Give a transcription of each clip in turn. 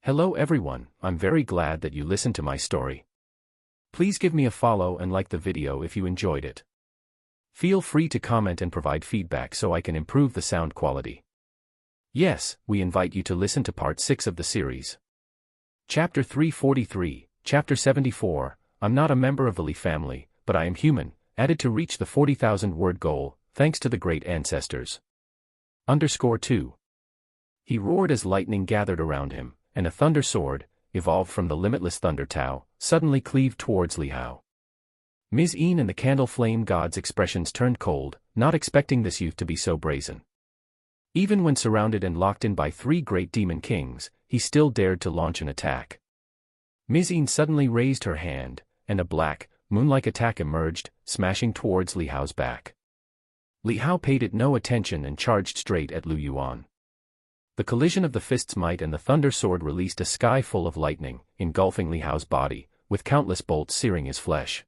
Hello everyone, I'm very glad that you listened to my story. Please give me a follow and like the video if you enjoyed it. Feel free to comment and provide feedback so I can improve the sound quality. Yes, we invite you to listen to part 6 of the series. Chapter 343, Chapter 74, I'm not a member of the Lee family, but I am human, added to reach the 40,000 word goal, thanks to the great ancestors. _2. He roared as lightning gathered around him, and a thunder sword, evolved from the limitless thunder Tao, suddenly cleaved towards Li Hao. Ms. Een and the candle flame god's expressions turned cold, not expecting this youth to be so brazen. Even when surrounded and locked in by 3 great demon kings, he still dared to launch an attack. Ms. Een suddenly raised her hand, and a black, moon-like attack emerged, smashing towards Li Hao's back. Li Hao paid it no attention and charged straight at Lu Yuan. The collision of the fist's might and the thunder sword released a sky full of lightning, engulfing Li Hao's body, with countless bolts searing his flesh.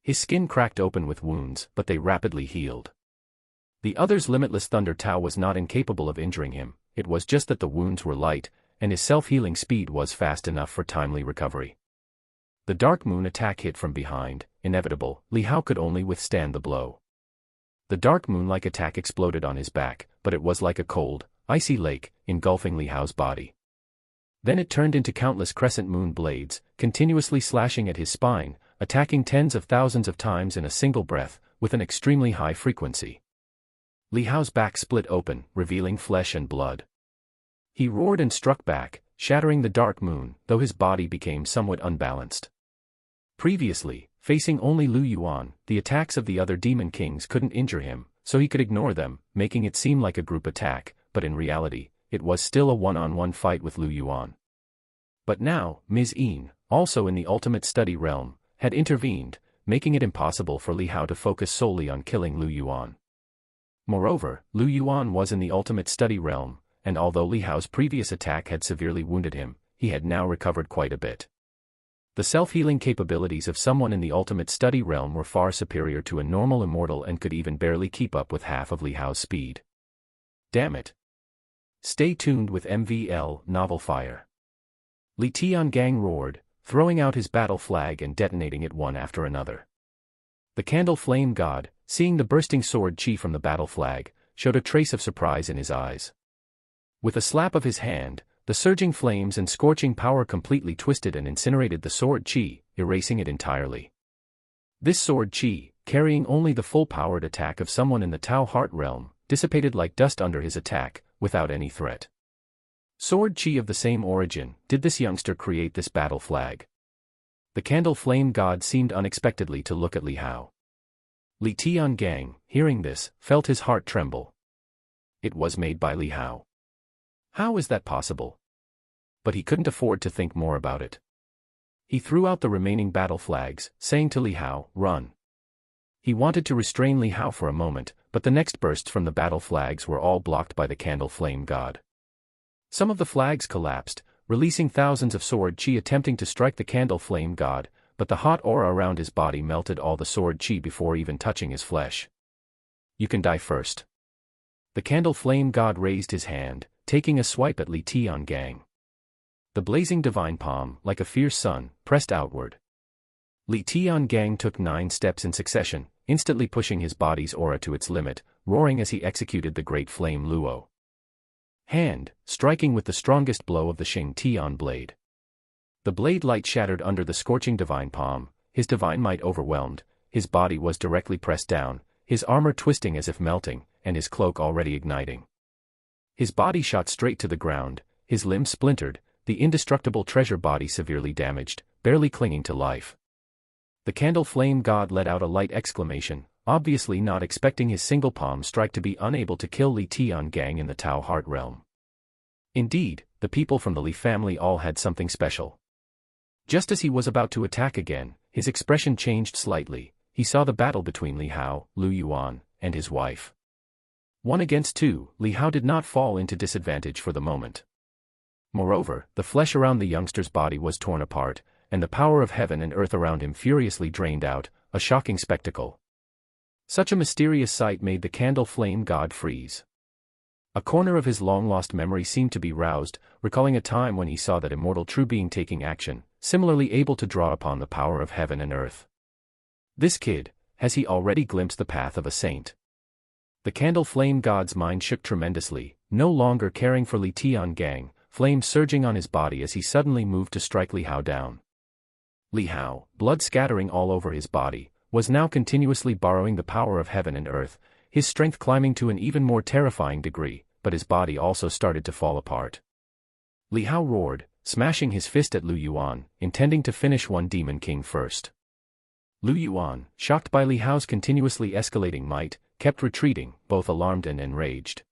His skin cracked open with wounds, but they rapidly healed. The other's limitless thunder Tao was not incapable of injuring him, it was just that the wounds were light, and his self-healing speed was fast enough for timely recovery. The dark moon attack hit from behind, inevitable, Li Hao could only withstand the blow. The dark moon-like attack exploded on his back, but it was like a cold, icy lake, engulfing Li Hao's body. Then it turned into countless crescent moon blades, continuously slashing at his spine, attacking tens of thousands of times in a single breath, with an extremely high frequency. Li Hao's back split open, revealing flesh and blood. He roared and struck back, shattering the dark moon, though his body became somewhat unbalanced. Previously, facing only Lu Yuan, the attacks of the other demon kings couldn't injure him, so he could ignore them, making it seem like a group attack, but in reality, it was still a one-on-one fight with Lu Yuan. But now, Ms. Een, also in the ultimate study realm, had intervened, making it impossible for Li Hao to focus solely on killing Lu Yuan. Moreover, Lu Yuan was in the ultimate study realm, and although Li Hao's previous attack had severely wounded him, he had now recovered quite a bit. The self-healing capabilities of someone in the ultimate study realm were far superior to a normal immortal and could even barely keep up with half of Li Hao's speed. Damn it. Stay tuned with MVL Novel Fire. Li Tiangang roared, throwing out his battle flag and detonating it one after another. The candle flame god, seeing the bursting sword chi from the battle flag, showed a trace of surprise in his eyes. With a slap of his hand, the surging flames and scorching power completely twisted and incinerated the sword chi, erasing it entirely. This sword chi, carrying only the full-powered attack of someone in the Tao Heart realm, dissipated like dust under his attack, without any threat. Sword chi of the same origin, did this youngster create this battle flag? The candle flame god seemed unexpectedly to look at Li Hao. Li Tiangang, hearing this, felt his heart tremble. It was made by Li Hao. How is that possible? But he couldn't afford to think more about it. He threw out the remaining battle flags, saying to Li Hao, "Run." He wanted to restrain Li Hao for a moment, but the next bursts from the battle flags were all blocked by the candle flame god. Some of the flags collapsed, releasing thousands of sword chi attempting to strike the candle flame god, but the hot aura around his body melted all the sword chi before even touching his flesh. "You can die first." The candle flame god raised his hand, taking a swipe at Li Tiangang. The blazing divine palm, like a fierce sun, pressed outward. Li Tiangang took 9 steps in succession, instantly pushing his body's aura to its limit, roaring as he executed the great flame luo. Hand, striking with the strongest blow of the Xing Tian blade. The blade light shattered under the scorching divine palm, his divine might overwhelmed, his body was directly pressed down, his armor twisting as if melting, and his cloak already igniting. His body shot straight to the ground, his limbs splintered, the indestructible treasure body severely damaged, barely clinging to life. The candle flame god let out a light exclamation, obviously not expecting his single palm strike to be unable to kill Li Tiangang in the Tao Heart realm. Indeed, the people from the Li family all had something special. Just as he was about to attack again, his expression changed slightly. He saw the battle between Li Hao, Lu Yuan, and his wife. 1 against 2, Li Hao did not fall into disadvantage for the moment. Moreover, the flesh around the youngster's body was torn apart, and the power of heaven and earth around him furiously drained out, a shocking spectacle. Such a mysterious sight made the candle flame god freeze. A corner of his long-lost memory seemed to be roused, recalling a time when he saw that immortal true being taking action, similarly able to draw upon the power of heaven and earth. This kid, has he already glimpsed the path of a saint? The candle flame god's mind shook tremendously, no longer caring for Li Tiangang, flames surging on his body as he suddenly moved to strike Li Hao down. Li Hao, blood scattering all over his body, was now continuously borrowing the power of heaven and earth, his strength climbing to an even more terrifying degree, but his body also started to fall apart. Li Hao roared, smashing his fist at Lu Yuan, intending to finish one demon king first. Lu Yuan, shocked by Li Hao's continuously escalating might, kept retreating, both alarmed and enraged.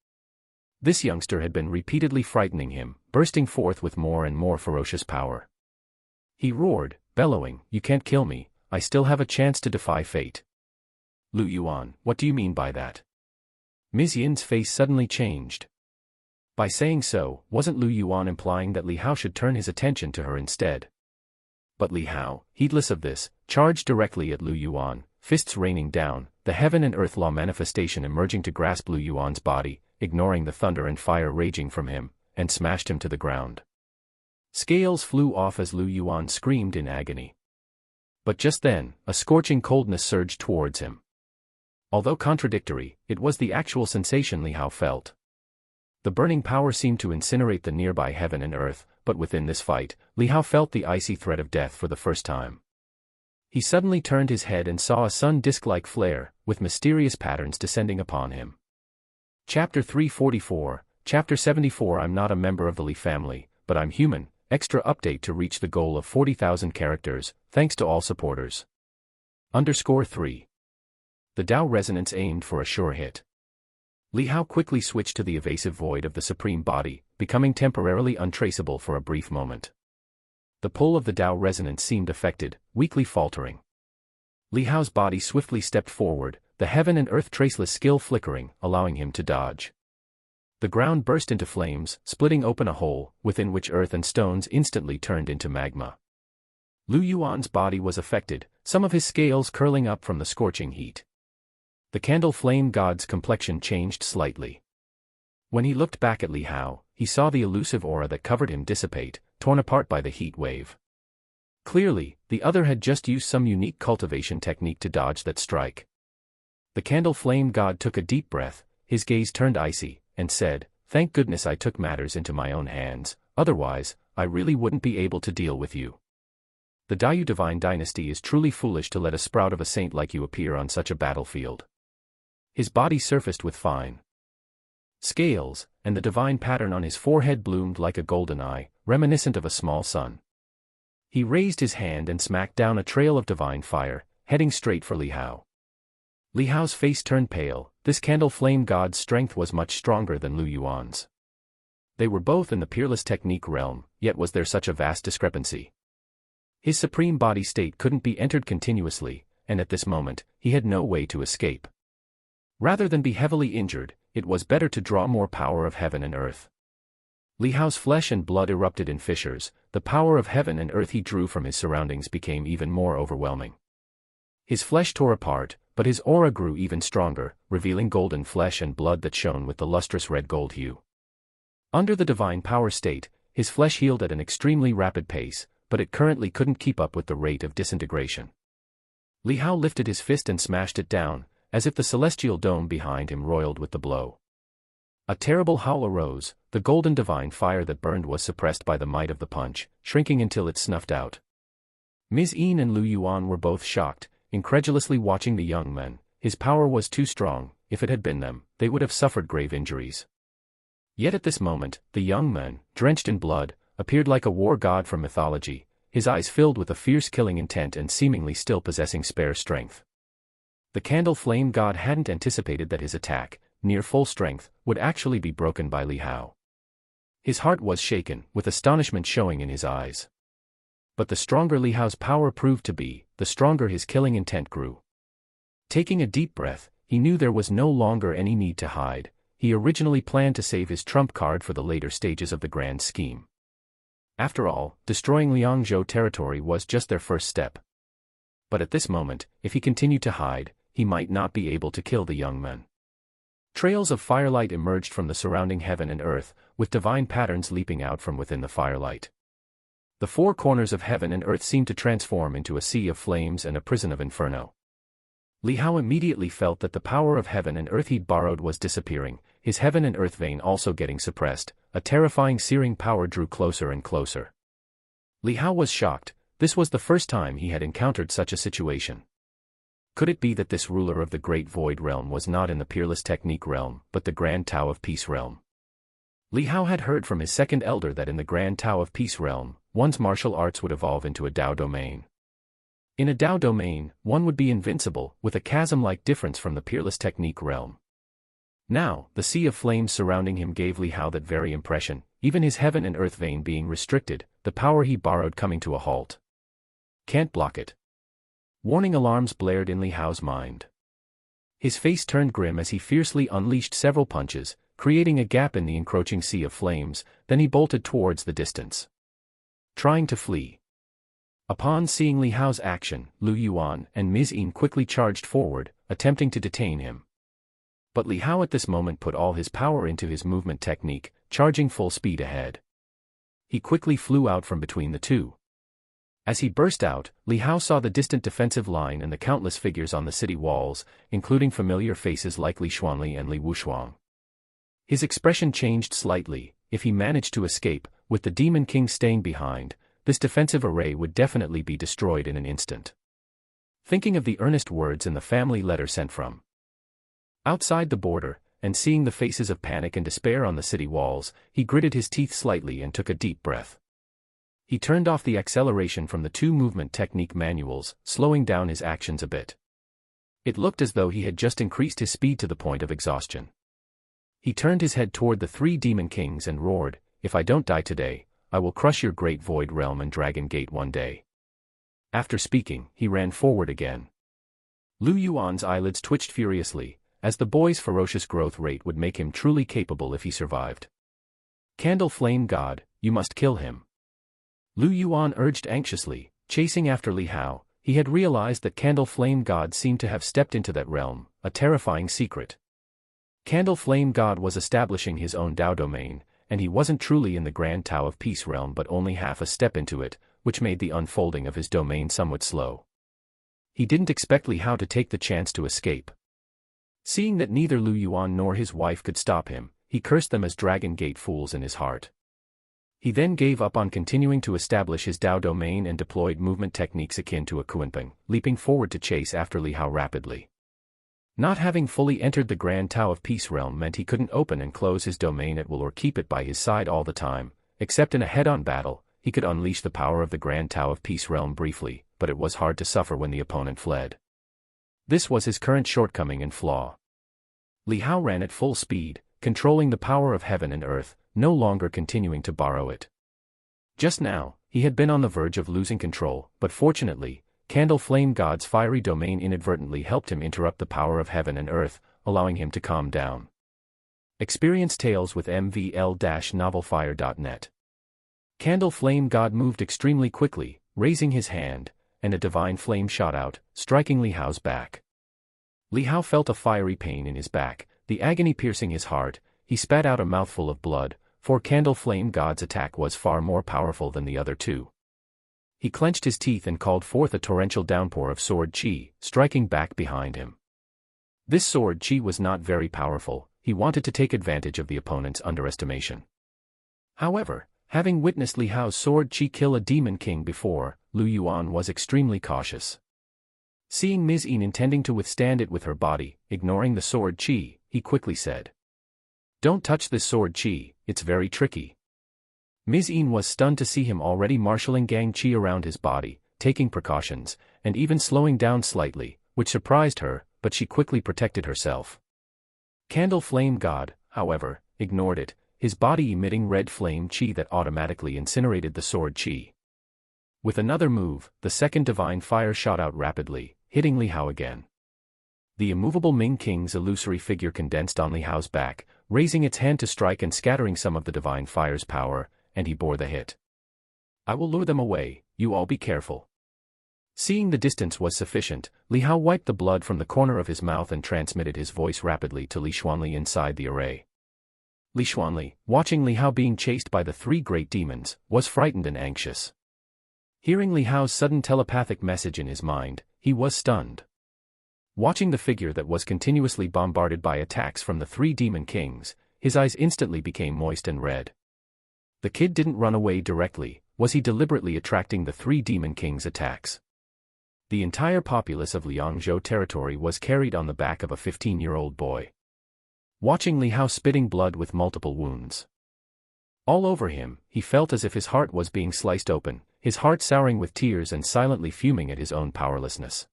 This youngster had been repeatedly frightening him, bursting forth with more and more ferocious power. He roared, bellowing, "You can't kill me, I still have a chance to defy fate." Lu Yuan, what do you mean by that? Ms. Yin's face suddenly changed. By saying so, wasn't Lu Yuan implying that Li Hao should turn his attention to her instead? But Li Hao, heedless of this, charged directly at Lu Yuan, fists raining down, the heaven and earth law manifestation emerging to grasp Lu Yuan's body, ignoring the thunder and fire raging from him, and smashed him to the ground. Scales flew off as Lu Yuan screamed in agony. But just then, a scorching coldness surged towards him. Although contradictory, it was the actual sensation Li Hao felt. The burning power seemed to incinerate the nearby heaven and earth, but within this fight, Li Hao felt the icy threat of death for the first time. He suddenly turned his head and saw a sun disk-like flare, with mysterious patterns descending upon him. Chapter 344, Chapter 74. I'm not a member of the Li family, but I'm human. Extra update to reach the goal of 40,000 characters, thanks to all supporters. _3. The Dao resonance aimed for a sure hit. Li Hao quickly switched to the evasive void of the supreme body, becoming temporarily untraceable for a brief moment. The pull of the Dao resonance seemed affected, weakly faltering. Li Hao's body swiftly stepped forward, the heaven and earth traceless skill flickering, allowing him to dodge. The ground burst into flames, splitting open a hole, within which earth and stones instantly turned into magma. Lu Yuan's body was affected, some of his scales curling up from the scorching heat. The candle flame god's complexion changed slightly. When he looked back at Li Hao, he saw the elusive aura that covered him dissipate, torn apart by the heat wave. Clearly, the other had just used some unique cultivation technique to dodge that strike. The candle flame god took a deep breath, his gaze turned icy, and said, "Thank goodness I took matters into my own hands, otherwise, I really wouldn't be able to deal with you. The Dao divine dynasty is truly foolish to let a sprout of a saint like you appear on such a battlefield." His body surfaced with fine scales, and the divine pattern on his forehead bloomed like a golden eye, reminiscent of a small sun. He raised his hand and smacked down a trail of divine fire, heading straight for Li Hao. Li Hao's face turned pale. This candle flame god's strength was much stronger than Lu Yuan's. They were both in the peerless technique realm, yet was there such a vast discrepancy? His supreme body state couldn't be entered continuously, and at this moment, he had no way to escape. Rather than be heavily injured, it was better to draw more power of heaven and earth. Li Hao's flesh and blood erupted in fissures, the power of heaven and earth he drew from his surroundings became even more overwhelming. His flesh tore apart, but his aura grew even stronger, revealing golden flesh and blood that shone with the lustrous red-gold hue. Under the divine power state, his flesh healed at an extremely rapid pace, but it currently couldn't keep up with the rate of disintegration. Li Hao lifted his fist and smashed it down, as if the celestial dome behind him roiled with the blow. A terrible howl arose, the golden divine fire that burned was suppressed by the might of the punch, shrinking until it snuffed out. Ms. Yin and Lu Yuan were both shocked, incredulously watching the young men. His power was too strong, if it had been them, they would have suffered grave injuries. Yet at this moment, the young man, drenched in blood, appeared like a war god from mythology, his eyes filled with a fierce killing intent and seemingly still possessing spare strength. The candle flame god hadn't anticipated that his attack, near full strength, would actually be broken by Li Hao. His heart was shaken, with astonishment showing in his eyes. But the stronger Li Hao's power proved to be, the stronger his killing intent grew. Taking a deep breath, he knew there was no longer any need to hide. He originally planned to save his trump card for the later stages of the grand scheme. After all, destroying Liangzhou territory was just their first step. But at this moment, if he continued to hide, he might not be able to kill the young men. Trails of firelight emerged from the surrounding heaven and earth, with divine patterns leaping out from within the firelight. The four corners of heaven and earth seemed to transform into a sea of flames and a prison of inferno. Li Hao immediately felt that the power of heaven and earth he'd borrowed was disappearing, his heaven and earth vein also getting suppressed. A terrifying searing power drew closer and closer. Li Hao was shocked. This was the first time he had encountered such a situation. Could it be that this ruler of the Great Void realm was not in the Peerless Technique realm, but the Grand Tao of Peace realm? Li Hao had heard from his second elder that in the Grand Tao of Peace realm, one's martial arts would evolve into a Dao domain. In a Dao domain, one would be invincible, with a chasm-like difference from the Peerless Technique realm. Now, the sea of flames surrounding him gave Li Hao that very impression, even his heaven and earth vein being restricted, the power he borrowed coming to a halt. Can't block it. Warning alarms blared in Li Hao's mind. His face turned grim as he fiercely unleashed several punches, creating a gap in the encroaching sea of flames, then he bolted towards the distance, trying to flee. Upon seeing Li Hao's action, Lu Yuan and Ms. Yin quickly charged forward, attempting to detain him. But Li Hao at this moment put all his power into his movement technique, charging full speed ahead. He quickly flew out from between the two. As he burst out, Li Hao saw the distant defensive line and the countless figures on the city walls, including familiar faces like Li Xuanli and Li Wushuang. His expression changed slightly. If he managed to escape, with the Demon King staying behind, this defensive array would definitely be destroyed in an instant. Thinking of the earnest words in the family letter sent from outside the border, and seeing the faces of panic and despair on the city walls, he gritted his teeth slightly and took a deep breath. He turned off the acceleration from the two movement technique manuals, slowing down his actions a bit. It looked as though he had just increased his speed to the point of exhaustion. He turned his head toward the three demon kings and roared, "If I don't die today, I will crush your great void realm and Dragon Gate one day." After speaking, he ran forward again. Lu Yuan's eyelids twitched furiously, as the boy's ferocious growth rate would make him truly capable if he survived. "Candle Flame God, you must kill him." Lu Yuan urged anxiously, chasing after Li Hao. He had realized that Candle Flame God seemed to have stepped into that realm, a terrifying secret. Candle Flame God was establishing his own Dao domain, and he wasn't truly in the Grand Tao of Peace realm but only half a step into it, which made the unfolding of his domain somewhat slow. He didn't expect Li Hao to take the chance to escape. Seeing that neither Lu Yuan nor his wife could stop him, he cursed them as Dragon Gate fools in his heart. He then gave up on continuing to establish his Dao domain and deployed movement techniques akin to a Kunpeng, leaping forward to chase after Li Hao rapidly. Not having fully entered the Grand Tao of Peace realm meant he couldn't open and close his domain at will or keep it by his side all the time. Except in a head-on battle, he could unleash the power of the Grand Tao of Peace realm briefly, but it was hard to suffer when the opponent fled. This was his current shortcoming and flaw. Li Hao ran at full speed, controlling the power of heaven and earth, no longer continuing to borrow it. Just now, he had been on the verge of losing control, but fortunately, Candle Flame God's fiery domain inadvertently helped him interrupt the power of heaven and earth, allowing him to calm down. Experience tales with mvl-novelfire.net. Candle Flame God moved extremely quickly, raising his hand, and a divine flame shot out, striking Li Hao's back. Li Hao felt a fiery pain in his back, the agony piercing his heart. He spat out a mouthful of blood, for Candle Flame God's attack was far more powerful than the other two. He clenched his teeth and called forth a torrential downpour of sword chi, striking back behind him. This sword chi was not very powerful. He wanted to take advantage of the opponent's underestimation. However, having witnessed Li Hao's sword chi kill a demon king before, Lu Yuan was extremely cautious. Seeing Ms. Yin intending to withstand it with her body, ignoring the sword chi, he quickly said, "Don't touch this sword chi, it's very tricky." Ms. Yin was stunned to see him already marshalling gang chi around his body, taking precautions, and even slowing down slightly, which surprised her, but she quickly protected herself. Candle Flame God, however, ignored it, his body emitting red flame chi that automatically incinerated the sword chi. With another move, the second divine fire shot out rapidly, hitting Li Hao again. The immovable Ming King's illusory figure condensed on Li Hao's back, raising its hand to strike and scattering some of the divine fire's power, and he bore the hit. "I will lure them away, you all be careful." Seeing the distance was sufficient, Li Hao wiped the blood from the corner of his mouth and transmitted his voice rapidly to Li Xuanli inside the array. Li Xuanli, watching Li Hao being chased by the three great demons, was frightened and anxious. Hearing Li Hao's sudden telepathic message in his mind, he was stunned. Watching the figure that was continuously bombarded by attacks from the three demon kings, his eyes instantly became moist and red. The kid didn't run away directly. Was he deliberately attracting the three demon kings' attacks? The entire populace of Liangzhou territory was carried on the back of a 15-year-old boy. Watching Li Hao spitting blood with multiple wounds all over him, he felt as if his heart was being sliced open, his heart souring with tears and silently fuming at his own powerlessness.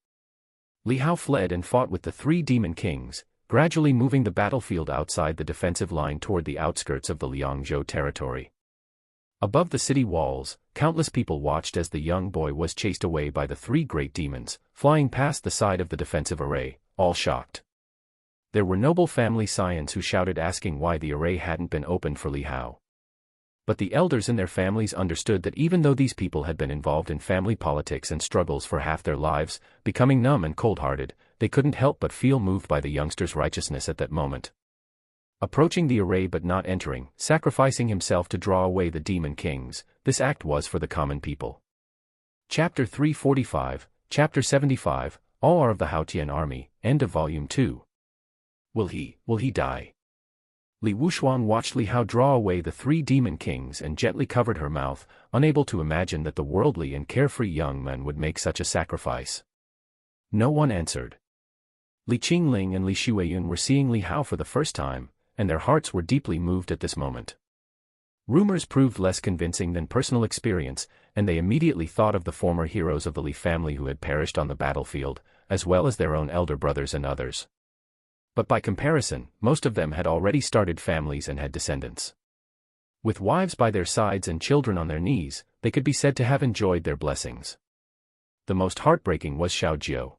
Li Hao fled and fought with the three demon kings, gradually moving the battlefield outside the defensive line toward the outskirts of the Liangzhou territory. Above the city walls, countless people watched as the young boy was chased away by the three great demons, flying past the side of the defensive array, all shocked. There were noble family scions who shouted asking why the array hadn't been opened for Li Hao. But the elders in their families understood that even though these people had been involved in family politics and struggles for half their lives, becoming numb and cold-hearted, they couldn't help but feel moved by the youngster's righteousness at that moment. Approaching the array but not entering, sacrificing himself to draw away the demon kings, this act was for the common people. Chapter 345, Chapter 75, All are of the Haotian army, end of Volume 2. Will he die? Li Wuxuan watched Li Hao draw away the three demon kings and gently covered her mouth, unable to imagine that the worldly and carefree young man would make such a sacrifice. No one answered. Li Qingling and Li Xueyun were seeing Li Hao for the first time, and their hearts were deeply moved at this moment. Rumors proved less convincing than personal experience, and they immediately thought of the former heroes of the Li family who had perished on the battlefield, as well as their own elder brothers and others. But by comparison, most of them had already started families and had descendants. With wives by their sides and children on their knees, they could be said to have enjoyed their blessings. The most heartbreaking was Xiao Jiu.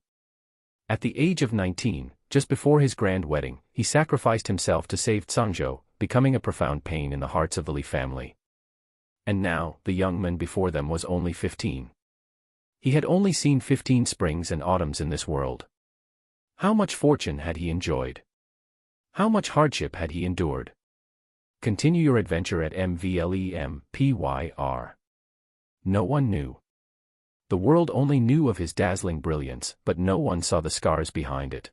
At the age of 19, just before his grand wedding, he sacrificed himself to save Cangzhou, becoming a profound pain in the hearts of the Li family. And now, the young man before them was only 15. He had only seen 15 springs and autumns in this world. How much fortune had he enjoyed? How much hardship had he endured? Continue your adventure at MVLEMPYR. No one knew. The world only knew of his dazzling brilliance, but no one saw the scars behind it.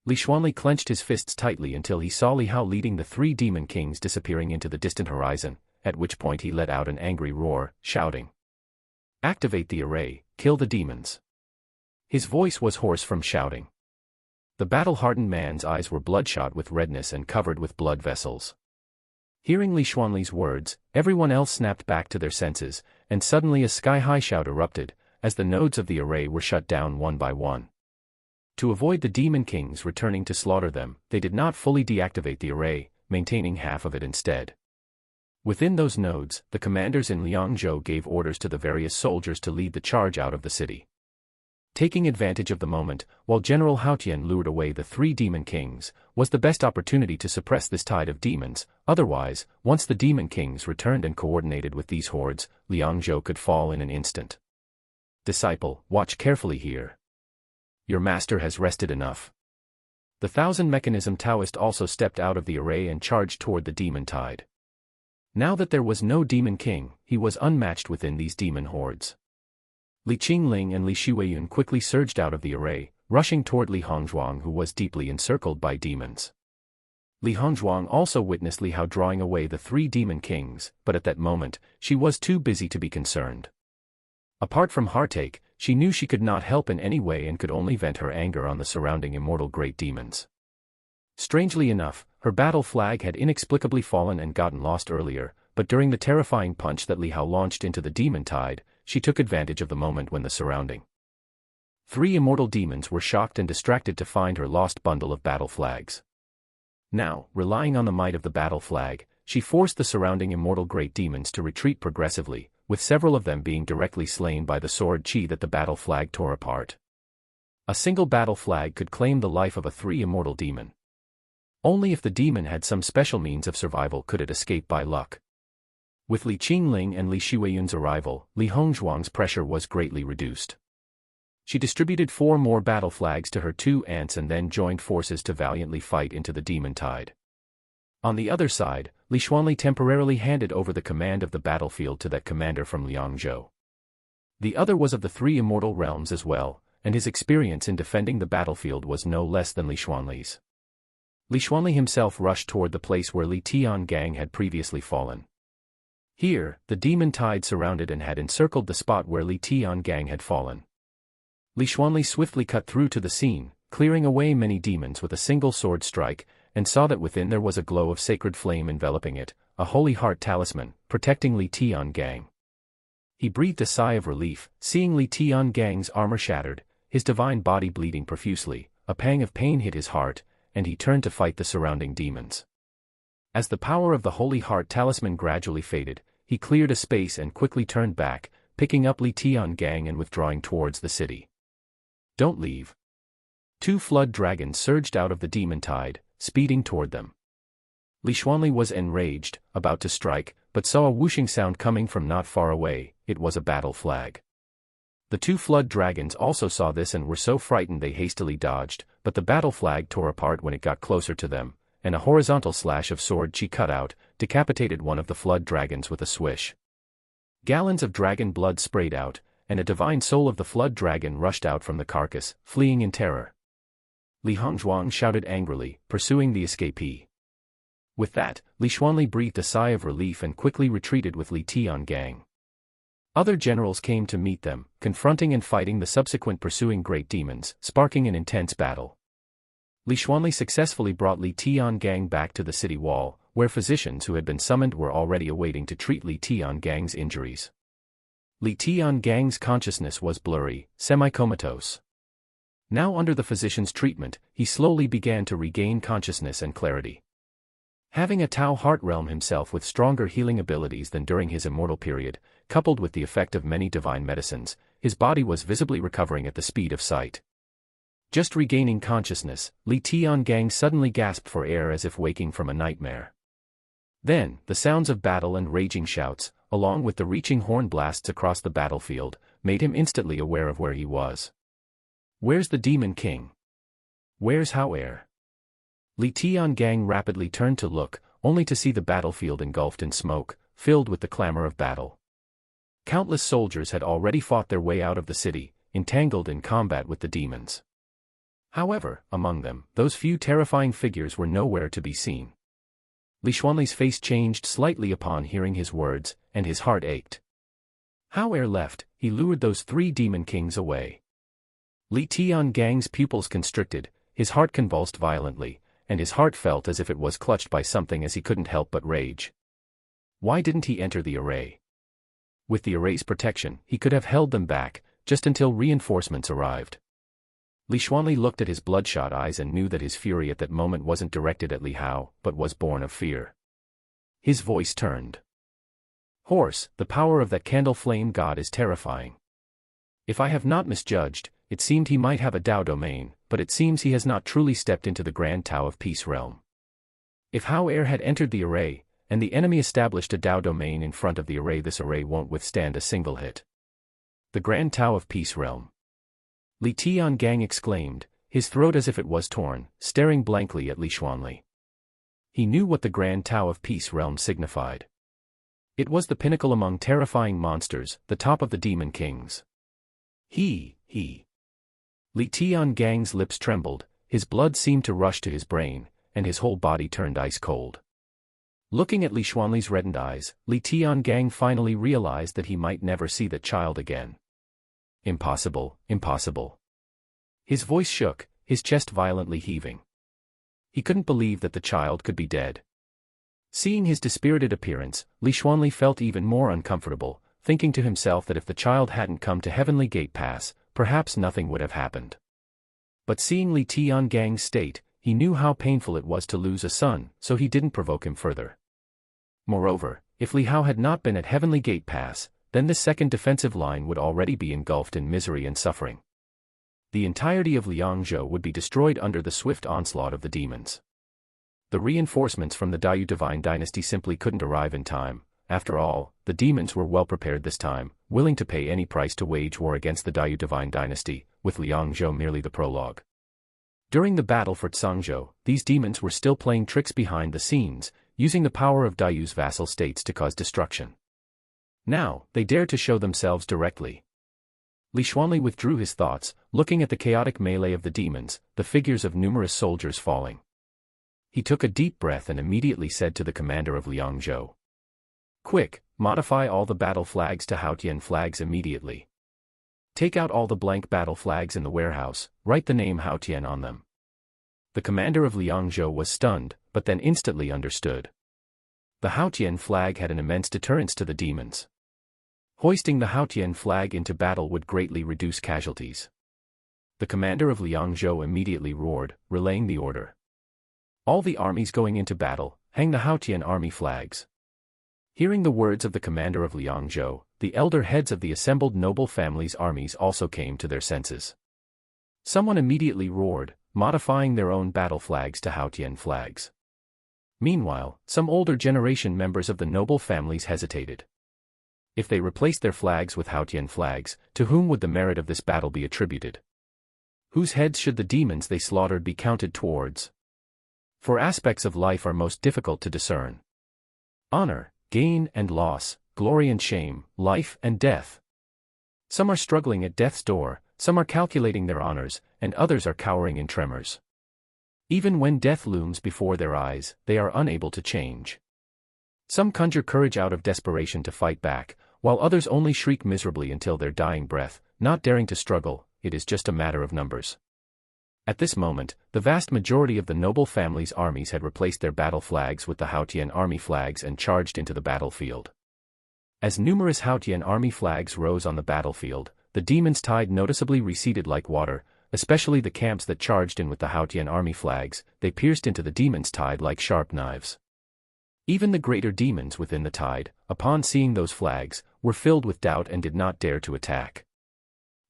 Li Xuanli clenched his fists tightly until he saw Li Hao leading the three demon kings disappearing into the distant horizon, at which point he let out an angry roar, shouting, "Activate the array, kill the demons." His voice was hoarse from shouting. The battle-hardened man's eyes were bloodshot with redness and covered with blood vessels. Hearing Li Xuanli's words, everyone else snapped back to their senses, and suddenly a sky-high shout erupted, as the nodes of the array were shut down one by one. To avoid the demon kings returning to slaughter them, they did not fully deactivate the array, maintaining half of it instead. Within those nodes, the commanders in Liangzhou gave orders to the various soldiers to lead the charge out of the city. Taking advantage of the moment, while General Haotian lured away the three demon kings, was the best opportunity to suppress this tide of demons. Otherwise, once the demon kings returned and coordinated with these hordes, Liangzhou could fall in an instant. Disciple, watch carefully here. Your master has rested enough. The thousand-mechanism Taoist also stepped out of the array and charged toward the demon tide. Now that there was no demon king, he was unmatched within these demon hordes. Li Qingling and Li Xueyun quickly surged out of the array, rushing toward Li Hongzhuang, who was deeply encircled by demons. Li Hongzhuang also witnessed Li Hao drawing away the three demon kings, but at that moment, she was too busy to be concerned. Apart from heartache, she knew she could not help in any way and could only vent her anger on the surrounding immortal great demons. Strangely enough, her battle flag had inexplicably fallen and gotten lost earlier, but during the terrifying punch that Li Hao launched into the demon tide, she took advantage of the moment when the surrounding three immortal demons were shocked and distracted to find her lost bundle of battle flags. Now, relying on the might of the battle flag, she forced the surrounding immortal great demons to retreat progressively, with several of them being directly slain by the sword chi that the battle flag tore apart. A single battle flag could claim the life of a three immortal demon. Only if the demon had some special means of survival could it escape by luck. With Li Qingling and Li Xueyun's arrival, Li Hongzhuang's pressure was greatly reduced. She distributed 4 more battle flags to her 2 aunts and then joined forces to valiantly fight into the demon tide. On the other side, Li Xuanli temporarily handed over the command of the battlefield to that commander from Liangzhou. The other was of the 3 immortal realms as well, and his experience in defending the battlefield was no less than Li Xuanli's. Li Xuanli himself rushed toward the place where Li Tiangang had previously fallen. Here, the demon tide surrounded and had encircled the spot where Li Tiangang had fallen. Li Xuanli swiftly cut through to the scene, clearing away many demons with a single sword strike, and saw that within there was a glow of sacred flame enveloping it, a holy heart talisman, protecting Li Tiangang. He breathed a sigh of relief, seeing Li Tiangang's armor shattered, his divine body bleeding profusely. A pang of pain hit his heart, and he turned to fight the surrounding demons. As the power of the holy heart talisman gradually faded, he cleared a space and quickly turned back, picking up Li Tiangang and withdrawing towards the city. "Don't leave." 2 flood dragons surged out of the demon tide, speeding toward them. Li Xuanli was enraged, about to strike, but saw a whooshing sound coming from not far away. It was a battle flag. The 2 flood dragons also saw this and were so frightened they hastily dodged, but the battle flag tore apart when it got closer to them, and a horizontal slash of sword chi cut out, decapitated one of the flood dragons with a swish. Gallons of dragon blood sprayed out, and a divine soul of the flood dragon rushed out from the carcass, fleeing in terror. Li Hongzhuang shouted angrily, pursuing the escapee. With that, Li Xuanli breathed a sigh of relief and quickly retreated with Li Tiangang. Other generals came to meet them, confronting and fighting the subsequent pursuing great demons, sparking an intense battle. Li Xuanli successfully brought Li Tiangang back to the city wall, where physicians who had been summoned were already awaiting to treat Li Tiangang's injuries. Li Tiangang's consciousness was blurry, semi-comatose. Now under the physician's treatment, he slowly began to regain consciousness and clarity. Having a Tao heart realm himself with stronger healing abilities than during his immortal period, coupled with the effect of many divine medicines, his body was visibly recovering at the speed of sight. Just regaining consciousness, Li Tiangang suddenly gasped for air as if waking from a nightmare. Then, the sounds of battle and raging shouts, along with the reaching horn blasts across the battlefield, made him instantly aware of where he was. "Where's the Demon King? Where's Hao Er?" Li Tiangang rapidly turned to look, only to see the battlefield engulfed in smoke, filled with the clamor of battle. Countless soldiers had already fought their way out of the city, entangled in combat with the demons. However, among them, those few terrifying figures were nowhere to be seen. Li Xuanli's face changed slightly upon hearing his words, and his heart ached. Hao Er left, he lured those 3 demon kings away. Li Tiangang's pupils constricted, his heart convulsed violently, and his heart felt as if it was clutched by something as he couldn't help but rage. Why didn't he enter the array? With the array's protection, he could have held them back, just until reinforcements arrived. Li Xuanli looked at his bloodshot eyes and knew that his fury at that moment wasn't directed at Li Hao, but was born of fear. His voice turned hoarse. "The power of that candle flame god is terrifying. If I have not misjudged, it seemed he might have a Tao domain, but it seems he has not truly stepped into the grand Tao of Peace realm. If Hao Er had entered the array, and the enemy established a Tao domain in front of the array, this array won't withstand a single hit." "The grand Tao of Peace realm?" Li Tiangang exclaimed, his throat as if it was torn, staring blankly at Li Xuanli. He knew what the grand Tao of Peace realm signified. It was the pinnacle among terrifying monsters, the top of the demon kings. He. Li Tiangang's lips trembled, his blood seemed to rush to his brain, and his whole body turned ice cold. Looking at Li Xuanli's reddened eyes, Li Tiangang finally realized that he might never see that child again. Impossible, impossible. His voice shook, his chest violently heaving. He couldn't believe that the child could be dead. Seeing his dispirited appearance, Li Xuanli felt even more uncomfortable, thinking to himself that if the child hadn't come to Heavenly Gate Pass, perhaps nothing would have happened. But seeing Li Tiangang's state, he knew how painful it was to lose a son, so he didn't provoke him further. Moreover, if Li Hao had not been at Heavenly Gate Pass, then this second defensive line would already be engulfed in misery and suffering. The entirety of Liangzhou would be destroyed under the swift onslaught of the demons. The reinforcements from the Daiyu divine dynasty simply couldn't arrive in time. After all, the demons were well prepared this time, willing to pay any price to wage war against the Daiyu divine dynasty, with Liangzhou merely the prologue. During the battle for Cangzhou, these demons were still playing tricks behind the scenes, using the power of Dao's vassal states to cause destruction. Now, they dared to show themselves directly. Li Xuanli withdrew his thoughts, looking at the chaotic melee of the demons, the figures of numerous soldiers falling. He took a deep breath and immediately said to the commander of Liangzhou, "Quick, modify all the battle flags to Haotian flags immediately. Take out all the blank battle flags in the warehouse, write the name Haotian on them." The commander of Liangzhou was stunned, but then instantly understood. The Haotian flag had an immense deterrence to the demons. Hoisting the Haotian flag into battle would greatly reduce casualties. The commander of Liangzhou immediately roared, relaying the order. "All the armies going into battle, hang the Haotian army flags." Hearing the words of the commander of Liangzhou, the elder heads of the assembled noble families' armies also came to their senses. Someone immediately roared, modifying their own battle flags to Haotian flags. Meanwhile, some older generation members of the noble families hesitated. If they replaced their flags with Haotian flags, to whom would the merit of this battle be attributed? Whose heads should the demons they slaughtered be counted towards? For aspects of life are most difficult to discern. Honor, gain and loss, glory and shame, life and death. Some are struggling at death's door, some are calculating their honors, and others are cowering in tremors. Even when death looms before their eyes, they are unable to change. Some conjure courage out of desperation to fight back, while others only shriek miserably until their dying breath, not daring to struggle. It is just a matter of numbers. At this moment, the vast majority of the noble family's armies had replaced their battle flags with the Haotian army flags and charged into the battlefield. As numerous Haotian army flags rose on the battlefield, the demons' tide noticeably receded like water, especially the camps that charged in with the Haotian army flags. They pierced into the demons' tide like sharp knives. Even the greater demons within the tide, upon seeing those flags, were filled with doubt and did not dare to attack.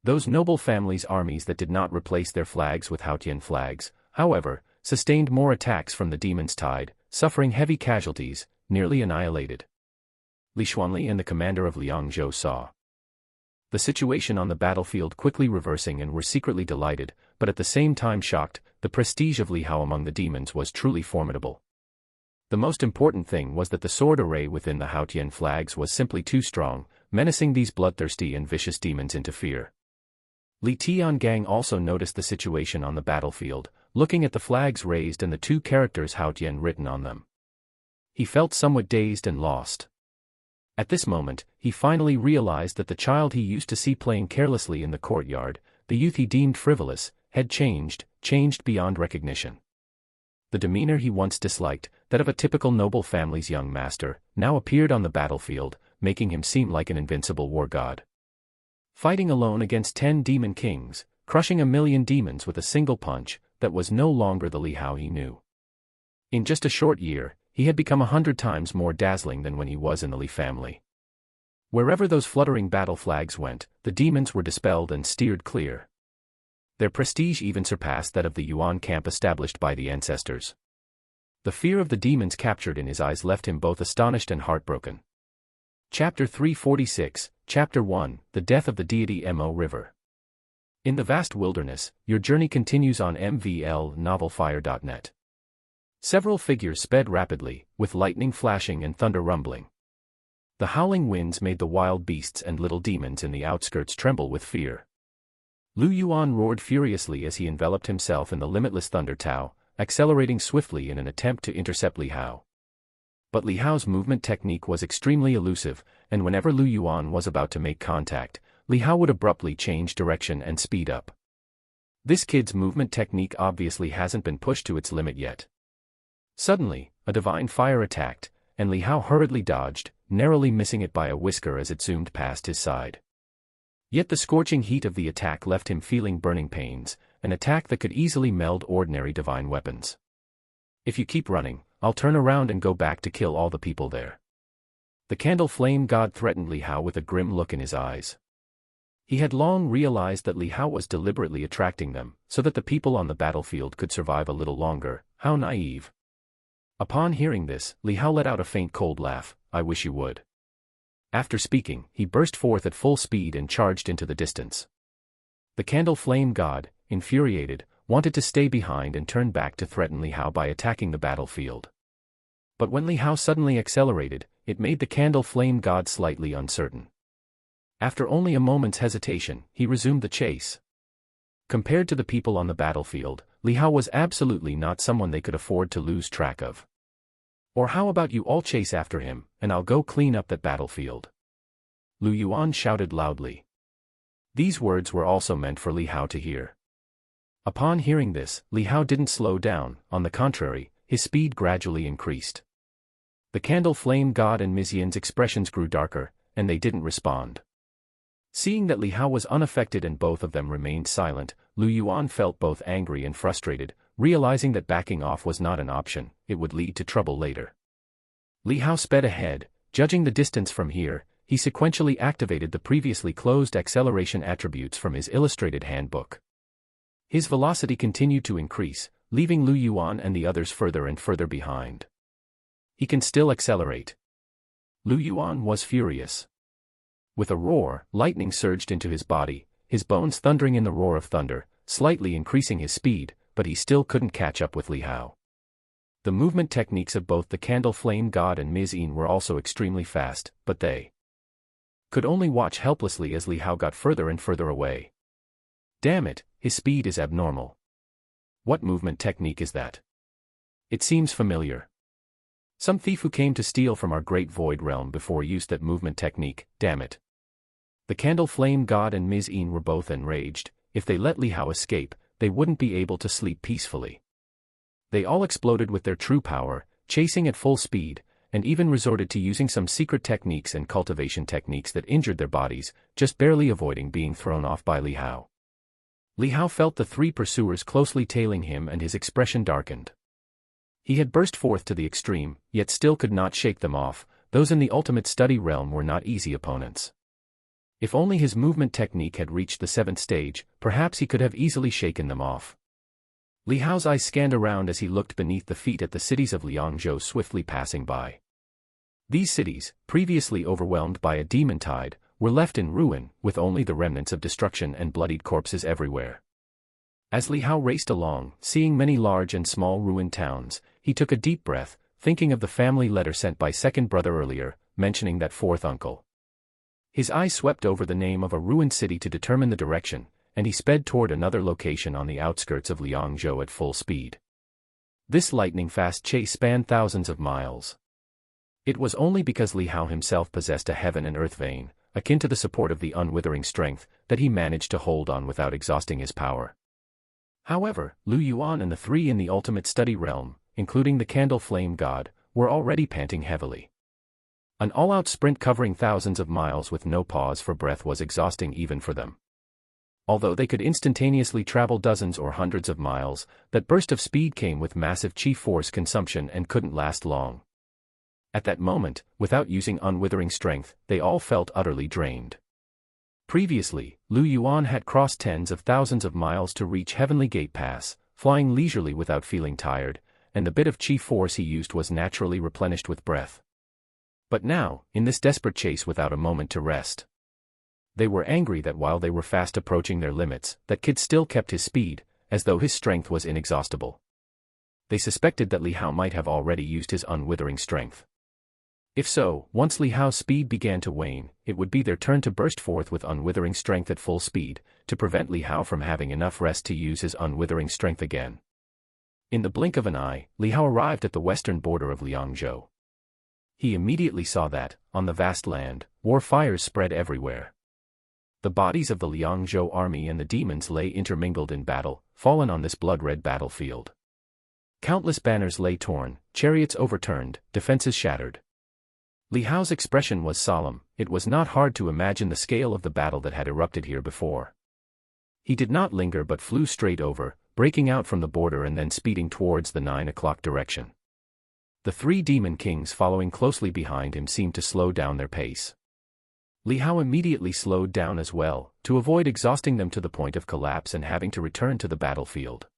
Those noble families' armies that did not replace their flags with Haotian flags, however, sustained more attacks from the demons' tide, suffering heavy casualties, nearly annihilated. Li Xuanli and the commander of Liangzhou saw the situation on the battlefield quickly reversing and were secretly delighted, but at the same time shocked. The prestige of Li Hao among the demons was truly formidable. The most important thing was that the sword array within the Haotian flags was simply too strong, menacing these bloodthirsty and vicious demons into fear. Li Tiangang also noticed the situation on the battlefield, looking at the flags raised and the two characters Haotian written on them. He felt somewhat dazed and lost. At this moment, he finally realized that the child he used to see playing carelessly in the courtyard, the youth he deemed frivolous, had changed beyond recognition. The demeanor he once disliked, that of a typical noble family's young master, now appeared on the battlefield, making him seem like an invincible war god. Fighting alone against 10 demon kings, crushing 1,000,000 demons with a single punch, that was no longer the Li Hao he knew. In just a short year, he had become 100 times more dazzling than when he was in the Li family. Wherever those fluttering battle flags went, the demons were dispelled and steered clear. Their prestige even surpassed that of the Yuan camp established by the ancestors. The fear of the demons captured in his eyes left him both astonished and heartbroken. Chapter 346, Chapter 1, The Death of the Deity Mo River. In the vast wilderness, your journey continues on mvlnovelfire.net. Several figures sped rapidly, with lightning flashing and thunder rumbling. The howling winds made the wild beasts and little demons in the outskirts tremble with fear. Lu Yuan roared furiously as he enveloped himself in the limitless thunder Tao, accelerating swiftly in an attempt to intercept Li Hao. But Li Hao's movement technique was extremely elusive, and whenever Lu Yuan was about to make contact, Li Hao would abruptly change direction and speed up. This kid's movement technique obviously hasn't been pushed to its limit yet. Suddenly, a divine fire attacked, and Li Hao hurriedly dodged, narrowly missing it by a whisker as it zoomed past his side. Yet the scorching heat of the attack left him feeling burning pains, an attack that could easily meld ordinary divine weapons. If you keep running, I'll turn around and go back to kill all the people there. The candle flame god threatened Li Hao with a grim look in his eyes. He had long realized that Li Hao was deliberately attracting them, so that the people on the battlefield could survive a little longer. How naive. Upon hearing this, Li Hao let out a faint cold laugh. I wish you would. After speaking, he burst forth at full speed and charged into the distance. The candle flame god, infuriated, wanted to stay behind and turn back to threaten Li Hao by attacking the battlefield. But when Li Hao suddenly accelerated, it made the candle flame god slightly uncertain. After only a moment's hesitation, he resumed the chase. Compared to the people on the battlefield, Li Hao was absolutely not someone they could afford to lose track of. Or how about you all chase after him, and I'll go clean up that battlefield? Lu Yuan shouted loudly. These words were also meant for Li Hao to hear. Upon hearing this, Li Hao didn't slow down, on the contrary, his speed gradually increased. The candle flame god and Mizian's expressions grew darker, and they didn't respond. Seeing that Li Hao was unaffected and both of them remained silent, Lu Yuan felt both angry and frustrated, realizing that backing off was not an option, it would lead to trouble later. Li Hao sped ahead. Judging the distance from here, he sequentially activated the previously closed acceleration attributes from his illustrated handbook. His velocity continued to increase, leaving Lu Yuan and the others further and further behind. He can still accelerate. Lu Yuan was furious. With a roar, lightning surged into his body, his bones thundering in the roar of thunder, slightly increasing his speed, but he still couldn't catch up with Li Hao. The movement techniques of both the candle flame god and Mizin were also extremely fast, but they could only watch helplessly as Li Hao got further and further away. Damn it, his speed is abnormal. What movement technique is that? It seems familiar. Some thief who came to steal from our great void realm before used that movement technique, damn it. The candle flame god and Mizin were both enraged. If they let Li Hao escape, they wouldn't be able to sleep peacefully. They all exploded with their true power, chasing at full speed, and even resorted to using some secret techniques and cultivation techniques that injured their bodies, just barely avoiding being thrown off by Li Hao. Li Hao felt the three pursuers closely tailing him and his expression darkened. He had burst forth to the extreme, yet still could not shake them off. Those in the ultimate study realm were not easy opponents. If only his movement technique had reached the 7th stage, perhaps he could have easily shaken them off. Li Hao's eyes scanned around as he looked beneath the feet at the cities of Liangzhou swiftly passing by. These cities, previously overwhelmed by a demon tide, were left in ruin, with only the remnants of destruction and bloodied corpses everywhere. As Li Hao raced along, seeing many large and small ruined towns, he took a deep breath, thinking of the family letter sent by second brother earlier, mentioning that fourth uncle. His eyes swept over the name of a ruined city to determine the direction, and he sped toward another location on the outskirts of Liangzhou at full speed. This lightning-fast chase spanned thousands of miles. It was only because Li Hao himself possessed a heaven and earth vein, akin to the support of the unwithering strength, that he managed to hold on without exhausting his power. However, Lu Yuan and the three in the ultimate study realm, including the candle flame god, were already panting heavily. An all-out sprint covering thousands of miles with no pause for breath was exhausting even for them. Although they could instantaneously travel dozens or hundreds of miles, that burst of speed came with massive chi force consumption and couldn't last long. At that moment, without using unwithering strength, they all felt utterly drained. Previously, Lu Yuan had crossed tens of thousands of miles to reach Heavenly Gate Pass, flying leisurely without feeling tired, and the bit of chi force he used was naturally replenished with breath. But now, in this desperate chase without a moment to rest, they were angry that while they were fast approaching their limits, that kid still kept his speed, as though his strength was inexhaustible. They suspected that Li Hao might have already used his unwithering strength. If so, once Li Hao's speed began to wane, it would be their turn to burst forth with unwithering strength at full speed, to prevent Li Hao from having enough rest to use his unwithering strength again. In the blink of an eye, Li Hao arrived at the western border of Liangzhou. He immediately saw that, on the vast land, war fires spread everywhere. The bodies of the Liangzhou army and the demons lay intermingled in battle, fallen on this blood-red battlefield. Countless banners lay torn, chariots overturned, defenses shattered. Li Hao's expression was solemn. It was not hard to imagine the scale of the battle that had erupted here before. He did not linger but flew straight over, breaking out from the border and then speeding towards the 9 o'clock direction. The three demon kings following closely behind him seemed to slow down their pace. Li Hao immediately slowed down as well, to avoid exhausting them to the point of collapse and having to return to the battlefield.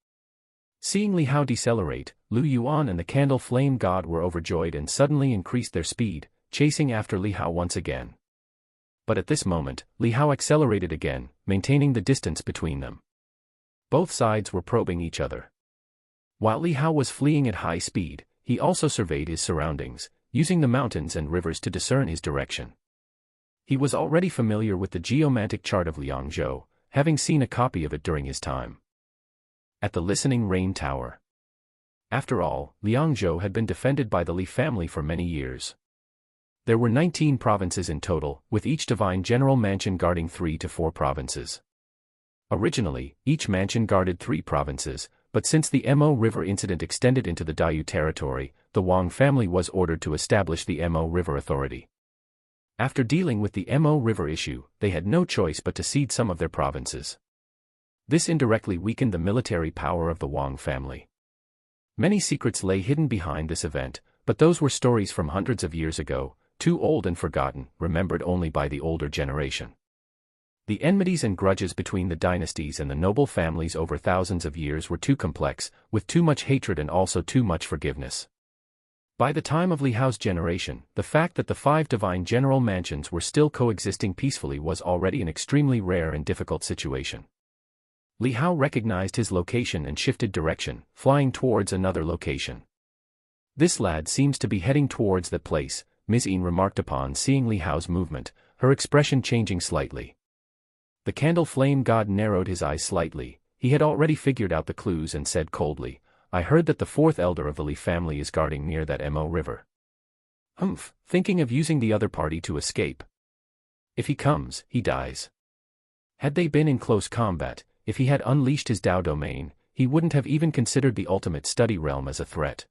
Seeing Li Hao decelerate, Lu Yuan and the candle flame god were overjoyed and suddenly increased their speed, chasing after Li Hao once again. But at this moment, Li Hao accelerated again, maintaining the distance between them. Both sides were probing each other. While Li Hao was fleeing at high speed, he also surveyed his surroundings, using the mountains and rivers to discern his direction. He was already familiar with the geomantic chart of Liangzhou, having seen a copy of it during his time at the Listening Rain Tower. After all, Liangzhou had been defended by the Li family for many years. There were 19 provinces in total, with each divine general mansion guarding 3 to 4 provinces. Originally, each mansion guarded 3 provinces, but since the Mo River incident extended into the Daiyu territory, the Wang family was ordered to establish the Mo River Authority. After dealing with the Mo River issue, they had no choice but to cede some of their provinces. This indirectly weakened the military power of the Wang family. Many secrets lay hidden behind this event, but those were stories from hundreds of years ago, too old and forgotten, remembered only by the older generation. The enmities and grudges between the dynasties and the noble families over thousands of years were too complex, with too much hatred and also too much forgiveness. By the time of Li Hao's generation, the fact that the 5 divine general mansions were still coexisting peacefully was already an extremely rare and difficult situation. Li Hao recognized his location and shifted direction, flying towards another location. "This lad seems to be heading towards that place," Ms. Yin remarked upon seeing Li Hao's movement, her expression changing slightly. The candle flame god narrowed his eyes slightly. He had already figured out the clues and said coldly, "I heard that the 4th elder of the Li family is guarding near that Mo River." "Humph, thinking of using the other party to escape. If he comes, he dies." Had they been in close combat, if he had unleashed his Dao domain, he wouldn't have even considered the ultimate study realm as a threat.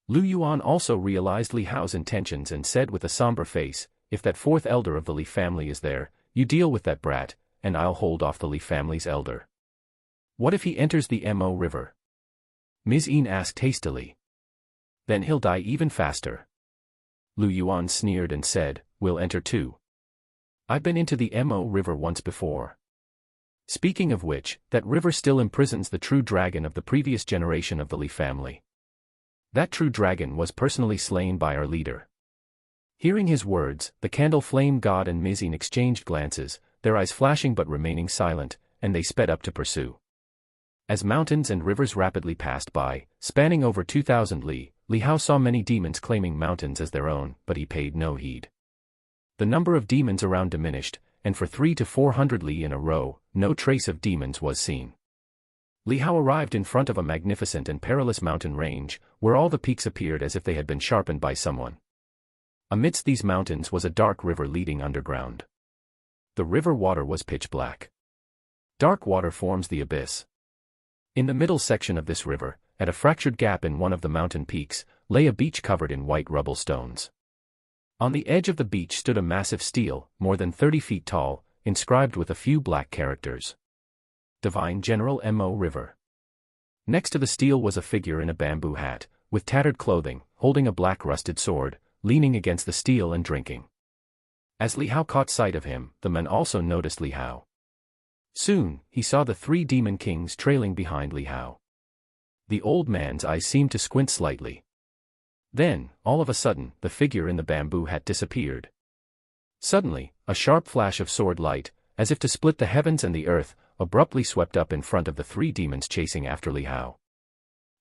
Lu Yuan also realized Li Hao's intentions and said with a somber face, "If that 4th elder of the Li family is there, you deal with that brat, and I'll hold off the Li family's elder." "What if he enters the Mo River?" Ms. Yin asked hastily. "Then he'll die even faster." Lu Yuan sneered and said, "We'll enter too. I've been into the Mo River once before. Speaking of which, that river still imprisons the true dragon of the previous generation of the Li family. That true dragon was personally slain by our leader." Hearing his words, the candle flame god and Ms. Yin exchanged glances, their eyes flashing but remaining silent, and they sped up to pursue. As mountains and rivers rapidly passed by, spanning over 2,000 li, Li Hao saw many demons claiming mountains as their own, but he paid no heed. The number of demons around diminished, and for 300 to 400 li in a row, no trace of demons was seen. Li Hao arrived in front of a magnificent and perilous mountain range, where all the peaks appeared as if they had been sharpened by someone. Amidst these mountains was a dark river leading underground. The river water was pitch black. Dark water forms the abyss. In the middle section of this river, at a fractured gap in one of the mountain peaks, lay a beach covered in white rubble stones. On the edge of the beach stood a massive stele, more than 30 feet tall, inscribed with a few black characters. Divine General Mo River. Next to the stele was a figure in a bamboo hat, with tattered clothing, holding a black rusted sword, leaning against the stele and drinking. As Li Hao caught sight of him, the man also noticed Li Hao. Soon, he saw the 3 demon kings trailing behind Li Hao. The old man's eyes seemed to squint slightly. Then, all of a sudden, the figure in the bamboo hat disappeared. Suddenly, a sharp flash of sword light, as if to split the heavens and the earth, abruptly swept up in front of the 3 demons chasing after Li Hao.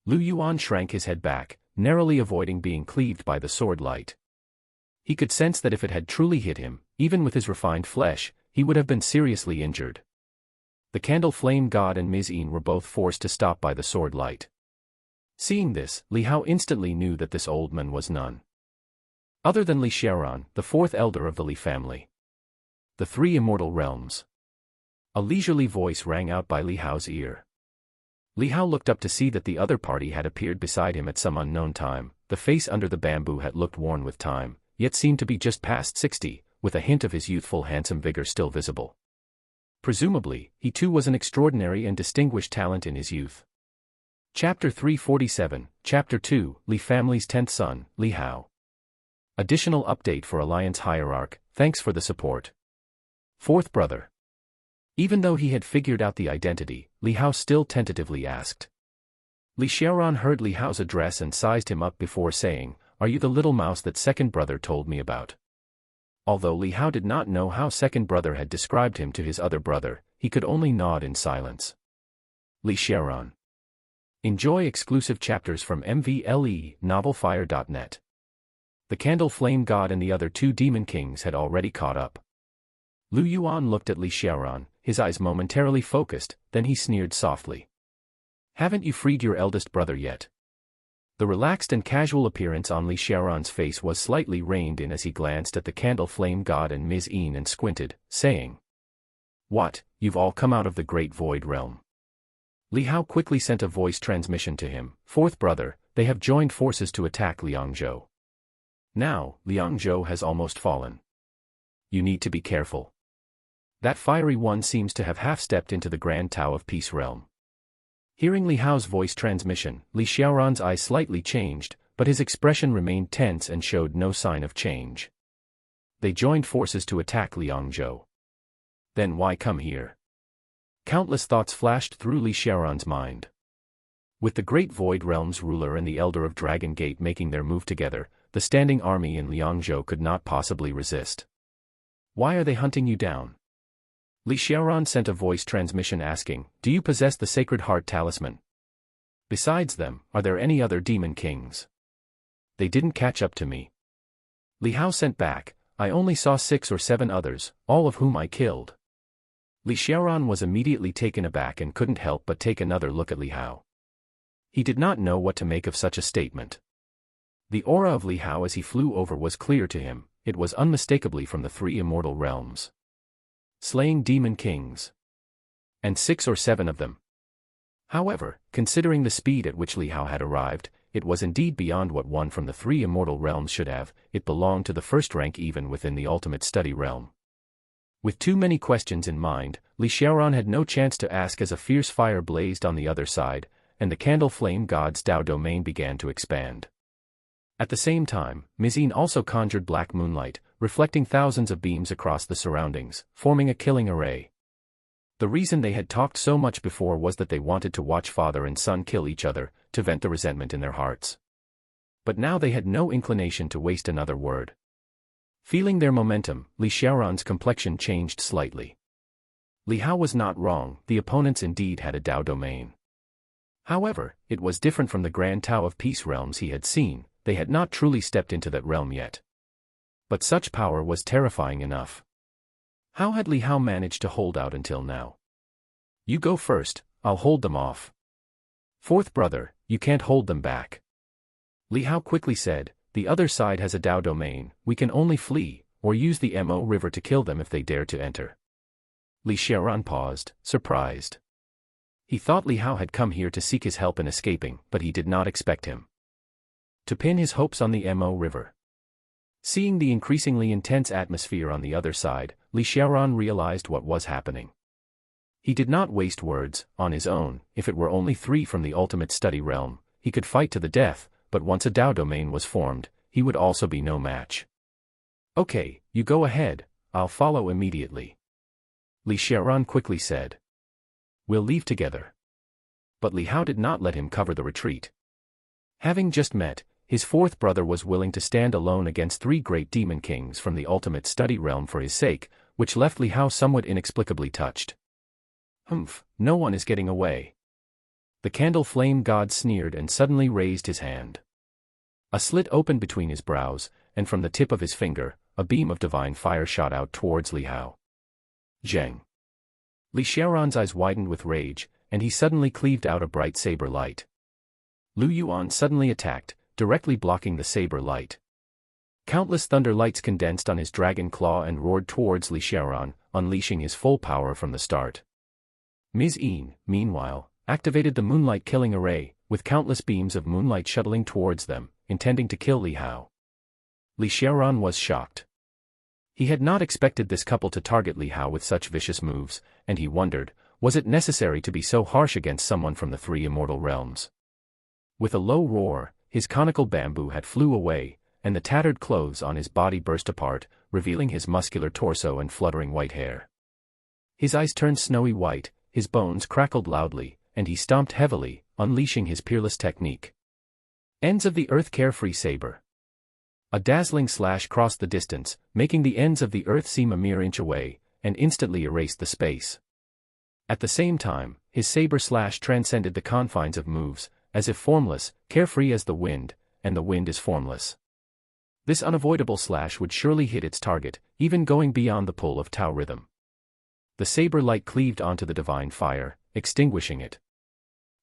Lu Yuan shrank his head back, narrowly avoiding being cleaved by the sword light. He could sense that if it had truly hit him, even with his refined flesh, he would have been seriously injured. The candle flame god and Ms. Yin were both forced to stop by the sword light. Seeing this, Li Hao instantly knew that this old man was none other than Li Xiaoran, the 4th elder of the Li family. The 3 immortal realms. A leisurely voice rang out by Li Hao's ear. Li Hao looked up to see that the other party had appeared beside him at some unknown time. The face under the bamboo hat looked worn with time, yet seemed to be just past 60, with a hint of his youthful handsome vigor still visible. Presumably, he too was an extraordinary and distinguished talent in his youth. Chapter 347, Chapter 2, Li Family's 10th Son, Li Hao. Additional update for Alliance Hierarch, thanks for the support. 4th brother. Even though he had figured out the identity, Li Hao still tentatively asked. Li Xiaoran heard Li Hao's address and sized him up before saying, "Are you the little mouse that 2nd brother told me about?" Although Li Hao did not know how second brother had described him to his other brother, he could only nod in silence. Li Xiaoran. Enjoy exclusive chapters from MVLE-novelfire.net. The Candle Flame God and the other two demon kings had already caught up. Lu Yuan looked at Li Xiaoran, his eyes momentarily focused, then he sneered softly. Haven't you freed your eldest brother yet? The relaxed and casual appearance on Li Xiaoran's face was slightly reined in as he glanced at the Candle Flame God and Ms. Yin and squinted, saying, "What, you've all come out of the Great Void Realm?" Li Hao quickly sent a voice transmission to him, "Fourth brother, they have joined forces to attack Liangzhou. Now, Liangzhou has almost fallen. You need to be careful. That fiery one seems to have half-stepped into the Grand Tao of Peace Realm." Hearing Li Hao's voice transmission, Li Xiaoran's eyes slightly changed, but his expression remained tense and showed no sign of change. They joined forces to attack Liangzhou. Then why come here? Countless thoughts flashed through Li Xiaoran's mind. With the Great Void Realm's ruler and the Elder of Dragon Gate making their move together, the standing army in Liangzhou could not possibly resist. Why are they hunting you down? Li Xiaoran sent a voice transmission asking, "Do you possess the Sacred Heart Talisman? Besides them, are there any other demon kings?" They didn't catch up to me. Li Hao sent back, "I only saw 6 or 7 others, all of whom I killed." Li Xiaoran was immediately taken aback and couldn't help but take another look at Li Hao. He did not know what to make of such a statement. The aura of Li Hao as he flew over was clear to him, it was unmistakably from the 3 immortal realms. Slaying demon kings. And 6 or 7 of them. However, considering the speed at which Li Hao had arrived, it was indeed beyond what one from the 3 immortal realms should have. It belonged to the first rank even within the ultimate study realm. With too many questions in mind, Li Xiaoran had no chance to ask as a fierce fire blazed on the other side, and the Candle Flame God's Dao domain began to expand. At the same time, Ms. Yin also conjured black moonlight, reflecting thousands of beams across the surroundings, forming a killing array. The reason they had talked so much before was that they wanted to watch father and son kill each other, to vent the resentment in their hearts. But now they had no inclination to waste another word. Feeling their momentum, Li Xiaoran's complexion changed slightly. Li Hao was not wrong, the opponents indeed had a Dao domain. However, it was different from the Grand Tao of Peace realms he had seen, they had not truly stepped into that realm yet. But such power was terrifying enough. How had Li Hao managed to hold out until now? "You go first, I'll hold them off." "Fourth brother, you can't hold them back." Li Hao quickly said, "The other side has a Dao domain, we can only flee, or use the Mo River to kill them if they dare to enter." Li Xiaoran paused, surprised. He thought Li Hao had come here to seek his help in escaping, but he did not expect him to pin his hopes on the Mo River. Seeing the increasingly intense atmosphere on the other side, Li Xiaoran realized what was happening. He did not waste words. On his own, if it were only 3 from the ultimate study realm, he could fight to the death, but once a Dao domain was formed, he would also be no match. "Okay, you go ahead, I'll follow immediately," Li Xiaoran quickly said. "We'll leave together." But Li Hao did not let him cover the retreat. Having just met, his fourth brother was willing to stand alone against 3 great demon kings from the ultimate study realm for his sake, which left Li Hao somewhat inexplicably touched. "Humph, no one is getting away." The Candle Flame God sneered and suddenly raised his hand. A slit opened between his brows, and from the tip of his finger, a beam of divine fire shot out towards Li Hao. Zheng. Li Xiaoran's eyes widened with rage, and he suddenly cleaved out a bright saber light. Lu Yuan suddenly attacked, directly blocking the saber light. Countless thunder lights condensed on his dragon claw and roared towards Li Xiaoran, unleashing his full power from the start. Ms. Yin, meanwhile, activated the moonlight killing array, with countless beams of moonlight shuttling towards them, intending to kill Li Hao. Li Xiaoran was shocked. He had not expected this couple to target Li Hao with such vicious moves, and he wondered, was it necessary to be so harsh against someone from the 3 immortal realms? With a low roar, his conical bamboo hat flew away, and the tattered clothes on his body burst apart, revealing his muscular torso and fluttering white hair. His eyes turned snowy white, his bones crackled loudly, and he stomped heavily, unleashing his peerless technique. Ends of the Earth Carefree Saber. A dazzling slash crossed the distance, making the ends of the earth seem a mere inch away, and instantly erased the space. At the same time, his saber slash transcended the confines of moves, as if formless, carefree as the wind, and the wind is formless. This unavoidable slash would surely hit its target, even going beyond the pull of Tao rhythm. The saber light cleaved onto the divine fire, extinguishing it.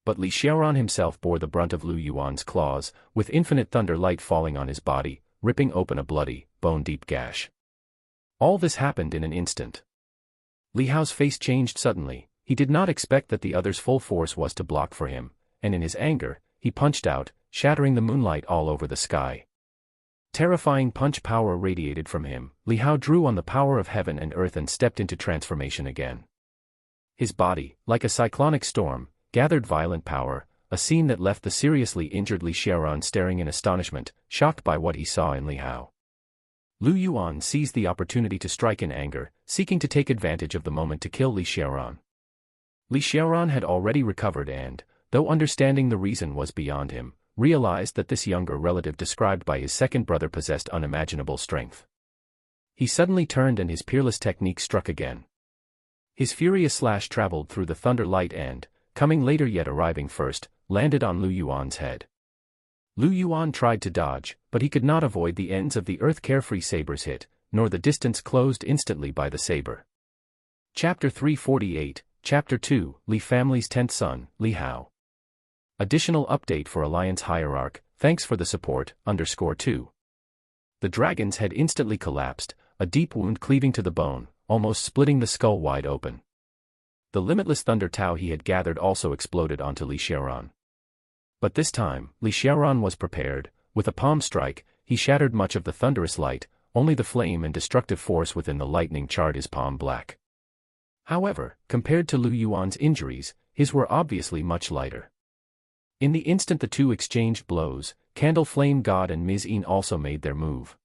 But Li Xiaoran himself bore the brunt of Lu Yuan's claws, with infinite thunder light falling on his body, ripping open a bloody, bone-deep gash. All this happened in an instant. Li Hao's face changed suddenly. He did not expect that the other's full force was to block for him, and in his anger, he punched out, shattering the moonlight all over the sky. Terrifying punch power radiated from him. Li Hao drew on the power of heaven and earth and stepped into transformation again. His body, like a cyclonic storm, gathered violent power, a scene that left the seriously injured Li Xiaoran staring in astonishment, shocked by what he saw in Li Hao. Lu Yuan seized the opportunity to strike in anger, seeking to take advantage of the moment to kill Li Xiaoran. Li Xiaoran had already recovered and, though understanding the reason was beyond him, realized that this younger relative described by his second brother possessed unimaginable strength. He suddenly turned and his peerless technique struck again. His furious slash traveled through the thunder light and, coming later yet arriving first, landed on Lu Yuan's head. Lu Yuan tried to dodge, but he could not avoid the ends of the earth carefree saber's hit, nor the distance closed instantly by the saber. Chapter 348, Chapter 2, Li Family's 10th Son, Li Hao. Additional update for Alliance Hierarch, thanks for the support, _2. The dragon's head instantly collapsed, a deep wound cleaving to the bone, almost splitting the skull wide open. The limitless thunder Tao he had gathered also exploded onto Li Xiaoran. But this time, Li Xiaoran was prepared. With a palm strike, he shattered much of the thunderous light, only the flame and destructive force within the lightning charred his palm black. However, compared to Lu Yuan's injuries, his were obviously much lighter. In the instant the two exchanged blows, Candle Flame God and Ms. Yin also made their move.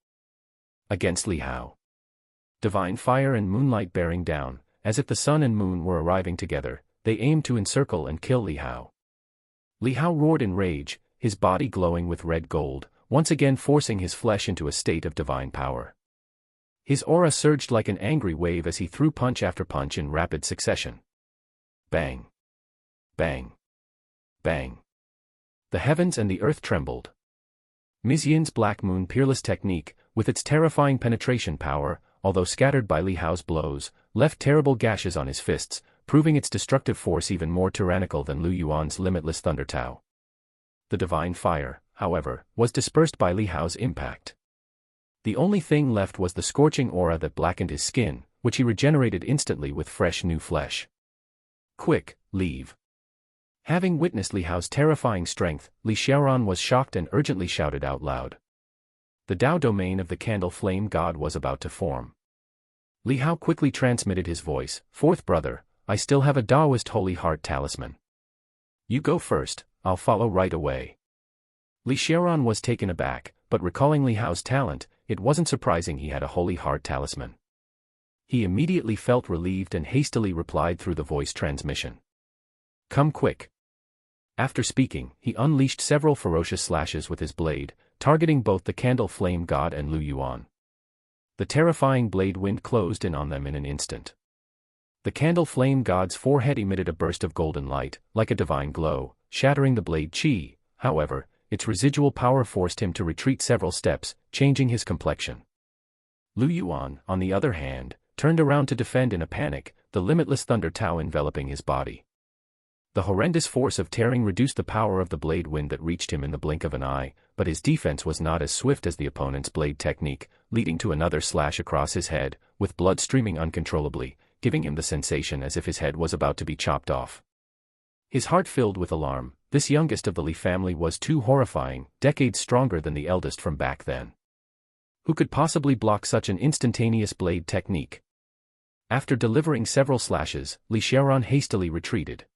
Against Li Hao. Divine fire and moonlight bearing down, as if the sun and moon were arriving together, they aimed to encircle and kill Li Hao. Li Hao roared in rage, his body glowing with red gold, once again forcing his flesh into a state of divine power. His aura surged like an angry wave as he threw punch after punch in rapid succession. Bang! Bang! Bang! The heavens and the earth trembled. Ms. Yin's Black Moon peerless technique, with its terrifying penetration power, although scattered by Li Hao's blows, left terrible gashes on his fists, proving its destructive force even more tyrannical than Lu Yuan's limitless thunder Tao. The divine fire, however, was dispersed by Li Hao's impact. The only thing left was the scorching aura that blackened his skin, which he regenerated instantly with fresh new flesh. Quick, leave. Having witnessed Li Hao's terrifying strength, Li Xiaoran was shocked and urgently shouted out loud. The Dao domain of the Candle Flame God was about to form. Li Hao quickly transmitted his voice, "Fourth brother, I still have a Daoist Holy Heart talisman. You go first, I'll follow right away." Li Xiaoran was taken aback, but recalling Li Hao's talent, it wasn't surprising he had a Holy Heart talisman. He immediately felt relieved and hastily replied through the voice transmission. "Come quick." After speaking, he unleashed several ferocious slashes with his blade, targeting both the Candle Flame God and Lu Yuan. The terrifying blade wind closed in on them in an instant. The Candle Flame God's forehead emitted a burst of golden light, like a divine glow, shattering the blade chi. However, its residual power forced him to retreat several steps, changing his complexion. Lu Yuan, on the other hand, turned around to defend in a panic, the limitless thunder Tao enveloping his body. The horrendous force of tearing reduced the power of the blade wind that reached him in the blink of an eye, but his defense was not as swift as the opponent's blade technique, leading to another slash across his head, with blood streaming uncontrollably, giving him the sensation as if his head was about to be chopped off. His heart filled with alarm. This youngest of the Li family was too horrifying, decades stronger than the eldest from back then. Who could possibly block such an instantaneous blade technique? After delivering several slashes, Li Xiaoran hastily retreated.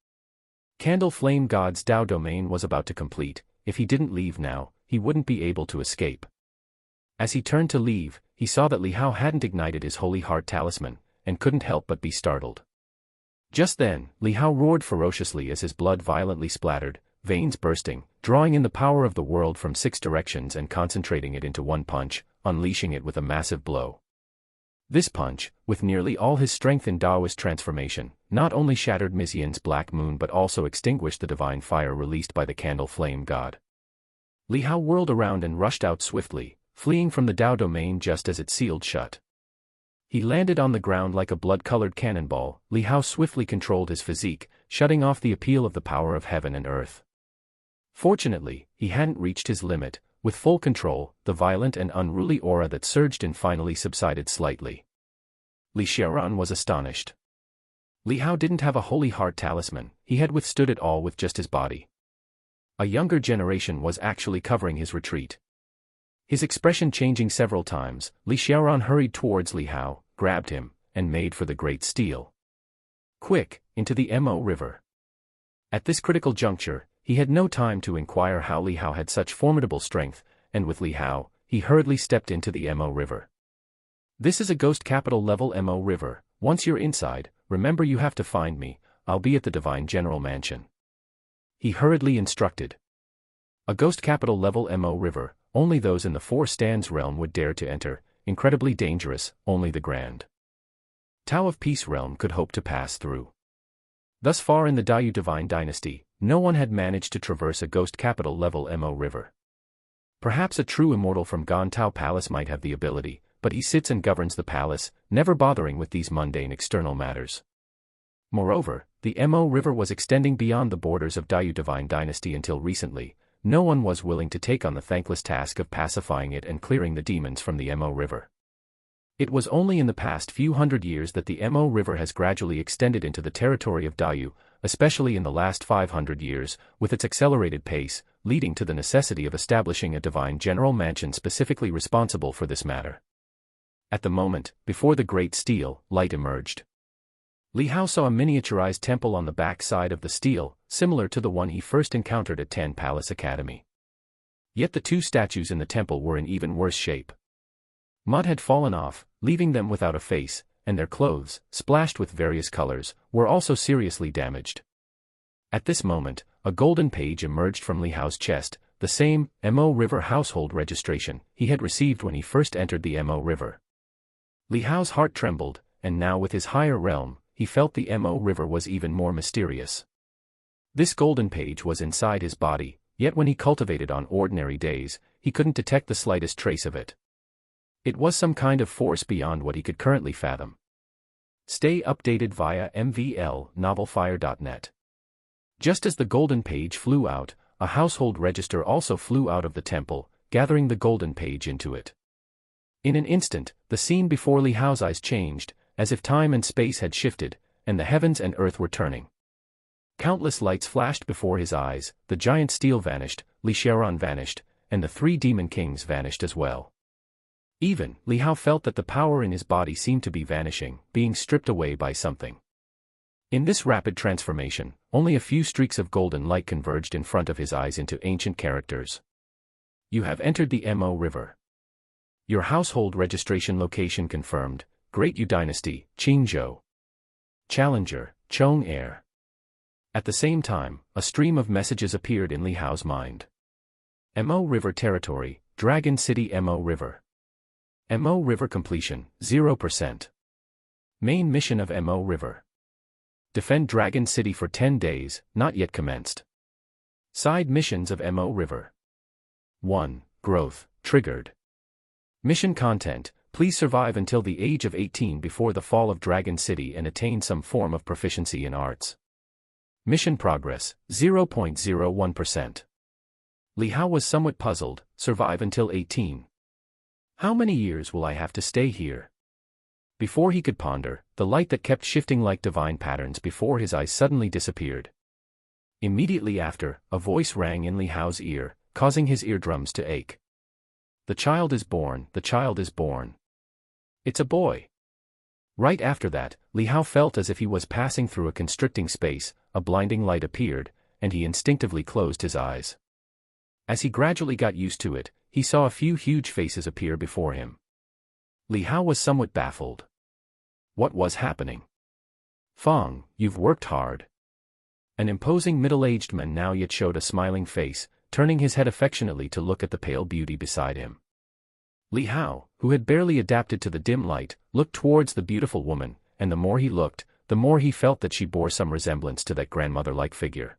Candle Flame God's Dao domain was about to complete. If he didn't leave now, he wouldn't be able to escape. As he turned to leave, he saw that Li Hao hadn't ignited his Holy Heart talisman, and couldn't help but be startled. Just then, Li Hao roared ferociously as his blood violently splattered, veins bursting, drawing in the power of the world from 6 directions and concentrating it into one punch, unleashing it with a massive blow. This punch, with nearly all his strength in Daoist transformation, not only shattered Mizian's black moon but also extinguished the divine fire released by the candle flame god. Li Hao whirled around and rushed out swiftly, fleeing from the Dao domain just as it sealed shut. He landed on the ground like a blood-colored cannonball. Li Hao swiftly controlled his physique, shutting off the appeal of the power of heaven and earth. Fortunately, he hadn't reached his limit. With full control, the violent and unruly aura that surged in finally subsided slightly. Li Xiaoran was astonished. Li Hao didn't have a holy heart talisman, he had withstood it all with just his body. A younger generation was actually covering his retreat. His expression changing several times, Li Xiaoran hurried towards Li Hao, grabbed him, and made for the great steel. Quick, into the Mo River. At this critical juncture, he had no time to inquire how Li Hao had such formidable strength, and with Li Hao, he hurriedly stepped into the Mo River. This is a ghost capital level Mo River. Once you're inside, remember you have to find me. I'll be at the Divine General Mansion. He hurriedly instructed. A ghost capital level Mo River, only those in the 4 stands realm would dare to enter, incredibly dangerous, only the Grand Tao of Peace realm could hope to pass through. Thus far in the Daiyu Divine Dynasty, no one had managed to traverse a ghost capital level Mo River. Perhaps a true immortal from Gan Tao Palace might have the ability, but he sits and governs the palace, never bothering with these mundane external matters. Moreover, the Mo River was extending beyond the borders of Daiyu Divine Dynasty until recently. No one was willing to take on the thankless task of pacifying it and clearing the demons from the Mo River. It was only in the past few hundred years that the Mo River has gradually extended into the territory of Daiyu, especially in the last 500 years, with its accelerated pace, leading to the necessity of establishing a divine general mansion specifically responsible for this matter. At the moment, before the great steel, light emerged. Li Hao saw a miniaturized temple on the back side of the steel, similar to the one he first encountered at Tan Palace Academy. Yet the 2 statues in the temple were in even worse shape. Mud had fallen off, leaving them without a face, and their clothes, splashed with various colors, were also seriously damaged. At this moment, a golden page emerged from Li Hao's chest, the same Mo River household registration he had received when he first entered the Mo River. Li Hao's heart trembled, and now with his higher realm, he felt the Mo River was even more mysterious. This golden page was inside his body, yet when he cultivated on ordinary days, he couldn't detect the slightest trace of it. It was some kind of force beyond what he could currently fathom. Stay updated via mvl-novelfire.net. Just as the golden page flew out, a household register also flew out of the temple, gathering the golden page into it. In an instant, the scene before Li Hao's eyes changed, as if time and space had shifted, and the heavens and earth were turning. Countless lights flashed before his eyes, the giant steel vanished, Li Xiaoran vanished, and the 3 demon kings vanished as well. Even, Li Hao felt that the power in his body seemed to be vanishing, being stripped away by something. In this rapid transformation, only a few streaks of golden light converged in front of his eyes into ancient characters. You have entered the Mo River. Your household registration location confirmed, Great Yu Dynasty, Qingzhou. Challenger, Chong Air. At the same time, a stream of messages appeared in Li Hao's mind. Mo River Territory, Dragon City Mo River. Mo River completion, 0%. Main mission of Mo River. Defend Dragon City for 10 days, not yet commenced. Side missions of Mo River. 1. Growth, triggered. Mission content, please survive until the age of 18 before the fall of Dragon City and attain some form of proficiency in arts. Mission progress, 0.01%. Li Hao was somewhat puzzled, survive until 18. How many years will I have to stay here? Before he could ponder, the light that kept shifting like divine patterns before his eyes suddenly disappeared. Immediately after, a voice rang in Li Hao's ear, causing his eardrums to ache. The child is born, the child is born. It's a boy. Right after that, Li Hao felt as if he was passing through a constricting space, a blinding light appeared, and he instinctively closed his eyes. As he gradually got used to it, he saw a few huge faces appear before him. Li Hao was somewhat baffled. What was happening? Fong, you've worked hard. An imposing middle-aged man now yet showed a smiling face, turning his head affectionately to look at the pale beauty beside him. Li Hao, who had barely adapted to the dim light, looked towards the beautiful woman, and the more he looked, the more he felt that she bore some resemblance to that grandmother-like figure.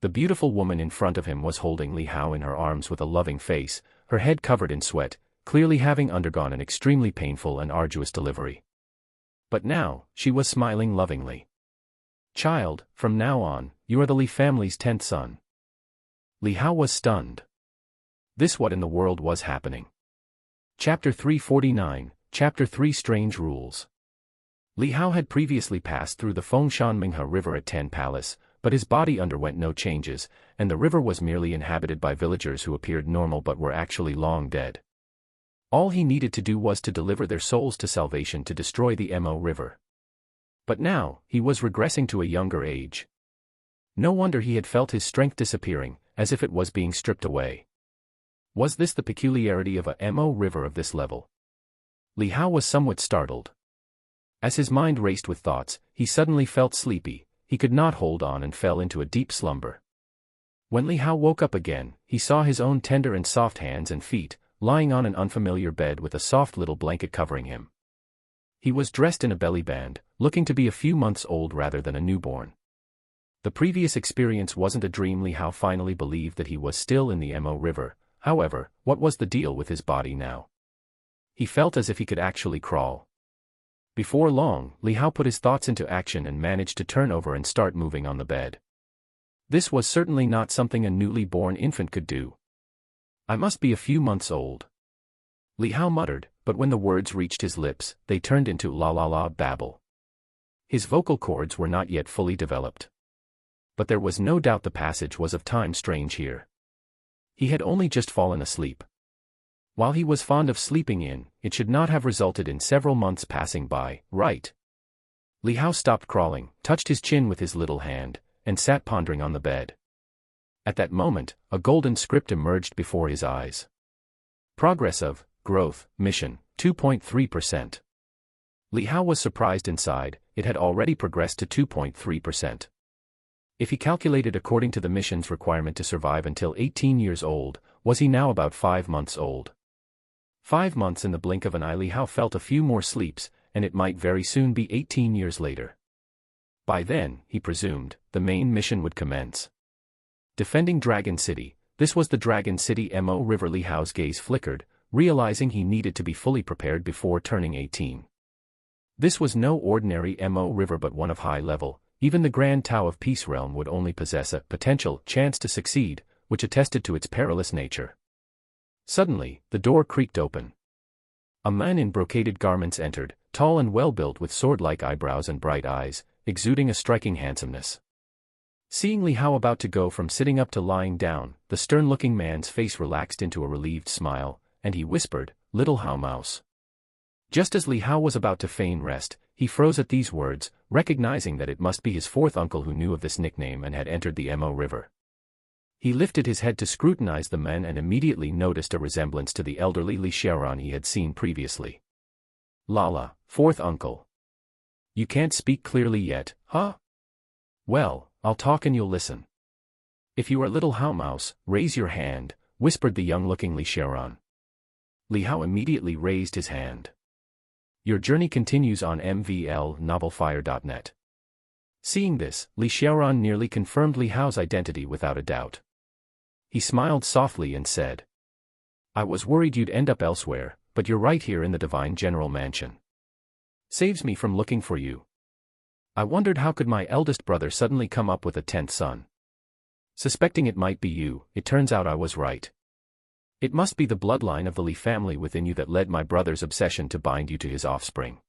The beautiful woman in front of him was holding Li Hao in her arms with a loving face, her head covered in sweat, clearly having undergone an extremely painful and arduous delivery. But now, she was smiling lovingly. "Child, from now on, you are the Li family's 10th son." Li Hao was stunned. This what in the world was happening? Chapter 349, Chapter 3 Strange Rules. Li Hao had previously passed through the Fengshan Minghe River at Ten Palace, but his body underwent no changes, and the river was merely inhabited by villagers who appeared normal but were actually long dead. All he needed to do was to deliver their souls to salvation to destroy the Mo River. But now, he was regressing to a younger age. No wonder he had felt his strength disappearing, as if it was being stripped away. Was this the peculiarity of a Mo River of this level? Li Hao was somewhat startled. As his mind raced with thoughts, he suddenly felt sleepy, he could not hold on and fell into a deep slumber. When Li Hao woke up again, he saw his own tender and soft hands and feet, lying on an unfamiliar bed with a soft little blanket covering him. He was dressed in a belly band, looking to be a few months old rather than a newborn. The previous experience wasn't a dream. Li Hao finally believed that he was still in the Mo River. However, what was the deal with his body now? He felt as if he could actually crawl. Before long, Li Hao put his thoughts into action and managed to turn over and start moving on the bed. This was certainly not something a newly born infant could do. "I must be a few months old," Li Hao muttered, but when the words reached his lips, they turned into la babble. His vocal cords were not yet fully developed. But there was no doubt the passage was of time strange here. He had only just fallen asleep. While he was fond of sleeping in, it should not have resulted in several months passing by, right? Li Hao stopped crawling, touched his chin with his little hand, and sat pondering on the bed. At that moment, a golden script emerged before his eyes. Progress of growth, mission, 2.3%. Li Hao was surprised inside, it had already progressed to 2.3%. If he calculated according to the mission's requirement to survive until 18 years old, was he now about 5 months old? 5 months in the blink of an eye. Li Hao felt a few more sleeps, and it might very soon be 18 years later. By then, he presumed, the main mission would commence. Defending Dragon City, this was the Dragon City Mo River. Li Hao's gaze flickered, realizing he needed to be fully prepared before turning 18. This was no ordinary Mo River but one of high level. Even the Grand Tao of Peace Realm would only possess a potential chance to succeed, which attested to its perilous nature. Suddenly, the door creaked open. A man in brocaded garments entered, tall and well-built with sword-like eyebrows and bright eyes, exuding a striking handsomeness. Seeing Li Hao about to go from sitting up to lying down, the stern-looking man's face relaxed into a relieved smile, and he whispered, "Little Hao Mouse." Just as Li Hao was about to feign rest, he froze at these words, recognizing that it must be his fourth uncle who knew of this nickname and had entered the Mo River. He lifted his head to scrutinize the men and immediately noticed a resemblance to the elderly Li Xiaoran he had seen previously. "Lala, fourth uncle. You can't speak clearly yet, huh? Well, I'll talk and you'll listen. If you are little Hao Mouse, raise your hand," whispered the young-looking Li Xiaoran. Li Hao immediately raised his hand. Your journey continues on mvlnovelfire.net. Seeing this, Li Xiaoran nearly confirmed Li Hao's identity without a doubt. He smiled softly and said, "I was worried you'd end up elsewhere, but you're right here in the Divine General Mansion. Saves me from looking for you. I wondered how could my eldest brother suddenly come up with a 10th son. Suspecting it might be you, it turns out I was right. It must be the bloodline of the Li family within you that led my brother's obsession to bind you to his offspring."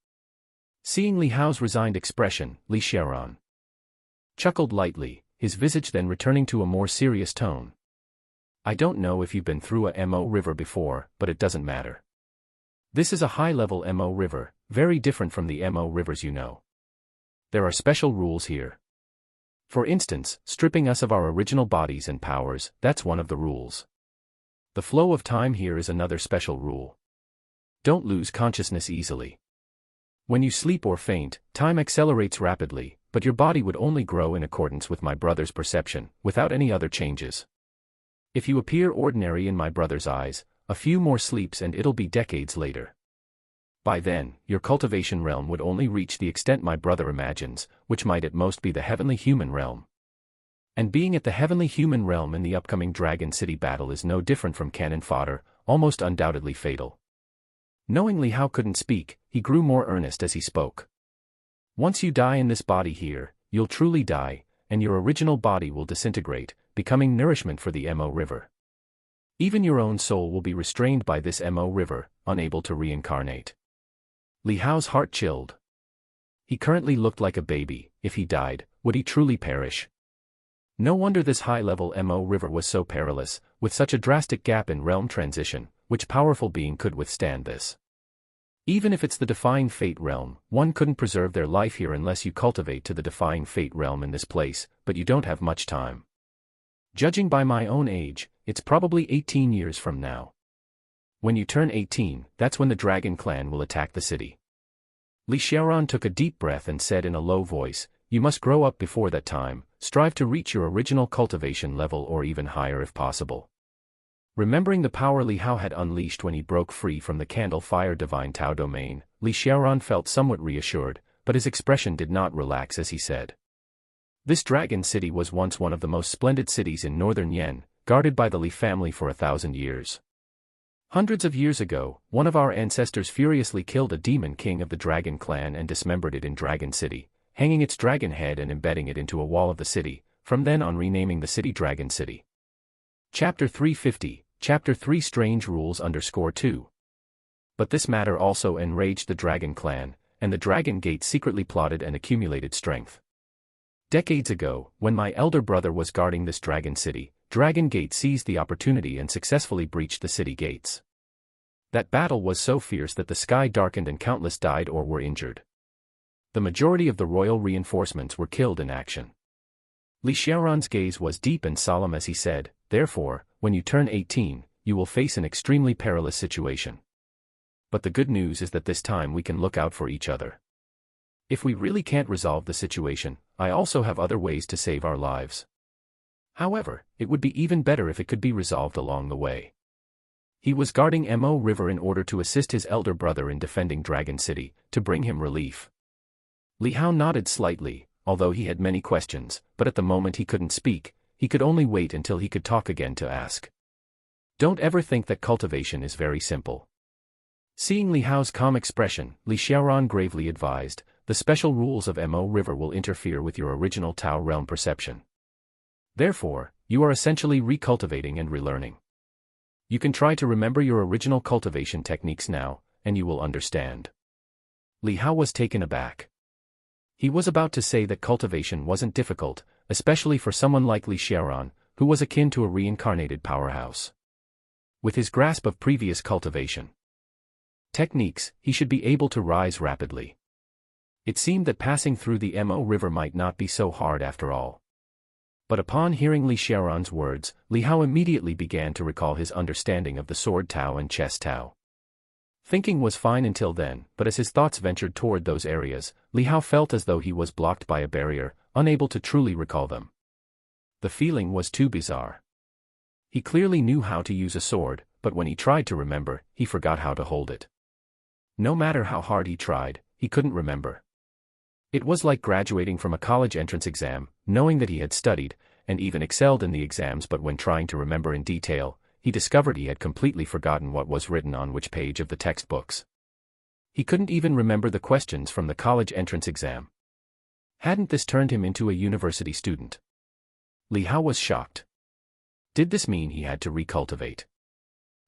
Seeing Li Hao's resigned expression, Li Xiaoran chuckled lightly, his visage then returning to a more serious tone. "I don't know if you've been through a Mo River before, but it doesn't matter. This is a high-level Mo River, very different from the Mo Rivers you know. There are special rules here. For instance, stripping us of our original bodies and powers, that's one of the rules. The flow of time here is another special rule. Don't lose consciousness easily. When you sleep or faint, time accelerates rapidly, but your body would only grow in accordance with my brother's perception, without any other changes. If you appear ordinary in my brother's eyes, a few more sleeps and it'll be decades later. By then, your cultivation realm would only reach the extent my brother imagines, which might at most be the heavenly human realm. And being at the heavenly human realm in the upcoming Dragon City battle is no different from cannon fodder, almost undoubtedly fatal. Knowing Li Hao couldn't speak, he grew more earnest as he spoke. Once you die in this body here, you'll truly die, and your original body will disintegrate, becoming nourishment for the Mo River. Even your own soul will be restrained by this Mo River, unable to reincarnate. Li Hao's heart chilled. He currently looked like a baby. If he died, would he truly perish? No wonder this high-level Mo River was so perilous, with such a drastic gap in realm transition. Which powerful being could withstand this? Even if it's the Defying Fate realm, one couldn't preserve their life here unless you cultivate to the Defying Fate realm in this place, but you don't have much time. Judging by my own age, it's probably 18 years from now. When you turn 18, that's when the Dragon Clan will attack the city. Li Xiaoran took a deep breath and said in a low voice, "You must grow up before that time, strive to reach your original cultivation level or even higher if possible." Remembering the power Li Hao had unleashed when he broke free from the Candle Fire Divine Tao domain, Li Xiaoran felt somewhat reassured, but his expression did not relax as he said. This Dragon City was once one of the most splendid cities in northern Yen, guarded by the Li family for 1,000 years. Hundreds of years ago, one of our ancestors furiously killed a demon king of the Dragon Clan and dismembered it in Dragon City, hanging its dragon head and embedding it into a wall of the city, from then on renaming the city Dragon City. Chapter 350, Chapter 3 Strange Rules _2. But this matter also enraged the Dragon Clan, and the Dragon Gate secretly plotted and accumulated strength. Decades ago, when my elder brother was guarding this Dragon City, Dragon Gate seized the opportunity and successfully breached the city gates. That battle was so fierce that the sky darkened and countless died or were injured. The majority of the royal reinforcements were killed in action. Li Xiaoran's gaze was deep and solemn as he said, "Therefore, when you turn 18, you will face an extremely perilous situation. But the good news is that this time we can look out for each other. If we really can't resolve the situation, I also have other ways to save our lives. However, it would be even better if it could be resolved along the way." He was guarding Mo River in order to assist his elder brother in defending Dragon City, to bring him relief. Li Hao nodded slightly, although he had many questions, but at the moment he couldn't speak, he could only wait until he could talk again to ask. Don't ever think that cultivation is very simple. Seeing Li Hao's calm expression, Li Xiaoran gravely advised, "The special rules of Mo River will interfere with your original Tao realm perception. Therefore, you are essentially recultivating and relearning. You can try to remember your original cultivation techniques now, and you will understand." Li Hao was taken aback. He was about to say that cultivation wasn't difficult, especially for someone like Li Xiaoran, who was akin to a reincarnated powerhouse. With his grasp of previous cultivation techniques, he should be able to rise rapidly. It seemed that passing through the Mo River might not be so hard after all. But upon hearing Li Xiaoran's words, Li Hao immediately began to recall his understanding of the Sword Tao and Chest Tao. Thinking was fine until then, but as his thoughts ventured toward those areas, Li Hao felt as though he was blocked by a barrier, unable to truly recall them. The feeling was too bizarre. He clearly knew how to use a sword, but when he tried to remember, he forgot how to hold it. No matter how hard he tried, he couldn't remember. It was like graduating from a college entrance exam, knowing that he had studied, and even excelled in the exams, but when trying to remember in detail, he discovered he had completely forgotten what was written on which page of the textbooks. He couldn't even remember the questions from the college entrance exam. Hadn't this turned him into a university student? Li Hao was shocked. Did this mean he had to recultivate?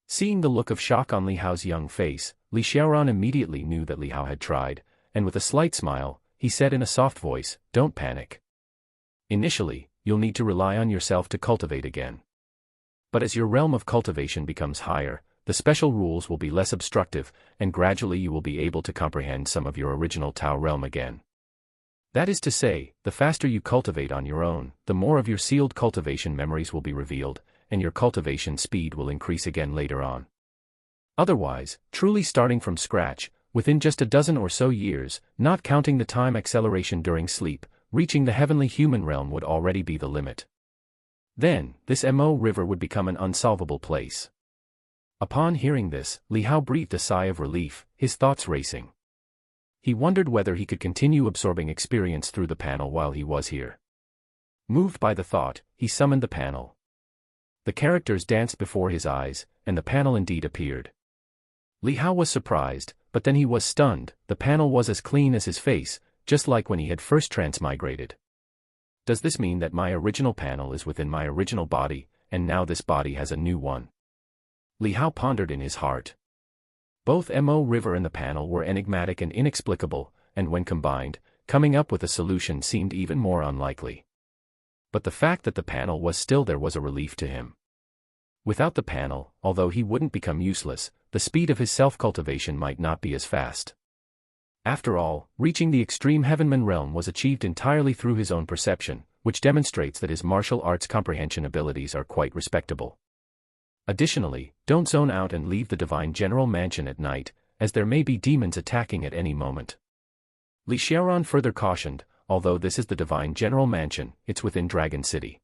Seeing the look of shock on Li Hao's young face, Li Xiaoran immediately knew that Li Hao had tried, and with a slight smile, he said in a soft voice, "Don't panic. Initially, you'll need to rely on yourself to cultivate again. But as your realm of cultivation becomes higher, the special rules will be less obstructive, and gradually you will be able to comprehend some of your original Tao realm again. That is to say, the faster you cultivate on your own, the more of your sealed cultivation memories will be revealed, and your cultivation speed will increase again later on. Otherwise, truly starting from scratch, within just a dozen or so years, not counting the time acceleration during sleep, reaching the heavenly human realm would already be the limit. Then, this Mo river would become an unsolvable place. Upon hearing this, Li Hao breathed a sigh of relief, his thoughts racing. He wondered whether he could continue absorbing experience through the panel while he was here. Moved by the thought, he summoned the panel. The characters danced before his eyes, and the panel indeed appeared. Li Hao was surprised, but then he was stunned. The panel was as clean as his face, just like when he had first transmigrated. Does this mean that my original panel is within my original body, and now this body has a new one? Li Hao pondered in his heart. Both Mo river and the panel were enigmatic and inexplicable, and when combined, coming up with a solution seemed even more unlikely. But the fact that the panel was still there was a relief to him. Without the panel, although he wouldn't become useless, the speed of his self-cultivation might not be as fast. After all, reaching the extreme heavenman realm was achieved entirely through his own perception, which demonstrates that his martial arts comprehension abilities are quite respectable. Additionally, don't zone out and leave the divine general mansion at night, as there may be demons attacking at any moment. Li Xiaoran further cautioned, although this is the divine general mansion, it's within Dragon City.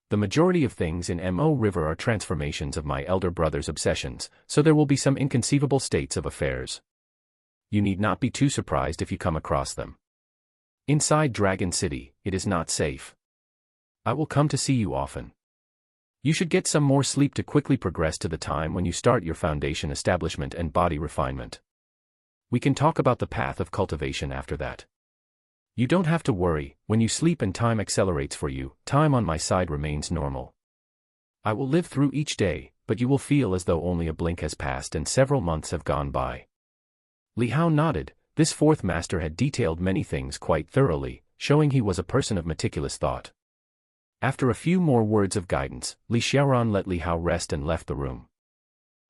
The majority of things in Mo River are transformations of my elder brother's obsessions, so there will be some inconceivable states of affairs. You need not be too surprised if you come across them. Inside Dragon City, it is not safe. I will come to see you often. You should get some more sleep to quickly progress to the time when you start your foundation establishment and body refinement. We can talk about the path of cultivation after that. You don't have to worry, when you sleep and time accelerates for you, time on my side remains normal. I will live through each day, but you will feel as though only a blink has passed and several months have gone by. Li Hao nodded. This fourth master had detailed many things quite thoroughly, showing he was a person of meticulous thought. After a few more words of guidance, Li Xiaoran let Li Hao rest and left the room.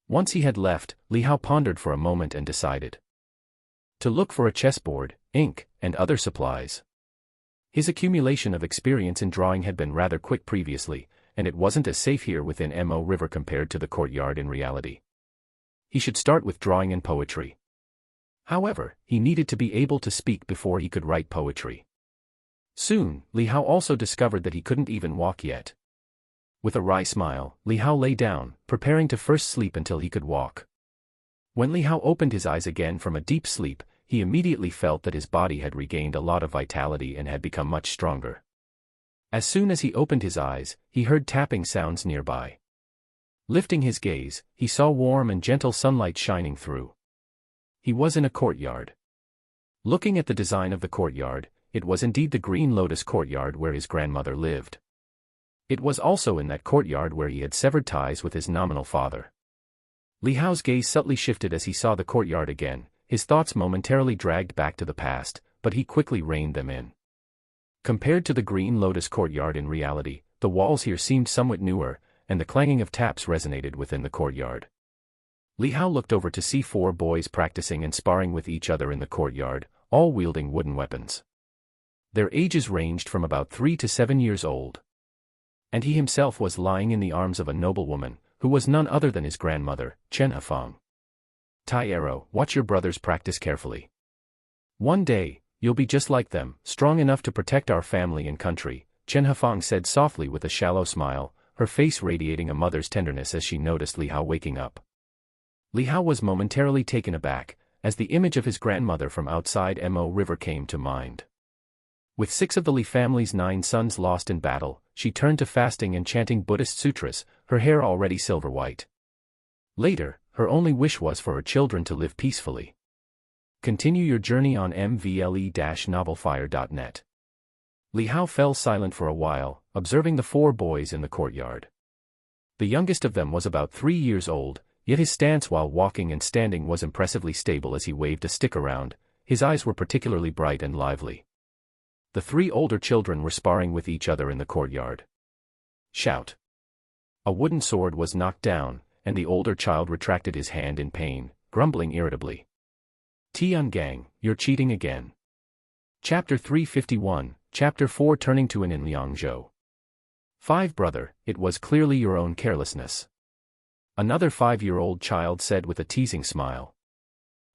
Once he had left, Li Hao pondered for a moment and decided to look for a chessboard, ink, and other supplies. His accumulation of experience in drawing had been rather quick previously, and it wasn't as safe here within Mo River compared to the courtyard in reality. He should start with drawing and poetry. However, he needed to be able to speak before he could write poetry. Soon, Li Hao also discovered that he couldn't even walk yet. With a wry smile, Li Hao lay down, preparing to first sleep until he could walk. When Li Hao opened his eyes again from a deep sleep, he immediately felt that his body had regained a lot of vitality and had become much stronger. As soon as he opened his eyes, he heard tapping sounds nearby. Lifting his gaze, he saw warm and gentle sunlight shining through. He was in a courtyard. Looking at the design of the courtyard, it was indeed the Green Lotus courtyard where his grandmother lived. It was also in that courtyard where he had severed ties with his nominal father. Li Hao's gaze subtly shifted as he saw the courtyard again, his thoughts momentarily dragged back to the past, but he quickly reined them in. Compared to the Green Lotus courtyard in reality, the walls here seemed somewhat newer, and the clanging of taps resonated within the courtyard. Li Hao looked over to see 4 boys practicing and sparring with each other in the courtyard, all wielding wooden weapons. Their ages ranged from about 3 to 7 years old. And he himself was lying in the arms of a noblewoman, who was none other than his grandmother, Chen Hafeng. Tai Arrow, watch your brothers practice carefully. One day, you'll be just like them, strong enough to protect our family and country, Chen Hafeng said softly with a shallow smile, her face radiating a mother's tenderness as she noticed Li Hao waking up. Li Hao was momentarily taken aback, as the image of his grandmother from outside Mo River came to mind. With 6 of the Li family's 9 sons lost in battle, she turned to fasting and chanting Buddhist sutras, her hair already silver white. Later, her only wish was for her children to live peacefully. Continue your journey on mvle-novelfire.net. Li Hao fell silent for a while, observing the 4 boys in the courtyard. The youngest of them was about 3 years old, yet his stance while walking and standing was impressively stable as he waved a stick around. His eyes were particularly bright and lively. The 3 older children were sparring with each other in the courtyard. Shout! A wooden sword was knocked down, and the older child retracted his hand in pain, grumbling irritably. Tian Gang, you're cheating again. Chapter 351, Chapter 4 Turning to an in Liangzhou. 5 Brother, it was clearly your own carelessness. Another 5-year-old child said with a teasing smile.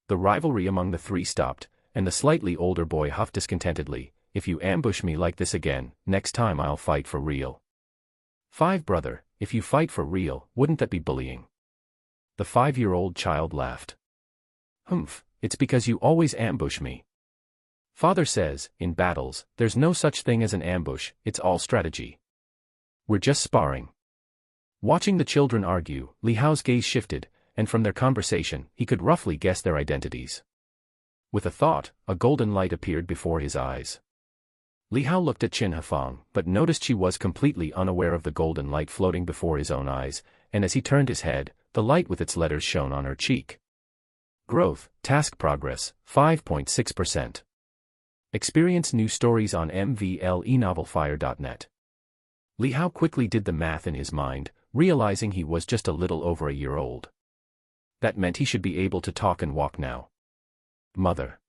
The rivalry among the 3 stopped, and the slightly older boy huffed discontentedly. if you ambush me like this again, next time I'll fight for real. 5 Brother, if you fight for real, wouldn't that be bullying? The 5-year-old child laughed. Humph, it's because you always ambush me. Father says, in battles, there's no such thing as an ambush, it's all strategy. We're just sparring. Watching the children argue, Li Hao's gaze shifted, and from their conversation, he could roughly guess their identities. With a thought, a golden light appeared before his eyes. Li Hao looked at Qin Hafang, but noticed she was completely unaware of the golden light floating before his own eyes, and as he turned his head, the light with its letters shone on her cheek. Growth, task progress, 5.6%. Experience new stories on mvlenovelfire.net. Li Hao quickly did the math in his mind, realizing he was just a little over a year old. That meant he should be able to talk and walk now. Mother.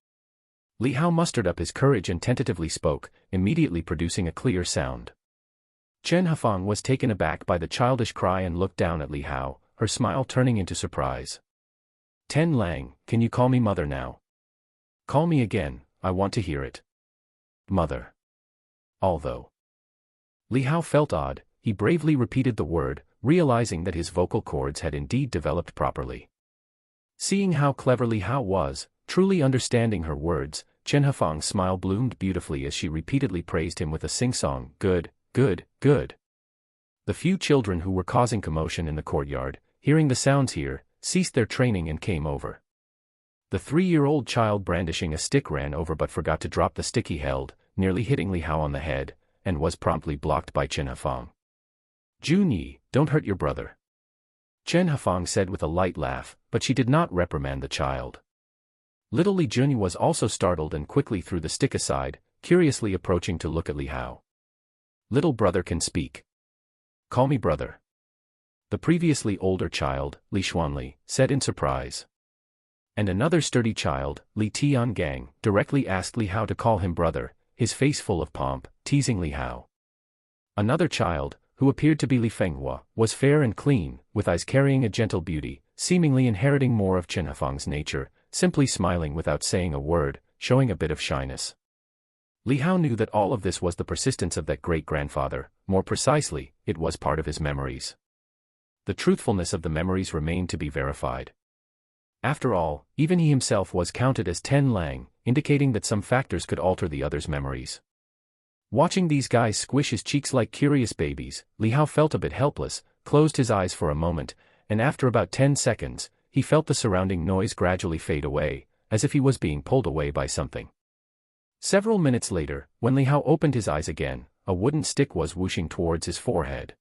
Li Hao mustered up his courage and tentatively spoke, immediately producing a clear sound. Chen Hafang was taken aback by the childish cry and looked down at Li Hao, her smile turning into surprise. 10 Lang, can you call me mother now? Call me again, I want to hear it. Mother. Although Li Hao felt odd, he bravely repeated the word, realizing that his vocal cords had indeed developed properly. Seeing how clever Li Hao was, truly understanding her words, Chen Hafang's smile bloomed beautifully as she repeatedly praised him with a sing-song, good, good, good. The few children who were causing commotion in the courtyard, hearing the sounds here, ceased their training and came over. The 3-year-old child brandishing a stick ran over but forgot to drop the stick he held, nearly hitting Li Hao on the head, and was promptly blocked by Chen Hafang. Junyi, don't hurt your brother. Chen Hafang said with a light laugh, but she did not reprimand the child. Little Li Junyi was also startled and quickly threw the stick aside, curiously approaching to look at Li Hao. Little brother can speak. Call me brother. The previously older child, Li Xuanli, said in surprise. And another sturdy child, Li Tiangang, directly asked Li Hao to call him brother, his face full of pomp, teasing Li Hao. Another child, who appeared to be Li Fenghua, was fair and clean, with eyes carrying a gentle beauty, seemingly inheriting more of Chen Hafang's nature, simply smiling without saying a word, showing a bit of shyness. Li Hao knew that all of this was the persistence of that great-grandfather, more precisely, it was part of his memories. The truthfulness of the memories remained to be verified. After all, even he himself was counted as 10 Lang, indicating that some factors could alter the other's memories. Watching these guys squish his cheeks like curious babies, Li Hao felt a bit helpless, closed his eyes for a moment, and after about 10 seconds, he felt the surrounding noise gradually fade away, as if he was being pulled away by something. Several minutes later, when Li Hao opened his eyes again, a wooden stick was whooshing towards his forehead.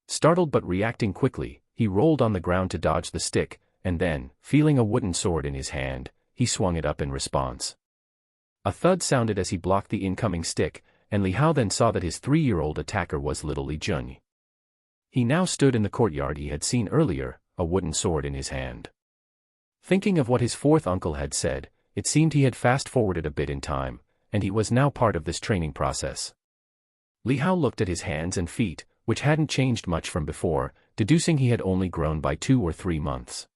Startled but reacting quickly, he rolled on the ground to dodge the stick, and then, feeling a wooden sword in his hand, he swung it up in response. A thud sounded as he blocked the incoming stick, and Li Hao then saw that his 3-year-old attacker was little Li Junyi. He now stood in the courtyard he had seen earlier, a wooden sword in his hand. Thinking of what his 4th uncle had said, it seemed he had fast-forwarded a bit in time, and he was now part of this training process. Li Hao looked at his hands and feet, which hadn't changed much from before, deducing he had only grown by 2 or 3 months.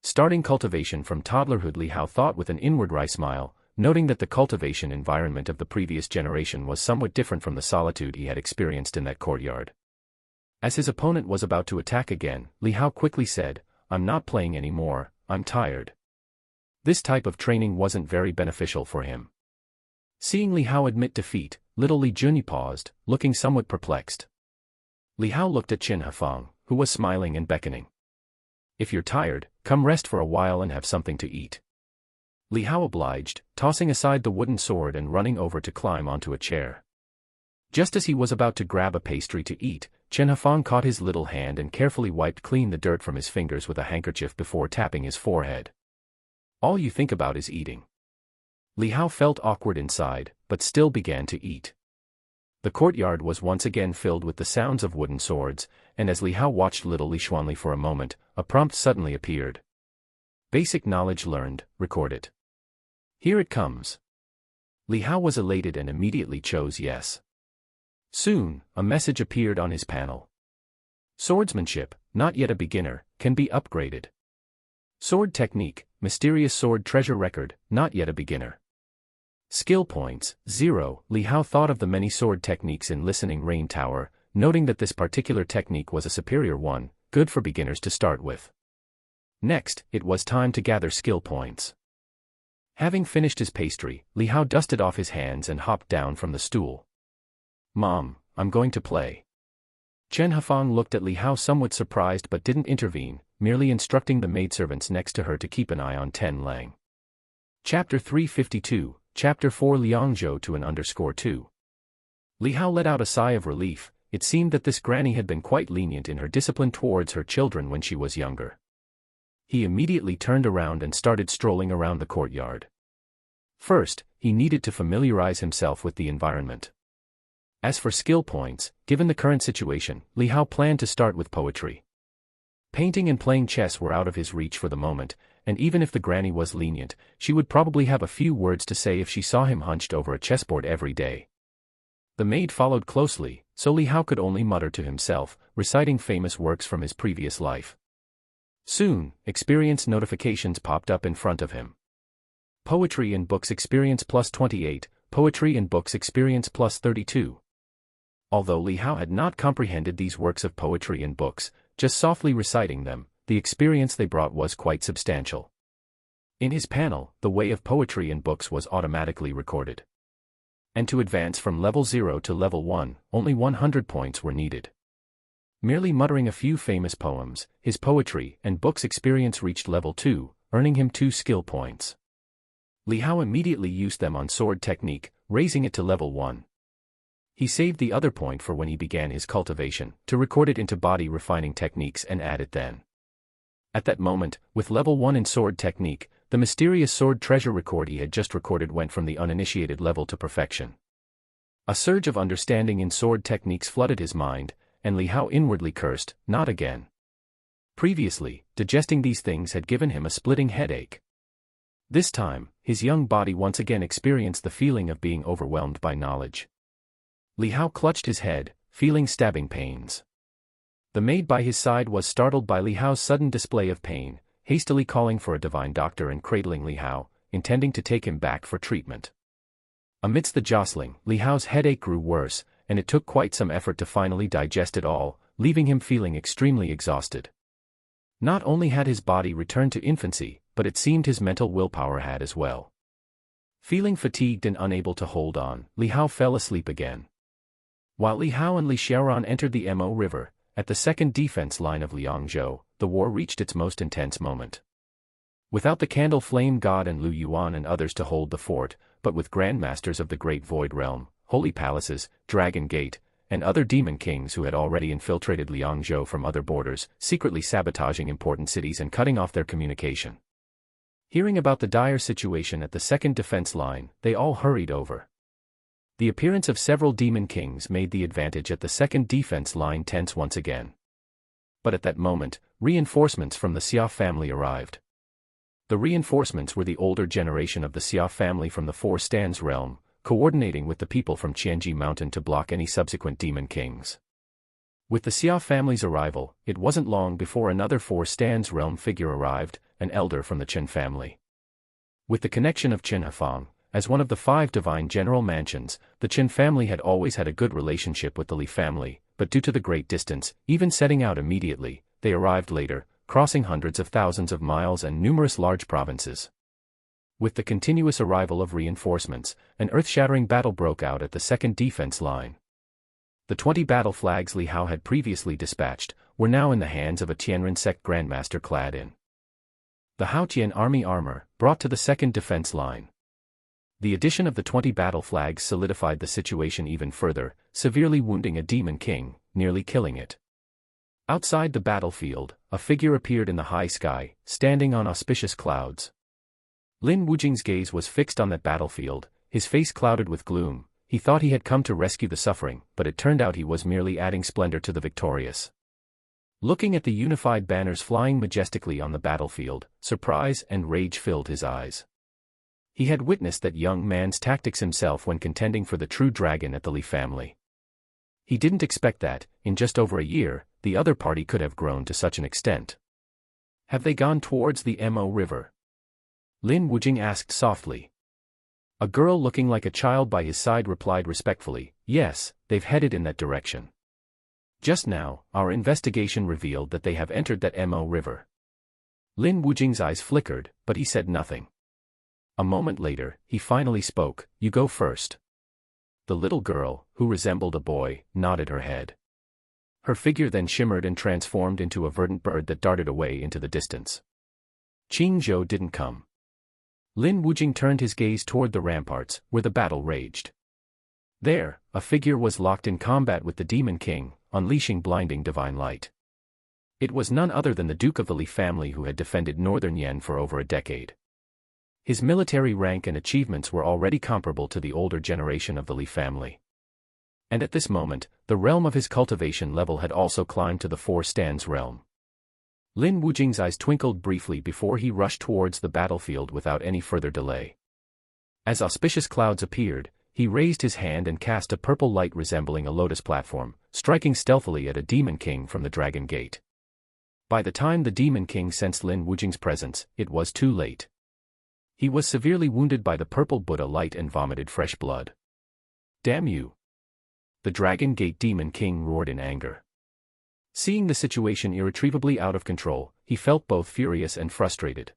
Starting cultivation from toddlerhood, Li Hao thought with an inward wry smile, noting that the cultivation environment of the previous generation was somewhat different from the solitude he had experienced in that courtyard. As his opponent was about to attack again, Li Hao quickly said, "I'm not playing anymore, I'm tired." This type of training wasn't very beneficial for him. Seeing Li Hao admit defeat, little Li Junyi paused, looking somewhat perplexed. Li Hao looked at Qin Hafang, who was smiling and beckoning. "If you're tired, come rest for a while and have something to eat." Li Hao obliged, tossing aside the wooden sword and running over to climb onto a chair. Just as he was about to grab a pastry to eat, Chen Hafang caught his little hand and carefully wiped clean the dirt from his fingers with a handkerchief before tapping his forehead. "All you think about is eating." Li Hao felt awkward inside, but still began to eat. The courtyard was once again filled with the sounds of wooden swords, and as Li Hao watched little Li Xuanli for a moment, a prompt suddenly appeared. Basic knowledge learned, record it. Here it comes. Li Hao was elated and immediately chose yes. Soon, a message appeared on his panel. Swordsmanship, not yet a beginner, can be upgraded. Sword technique, mysterious sword treasure record, not yet a beginner. Skill points, 0. Li Hao thought of the many sword techniques in Listening Rain Tower, noting that this particular technique was a superior one, good for beginners to start with. Next, it was time to gather skill points. Having finished his pastry, Li Hao dusted off his hands and hopped down from the stool. "Mom, I'm going to play." Chen Hafang looked at Li Hao somewhat surprised but didn't intervene, merely instructing the maidservants next to her to keep an eye on Ten Lang. Chapter 352, Chapter 4 Liangzhou to an _2. Li Hao let out a sigh of relief. It seemed that this granny had been quite lenient in her discipline towards her children when she was younger. He immediately turned around and started strolling around the courtyard. First, he needed to familiarize himself with the environment. As for skill points, given the current situation, Li Hao planned to start with poetry. Painting and playing chess were out of his reach for the moment, and even if the granny was lenient, she would probably have a few words to say if she saw him hunched over a chessboard every day. The maid followed closely, so Li Hao could only mutter to himself, reciting famous works from his previous life. Soon, experience notifications popped up in front of him. Poetry and books experience plus 28, poetry and books experience plus 32. Although Li Hao had not comprehended these works of poetry and books, just softly reciting them, the experience they brought was quite substantial. In his panel, the way of poetry and books was automatically recorded. And to advance from level 0 to level 1, only 100 points were needed. Merely muttering a few famous poems, his poetry and books experience reached level 2, earning him 2 skill points. Li Hao immediately used them on sword technique, raising it to level 1. He saved the other point for when he began his cultivation, to record it into body refining techniques and add it then. At that moment, with level 1 in sword technique, the mysterious sword treasure record he had just recorded went from the uninitiated level to perfection. A surge of understanding in sword techniques flooded his mind, and Li Hao inwardly cursed, not again. Previously, digesting these things had given him a splitting headache. This time, his young body once again experienced the feeling of being overwhelmed by knowledge. Li Hao clutched his head, feeling stabbing pains. The maid by his side was startled by Li Hao's sudden display of pain, hastily calling for a divine doctor and cradling Li Hao, intending to take him back for treatment. Amidst the jostling, Li Hao's headache grew worse, and it took quite some effort to finally digest it all, leaving him feeling extremely exhausted. Not only had his body returned to infancy, but it seemed his mental willpower had as well. Feeling fatigued and unable to hold on, Li Hao fell asleep again. While Li Hao and Li Xiaoran entered the Mo River, at the second defense line of Liangzhou, the war reached its most intense moment. Without the Candle Flame God and Lu Yuan and others to hold the fort, but with grandmasters of the Great Void Realm, Holy Palaces, Dragon Gate, and other demon kings who had already infiltrated Liangzhou from other borders, secretly sabotaging important cities and cutting off their communication. Hearing about the dire situation at the second defense line, they all hurried over. The appearance of several demon kings made the advantage at the second defense line tense once again. But at that moment, reinforcements from the Xia family arrived. The reinforcements were the older generation of the Xia family from the Four Stands realm, coordinating with the people from Qianji Mountain to block any subsequent demon kings. With the Xia family's arrival, it wasn't long before another Four Stands realm figure arrived, an elder from the Chen family. With the connection of Chen Hafang, as one of the 5 divine general mansions, the Chen family had always had a good relationship with the Li family, but due to the great distance, even setting out immediately, they arrived later, crossing hundreds of thousands of miles and numerous large provinces. With the continuous arrival of reinforcements, an earth-shattering battle broke out at the second defense line. The 20 battle flags Li Hao had previously dispatched were now in the hands of a Tianren sect grandmaster clad in the Haotian army armor, brought to the second defense line. The addition of the 20 battle flags solidified the situation even further, severely wounding a demon king, nearly killing it. Outside the battlefield, a figure appeared in the high sky, standing on auspicious clouds. Lin Wujing's gaze was fixed on that battlefield, his face clouded with gloom. He thought he had come to rescue the suffering, but it turned out he was merely adding splendor to the victorious. Looking at the unified banners flying majestically on the battlefield, surprise and rage filled his eyes. He had witnessed that young man's tactics himself when contending for the true dragon at the Li family. He didn't expect that, in just over a year, the other party could have grown to such an extent. Have they gone towards the Mo River? Lin Wujing asked softly. A girl looking like a child by his side replied respectfully, "Yes, they've headed in that direction. Just now, our investigation revealed that they have entered that Mo river." Lin Wujing's eyes flickered, but he said nothing. A moment later, he finally spoke, "You go first." The little girl, who resembled a boy, nodded her head. Her figure then shimmered and transformed into a verdant bird that darted away into the distance. Qing Zhou didn't come. Lin Wujing turned his gaze toward the ramparts, where the battle raged. There, a figure was locked in combat with the Demon King, unleashing blinding divine light. It was none other than the Duke of the Li family who had defended northern Yen for over a decade. His military rank and achievements were already comparable to the older generation of the Li family. And at this moment, the realm of his cultivation level had also climbed to the 4 stands realm. Lin Wujing's eyes twinkled briefly before he rushed towards the battlefield without any further delay. As auspicious clouds appeared, he raised his hand and cast a purple light resembling a lotus platform, striking stealthily at a Demon King from the Dragon Gate. By the time the Demon King sensed Lin Wujing's presence, it was too late. He was severely wounded by the purple Buddha light and vomited fresh blood. "Damn you!" The Dragon Gate Demon King roared in anger. Seeing the situation irretrievably out of control, he felt both furious and frustrated.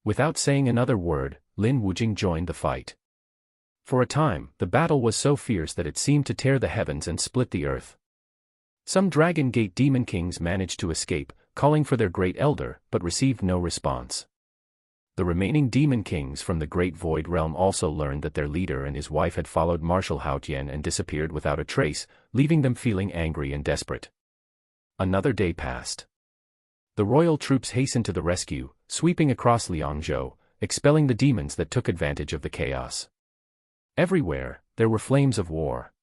Without saying another word, Lin Wujing joined the fight. For a time, the battle was so fierce that it seemed to tear the heavens and split the earth. Some Dragon Gate Demon Kings managed to escape, calling for their Great Elder, but received no response. The remaining Demon Kings from the Great Void Realm also learned that their leader and his wife had followed Marshal Haotian and disappeared without a trace, leaving them feeling angry and desperate. Another day passed. The royal troops hastened to the rescue, sweeping across Liangzhou, expelling the demons that took advantage of the chaos. Everywhere, there were flames of war.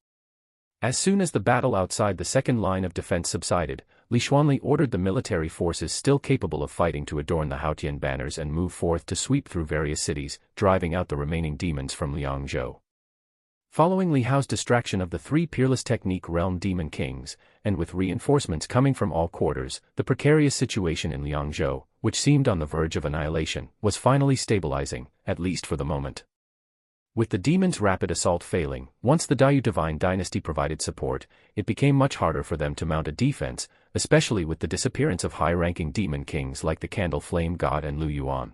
As soon as the battle outside the second line of defense subsided, Li Xuanli ordered the military forces still capable of fighting to adorn the Haotian banners and move forth to sweep through various cities, driving out the remaining demons from Liangzhou. Following Li Hao's distraction of the 3 peerless technique realm demon kings, and with reinforcements coming from all quarters, the precarious situation in Liangzhou, which seemed on the verge of annihilation, was finally stabilizing, at least for the moment. With the demons' rapid assault failing, once the Daiyu Divine Dynasty provided support, it became much harder for them to mount a defense, especially with the disappearance of high-ranking demon kings like the Candle Flame God and Lu Yuan.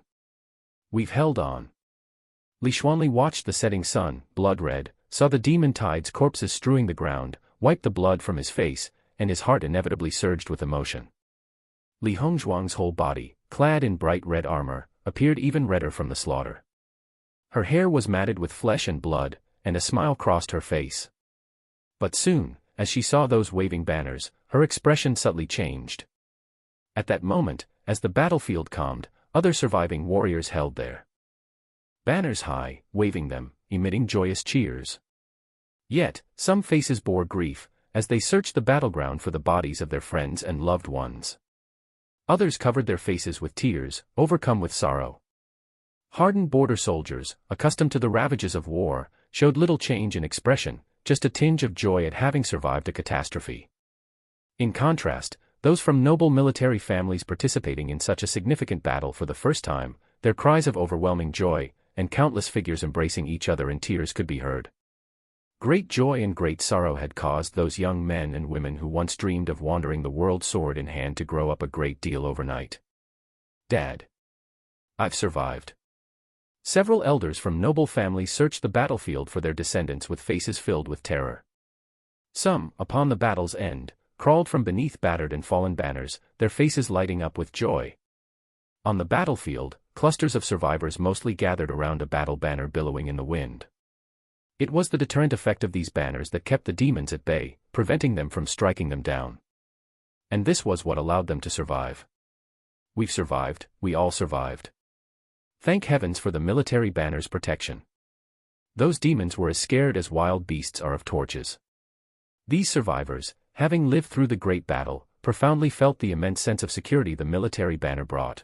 "We've held on." Li Xuanli watched the setting sun, blood-red, saw the demon tides corpses strewing the ground, wiped the blood from his face, and his heart inevitably surged with emotion. Li Hongzhuang's whole body, clad in bright red armor, appeared even redder from the slaughter. Her hair was matted with flesh and blood, and a smile crossed her face. But soon, as she saw those waving banners, her expression subtly changed. At that moment, as the battlefield calmed, other surviving warriors held their banners high, waving them, emitting joyous cheers. Yet, some faces bore grief, as they searched the battleground for the bodies of their friends and loved ones. Others covered their faces with tears, overcome with sorrow. Hardened border soldiers, accustomed to the ravages of war, showed little change in expression, just a tinge of joy at having survived a catastrophe. In contrast, those from noble military families participating in such a significant battle for the first time, their cries of overwhelming joy, and countless figures embracing each other in tears could be heard. Great joy and great sorrow had caused those young men and women who once dreamed of wandering the world sword in hand to grow up a great deal overnight. "Dad. I've survived." Several elders from noble families searched the battlefield for their descendants with faces filled with terror. Some, upon the battle's end, crawled from beneath battered and fallen banners, their faces lighting up with joy. On the battlefield, clusters of survivors mostly gathered around a battle banner billowing in the wind. It was the deterrent effect of these banners that kept the demons at bay, preventing them from striking them down. And this was what allowed them to survive. "We've survived, we all survived. Thank heavens for the military banner's protection." Those demons were as scared as wild beasts are of torches. These survivors, having lived through the great battle, profoundly felt the immense sense of security the military banner brought.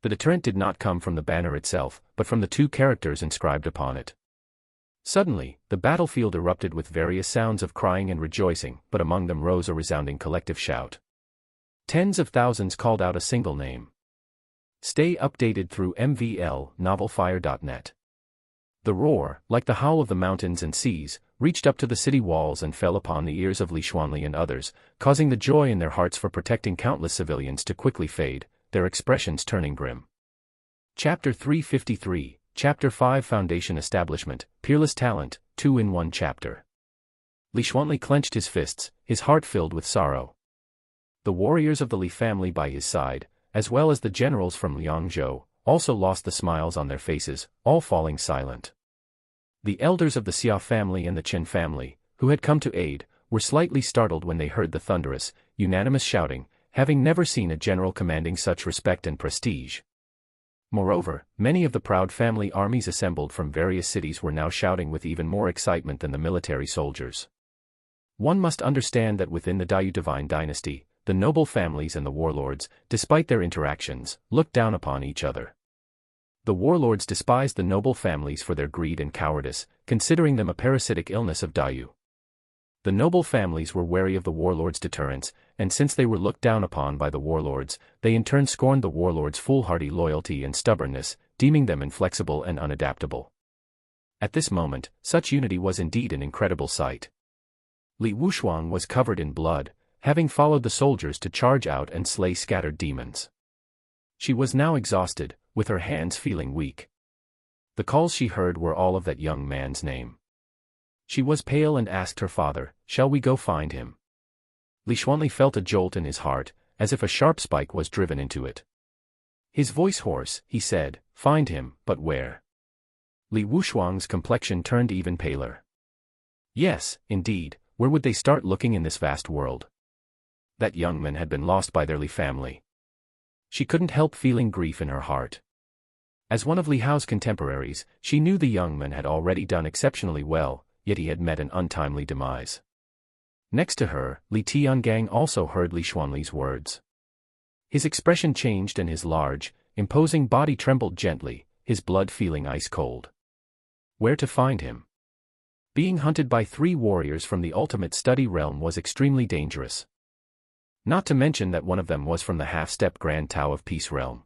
The deterrent did not come from the banner itself, but from the 2 characters inscribed upon it. Suddenly, the battlefield erupted with various sounds of crying and rejoicing, but among them rose a resounding collective shout. Tens of thousands called out a single name. Stay updated through MVL, novelfire.net. The roar, like the howl of the mountains and seas, reached up to the city walls and fell upon the ears of Li Xuanli and others, causing the joy in their hearts for protecting countless civilians to quickly fade, their expressions turning grim. Chapter 353, Chapter 5 Foundation Establishment, Peerless Talent, 2 in 1 chapter. Li Xuanli clenched his fists, his heart filled with sorrow. The warriors of the Li family by his side, as well as the generals from Liangzhou, also lost the smiles on their faces, all falling silent. The elders of the Xia family and the Qin family, who had come to aid, were slightly startled when they heard the thunderous, unanimous shouting, having never seen a general commanding such respect and prestige. Moreover, many of the proud family armies assembled from various cities were now shouting with even more excitement than the military soldiers. One must understand that within the Daiyu divine dynasty, the noble families and the warlords, despite their interactions, looked down upon each other. The warlords despised the noble families for their greed and cowardice, considering them a parasitic illness of Daiyu. The noble families were wary of the warlords' deterrence, and since they were looked down upon by the warlords, they in turn scorned the warlords' foolhardy loyalty and stubbornness, deeming them inflexible and unadaptable. At this moment, such unity was indeed an incredible sight. Li Wushuang was covered in blood, having followed the soldiers to charge out and slay scattered demons. She was now exhausted, with her hands feeling weak. The calls she heard were all of that young man's name. She was pale and asked her father, "Shall we go find him?" Li Xuanli felt a jolt in his heart, as if a sharp spike was driven into it. His voice hoarse, he said, "Find him, but where?" Li Wushuang's complexion turned even paler. Yes, indeed, where would they start looking in this vast world? That young man had been lost by their Li family. She couldn't help feeling grief in her heart. As one of Li Hao's contemporaries, she knew the young man had already done exceptionally well, yet he had met an untimely demise. Next to her, Li Tiangang also heard Li Xuanli's words. His expression changed and his large, imposing body trembled gently, his blood feeling ice cold. Where to find him? Being hunted by 3 warriors from the ultimate study realm was extremely dangerous. Not to mention that one of them was from the half-step Grand Tao of Peace realm.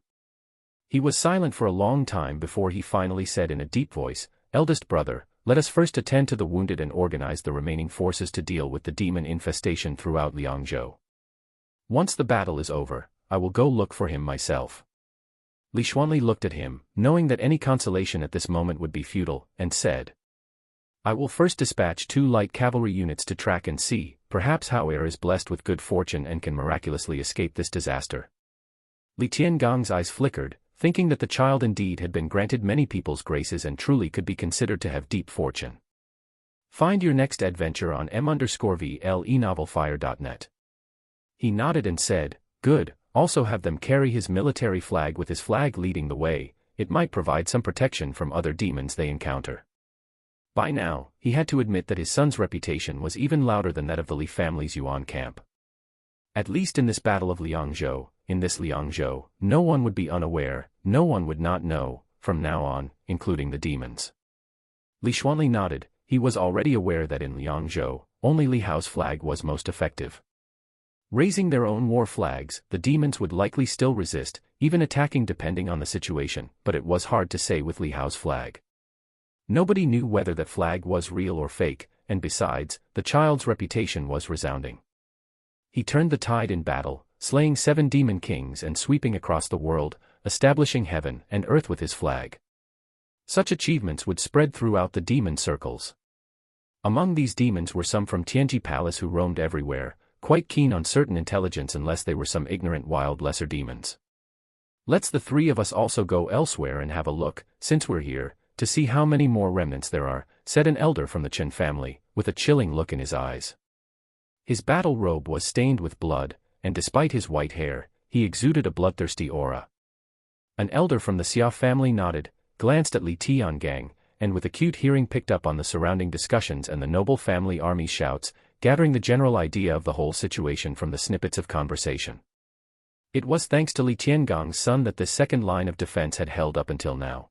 He was silent for a long time before he finally said in a deep voice, "Eldest brother, let us first attend to the wounded and organize the remaining forces to deal with the demon infestation throughout Liangzhou. Once the battle is over, I will go look for him myself." Li Xuanli looked at him, knowing that any consolation at this moment would be futile, and said, "I will first dispatch 2 light cavalry units to track and see, perhaps Hao Er is blessed with good fortune and can miraculously escape this disaster." Li Tiangong's eyes flickered, thinking that the child indeed had been granted many people's graces and truly could be considered to have deep fortune. Find your next adventure on m_vlenovelfire.net. He nodded and said, "Good, also have them carry his military flag with his flag leading the way, it might provide some protection from other demons they encounter." By now, he had to admit that his son's reputation was even louder than that of the Li family's Yuan camp. At least in this battle of Liangzhou, in this Liangzhou, no one would be unaware, no one would not know, from now on, including the demons. Li Xuanli nodded, he was already aware that in Liangzhou, only Li Hao's flag was most effective. Raising their own war flags, the demons would likely still resist, even attacking depending on the situation, but it was hard to say with Li Hao's flag. Nobody knew whether that flag was real or fake, and besides, the child's reputation was resounding. He turned the tide in battle, slaying 7 demon kings and sweeping across the world, establishing heaven and earth with his flag. Such achievements would spread throughout the demon circles. Among these demons were some from Tianji Palace who roamed everywhere, quite keen on certain intelligence unless they were some ignorant wild lesser demons. "Let's the 3 of us also go elsewhere and have a look, since we're here, to see how many more remnants there are," said an elder from the Qin family, with a chilling look in his eyes. His battle robe was stained with blood, and despite his white hair, he exuded a bloodthirsty aura. An elder from the Xia family nodded, glanced at Li Tiangang, and with acute hearing picked up on the surrounding discussions and the noble family army's shouts, gathering the general idea of the whole situation from the snippets of conversation. It was thanks to Li Tiangong's son that this second line of defense had held up until now.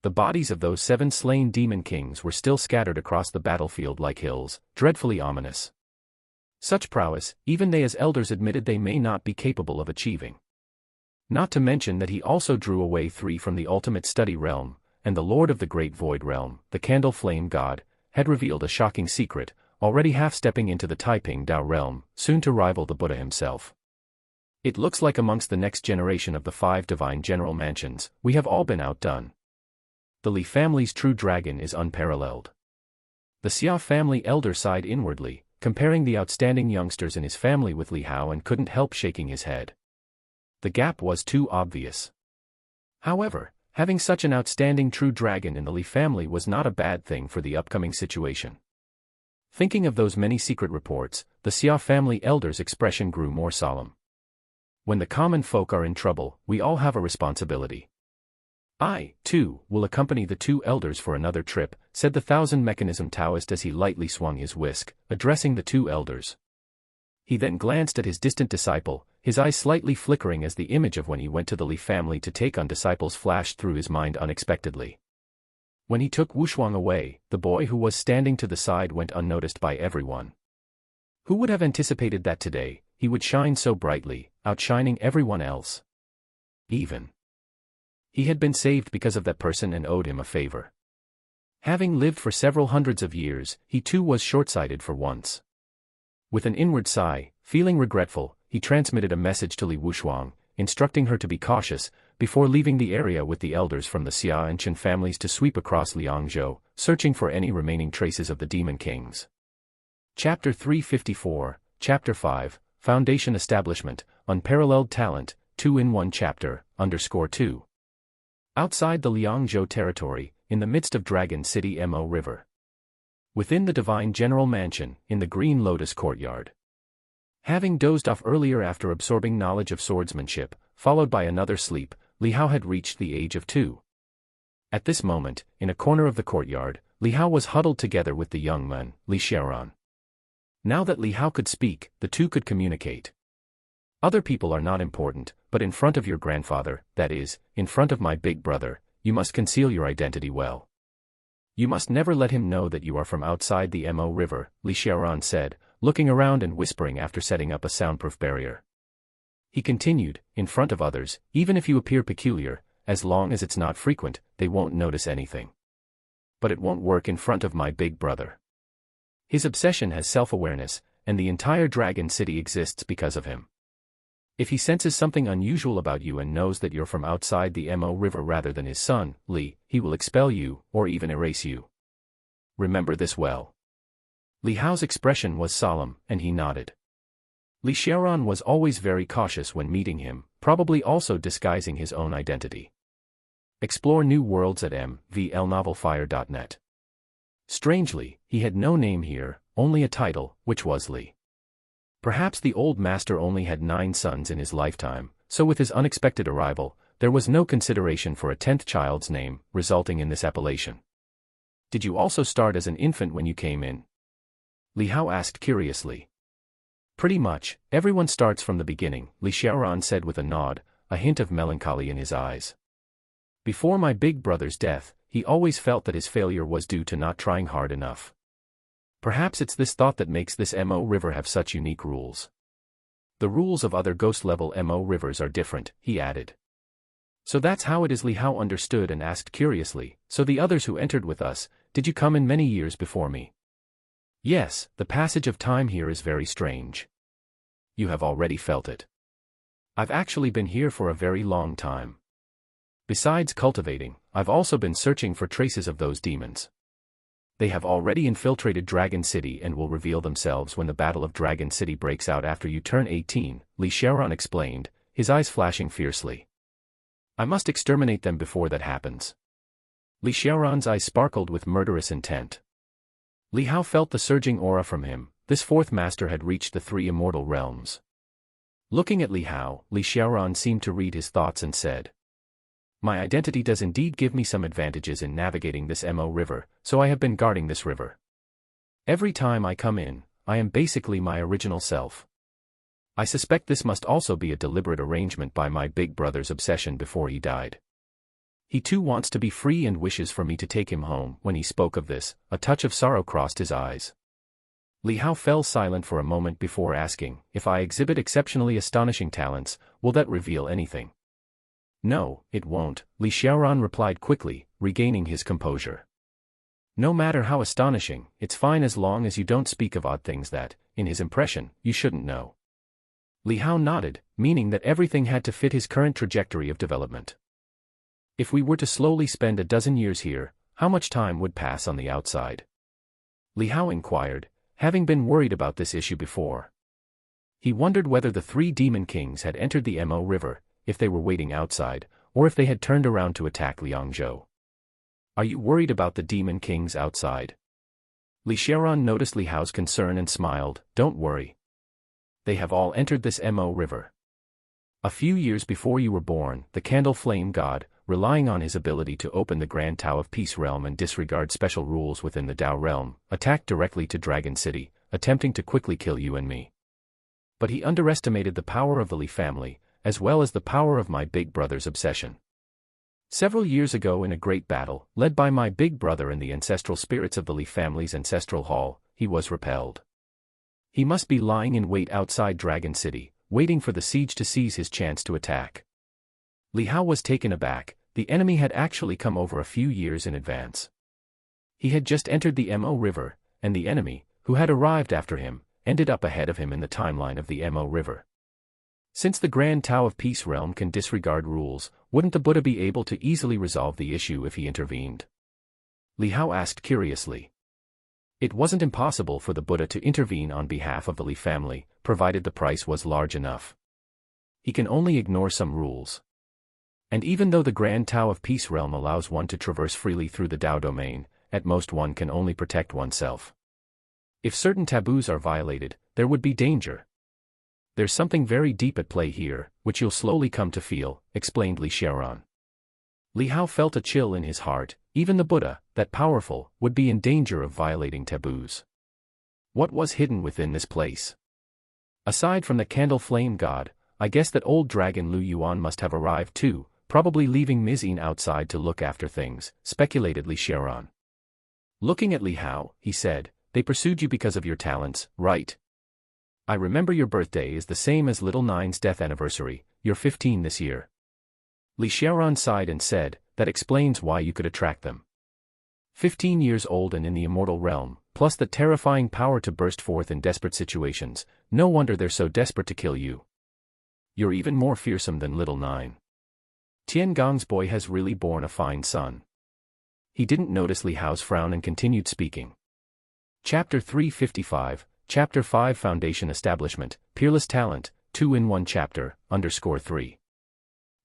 The bodies of those 7 slain demon kings were still scattered across the battlefield like hills, dreadfully ominous. Such prowess, even they as elders admitted they may not be capable of achieving. Not to mention that he also drew away 3 from the ultimate study realm, and the lord of the great void realm, the candle flame god, had revealed a shocking secret, already half-stepping into the Taiping Dao realm, soon to rival the Buddha himself. It looks like amongst the next generation of the 5 divine general mansions, we have all been outdone. The Li family's true dragon is unparalleled. The Xia family elder sighed inwardly, comparing the outstanding youngsters in his family with Li Hao, and couldn't help shaking his head. The gap was too obvious. However, having such an outstanding true dragon in the Li family was not a bad thing for the upcoming situation. Thinking of those many secret reports, the Xia family elder's expression grew more solemn. When the common folk are in trouble, we all have a responsibility. I, too, will accompany the 2 elders for another trip, said the thousand-mechanism Taoist as he lightly swung his whisk, addressing the 2 elders. He then glanced at his distant disciple, his eyes slightly flickering as the image of when he went to the Li family to take on disciples flashed through his mind unexpectedly. When he took Wushuang away, the boy who was standing to the side went unnoticed by everyone. Who would have anticipated that today, he would shine so brightly, outshining everyone else? Even he had been saved because of that person and owed him a favor. Having lived for several hundreds of years, he too was short-sighted for once. With an inward sigh, feeling regretful, he transmitted a message to Li Wushuang, instructing her to be cautious, before leaving the area with the elders from the Xia and Chen families to sweep across Liangzhou, searching for any remaining traces of the Demon Kings. Chapter 354, Chapter 5, Foundation Establishment, Unparalleled Talent, 2-in-1 Chapter, _2. Outside the Liangzhou territory, in the midst of Dragon City Mo River. Within the Divine General Mansion, in the Green Lotus Courtyard. Having dozed off earlier after absorbing knowledge of swordsmanship, followed by another sleep, Li Hao had reached the age of 2. At this moment, in a corner of the courtyard, Li Hao was huddled together with the young man, Li Xiaoran. Now that Li Hao could speak, the 2 could communicate. Other people are not important, but in front of your grandfather, that is, in front of my big brother, you must conceal your identity well. You must never let him know that you are from outside the Mo River, Li Xiaoran said, looking around and whispering after setting up a soundproof barrier. He continued, in front of others, even if you appear peculiar, as long as it's not frequent, they won't notice anything. But it won't work in front of my big brother. His obsession has self-awareness, and the entire Dragon City exists because of him. If he senses something unusual about you and knows that you're from outside the Mo River rather than his son, Li, he will expel you, or even erase you. Remember this well. Li Hao's expression was solemn, and he nodded. Li Xiaoran was always very cautious when meeting him, probably also disguising his own identity. Explore new worlds at mvlnovelfire.net. Strangely, he had no name here, only a title, which was Li. Perhaps the old master only had 9 sons in his lifetime, so with his unexpected arrival, there was no consideration for a 10th child's name, resulting in this appellation. Did you also start as an infant when you came in? Li Hao asked curiously. Pretty much, everyone starts from the beginning, Li Xiaoran said with a nod, a hint of melancholy in his eyes. Before my big brother's death, he always felt that his failure was due to not trying hard enough. Perhaps it's this thought that makes this Mo River have such unique rules. The rules of other ghost-level Mo Rivers are different, he added. So that's how it is. Li Hao understood and asked curiously, so the others who entered with us, did you come in many years before me? Yes, the passage of time here is very strange. You have already felt it. I've actually been here for a very long time. Besides cultivating, I've also been searching for traces of those demons. They have already infiltrated Dragon City and will reveal themselves when the Battle of Dragon City breaks out after you turn 18, Li Xiaoran explained, his eyes flashing fiercely. I must exterminate them before that happens. Li Xiaoran's eyes sparkled with murderous intent. Li Hao felt the surging aura from him. This 4th master had reached the 3 immortal realms. Looking at Li Hao, Li Xiaoran seemed to read his thoughts and said, my identity does indeed give me some advantages in navigating this Mo River, so I have been guarding this river. Every time I come in, I am basically my original self. I suspect this must also be a deliberate arrangement by my big brother's obsession before he died. He too wants to be free and wishes for me to take him home. When he spoke of this, a touch of sorrow crossed his eyes. Li Hao fell silent for a moment before asking, if I exhibit exceptionally astonishing talents, will that reveal anything? No, it won't, Li Xiaoran replied quickly, regaining his composure. No matter how astonishing, it's fine as long as you don't speak of odd things that, in his impression, you shouldn't know. Li Hao nodded, meaning that everything had to fit his current trajectory of development. If we were to slowly spend a dozen years here, how much time would pass on the outside? Li Hao inquired, having been worried about this issue before. He wondered whether the three demon kings had entered the Mo River, if they were waiting outside, or if they had turned around to attack Liangzhou. Are you worried about the demon kings outside? Li Xiaoran noticed Li Hao's concern and smiled. Don't worry. They have all entered this Mo River. A few years before you were born, the Candle Flame God, relying on his ability to open the Grand Tao of Peace realm and disregard special rules within the Dao realm, attacked directly to Dragon City, attempting to quickly kill you and me. But he underestimated the power of the Li family, as well as the power of my big brother's obsession. Several years ago in a great battle, led by my big brother and the ancestral spirits of the Li family's ancestral hall, he was repelled. He must be lying in wait outside Dragon City, waiting for the siege to seize his chance to attack. Li Hao was taken aback. The enemy had actually come over a few years in advance. He had just entered the Mo River, and the enemy, who had arrived after him, ended up ahead of him in the timeline of the Mo River. Since the Grand Tao of Peace realm can disregard rules, wouldn't the Buddha be able to easily resolve the issue if he intervened? Li Hao asked curiously. It wasn't impossible for the Buddha to intervene on behalf of the Li family, provided the price was large enough. He can only ignore some rules. And even though the Grand Tao of Peace realm allows one to traverse freely through the Dao domain, at most one can only protect oneself. If certain taboos are violated, there would be danger. There's something very deep at play here, which you'll slowly come to feel, explained Li Xiaoran. Li Hao felt a chill in his heart. Even the Buddha, that powerful, would be in danger of violating taboos. What was hidden within this place? Aside from the Candle Flame God, I guess that old dragon Lu Yuan must have arrived too, probably leaving Mizine outside to look after things, speculated Li Xiaoran. Looking at Li Hao, he said, they pursued you because of your talents, right? I remember your birthday is the same as Little Nine's death anniversary, you're 15 this year. Li Xiaoran sighed and said, that explains why you could attract them. 15 years old and in the immortal realm, plus the terrifying power to burst forth in desperate situations, no wonder they're so desperate to kill you. You're even more fearsome than Little Nine. Tian Gong's boy has really borne a fine son. He didn't notice Li Hao's frown and continued speaking. Chapter 355, Chapter 5 Foundation Establishment, Peerless Talent, 2-in-1 Chapter, _3.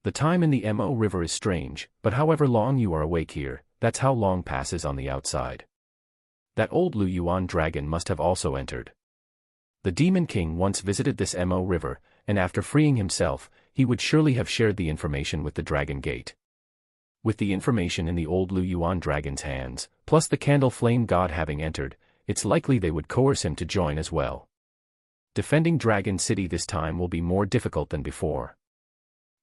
The time in the Mo River is strange, but however long you are awake here, that's how long passes on the outside. That old Lu Yuan dragon must have also entered. The Demon King once visited this Mo River, and after freeing himself, he would surely have shared the information with the Dragon Gate. With the information in the old Lu Yuan dragon's hands, plus the Candle Flame God having entered, it's likely they would coerce him to join as well. Defending Dragon City this time will be more difficult than before.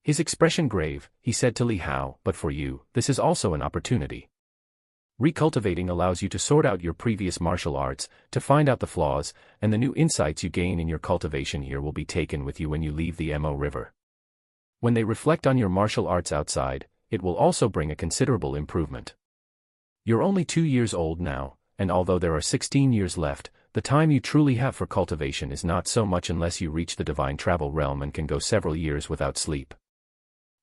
His expression grave, he said to Li Hao, but for you, this is also an opportunity. Recultivating allows you to sort out your previous martial arts, to find out the flaws, and the new insights you gain in your cultivation here will be taken with you when you leave the Mo River. When they reflect on your martial arts outside, it will also bring a considerable improvement. You're only 2 years old now, and although there are 16 years left, the time you truly have for cultivation is not so much unless you reach the divine travel realm and can go several years without sleep.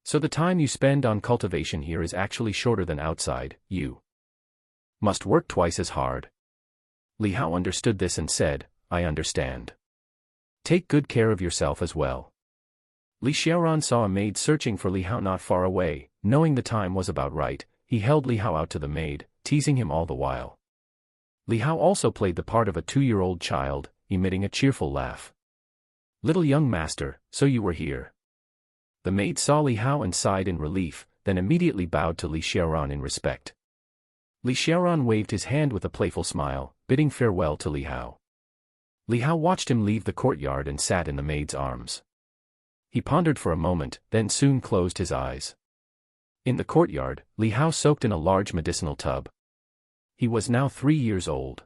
So the time you spend on cultivation here is actually shorter than outside. You must work twice as hard. Li Hao understood this and said, I understand. Take good care of yourself as well. Li Xiaoran saw a maid searching for Li Hao not far away. Knowing the time was about right, he held Li Hao out to the maid, teasing him all the while. Li Hao also played the part of a 2-year-old child, emitting a cheerful laugh. Little young master, so you were here. The maid saw Li Hao and sighed in relief, then immediately bowed to Li Xiaoran in respect. Li Xiaoran waved his hand with a playful smile, bidding farewell to Li Hao. Li Hao watched him leave the courtyard and sat in the maid's arms. He pondered for a moment, then soon closed his eyes. In the courtyard, Li Hao soaked in a large medicinal tub. He was now 3 years old.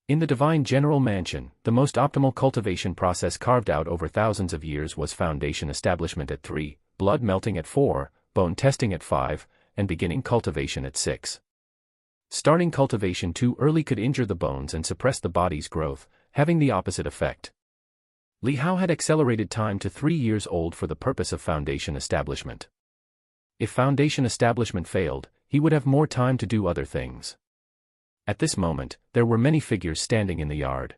In the divine general mansion, the most optimal cultivation process carved out over thousands of years was foundation establishment at 3, blood melting at 4, bone testing at 5, and beginning cultivation at 6. Starting cultivation too early could injure the bones and suppress the body's growth, having the opposite effect. Li Hao had accelerated time to 3 years old for the purpose of foundation establishment. If foundation establishment failed, he would have more time to do other things. At this moment, there were many figures standing in the yard.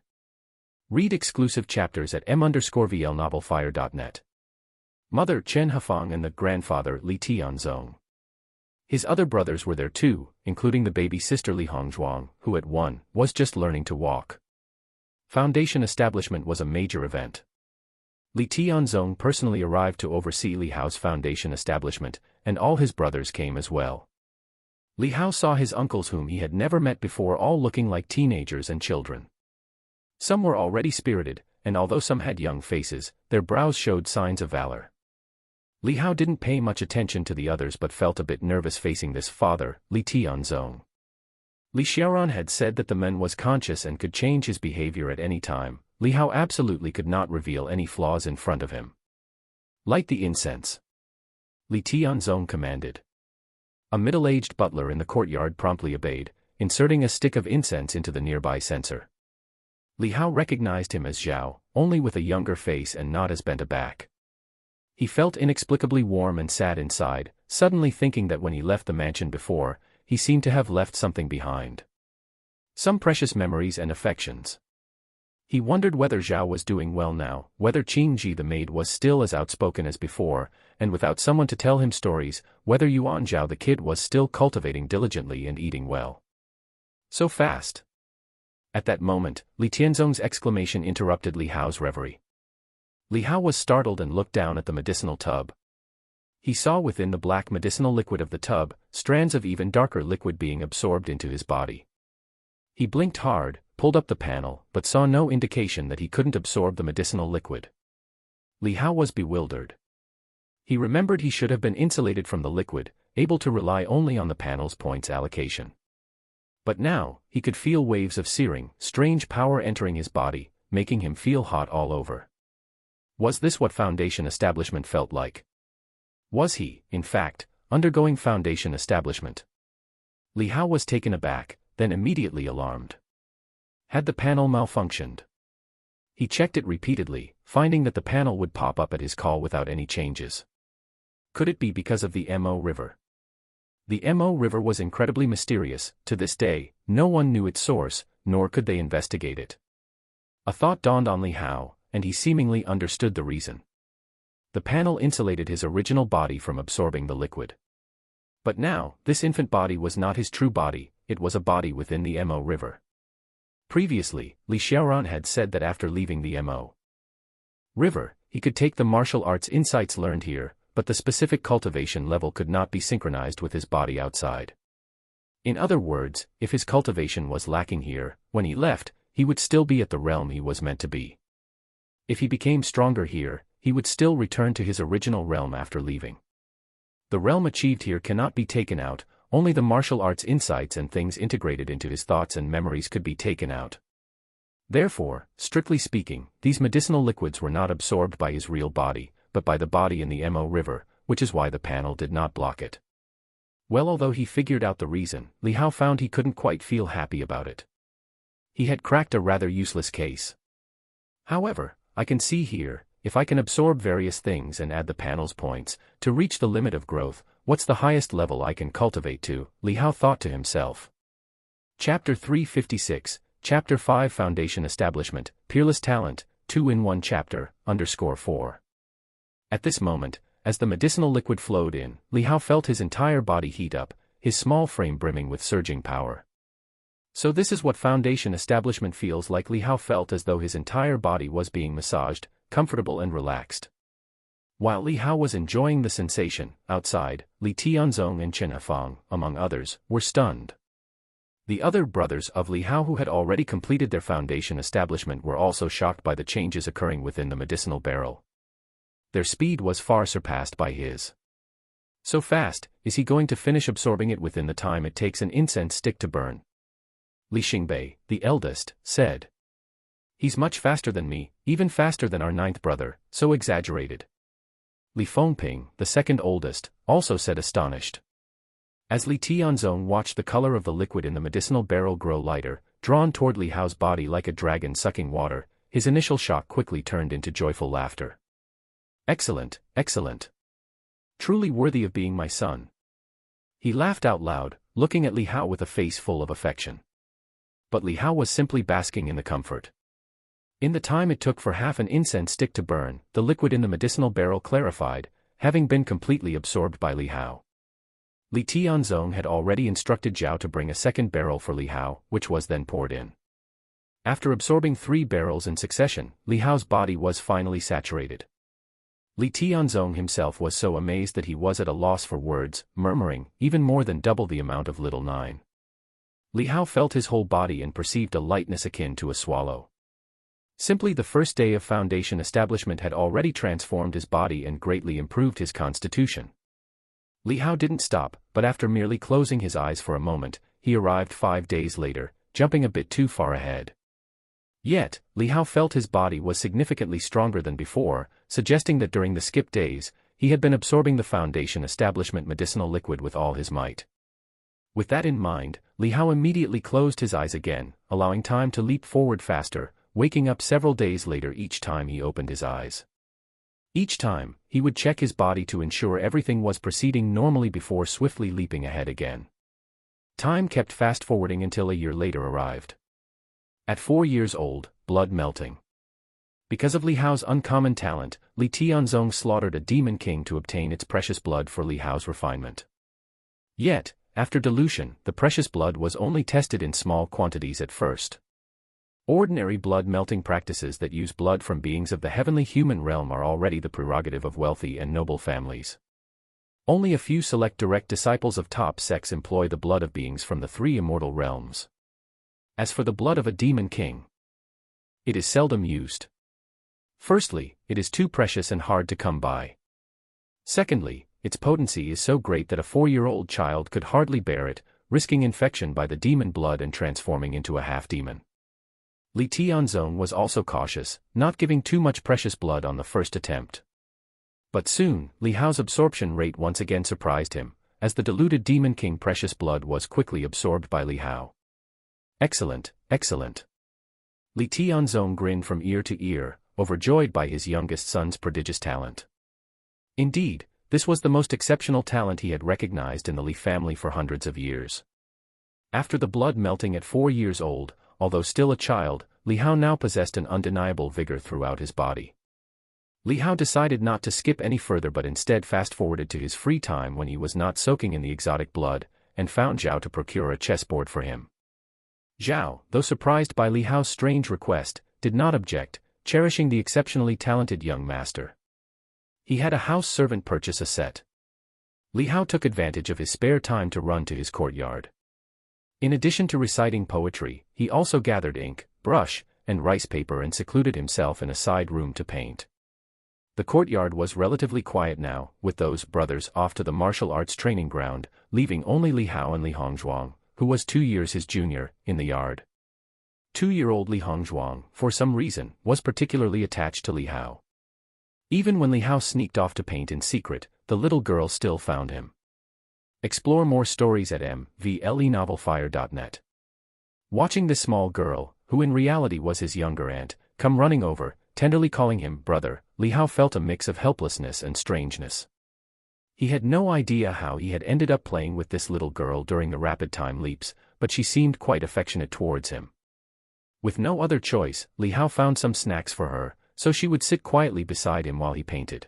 Read exclusive chapters at m_vlnovelfire.net. Mother Chen Hafang and the grandfather Li Tianzong. His other brothers were there too, including the baby sister Li Hongzhuang, who at 1 was just learning to walk. Foundation establishment was a major event. Li Tianzong personally arrived to oversee Li Hao's foundation establishment, and all his brothers came as well. Li Hao saw his uncles whom he had never met before all looking like teenagers and children. Some were already spirited, and although some had young faces, their brows showed signs of valor. Li Hao didn't pay much attention to the others but felt a bit nervous facing this father, Li Tianzong. Li Xiaoran had said that the man was conscious and could change his behavior at any time. Li Hao absolutely could not reveal any flaws in front of him. Light the incense, Li Tianzong commanded. A middle-aged butler in the courtyard promptly obeyed, inserting a stick of incense into the nearby censer. Li Hao recognized him as Zhao, only with a younger face and not as bent aback. He felt inexplicably warm and sad inside, suddenly thinking that when he left the mansion before, he seemed to have left something behind. Some precious memories and affections. He wondered whether Zhao was doing well now, whether Qingji the maid was still as outspoken as before, and without someone to tell him stories, whether Yuan Zhao the kid was still cultivating diligently and eating well. So fast. At that moment, Li Tianzong's exclamation interrupted Li Hao's reverie. Li Hao was startled and looked down at the medicinal tub. He saw within the black medicinal liquid of the tub, strands of even darker liquid being absorbed into his body. He blinked hard, pulled up the panel, but saw no indication that he couldn't absorb the medicinal liquid. Li Hao was bewildered. He remembered he should have been insulated from the liquid, able to rely only on the panel's points allocation. But now, he could feel waves of searing, strange power entering his body, making him feel hot all over. Was this what foundation establishment felt like? Was he, in fact, undergoing foundation establishment? Li Hao was taken aback, then immediately alarmed. Had the panel malfunctioned? He checked it repeatedly, finding that the panel would pop up at his call without any changes. Could it be because of the Mo River? The Mo River was incredibly mysterious. To this day, no one knew its source, nor could they investigate it. A thought dawned on Li Hao, and he seemingly understood the reason. The panel insulated his original body from absorbing the liquid. But now, this infant body was not his true body, it was a body within the Mo River. Previously, Li Xiaoran had said that after leaving the Mo River, he could take the martial arts insights learned here, but the specific cultivation level could not be synchronized with his body outside. In other words, if his cultivation was lacking here, when he left, he would still be at the realm he was meant to be. If he became stronger here, he would still return to his original realm after leaving. The realm achieved here cannot be taken out, only the martial arts insights and things integrated into his thoughts and memories could be taken out. Therefore, strictly speaking, these medicinal liquids were not absorbed by his real body, but by the body in the Mo River, which is why the panel did not block it. Well, although he figured out the reason, Li Hao found he couldn't quite feel happy about it. He had cracked a rather useless case. However, I can see here, if I can absorb various things and add the panel's points, to reach the limit of growth, what's the highest level I can cultivate to, Li Hao thought to himself. Chapter 356, Chapter 5 Foundation Establishment, Peerless Talent, 2-in-1 Chapter, _4. At this moment, as the medicinal liquid flowed in, Li Hao felt his entire body heat up, his small frame brimming with surging power. So this is what foundation establishment feels like. Li Hao felt as though his entire body was being massaged, comfortable and relaxed. While Li Hao was enjoying the sensation, outside, Li Tianzong and Chen Afang, among others, were stunned. The other brothers of Li Hao who had already completed their foundation establishment were also shocked by the changes occurring within the medicinal barrel. Their speed was far surpassed by his. So fast, is he going to finish absorbing it within the time it takes an incense stick to burn? Li Xingbei, the eldest, said. He's much faster than me, even faster than our 9th brother, so exaggerated. Li Fengping, the second oldest, also said astonished. As Li Tianzong watched the color of the liquid in the medicinal barrel grow lighter, drawn toward Li Hao's body like a dragon sucking water, his initial shock quickly turned into joyful laughter. Excellent, excellent. Truly worthy of being my son. He laughed out loud, looking at Li Hao with a face full of affection. But Li Hao was simply basking in the comfort. In the time it took for half an incense stick to burn, the liquid in the medicinal barrel clarified, having been completely absorbed by Li Hao. Li Tianzong had already instructed Zhao to bring a second barrel for Li Hao, which was then poured in. After absorbing 3 barrels in succession, Li Hao's body was finally saturated. Li Tianzong himself was so amazed that he was at a loss for words, murmuring, even more than double the amount of little 9. Li Hao felt his whole body and perceived a lightness akin to a swallow. Simply the first day of foundation establishment had already transformed his body and greatly improved his constitution. Li Hao didn't stop, but after merely closing his eyes for a moment, he arrived 5 days later, jumping a bit too far ahead. Yet, Li Hao felt his body was significantly stronger than before, suggesting that during the skip days, he had been absorbing the foundation establishment medicinal liquid with all his might. With that in mind, Li Hao immediately closed his eyes again, allowing time to leap forward faster, waking up several days later each time he opened his eyes. Each time, he would check his body to ensure everything was proceeding normally before swiftly leaping ahead again. Time kept fast-forwarding until a year later arrived. At 4 years old, blood melting. Because of Li Hao's uncommon talent, Li Tianzong slaughtered a demon king to obtain its precious blood for Li Hao's refinement. Yet, after dilution, the precious blood was only tested in small quantities at first. Ordinary blood-melting practices that use blood from beings of the heavenly human realm are already the prerogative of wealthy and noble families. Only a few select direct disciples of top sects employ the blood of beings from the 3 immortal realms. As for the blood of a demon king, it is seldom used. Firstly, it is too precious and hard to come by. Secondly, its potency is so great that a 4-year-old child could hardly bear it, risking infection by the demon blood and transforming into a half-demon. Li Tianzong was also cautious, not giving too much precious blood on the first attempt. But soon, Li Hao's absorption rate once again surprised him, as the diluted demon king precious blood was quickly absorbed by Li Hao. Excellent, excellent. Li Tianzong grinned from ear to ear, overjoyed by his youngest son's prodigious talent. Indeed, this was the most exceptional talent he had recognized in the Li family for hundreds of years. After the blood melting at 4 years old, although still a child, Li Hao now possessed an undeniable vigor throughout his body. Li Hao decided not to skip any further but instead fast-forwarded to his free time when he was not soaking in the exotic blood, and found Zhao to procure a chessboard for him. Zhao, though surprised by Li Hao's strange request, did not object, cherishing the exceptionally talented young master. He had a house servant purchase a set. Li Hao took advantage of his spare time to run to his courtyard. In addition to reciting poetry, he also gathered ink, brush, and rice paper and secluded himself in a side room to paint. The courtyard was relatively quiet now, with those brothers off to the martial arts training ground, leaving only Li Hao and Li Hongzhuang, who was 2 years his junior, in the yard. 2-year-old Li Hongzhuang, for some reason, was particularly attached to Li Hao. Even when Li Hao sneaked off to paint in secret, the little girl still found him. Explore more stories at mvlenovelfire.net. Watching this small girl, who in reality was his younger aunt, come running over, tenderly calling him brother, Li Hao felt a mix of helplessness and strangeness. He had no idea how he had ended up playing with this little girl during the rapid time leaps, but she seemed quite affectionate towards him. With no other choice, Li Hao found some snacks for her, so she would sit quietly beside him while he painted.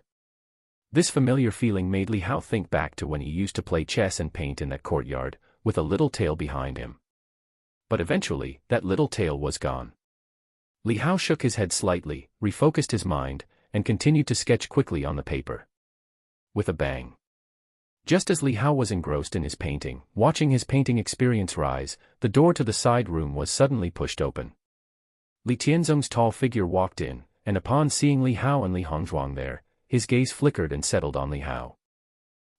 This familiar feeling made Li Hao think back to when he used to play chess and paint in that courtyard, with a little tail behind him. But eventually, that little tail was gone. Li Hao shook his head slightly, refocused his mind, and continued to sketch quickly on the paper. With a bang. Just as Li Hao was engrossed in his painting, watching his painting experience rise, the door to the side room was suddenly pushed open. Li Tianzong's tall figure walked in, and upon seeing Li Hao and Li Hongzhuang there, his gaze flickered and settled on Li Hao.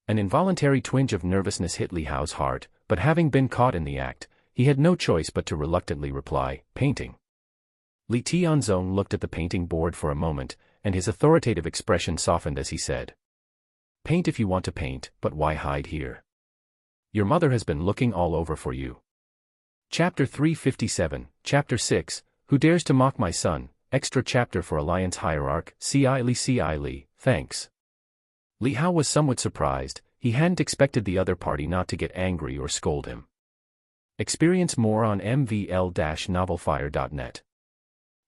An involuntary twinge of nervousness hit Li Hao's heart, but having been caught in the act, he had no choice but to reluctantly reply, "Painting." Li Tianzong looked at the painting board for a moment, and his authoritative expression softened as he said, Paint if you want to paint, but why hide here? Your mother has been looking all over for you. Chapter 357, Chapter 6, Who Dares to Mock My Son, Extra Chapter for Alliance Hierarch, Ci Li, thanks. Li Hao was somewhat surprised. He hadn't expected the other party not to get angry or scold him. Experience more on mvl-novelfire.net.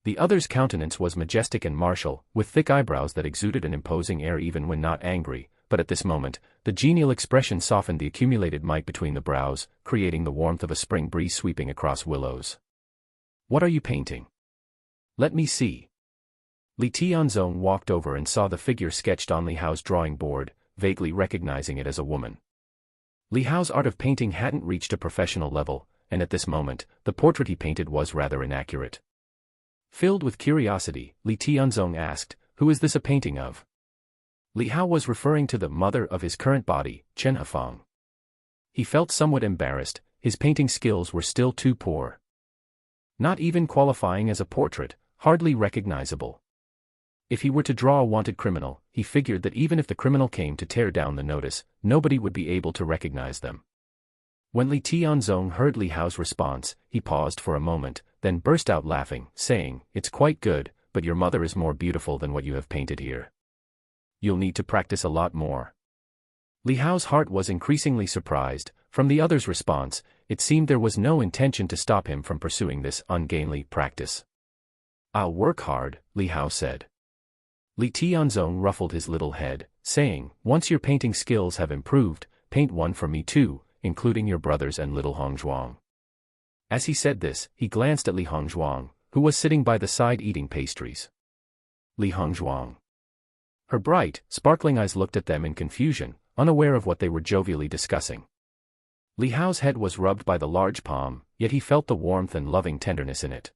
The other's countenance was majestic and martial, with thick eyebrows that exuded an imposing air even when not angry, but at this moment, the genial expression softened the accumulated might between the brows, creating the warmth of a spring breeze sweeping across willows. What are you painting? Let me see. Li Tianzong walked over and saw the figure sketched on Li Hao's drawing board, vaguely recognizing it as a woman. Li Hao's art of painting hadn't reached a professional level, and at this moment, the portrait he painted was rather inaccurate. Filled with curiosity, Li Tianzong asked, "Who is this a painting of?" Li Hao was referring to the mother of his current body, Chen Hafeng. He felt somewhat embarrassed. His painting skills were still too poor. Not even qualifying as a portrait, hardly recognizable. If he were to draw a wanted criminal, he figured that even if the criminal came to tear down the notice, nobody would be able to recognize them. When Li Tianzong heard Li Hao's response, he paused for a moment, then burst out laughing, saying, "It's quite good, but your mother is more beautiful than what you have painted here. You'll need to practice a lot more." Li Hao's heart was increasingly surprised. From the other's response, it seemed there was no intention to stop him from pursuing this ungainly practice. "I'll work hard," Li Hao said. Li Tianzong ruffled his little head, saying, "Once your painting skills have improved, paint one for me too, including your brothers and little Hongzhuang." As he said this, he glanced at Li Hongzhuang, who was sitting by the side eating pastries. Li Hongzhuang. Her bright, sparkling eyes looked at them in confusion, unaware of what they were jovially discussing. Li Hao's head was rubbed by the large palm, yet he felt the warmth and loving tenderness in it.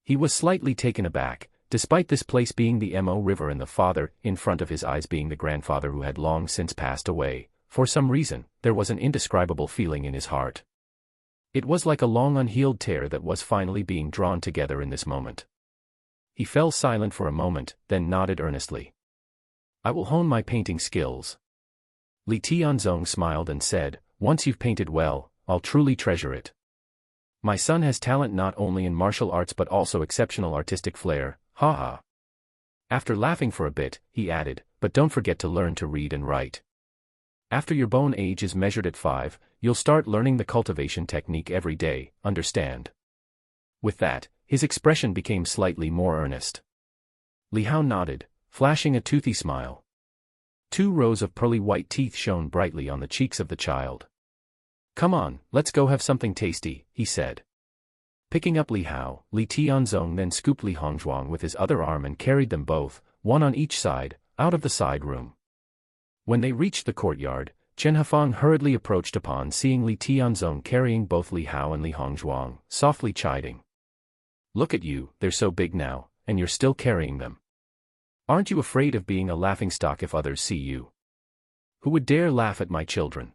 He was slightly taken aback, despite this place being the Mo River and the father in front of his eyes being the grandfather who had long since passed away. For some reason, there was an indescribable feeling in his heart. It was like a long unhealed tear that was finally being drawn together in this moment. He fell silent for a moment, then nodded earnestly. "I will hone my painting skills." Li Tianzong smiled and said, "Once you've painted well, I'll truly treasure it. My son has talent not only in martial arts but also exceptional artistic flair, haha." After laughing for a bit, he added, "But don't forget to learn to read and write. After your bone age is measured at 5, you'll start learning the cultivation technique every day, understand?" With that, his expression became slightly more earnest. Li Hao nodded, flashing a toothy smile. 2 rows of pearly white teeth shone brightly on the cheeks of the child. "Come on, let's go have something tasty," he said. Picking up Li Hao, Li Tianzong then scooped Li Hongzhuang with his other arm and carried them both, one on each side, out of the side room. When they reached the courtyard, Chen Hafeng hurriedly approached upon seeing Li Tianzong carrying both Li Hao and Li Hongzhuang, softly chiding. "Look at you, they're so big now, and you're still carrying them. Aren't you afraid of being a laughingstock if others see you? Who would dare laugh at my children?"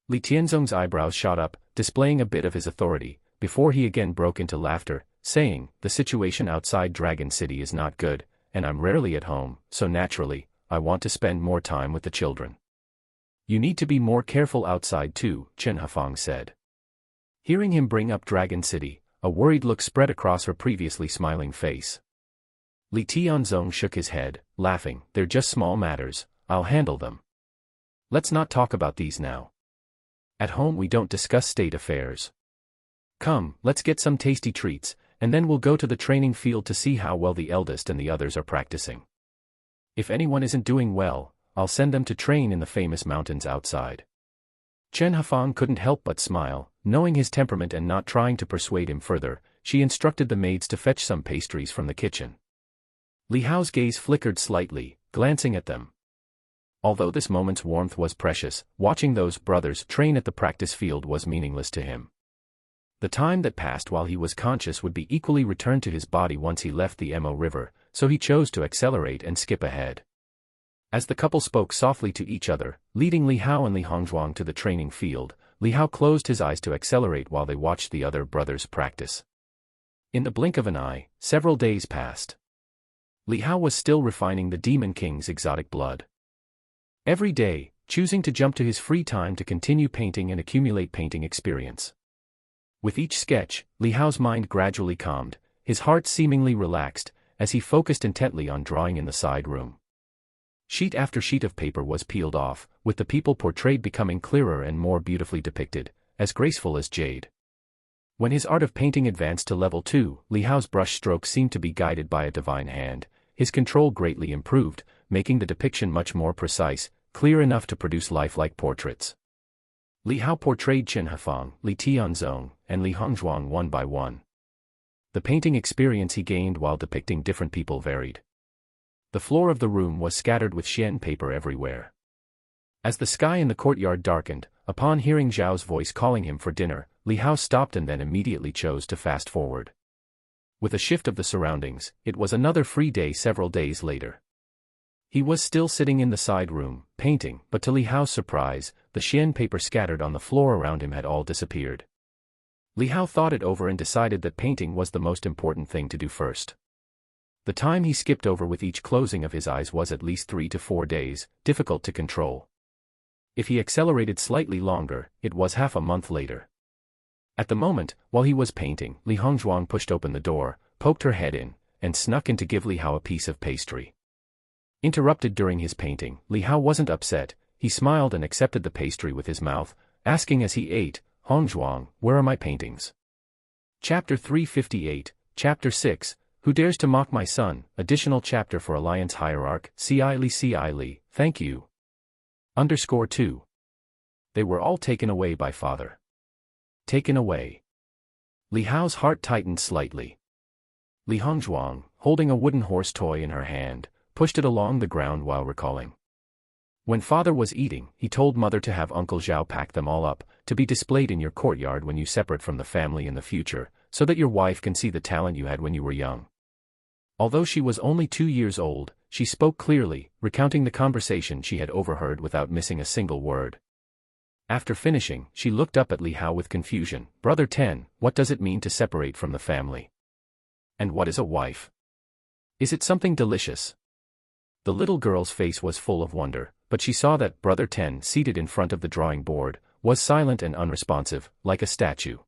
Li Tianzong's eyebrows shot up, displaying a bit of his authority, before he again broke into laughter, saying, "The situation outside Dragon City is not good, and I'm rarely at home, so naturally, I want to spend more time with the children." "You need to be more careful outside too," Chen Hafeng said. Hearing him bring up Dragon City, a worried look spread across her previously smiling face. Li Tianzong shook his head, laughing, "They're just small matters, I'll handle them. Let's not talk about these now. At home we don't discuss state affairs. Come, let's get some tasty treats, and then we'll go to the training field to see how well the eldest and the others are practicing. If anyone isn't doing well, I'll send them to train in the famous mountains outside." Chen Hafeng couldn't help but smile. Knowing his temperament and not trying to persuade him further, she instructed the maids to fetch some pastries from the kitchen. Li Hao's gaze flickered slightly, glancing at them. Although this moment's warmth was precious, watching those brothers train at the practice field was meaningless to him. The time that passed while he was conscious would be equally returned to his body once he left the Mo River, so he chose to accelerate and skip ahead. As the couple spoke softly to each other, leading Li Hao and Li Hongzhuang to the training field, Li Hao closed his eyes to accelerate while they watched the other brothers practice. In the blink of an eye, several days passed. Li Hao was still refining the Demon King's exotic blood. Every day, choosing to jump to his free time to continue painting and accumulate painting experience. With each sketch, Li Hao's mind gradually calmed, his heart seemingly relaxed, as he focused intently on drawing in the side room. Sheet after sheet of paper was peeled off, with the people portrayed becoming clearer and more beautifully depicted, as graceful as jade. When his art of painting advanced to level 2, Li Hao's brush strokes seemed to be guided by a divine hand, his control greatly improved, making the depiction much more precise, clear enough to produce lifelike portraits. Li Hao portrayed Chen Hafeng, Li Tianzong, and Li Hongzhuang one by one. The painting experience he gained while depicting different people varied. The floor of the room was scattered with xian paper everywhere. As the sky in the courtyard darkened, upon hearing Zhao's voice calling him for dinner, Li Hao stopped and then immediately chose to fast forward. With a shift of the surroundings, it was another free day several days later. He was still sitting in the side room, painting, but to Li Hao's surprise, the xian paper scattered on the floor around him had all disappeared. Li Hao thought it over and decided that painting was the most important thing to do first. The time he skipped over with each closing of his eyes was at least 3 to 4 days, difficult to control. If he accelerated slightly longer, it was half a month later. At the moment, while he was painting, Li Hongzhuang pushed open the door, poked her head in, and snuck in to give Li Hao a piece of pastry. Interrupted during his painting, Li Hao wasn't upset, he smiled and accepted the pastry with his mouth, asking as he ate, "Hongzhuang, where are my paintings?" Chapter 358, Chapter 6, Who Dares to Mock My Son, additional chapter for Alliance Hierarch, Ci Li, thank you. _2. They were all taken away by father. Taken away. Li Hao's heart tightened slightly. Li Hongzhuang, holding a wooden horse toy in her hand, pushed it along the ground while recalling. When father was eating, he told mother to have Uncle Zhao pack them all up, to be displayed in your courtyard when you separate from the family in the future, so that your wife can see the talent you had when you were young. Although she was only 2 years old, she spoke clearly, recounting the conversation she had overheard without missing a single word. After finishing, she looked up at Li Hao with confusion. "Brother Ten, what does it mean to separate from the family? And what is a wife? Is it something delicious?" The little girl's face was full of wonder, but she saw that Brother Ten, seated in front of the drawing board, was silent and unresponsive, like a statue.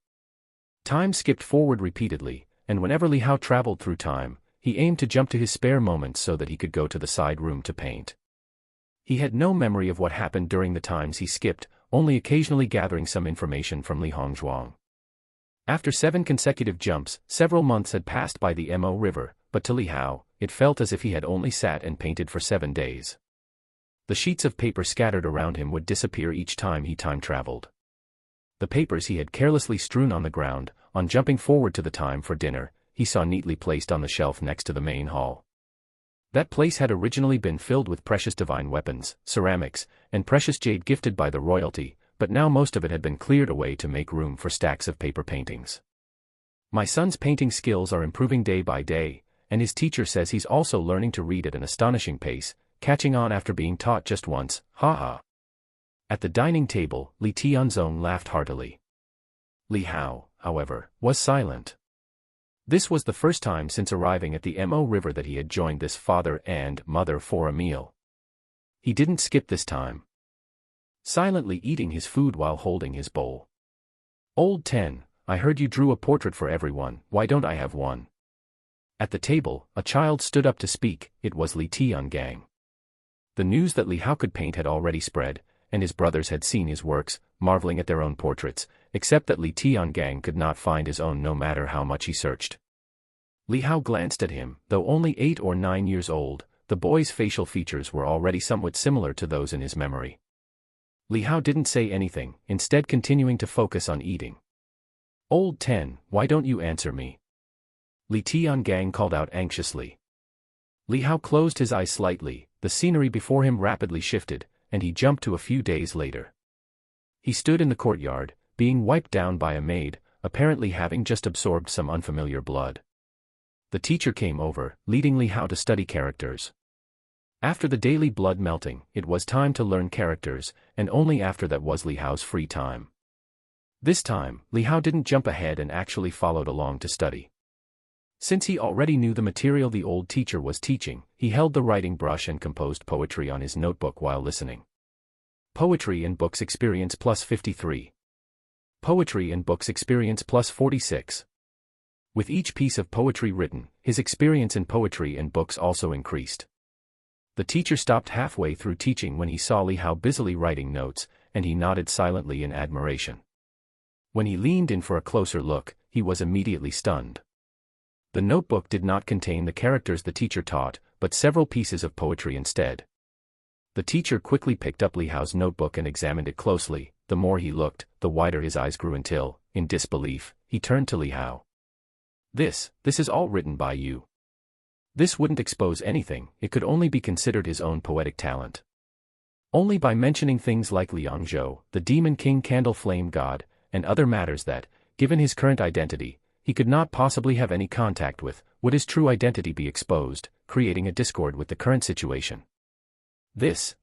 Time skipped forward repeatedly, and whenever Li Hao traveled through time, he aimed to jump to his spare moments so that he could go to the side room to paint. He had no memory of what happened during the times he skipped, only occasionally gathering some information from Li Hongzhuang. After 7 consecutive jumps, several months had passed by the Mo River, but to Li Hao, it felt as if he had only sat and painted for 7 days. The sheets of paper scattered around him would disappear each time he time traveled. The papers he had carelessly strewn on the ground, on jumping forward to the time for dinner, he saw neatly placed on the shelf next to the main hall. That place had originally been filled with precious divine weapons, ceramics, and precious jade gifted by the royalty, but now most of it had been cleared away to make room for stacks of paper paintings. "My son's painting skills are improving day by day, and his teacher says he's also learning to read at an astonishing pace, catching on after being taught just once, ha." At the dining table, Li Tianzong laughed heartily. Li Hao, however, was silent. This was the first time since arriving at the Mo River that he had joined this father and mother for a meal. He didn't skip this time. Silently eating his food while holding his bowl. "Old Ten, I heard you drew a portrait for everyone, why don't I have one?" At the table, a child stood up to speak. It was Li Tiangang. The news that Li Hao could paint had already spread, and his brothers had seen his works, marveling at their own portraits, except that Li Tiangang could not find his own no matter how much he searched. Li Hao glanced at him. Though only 8 or 9 years old, the boy's facial features were already somewhat similar to those in his memory. Li Hao didn't say anything, instead continuing to focus on eating. "Old Ten, why don't you answer me?" Li Tiangang called out anxiously. Li Hao closed his eyes slightly, the scenery before him rapidly shifted, and he jumped to a few days later. He stood in the courtyard, being wiped down by a maid, apparently having just absorbed some unfamiliar blood. The teacher came over, leading Li Hao to study characters. After the daily blood melting, it was time to learn characters, and only after that was Li Hao's free time. This time, Li Hao didn't jump ahead and actually followed along to study. Since he already knew the material the old teacher was teaching, he held the writing brush and composed poetry on his notebook while listening. Poetry and Books Experience plus 53. Poetry and Books Experience plus 46. With each piece of poetry written, his experience in poetry and books also increased. The teacher stopped halfway through teaching when he saw Li Hao busily writing notes, and he nodded silently in admiration. When he leaned in for a closer look, he was immediately stunned. The notebook did not contain the characters the teacher taught, but several pieces of poetry instead. The teacher quickly picked up Li Hao's notebook and examined it closely. The more he looked, the wider his eyes grew until, in disbelief, he turned to Li Hao. This is all written by you. This wouldn't expose anything, it could only be considered his own poetic talent. Only by mentioning things like Liang Zhou, the Demon King Candle Flame God, and other matters that, given his current identity, he could not possibly have any contact with, would his true identity be exposed, creating a discord with the current situation. This.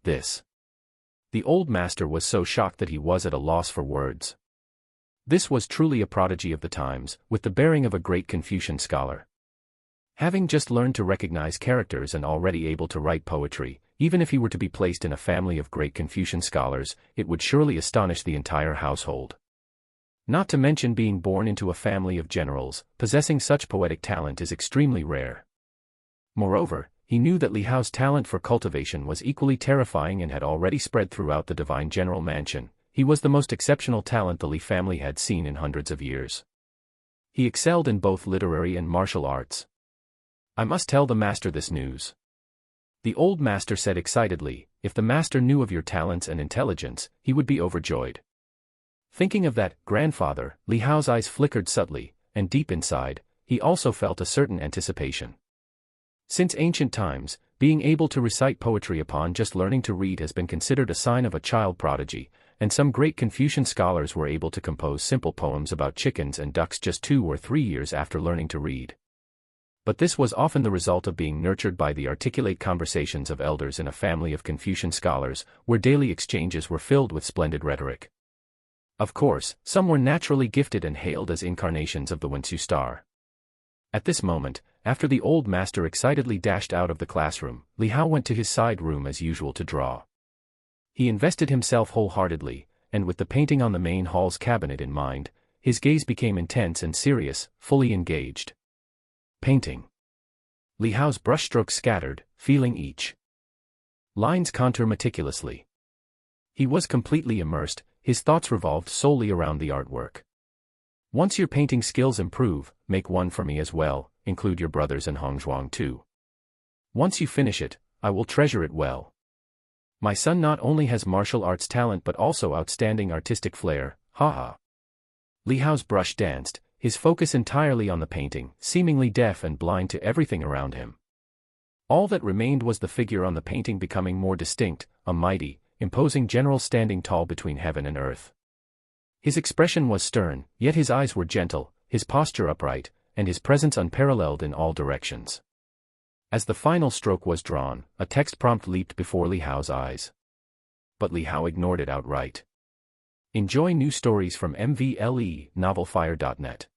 The old master was so shocked that he was at a loss for words. This was truly a prodigy of the times, with the bearing of a great Confucian scholar. Having just learned to recognize characters and already able to write poetry, even if he were to be placed in a family of great Confucian scholars, it would surely astonish the entire household. Not to mention being born into a family of generals, possessing such poetic talent is extremely rare. Moreover, he knew that Li Hao's talent for cultivation was equally terrifying and had already spread throughout the divine general mansion. He was the most exceptional talent the Li family had seen in hundreds of years. He excelled in both literary and martial arts. I must tell the master this news. The old master said excitedly, if the master knew of your talents and intelligence, he would be overjoyed. Thinking of that, grandfather, Li Hao's eyes flickered subtly, and deep inside, he also felt a certain anticipation. Since ancient times, being able to recite poetry upon just learning to read has been considered a sign of a child prodigy, and some great Confucian scholars were able to compose simple poems about chickens and ducks just 2 or 3 years after learning to read. But this was often the result of being nurtured by the articulate conversations of elders in a family of Confucian scholars, where daily exchanges were filled with splendid rhetoric. Of course, some were naturally gifted and hailed as incarnations of the Wensu star. At this moment, after the old master excitedly dashed out of the classroom, Li Hao went to his side room as usual to draw. He invested himself wholeheartedly, and with the painting on the main hall's cabinet in mind, his gaze became intense and serious, fully engaged. Painting. Li Hao's brushstrokes scattered, feeling each line's contour meticulously. He was completely immersed, his thoughts revolved solely around the artwork. Once your painting skills improve, make one for me as well, include your brothers and Hongzhuang too. Once you finish it, I will treasure it well. My son not only has martial arts talent but also outstanding artistic flair, haha. Li Hao's brush danced, his focus entirely on the painting, seemingly deaf and blind to everything around him. All that remained was the figure on the painting becoming more distinct, a mighty, imposing general standing tall between heaven and earth. His expression was stern, yet his eyes were gentle, his posture upright, and his presence unparalleled in all directions. As the final stroke was drawn, a text prompt leaped before Li Hao's eyes. But Li Hao ignored it outright. Enjoy new stories from MVLE-novelfire.net.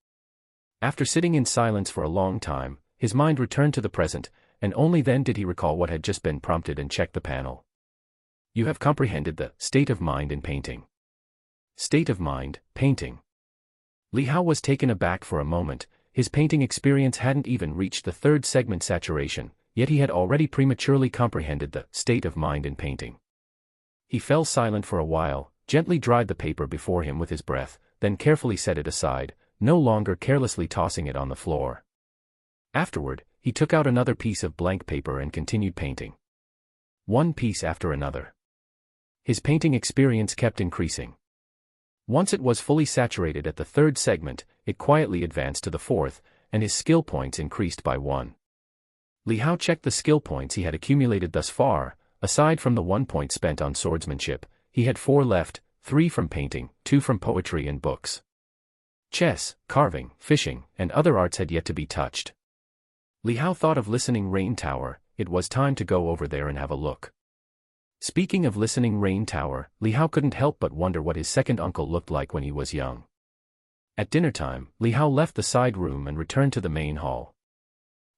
After sitting in silence for a long time, his mind returned to the present, and only then did he recall what had just been prompted and checked the panel. You have comprehended the state of mind in painting. State of mind, painting. Li Hao was taken aback for a moment. His painting experience hadn't even reached the 3rd segment saturation, yet he had already prematurely comprehended the state of mind in painting. He fell silent for a while, gently dried the paper before him with his breath, then carefully set it aside, no longer carelessly tossing it on the floor. Afterward, he took out another piece of blank paper and continued painting. One piece after another. His painting experience kept increasing. Once it was fully saturated at the 3rd segment, it quietly advanced to the 4th, and his skill points increased by 1. Li Hao checked the skill points he had accumulated thus far. Aside from the 1 point spent on swordsmanship, he had 4 left, 3 from painting, 2 from poetry and books. Chess, carving, fishing, and other arts had yet to be touched. Li Hao thought of Listening Rain Tower. It was time to go over there and have a look. Speaking of Listening Rain Tower, Li Hao couldn't help but wonder what his second uncle looked like when he was young. At dinner time, Li Hao left the side room and returned to the main hall.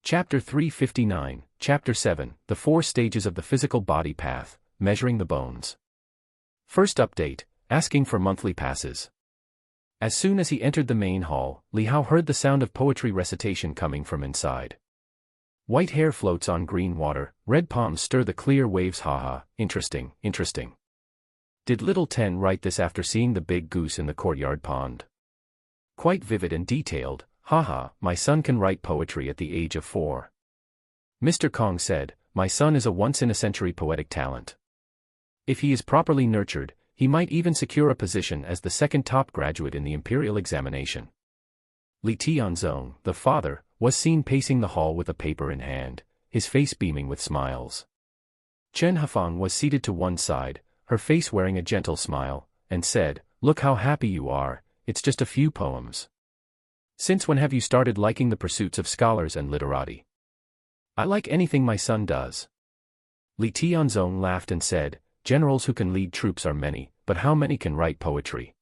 Chapter 359, Chapter 7, The 4 Stages of the Physical Body Path, Measuring the Bones. First update, asking for monthly passes. As soon as he entered the main hall, Li Hao heard the sound of poetry recitation coming from inside. White hair floats on green water, red palms stir the clear waves. Haha, interesting, interesting. Did little Ten write this after seeing the big goose in the courtyard pond? Quite vivid and detailed. Haha, my son can write poetry at the age of 4. Mr. Kong said, my son is a once-in-a-century poetic talent. If he is properly nurtured, he might even secure a position as the second top graduate in the imperial examination. Li Tianzong, the father, was seen pacing the hall with a paper in hand, his face beaming with smiles. Chen Hafang was seated to one side, her face wearing a gentle smile, and said, look how happy you are, it's just a few poems. Since when have you started liking the pursuits of scholars and literati? I like anything my son does. Li Tianzong laughed and said, generals who can lead troops are many, but how many can write poetry?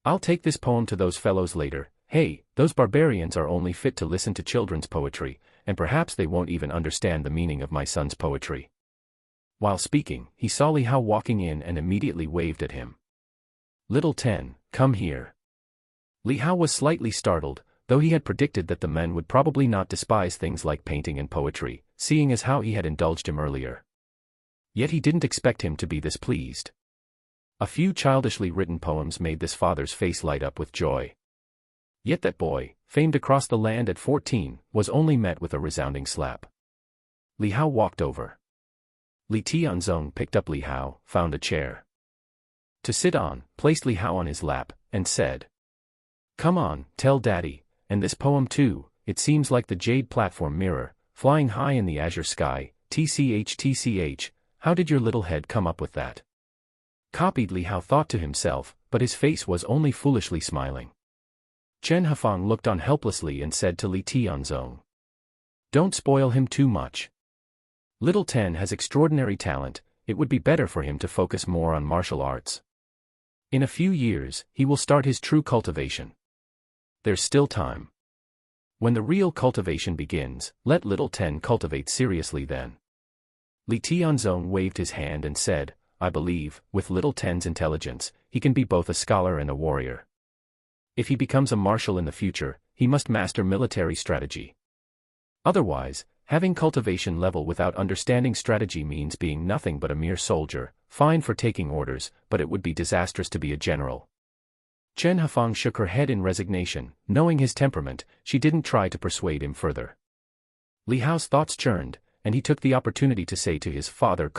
I'll take this poem to those fellows later. Hey, those barbarians are only fit to listen to children's poetry, and perhaps they won't even understand the meaning of my son's poetry. While speaking, he saw Li Hao walking in and immediately waved at him. Little Ten, come here. Li Hao was slightly startled, though he had predicted that the men would probably not despise things like painting and poetry, seeing as how he had indulged him earlier. Yet he didn't expect him to be this pleased. A few childishly written poems made this father's face light up with joy. Yet that boy, famed across the land at 14, was only met with a resounding slap. Li Hao walked over. Li Tianzong picked up Li Hao, found a chair to sit on, placed Li Hao on his lap, and said, come on, tell daddy, and this poem too, it seems like the jade platform mirror, flying high in the azure sky, tch. How did your little head come up with that? Copied, Li Hao thought to himself, but his face was only foolishly smiling. Chen Hafang looked on helplessly and said to Li Tianzong, don't spoil him too much. Little Ten has extraordinary talent, it would be better for him to focus more on martial arts. In a few years, he will start his true cultivation. There's still time. When the real cultivation begins, let little Ten cultivate seriously then. Li Tianzong waved his hand and said, I believe, with little Ten's intelligence, he can be both a scholar and a warrior. If he becomes a marshal in the future, he must master military strategy. Otherwise, having cultivation level without understanding strategy means being nothing but a mere soldier, fine for taking orders, but it would be disastrous to be a general. Chen Hafang shook her head in resignation, knowing his temperament, she didn't try to persuade him further. Li Hao's thoughts churned, and he took the opportunity to say to his father: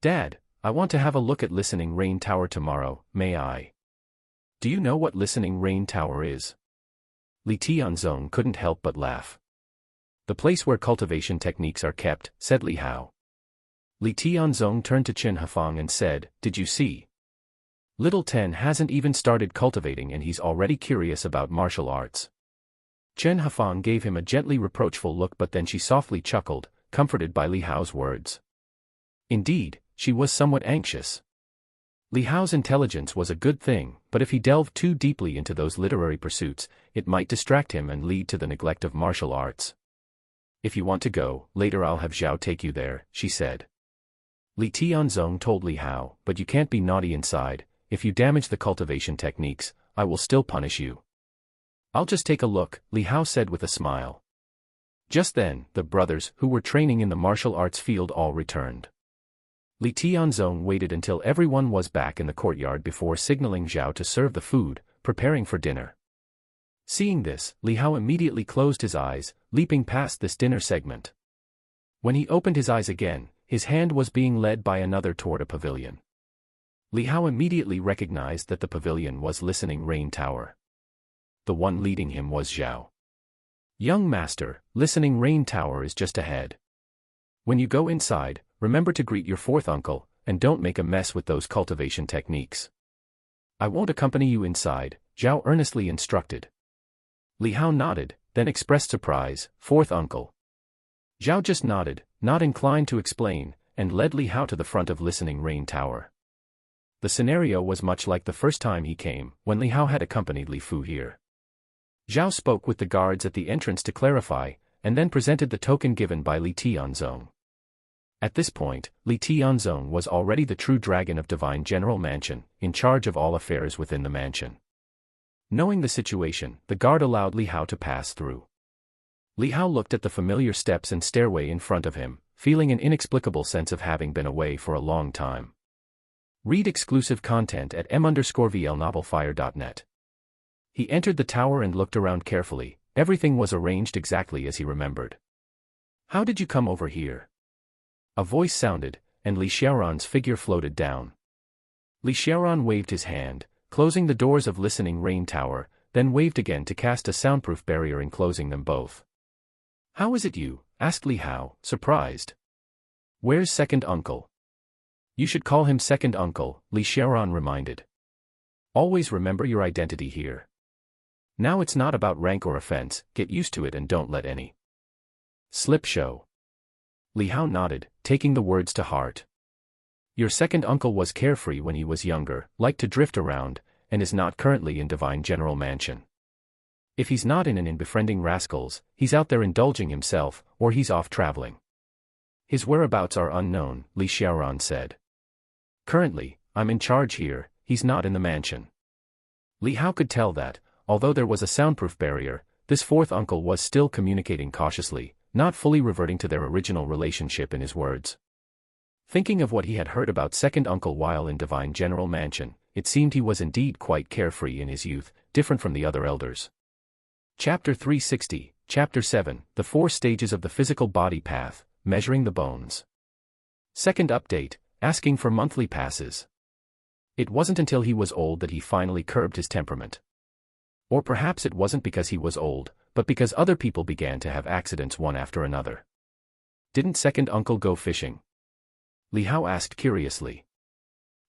Dad, I want to have a look at Listening Rain Tower tomorrow, may I? Do you know what Listening Rain Tower is? Li Tianzong couldn't help but laugh. The place where cultivation techniques are kept, said Li Hao. Li Tianzong turned to Chen Hafang and said, did you see? Little Ten hasn't even started cultivating and he's already curious about martial arts. Chen Hafang gave him a gently reproachful look, but then she softly chuckled, comforted by Li Hao's words. Indeed, she was somewhat anxious. Li Hao's intelligence was a good thing, but if he delved too deeply into those literary pursuits, it might distract him and lead to the neglect of martial arts. If you want to go, later I'll have Zhao take you there, she said. Li Tianzong told Li Hao, but you can't be naughty inside, if you damage the cultivation techniques, I will still punish you. I'll just take a look, Li Hao said with a smile. Just then, the brothers, who were training in the martial arts field, all returned. Li Tianzong waited until everyone was back in the courtyard before signaling Zhao to serve the food, preparing for dinner. Seeing this, Li Hao immediately closed his eyes, leaping past this dinner segment. When he opened his eyes again, his hand was being led by another toward a pavilion. Li Hao immediately recognized that the pavilion was Listening Rain Tower. The one leading him was Zhao. Young master, Listening Rain Tower is just ahead. When you go inside, remember to greet your fourth uncle, and don't make a mess with those cultivation techniques. I won't accompany you inside, Zhao earnestly instructed. Li Hao nodded, then expressed surprise, fourth uncle. Zhao just nodded, not inclined to explain, and led Li Hao to the front of Listening Rain Tower. The scenario was much like the first time he came, when Li Hao had accompanied Li Fu here. Zhao spoke with the guards at the entrance to clarify, and then presented the token given by Li Tianzong. At this point, Li Tianzong was already the true dragon of Divine General Mansion, in charge of all affairs within the mansion. Knowing the situation, the guard allowed Li Hao to pass through. Li Hao looked at the familiar steps and stairway in front of him, feeling an inexplicable sense of having been away for a long time. Read exclusive content at m_vlnovelfire.net. He entered the tower and looked around carefully. Everything was arranged exactly as he remembered. "How did you come over here?" A voice sounded, and Li Xiaoran's figure floated down. Li Xiaoran waved his hand, closing the doors of Listening Rain Tower, then waved again to cast a soundproof barrier enclosing them both. "How is it you?" asked Li Hao, surprised. "Where's second uncle?" "You should call him second uncle," Li Xiaoran reminded. "Always remember your identity here. Now it's not about rank or offense, get used to it and don't let any slip show." Li Hao nodded, taking the words to heart. "Your second uncle was carefree when he was younger, liked to drift around, and is not currently in Divine General Mansion. If he's not in befriending rascals, he's out there indulging himself, or he's off traveling. His whereabouts are unknown," Li Xiaoran said. "Currently, I'm in charge here, he's not in the mansion." Li Hao could tell that, although there was a soundproof barrier, this fourth uncle was still communicating cautiously, not fully reverting to their original relationship in his words. Thinking of what he had heard about second uncle while in Divine General Mansion, it seemed he was indeed quite carefree in his youth, different from the other elders. Chapter 360, Chapter 7, The 4 Stages of the Physical Body Path, Measuring the Bones. Second update, asking for monthly passes. It wasn't until he was old that he finally curbed his temperament. Or perhaps it wasn't because he was old, but because other people began to have accidents one after another. "Didn't second uncle go fishing?" Li Hao asked curiously.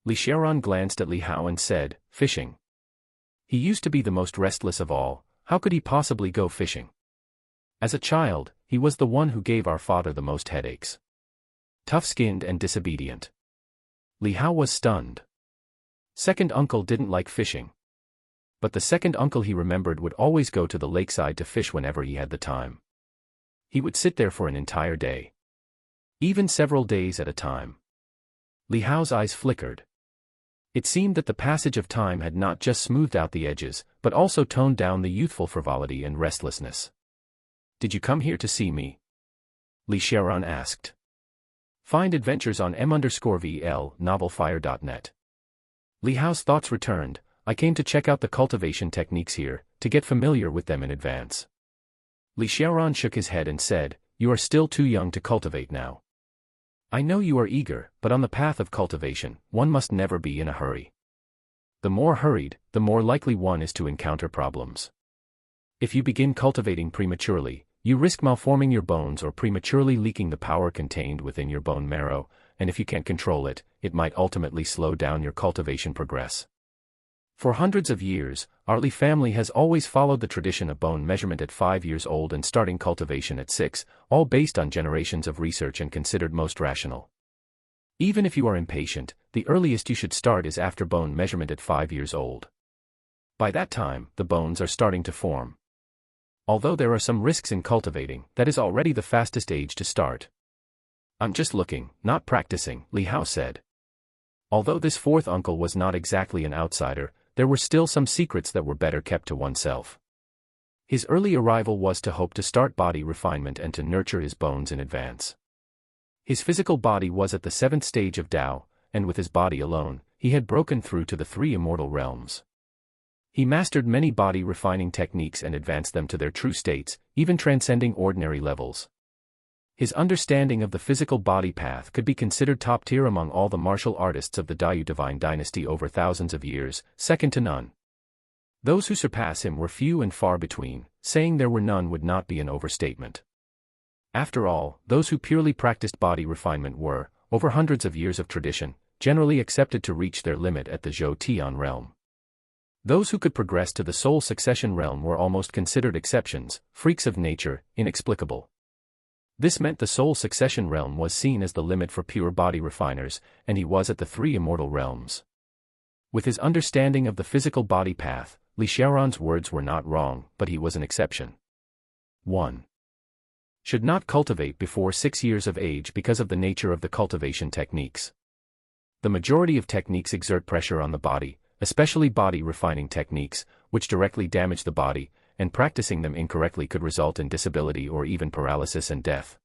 Li Xiaoran glanced at Li Hao and said, "Fishing? He used to be the most restless of all, how could he possibly go fishing? As a child, he was the one who gave our father the most headaches. Tough-skinned and disobedient." Li Hao was stunned. Second uncle didn't like fishing. But the second uncle he remembered would always go to the lakeside to fish whenever he had the time. He would sit there for an entire day. Even several days at a time. Li Hao's eyes flickered. It seemed that the passage of time had not just smoothed out the edges, but also toned down the youthful frivolity and restlessness. "Did you come here to see me?" Li Xiaoran asked. Find adventures on m_vlnovelfire.net. Li Hao's thoughts returned. "I came to check out the cultivation techniques here, to get familiar with them in advance." Li Xiaoran shook his head and said, "You are still too young to cultivate now. I know you are eager, but on the path of cultivation, one must never be in a hurry. The more hurried, the more likely one is to encounter problems. If you begin cultivating prematurely, you risk malforming your bones or prematurely leaking the power contained within your bone marrow, and if you can't control it, it might ultimately slow down your cultivation progress." For hundreds of years, our Li family has always followed the tradition of bone measurement at 5 years old and starting cultivation at 6, all based on generations of research and considered most rational. Even if you are impatient, the earliest you should start is after bone measurement at 5 years old. By that time, the bones are starting to form. Although there are some risks in cultivating, that is already the fastest age to start. "I'm just looking, not practicing," Li Hao said. Although this fourth uncle was not exactly an outsider, there were still some secrets that were better kept to oneself. His early arrival was to hope to start body refinement and to nurture his bones in advance. His physical body was at the 7th stage of Dao, and with his body alone, he had broken through to the 3 immortal realms. He mastered many body refining techniques and advanced them to their true states, even transcending ordinary levels. His understanding of the physical body path could be considered top tier among all the martial artists of the Dao divine dynasty over thousands of years, second to none. Those who surpass him were few and far between, saying there were none would not be an overstatement. After all, those who purely practiced body refinement were, over hundreds of years of tradition, generally accepted to reach their limit at the Zhou Tian realm. Those who could progress to the soul succession realm were almost considered exceptions, freaks of nature, inexplicable. This meant the soul succession realm was seen as the limit for pure body refiners, and he was at the 3 immortal realms. With his understanding of the physical body path, Li Xiaoran's words were not wrong, but he was an exception. 1. Should not cultivate before 6 years of age because of the nature of the cultivation techniques. The majority of techniques exert pressure on the body, especially body refining techniques, which directly damage the body, and practicing them incorrectly could result in disability or even paralysis and death.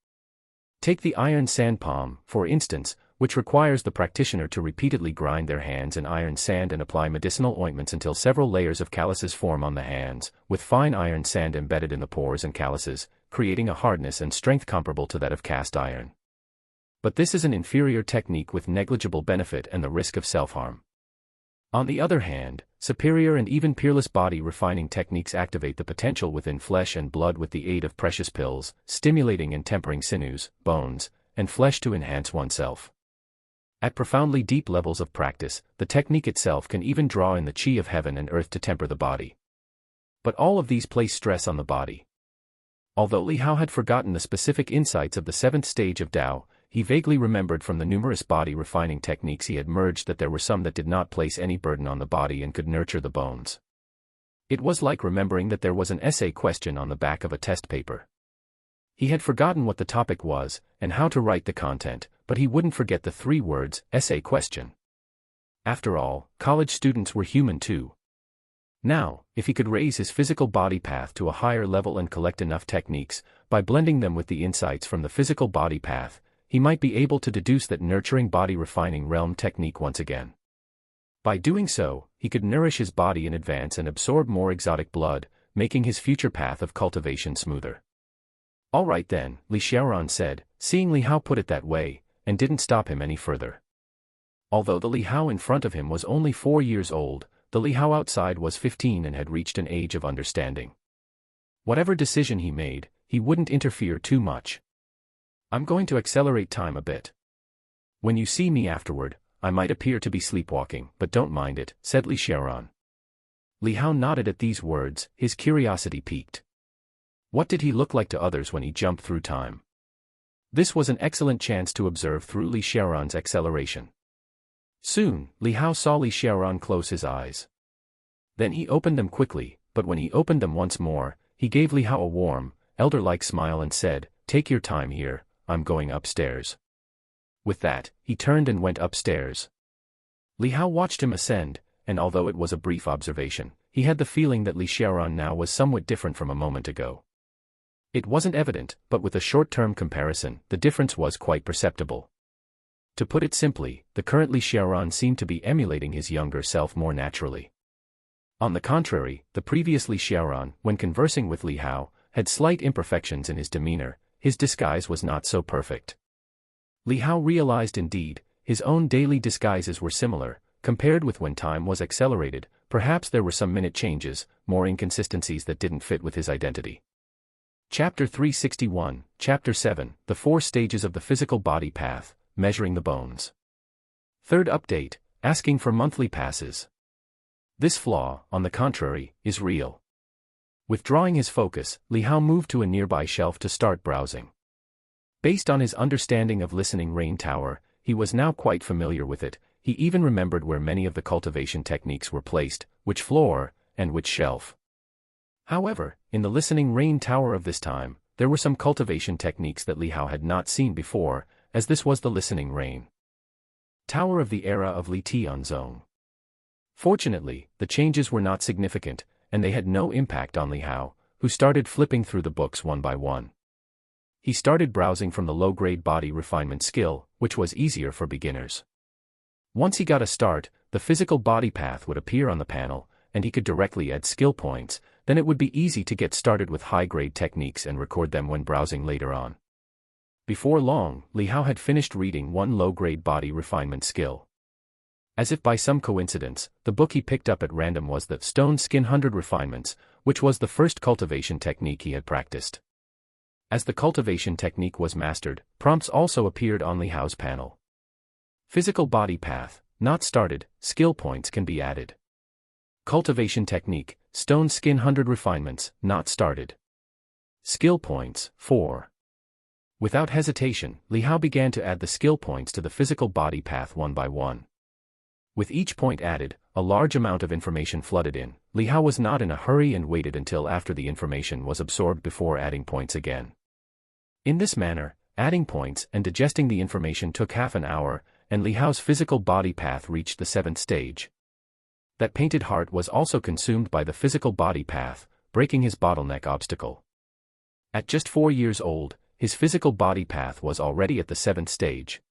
Take the iron sand palm, for instance, which requires the practitioner to repeatedly grind their hands in iron sand and apply medicinal ointments until several layers of calluses form on the hands, with fine iron sand embedded in the pores and calluses, creating a hardness and strength comparable to that of cast iron. But this is an inferior technique with negligible benefit and the risk of self-harm. On the other hand, superior and even peerless body refining techniques activate the potential within flesh and blood with the aid of precious pills, stimulating and tempering sinews, bones, and flesh to enhance oneself. At profoundly deep levels of practice, the technique itself can even draw in the chi of heaven and earth to temper the body. But all of these place stress on the body. Although Li Hao had forgotten the specific insights of the 7th stage of Tao, he vaguely remembered from the numerous body refining techniques he had merged that there were some that did not place any burden on the body and could nurture the bones. It was like remembering that there was an essay question on the back of a test paper. He had forgotten what the topic was, and how to write the content, but he wouldn't forget the 3 words, essay question. After all, college students were human too. Now, if he could raise his physical body path to a higher level and collect enough techniques, by blending them with the insights from the physical body path, he might be able to deduce that nurturing body refining realm technique once again. By doing so, he could nourish his body in advance and absorb more exotic blood, making his future path of cultivation smoother. All right then, Li Xiaoran said, seeing Li Hao put it that way, and didn't stop him any further. Although the Li Hao in front of him was only 4 years old, the Li Hao outside was 15 and had reached an age of understanding. Whatever decision he made, he wouldn't interfere too much. I'm going to accelerate time a bit. When you see me afterward, I might appear to be sleepwalking, but don't mind it, said Li Xiaoran. Li Hao nodded at these words, his curiosity piqued. What did he look like to others when he jumped through time? This was an excellent chance to observe through Li Xiaoran's acceleration. Soon, Li Hao saw Li Xiaoran close his eyes. Then he opened them quickly, but when he opened them once more, he gave Li Hao a warm, elder-like smile and said, "Take your time here, I'm going upstairs." With that, he turned and went upstairs. Li Hao watched him ascend, and although it was a brief observation, he had the feeling that Li Xiaoran now was somewhat different from a moment ago. It wasn't evident, but with a short-term comparison, the difference was quite perceptible. To put it simply, the current Li Xiaoran seemed to be emulating his younger self more naturally. On the contrary, the previous Li Xiaoran, when conversing with Li Hao, had slight imperfections in his demeanor, his disguise was not so perfect. Li Hao realized indeed, his own daily disguises were similar, compared with when time was accelerated, perhaps there were some minute changes, more inconsistencies that didn't fit with his identity. Chapter 361, Chapter 7, The 4 Stages of the Physical Body Path, Measuring the Bones. Third update, asking for monthly passes. This flaw, on the contrary, is real. Withdrawing his focus, Li Hao moved to a nearby shelf to start browsing. Based on his understanding of Listening Rain Tower, he was now quite familiar with it. He even remembered where many of the cultivation techniques were placed, which floor, and which shelf. However, in the Listening Rain Tower of this time, there were some cultivation techniques that Li Hao had not seen before, as this was the Listening Rain Tower of the era of Li Tianzong. Fortunately, the changes were not significant, and they had no impact on Li Hao, who started flipping through the books one by one. He started browsing from the low-grade body refinement skill, which was easier for beginners. Once he got a start, the physical body path would appear on the panel, and he could directly add skill points. Then it would be easy to get started with high-grade techniques and record them when browsing later on. Before long, Li Hao had finished reading one low-grade body refinement skill. As if by some coincidence, the book he picked up at random was the Stone Skin 100 Refinements, which was the first cultivation technique he had practiced. As the cultivation technique was mastered, prompts also appeared on Li Hao's panel. Physical body path, not started, skill points can be added. Cultivation technique, Stone Skin 100 Refinements, not started. Skill points, 4. Without hesitation, Li Hao began to add the skill points to the physical body path one by one. With each point added, a large amount of information flooded in. Li Hao was not in a hurry and waited until after the information was absorbed before adding points again. In this manner, adding points and digesting the information took half an hour, and Li Hao's physical body path reached the 7th stage. That painted heart was also consumed by the physical body path, breaking his bottleneck obstacle. At just 4 years old, his physical body path was already at the 7th stage.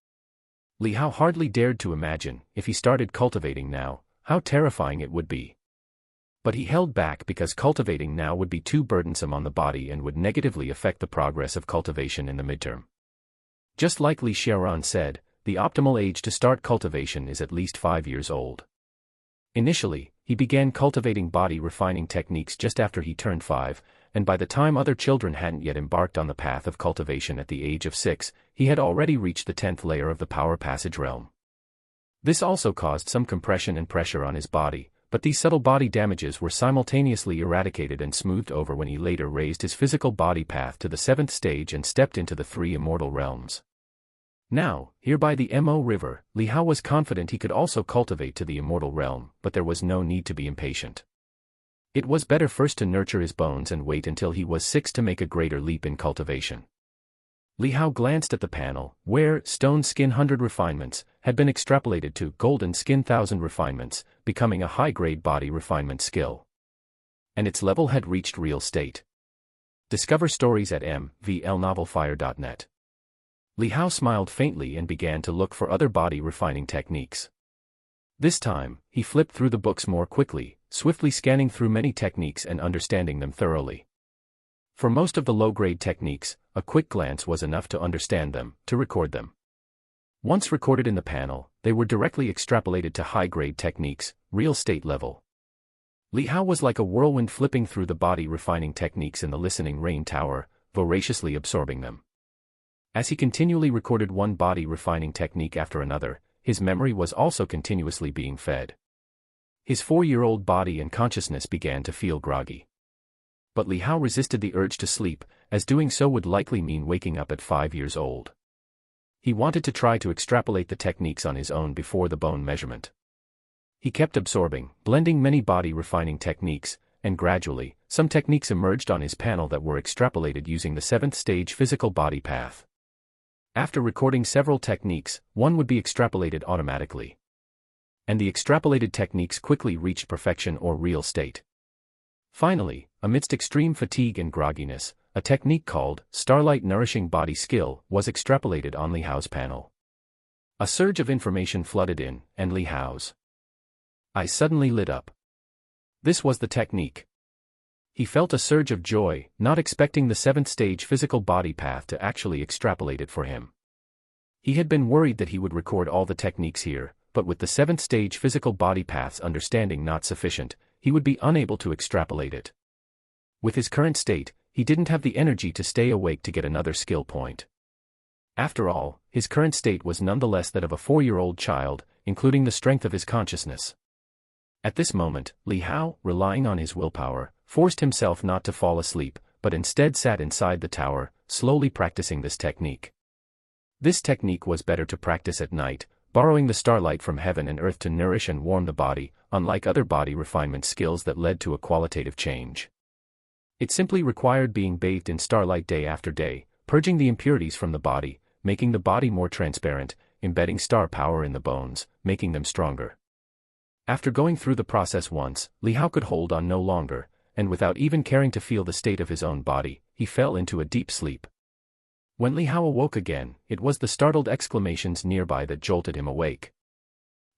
Li Hao hardly dared to imagine, if he started cultivating now, how terrifying it would be. But he held back because cultivating now would be too burdensome on the body and would negatively affect the progress of cultivation in the midterm. Just like Li Xiaoran said, the optimal age to start cultivation is at least 5 years old. Initially, he began cultivating body refining techniques just after he turned 5, and by the time other children hadn't yet embarked on the path of cultivation at the age of 6, he had already reached the 10th layer of the power passage realm. This also caused some compression and pressure on his body, but these subtle body damages were simultaneously eradicated and smoothed over when he later raised his physical body path to the 7th stage and stepped into the 3 immortal realms. Now, here by the Mo River, Li Hao was confident he could also cultivate to the immortal realm, but there was no need to be impatient. It was better first to nurture his bones and wait until he was 6 to make a greater leap in cultivation. Li Hao glanced at the panel, where stone skin 100 refinements had been extrapolated to golden skin 1000 refinements, becoming a high-grade body refinement skill. And its level had reached real state. Discover stories at mvlnovelfire.net. Li Hao smiled faintly and began to look for other body refining techniques. This time, he flipped through the books more quickly, swiftly scanning through many techniques and understanding them thoroughly. For most of the low-grade techniques, a quick glance was enough to understand them, to record them. Once recorded in the panel, they were directly extrapolated to high-grade techniques, real state level. Li Hao was like a whirlwind flipping through the body refining techniques in the listening rain tower, voraciously absorbing them. As he continually recorded one body refining technique after another, his memory was also continuously being fed. His 4-year-old body and consciousness began to feel groggy. But Li Hao resisted the urge to sleep, as doing so would likely mean waking up at 5 years old. He wanted to try to extrapolate the techniques on his own before the bone measurement. He kept absorbing, blending many body refining techniques, and gradually, some techniques emerged on his panel that were extrapolated using the 7th stage physical body path. After recording several techniques, one would be extrapolated automatically. And the extrapolated techniques quickly reached perfection or real state. Finally, amidst extreme fatigue and grogginess, a technique called Starlight Nourishing Body Skill was extrapolated on Li Hao's panel. A surge of information flooded in, and Li Hao's eyes suddenly lit up. This was the technique. He felt a surge of joy, not expecting the 7th stage physical body path to actually extrapolate it for him. He had been worried that he would record all the techniques here, but with the 7th stage physical body path's understanding not sufficient, he would be unable to extrapolate it. With his current state, he didn't have the energy to stay awake to get another skill point. After all, his current state was nonetheless that of a 4-year-old child, including the strength of his consciousness. At this moment, Li Hao, relying on his willpower, forced himself not to fall asleep, but instead sat inside the tower, slowly practicing this technique. This technique was better to practice at night, borrowing the starlight from heaven and earth to nourish and warm the body, unlike other body refinement skills that led to a qualitative change. It simply required being bathed in starlight day after day, purging the impurities from the body, making the body more transparent, embedding star power in the bones, making them stronger. After going through the process once, Li Hao could hold on no longer, and without even caring to feel the state of his own body, he fell into a deep sleep. When Li Hao awoke again, it was the startled exclamations nearby that jolted him awake.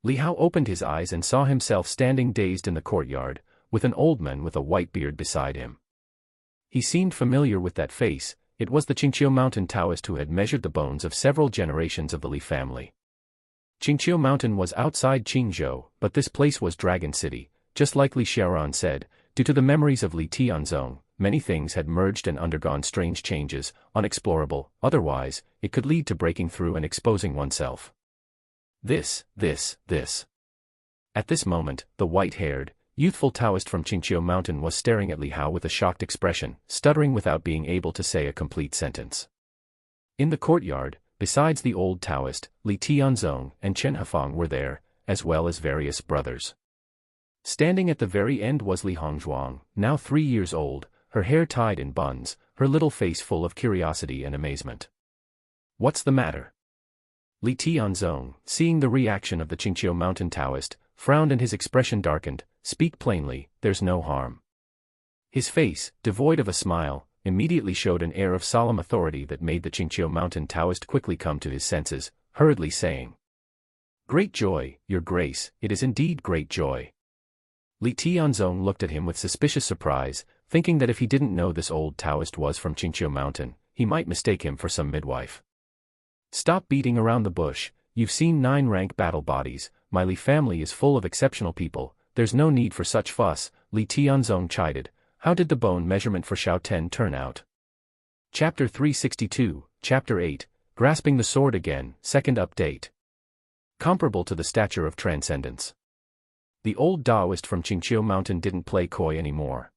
Li Hao opened his eyes and saw himself standing dazed in the courtyard, with an old man with a white beard beside him. He seemed familiar with that face. It was the Qingqiu Mountain Taoist who had measured the bones of several generations of the Li family. Qingqiu Mountain was outside Qingzhou, but this place was Dragon City, just like Li Xiaoran said. Due to the memories of Li Tianzong, many things had merged and undergone strange changes, unexplorable. Otherwise, it could lead to breaking through and exposing oneself. This. At this moment, the white-haired, youthful Taoist from Qingqiu Mountain was staring at Li Hao with a shocked expression, stuttering without being able to say a complete sentence. In the courtyard, besides the old Taoist, Li Tianzong and Chen Hafang were there, as well as various brothers. Standing at the very end was Li Hongzhuang, now 3 years old, her hair tied in buns, her little face full of curiosity and amazement. "What's the matter?" Li Tianzong, seeing the reaction of the Qingqiu mountain Taoist, frowned and his expression darkened. "Speak plainly, there's no harm." His face, devoid of a smile, immediately showed an air of solemn authority that made the Qingqiu mountain Taoist quickly come to his senses, hurriedly saying, "Great joy, your grace, it is indeed great joy." Li Tianzong looked at him with suspicious surprise, thinking that if he didn't know this old Taoist was from Qingqiu mountain, he might mistake him for some midwife. "Stop beating around the bush, you've seen 9-rank battle bodies, my Li family is full of exceptional people, there's no need for such fuss," Li Tianzong chided. How did the bone measurement for Xiao Ten turn out? Chapter 362, Chapter 8, Grasping the Sword Again, Second Update. Comparable to the stature of transcendence. The old Daoist from Qingqiu mountain didn't play coy anymore.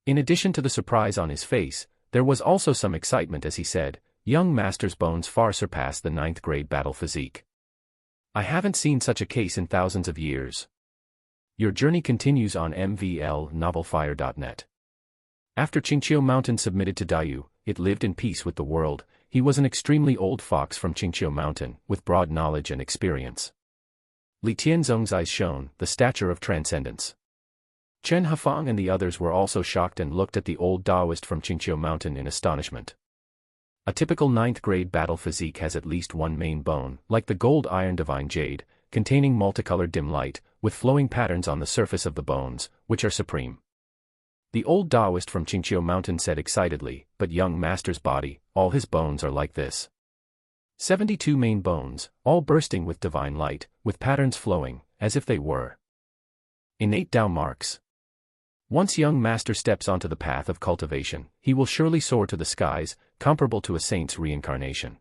In addition to the surprise on his face, there was also some excitement as he said, "Young master's bones far surpass the 9th grade battle physique. I haven't seen such a case in thousands of years." Your journey continues on mvlnovelfire.net. After Qingqiu mountain submitted to Daiyu, it lived in peace with the world. He was an extremely old fox from Qingqiu mountain, with broad knowledge and experience. Li Tianzong's eyes shone, the stature of transcendence. Chen Hafang and the others were also shocked and looked at the old Daoist from Qingqiu mountain in astonishment. A typical 9th grade battle physique has at least one main bone, like the gold iron divine jade, containing multicolored dim light, with flowing patterns on the surface of the bones, which are supreme. The old Daoist from Qingqiu mountain said excitedly, "But young master's body, all his bones are like this. 72 main bones, all bursting with divine light, with patterns flowing, as if they were innate Tao marks. Once young master steps onto the path of cultivation, he will surely soar to the skies, comparable to a saint's reincarnation.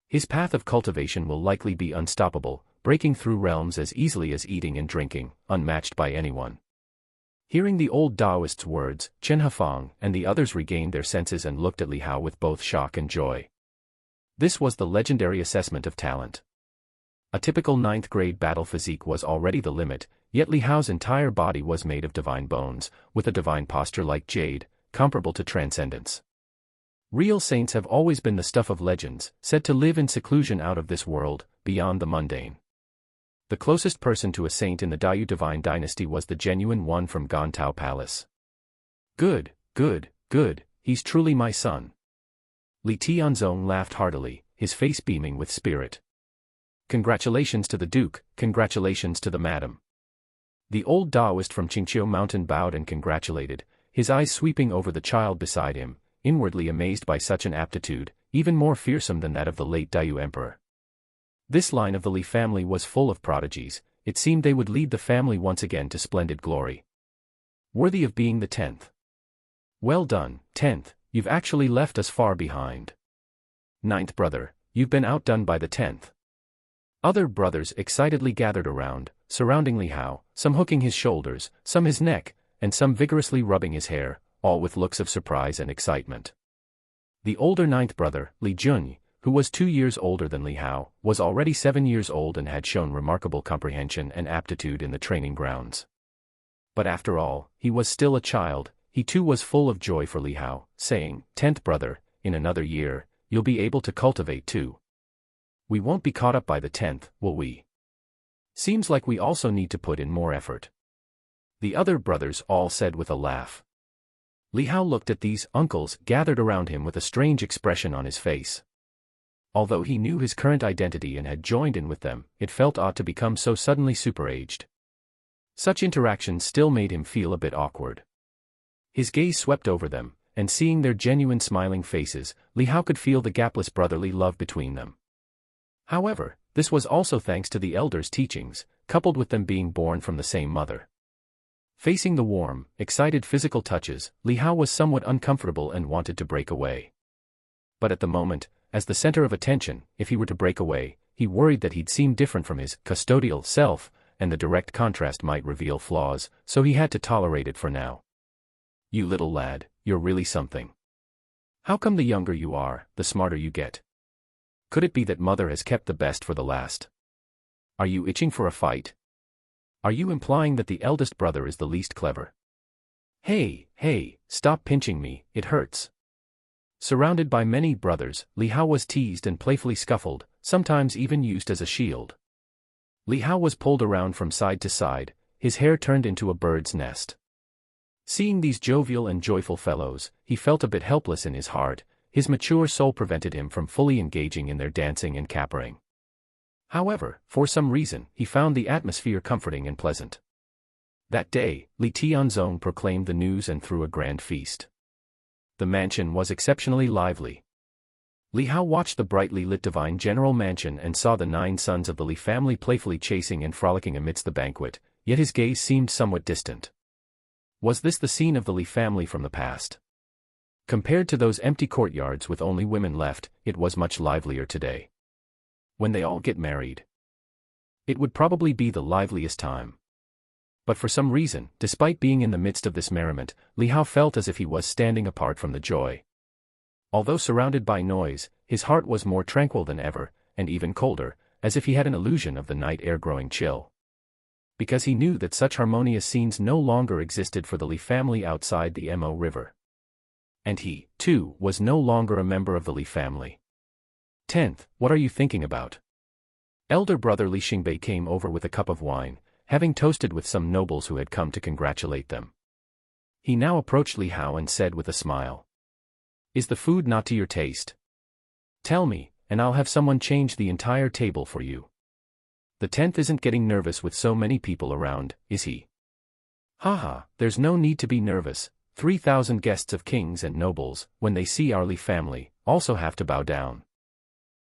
His path of cultivation will likely be unstoppable, breaking through realms as easily as eating and drinking, unmatched by anyone." Hearing the old Daoist's words, Chen Hafang and the others regained their senses and looked at Li Hao with both shock and joy. This was the legendary assessment of talent. A typical 9th grade battle physique was already the limit, yet Li Hao's entire body was made of divine bones, with a divine posture like jade, comparable to transcendence. Real saints have always been the stuff of legends, said to live in seclusion out of this world, beyond the mundane. The closest person to a saint in the Daiyu divine dynasty was the genuine one from Gantao Palace. Good, good, good, he's truly my son." Li Tianzong laughed heartily, his face beaming with spirit. "Congratulations to the Duke, congratulations to the Madam." The old Daoist from Qingqiu mountain bowed and congratulated, his eyes sweeping over the child beside him, inwardly amazed by such an aptitude, even more fearsome than that of the late Daiyu emperor. This line of the Li family was full of prodigies, it seemed they would lead the family once again to splendid glory. Worthy of being the 10th. Well done, 10th, you've actually left us far behind. 9th brother, you've been outdone by the 10th. Other brothers excitedly gathered around, surrounding Li Hao, some hooking his shoulders, some his neck, and some vigorously rubbing his hair, all with looks of surprise and excitement. The older 9th brother, Li Jun, who was 2 years older than Li Hao, was already 7 years old and had shown remarkable comprehension and aptitude in the training grounds. But after all, he was still a child. He too was full of joy for Li Hao, saying, "10th brother, in another year, you'll be able to cultivate too. We won't be caught up by the 10th, will we? Seems like we also need to put in more effort." The other brothers all said with a laugh. Li Hao looked at these uncles gathered around him with a strange expression on his face. Although he knew his current identity and had joined in with them, it felt odd to become so suddenly super-aged. Such interactions still made him feel a bit awkward. His gaze swept over them, and seeing their genuine smiling faces, Li Hao could feel the gapless brotherly love between them. However, this was also thanks to the elders' teachings, coupled with them being born from the same mother. Facing the warm, excited physical touches, Li Hao was somewhat uncomfortable and wanted to break away. But at the moment, as the center of attention, if he were to break away, he worried that he'd seem different from his custodial self, and the direct contrast might reveal flaws, so he had to tolerate it for now. "You little lad, you're really something. How come the younger you are, the smarter you get? Could it be that mother has kept the best for the last? Are you itching for a fight? Are you implying that the eldest brother is the least clever? Hey, stop pinching me, it hurts." Surrounded by many brothers, Li Hao was teased and playfully scuffled, sometimes even used as a shield. Li Hao was pulled around from side to side, his hair turned into a bird's nest. Seeing these jovial and joyful fellows, he felt a bit helpless in his heart. His mature soul prevented him from fully engaging in their dancing and capering. However, for some reason, he found the atmosphere comforting and pleasant. That day, Li Tianzong proclaimed the news and threw a grand feast. The mansion was exceptionally lively. Li Hao watched the brightly lit divine general mansion and saw the 9 sons of the Li family playfully chasing and frolicking amidst the banquet, yet his gaze seemed somewhat distant. Was this the scene of the Li family from the past? Compared to those empty courtyards with only women left, it was much livelier today. When they all get married, it would probably be the liveliest time. But for some reason, despite being in the midst of this merriment, Li Hao felt as if he was standing apart from the joy. Although surrounded by noise, his heart was more tranquil than ever, and even colder, as if he had an illusion of the night air growing chill. Because he knew that such harmonious scenes no longer existed for the Li family outside the Mo River. And he, too, was no longer a member of the Li family. 10th, what are you thinking about? Elder brother Li Xingbei came over with a cup of wine, having toasted with some nobles who had come to congratulate them. He now approached Li Hao and said with a smile, "Is the food not to your taste? Tell me, and I'll have someone change the entire table for you. The 10th isn't getting nervous with so many people around, is he?" "Haha, there's no need to be nervous. 3,000 guests of kings and nobles, when they see our Li family, also have to bow down."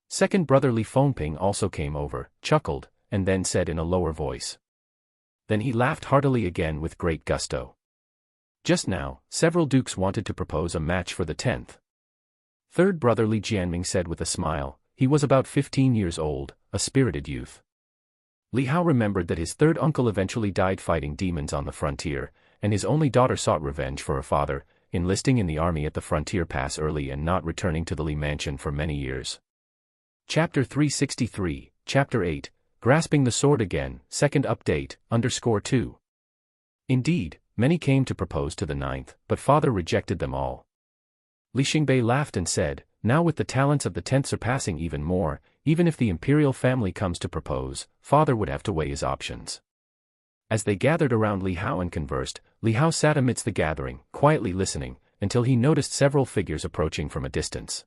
Second brother Li Fengping also came over, chuckled, and then said in a lower voice. Then he laughed heartily again with great gusto. Just now, several dukes wanted to propose a match for the 10th. Third brother Li Jianming said with a smile. He was about 15 years old, a spirited youth. Li Hao remembered that his third uncle eventually died fighting demons on the frontier, and his only daughter sought revenge for her father, enlisting in the army at the frontier pass early and not returning to the Li mansion for many years. Chapter 363, Chapter 8, Grasping the Sword Again, Second Update, _2. Indeed, many came to propose to the 9th, but father rejected them all. Li Xingbei laughed and said, "Now with the talents of the 10th surpassing even more, even if the imperial family comes to propose, father would have to weigh his options." As they gathered around Li Hao and conversed, Li Hao sat amidst the gathering, quietly listening, until he noticed several figures approaching from a distance.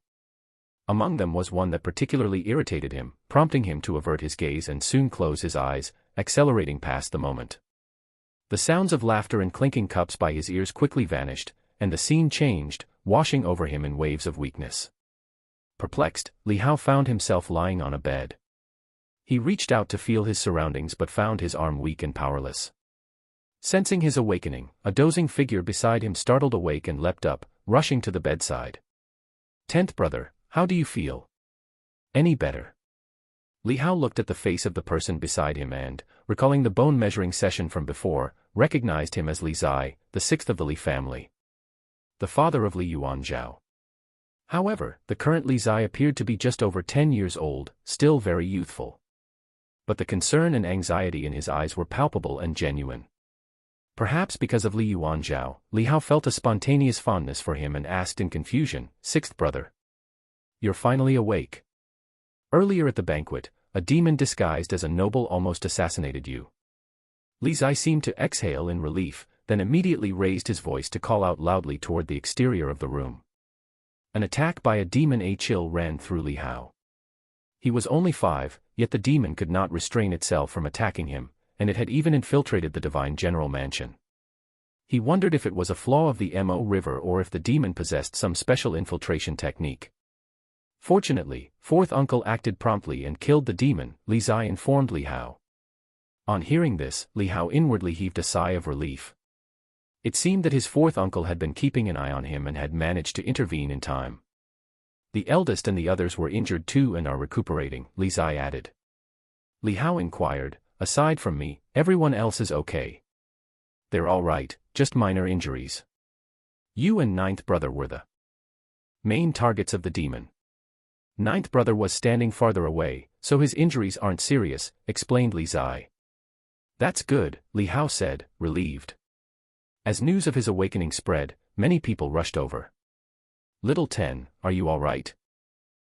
Among them was one that particularly irritated him, prompting him to avert his gaze and soon close his eyes, accelerating past the moment. The sounds of laughter and clinking cups by his ears quickly vanished, and the scene changed, washing over him in waves of weakness. Perplexed, Li Hao found himself lying on a bed. He reached out to feel his surroundings but found his arm weak and powerless. Sensing his awakening, a dozing figure beside him startled awake and leapt up, rushing to the bedside. "10th brother, how do you feel? Any better?" Li Hao looked at the face of the person beside him and, recalling the bone-measuring session from before, recognized him as Li Zai, the 6th of the Li family. The father of Li Yuanzhao. However, the current Li Zai appeared to be just over 10 years old, still very youthful. But the concern and anxiety in his eyes were palpable and genuine. Perhaps because of Li Yuanzhao, Li Hao felt a spontaneous fondness for him and asked in confusion, "6th brother, you're finally awake? Earlier at the banquet, a demon disguised as a noble almost assassinated you." Li Zai seemed to exhale in relief, then immediately raised his voice to call out loudly toward the exterior of the room. An attack by a demon. A chill ran through Li Hao. He was only 5, yet the demon could not restrain itself from attacking him, and it had even infiltrated the divine general mansion. He wondered if it was a flaw of the Mo River or if the demon possessed some special infiltration technique. Fortunately, fourth uncle acted promptly and killed the demon, Li Zai informed Li Hao. On hearing this, Li Hao inwardly heaved a sigh of relief. It seemed that his fourth uncle had been keeping an eye on him and had managed to intervene in time. "The eldest and the others were injured too and are recuperating," Li Zai added. Li Hao inquired, "Aside from me, everyone else is okay?" "They're all right, just minor injuries. You and 9th brother were the main targets of the demon. 9th brother was standing farther away, so his injuries aren't serious," explained Li Zai. "That's good," Li Hao said, relieved. As news of his awakening spread, many people rushed over. Little Ten, are you all right?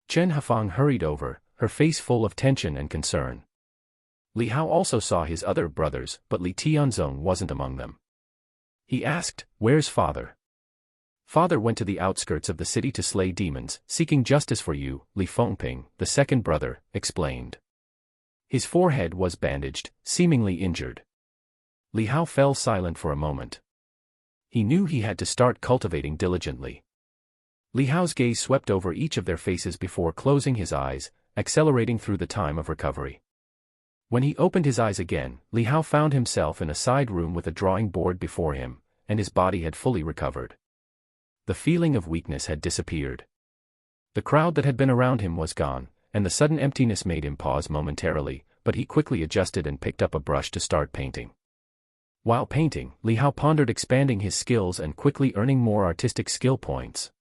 Chen Hafang hurried over, her face full of tension and concern. Li Hao also saw his other brothers, but Li Tianzong wasn't among them. He asked, "Where's father?" "Father went to the outskirts of the city to slay demons, seeking justice for you," Li Fengping, the second brother, explained. His forehead was bandaged, seemingly injured. Li Hao fell silent for a moment. He knew he had to start cultivating diligently. Li Hao's gaze swept over each of their faces before closing his eyes, accelerating through the time of recovery. When he opened his eyes again, Li Hao found himself in a side room with a drawing board before him, and his body had fully recovered. The feeling of weakness had disappeared. The crowd that had been around him was gone, and the sudden emptiness made him pause momentarily, but he quickly adjusted and picked up a brush to start painting. While painting, Li Hao pondered expanding his skills and quickly earning more artistic skill points.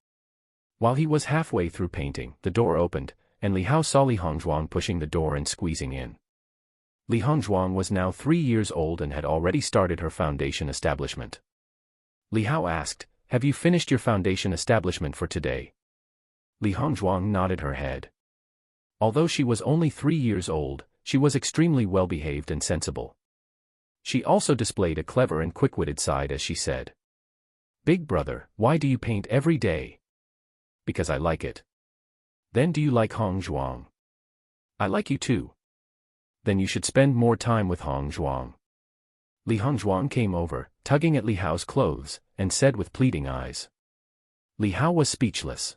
While he was halfway through painting, the door opened, and Li Hao saw Li Hongzhuang pushing the door and squeezing in. Li Hongzhuang was now 3 years old and had already started her foundation establishment. Li Hao asked, "Have you finished your foundation establishment for today?" Li Hongzhuang nodded her head. Although she was only 3 years old, she was extremely well-behaved and sensible. She also displayed a clever and quick-witted side as she said, "Big brother, why do you paint every day?" "Because I like it." "Then do you like Hongzhuang?" "I like you too." "Then you should spend more time with Hongzhuang." Li Hongzhuang came over, tugging at Li Hao's clothes, and said with pleading eyes. Li Hao was speechless.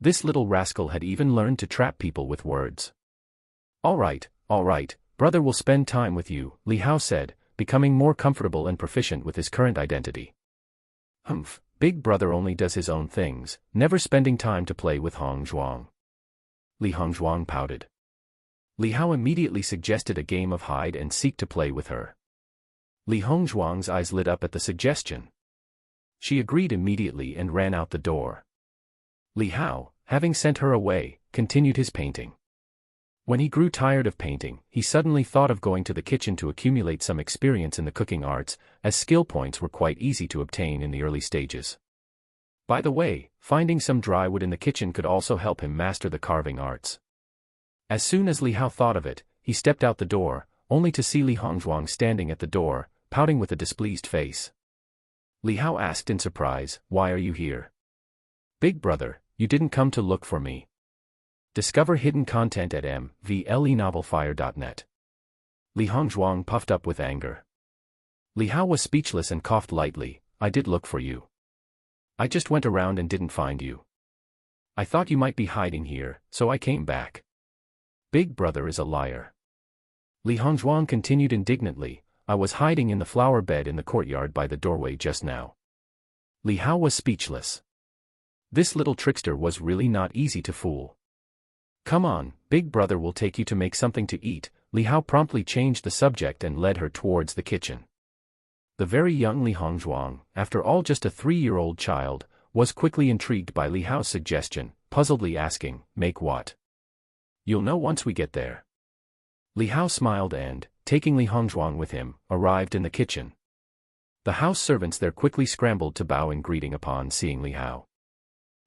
This little rascal had even learned to trap people with words. All right, brother will spend time with you," Li Hao said, becoming more comfortable and proficient with his current identity. "Humph, big brother only does his own things, never spending time to play with Hongzhuang." Li Hongzhuang pouted. Li Hao immediately suggested a game of hide and seek to play with her. Li Hongzhuang's eyes lit up at the suggestion. She agreed immediately and ran out the door. Li Hao, having sent her away, continued his painting. When he grew tired of painting, he suddenly thought of going to the kitchen to accumulate some experience in the cooking arts, as skill points were quite easy to obtain in the early stages. By the way, finding some dry wood in the kitchen could also help him master the carving arts. As soon as Li Hao thought of it, he stepped out the door, only to see Li Hongzhuang standing at the door, pouting with a displeased face. Li Hao asked in surprise, "Why are you here?" "Big brother, you didn't come to look for me." Discover hidden content at mvlenovelfire.net. Li Hongzhuang puffed up with anger. Li Hao was speechless and coughed lightly. "I did look for you. I just went around and didn't find you. I thought you might be hiding here, so I came back." "Big brother is a liar." Li Hongzhuang continued indignantly, "I was hiding in the flower bed in the courtyard by the doorway just now." Li Hao was speechless. This little trickster was really not easy to fool. "Come on, big brother will take you to make something to eat." Li Hao promptly changed the subject and led her towards the kitchen. The very young Li Hongzhuang, after all just a 3-year-old child, was quickly intrigued by Li Hao's suggestion, puzzledly asking, "Make what?" "You'll know once we get there." Li Hao smiled and, taking Li Hongzhuang with him, arrived in the kitchen. The house servants there quickly scrambled to bow in greeting upon seeing Li Hao.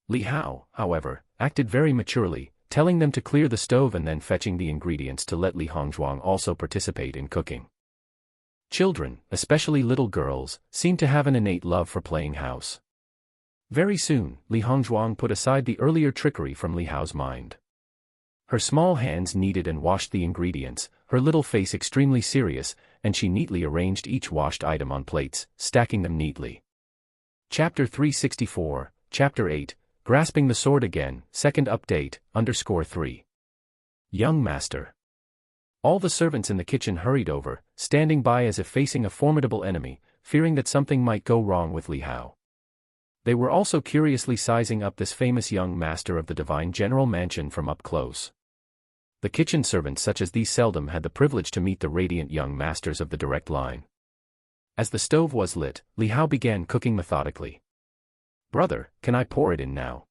Li Hao, however, acted very maturely, telling them to clear the stove and then fetching the ingredients to let Li Hongzhuang also participate in cooking. Children, especially little girls, seem to have an innate love for playing house. Very soon, Li Hongzhuang put aside the earlier trickery from Li Hao's mind. Her small hands kneaded and washed the ingredients, her little face extremely serious, and she neatly arranged each washed item on plates, stacking them neatly. Chapter 364, Chapter 8, Grasping the Sword Again, Second Update, _3. Young Master. All the servants in the kitchen hurried over, standing by as if facing a formidable enemy, fearing that something might go wrong with Li Hao. They were also curiously sizing up this famous young master of the divine general mansion from up close. The kitchen servants such as these seldom had the privilege to meet the radiant young masters of the direct line. As the stove was lit, Li Hao began cooking methodically. "Brother, can I pour it in now?"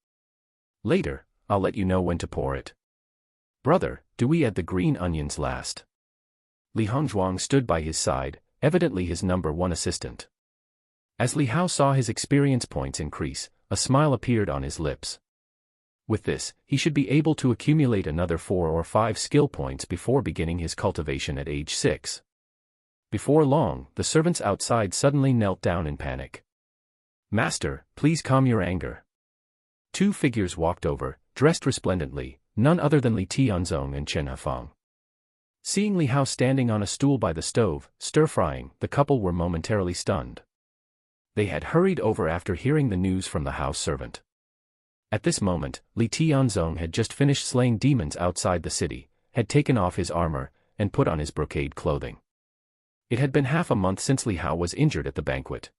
"Later, I'll let you know when to pour it." "Brother, do we add the green onions last?" Li Hongzhuang stood by his side, evidently his number 1 assistant. As Li Hao saw his experience points increase, a smile appeared on his lips. With this, he should be able to accumulate another 4 or 5 skill points before beginning his cultivation at age 6. Before long, the servants outside suddenly knelt down in panic. "Master, please calm your anger." 2 figures walked over, dressed resplendently, none other than Li Tianzong and Chen Hafeng. Seeing Li Hao standing on a stool by the stove, stir-frying, the couple were momentarily stunned. They had hurried over after hearing the news from the house servant. At this moment, Li Tianzong had just finished slaying demons outside the city, had taken off his armor, and put on his brocade clothing. It had been half a month since Li Hao was injured at the banquet.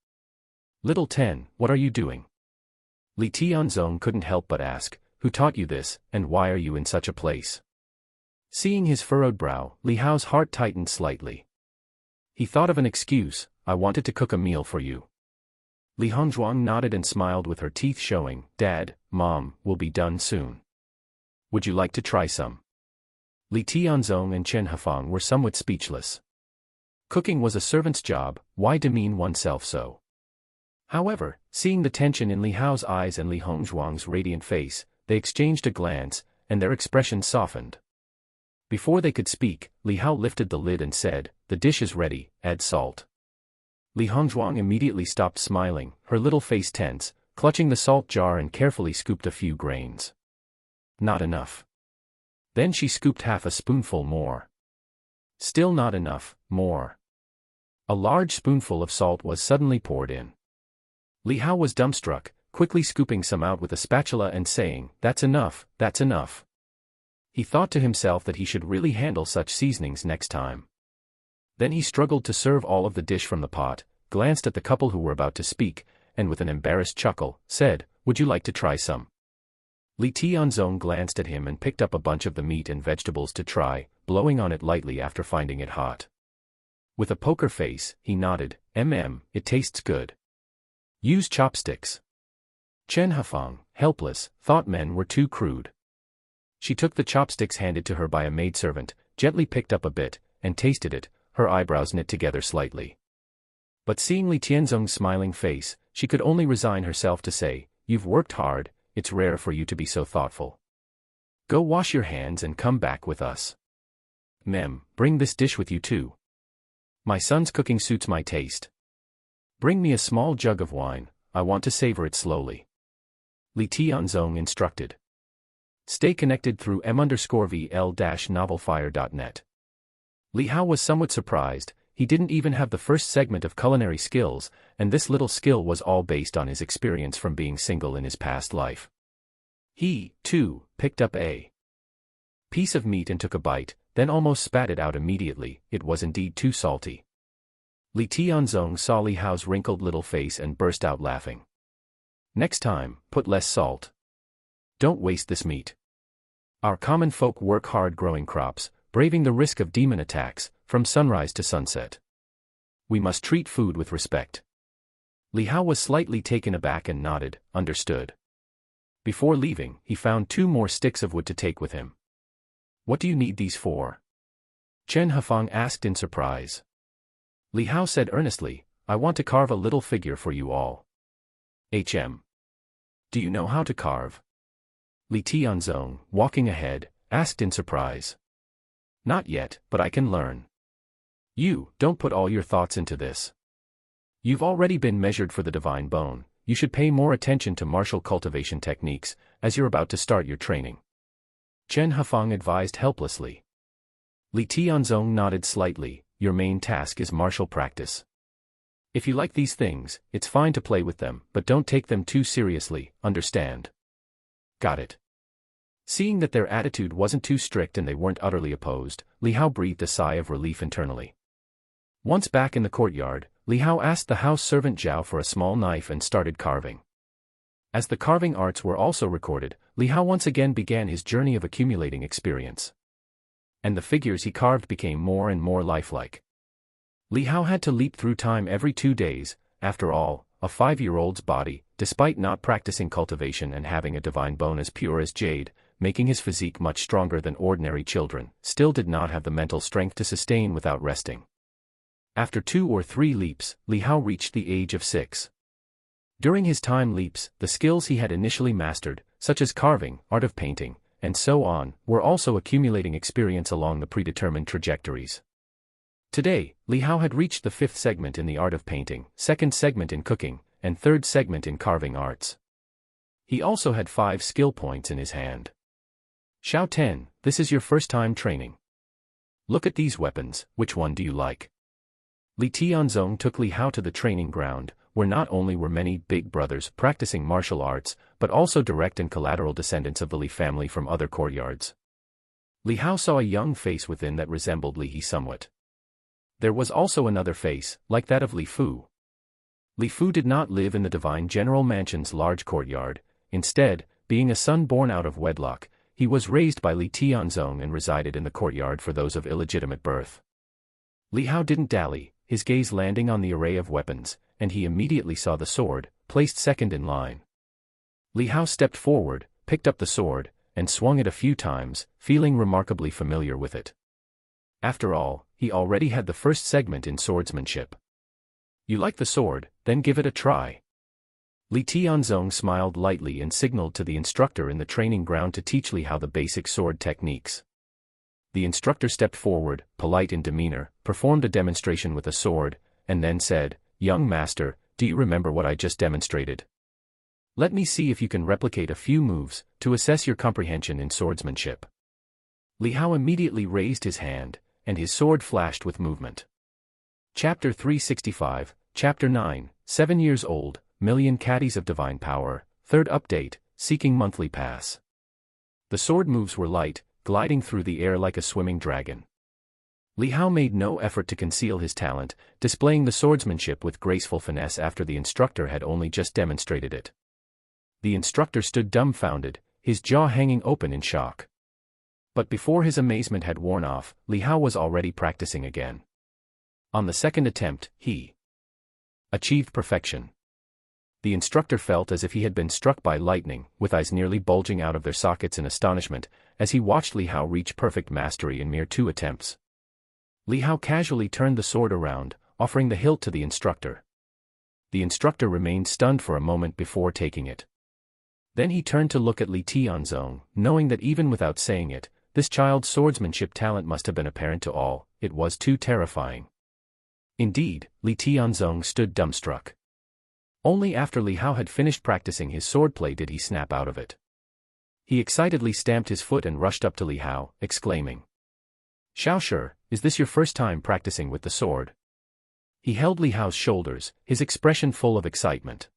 "Little Ten, what are you doing?" Li Tianzong couldn't help but ask, "Who taught you this, and why are you in such a place?" Seeing his furrowed brow, Li Hao's heart tightened slightly. He thought of an excuse, "I wanted to cook a meal for you." Li Hongzhuang nodded and smiled with her teeth showing, "Dad, Mom, will be done soon. Would you like to try some?" Li Tianzong and Chen Hafeng were somewhat speechless. Cooking was a servant's job, why demean oneself so? However, seeing the tension in Li Hao's eyes and Li Hongzhuang's radiant face, they exchanged a glance, and their expressions softened. Before they could speak, Li Hao lifted the lid and said, "The dish is ready, add salt." Li Hongzhuang immediately stopped smiling, her little face tense, clutching the salt jar and carefully scooped a few grains. Not enough. Then she scooped half a spoonful more. Still not enough, more. A large spoonful of salt was suddenly poured in. Li Hao was dumbstruck, quickly scooping some out with a spatula and saying, "That's enough, that's enough." He thought to himself that he should really handle such seasonings next time. Then he struggled to serve all of the dish from the pot, glanced at the couple who were about to speak, and with an embarrassed chuckle, said, "Would you like to try some?" Li Tianzong glanced at him and picked up a bunch of the meat and vegetables to try, blowing on it lightly after finding it hot. With a poker face, he nodded, It tastes good. Use chopsticks." Chen Hafeng, helpless, thought men were too crude. She took the chopsticks handed to her by a maidservant, gently picked up a bit, and tasted it, her eyebrows knit together slightly. But seeing Li Tianzong's smiling face, she could only resign herself to say, "You've worked hard, it's rare for you to be so thoughtful. Go wash your hands and come back with us. Bring this dish with you too. My son's cooking suits my taste. Bring me a small jug of wine, I want to savor it slowly." Li Tianzong instructed. Stay connected through m_vl-novelfire.net. Li Hao was somewhat surprised, he didn't even have the first segment of culinary skills, and this little skill was all based on his experience from being single in his past life. He, too, picked up a piece of meat and took a bite, then almost spat it out immediately, it was indeed too salty. Li Tianzong saw Li Hao's wrinkled little face and burst out laughing. "Next time, put less salt. Don't waste this meat. Our common folk work hard growing crops, braving the risk of demon attacks, from sunrise to sunset. We must treat food with respect." Li Hao was slightly taken aback and nodded, understood. Before leaving, he found 2 more sticks of wood to take with him. "What do you need these for?" Chen Hafeng asked in surprise. Li Hao said earnestly, "I want to carve a little figure for you all." Do you know how to carve?" Li Tianzong, walking ahead, asked in surprise. "Not yet, but I can learn." "You, don't put all your thoughts into this. You've already been measured for the divine bone, you should pay more attention to martial cultivation techniques, as you're about to start your training." Chen Hafeng advised helplessly. Li Tianzong nodded slightly, "Your main task is martial practice. If you like these things, it's fine to play with them, but don't take them too seriously, understand?" "Got it." Seeing that their attitude wasn't too strict and they weren't utterly opposed, Li Hao breathed a sigh of relief internally. Once back in the courtyard, Li Hao asked the house servant Zhao for a small knife and started carving. As the carving arts were also recorded, Li Hao once again began his journey of accumulating experience. And the figures he carved became more and more lifelike. Li Hao had to leap through time every 2 days, after all, a 5-year-old's body, despite not practicing cultivation and having a divine bone as pure as jade, making his physique much stronger than ordinary children, still did not have the mental strength to sustain without resting. After 2 or 3 leaps, Li Hao reached the age of 6. During his time leaps, the skills he had initially mastered, such as carving, art of painting, and so on, were also accumulating experience along the predetermined trajectories. Today, Li Hao had reached the 5th segment in the art of painting, 2nd segment in cooking, and 3rd segment in carving arts. He also had 5 skill points in his hand. Xiao Ten, this is your first time training. Look at these weapons, which one do you like? Li Tianzong took Li Hao to the training ground, where not only were many big brothers practicing martial arts, but also direct and collateral descendants of the Li family from other courtyards. Li Hao saw a young face within that resembled Li He somewhat. There was also another face, like that of Li Fu. Li Fu did not live in the divine general mansion's large courtyard. Instead, being a son born out of wedlock, he was raised by Li Tianzong and resided in the courtyard for those of illegitimate birth. Li Hao didn't dally, his gaze landing on the array of weapons, and he immediately saw the sword, placed second in line. Li Hao stepped forward, picked up the sword, and swung it a few times, feeling remarkably familiar with it. After all, he already had the 1st segment in swordsmanship. You like the sword, then give it a try. Li Tianzong smiled lightly and signaled to the instructor in the training ground to teach Li Hao the basic sword techniques. The instructor stepped forward, polite in demeanor, performed a demonstration with a sword, and then said, "Young master, do you remember what I just demonstrated? Let me see if you can replicate a few moves, to assess your comprehension in swordsmanship." Li Hao immediately raised his hand, and his sword flashed with movement. Chapter 365, Chapter 9, 7 years old, million caddies of divine power, 3rd update, seeking monthly pass. The sword moves were light, gliding through the air like a swimming dragon. Li Hao made no effort to conceal his talent, displaying the swordsmanship with graceful finesse after the instructor had only just demonstrated it. The instructor stood dumbfounded, his jaw hanging open in shock. But before his amazement had worn off, Li Hao was already practicing again. On the 2nd attempt, he achieved perfection. The instructor felt as if he had been struck by lightning, with eyes nearly bulging out of their sockets in astonishment, as he watched Li Hao reach perfect mastery in mere 2 attempts. Li Hao casually turned the sword around, offering the hilt to the instructor. The instructor remained stunned for a moment before taking it. Then he turned to look at Li Tianzong, knowing that even without saying it, this child's swordsmanship talent must have been apparent to all. It was too terrifying. Indeed, Li Tianzong stood dumbstruck. Only after Li Hao had finished practicing his swordplay did he snap out of it. He excitedly stamped his foot and rushed up to Li Hao, exclaiming, "Xiao Shi, is this your first time practicing with the sword?" He held Li Hao's shoulders, his expression full of excitement.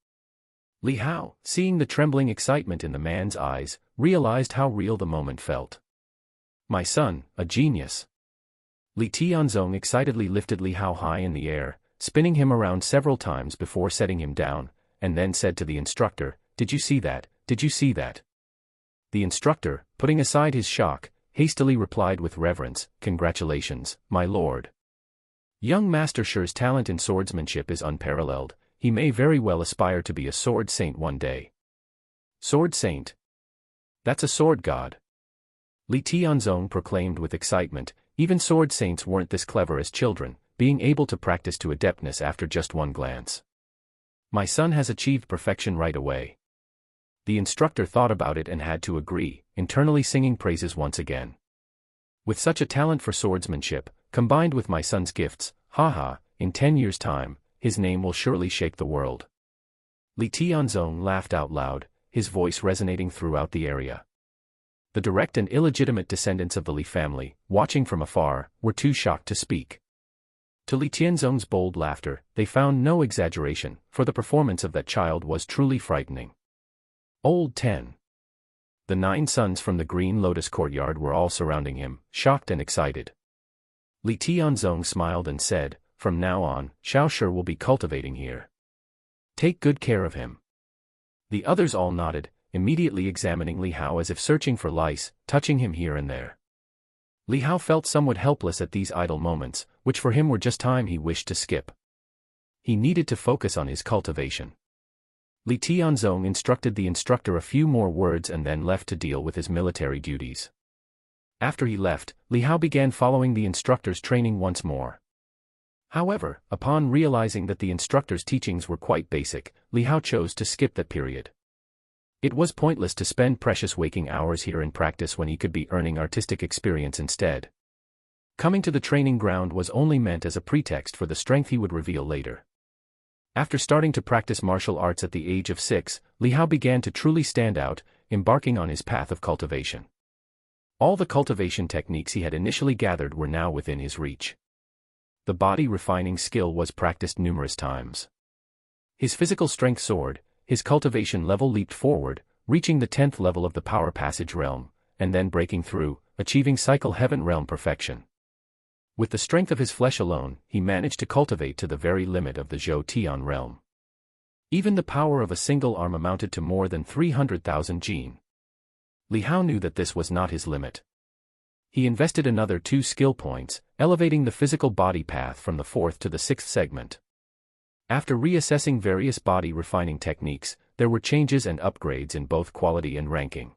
Li Hao, seeing the trembling excitement in the man's eyes, realized how real the moment felt. "My son, a genius." Li Tianzong excitedly lifted Li Hao high in the air, spinning him around several times before setting him down, and then said to the instructor, "Did you see that? Did you see that?" The instructor, putting aside his shock, hastily replied with reverence, "Congratulations, my lord. Young Master Shi's talent in swordsmanship is unparalleled. He may very well aspire to be a sword saint one day." "Sword saint? That's a sword god." Li Tianzong proclaimed with excitement. Even sword saints weren't this clever as children, being able to practice to adeptness after just one glance. "My son has achieved perfection right away." The instructor thought about it and had to agree, internally singing praises once again. "With such a talent for swordsmanship, combined with my son's gifts, haha, in 10 years' time, his name will surely shake the world." Li Tianzong laughed out loud, his voice resonating throughout the area. The direct and illegitimate descendants of the Li family, watching from afar, were too shocked to speak. To Li Tianzong's bold laughter, they found no exaggeration, for the performance of that child was truly frightening. Old 10. The 9 sons from the Green Lotus courtyard were all surrounding him, shocked and excited. Li Tianzong smiled and said, "From now on, Xiao Shi will be cultivating here. Take good care of him." The others all nodded, immediately examining Li Hao as if searching for lice, touching him here and there. Li Hao felt somewhat helpless at these idle moments, which for him were just time he wished to skip. He needed to focus on his cultivation. Li Tianzong instructed the instructor a few more words and then left to deal with his military duties. After he left, Li Hao began following the instructor's training once more. However, upon realizing that the instructor's teachings were quite basic, Li Hao chose to skip that period. It was pointless to spend precious waking hours here in practice when he could be earning artistic experience instead. Coming to the training ground was only meant as a pretext for the strength he would reveal later. After starting to practice martial arts at the age of 6, Li Hao began to truly stand out, embarking on his path of cultivation. All the cultivation techniques he had initially gathered were now within his reach. The body-refining skill was practiced numerous times. His physical strength soared, his cultivation level leaped forward, reaching the 10th level of the power passage realm, and then breaking through, achieving cycle heaven realm perfection. With the strength of his flesh alone, he managed to cultivate to the very limit of the Zhou Tian realm. Even the power of a single arm amounted to more than 300,000 jin. Li Hao knew that this was not his limit. He invested another 2 skill points, elevating the physical body path from the 4th to the 6th segment. After reassessing various body-refining techniques, there were changes and upgrades in both quality and ranking.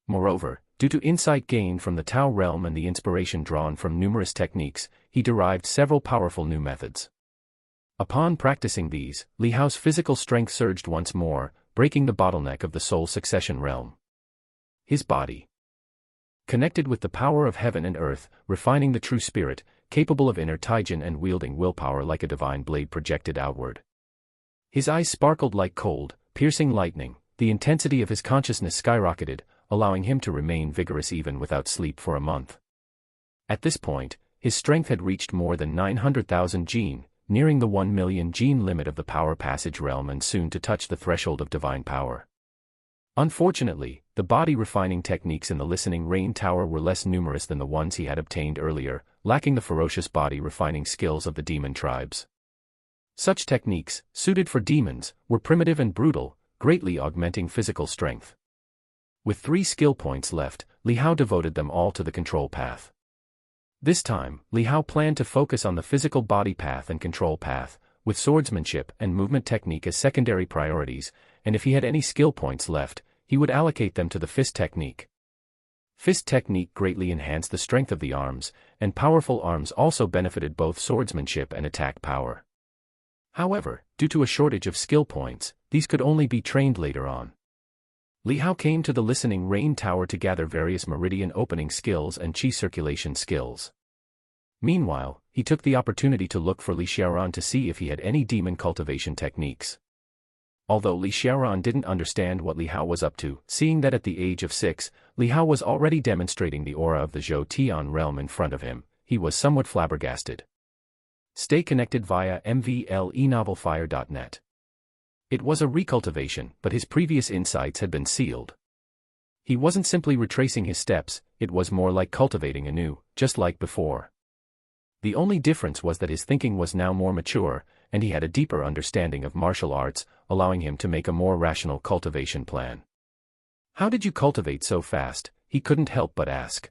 Moreover, due to insight gained from the Tao realm and the inspiration drawn from numerous techniques, he derived several powerful new methods. Upon practicing these, Li Hao's physical strength surged once more, breaking the bottleneck of the soul succession realm. His body, connected with the power of heaven and earth, refining the true spirit, capable of inner taijin and wielding willpower like a divine blade projected outward. His eyes sparkled like cold, piercing lightning, the intensity of his consciousness skyrocketed, allowing him to remain vigorous even without sleep for a month. At this point, his strength had reached more than 900,000 jin, nearing the 1 million jin limit of the power passage realm and soon to touch the threshold of divine power. Unfortunately, the body-refining techniques in the Listening Rain Tower were less numerous than the ones he had obtained earlier, lacking the ferocious body-refining skills of the demon tribes. Such techniques, suited for demons, were primitive and brutal, greatly augmenting physical strength. With 3 skill points left, Li Hao devoted them all to the control path. This time, Li Hao planned to focus on the physical body path and control path, with swordsmanship and movement technique as secondary priorities, and if he had any skill points left, he would allocate them to the fist technique. Fist technique greatly enhanced the strength of the arms, and powerful arms also benefited both swordsmanship and attack power. However, due to a shortage of skill points, these could only be trained later on. Li Hao came to the Listening Rain Tower to gather various meridian opening skills and qi circulation skills. Meanwhile, he took the opportunity to look for Li Xiaoran to see if he had any demon cultivation techniques. Although Li Xiaoran didn't understand what Li Hao was up to, seeing that at the age of 6, Li Hao was already demonstrating the aura of the Zhou Tian realm in front of him, he was somewhat flabbergasted. Stay connected via mvlenovelfire.net. It was a recultivation, but his previous insights had been sealed. He wasn't simply retracing his steps, it was more like cultivating anew, just like before. The only difference was that his thinking was now more mature, and he had a deeper understanding of martial arts, allowing him to make a more rational cultivation plan. "How did you cultivate so fast?" he couldn't help but ask.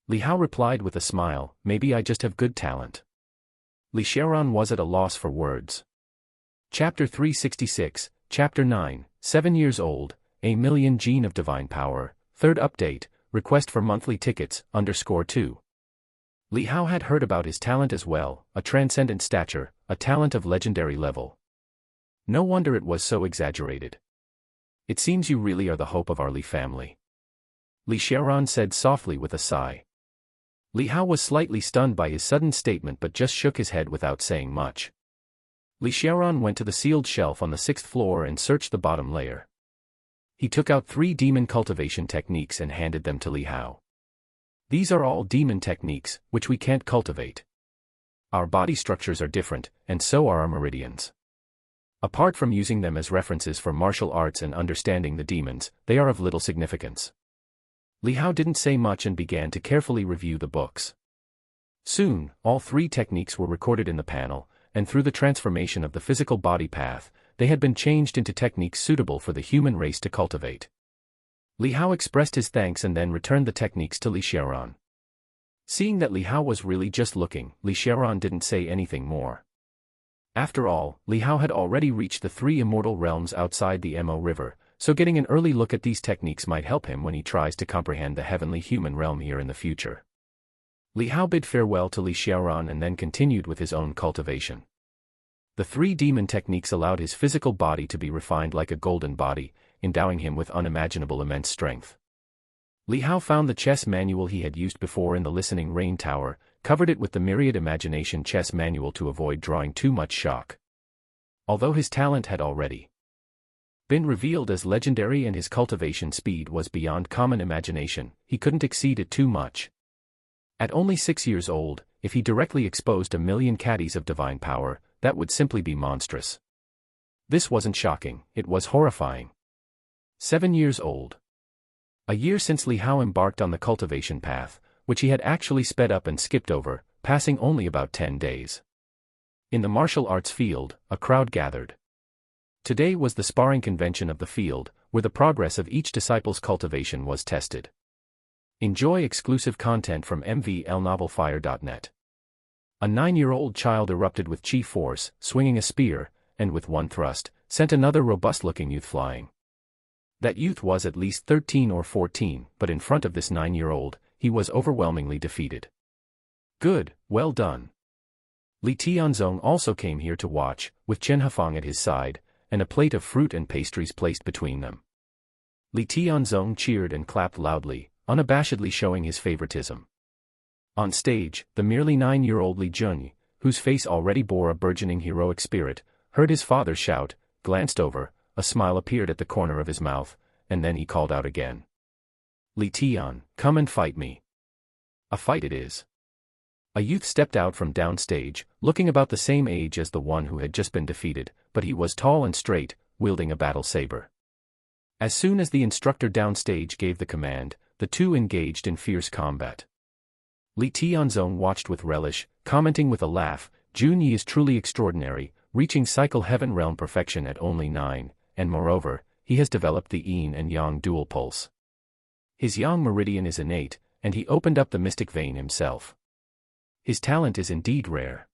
Li Hao replied with a smile, "Maybe I just have good talent." Li Xiaoran was at a loss for words. Chapter 366, Chapter 9, 7 years old, a million jin of divine power, 3rd update, request for monthly tickets, _2. Li Hao had heard about his talent as well, a transcendent stature, a talent of legendary level. No wonder it was so exaggerated. "It seems you really are the hope of our Li family," Li Xiaoran said softly with a sigh. Li Hao was slightly stunned by his sudden statement but just shook his head without saying much. Li Xiaoran went to the sealed shelf on the 6th floor and searched the bottom layer. He took out 3 demon cultivation techniques and handed them to Li Hao. "These are all demon techniques, which we can't cultivate. Our body structures are different, and so are our meridians. Apart from using them as references for martial arts and understanding the demons, they are of little significance." Li Hao didn't say much and began to carefully review the books. Soon, all 3 techniques were recorded in the panel, and through the transformation of the physical body path, they had been changed into techniques suitable for the human race to cultivate. Li Hao expressed his thanks and then returned the techniques to Li Xiaoran. Seeing that Li Hao was really just looking, Li Xiaoran didn't say anything more. After all, Li Hao had already reached the 3 immortal realms outside the Mo River, so getting an early look at these techniques might help him when he tries to comprehend the heavenly human realm here in the future. Li Hao bid farewell to Li Xiaoran and then continued with his own cultivation. The three demon techniques allowed his physical body to be refined like a golden body, endowing him with unimaginable immense strength. Li Hao found the chess manual he had used before in the listening rain tower, covered it with the myriad imagination chess manual to avoid drawing too much shock. Although his talent had already been revealed as legendary and his cultivation speed was beyond common imagination, he couldn't exceed it too much. At only 6 years old, if he directly exposed 1,000,000 caddies of divine power, that would simply be monstrous. This wasn't shocking, it was horrifying. 7 years old. A year since Li Hao embarked on the cultivation path, which he had actually sped up and skipped over, passing only about 10 days. In the martial arts field, a crowd gathered. Today was the sparring convention of the field, where the progress of each disciple's cultivation was tested. Enjoy exclusive content from mvlnovelfire.net. A 9-year-old child erupted with chi force, swinging a spear, and with one thrust, sent another robust-looking youth flying. That youth was at least 13 or 14, but in front of this 9-year-old, he was overwhelmingly defeated. Good, well done. Li Tianzong also came here to watch, with Chen Hafang at his side, and a plate of fruit and pastries placed between them. Li Tianzong cheered and clapped loudly, unabashedly showing his favoritism. On stage, the merely 9-year-old Li Junyi, whose face already bore a burgeoning heroic spirit, heard his father shout, glanced over, a smile appeared at the corner of his mouth, and then he called out again. Li Tian, come and fight me. A fight it is. A youth stepped out from downstage, looking about the same age as the one who had just been defeated, but he was tall and straight, wielding a battle saber. As soon as the instructor downstage gave the command, the two engaged in fierce combat. Li Tianzong watched with relish, commenting with a laugh, Junyi is truly extraordinary, reaching cycle heaven realm perfection at only 9, and moreover, he has developed the yin and yang dual pulse. His yang meridian is innate, and he opened up the mystic vein himself. His talent is indeed rare.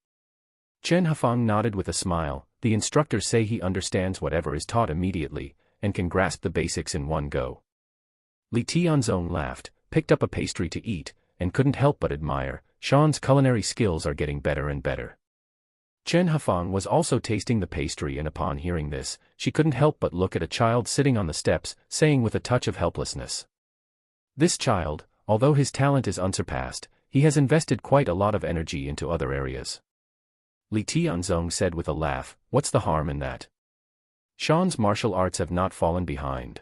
Chen Hafang nodded with a smile. The instructors say he understands whatever is taught immediately, and can grasp the basics in one go. Li Tianzong laughed, picked up a pastry to eat, and couldn't help but admire, Sean's culinary skills are getting better and better. Chen Hafang was also tasting the pastry, and upon hearing this, she couldn't help but look at a child sitting on the steps, saying with a touch of helplessness. This child, although his talent is unsurpassed, he has invested quite a lot of energy into other areas. Li Tianzong said with a laugh, what's the harm in that? Sean's martial arts have not fallen behind.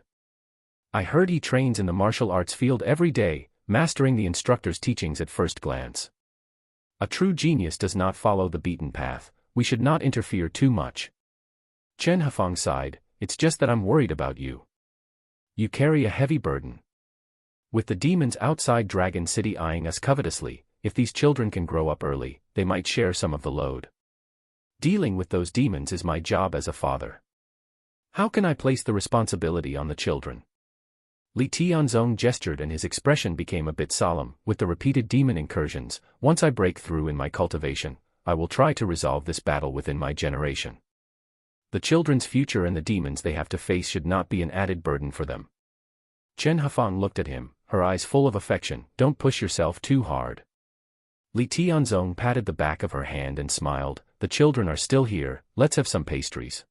I heard he trains in the martial arts field every day, mastering the instructor's teachings at first glance. A true genius does not follow the beaten path, we should not interfere too much. Chen Hafang sighed, it's just that I'm worried about you. You carry a heavy burden. With the demons outside Dragon City eyeing us covetously, if these children can grow up early, they might share some of the load. Dealing with those demons is my job as a father. How can I place the responsibility on the children? Li Tianzong gestured and his expression became a bit solemn. With the repeated demon incursions, once I break through in my cultivation, I will try to resolve this battle within my generation. The children's future and the demons they have to face should not be an added burden for them. Chen Hafang looked at him, her eyes full of affection. Don't push yourself too hard. Li Tianzong patted the back of her hand and smiled, the children are still here, let's have some pastries.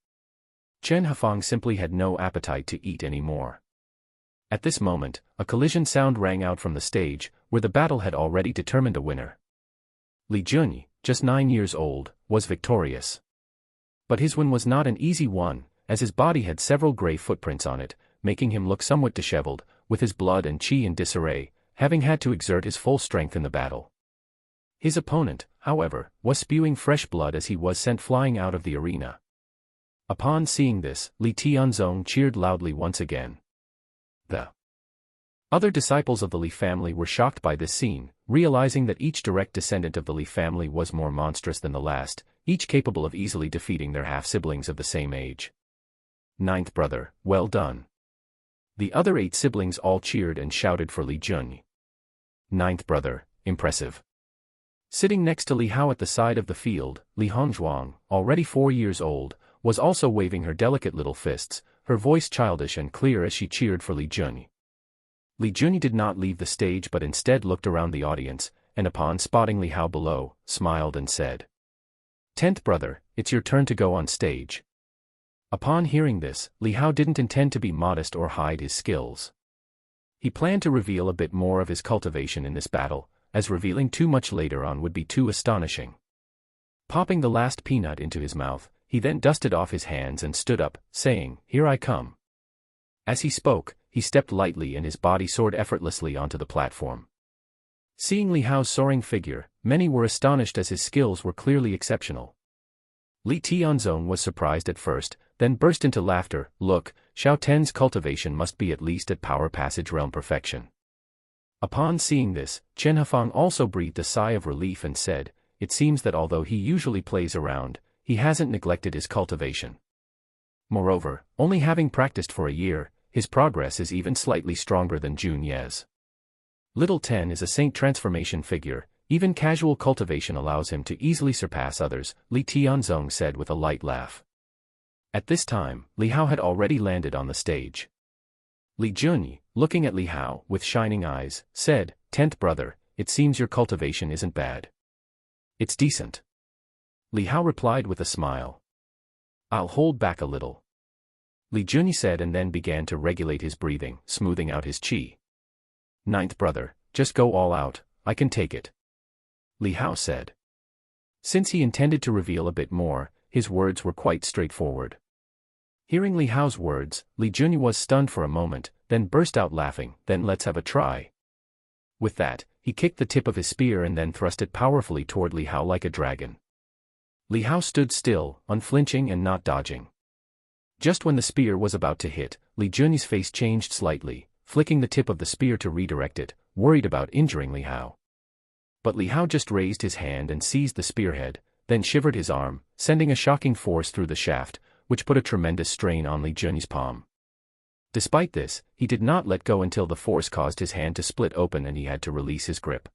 Chen Hafang simply had no appetite to eat any more. At this moment, a collision sound rang out from the stage, where the battle had already determined a winner. Li Junyi, just 9 years old, was victorious. But his win was not an easy one, as his body had several gray footprints on it, making him look somewhat disheveled, with his blood and chi in disarray, having had to exert his full strength in the battle. His opponent, however, was spewing fresh blood as he was sent flying out of the arena. Upon seeing this, Li Tianzong cheered loudly once again. The other disciples of the Li family were shocked by this scene, realizing that each direct descendant of the Li family was more monstrous than the last, each capable of easily defeating their half-siblings of the same age. Ninth brother, well done. The other 8 siblings all cheered and shouted for Li Junyi. Ninth brother, impressive. Sitting next to Li Hao at the side of the field, Li Hongzhuang, already 4 years old, was also waving her delicate little fists, her voice childish and clear as she cheered for Li Junyi. Li Junyi did not leave the stage but instead looked around the audience, and upon spotting Li Hao below, smiled and said, "10th brother, it's your turn to go on stage." Upon hearing this, Li Hao didn't intend to be modest or hide his skills. He planned to reveal a bit more of his cultivation in this battle, as revealing too much later on would be too astonishing. Popping the last peanut into his mouth, he then dusted off his hands and stood up, saying, "Here I come." As he spoke, he stepped lightly and his body soared effortlessly onto the platform. Seeing Li Hao's soaring figure, many were astonished as his skills were clearly exceptional. Li Tianzong was surprised at first, then burst into laughter. "Look, Xiao Ten's cultivation must be at least at power passage realm perfection." Upon seeing this, Chen Hafang also breathed a sigh of relief and said, "It seems that although he usually plays around, he hasn't neglected his cultivation. Moreover, only having practiced for a year, his progress is even slightly stronger than Jun Ye's. Little Ten is a saint transformation figure, even casual cultivation allows him to easily surpass others," Li Tianzong said with a light laugh. At this time, Li Hao had already landed on the stage. Li Junyi, looking at Li Hao with shining eyes, said, "10th brother, it seems your cultivation isn't bad. It's decent." Li Hao replied with a smile. "I'll hold back a little," Li Junyi said and then began to regulate his breathing, smoothing out his qi. "9th brother, just go all out, I can take it," Li Hao said. Since he intended to reveal a bit more, his words were quite straightforward. Hearing Li Hao's words, Li Junyi was stunned for a moment, then burst out laughing. "Then let's have a try." With that, he kicked the tip of his spear and then thrust it powerfully toward Li Hao like a dragon. Li Hao stood still, unflinching and not dodging. Just when the spear was about to hit, Li Junyi's face changed slightly, flicking the tip of the spear to redirect it, worried about injuring Li Hao. But Li Hao just raised his hand and seized the spearhead, then shivered his arm, sending a shocking force through the shaft, which put a tremendous strain on Li Junyi's palm. Despite this, he did not let go until the force caused his hand to split open and he had to release his grip.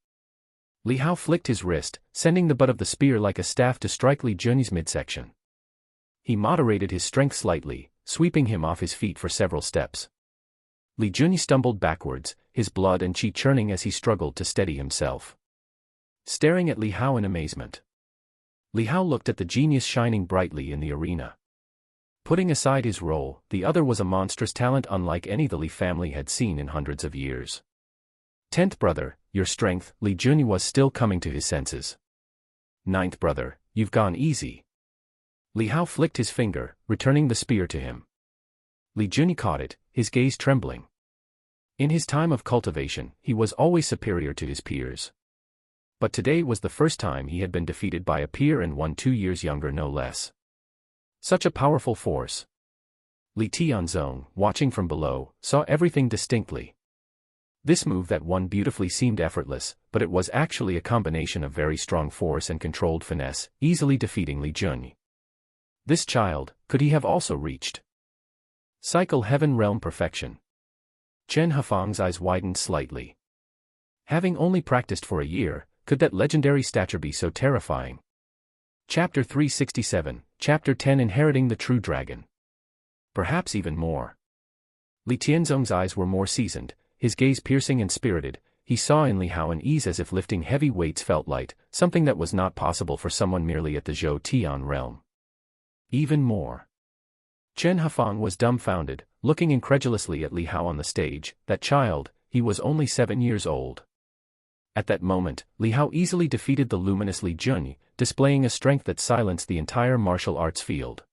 Li Hao flicked his wrist, sending the butt of the spear like a staff to strike Li Junyi's midsection. He moderated his strength slightly, sweeping him off his feet for several steps. Li Junyi stumbled backwards, his blood and qi churning as he struggled to steady himself. Staring at Li Hao in amazement, Li Hao looked at the genius shining brightly in the arena. Putting aside his role, the other was a monstrous talent unlike any the Li family had seen in hundreds of years. "10th brother, your strength," Li Junyi was still coming to his senses. "9th brother, you've gone easy." Li Hao flicked his finger, returning the spear to him. Li Junyi caught it, his gaze trembling. In his time of cultivation, he was always superior to his peers. But today was the first time he had been defeated by a peer and one 2 years younger no less. Such a powerful force. Li Tianzong, watching from below, saw everything distinctly. This move that one beautifully seemed effortless, but it was actually a combination of very strong force and controlled finesse, easily defeating Li Junyi. This child, could he have also reached Cycle Heaven Realm perfection? Chen Hafang's eyes widened slightly. Having only practiced for a year, could that legendary stature be so terrifying? Chapter 367, Chapter 10 Inheriting the True Dragon. Perhaps even more. Li Tianzong's eyes were more seasoned, his gaze piercing and spirited. He saw in Li Hao an ease as if lifting heavy weights felt light, something that was not possible for someone merely at the Zhou Tian realm. Even more. Chen Hafang was dumbfounded, looking incredulously at Li Hao on the stage. That child, he was only 7 years old. At that moment, Li Hao easily defeated the luminous Li Junyi, displaying a strength that silenced the entire martial arts field.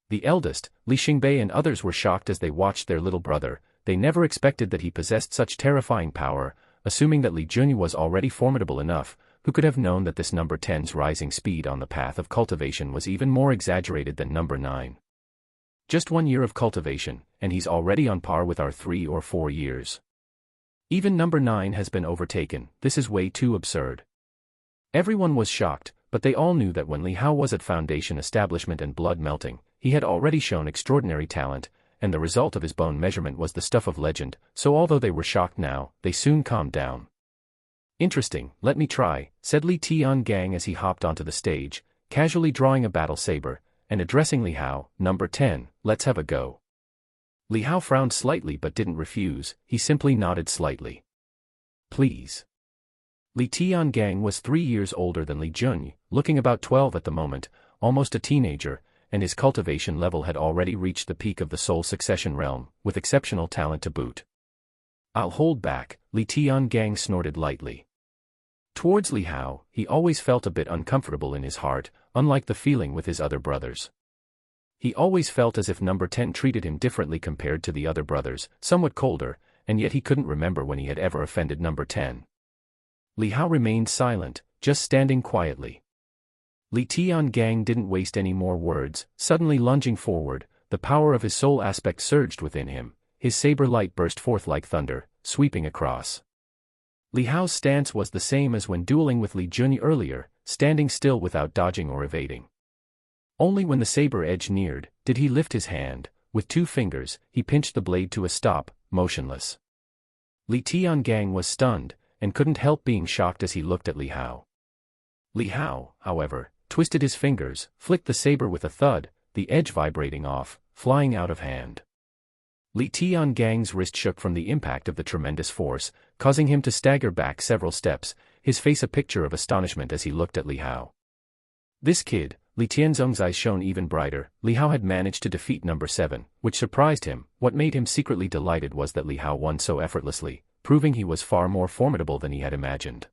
The eldest, Li Xingbei and others were shocked as they watched their little brother. They never expected that he possessed such terrifying power, assuming that Li Junyi was already formidable enough. Who could have known that this number 10's rising speed on the path of cultivation was even more exaggerated than number 9? Just 1 year of cultivation, and he's already on par with our 3 or 4 years. Even number 9 has been overtaken. This is way too absurd. Everyone was shocked, but they all knew that when Li Hao was at Foundation Establishment and blood melting, he had already shown extraordinary talent, and the result of his bone measurement was the stuff of legend, so although they were shocked now, they soon calmed down. "Interesting, let me try," said Li Tiangang as he hopped onto the stage, casually drawing a battle saber, and addressing Li Hao. "Number 10, let's have a go." Li Hao frowned slightly but didn't refuse, he simply nodded slightly. "Please." Li Tiangang was 3 years older than Li Jun, looking about 12 at the moment, almost a teenager, and his cultivation level had already reached the peak of the soul succession realm, with exceptional talent to boot. "I'll hold back," Li Tiangang snorted lightly. Towards Li Hao, he always felt a bit uncomfortable in his heart, unlike the feeling with his other brothers. He always felt as if number 10 treated him differently compared to the other brothers, somewhat colder, and yet he couldn't remember when he had ever offended number 10. Li Hao remained silent, just standing quietly. Li Tiangang didn't waste any more words, suddenly lunging forward, the power of his soul aspect surged within him, his saber light burst forth like thunder, sweeping across. Li Hao's stance was the same as when dueling with Li Jun earlier, standing still without dodging or evading. Only when the saber edge neared, did he lift his hand. With 2 fingers, he pinched the blade to a stop, motionless. Li Tiangang was stunned, and couldn't help being shocked as he looked at Li Hao. Li Hao, however, twisted his fingers, flicked the saber with a thud, the edge vibrating off, flying out of hand. Li Tiangang's wrist shook from the impact of the tremendous force, causing him to stagger back several steps, his face a picture of astonishment as he looked at Li Hao. This kid, Li Tianzong's eyes shone even brighter. Li Hao had managed to defeat number 7, which surprised him. What made him secretly delighted was that Li Hao won so effortlessly, proving he was far more formidable than he had imagined.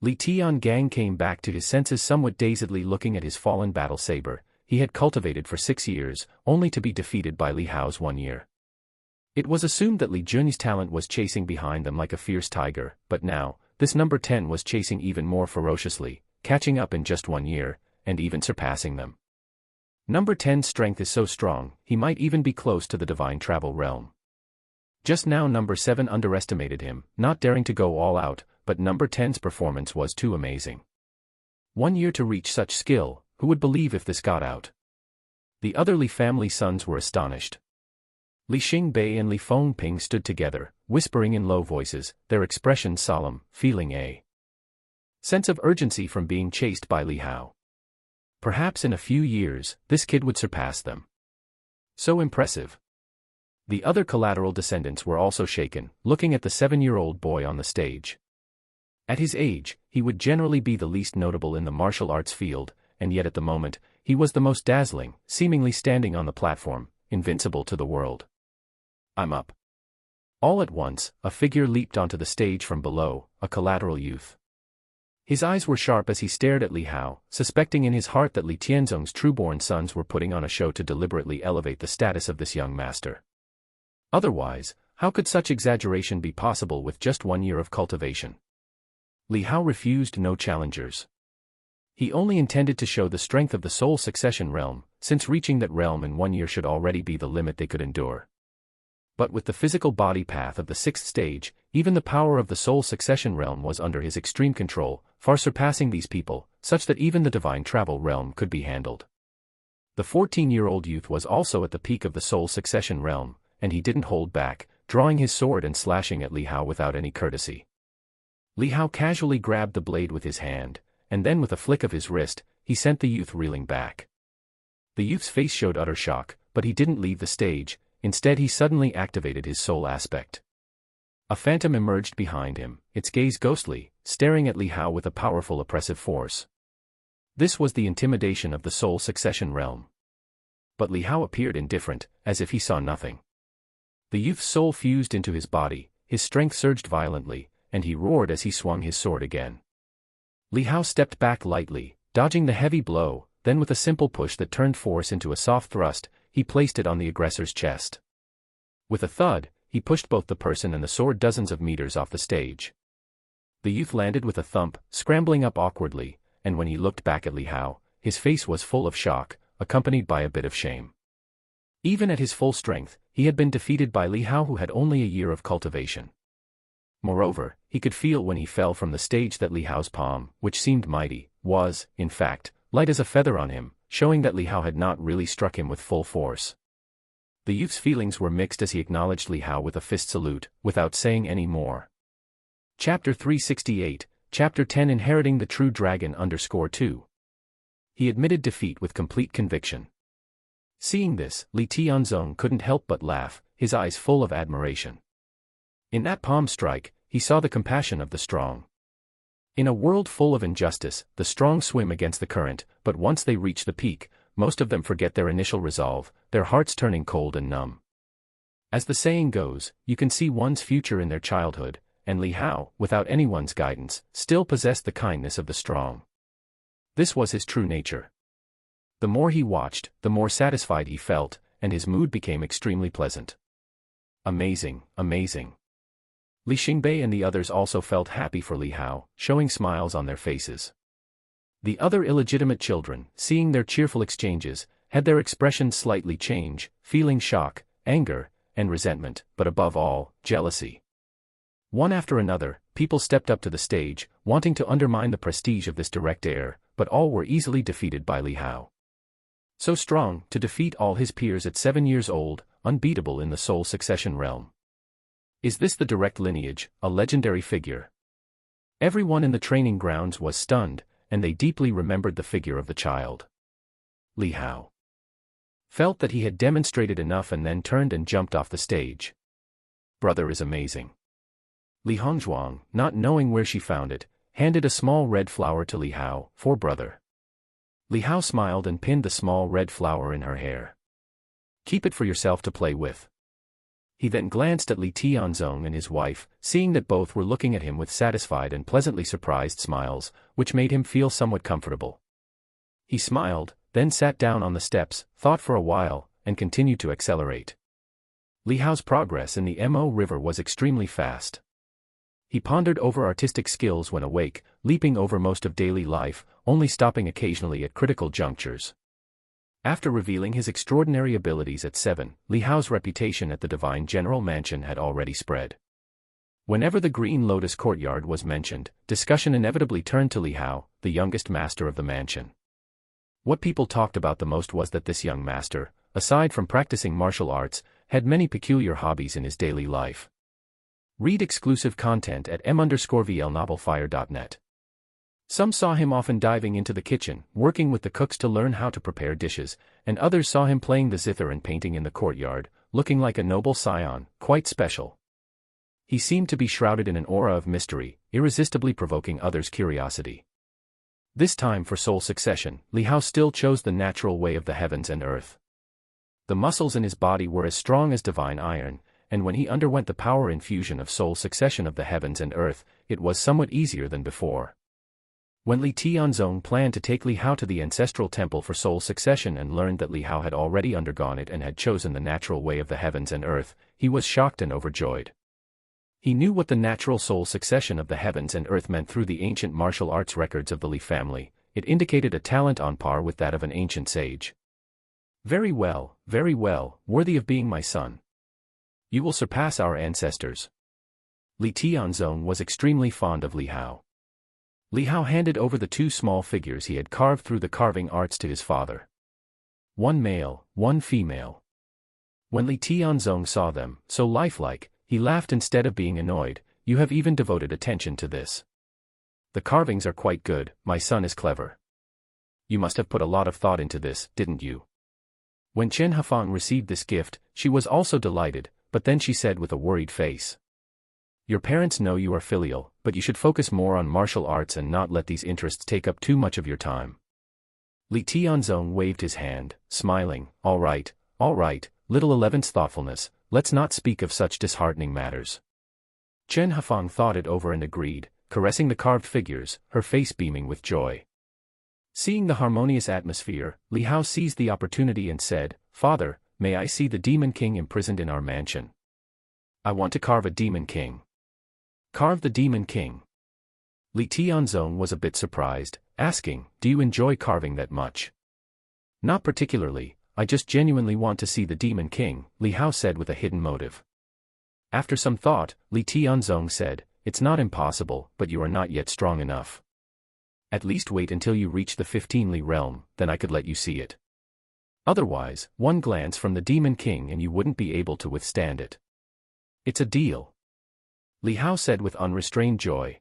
Li Tiangang came back to his senses somewhat dazedly looking at his fallen battle saber, he had cultivated for 6 years, only to be defeated by Li Hao's 1 year. It was assumed that Li Jun's talent was chasing behind them like a fierce tiger, but now, this number 10 was chasing even more ferociously, catching up in just 1 year, and even surpassing them. Number 10's strength is so strong, he might even be close to the divine travel realm. Just now number 7 underestimated him, not daring to go all out, but number 10's performance was too amazing. 1 year to reach such skill, who would believe if this got out? The other Li family sons were astonished. Li Xingbei and Li Fengping stood together, whispering in low voices, their expressions solemn, feeling a sense of urgency from being chased by Li Hao. Perhaps in a few years, this kid would surpass them. So impressive. The other collateral descendants were also shaken, looking at the 7-year-old boy on the stage. At his age, he would generally be the least notable in the martial arts field, and yet at the moment, he was the most dazzling, seemingly standing on the platform, invincible to the world. "I'm up." All at once, a figure leaped onto the stage from below, a collateral youth. His eyes were sharp as he stared at Li Hao, suspecting in his heart that Li Tianzong's true-born sons were putting on a show to deliberately elevate the status of this young master. Otherwise, how could such exaggeration be possible with just 1 year of cultivation? Li Hao refused no challengers. He only intended to show the strength of the soul succession realm, since reaching that realm in 1 year should already be the limit they could endure. But with the physical body path of the 6th stage, even the power of the soul succession realm was under his extreme control, far surpassing these people, such that even the divine travel realm could be handled. The 14-year-old youth was also at the peak of the soul succession realm, and he didn't hold back, drawing his sword and slashing at Li Hao without any courtesy. Li Hao casually grabbed the blade with his hand, and then with a flick of his wrist, he sent the youth reeling back. The youth's face showed utter shock, but he didn't leave the stage. Instead he suddenly activated his soul aspect. A phantom emerged behind him, its gaze ghostly, staring at Li Hao with a powerful oppressive force. This was the intimidation of the soul succession realm. But Li Hao appeared indifferent, as if he saw nothing. The youth's soul fused into his body, his strength surged violently, and he roared as he swung his sword again. Li Hao stepped back lightly, dodging the heavy blow, then with a simple push that turned force into a soft thrust, he placed it on the aggressor's chest. With a thud, he pushed both the person and the sword dozens of meters off the stage. The youth landed with a thump, scrambling up awkwardly, and when he looked back at Li Hao, his face was full of shock, accompanied by a bit of shame. Even at his full strength, he had been defeated by Li Hao who had only a year of cultivation. Moreover, he could feel when he fell from the stage that Li Hao's palm, which seemed mighty, was, in fact, light as a feather on him, showing that Li Hao had not really struck him with full force. The youth's feelings were mixed as he acknowledged Li Hao with a fist salute, without saying any more. Chapter 368, Chapter 10 Inheriting the True Dragon _2. He admitted defeat with complete conviction. Seeing this, Li Tianzong couldn't help but laugh, his eyes full of admiration. In that palm strike, he saw the compassion of the strong. In a world full of injustice, the strong swim against the current, but once they reach the peak, most of them forget their initial resolve, their hearts turning cold and numb. As the saying goes, you can see one's future in their childhood, and Li Hao, without anyone's guidance, still possessed the kindness of the strong. This was his true nature. The more he watched, the more satisfied he felt, and his mood became extremely pleasant. Amazing, amazing. Li Xingbei and the others also felt happy for Li Hao, showing smiles on their faces. The other illegitimate children, seeing their cheerful exchanges, had their expressions slightly change, feeling shock, anger, and resentment, but above all, jealousy. One after another, people stepped up to the stage, wanting to undermine the prestige of this direct heir, but all were easily defeated by Li Hao. So strong, to defeat all his peers at 7 years old, unbeatable in the soul succession realm. Is this the direct lineage, a legendary figure? Everyone in the training grounds was stunned, and they deeply remembered the figure of the child. Li Hao felt that he had demonstrated enough and then turned and jumped off the stage. Brother is amazing. Li Hongzhuang, not knowing where she found it, handed a small red flower to Li Hao, for brother. Li Hao smiled and pinned the small red flower in her hair. Keep it for yourself to play with. He then glanced at Li Tianzong and his wife, seeing that both were looking at him with satisfied and pleasantly surprised smiles, which made him feel somewhat comfortable. He smiled, then sat down on the steps, thought for a while, and continued to accelerate. Li Hao's progress in the Mo River was extremely fast. He pondered over artistic skills when awake, leaping over most of daily life, only stopping occasionally at critical junctures. After revealing his extraordinary abilities at 7, Li Hao's reputation at the Divine General Mansion had already spread. Whenever the Green Lotus Courtyard was mentioned, discussion inevitably turned to Li Hao, the youngest master of the mansion. What people talked about the most was that this young master, aside from practicing martial arts, had many peculiar hobbies in his daily life. Read exclusive content at m_vlnovelfire.net. Some saw him often diving into the kitchen, working with the cooks to learn how to prepare dishes, and others saw him playing the zither and painting in the courtyard, looking like a noble scion, quite special. He seemed to be shrouded in an aura of mystery, irresistibly provoking others' curiosity. This time for soul succession, Li Hao still chose the natural way of the heavens and earth. The muscles in his body were as strong as divine iron, and when he underwent the power infusion of soul succession of the heavens and earth, it was somewhat easier than before. When Li Tianzong planned to take Li Hao to the ancestral temple for soul succession and learned that Li Hao had already undergone it and had chosen the natural way of the heavens and earth, he was shocked and overjoyed. He knew what the natural soul succession of the heavens and earth meant through the ancient martial arts records of the Li family. It indicated a talent on par with that of an ancient sage. Very well, worthy of being my son. You will surpass our ancestors. Li Tianzong was extremely fond of Li Hao. Li Hao handed over the 2 small figures he had carved through the carving arts to his father. One male, one female. When Li Tianzong saw them, so lifelike, he laughed instead of being annoyed. You have even devoted attention to this. The carvings are quite good, my son is clever. You must have put a lot of thought into this, didn't you? When Chen Hafang received this gift, she was also delighted, but then she said with a worried face. Your parents know you are filial, but you should focus more on martial arts and not let these interests take up too much of your time. Li Tianzong waved his hand, smiling. All right, little 11's thoughtfulness, let's not speak of such disheartening matters. Chen Hafang thought it over and agreed, caressing the carved figures, her face beaming with joy. Seeing the harmonious atmosphere, Li Hao seized the opportunity and said, Father, may I see the Demon King imprisoned in our mansion? I want to carve a Demon King. Carve the Demon King. Li Tianzong was a bit surprised, asking, do you enjoy carving that much? Not particularly, I just genuinely want to see the Demon King, Li Hao said with a hidden motive. After some thought, Li Tianzong said, it's not impossible, but you are not yet strong enough. At least wait until you reach the 15 Li realm, then I could let you see it. Otherwise, one glance from the Demon King and you wouldn't be able to withstand it. It's a deal. Li Hao said with unrestrained joy.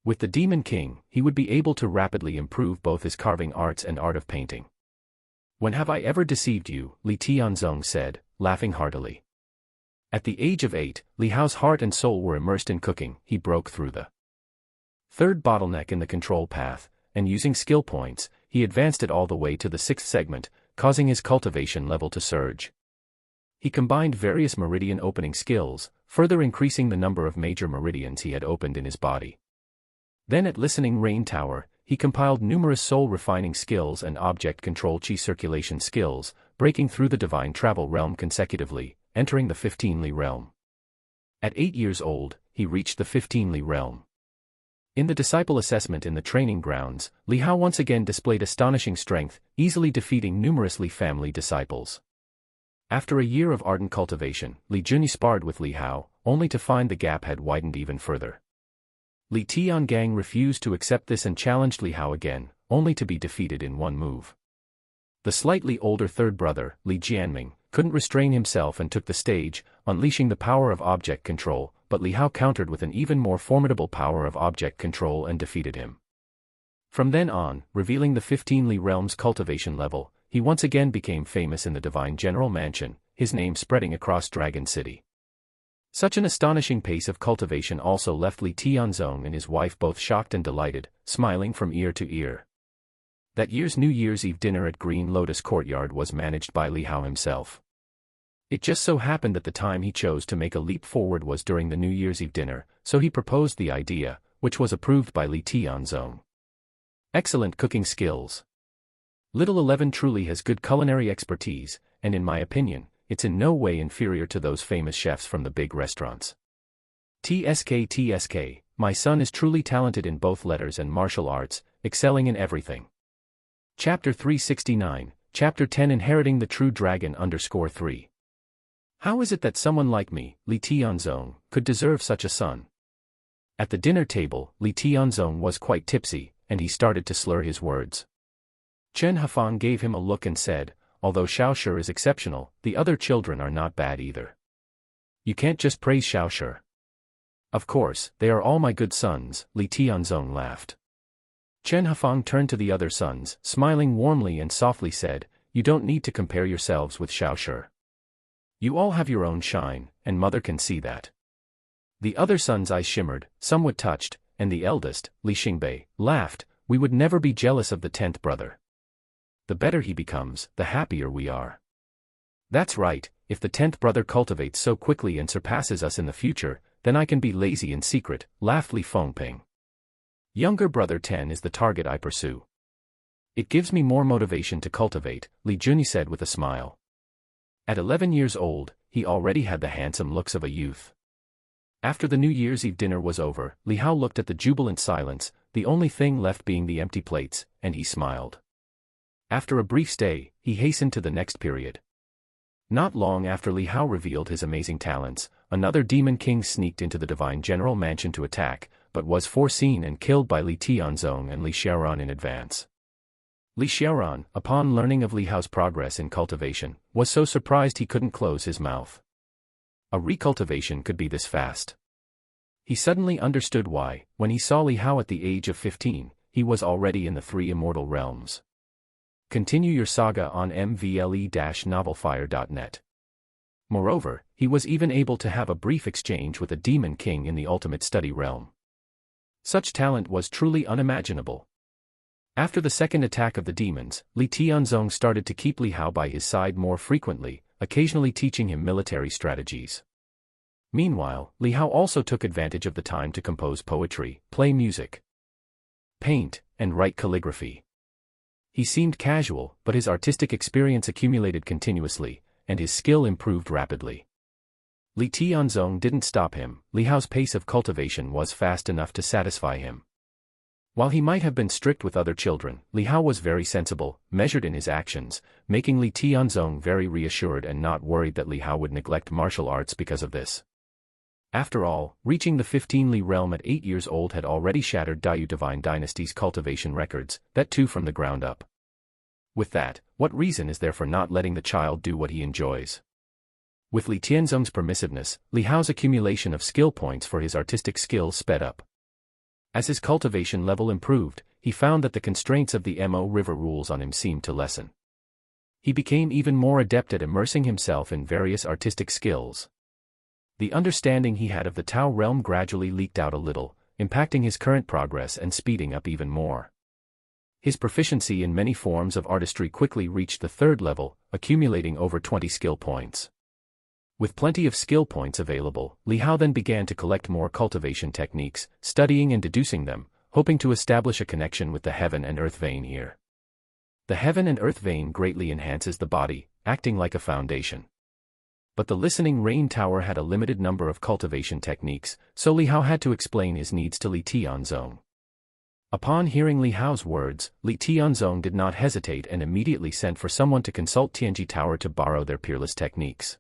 With the Demon King, he would be able to rapidly improve both his carving arts and art of painting. When have I ever deceived you? Li Tianzong said, laughing heartily. At the age of 8, Li Hao's heart and soul were immersed in cooking. He broke through the third bottleneck in the control path, and using skill points, he advanced it all the way to the sixth segment, causing his cultivation level to surge. He combined various meridian opening skills, further increasing the number of major meridians he had opened in his body. Then at Listening Rain Tower, he compiled numerous soul-refining skills and object control chi circulation skills, breaking through the divine travel realm consecutively, entering the 15th realm. At 8 years old, he reached the 15th realm. In the disciple assessment in the training grounds, Li Hao once again displayed astonishing strength, easily defeating numerous Li family disciples. After a year of ardent cultivation, Li Junyi sparred with Li Hao, only to find the gap had widened even further. Li Tiangang refused to accept this and challenged Li Hao again, only to be defeated in one move. The slightly older third brother, Li Jianming, couldn't restrain himself and took the stage, unleashing the power of object control, but Li Hao countered with an even more formidable power of object control and defeated him. From then on, revealing the 15th realm's cultivation level, he once again became famous in the Divine General Mansion, his name spreading across Dragon City. Such an astonishing pace of cultivation also left Li Tianzong and his wife both shocked and delighted, smiling from ear to ear. That year's New Year's Eve dinner at Green Lotus Courtyard was managed by Li Hao himself. It just so happened that the time he chose to make a leap forward was during the New Year's Eve dinner, so he proposed the idea, which was approved by Li Tianzong. Excellent cooking skills. Little 11 truly has good culinary expertise, and in my opinion, it's in no way inferior to those famous chefs from the big restaurants. TSK, my son is truly talented in both letters and martial arts, excelling in everything. Chapter 369, Chapter 10 Inheriting the True Dragon _3. How is it that someone like me, Li Tianzong, could deserve such a son? At the dinner table, Li Tianzong was quite tipsy, and he started to slur his words. Chen Hafang gave him a look and said, although Xiaoshi is exceptional, the other children are not bad either. You can't just praise Xiaoshi. Of course, they are all my good sons, Li Tianzong laughed. Chen Hafang turned to the other sons, smiling warmly and softly said, you don't need to compare yourselves with Xiaoshi. You all have your own shine, and mother can see that. The other sons' eyes shimmered, somewhat touched, and the eldest, Li Xingbei, laughed, we would never be jealous of the 10th brother. The better he becomes, the happier we are. That's right, if the 10th brother cultivates so quickly and surpasses us in the future, then I can be lazy in secret, laughed Li Fengping. Younger brother 10 is the target I pursue. It gives me more motivation to cultivate, Li Junyi said with a smile. At 11 years old, he already had the handsome looks of a youth. After the New Year's Eve dinner was over, Li Hao looked at the jubilant silence, the only thing left being the empty plates, and he smiled. After a brief stay, he hastened to the next period. Not long after Li Hao revealed his amazing talents, another demon king sneaked into the Divine General Mansion to attack, but was foreseen and killed by Li Tianzong and Li Xiaoran in advance. Li Xiaoran, upon learning of Li Hao's progress in cultivation, was so surprised he couldn't close his mouth. A recultivation could be this fast. He suddenly understood why, when he saw Li Hao at the age of 15, he was already in the 3 immortal realms. Continue your saga on mvle-novelfire.net. Moreover, he was even able to have a brief exchange with a demon king in the ultimate study realm. Such talent was truly unimaginable. After the second attack of the demons, Li Tianzong started to keep Li Hao by his side more frequently, occasionally teaching him military strategies. Meanwhile, Li Hao also took advantage of the time to compose poetry, play music, paint, and write calligraphy. He seemed casual, but his artistic experience accumulated continuously, and his skill improved rapidly. Li Tianzong didn't stop him. Li Hao's pace of cultivation was fast enough to satisfy him. While he might have been strict with other children, Li Hao was very sensible, measured in his actions, making Li Tianzong very reassured and not worried that Li Hao would neglect martial arts because of this. After all, reaching the 15th realm at 8 years old had already shattered Dayu Divine Dynasty's cultivation records, that too from the ground up. With that, what reason is there for not letting the child do what he enjoys? With Li Tianzong's permissiveness, Li Hao's accumulation of skill points for his artistic skills sped up. As his cultivation level improved, he found that the constraints of the Mo River rules on him seemed to lessen. He became even more adept at immersing himself in various artistic skills. The understanding he had of the Tao realm gradually leaked out a little, impacting his current progress and speeding up even more. His proficiency in many forms of artistry quickly reached the 3rd level, accumulating over 20 skill points. With plenty of skill points available, Li Hao then began to collect more cultivation techniques, studying and deducing them, hoping to establish a connection with the heaven and earth vein here. The heaven and earth vein greatly enhances the body, acting like a foundation. But the listening rain tower had a limited number of cultivation techniques, so Li Hao had to explain his needs to Li Tianzong. Upon hearing Li Hao's words, Li Tianzong did not hesitate and immediately sent for someone to consult Tianji Tower to borrow their peerless techniques.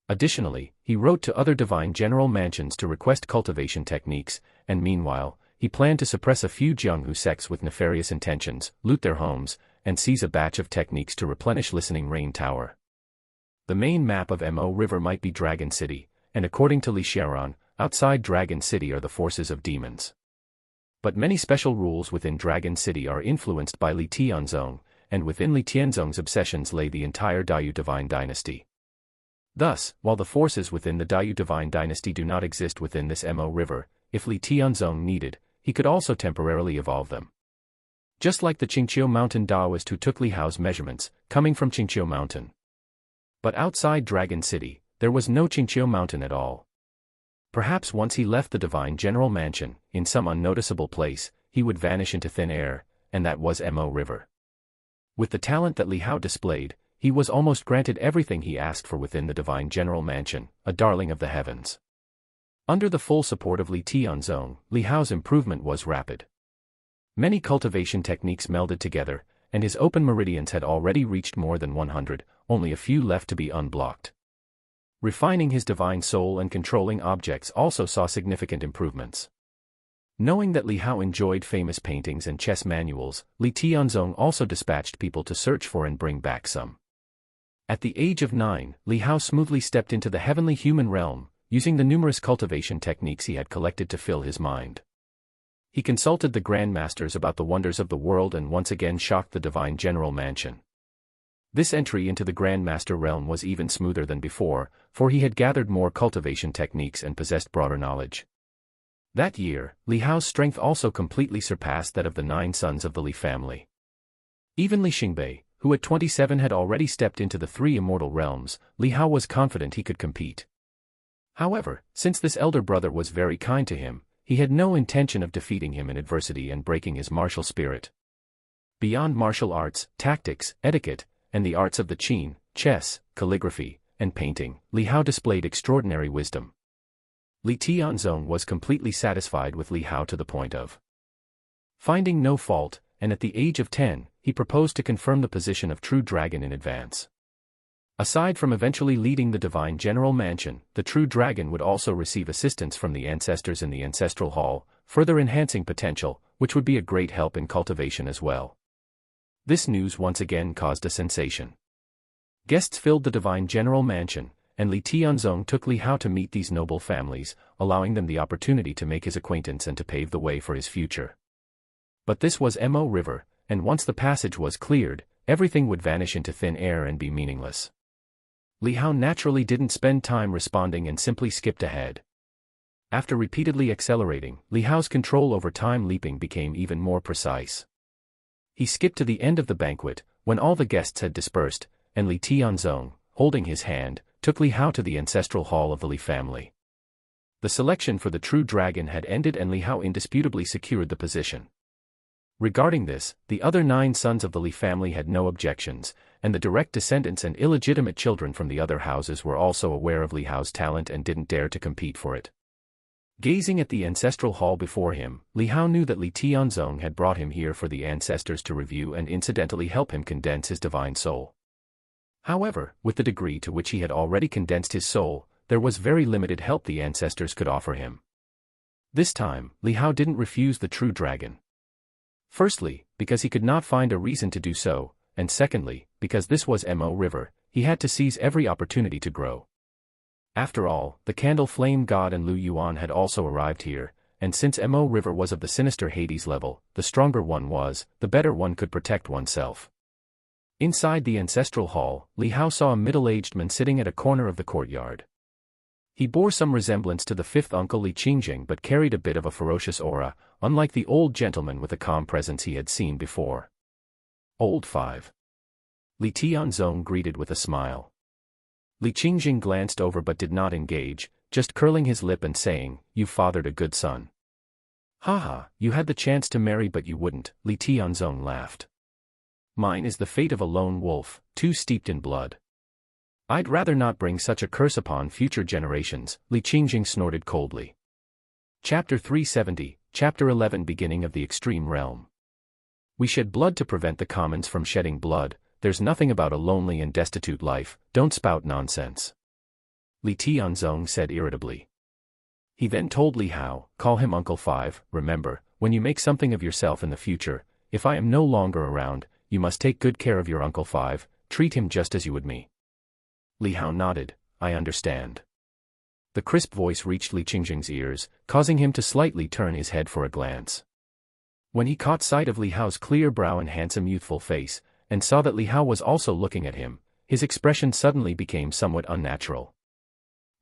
Additionally, he wrote to other divine general mansions to request cultivation techniques, and meanwhile, he planned to suppress a few Jianghu sects with nefarious intentions, loot their homes, and seize a batch of techniques to replenish listening rain tower. The main map of Mo River might be Dragon City, and according to Li Xiaoran, outside Dragon City are the forces of demons. But many special rules within Dragon City are influenced by Li Tianzong, and within Li Tianzong's obsessions lay the entire Daiyu divine dynasty. Thus, while the forces within the Daiyu divine dynasty do not exist within this Mo River, if Li Tianzong needed, he could also temporarily evolve them. Just like the Qingqiu Mountain Daoist who took Li Hao's measurements, coming from Qingqiu Mountain. But outside Dragon City, there was no Qingqiu Mountain at all. Perhaps once he left the Divine General Mansion, in some unnoticeable place, he would vanish into thin air, and that was Mo River. With the talent that Li Hao displayed, he was almost granted everything he asked for within the Divine General Mansion, a darling of the heavens. Under the full support of Li Tianzong, Li Hao's improvement was rapid. Many cultivation techniques melded together, and his open meridians had already reached more than 100, only a few left to be unblocked. Refining his divine soul and controlling objects also saw significant improvements. Knowing that Li Hao enjoyed famous paintings and chess manuals, Li Tianzong also dispatched people to search for and bring back some. At the age of 9, Li Hao smoothly stepped into the heavenly human realm, using the numerous cultivation techniques he had collected to fill his mind. He consulted the Grandmasters about the wonders of the world and once again shocked the Divine General Mansion. This entry into the Grandmaster realm was even smoother than before, for he had gathered more cultivation techniques and possessed broader knowledge. That year, Li Hao's strength also completely surpassed that of the 9 sons of the Li family. Even Li Xingbei, who at 27 had already stepped into the 3 immortal realms, Li Hao was confident he could compete. However, since this elder brother was very kind to him, he had no intention of defeating him in adversity and breaking his martial spirit. Beyond martial arts, tactics, etiquette, and the arts of the qin, chess, calligraphy, and painting, Li Hao displayed extraordinary wisdom. Li Tianzong was completely satisfied with Li Hao to the point of finding no fault, and at the age of 10, he proposed to confirm the position of true dragon in advance. Aside from eventually leading the Divine General Mansion, the true dragon would also receive assistance from the ancestors in the Ancestral Hall, further enhancing potential, which would be a great help in cultivation as well. This news once again caused a sensation. Guests filled the Divine General Mansion, and Li Tianzong took Li Hao to meet these noble families, allowing them the opportunity to make his acquaintance and to pave the way for his future. But this was Mo River, and once the passage was cleared, everything would vanish into thin air and be meaningless. Li Hao naturally didn't spend time responding and simply skipped ahead. After repeatedly accelerating, Li Hao's control over time leaping became even more precise. He skipped to the end of the banquet, when all the guests had dispersed, and Li Tianzong, holding his hand, took Li Hao to the ancestral hall of the Li family. The selection for the true dragon had ended and Li Hao indisputably secured the position. Regarding this, the other 9 sons of the Li family had no objections, and the direct descendants and illegitimate children from the other houses were also aware of Li Hao's talent and didn't dare to compete for it. Gazing at the ancestral hall before him, Li Hao knew that Li Tianzong had brought him here for the ancestors to review and incidentally help him condense his divine soul. However, with the degree to which he had already condensed his soul, there was very limited help the ancestors could offer him. This time, Li Hao didn't refuse the true dragon. Firstly, because he could not find a reason to do so, and secondly, because this was Mo River, he had to seize every opportunity to grow. After all, the Candle Flame God and Lu Yuan had also arrived here, and since Mo River was of the sinister Hades level, the stronger one was, the better one could protect oneself. Inside the ancestral hall, Li Hao saw a middle-aged man sitting at a corner of the courtyard. He bore some resemblance to the fifth uncle Li Qingjing but carried a bit of a ferocious aura, unlike the old gentleman with a calm presence he had seen before. Old 5. Li Tianzong greeted with a smile. Li Qingjing glanced over but did not engage, just curling his lip and saying, "You fathered a good son." "Haha, you had the chance to marry but you wouldn't," Li Tianzong laughed. "Mine is the fate of a lone wolf, too steeped in blood. I'd rather not bring such a curse upon future generations," Li Qingjing snorted coldly. Chapter 370, Chapter 11 Beginning of the Extreme Realm. We shed blood to prevent the commons from shedding blood. There's nothing about a lonely and destitute life, don't spout nonsense. Li Tianzong said irritably. He then told Li Hao, "Call him Uncle 5, remember, when you make something of yourself in the future, if I am no longer around, you must take good care of your Uncle 5, treat him just as you would me." Li Hao nodded, "I understand." The crisp voice reached Li Qingjing's ears, causing him to slightly turn his head for a glance. When he caught sight of Li Hao's clear brow and handsome youthful face, and saw that Li Hao was also looking at him, his expression suddenly became somewhat unnatural.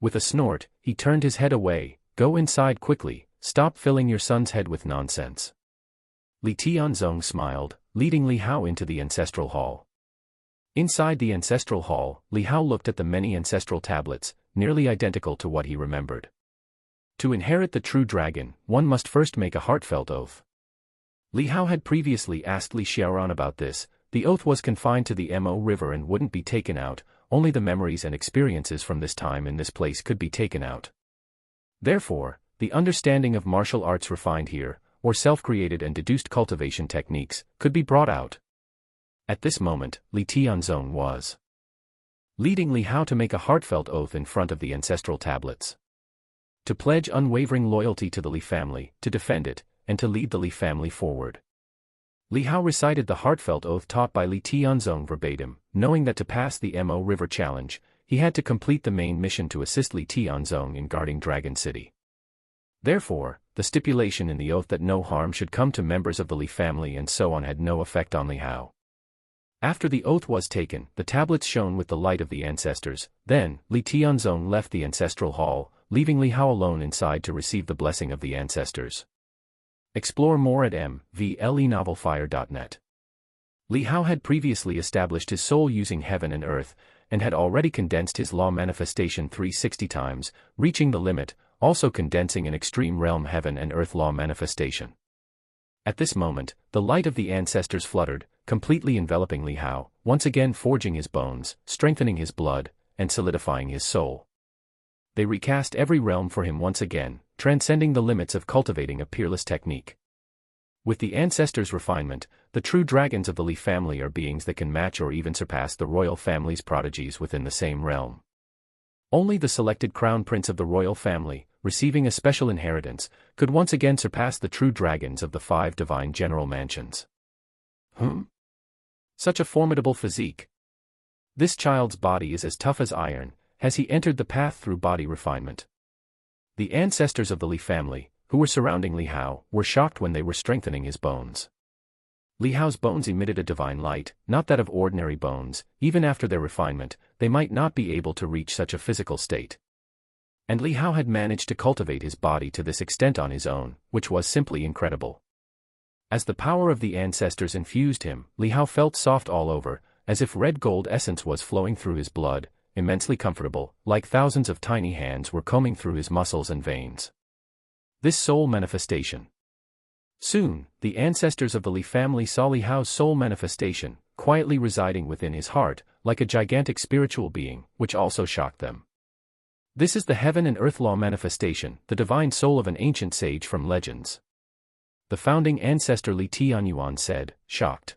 With a snort, he turned his head away. "Go inside quickly, stop filling your son's head with nonsense." Li Tianzong smiled, leading Li Hao into the ancestral hall. Inside the ancestral hall, Li Hao looked at the many ancestral tablets, nearly identical to what he remembered. To inherit the true dragon, one must first make a heartfelt oath. Li Hao had previously asked Li Xiaoran about this. The oath was confined to the Mo River and wouldn't be taken out, only the memories and experiences from this time in this place could be taken out. Therefore, the understanding of martial arts refined here, or self-created and deduced cultivation techniques, could be brought out. At this moment, Li Tianzong was leading Li Hao to make a heartfelt oath in front of the ancestral tablets. To pledge unwavering loyalty to the Li family, to defend it, and to lead the Li family forward. Li Hao recited the heartfelt oath taught by Li Tianzong verbatim, knowing that to pass the Mo River challenge, he had to complete the main mission to assist Li Tianzong in guarding Dragon City. Therefore, the stipulation in the oath that no harm should come to members of the Li family and so on had no effect on Li Hao. After the oath was taken, the tablets shone with the light of the ancestors. Then, Li Tianzong left the ancestral hall, leaving Li Hao alone inside to receive the blessing of the ancestors. Explore more at mvlenovelfire.net. Li Hao had previously established his soul using heaven and earth, and had already condensed his law manifestation 360 times, reaching the limit, also condensing an extreme realm heaven and earth law manifestation. At this moment, the light of the ancestors fluttered, completely enveloping Li Hao, once again forging his bones, strengthening his blood, and solidifying his soul. They recast every realm for him once again, transcending the limits of cultivating a peerless technique. With the ancestors' refinement, the true dragons of the Li family are beings that can match or even surpass the royal family's prodigies within the same realm. Only the selected crown prince of the royal family, receiving a special inheritance, could once again surpass the true dragons of the 5 divine general mansions. Such a formidable physique. This child's body is as tough as iron. Has he entered the path through body refinement? The ancestors of the Li family, who were surrounding Li Hao, were shocked when they were strengthening his bones. Li Hao's bones emitted a divine light, not that of ordinary bones. Even after their refinement, they might not be able to reach such a physical state. And Li Hao had managed to cultivate his body to this extent on his own, which was simply incredible. As the power of the ancestors infused him, Li Hao felt soft all over, as if red gold essence was flowing through his blood, immensely comfortable, like thousands of tiny hands were combing through his muscles and veins. This soul manifestation. Soon, the ancestors of the Li family saw Li Hao's soul manifestation, quietly residing within his heart, like a gigantic spiritual being, which also shocked them. This is the heaven and earth law manifestation, the divine soul of an ancient sage from legends. The founding ancestor Li Tianyuan said, shocked.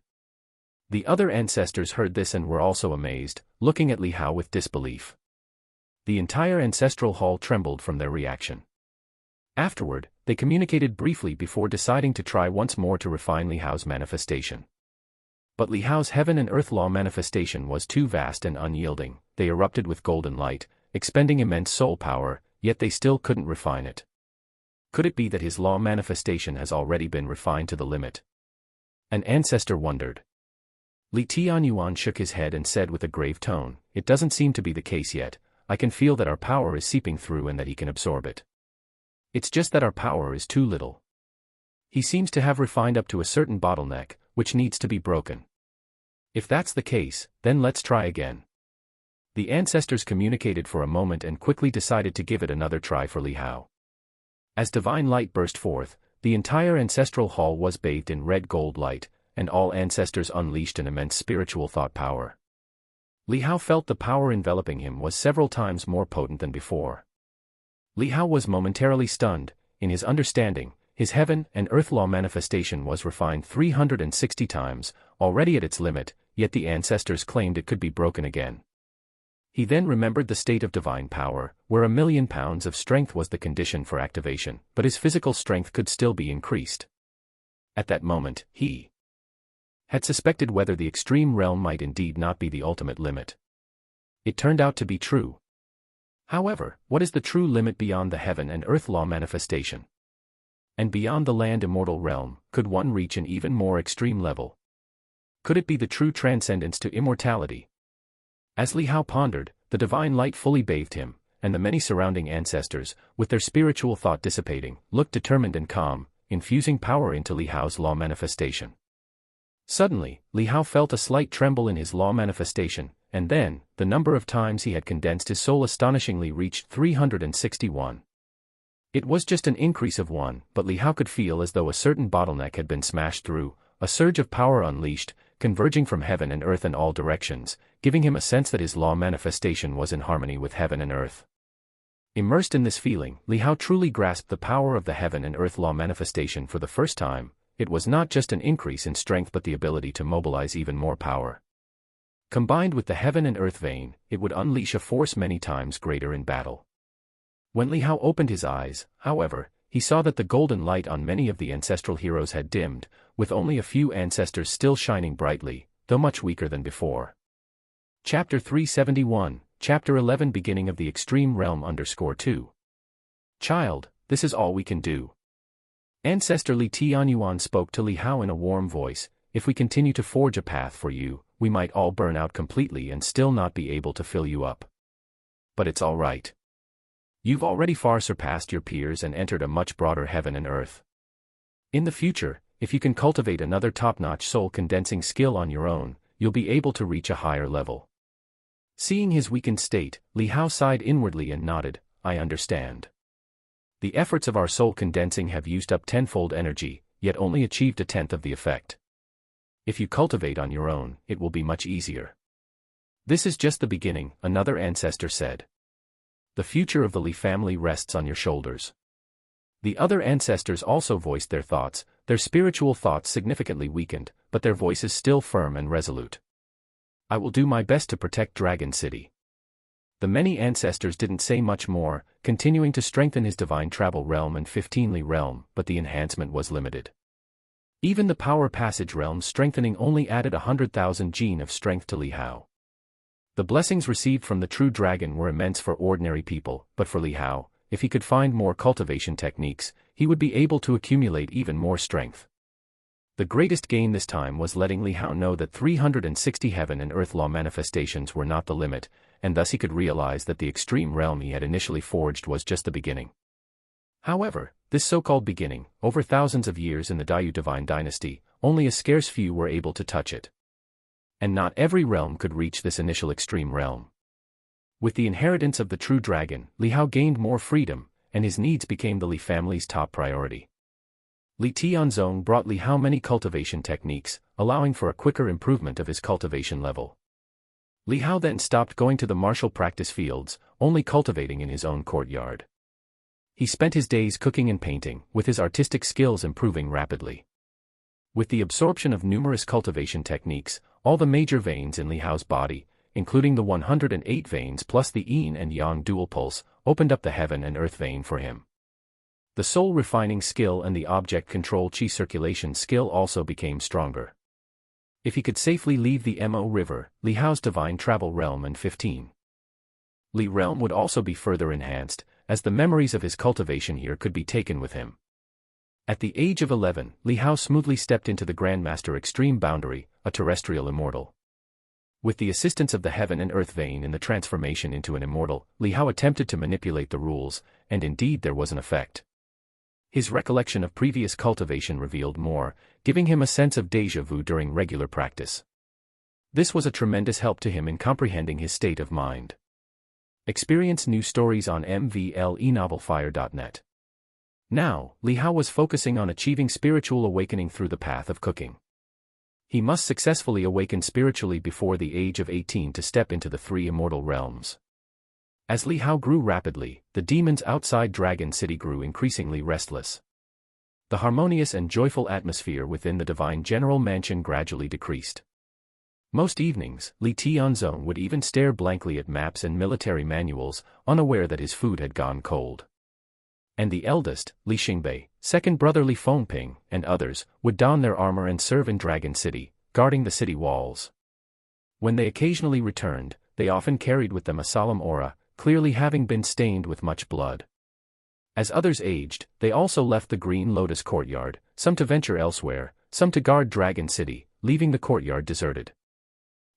The other ancestors heard this and were also amazed, looking at Li Hao with disbelief. The entire ancestral hall trembled from their reaction. Afterward, they communicated briefly before deciding to try once more to refine Li Hao's manifestation. But Li Hao's heaven and earth law manifestation was too vast and unyielding. They erupted with golden light, expending immense soul power, yet they still couldn't refine it. Could it be that his law manifestation has already been refined to the limit? An ancestor wondered. Li Tianyuan shook his head and said with a grave tone, "It doesn't seem to be the case yet. I can feel that our power is seeping through and that he can absorb it. It's just that our power is too little. He seems to have refined up to a certain bottleneck, which needs to be broken. If that's the case, then let's try again. The ancestors communicated for a moment and quickly decided to give it another try for Li Hao. As divine light burst forth, the entire ancestral hall was bathed in red gold light, and all ancestors unleashed an immense spiritual thought power. Li Hao felt the power enveloping him was several times more potent than before. Li Hao was momentarily stunned. In his understanding, his heaven and earth law manifestation was refined 360 times, already at its limit, yet the ancestors claimed it could be broken again. He then remembered the state of divine power, where 1,000,000 pounds of strength was the condition for activation, but his physical strength could still be increased. At that moment, he had suspected whether the extreme realm might indeed not be the ultimate limit. It turned out to be true. However, what is the true limit beyond the heaven and earth law manifestation? And beyond the land immortal realm, could one reach an even more extreme level? Could it be the true transcendence to immortality? As Li Hao pondered, the divine light fully bathed him, and the many surrounding ancestors, with their spiritual thought dissipating, looked determined and calm, infusing power into Li Hao's law manifestation. Suddenly, Li Hao felt a slight tremble in his law manifestation, and then, the number of times he had condensed his soul astonishingly reached 361. It was just an increase of 1, but Li Hao could feel as though a certain bottleneck had been smashed through, a surge of power unleashed, converging from heaven and earth in all directions, giving him a sense that his law manifestation was in harmony with heaven and earth. Immersed in this feeling, Li Hao truly grasped the power of the heaven and earth law manifestation for the first time. It was not just an increase in strength but the ability to mobilize even more power. Combined with the heaven and earth vein, it would unleash a force many times greater in battle. When Li Hao opened his eyes, however, he saw that the golden light on many of the ancestral heroes had dimmed, with only a few ancestors still shining brightly, though much weaker than before. Chapter 371, Chapter 11 Beginning of the Extreme Realm _2. Child, this is all we can do. Ancestor Li Tianyuan spoke to Li Hao in a warm voice. If we continue to forge a path for you, we might all burn out completely and still not be able to fill you up. But it's all right. You've already far surpassed your peers and entered a much broader heaven and earth. In the future, if you can cultivate another top-notch soul-condensing skill on your own, you'll be able to reach a higher level. Seeing his weakened state, Li Hao sighed inwardly and nodded. I understand. The efforts of our soul condensing have used up tenfold energy, yet only achieved a tenth of the effect. If you cultivate on your own, it will be much easier. This is just the beginning, another ancestor said. The future of the Li family rests on your shoulders. The other ancestors also voiced their thoughts, their spiritual thoughts significantly weakened, but their voices still firm and resolute. I will do my best to protect Dragon City. The many ancestors didn't say much more, continuing to strengthen his divine travel realm and 15th realm, but the enhancement was limited. Even the power passage realm strengthening only added 100,000 gene of strength to Li Hao. The blessings received from the true dragon were immense for ordinary people, but for Li Hao, if he could find more cultivation techniques, he would be able to accumulate even more strength. The greatest gain this time was letting Li Hao know that 360 heaven and earth law manifestations were not the limit, and thus he could realize that the extreme realm he had initially forged was just the beginning. However, this so-called beginning, over thousands of years in the Daiyu divine dynasty, only a scarce few were able to touch it. And not every realm could reach this initial extreme realm. With the inheritance of the true dragon, Li Hao gained more freedom, and his needs became the Li family's top priority. Li Tianzong brought Li Hao many cultivation techniques, allowing for a quicker improvement of his cultivation level. Li Hao then stopped going to the martial practice fields, only cultivating in his own courtyard. He spent his days cooking and painting, with his artistic skills improving rapidly. With the absorption of numerous cultivation techniques, all the major veins in Li Hao's body, including the 108 veins plus the yin and yang dual pulse, opened up the heaven and earth vein for him. The soul refining skill and the object control chi circulation skill also became stronger. If he could safely leave the Mo River, Li Hao's divine travel realm and 15th Li realm would also be further enhanced, as the memories of his cultivation here could be taken with him. At the age of 11, Li Hao smoothly stepped into the Grandmaster Extreme Boundary, a terrestrial immortal. With the assistance of the heaven and earth vein in the transformation into an immortal, Li Hao attempted to manipulate the rules, and indeed there was an effect. His recollection of previous cultivation revealed more, giving him a sense of déjà vu during regular practice. This was a tremendous help to him in comprehending his state of mind. Experience new stories on mvlenovelfire.net. Now, Li Hao was focusing on achieving spiritual awakening through the path of cooking. He must successfully awaken spiritually before the age of 18 to step into the three immortal realms. As Li Hao grew rapidly, the demons outside Dragon City grew increasingly restless. The harmonious and joyful atmosphere within the divine general mansion gradually decreased. Most evenings, Li Tianzong would even stare blankly at maps and military manuals, unaware that his food had gone cold. And the eldest, Li Xingbei, second brother Li Fengping, and others, would don their armor and serve in Dragon City, guarding the city walls. When they occasionally returned, they often carried with them a solemn aura, clearly having been stained with much blood. As others aged, they also left the Green Lotus courtyard, some to venture elsewhere, some to guard Dragon City, leaving the courtyard deserted.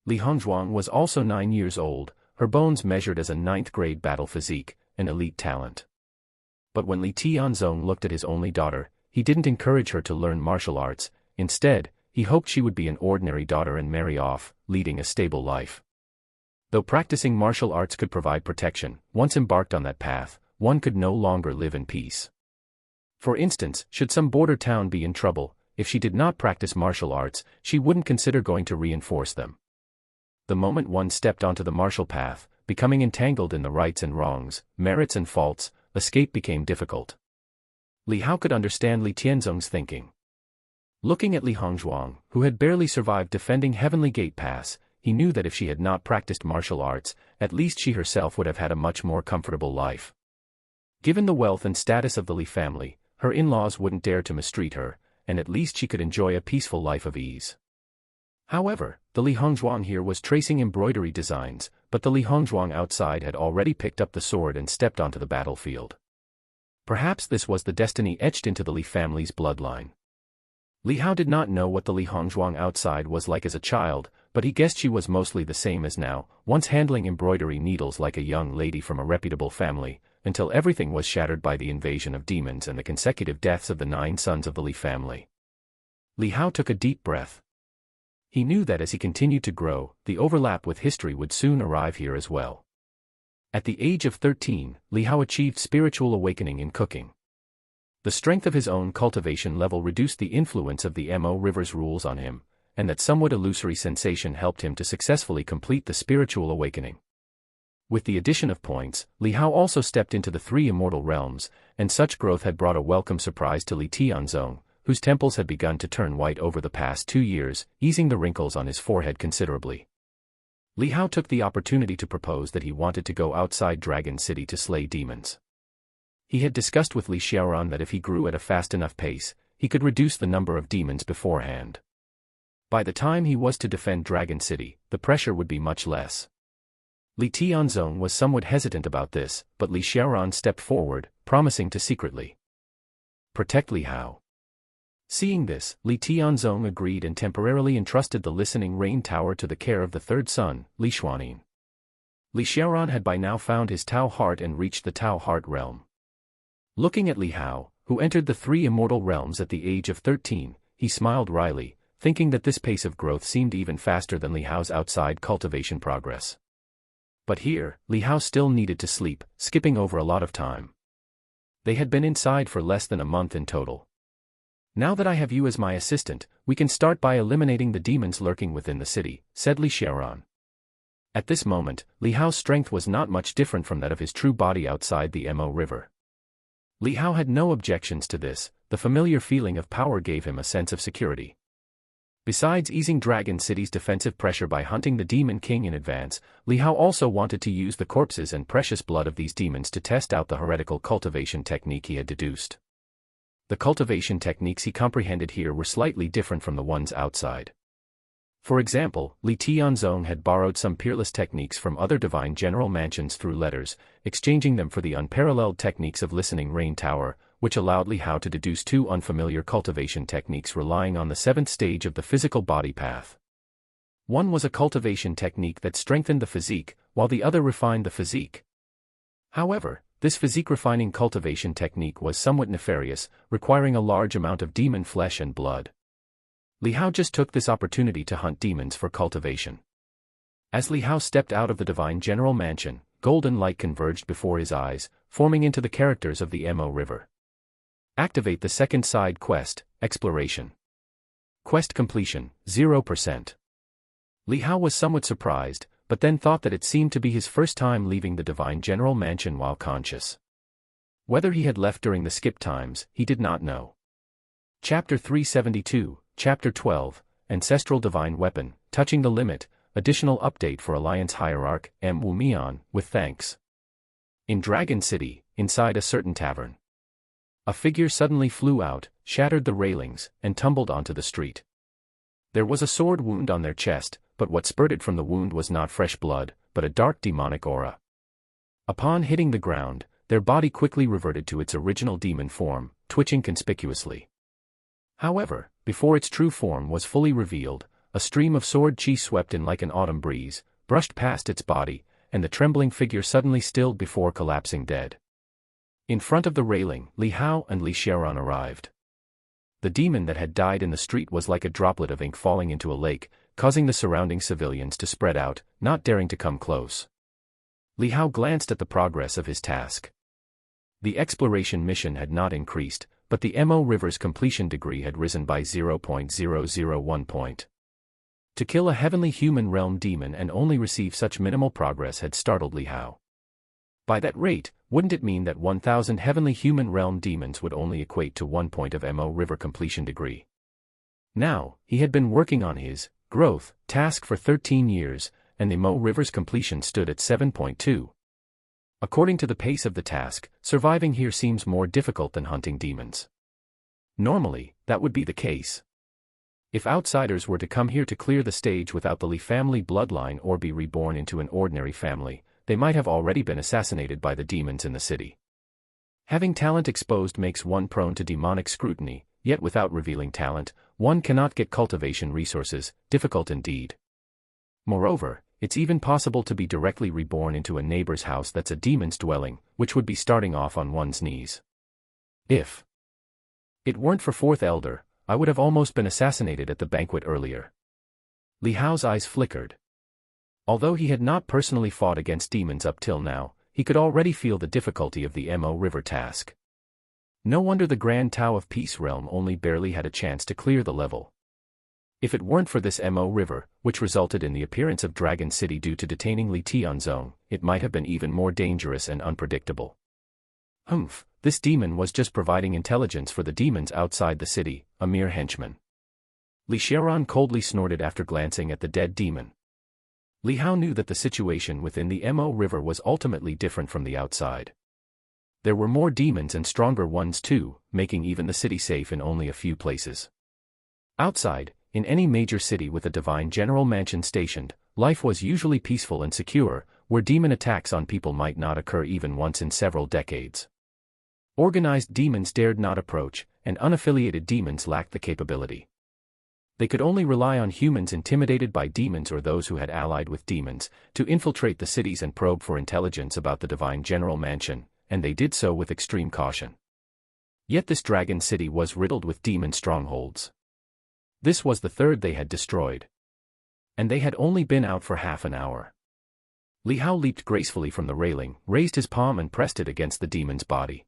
Li Hongzhuang was also 9 years old, her bones measured as a 9th-grade battle physique, an elite talent. But when Li Tianzong looked at his only daughter, he didn't encourage her to learn martial arts. Instead, he hoped she would be an ordinary daughter and marry off, leading a stable life. Though practicing martial arts could provide protection, once embarked on that path, one could no longer live in peace. For instance, should some border town be in trouble, if she did not practice martial arts, she wouldn't consider going to reinforce them. The moment one stepped onto the martial path, becoming entangled in the rights and wrongs, merits and faults, escape became difficult. Li Hao could understand Li Tianzong's thinking. Looking at Li Hongzhuang, who had barely survived defending Heavenly Gate Pass, he knew that if she had not practiced martial arts, at least she herself would have had a much more comfortable life. Given the wealth and status of the Li family, her in-laws wouldn't dare to mistreat her, and at least she could enjoy a peaceful life of ease. However, the Li Hongzhuang here was tracing embroidery designs, but the Li Hongzhuang outside had already picked up the sword and stepped onto the battlefield. Perhaps this was the destiny etched into the Li family's bloodline. Li Hao did not know what the Li Hongzhuang outside was like as a child, but he guessed she was mostly the same as now, once handling embroidery needles like a young lady from a reputable family, until everything was shattered by the invasion of demons and the consecutive deaths of the 9 sons of the Li family. Li Hao took a deep breath. He knew that as he continued to grow, the overlap with history would soon arrive here as well. At the age of 13, Li Hao achieved spiritual awakening in cooking. The strength of his own cultivation level reduced the influence of the Mo River's rules on him, and that somewhat illusory sensation helped him to successfully complete the spiritual awakening. With the addition of points, Li Hao also stepped into the 3 immortal realms, and such growth had brought a welcome surprise to Li Tianzong, whose temples had begun to turn white over the past 2 years, easing the wrinkles on his forehead considerably. Li Hao took the opportunity to propose that he wanted to go outside Dragon City to slay demons. He had discussed with Li Xiaoran that if he grew at a fast enough pace, he could reduce the number of demons beforehand. By the time he was to defend Dragon City, the pressure would be much less. Li Tianzong was somewhat hesitant about this, but Li Xiaoran stepped forward, promising to secretly protect Li Hao. Seeing this, Li Tianzong agreed and temporarily entrusted the Listening Rain Tower to the care of the 3rd son, Li Xuanin. Li Xiaoran had by now found his Tao heart and reached the Tao heart realm. Looking at Li Hao, who entered the 3 immortal realms at the age of 13, he smiled wryly, thinking that this pace of growth seemed even faster than Li Hao's outside cultivation progress. But here, Li Hao still needed to sleep, skipping over a lot of time. They had been inside for less than a month in total. Now that I have you as my assistant, we can start by eliminating the demons lurking within the city, said Li Xiaoran. At this moment, Li Hao's strength was not much different from that of his true body outside the Mo River. Li Hao had no objections to this, the familiar feeling of power gave him a sense of security. Besides easing Dragon City's defensive pressure by hunting the Demon King in advance, Li Hao also wanted to use the corpses and precious blood of these demons to test out the heretical cultivation technique he had deduced. The cultivation techniques he comprehended here were slightly different from the ones outside. For example, Li Tianzong had borrowed some peerless techniques from other divine general mansions through letters, exchanging them for the unparalleled techniques of Listening Rain Tower, which allowed Li Hao to deduce 2 unfamiliar cultivation techniques relying on the 7th stage of the physical body path. One was a cultivation technique that strengthened the physique, while the other refined the physique. However, this physique-refining cultivation technique was somewhat nefarious, requiring a large amount of demon flesh and blood. Li Hao just took this opportunity to hunt demons for cultivation. As Li Hao stepped out of the divine general mansion, golden light converged before his eyes, forming into the characters of the Mo River. Activate the second side quest, Exploration. Quest completion, 0%. Li Hao was somewhat surprised, but then thought that it seemed to be his first time leaving the divine general mansion while conscious. Whether he had left during the skip times, he did not know. Chapter 372, Chapter 12, Ancestral Divine Weapon, Touching the Limit, Additional Update for Alliance Hierarch, M. Wu Mian, with thanks. In Dragon City, inside a certain tavern. A figure suddenly flew out, shattered the railings, and tumbled onto the street. There was a sword wound on their chest, but what spurted from the wound was not fresh blood, but a dark demonic aura. Upon hitting the ground, their body quickly reverted to its original demon form, twitching conspicuously. However, before its true form was fully revealed, a stream of sword chi swept in like an autumn breeze, brushed past its body, and the trembling figure suddenly stilled before collapsing dead. In front of the railing, Li Hao and Li Xiaoran arrived. The demon that had died in the street was like a droplet of ink falling into a lake, causing the surrounding civilians to spread out, not daring to come close. Li Hao glanced at the progress of his task. The exploration mission had not increased, but the Mo River's completion degree had risen by 0.001 point. To kill a heavenly human realm demon and only receive such minimal progress had startled Li Hao. By that rate, wouldn't it mean that 1,000 heavenly human realm demons would only equate to 1 point of Mo River completion degree? Now, he had been working on his growth task for 13 years, and the Mo River's completion stood at 7.2. According to the pace of the task, surviving here seems more difficult than hunting demons. Normally, that would be the case. If outsiders were to come here to clear the stage without the Li family bloodline or be reborn into an ordinary family, they might have already been assassinated by the demons in the city. Having talent exposed makes one prone to demonic scrutiny, yet without revealing talent, one cannot get cultivation resources, difficult indeed. Moreover, it's even possible to be directly reborn into a neighbor's house that's a demon's dwelling, which would be starting off on one's knees. If it weren't for Fourth Elder, I would have almost been assassinated at the banquet earlier. Li Hao's eyes flickered. Although he had not personally fought against demons up till now, he could already feel the difficulty of the Mo River task. No wonder the Grand Tao of Peace Realm only barely had a chance to clear the level. If it weren't for this Mo River, which resulted in the appearance of Dragon City due to detaining Li Tianzong, it might have been even more dangerous and unpredictable. This demon was just providing intelligence for the demons outside the city, a mere henchman. Li Xiaoran coldly snorted after glancing at the dead demon. Li Hao knew that the situation within the Mo River was ultimately different from the outside. There were more demons and stronger ones too, making even the city safe in only a few places. Outside, in any major city with a divine general mansion stationed, life was usually peaceful and secure, where demon attacks on people might not occur even once in several decades. Organized demons dared not approach, and unaffiliated demons lacked the capability. They could only rely on humans intimidated by demons or those who had allied with demons, to infiltrate the cities and probe for intelligence about the divine general mansion, and they did so with extreme caution. Yet this dragon city was riddled with demon strongholds. This was the third they had destroyed. And they had only been out for half an hour. Li Hao leaped gracefully from the railing, raised his palm and pressed it against the demon's body.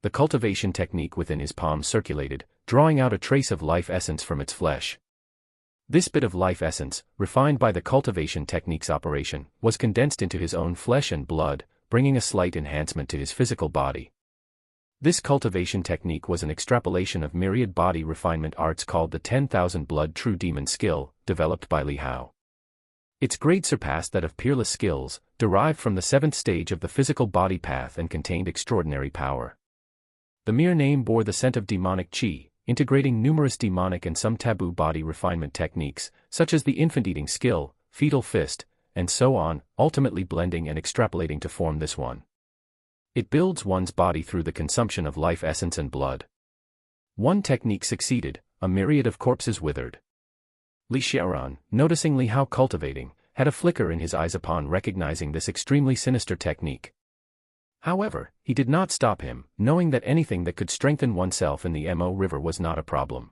The cultivation technique within his palm circulated, drawing out a trace of life essence from its flesh. This bit of life essence, refined by the cultivation technique's operation, was condensed into his own flesh and blood, bringing a slight enhancement to his physical body. This cultivation technique was an extrapolation of myriad body refinement arts called the 10,000 Blood True Demon skill, developed by Li Hao. Its grade surpassed that of peerless skills, derived from the 7th stage of the physical body path and contained extraordinary power. The mere name bore the scent of demonic chi, integrating numerous demonic and some taboo body refinement techniques, such as the infant-eating skill, fetal fist, and so on, ultimately blending and extrapolating to form this one. It builds one's body through the consumption of life essence and blood. One technique succeeded, a myriad of corpses withered. Li Xiaoran, noticing Li Hao cultivating, had a flicker in his eyes upon recognizing this extremely sinister technique. However, he did not stop him, knowing that anything that could strengthen oneself in the Mo River was not a problem.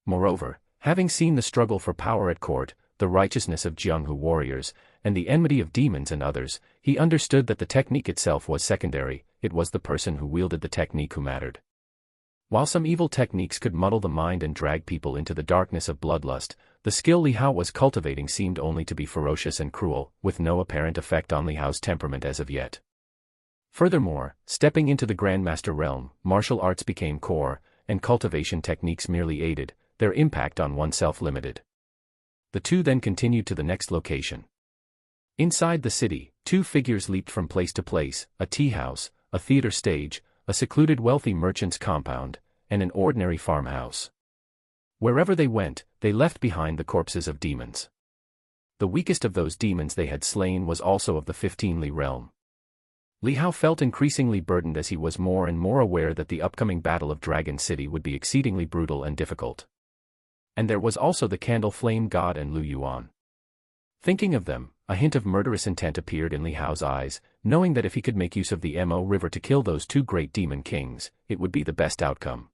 Moreover, having seen the struggle for power at court, the righteousness of Jianghu warriors, and the enmity of demons and others, he understood that the technique itself was secondary, it was the person who wielded the technique who mattered. While some evil techniques could muddle the mind and drag people into the darkness of bloodlust, the skill Li Hao was cultivating seemed only to be ferocious and cruel, with no apparent effect on Li Hao's temperament as of yet. Furthermore, stepping into the Grandmaster realm, martial arts became core, and cultivation techniques merely aided, their impact on oneself limited. The two then continued to the next location. Inside the city, two figures leaped from place to place, a tea house, a theater stage, a secluded wealthy merchant's compound, and an ordinary farmhouse. Wherever they went, they left behind the corpses of demons. The weakest of those demons they had slain was also of the 15 Li realm. Li Hao felt increasingly burdened as he was more and more aware that the upcoming battle of Dragon City would be exceedingly brutal and difficult. And there was also the Candle Flame God and Lu Yuan. Thinking of them, a hint of murderous intent appeared in Li Hao's eyes, knowing that if he could make use of the Mo River to kill those two great demon kings, it would be the best outcome.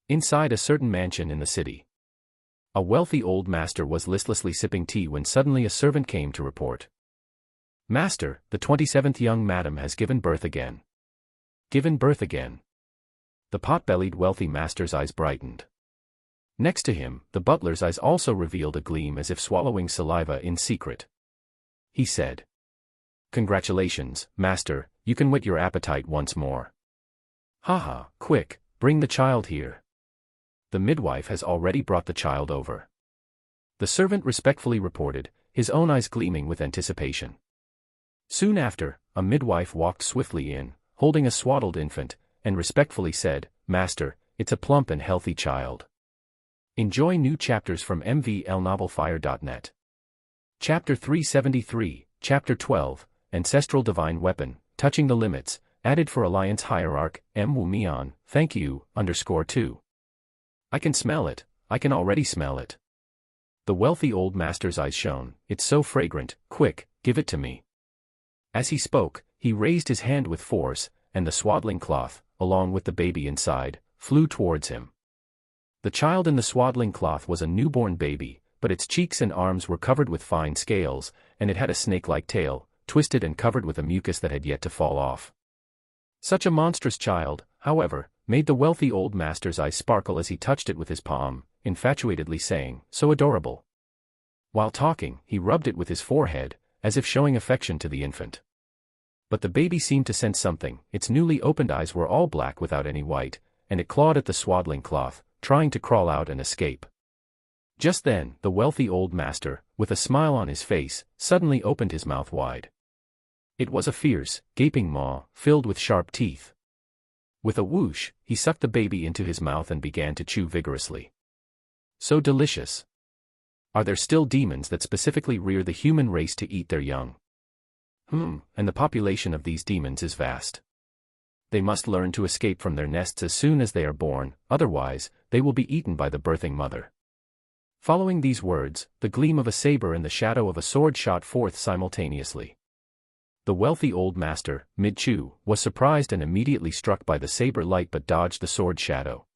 Inside a certain mansion in the city, a wealthy old master was listlessly sipping tea when suddenly a servant came to report. "Master, the 27th young madam has given birth again." Given birth again? The pot-bellied wealthy master's eyes brightened. Next to him, the butler's eyes also revealed a gleam as if swallowing saliva in secret. He said, "Congratulations, master, you can whet your appetite once more." "Haha, quick, bring the child here." "The midwife has already brought the child over." The servant respectfully reported, his own eyes gleaming with anticipation. Soon after, a midwife walked swiftly in, holding a swaddled infant, and respectfully said, "Master, it's a plump and healthy child." Enjoy new chapters from mvlnovelfire.net. Chapter 373, Chapter 12, Ancestral Divine Weapon, Touching the Limits, added for Alliance Hierarch, M. Wu Mian, thank you, _2. I can smell it, I can already smell it. The wealthy old master's eyes shone, it's so fragrant, quick, give it to me. As he spoke, he raised his hand with force, and the swaddling cloth, along with the baby inside, flew towards him. The child in the swaddling cloth was a newborn baby, but its cheeks and arms were covered with fine scales, and it had a snake-like tail, twisted and covered with a mucus that had yet to fall off. Such a monstrous child, however, made the wealthy old master's eyes sparkle as he touched it with his palm, infatuatedly saying, "So adorable." While talking, he rubbed it with his forehead, as if showing affection to the infant. But the baby seemed to sense something, its newly opened eyes were all black without any white, and it clawed at the swaddling cloth, trying to crawl out and escape. Just then, the wealthy old master, with a smile on his face, suddenly opened his mouth wide. It was a fierce, gaping maw, filled with sharp teeth. With a whoosh, he sucked the baby into his mouth and began to chew vigorously. So delicious. Are there still demons that specifically rear the human race to eat their young? And the population of these demons is vast. They must learn to escape from their nests as soon as they are born, otherwise, they will be eaten by the birthing mother. Following these words, the gleam of a saber and the shadow of a sword shot forth simultaneously. The wealthy old master, Mid-Chu, was surprised and immediately struck by the saber light but dodged the sword shadow.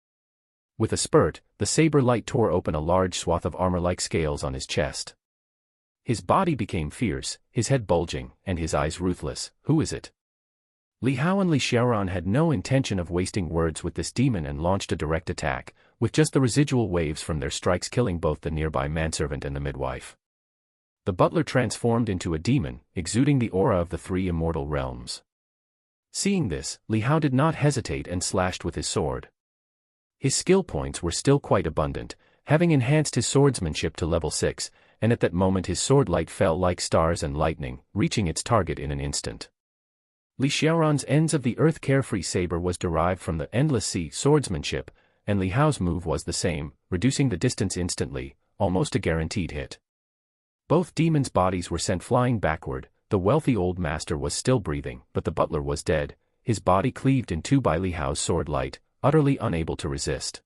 With a spurt, the saber light tore open a large swath of armor-like scales on his chest. His body became fierce, his head bulging, and his eyes ruthless. Who is it? Li Hao and Li Xiaoran had no intention of wasting words with this demon and launched a direct attack, with just the residual waves from their strikes killing both the nearby manservant and the midwife. The butler transformed into a demon, exuding the aura of the 3 immortal realms. Seeing this, Li Hao did not hesitate and slashed with his sword. His skill points were still quite abundant, having enhanced his swordsmanship to level 6, and at that moment his sword light fell like stars and lightning, reaching its target in an instant. Li Xiaoran's ends of the earth carefree saber was derived from the endless sea swordsmanship, and Li Hao's move was the same, reducing the distance instantly, almost a guaranteed hit. Both demons' bodies were sent flying backward, the wealthy old master was still breathing, but the butler was dead, his body cleaved in two by Li Hao's sword light, utterly unable to resist.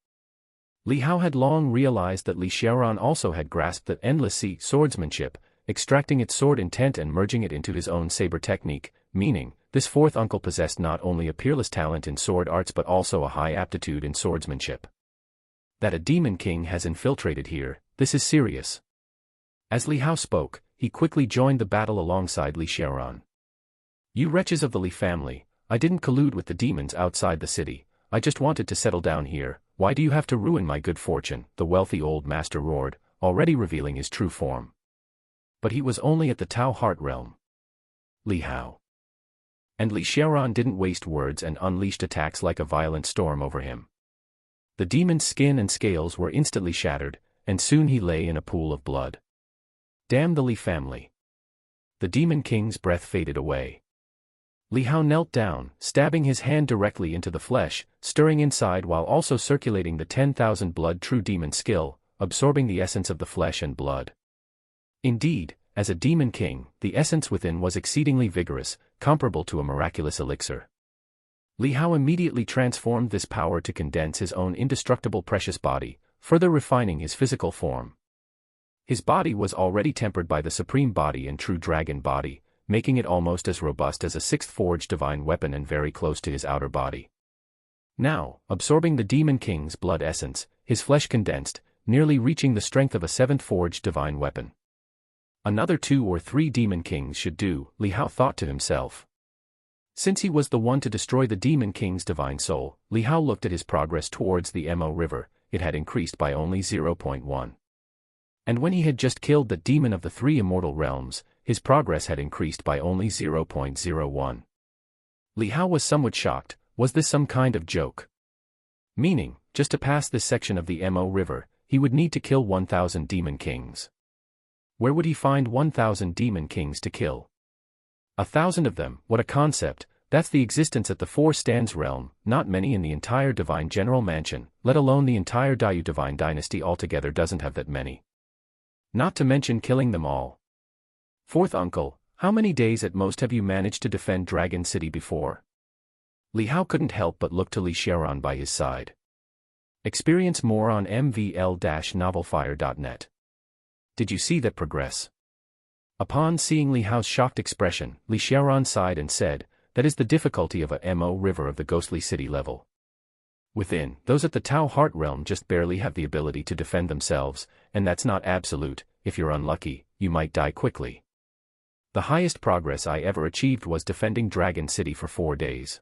Li Hao had long realized that Li Xiaoran also had grasped that endless sea swordsmanship, extracting its sword intent and merging it into his own saber technique, meaning, this fourth uncle possessed not only a peerless talent in sword arts but also a high aptitude in swordsmanship. That a demon king has infiltrated here, this is serious. As Li Hao spoke, he quickly joined the battle alongside Li Xiaoran. You wretches of the Li family, I didn't collude with the demons outside the city, I just wanted to settle down here. Why do you have to ruin my good fortune? The wealthy old master roared, already revealing his true form. But he was only at the Tao Heart realm. Li Hao. And Li Xiaoran didn't waste words and unleashed attacks like a violent storm over him. The demon's skin and scales were instantly shattered, and soon he lay in a pool of blood. Damn the Li family. The demon king's breath faded away. Li Hao knelt down, stabbing his hand directly into the flesh, stirring inside while also circulating the 10,000 blood true demon skill, absorbing the essence of the flesh and blood. Indeed, as a demon king, the essence within was exceedingly vigorous, comparable to a miraculous elixir. Li Hao immediately transformed this power to condense his own indestructible precious body, further refining his physical form. His body was already tempered by the supreme body and true dragon body, making it almost as robust as a sixth forged divine weapon and very close to his outer body. Now, absorbing the demon king's blood essence, his flesh condensed, nearly reaching the strength of a seventh forged divine weapon. Another 2 or 3 demon kings should do, Li Hao thought to himself. Since he was the one to destroy the demon king's divine soul, Li Hao looked at his progress towards the Mo river. It had increased by only 0.1. And when he had just killed the demon of the 3 immortal realms, his progress had increased by only 0.01. Li Hao was somewhat shocked. Was this some kind of joke? Meaning, just to pass this section of the Mo river, he would need to kill 1,000 demon kings. Where would he find 1,000 demon kings to kill? 1,000 of them, what a concept, that's the existence at the 4 stands realm, not many in the entire divine general mansion, let alone the entire Daiyu divine dynasty altogether doesn't have that many. Not to mention killing them all. Fourth uncle, how many days at most have you managed to defend Dragon City before? Li Hao couldn't help but look to Li Xiaoran by his side. Experience more on mvl-novelfire.net. Did you see that progress? Upon seeing Li Hao's shocked expression, Li Xiaoran sighed and said, that is the difficulty of a Mo river of the ghostly city level. Within, those at the Tao Heart realm just barely have the ability to defend themselves, and that's not absolute. If you're unlucky, you might die quickly. The highest progress I ever achieved was defending Dragon City for 4 days.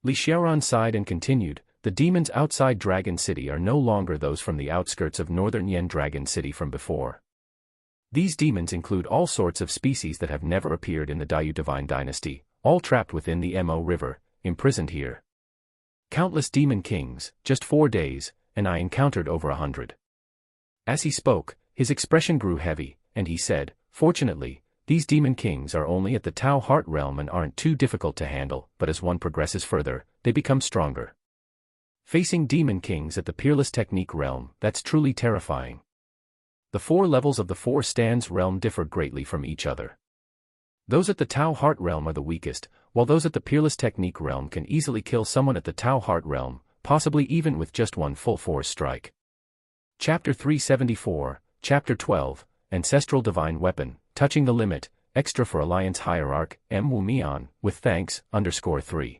Li Xiaoran sighed and continued, the demons outside Dragon City are no longer those from the outskirts of northern Yen Dragon City from before. These demons include all sorts of species that have never appeared in the Daiyu divine dynasty, all trapped within the Mo river, imprisoned here. Countless demon kings, just 4 days, and I encountered over 100. As he spoke, his expression grew heavy, and he said, fortunately, these demon kings are only at the Tao Heart realm and aren't too difficult to handle, but as one progresses further, they become stronger. Facing demon kings at the peerless technique realm, that's truly terrifying. The 4 levels of the 4 stands realm differ greatly from each other. Those at the Tao Heart realm are the weakest, while those at the peerless technique realm can easily kill someone at the Tao Heart realm, possibly even with just one full force strike. Chapter 374, Chapter 12, Ancestral Divine Weapon, Touching the Limit, Extra for Alliance Hierarch, M. Wu Mian, with thanks, _3.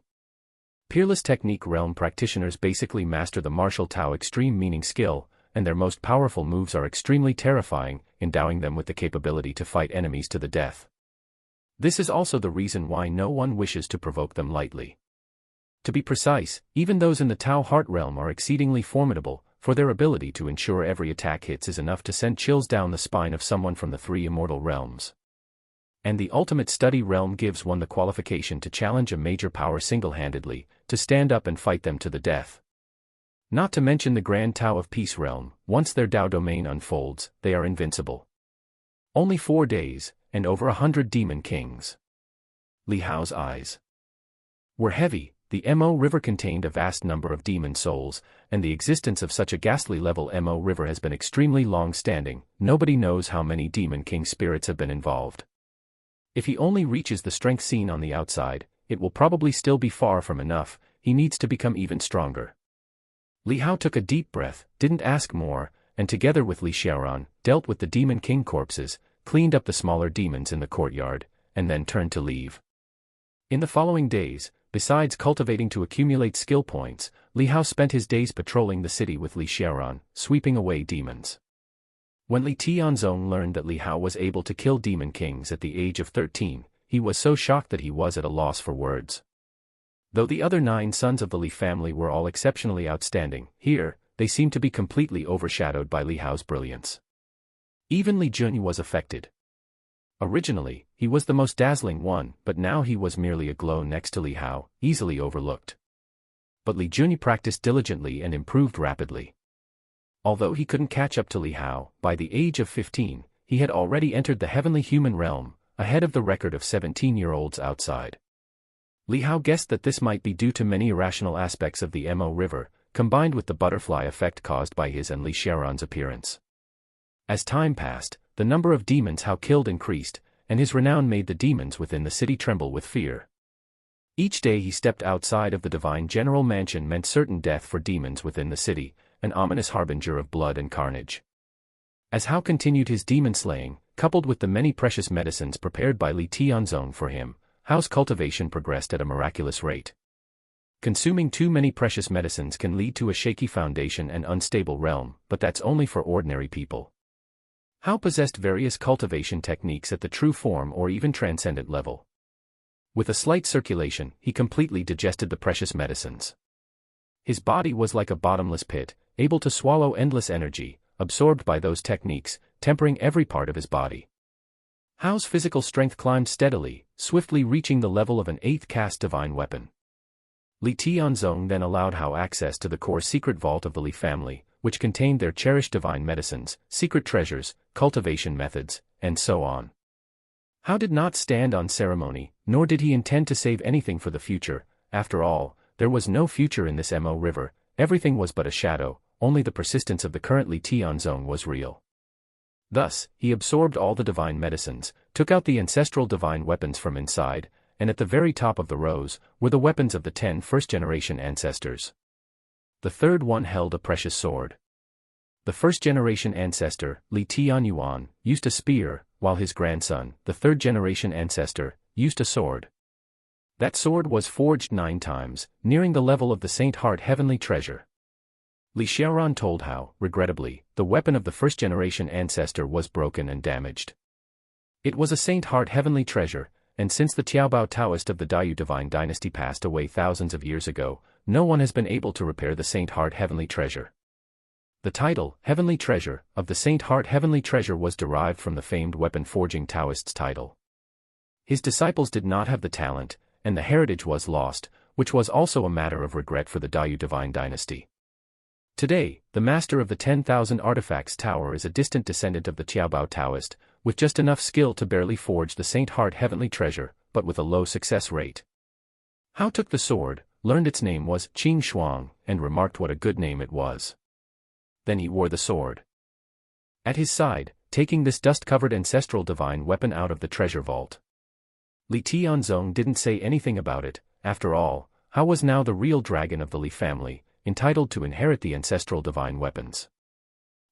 Peerless Technique Realm practitioners basically master the martial Tao extreme meaning skill, and their most powerful moves are extremely terrifying, endowing them with the capability to fight enemies to the death. This is also the reason why no one wishes to provoke them lightly. To be precise, even those in the Tao Heart realm are exceedingly formidable, for their ability to ensure every attack hits is enough to send chills down the spine of someone from the 3 immortal realms. And the ultimate study realm gives one the qualification to challenge a major power single-handedly, to stand up and fight them to the death. Not to mention the Grand Tao of Peace realm, once their Tao domain unfolds, they are invincible. Only 4 days, and over 100 demon kings. Li Hao's eyes were heavy. The Mo river contained a vast number of demon souls, and the existence of such a ghastly level Mo river has been extremely long-standing. Nobody knows how many demon king spirits have been involved. If he only reaches the strength seen on the outside, it will probably still be far from enough. He needs to become even stronger. Li Hao took a deep breath, didn't ask more, and together with Li Xiaoran, dealt with the demon king corpses, cleaned up the smaller demons in the courtyard, and then turned to leave. In the following days, besides cultivating to accumulate skill points, Li Hao spent his days patrolling the city with Li Xiaoran, sweeping away demons. When Li Tianzong learned that Li Hao was able to kill demon kings at the age of 13, he was so shocked that he was at a loss for words. Though the other 9 sons of the Li family were all exceptionally outstanding, here, they seemed to be completely overshadowed by Li Hao's brilliance. Even Li Jun was affected. Originally, he was the most dazzling one, but now he was merely a glow next to Li Hao, easily overlooked. But Li Jun practiced diligently and improved rapidly. Although he couldn't catch up to Li Hao, by the age of 15, he had already entered the heavenly human realm, ahead of the record of 17-year-olds outside. Li Hao guessed that this might be due to many irrational aspects of the Mo River, combined with the butterfly effect caused by his and Li Xiaoran's appearance. As time passed, the number of demons Hao killed increased, and his renown made the demons within the city tremble with fear. Each day he stepped outside of the divine general mansion meant certain death for demons within the city, an ominous harbinger of blood and carnage. As Hao continued his demon slaying, coupled with the many precious medicines prepared by Li Tianzong for him, Hao's cultivation progressed at a miraculous rate. Consuming too many precious medicines can lead to a shaky foundation and unstable realm, but that's only for ordinary people. Hao possessed various cultivation techniques at the true form or even transcendent level. With a slight circulation, he completely digested the precious medicines. His body was like a bottomless pit, able to swallow endless energy, absorbed by those techniques, tempering every part of his body. Hao's physical strength climbed steadily, swiftly reaching the level of an 8th caste divine weapon. Li Tianzong then allowed Hao access to the core secret vault of the Li family, which contained their cherished divine medicines, secret treasures, cultivation methods, and so on. Hao did not stand on ceremony, nor did he intend to save anything for the future. After all, there was no future in this Mo River, everything was but a shadow, only the persistence of the current Li Tianzong was real. Thus, he absorbed all the divine medicines, took out the ancestral divine weapons from inside, and at the very top of the rows were the weapons of the 10 first-generation ancestors. The third one held a precious sword. The first-generation ancestor, Li Tianyuan, used a spear, while his grandson, the third-generation ancestor, used a sword. That sword was forged 9 times, nearing the level of the Saint Heart heavenly treasure. Li Xiaoran told Hao, regrettably, the weapon of the first-generation ancestor was broken and damaged. It was a Saint Heart heavenly treasure, and since the Tiaobao Taoist of the Daiyu divine dynasty passed away thousands of years ago, no one has been able to repair the Saint Heart heavenly treasure. The title, Heavenly Treasure, of the Saint Heart heavenly treasure was derived from the famed weapon-forging Taoist's title. His disciples did not have the talent, and the heritage was lost, which was also a matter of regret for the Daiyu divine dynasty. Today, the master of the 10,000 artifacts tower is a distant descendant of the Tiaobao Taoist, with just enough skill to barely forge the Saint Heart heavenly treasure, but with a low success rate. Hao took the sword, learned its name was Qing Shuang, and remarked what a good name it was. Then he wore the sword. At his side, taking this dust-covered ancestral divine weapon out of the treasure vault. Li Tianzong didn't say anything about it. After all, Hao was now the real dragon of the Li family, entitled to inherit the ancestral divine weapons.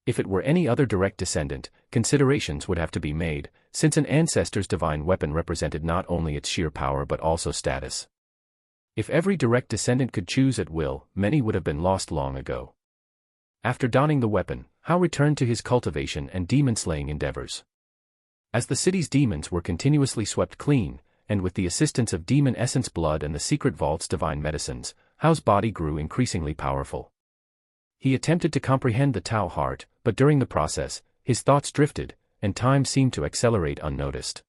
If it were any other direct descendant, considerations would have to be made, since an ancestor's divine weapon represented not only its sheer power but also status. If every direct descendant could choose at will, many would have been lost long ago. After donning the weapon, Hao returned to his cultivation and demon-slaying endeavors. As the city's demons were continuously swept clean, and with the assistance of demon essence blood and the secret vault's divine medicines, Hao's body grew increasingly powerful. He attempted to comprehend the Tao heart, but during the process, his thoughts drifted, and time seemed to accelerate unnoticed.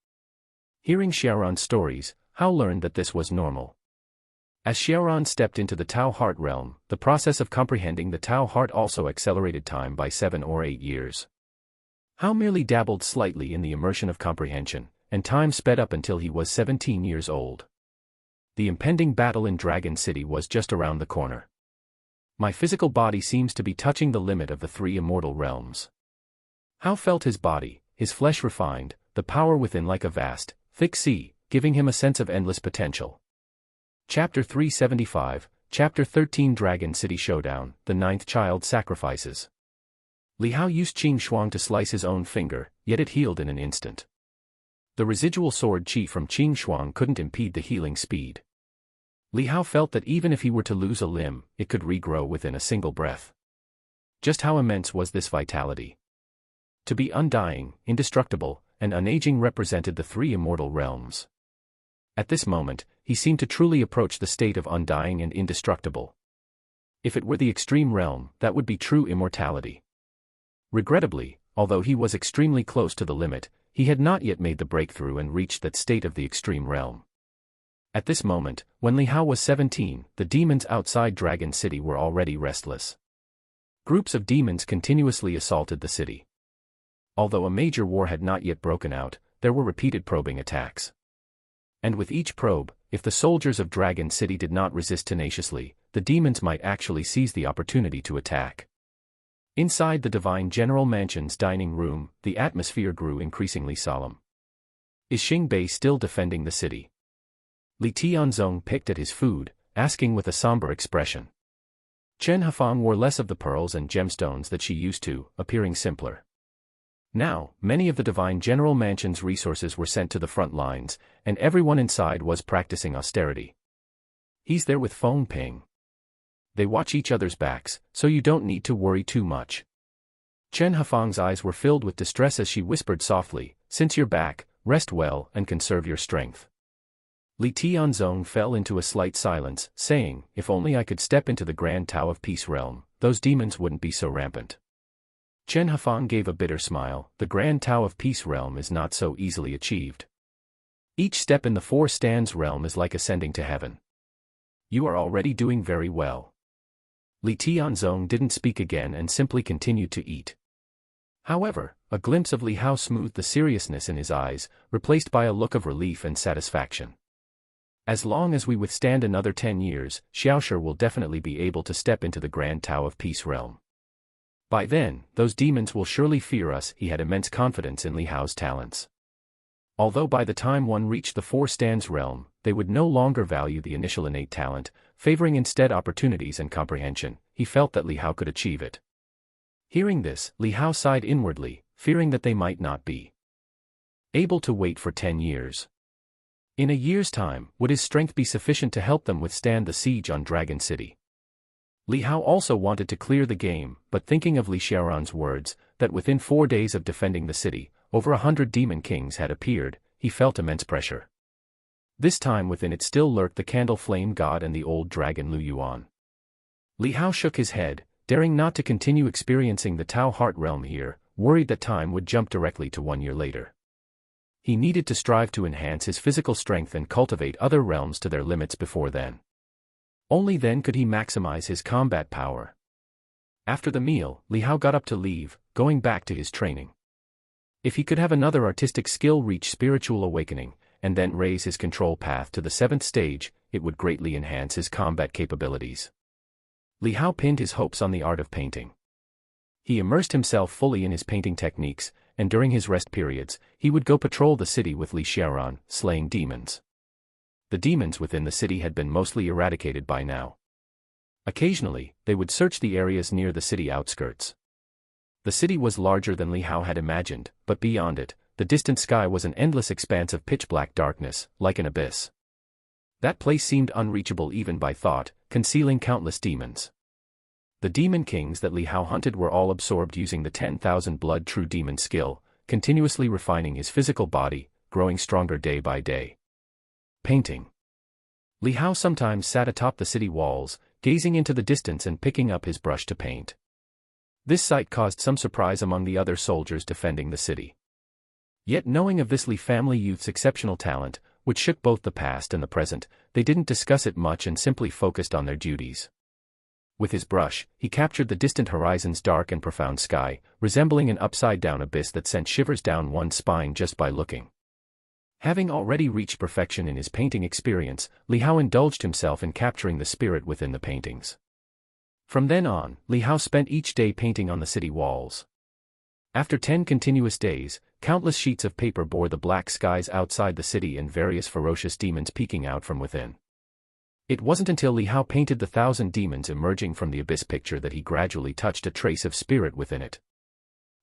Hearing Xiaoran's stories, Hao learned that this was normal. As Xiaoran stepped into the Tao heart realm, the process of comprehending the Tao heart also accelerated time by 7 or 8 years. Hao merely dabbled slightly in the immersion of comprehension, and time sped up until he was 17 years old. The impending battle in Dragon City was just around the corner. My physical body seems to be touching the limit of the 3 immortal realms. Hao felt his body, his flesh refined, the power within like a vast, thick sea, giving him a sense of endless potential. Chapter 375, Chapter 13 Dragon City Showdown, the Ninth Child Sacrifices. Li Hao used Qing Shuang to slice his own finger, yet it healed in an instant. The residual sword qi from Qing Shuang couldn't impede the healing speed. Li Hao felt that even if he were to lose a limb, it could regrow within a single breath. Just how immense was this vitality? To be undying, indestructible, and unaging represented the three immortal realms. At this moment, he seemed to truly approach the state of undying and indestructible. If it were the extreme realm, that would be true immortality. Regrettably, although he was extremely close to the limit, he had not yet made the breakthrough and reached that state of the extreme realm. At this moment, when Li Hao was 17, the demons outside Dragon City were already restless. Groups of demons continuously assaulted the city. Although a major war had not yet broken out, there were repeated probing attacks. And with each probe, if the soldiers of Dragon City did not resist tenaciously, the demons might actually seize the opportunity to attack. Inside the Divine General Mansion's dining room, the atmosphere grew increasingly solemn. Is Xing Bei still defending the city? Li Tianzong picked at his food, asking with a somber expression. Chen Hafang wore less of the pearls and gemstones that she used to, appearing simpler. Now, many of the Divine General Mansion's resources were sent to the front lines, and everyone inside was practicing austerity. He's there with Feng Ping. They watch each other's backs, so you don't need to worry too much. Chen Hafang's eyes were filled with distress as she whispered softly, since you're back, rest well and conserve your strength. Li Tianzong fell into a slight silence, saying, if only I could step into the Grand Tao of Peace realm, those demons wouldn't be so rampant. Chen Hafang gave a bitter smile. The Grand Tao of Peace realm is not so easily achieved. Each step in the Four Stands realm is like ascending to heaven. You are already doing very well. Li Tianzong didn't speak again and simply continued to eat. However, a glimpse of Li Hao smoothed the seriousness in his eyes, replaced by a look of relief and satisfaction. As long as we withstand another 10 years, Xiaoshi will definitely be able to step into the Grand Tao of Peace realm. By then, those demons will surely fear us. He had immense confidence in Li Hao's talents. Although by the time one reached the Four Stands realm, they would no longer value the initial innate talent, favoring instead opportunities and comprehension, he felt that Li Hao could achieve it. Hearing this, Li Hao sighed inwardly, fearing that they might not be able to wait for 10 years. In a year's time, would his strength be sufficient to help them withstand the siege on Dragon City? Li Hao also wanted to clear the game, but thinking of Li Xiaoran's words, that within 4 days of defending the city, over 100 demon kings had appeared, he felt immense pressure. This time within it still lurked the Candle Flame God and the old dragon Lu Yuan. Li Hao shook his head, daring not to continue experiencing the Tao Heart realm here, worried that time would jump directly to 1 year later. He needed to strive to enhance his physical strength and cultivate other realms to their limits before then. Only then could he maximize his combat power. After the meal, Li Hao got up to leave, going back to his training. If he could have another artistic skill reach spiritual awakening, and then raise his control path to the 7th stage, it would greatly enhance his combat capabilities. Li Hao pinned his hopes on the art of painting. He immersed himself fully in his painting techniques, and during his rest periods, he would go patrol the city with Li Xiaoran, slaying demons. The demons within the city had been mostly eradicated by now. Occasionally, they would search the areas near the city outskirts. The city was larger than Li Hao had imagined, but beyond it, the distant sky was an endless expanse of pitch-black darkness, like an abyss. That place seemed unreachable even by thought, concealing countless demons. The demon kings that Li Hao hunted were all absorbed using the 10,000 blood true demon skill, continuously refining his physical body, growing stronger day by day. Painting. Li Hao sometimes sat atop the city walls, gazing into the distance and picking up his brush to paint. This sight caused some surprise among the other soldiers defending the city. Yet knowing of this Li family youth's exceptional talent, which shook both the past and the present, they didn't discuss it much and simply focused on their duties. With his brush, he captured the distant horizon's dark and profound sky, resembling an upside-down abyss that sent shivers down one's spine just by looking. Having already reached perfection in his painting experience, Li Hao indulged himself in capturing the spirit within the paintings. From then on, Li Hao spent each day painting on the city walls. After 10 continuous days, countless sheets of paper bore the black skies outside the city and various ferocious demons peeking out from within. It wasn't until Li Hao painted the 1,000 demons emerging from the abyss picture that he gradually touched a trace of spirit within it.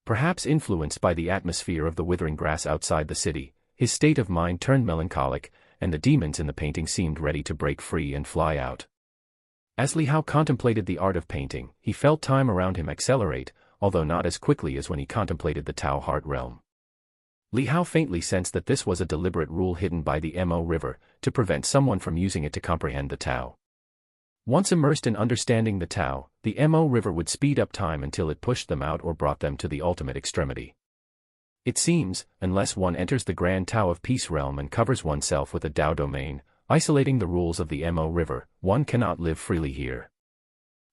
Perhaps influenced by the atmosphere of the withering grass outside the city, his state of mind turned melancholic, and the demons in the painting seemed ready to break free and fly out. As Li Hao contemplated the art of painting, he felt time around him accelerate, although not as quickly as when he contemplated the Tao Heart Realm. Li Hao faintly sensed that this was a deliberate rule hidden by the Mo River, to prevent someone from using it to comprehend the Tao. Once immersed in understanding the Tao, the Mo River would speed up time until it pushed them out or brought them to the ultimate extremity. It seems, unless one enters the Grand Tao of Peace Realm and covers oneself with a Tao domain, isolating the rules of the Mo River, one cannot live freely here.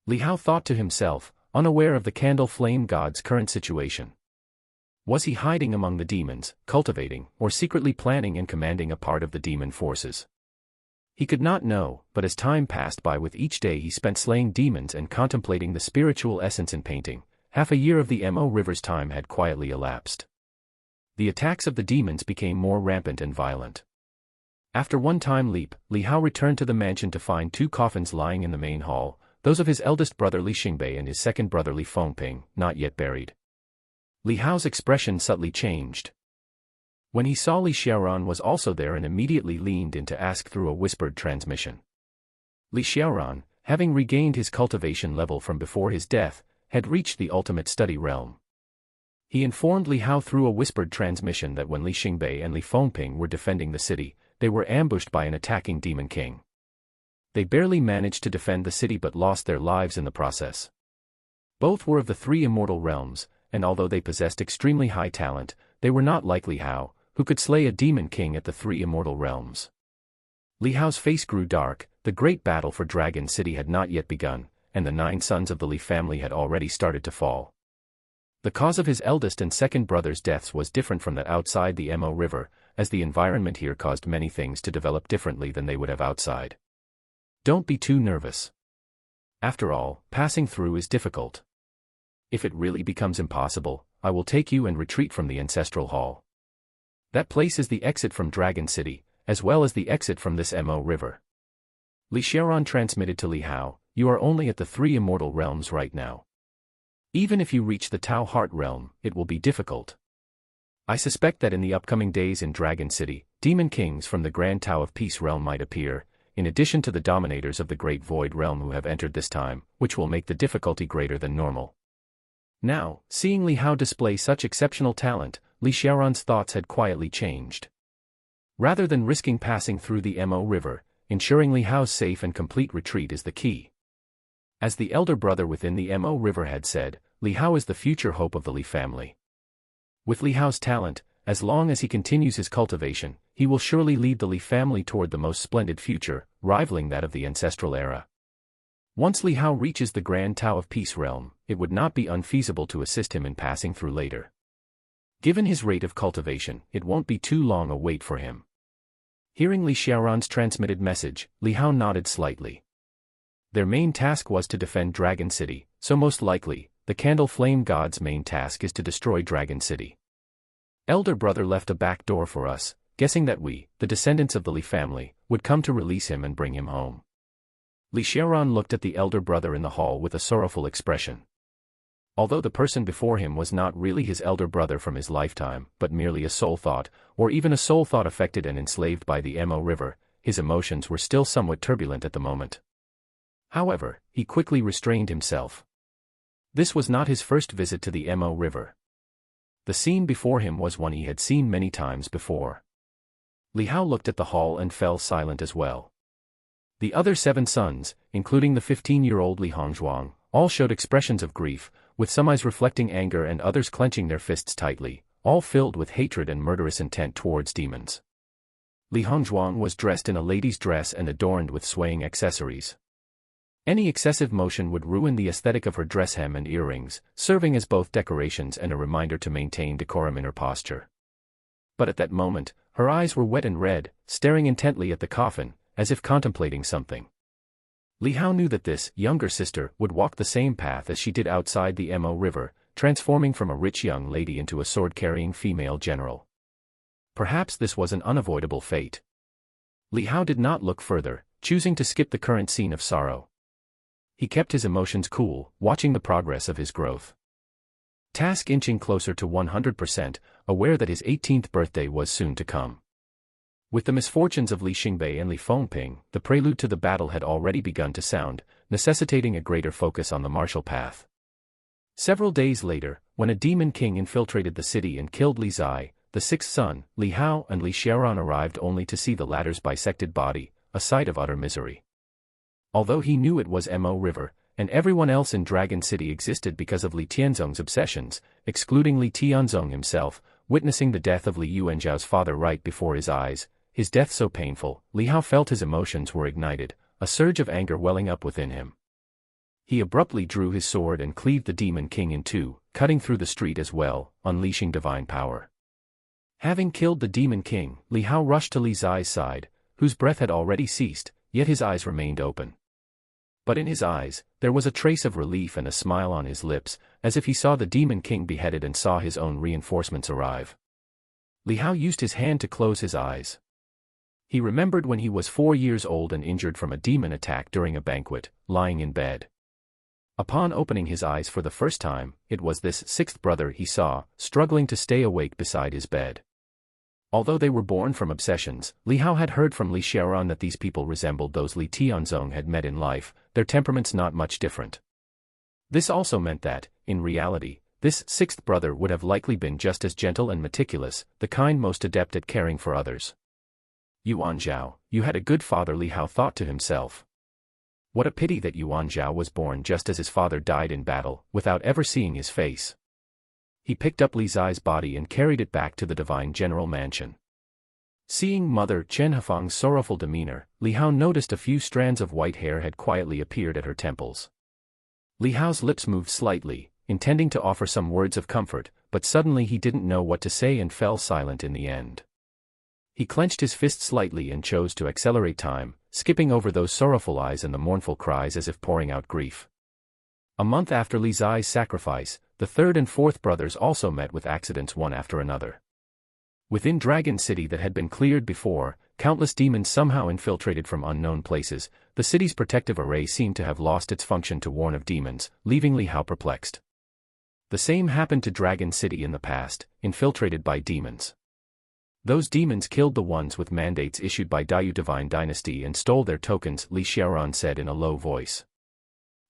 Li Hao thought to himself, unaware of the candle flame god's current situation. Was he hiding among the demons, cultivating, or secretly planning and commanding a part of the demon forces? He could not know, but as time passed by with each day he spent slaying demons and contemplating the spiritual essence in painting, half a year of the Mo River's time had quietly elapsed. The attacks of the demons became more rampant and violent. After one time leap, Li Hao returned to the mansion to find 2 coffins lying in the main hall, those of his eldest brother Li Xingbei and his second brother Li Fengping, not yet buried. Li Hao's expression subtly changed. When he saw Li Xiaoran was also there and immediately leaned in to ask through a whispered transmission. Li Xiaoran, having regained his cultivation level from before his death, had reached the ultimate study realm. He informed Li Hao through a whispered transmission that when Li Xingbei and Li Fengping were defending the city, they were ambushed by an attacking demon king. They barely managed to defend the city but lost their lives in the process. Both were of the 3 immortal realms, and although they possessed extremely high talent, they were not like Li Hao, who could slay a demon king at the 3 immortal realms. Li Hao's face grew dark. The great battle for Dragon City had not yet begun, and the 9 sons of the Li family had already started to fall. The cause of his eldest and second brother's deaths was different from that outside the Mo River, as the environment here caused many things to develop differently than they would have outside. Don't be too nervous. After all, passing through is difficult. If it really becomes impossible, I will take you and retreat from the ancestral hall. That place is the exit from Dragon City, as well as the exit from this Mo River. Li Xiaoran transmitted to Li Hao, you are only at the 3 immortal realms right now. Even if you reach the Tao Heart Realm, it will be difficult. I suspect that in the upcoming days in Dragon City, demon kings from the Grand Tao of Peace Realm might appear, in addition to the dominators of the Great Void Realm who have entered this time, which will make the difficulty greater than normal. Now, seeing Li Hao display such exceptional talent, Li Xiaoran's thoughts had quietly changed. Rather than risking passing through the Mo River, ensuring Li Hao's safe and complete retreat is the key. As the elder brother within the Mo River had said, Li Hao is the future hope of the Li family. With Li Hao's talent, as long as he continues his cultivation, he will surely lead the Li family toward the most splendid future, rivaling that of the ancestral era. Once Li Hao reaches the Grand Tao of Peace Realm, it would not be unfeasible to assist him in passing through later. Given his rate of cultivation, it won't be too long a wait for him. Hearing Li Xiaoran's transmitted message, Li Hao nodded slightly. Their main task was to defend Dragon City, so most likely, the Candle Flame God's main task is to destroy Dragon City. Elder brother left a back door for us, guessing that we, the descendants of the Li family, would come to release him and bring him home. Li Xiaoran looked at the elder brother in the hall with a sorrowful expression. Although the person before him was not really his elder brother from his lifetime, but merely a soul thought, or even a soul thought affected and enslaved by the Mo River, his emotions were still somewhat turbulent at the moment. However, he quickly restrained himself. This was not his first visit to the Mo River. The scene before him was one he had seen many times before. Li Hao looked at the hall and fell silent as well. The other 7 sons, including the 15-year-old Li Hongzhuang, all showed expressions of grief, with some eyes reflecting anger and others clenching their fists tightly, all filled with hatred and murderous intent towards demons. Li Hongzhuang was dressed in a lady's dress and adorned with swaying accessories. Any excessive motion would ruin the aesthetic of her dress hem and earrings, serving as both decorations and a reminder to maintain decorum in her posture. But at that moment, her eyes were wet and red, staring intently at the coffin, as if contemplating something. Li Hao knew that this younger sister would walk the same path as she did outside the Mo River, transforming from a rich young lady into a sword-carrying female general. Perhaps this was an unavoidable fate. Li Hao did not look further, choosing to skip the current scene of sorrow. He kept his emotions cool, watching the progress of his growth. Task inching closer to 100%, aware that his 18th birthday was soon to come. With the misfortunes of Li Xingbei and Li Fengping, the prelude to the battle had already begun to sound, necessitating a greater focus on the martial path. Several days later, when a demon king infiltrated the city and killed Li Zai, the sixth son, Li Hao and Li Xiaoran arrived only to see the latter's bisected body, a sight of utter misery. Although he knew it was Mo River, and everyone else in Dragon City existed because of Li Tianzong's obsessions, excluding Li Tianzong himself, witnessing the death of Li Yuanzhao's father right before his eyes, his death so painful, Li Hao felt his emotions were ignited, a surge of anger welling up within him. He abruptly drew his sword and cleaved the demon king in two, cutting through the street as well, unleashing divine power. Having killed the demon king, Li Hao rushed to Li Zai's side, whose breath had already ceased, yet his eyes remained open. But in his eyes, there was a trace of relief and a smile on his lips, as if he saw the demon king beheaded and saw his own reinforcements arrive. Li Hao used his hand to close his eyes. He remembered when he was 4 years old and injured from a demon attack during a banquet, lying in bed. Upon opening his eyes for the first time, it was this sixth brother he saw, struggling to stay awake beside his bed. Although they were born from obsessions, Li Hao had heard from Li Xiaoran that these people resembled those Li Tianzong had met in life, their temperaments not much different. This also meant that, in reality, this sixth brother would have likely been just as gentle and meticulous, the kind most adept at caring for others. Yuanzhao, you had a good father, Li Hao thought to himself. What a pity that Yuanzhao was born just as his father died in battle, without ever seeing his face. He picked up Li Zai's body and carried it back to the divine general mansion. Seeing Mother Chen Hafang's sorrowful demeanor, Li Hao noticed a few strands of white hair had quietly appeared at her temples. Li Hao's lips moved slightly, intending to offer some words of comfort, but suddenly he didn't know what to say and fell silent in the end. He clenched his fist slightly and chose to accelerate time, skipping over those sorrowful eyes and the mournful cries as if pouring out grief. A month after Li Zai's sacrifice, the third and fourth brothers also met with accidents one after another. Within Dragon City that had been cleared before, countless demons somehow infiltrated from unknown places. The city's protective array seemed to have lost its function to warn of demons, leaving Li Hao perplexed. The same happened to Dragon City in the past, infiltrated by demons. Those demons killed the ones with mandates issued by Daiyu Divine Dynasty and stole their tokens, Li Xiaoran said in a low voice.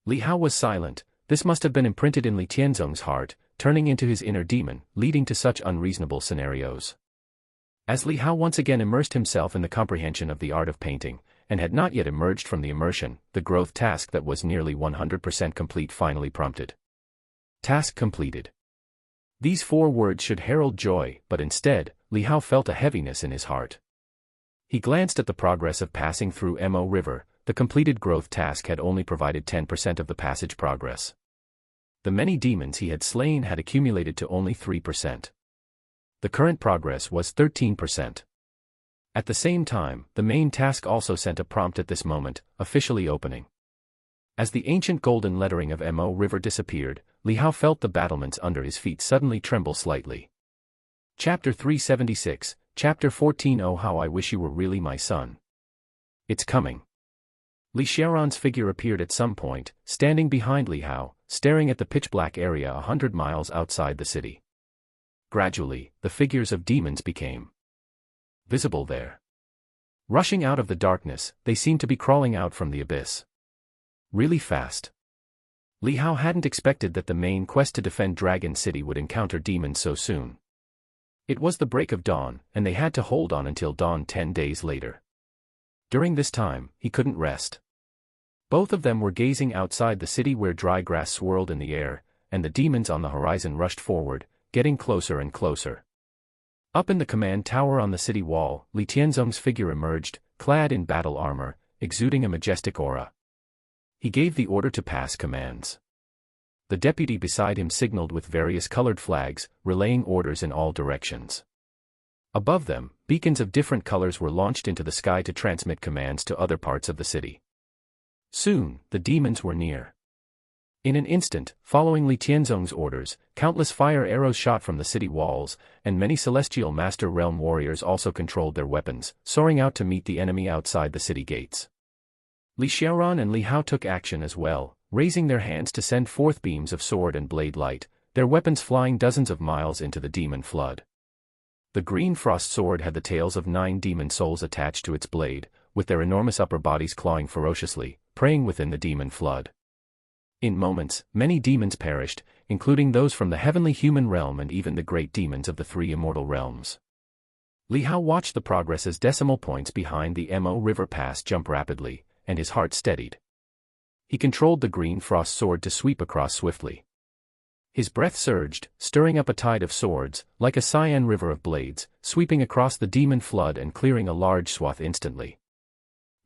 Li Hao was silent. This must have been imprinted in Li Tianzong's heart, turning into his inner demon, leading to such unreasonable scenarios. As Li Hao once again immersed himself in the comprehension of the art of painting, and had not yet emerged from the immersion, the growth task that was nearly 100% complete finally prompted. Task completed. These 4 words should herald joy, but instead, Li Hao felt a heaviness in his heart. He glanced at the progress of passing through Mo River. The completed growth task had only provided 10% of the passage progress. The many demons he had slain had accumulated to only 3%. The current progress was 13%. At the same time, the main task also sent a prompt at this moment, officially opening. As the ancient golden lettering of Mo River disappeared, Li Hao felt the battlements under his feet suddenly tremble slightly. Chapter 376, Chapter 14. Oh, how I wish you were really my son. It's coming. Li Xiaoran's figure appeared at some point, standing behind Li Hao, staring at the pitch-black area 100 miles outside the city. Gradually, the figures of demons became visible there. Rushing out of the darkness, they seemed to be crawling out from the abyss. Really fast. Li Hao hadn't expected that the main quest to defend Dragon City would encounter demons so soon. It was the break of dawn, and they had to hold on until dawn 10 days later. During this time, he couldn't rest. Both of them were gazing outside the city where dry grass swirled in the air, and the demons on the horizon rushed forward, getting closer and closer. Up in the command tower on the city wall, Li Tianzong's figure emerged, clad in battle armor, exuding a majestic aura. He gave the order to pass commands. The deputy beside him signaled with various colored flags, relaying orders in all directions. Above them, beacons of different colors were launched into the sky to transmit commands to other parts of the city. Soon, the demons were near. In an instant, following Li Tianzong's orders, countless fire arrows shot from the city walls, and many celestial master realm warriors also controlled their weapons, soaring out to meet the enemy outside the city gates. Li Xiaoran and Li Hao took action as well, raising their hands to send forth beams of sword and blade light, their weapons flying dozens of miles into the demon flood. The green frost sword had the tails of 9 demon souls attached to its blade, with their enormous upper bodies clawing ferociously, preying within the demon flood. In moments, many demons perished, including those from the heavenly human realm and even the great demons of the 3 immortal realms. Li Hao watched the progress as decimal points behind the Mo River Pass jump rapidly, and his heart steadied. He controlled the green frost sword to sweep across swiftly. His breath surged, stirring up a tide of swords, like a cyan river of blades, sweeping across the demon flood and clearing a large swath instantly.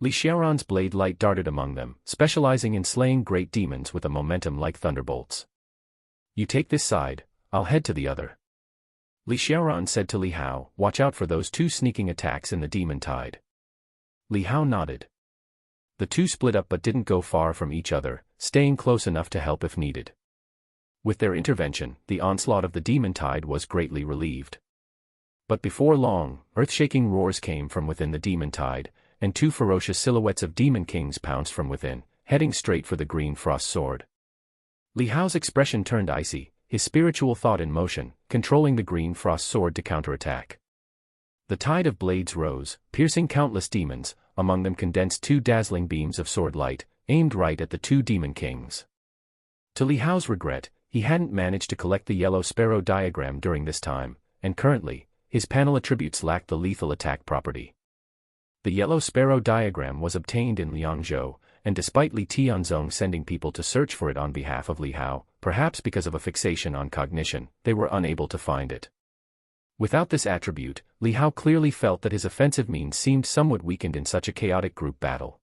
Li Xiaoran's blade light darted among them, specializing in slaying great demons with a momentum like thunderbolts. "You take this side, I'll head to the other." Li Xiaoran said to Li Hao, "Watch out for those 2 sneaking attacks in the demon tide." Li Hao nodded. The 2 split up but didn't go far from each other, staying close enough to help if needed. With their intervention, the onslaught of the demon tide was greatly relieved. But before long, earth-shaking roars came from within the demon tide, and 2 ferocious silhouettes of demon kings pounced from within, heading straight for the green frost sword. Li Hao's expression turned icy, his spiritual thought in motion, controlling the green frost sword to counterattack. The tide of blades rose, piercing countless demons, among them condensed 2 dazzling beams of sword light, aimed right at the 2 demon kings. To Li Hao's regret, he hadn't managed to collect the yellow sparrow diagram during this time, and currently, his panel attributes lacked the lethal attack property. The yellow sparrow diagram was obtained in Liangzhou, and despite Li Tianzong sending people to search for it on behalf of Li Hao, perhaps because of a fixation on cognition, they were unable to find it. Without this attribute, Li Hao clearly felt that his offensive means seemed somewhat weakened in such a chaotic group battle.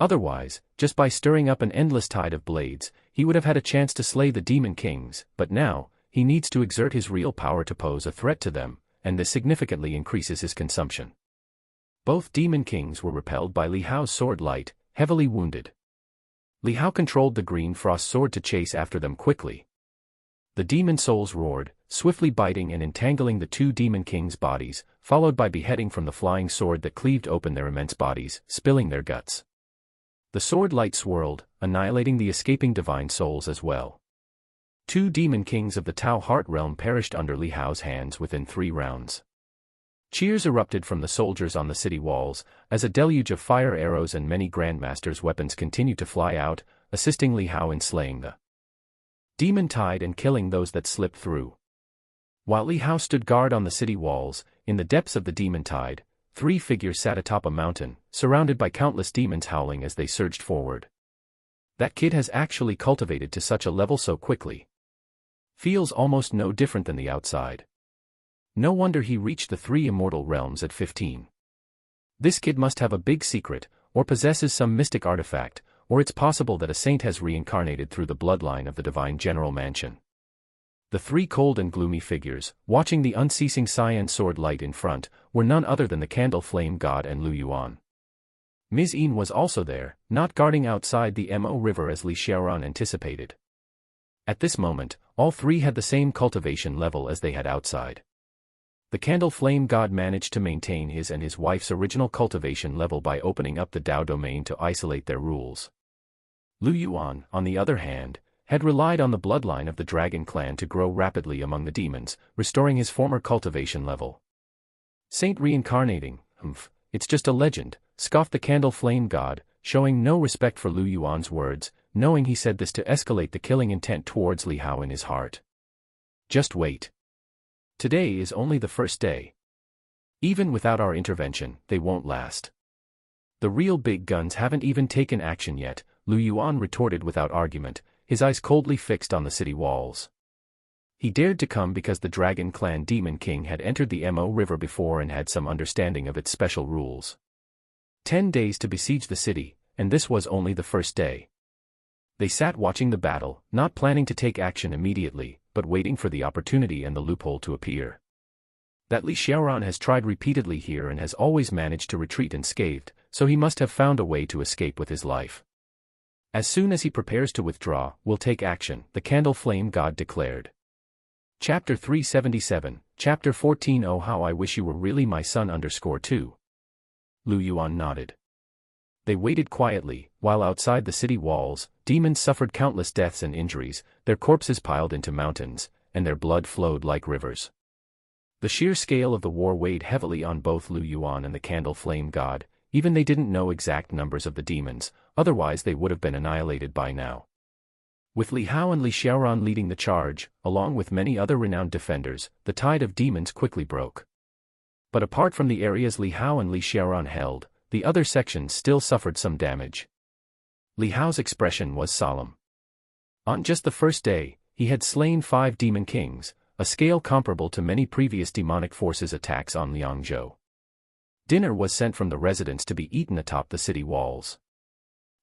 Otherwise, just by stirring up an endless tide of blades, he would have had a chance to slay the demon kings, but now, he needs to exert his real power to pose a threat to them, and this significantly increases his consumption. Both demon kings were repelled by Li Hao's sword light, heavily wounded. Li Hao controlled the green frost sword to chase after them quickly. The demon souls roared, swiftly biting and entangling the 2 demon kings' bodies, followed by beheading from the flying sword that cleaved open their immense bodies, spilling their guts. The sword light swirled, annihilating the escaping divine souls as well. 2 demon kings of the Tao Heart realm perished under Li Hao's hands within 3 rounds. Cheers erupted from the soldiers on the city walls, as a deluge of fire arrows and many grandmasters' weapons continued to fly out, assisting Li Hao in slaying the demon tide and killing those that slipped through. While Li Hao stood guard on the city walls, in the depths of the demon tide, 3 figures sat atop a mountain, surrounded by countless demons howling as they surged forward. That kid has actually cultivated to such a level so quickly. Feels almost no different than the outside. No wonder he reached the 3 immortal realms at 15. This kid must have a big secret, or possesses some mystic artifact, or it's possible that a saint has reincarnated through the bloodline of the divine general mansion. The 3 cold and gloomy figures, watching the unceasing cyan sword light in front, were none other than the candle flame god and Lu Yuan. Ms. Yin was also there, not guarding outside the Mo River as Li Xiaoran anticipated. At this moment, all 3 had the same cultivation level as they had outside. The candle flame god managed to maintain his and his wife's original cultivation level by opening up the Dao domain to isolate their rules. Lu Yuan, on the other hand, had relied on the bloodline of the dragon clan to grow rapidly among the demons, restoring his former cultivation level. Saint reincarnating, it's just a legend, scoffed the candle flame god, showing no respect for Lu Yuan's words, knowing he said this to escalate the killing intent towards Li Hao in his heart. Just wait. Today is only the first day. Even without our intervention, they won't last. The real big guns haven't even taken action yet, Lu Yuan retorted without argument, his eyes coldly fixed on the city walls. He dared to come because the Dragon Clan Demon King had entered the Mo River before and had some understanding of its special rules. 10 days to besiege the city, and this was only the first day. They sat watching the battle, not planning to take action immediately, but waiting for the opportunity and the loophole to appear. That Li Xiaoran has tried repeatedly here and has always managed to retreat unscathed, so he must have found a way to escape with his life. As soon as he prepares to withdraw, we'll take action, the candle flame god declared. Chapter 377, Chapter 14. Oh how I wish you were really my son _2. Lu Yuan nodded. They waited quietly, while outside the city walls, demons suffered countless deaths and injuries, their corpses piled into mountains, and their blood flowed like rivers. The sheer scale of the war weighed heavily on both Lu Yuan and the Candle Flame God. Even they didn't know exact numbers of the demons, otherwise they would have been annihilated by now. With Li Hao and Li Xiaoran leading the charge, along with many other renowned defenders, the tide of demons quickly broke. But apart from the areas Li Hao and Li Xiaoran held, the other sections still suffered some damage. Li Hao's expression was solemn. On just the first day, he had slain 5 demon kings, a scale comparable to many previous demonic forces' attacks on Liangzhou. Dinner was sent from the residence to be eaten atop the city walls.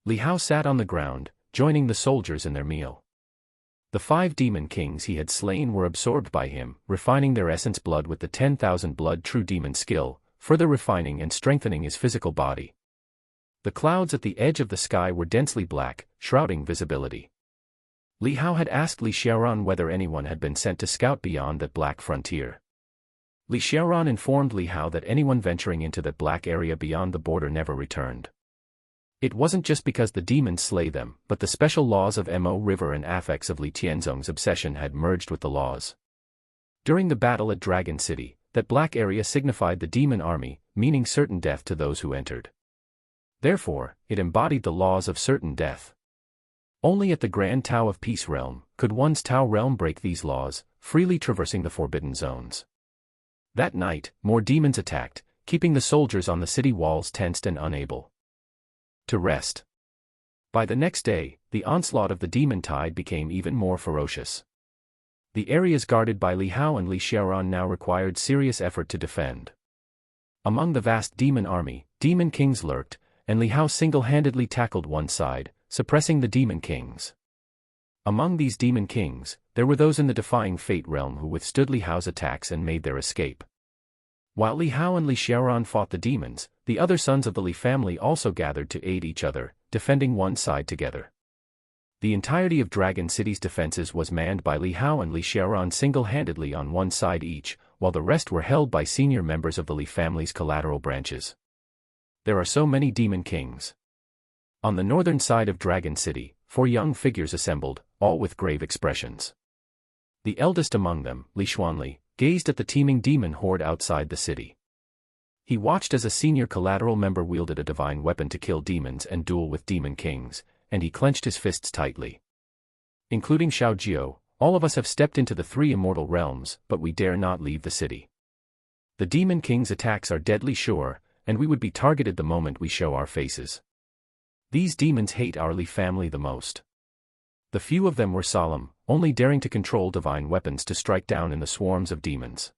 Li Hao sat on the ground, joining the soldiers in their meal. The 5 demon kings he had slain were absorbed by him, refining their essence blood with the 10,000 blood true demon skill, further refining and strengthening his physical body. The clouds at the edge of the sky were densely black, shrouding visibility. Li Hao had asked Li Xiaoran whether anyone had been sent to scout beyond that black frontier. Li Xiaoran informed Li Hao that anyone venturing into that black area beyond the border never returned. It wasn't just because the demons slay them, but the special laws of Mo River and affects of Li Tianzong's obsession had merged with the laws. During the battle at Dragon City, that black area signified the demon army, meaning certain death to those who entered. Therefore, it embodied the laws of certain death. Only at the Grand Tao of Peace Realm could one's Tao realm break these laws, freely traversing the forbidden zones. That night, more demons attacked, keeping the soldiers on the city walls tensed and unable to rest. By the next day, the onslaught of the demon tide became even more ferocious. The areas guarded by Li Hao and Li Xiaoran now required serious effort to defend. Among the vast demon army, demon kings lurked, and Li Hao single-handedly tackled one side, suppressing the demon kings. Among these demon kings, there were those in the defying fate realm who withstood Li Hao's attacks and made their escape. While Li Hao and Li Xiaoran fought the demons, the other sons of the Li family also gathered to aid each other, defending one side together. The entirety of Dragon City's defenses was manned by Li Hao and Li Xiaoran single-handedly on one side each, while the rest were held by senior members of the Li family's collateral branches. There are so many demon kings. On the northern side of Dragon City, 4 young figures assembled, all with grave expressions. The eldest among them, Li Xuanli, gazed at the teeming demon horde outside the city. He watched as a senior collateral member wielded a divine weapon to kill demons and duel with demon kings, and he clenched his fists tightly. Including Xiao Jiao, all of us have stepped into the 3 immortal realms, but we dare not leave the city. The demon king's attacks are deadly sure, and we would be targeted the moment we show our faces. These demons hate our Li family the most. The few of them were solemn, only daring to control divine weapons to strike down in the swarms of demons.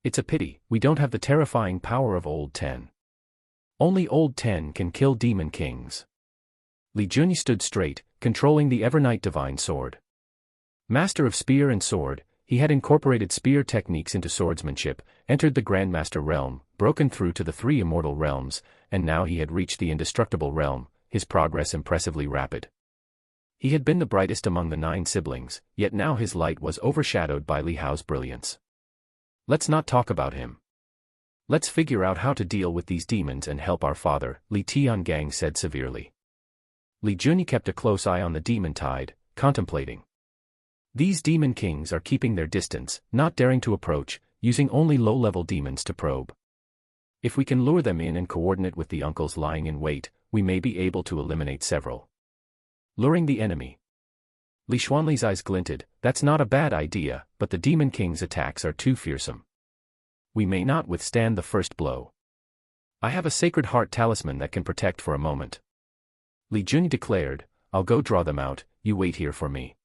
It's a pity, we don't have the terrifying power of Old Ten. Only Old Ten can kill demon kings. Li Junyi stood straight, controlling the Evernight divine sword. Master of spear and sword, he had incorporated spear techniques into swordsmanship, entered the Grandmaster realm, broken through to the 3 immortal realms, and now he had reached the indestructible realm, his progress impressively rapid. He had been the brightest among the 9 siblings, yet now his light was overshadowed by Li Hao's brilliance. Let's not talk about him. Let's figure out how to deal with these demons and help our father, Li Tiangang said severely. Li Junyi kept a close eye on the demon tide, contemplating. These demon kings are keeping their distance, not daring to approach, using only low-level demons to probe. If we can lure them in and coordinate with the uncles lying in wait, we may be able to eliminate several. Luring the enemy. Li Xuanli's eyes glinted. That's not a bad idea, but the demon king's attacks are too fearsome. We may not withstand the first blow. I have a sacred heart talisman that can protect for a moment. Li Junyi declared, I'll go draw them out, you wait here for me.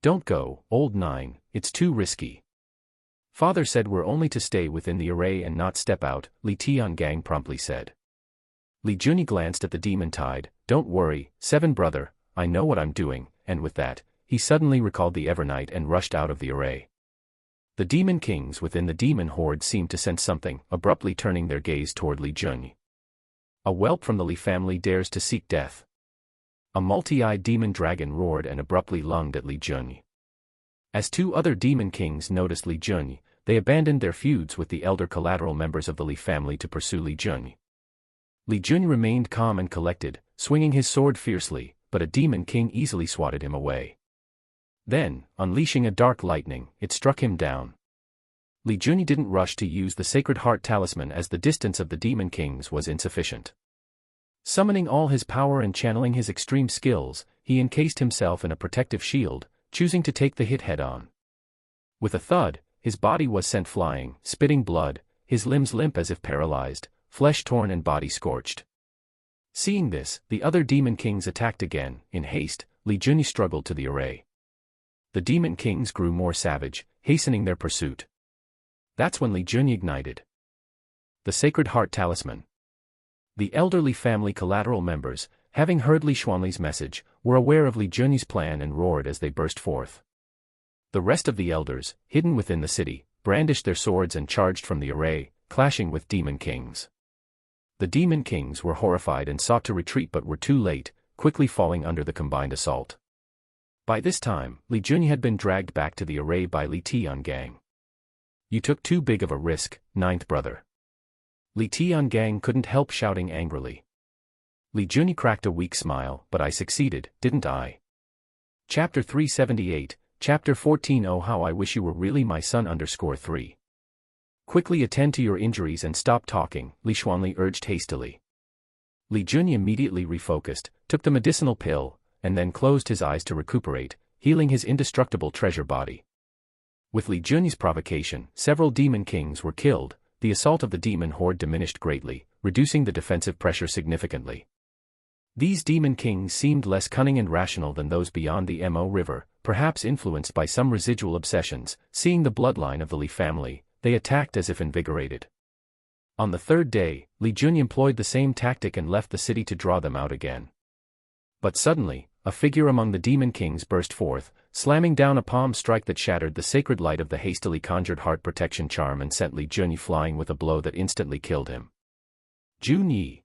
Don't go, old 9, it's too risky. Father said we're only to stay within the array and not step out, Li Tiangang promptly said. Li Junyi glanced at the demon tide. Don't worry, 7 brother, I know what I'm doing, and with that, he suddenly recalled the Evernight and rushed out of the array. The demon kings within the demon horde seemed to sense something, abruptly turning their gaze toward Li Junyi. A whelp from the Li family dares to seek death. A multi-eyed demon dragon roared and abruptly lunged at Li Junyi. As 2 other demon kings noticed Li Junyi, they abandoned their feuds with the elder collateral members of the Li family to pursue Li Junyi. Li Jun remained calm and collected, swinging his sword fiercely, but a demon king easily swatted him away. Then, unleashing a dark lightning, it struck him down. Li Jun didn't rush to use the Sacred Heart Talisman as the distance of the demon kings was insufficient. Summoning all his power and channeling his extreme skills, he encased himself in a protective shield, choosing to take the hit head-on. With a thud, his body was sent flying, spitting blood, his limbs limp as if paralyzed, flesh torn and body scorched. Seeing this, the other demon kings attacked again. In haste, Li Jun struggled to the array. The demon kings grew more savage, hastening their pursuit. That's when Li Jun ignited the Sacred Heart Talisman. The elderly family collateral members, having heard Li Xuanli's message, were aware of Li Jun's plan and roared as they burst forth. The rest of the elders, hidden within the city, brandished their swords and charged from the array, clashing with demon kings. The demon kings were horrified and sought to retreat but were too late, quickly falling under the combined assault. By this time, Li Jun had been dragged back to the array by Li Tiangang. "You took too big of a risk, ninth brother." Li Tiangang couldn't help shouting angrily. Li Jun cracked a weak smile, "But I succeeded, didn't I?" Chapter 378, Chapter 14. Oh, how I wish you were really my son. 3. Quickly attend to your injuries and stop talking, Li Xuanli urged hastily. Li Jun immediately refocused, took the medicinal pill, and then closed his eyes to recuperate, healing his indestructible treasure body. With Li Jun's provocation, several demon kings were killed. The assault of the demon horde diminished greatly, reducing the defensive pressure significantly. These demon kings seemed less cunning and rational than those beyond the Mo River, perhaps influenced by some residual obsessions. Seeing the bloodline of the Li family, they attacked as if invigorated. On the third day, Li Jun employed the same tactic and left the city to draw them out again. But suddenly, a figure among the demon kings burst forth, slamming down a palm strike that shattered the sacred light of the hastily conjured heart protection charm and sent Li Jun flying with a blow that instantly killed him. Jun Yi.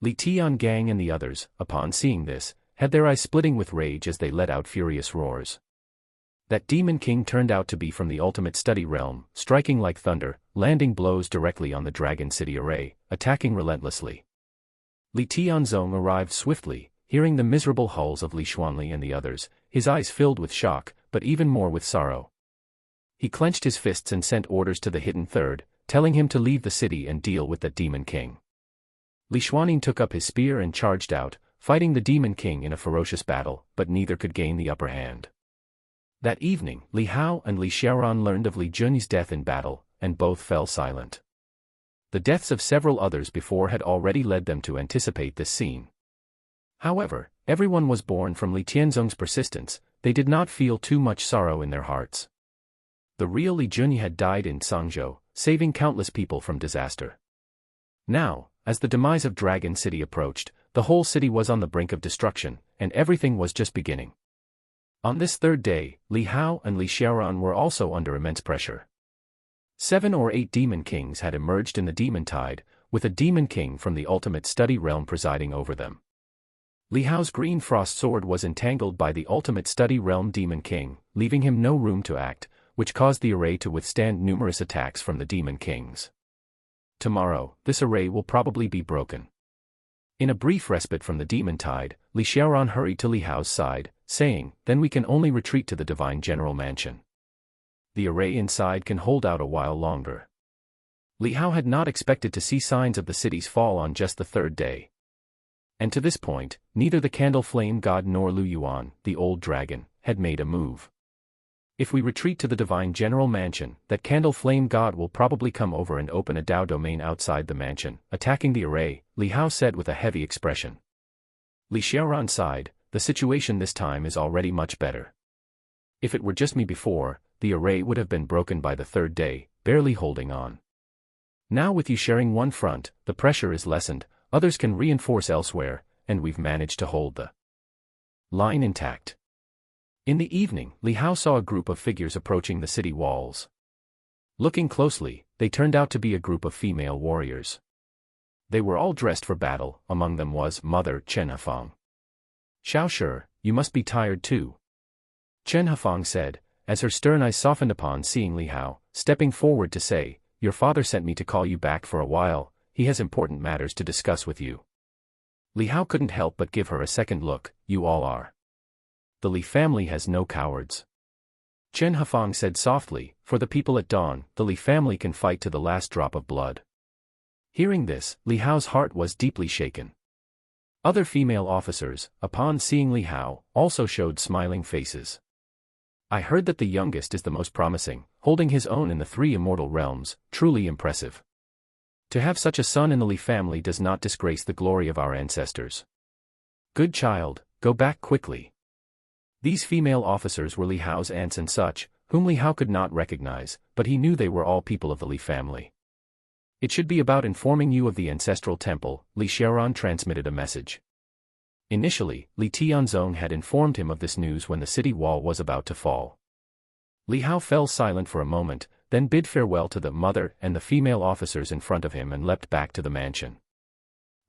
Li Tiangang and the others, upon seeing this, had their eyes splitting with rage as they let out furious roars. That demon king turned out to be from the ultimate study realm, striking like thunder, landing blows directly on the Dragon City array, attacking relentlessly. Li Tianzong arrived swiftly, hearing the miserable hulls of Li Xuanli and the others, his eyes filled with shock, but even more with sorrow. He clenched his fists and sent orders to the hidden third, telling him to leave the city and deal with that demon king. Li Xuanli took up his spear and charged out, fighting the demon king in a ferocious battle, but neither could gain the upper hand. That evening, Li Hao and Li Xiaoran learned of Li Jun's death in battle, and both fell silent. The deaths of several others before had already led them to anticipate this scene. However, everyone was born from Li Tianzong's persistence. They did not feel too much sorrow in their hearts. The real Li Jun had died in Sangzhou, saving countless people from disaster. Now, as the demise of Dragon City approached, the whole city was on the brink of destruction, and everything was just beginning. On this third day, Li Hao and Li Xiaoran were also under immense pressure. 7 or 8 demon kings had emerged in the demon tide, with a demon king from the ultimate study realm presiding over them. Li Hao's green frost sword was entangled by the ultimate study realm demon king, leaving him no room to act, which caused the array to withstand numerous attacks from the demon kings. Tomorrow, this array will probably be broken. In a brief respite from the demon tide, Li Xiaoran hurried to Li Hao's side, saying, "Then we can only retreat to the Divine General Mansion. The array inside can hold out a while longer." Li Hao had not expected to see signs of the city's fall on just the third day. And to this point, neither the Candle Flame God nor Lu Yuan, the old dragon, had made a move. If we retreat to the Divine General Mansion, that Candle Flame God will probably come over and open a Dao domain outside the mansion, attacking the array, Li Hao said with a heavy expression. Li Xiaoran sighed, "The situation this time is already much better. If it were just me before, the array would have been broken by the third day, barely holding on. Now with you sharing one front, the pressure is lessened, others can reinforce elsewhere, and we've managed to hold the line intact." In the evening, Li Hao saw a group of figures approaching the city walls. Looking closely, they turned out to be a group of female warriors. They were all dressed for battle. Among them was Mother Chen Hafang. "Xiao Shi, you must be tired too," Chen Hafang said, as her stern eyes softened upon seeing Li Hao, stepping forward to say, "Your father sent me to call you back for a while. he has important matters to discuss with you. Li Hao couldn't help but give her a second look. You all are. The Li family has no cowards. Chen Hafang said softly, for the people at dawn, the Li family can fight to the last drop of blood. Hearing this, Li Hao's heart was deeply shaken. Other female officers, upon seeing Li Hao, also showed smiling faces. I heard that the youngest is the most promising, holding his own in the 3 immortal realms, truly impressive. To have such a son in the Li family does not disgrace the glory of our ancestors. Good child, go back quickly. These female officers were Li Hao's aunts and such, whom Li Hao could not recognize, but he knew they were all people of the Li family. It should be about informing you of the ancestral temple, Li Xiaoran transmitted a message. Initially, Li Tianzong had informed him of this news when the city wall was about to fall. Li Hao fell silent for a moment, then bid farewell to the mother and the female officers in front of him and leapt back to the mansion.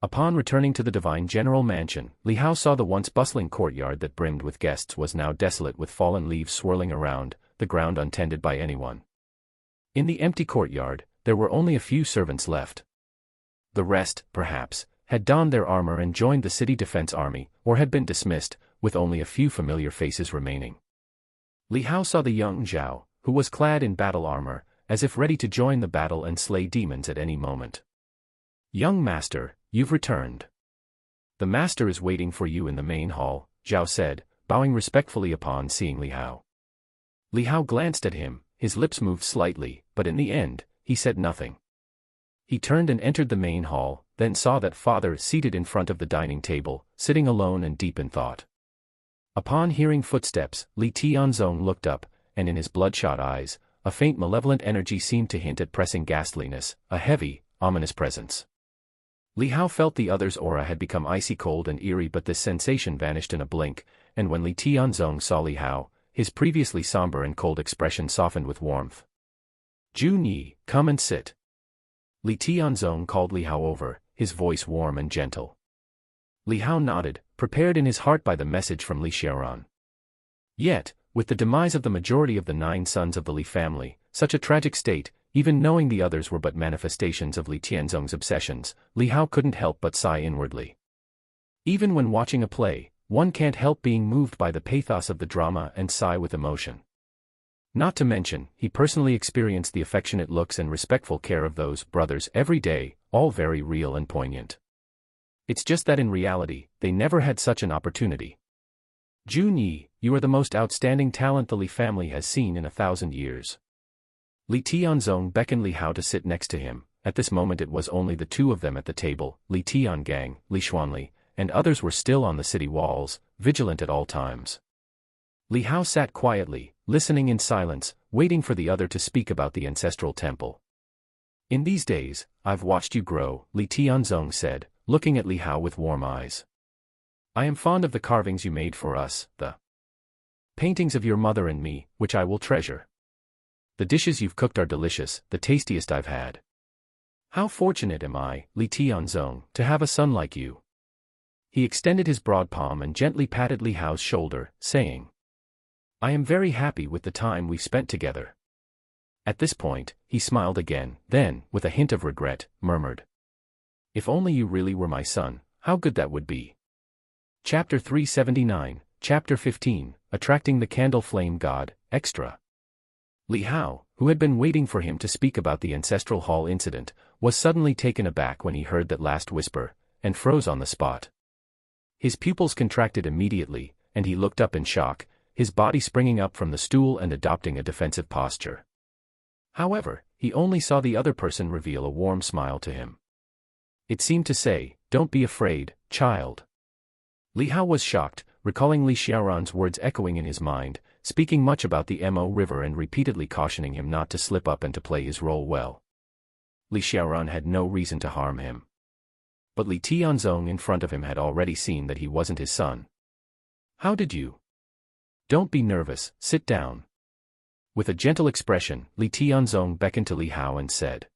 Upon returning to the divine general mansion, Li Hao saw the once bustling courtyard that brimmed with guests was now desolate with fallen leaves swirling around, the ground untended by anyone. In the empty courtyard, there were only a few servants left. The rest, perhaps, had donned their armor and joined the city defense army, or had been dismissed, with only a few familiar faces remaining. Li Hao saw the young Zhao, who was clad in battle armor, as if ready to join the battle and slay demons at any moment. Young master, you've returned. The master is waiting for you in the main hall, Zhao said, bowing respectfully upon seeing Li Hao. Li Hao glanced at him, his lips moved slightly, but in the end, he said nothing. He turned and entered the main hall, then saw that father seated in front of the dining table, sitting alone and deep in thought. Upon hearing footsteps, Li Tianzong looked up, and in his bloodshot eyes, a faint malevolent energy seemed to hint at pressing ghastliness, a heavy, ominous presence. Li Hao felt the other's aura had become icy cold and eerie, but this sensation vanished in a blink, and when Li Tianzong saw Li Hao, his previously somber and cold expression softened with warmth. Jun Yi, come and sit. Li Tianzong called Li Hao over, his voice warm and gentle. Li Hao nodded, prepared in his heart by the message from Li Xiaoran. Yet, with the demise of the majority of the 9 sons of the Li family, such a tragic state, even knowing the others were but manifestations of Li Tianzong's obsessions, Li Hao couldn't help but sigh inwardly. Even when watching a play, one can't help being moved by the pathos of the drama and sigh with emotion. Not to mention, he personally experienced the affectionate looks and respectful care of those brothers every day, all very real and poignant. It's just that in reality, they never had such an opportunity. Jun Yi, you are the most outstanding talent the Li family has seen in 1,000 years. Li Tianzong beckoned Li Hao to sit next to him. At this moment it was only the 2 of them at the table, Li Tiangang, Li Xuanli, and others were still on the city walls, vigilant at all times. Li Hao sat quietly, listening in silence, waiting for the other to speak about the ancestral temple. In these days, I've watched you grow, Li Tianzong said, looking at Li Hao with warm eyes. I am fond of the carvings you made for us, the paintings of your mother and me, which I will treasure. The dishes you've cooked are delicious, the tastiest I've had. How fortunate am I, Li Tianzong, to have a son like you. He extended his broad palm and gently patted Li Hao's shoulder, saying, I am very happy with the time we've spent together. At this point, he smiled again, then, with a hint of regret, murmured, if only you really were my son, how good that would be. Chapter 379, Chapter 15, Attracting the Candle Flame God, Extra. Li Hao, who had been waiting for him to speak about the ancestral hall incident, was suddenly taken aback when he heard that last whisper, and froze on the spot. His pupils contracted immediately, and he looked up in shock, his body springing up from the stool and adopting a defensive posture. However, he only saw the other person reveal a warm smile to him. It seemed to say, don't be afraid, child. Li Hao was shocked, recalling Li Xiaoran's words echoing in his mind, speaking much about the Mo River and repeatedly cautioning him not to slip up and to play his role well. Li Xiaoran had no reason to harm him. But Li Tianzong in front of him had already seen that he wasn't his son. How did you? Don't be nervous, sit down. With a gentle expression, Li Tianzong beckoned to Li Hao and said,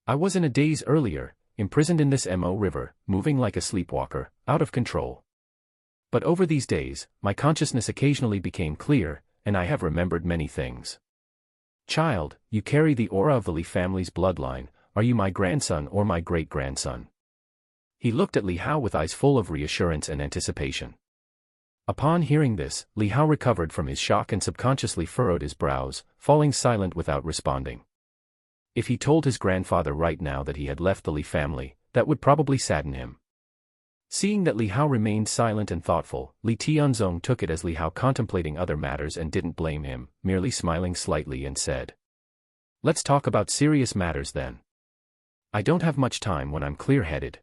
I was in a daze earlier, imprisoned in this Mo River, moving like a sleepwalker, out of control. But over these days, my consciousness occasionally became clear, and I have remembered many things. Child, you carry the aura of the Li family's bloodline, are you my grandson or my great-grandson? He looked at Li Hao with eyes full of reassurance and anticipation. Upon hearing this, Li Hao recovered from his shock and subconsciously furrowed his brows, falling silent without responding. If he told his grandfather right now that he had left the Li family, that would probably sadden him. Seeing that Li Hao remained silent and thoughtful, Li Tianzong took it as Li Hao contemplating other matters and didn't blame him, merely smiling slightly and said, "Let's talk about serious matters then. I don't have much time when I'm clear-headed.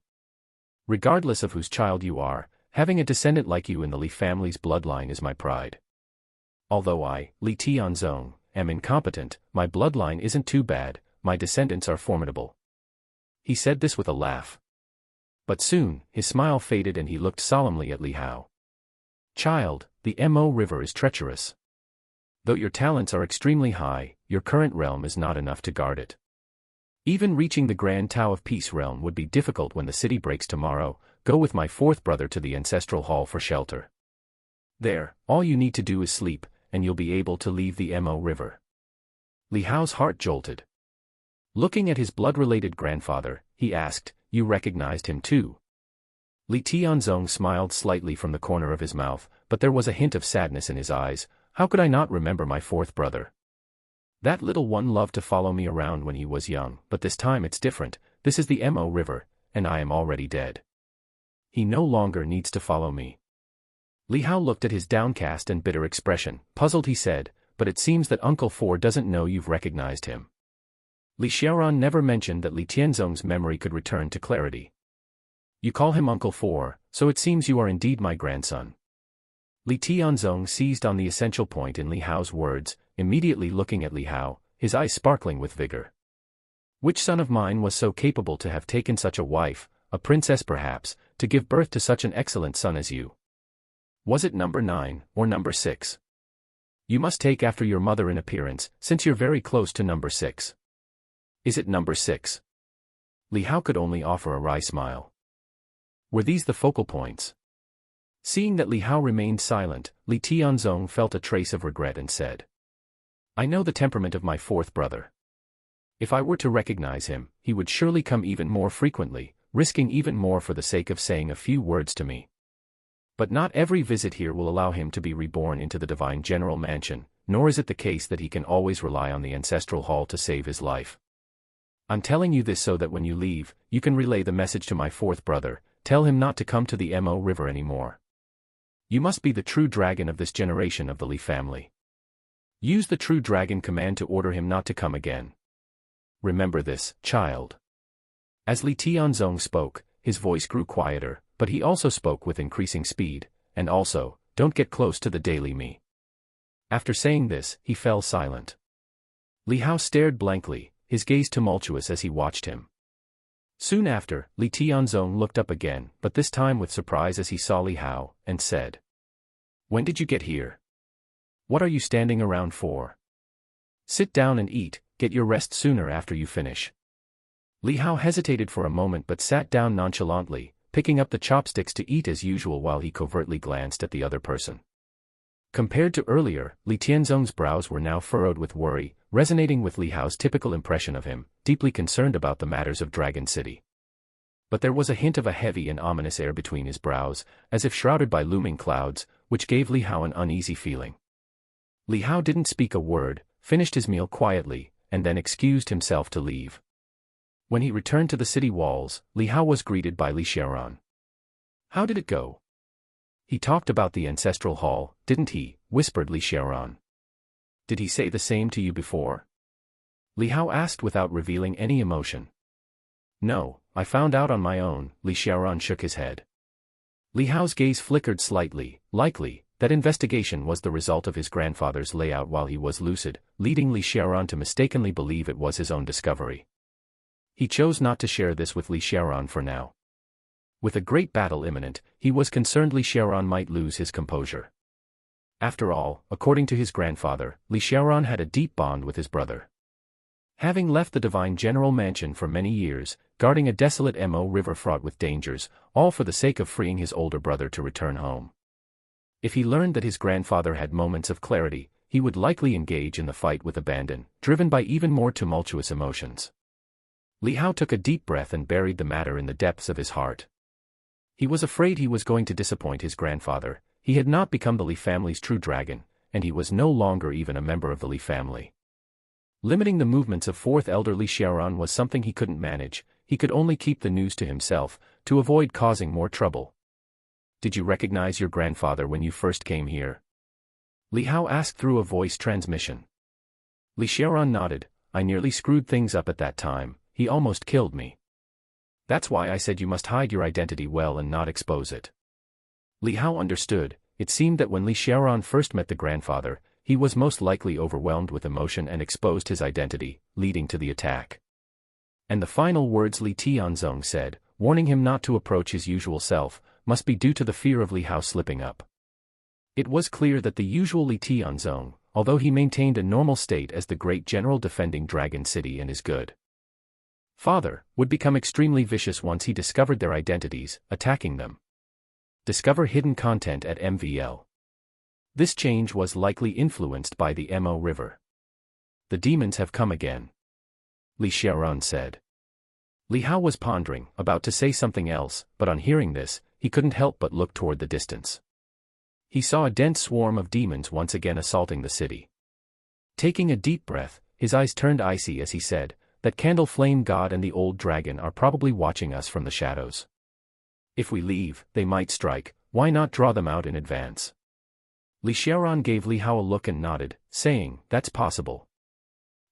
Regardless of whose child you are, having a descendant like you in the Li family's bloodline is my pride. Although I, Li Tianzong, am incompetent, my bloodline isn't too bad, my descendants are formidable." He said this with a laugh. But soon, his smile faded and he looked solemnly at Li Hao. "Child, the Mo River is treacherous. Though your talents are extremely high, your current realm is not enough to guard it. Even reaching the Grand Tao of Peace realm would be difficult when the city breaks tomorrow. Go with my fourth brother to the ancestral hall for shelter. There, all you need to do is sleep, and you'll be able to leave the Mo River." Li Hao's heart jolted. Looking at his blood-related grandfather, he asked, "You recognized him too?" Li Tianzong smiled slightly from the corner of his mouth, but there was a hint of sadness in his eyes. "How could I not remember my fourth brother? That little one loved to follow me around when he was young, but this time it's different. This is the Mo River, and I am already dead. He no longer needs to follow me." Li Hao looked at his downcast and bitter expression. Puzzled, he said, "But it seems that Uncle Four doesn't know you've recognized him." Li Xiaoran never mentioned that Li Tianzong's memory could return to clarity. "You call him Uncle Four, so it seems you are indeed my grandson." Li Tianzong seized on the essential point in Li Hao's words, immediately looking at Li Hao, his eyes sparkling with vigor. "Which son of mine was so capable to have taken such a wife, a princess perhaps, to give birth to such an excellent son as you? Was it number 9, or number 6? You must take after your mother in appearance, since you're very close to number 6. Is it number 6? Li Hao could only offer a wry smile. Were these the focal points? Seeing that Li Hao remained silent, Li Tianzong felt a trace of regret and said, "I know the temperament of my fourth brother. If I were to recognize him, he would surely come even more frequently, risking even more for the sake of saying a few words to me. But not every visit here will allow him to be reborn into the divine general mansion, nor is it the case that he can always rely on the ancestral hall to save his life. I'm telling you this so that when you leave, you can relay the message to my fourth brother. Tell him not to come to the Mo River anymore. You must be the true dragon of this generation of the Li family. Use the true dragon command to order him not to come again. Remember this, child." As Li Tianzong spoke, his voice grew quieter, but he also spoke with increasing speed, and also, "Don't get close to the daily me." After saying this, he fell silent. Li Hao stared blankly, his gaze tumultuous as he watched him. Soon after, Li Tianzong looked up again, but this time with surprise as he saw Li Hao, and said, "When did you get here? What are you standing around for? Sit down and eat, get your rest sooner after you finish." Li Hao hesitated for a moment but sat down nonchalantly, picking up the chopsticks to eat as usual while he covertly glanced at the other person. Compared to earlier, Li Tianzong's brows were now furrowed with worry, resonating with Li Hao's typical impression of him, deeply concerned about the matters of Dragon City. But there was a hint of a heavy and ominous air between his brows, as if shrouded by looming clouds, which gave Li Hao an uneasy feeling. Li Hao didn't speak a word, finished his meal quietly, and then excused himself to leave. When he returned to the city walls, Li Hao was greeted by Li Xiaoran. "How did it go?" "He talked about the ancestral hall, didn't he?" whispered Li Xiaoran. "Did he say the same to you before?" Li Hao asked without revealing any emotion. "No, I found out on my own." Li Xiaoran shook his head. Li Hao's gaze flickered slightly. Likely, that investigation was the result of his grandfather's layout while he was lucid, leading Li Xiaoran to mistakenly believe it was his own discovery. He chose not to share this with Li Xiaoran for now. With a great battle imminent, he was concerned Li Xiaoran might lose his composure. After all, according to his grandfather, Li Xiaoran had a deep bond with his brother. Having left the divine general mansion for many years, guarding a desolate Mo river fraught with dangers, all for the sake of freeing his older brother to return home. If he learned that his grandfather had moments of clarity, he would likely engage in the fight with abandon, driven by even more tumultuous emotions. Li Hao took a deep breath and buried the matter in the depths of his heart. He was afraid he was going to disappoint his grandfather. He had not become the Li family's true dragon, and he was no longer even a member of the Li family. Limiting the movements of fourth elder Li Xiaoran was something he couldn't manage. He could only keep the news to himself, to avoid causing more trouble. "Did you recognize your grandfather when you first came here?" Li Hao asked through a voice transmission. Li Xiaoran nodded. "I nearly screwed things up at that time. He almost killed me. That's why I said you must hide your identity well and not expose it." Li Hao understood. It seemed that when Li Xiaoran first met the grandfather, he was most likely overwhelmed with emotion and exposed his identity, leading to the attack. And the final words Li Tianzong said, warning him not to approach his usual self, must be due to the fear of Li Hao slipping up. It was clear that the usual Li Tianzong, although he maintained a normal state as the great general defending Dragon City and his good father, would become extremely vicious once he discovered their identities, attacking them. Discover hidden content at MVL. This change was likely influenced by the Mo River. "The demons have come again," Li Xiaoran said. Li Hao was pondering, about to say something else, but on hearing this, he couldn't help but look toward the distance. He saw a dense swarm of demons once again assaulting the city. Taking a deep breath, his eyes turned icy as he said, "That candle flame god and the old dragon are probably watching us from the shadows. If we leave, they might strike. Why not draw them out in advance?" Li Xiaoran gave Li Hao a look and nodded, saying, "That's possible.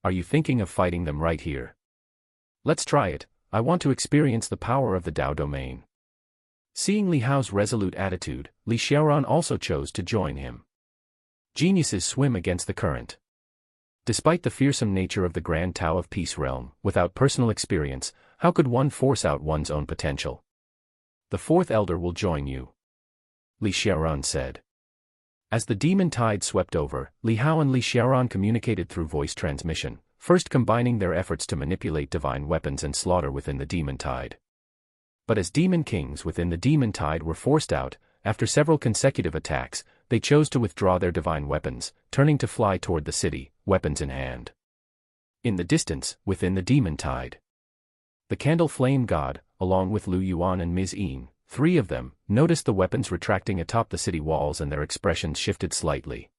Are you thinking of fighting them right here?" "Let's try it. I want to experience the power of the Dao domain." Seeing Li Hao's resolute attitude, Li Xiaoran also chose to join him. Geniuses swim against the current. Despite the fearsome nature of the Grand Tao of Peace Realm, without personal experience, how could one force out one's own potential? "The fourth elder will join you," Li Xiaoran said. As the demon tide swept over, Li Hao and Li Xiaoran communicated through voice transmission, first combining their efforts to manipulate divine weapons and slaughter within the demon tide. But as demon kings within the demon tide were forced out, after several consecutive attacks, they chose to withdraw their divine weapons, turning to fly toward the city, weapons in hand. In the distance, within the demon tide, the candle flame god, along with Lu Yuan and Ms. Yin, three of them, noticed the weapons retracting atop the city walls and their expressions shifted slightly.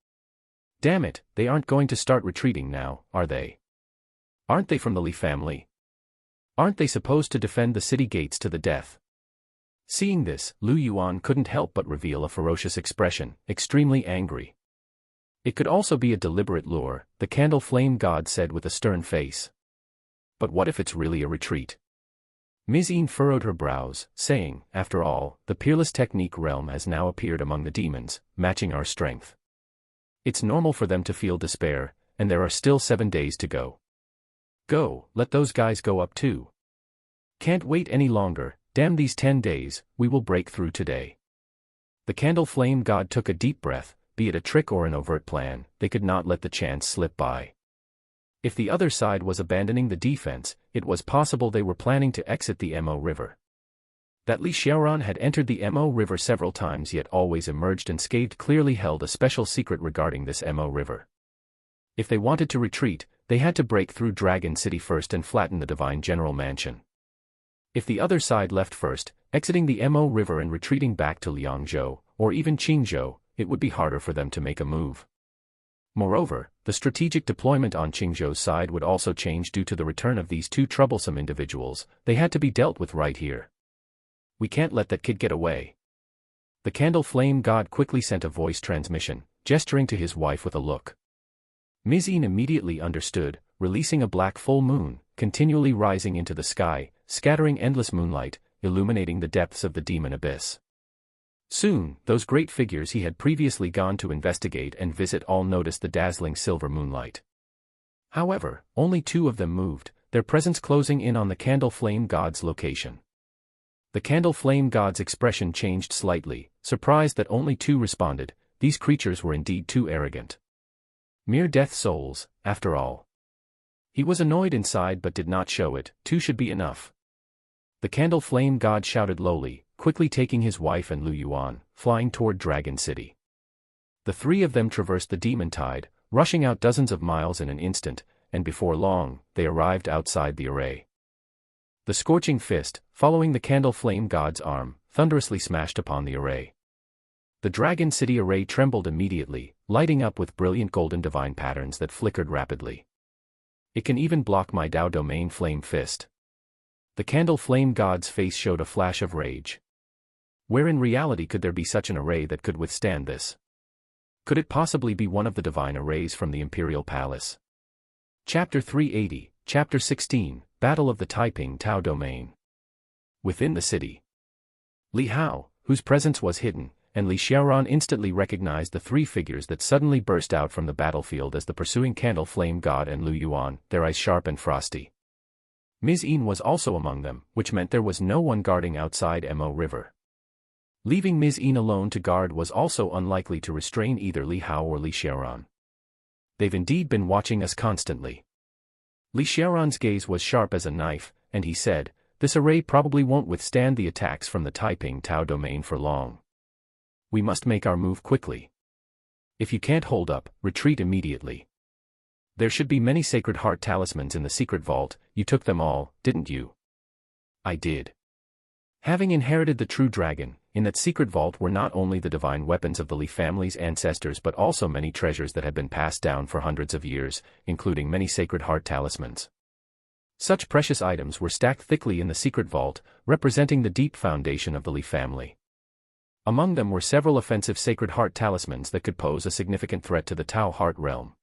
"Damn it, they aren't going to start retreating now, are they? Aren't they from the Li family? Aren't they supposed to defend the city gates to the death?" Seeing this, Lu Yuan couldn't help but reveal a ferocious expression, extremely angry. "It could also be a deliberate lure," the candle flame god said with a stern face. "But what if it's really a retreat?" Ms. Yin furrowed her brows, saying, "After all, the peerless technique realm has now appeared among the demons, matching our strength. It's normal for them to feel despair, and there are still 7 days to go. Go, let those guys go up too. Can't wait any longer, damn these 10 days, we will break through today." The candle flame god took a deep breath. Be it a trick or an overt plan, they could not let the chance slip by. If the other side was abandoning the defense, it was possible they were planning to exit the Mo River. That Li Xiaoran had entered the Mo River several times yet always emerged unscathed clearly held a special secret regarding this Mo River. If they wanted to retreat, they had to break through Dragon City first and flatten the Divine General Mansion. If the other side left first, exiting the Mo River and retreating back to Liangzhou, or even Qingzhou, it would be harder for them to make a move. Moreover, the strategic deployment on Qingzhou's side would also change due to the return of these two troublesome individuals. They had to be dealt with right here. "We can't let that kid get away." The candle flame god quickly sent a voice transmission, gesturing to his wife with a look. Ms. Yin immediately understood, releasing a black full moon, continually rising into the sky, scattering endless moonlight, illuminating the depths of the demon abyss. Soon, those great figures he had previously gone to investigate and visit all noticed the dazzling silver moonlight. However, only 2 of them moved, their presence closing in on the candle flame god's location. The candle flame god's expression changed slightly, surprised that only 2 responded. These creatures were indeed too arrogant. Mere death souls, after all. He was annoyed inside but did not show it. 2 should be enough. The candle flame god shouted lowly, quickly taking his wife and Lu Yuan, flying toward Dragon City. The 3 of them traversed the demon tide, rushing out dozens of miles in an instant, and before long, they arrived outside the array. The scorching fist, following the candle flame god's arm, thunderously smashed upon the array. The Dragon City array trembled immediately, lighting up with brilliant golden divine patterns that flickered rapidly. It can even block my Dao domain flame fist. The candle flame god's face showed a flash of rage. Where in reality could there be such an array that could withstand this? Could it possibly be one of the divine arrays from the Imperial Palace? Chapter 380, Chapter 16, Battle of the Taiping Tao Domain. Within the city, Li Hao, whose presence was hidden, and Li Xiaoran instantly recognized the three figures that suddenly burst out from the battlefield as the pursuing candle flame god and Lu Yuan, their eyes sharp and frosty. Ms. Yin was also among them, which meant there was no one guarding outside Mo River. Leaving Ms. Yin alone to guard was also unlikely to restrain either Li Hao or Li Xiaoran. They've indeed been watching us constantly. Li Xiaoran's gaze was sharp as a knife, and he said, "This array probably won't withstand the attacks from the Taiping Tao domain for long. We must make our move quickly. If you can't hold up, retreat immediately. There should be many Sacred Heart talismans in the secret vault. You took them all, didn't you?" "I did." Having inherited the true dragon, in that secret vault were not only the divine weapons of the Li family's ancestors but also many treasures that had been passed down for hundreds of years, including many Sacred Heart talismans. Such precious items were stacked thickly in the secret vault, representing the deep foundation of the Li family. Among them were several offensive Sacred Heart talismans that could pose a significant threat to the Tao Heart realm.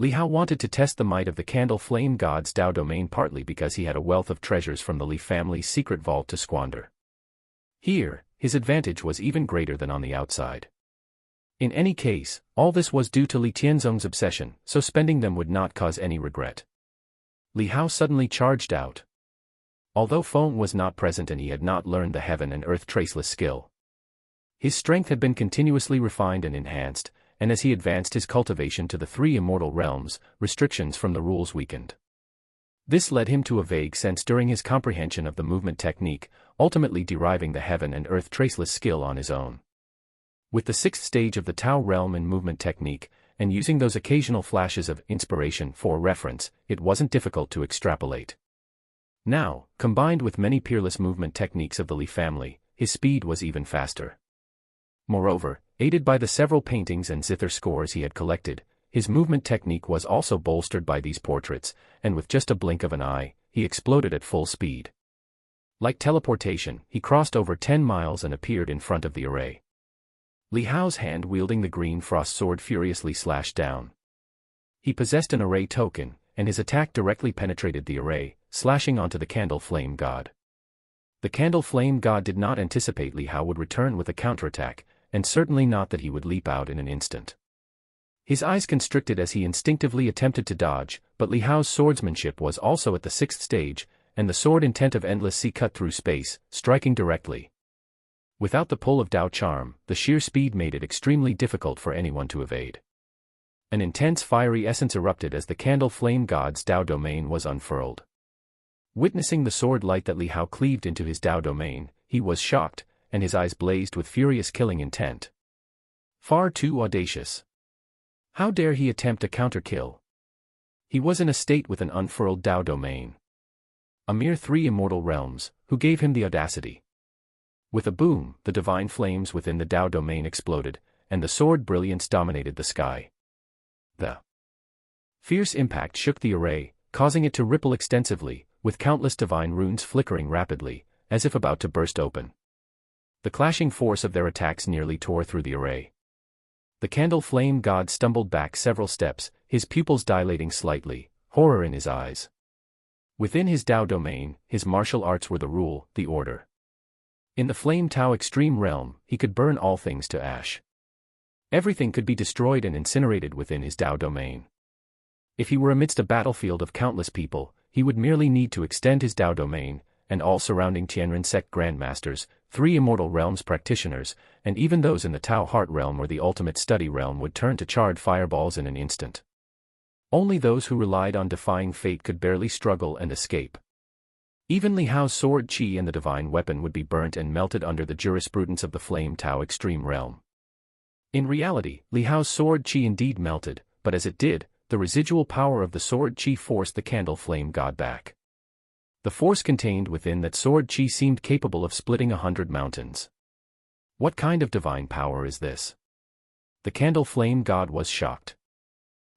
Li Hao wanted to test the might of the candle flame god's Dao domain partly because he had a wealth of treasures from the Li family's secret vault to squander. Here, his advantage was even greater than on the outside. In any case, all this was due to Li Tianzong's obsession, so spending them would not cause any regret. Li Hao suddenly charged out. Although Feng was not present and he had not learned the heaven and earth traceless skill, his strength had been continuously refined and enhanced, and as he advanced his cultivation to the three immortal realms, restrictions from the rules weakened. This led him to a vague sense during his comprehension of the movement technique, ultimately deriving the heaven and earth traceless skill on his own. With the sixth stage of the Tao realm in movement technique, and using those occasional flashes of inspiration for reference, it wasn't difficult to extrapolate. Now, combined with many peerless movement techniques of the Li family, his speed was even faster. Moreover, aided by the several paintings and zither scores he had collected, his movement technique was also bolstered by these portraits, and with just a blink of an eye, he exploded at full speed. Like teleportation, he crossed over 10 miles and appeared in front of the array. Li Hao's hand wielding the green frost sword furiously slashed down. He possessed an array token, and his attack directly penetrated the array, slashing onto the candle flame god. The candle flame god did not anticipate Li Hao would return with a counterattack, and certainly not that he would leap out in an instant. His eyes constricted as he instinctively attempted to dodge, but Li Hao's swordsmanship was also at the sixth stage, and the sword intent of endless sea cut through space, striking directly. Without the pull of Dao charm, the sheer speed made it extremely difficult for anyone to evade. An intense fiery essence erupted as the candle flame god's Dao domain was unfurled. Witnessing the sword light that Li Hao cleaved into his Dao domain, he was shocked, and his eyes blazed with furious killing intent. Far too audacious. How dare he attempt a counter-kill? He was in a state with an unfurled Dao domain. A mere 3 immortal realms, who gave him the audacity? With a boom, the divine flames within the Dao domain exploded, and the sword brilliance dominated the sky. The fierce impact shook the array, causing it to ripple extensively, with countless divine runes flickering rapidly, as if about to burst open. The clashing force of their attacks nearly tore through the array. The candle flame god stumbled back several steps, his pupils dilating slightly, horror in his eyes. Within his Dao domain, his martial arts were the rule, the order. In the Flame Tao extreme realm, he could burn all things to ash. Everything could be destroyed and incinerated within his Dao domain. If he were amidst a battlefield of countless people, he would merely need to extend his Dao domain, and all surrounding Tianren sect grandmasters, 3 immortal realms practitioners, and even those in the Tao heart realm or the ultimate study realm would turn to charred fireballs in an instant. Only those who relied on defying fate could barely struggle and escape. Even Li Hao's sword qi and the divine weapon would be burnt and melted under the jurisprudence of the Flame Tao extreme realm. In reality, Li Hao's sword qi indeed melted, but as it did, the residual power of the sword qi forced the candle flame god back. The force contained within that sword chi seemed capable of splitting 100 mountains. What kind of divine power is this? The candle flame god was shocked.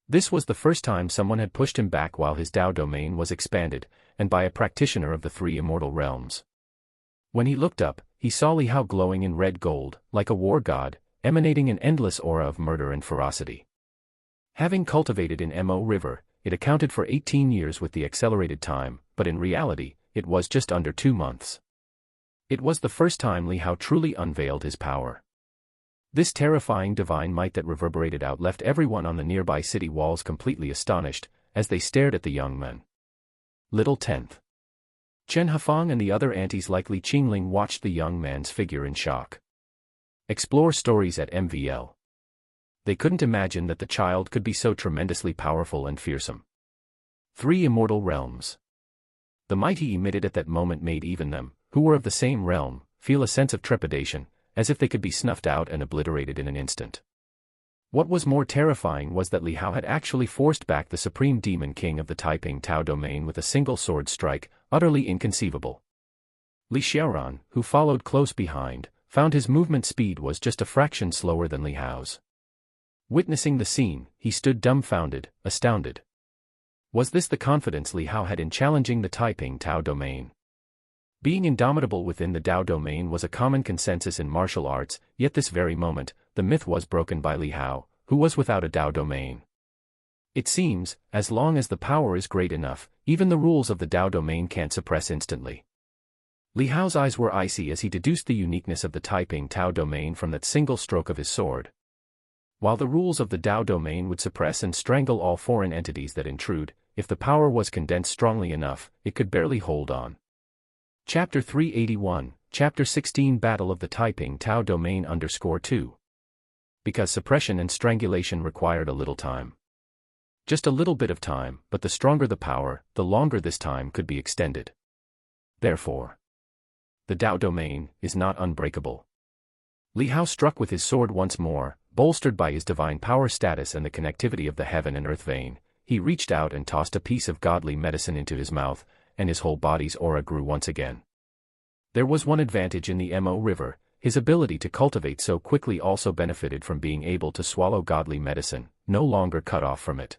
This was the first time someone had pushed him back while his Dao domain was expanded, and by a practitioner of the three immortal realms. When he looked up, he saw Li Hao glowing in red gold, like a war god, emanating an endless aura of murder and ferocity. Having cultivated in Mo River, it accounted for 18 years with the accelerated time, but in reality, it was just under 2 months. It was the first time Li Hao truly unveiled his power. This terrifying divine might that reverberated out left everyone on the nearby city walls completely astonished, as they stared at the young men. Little 10th. Chen Hafang and the other aunties like Li Qingling watched the young man's figure in shock. Explore stories at MVL. They couldn't imagine that the child could be so tremendously powerful and fearsome. 3 immortal realms. The might he emitted at that moment made even them, who were of the same realm, feel a sense of trepidation, as if they could be snuffed out and obliterated in an instant. What was more terrifying was that Li Hao had actually forced back the supreme demon king of the Taiping Tao domain with a single sword strike, utterly inconceivable. Li Xiaoran, who followed close behind, found his movement speed was just a fraction slower than Li Hao's. Witnessing the scene, he stood dumbfounded, astounded. Was this the confidence Li Hao had in challenging the Taiping Tao domain? Being indomitable within the Dao domain was a common consensus in martial arts, yet this very moment, the myth was broken by Li Hao, who was without a Dao domain. It seems, as long as the power is great enough, even the rules of the Dao domain can't suppress instantly. Li Hao's eyes were icy as he deduced the uniqueness of the Taiping Tao domain from that single stroke of his sword. While the rules of the Dao domain would suppress and strangle all foreign entities that intrude, if the power was condensed strongly enough, it could barely hold on. Chapter 381, Chapter 16 Battle of the Taiping Tao Domain _2. Because suppression and strangulation required a little time. Just a little bit of time, but the stronger the power, the longer this time could be extended. Therefore, the Dao domain is not unbreakable. Li Hao struck with his sword once more, bolstered by his divine power status and the connectivity of the heaven and earth vein. He reached out and tossed a piece of godly medicine into his mouth, and his whole body's aura grew once again. There was one advantage in the Mo River: his ability to cultivate so quickly also benefited from being able to swallow godly medicine, no longer cut off from it.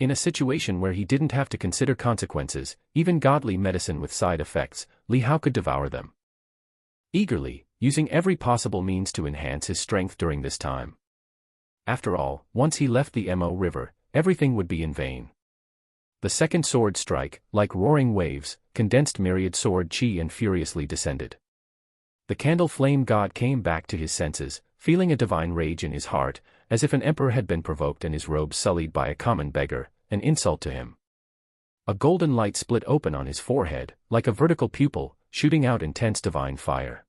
In a situation where he didn't have to consider consequences, even godly medicine with side effects, Li Hao could devour them eagerly, using every possible means to enhance his strength during this time. After all, once he left the Mo River, everything would be in vain. The second sword strike, like roaring waves, condensed myriad sword chi and furiously descended. The candle flame god came back to his senses, feeling a divine rage in his heart, as if an emperor had been provoked and his robes sullied by a common beggar, an insult to him. A golden light split open on his forehead, like a vertical pupil, shooting out intense divine fire.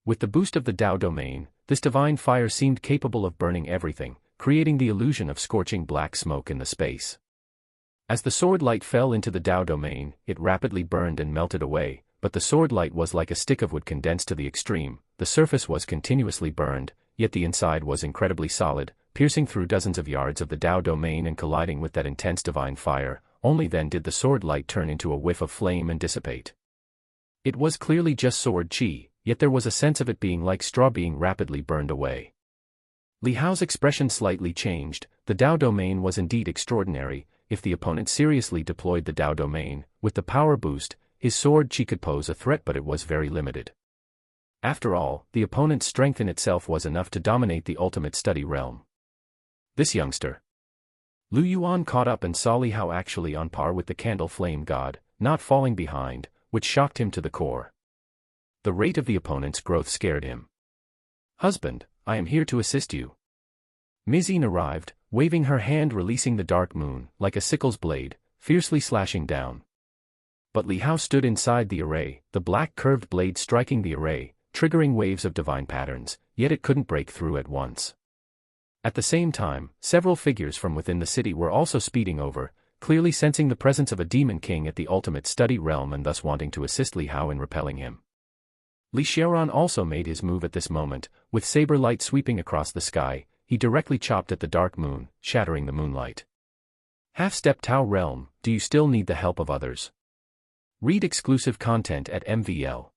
With the boost of the Dao domain, this divine fire seemed capable of burning everything, creating the illusion of scorching black smoke in the space. As the sword light fell into the Dao domain, it rapidly burned and melted away, but the sword light was like a stick of wood condensed to the extreme. The surface was continuously burned, yet the inside was incredibly solid, piercing through dozens of yards of the Dao domain and colliding with that intense divine fire. Only then did the sword light turn into a whiff of flame and dissipate. It was clearly just sword chi, yet there was a sense of it being like straw being rapidly burned away. Li Hao's expression slightly changed. The Dao domain was indeed extraordinary. If the opponent seriously deployed the Dao domain, with the power boost, his sword chi could pose a threat, but it was very limited. After all, the opponent's strength in itself was enough to dominate the ultimate study realm. This youngster. Lu Yuan caught up and saw Li Hao actually on par with the candle flame god, not falling behind, which shocked him to the core. The rate of the opponent's growth scared him. "Husband, I am here to assist you." Mizine arrived, waving her hand, releasing the dark moon, like a sickle's blade, fiercely slashing down. But Li Hao stood inside the array, the black curved blade striking the array, triggering waves of divine patterns, yet it couldn't break through at once. At the same time, several figures from within the city were also speeding over, clearly sensing the presence of a demon king at the ultimate study realm and thus wanting to assist Li Hao in repelling him. Li Xiaoran also made his move at this moment, with saber light sweeping across the sky. He directly chopped at the dark moon, shattering the moonlight. "Half-step Tao realm, do you still need the help of others?" Read exclusive content at MVL.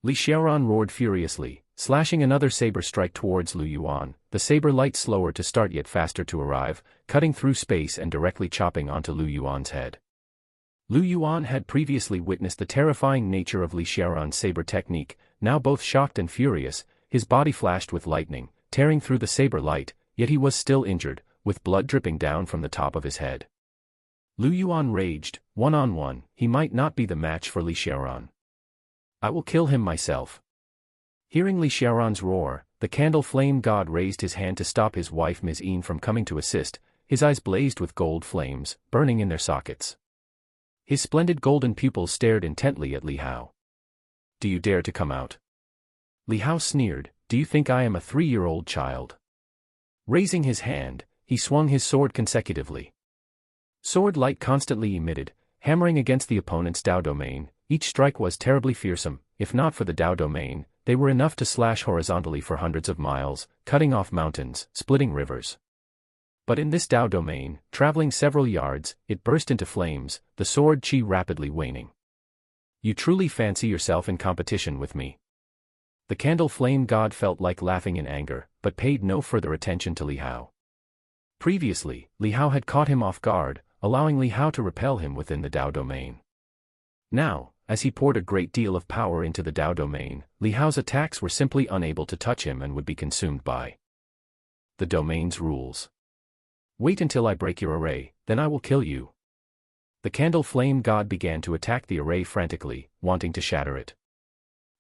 Li Xiaoran roared furiously, slashing another saber strike towards Lu Yuan, the saber light slower to start yet faster to arrive, cutting through space and directly chopping onto Lu Yuan's head. Lu Yuan had previously witnessed the terrifying nature of Li Xiaoran's saber technique. Now both shocked and furious, his body flashed with lightning, tearing through the saber light, yet he was still injured, with blood dripping down from the top of his head. Lu Yuan raged, one-on-one, he might not be the match for Li Xiaoran. I will kill him myself. Hearing Li Xiaoran's roar, the candle flame god raised his hand to stop his wife Ms. Yin from coming to assist. His eyes blazed with gold flames, burning in their sockets. His splendid golden pupils stared intently at Li Hao. Do you dare to come out? Li Hao sneered, do you think I am a 3-year-old child? Raising his hand, he swung his sword consecutively. Sword light constantly emitted, hammering against the opponent's Dao domain. Each strike was terribly fearsome. If not for the Dao domain, they were enough to slash horizontally for hundreds of miles, cutting off mountains, splitting rivers. But in this Dao domain, traveling several yards, it burst into flames, the sword chi rapidly waning. You truly fancy yourself in competition with me? The candle flame god felt like laughing in anger, but paid no further attention to Li Hao. Previously, Li Hao had caught him off guard, allowing Li Hao to repel him within the Dao domain. Now, as he poured a great deal of power into the Dao domain, Li Hao's attacks were simply unable to touch him and would be consumed by the domain's rules. Wait until I break your array, then I will kill you. The candle flame god began to attack the array frantically, wanting to shatter it.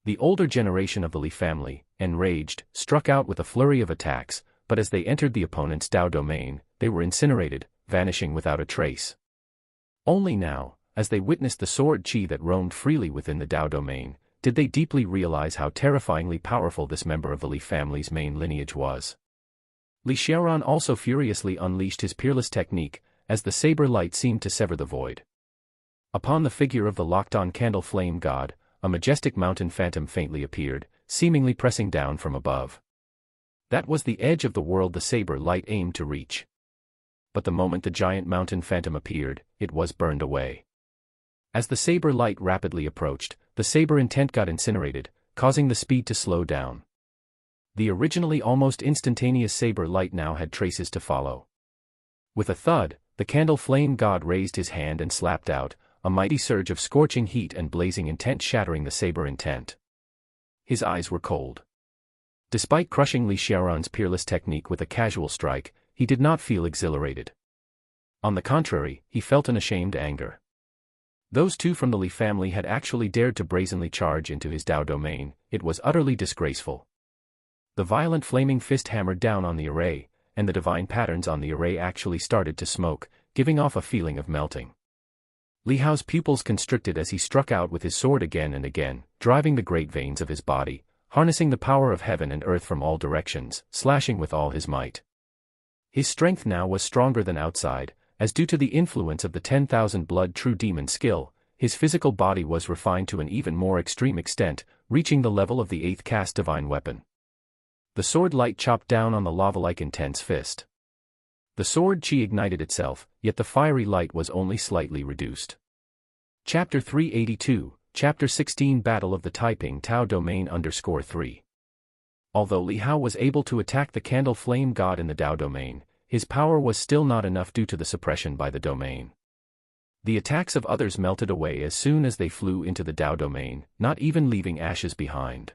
The older generation of the Li family, enraged, struck out with a flurry of attacks, but as they entered the opponent's Dao domain, they were incinerated, vanishing without a trace. Only now, as they witnessed the sword chi that roamed freely within the Dao domain, did they deeply realize how terrifyingly powerful this member of the Li family's main lineage was. Li Xiaoran also furiously unleashed his peerless technique, as the saber light seemed to sever the void. Upon the figure of the locked-on candle flame god, a majestic mountain phantom faintly appeared, seemingly pressing down from above. That was the edge of the world the saber light aimed to reach. But the moment the giant mountain phantom appeared, it was burned away. As the saber light rapidly approached, the saber intent got incinerated, causing the speed to slow down. The originally almost instantaneous saber light now had traces to follow. With a thud, the candle flame god raised his hand and slapped out, a mighty surge of scorching heat and blazing intent shattering the saber intent. His eyes were cold. Despite crushing Li Xiaoran's peerless technique with a casual strike, he did not feel exhilarated. On the contrary, he felt an ashamed anger. Those two from the Li family had actually dared to brazenly charge into his Dao domain. It was utterly disgraceful. The violent flaming fist hammered down on the array, and the divine patterns on the array actually started to smoke, giving off a feeling of melting. Li Hao's pupils constricted as he struck out with his sword again and again, driving the great veins of his body, harnessing the power of heaven and earth from all directions, slashing with all his might. His strength now was stronger than outside, as due to the influence of the 10,000 blood true demon skill, his physical body was refined to an even more extreme extent, reaching the level of the 8th caste divine weapon. The sword light chopped down on the lava-like intense fist. The sword chi ignited itself, yet the fiery light was only slightly reduced. Chapter 382, Chapter 16 Battle of the Taiping Tao Domain _3. Although Li Hao was able to attack the candle flame god in the Dao domain, his power was still not enough due to the suppression by the domain. The attacks of others melted away as soon as they flew into the Dao domain, not even leaving ashes behind.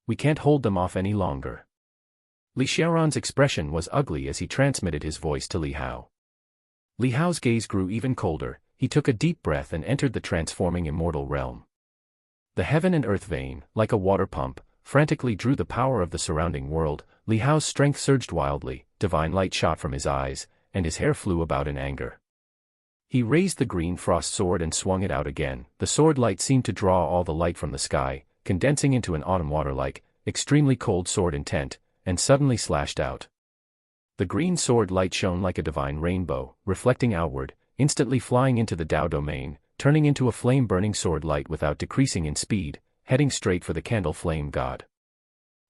We can't hold them off any longer. Li Xiaoran's expression was ugly as he transmitted his voice to Li Hao. Li Hao's gaze grew even colder, he took a deep breath and entered the transforming immortal realm. The heaven and earth vein, like a water pump, frantically drew the power of the surrounding world. Li Hao's strength surged wildly, divine light shot from his eyes, and his hair flew about in anger. He raised the green frost sword and swung it out again. The sword light seemed to draw all the light from the sky, condensing into an autumn water-like, extremely cold sword intent, and suddenly slashed out. The green sword light shone like a divine rainbow, reflecting outward, instantly flying into the Dao domain, turning into a flame-burning sword light without decreasing in speed, heading straight for the candle flame god.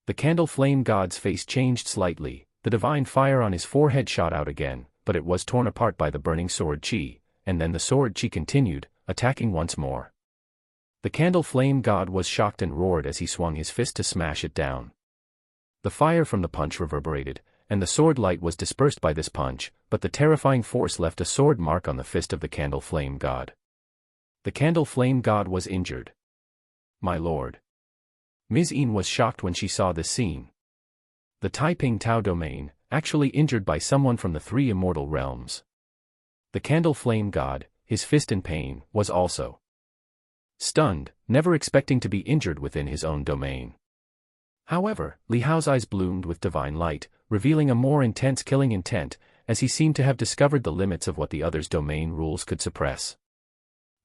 The candle flame god's face changed slightly, the divine fire on his forehead shot out again, but it was torn apart by the burning sword chi, and then the sword chi continued, attacking once more. The candle flame god was shocked and roared as he swung his fist to smash it down. The fire from the punch reverberated, and the sword light was dispersed by this punch, but the terrifying force left a sword mark on the fist of the candle flame god. The candle flame god was injured. My lord. Ms. Yin was shocked when she saw this scene. The Taiping Tao domain, actually injured by someone from the three immortal realms. The candle flame god, his fist in pain, was also stunned, never expecting to be injured within his own domain. However, Li Hao's eyes bloomed with divine light, revealing a more intense killing intent, as he seemed to have discovered the limits of what the other's domain rules could suppress.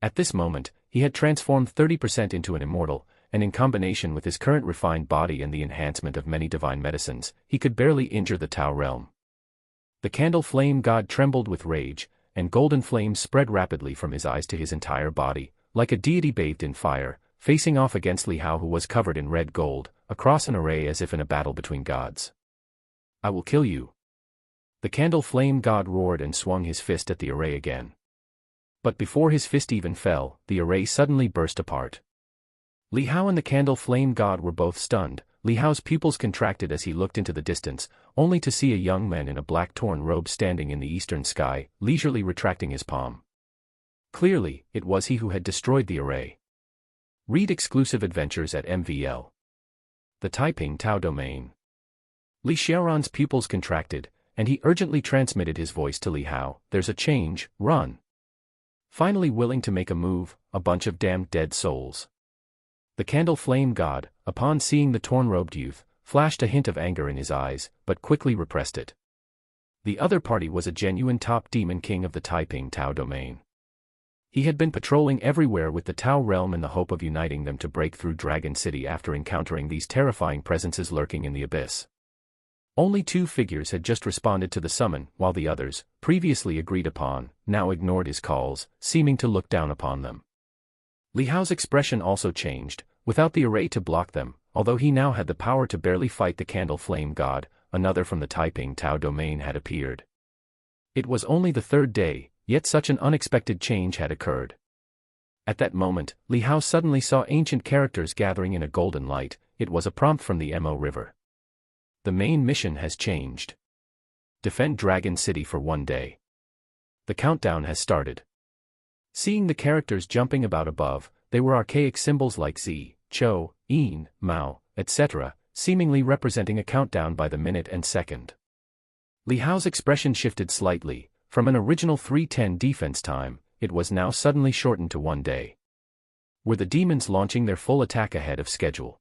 At this moment, he had transformed 30% into an immortal, and in combination with his current refined body and the enhancement of many divine medicines, he could barely injure the Tao realm. The candle flame god trembled with rage, and golden flames spread rapidly from his eyes to his entire body, like a deity bathed in fire, facing off against Li Hao, who was covered in red gold, across an array as if in a battle between gods. I will kill you. The candle flame god roared and swung his fist at the array again. But before his fist even fell, the array suddenly burst apart. Li Hao and the candle flame god were both stunned. Li Hao's pupils contracted as he looked into the distance, only to see a young man in a black torn robe standing in the eastern sky, leisurely retracting his palm. Clearly, it was he who had destroyed the array. Read exclusive adventures at MVL. The Taiping Tao domain. Li Xiaoran's pupils contracted, and he urgently transmitted his voice to Li Hao, "There's a change, run." Finally willing to make a move, a bunch of damned dead souls. The candle flame god, upon seeing the torn-robed youth, flashed a hint of anger in his eyes, but quickly repressed it. The other party was a genuine top demon king of the Taiping Tao domain. He had been patrolling everywhere with the Tao realm in the hope of uniting them to break through Dragon City after encountering these terrifying presences lurking in the abyss. Only two figures had just responded to the summon, while the others, previously agreed upon, now ignored his calls, seeming to look down upon them. Li Hao's expression also changed. Without the array to block them, although he now had the power to barely fight the candle flame god, another from the Taiping Tao domain had appeared. It was only the third day, yet such an unexpected change had occurred. At that moment, Li Hao suddenly saw ancient characters gathering in a golden light. It was a prompt from the Mo River. The main mission has changed. Defend Dragon City for 1 day. The countdown has started. Seeing the characters jumping about above, they were archaic symbols like Z, Cho, Yin, Mao, etc., seemingly representing a countdown by the minute and second. Li Hao's expression shifted slightly. From an original 3:10 defense time, it was now suddenly shortened to 1 day. Were the demons launching their full attack ahead of schedule?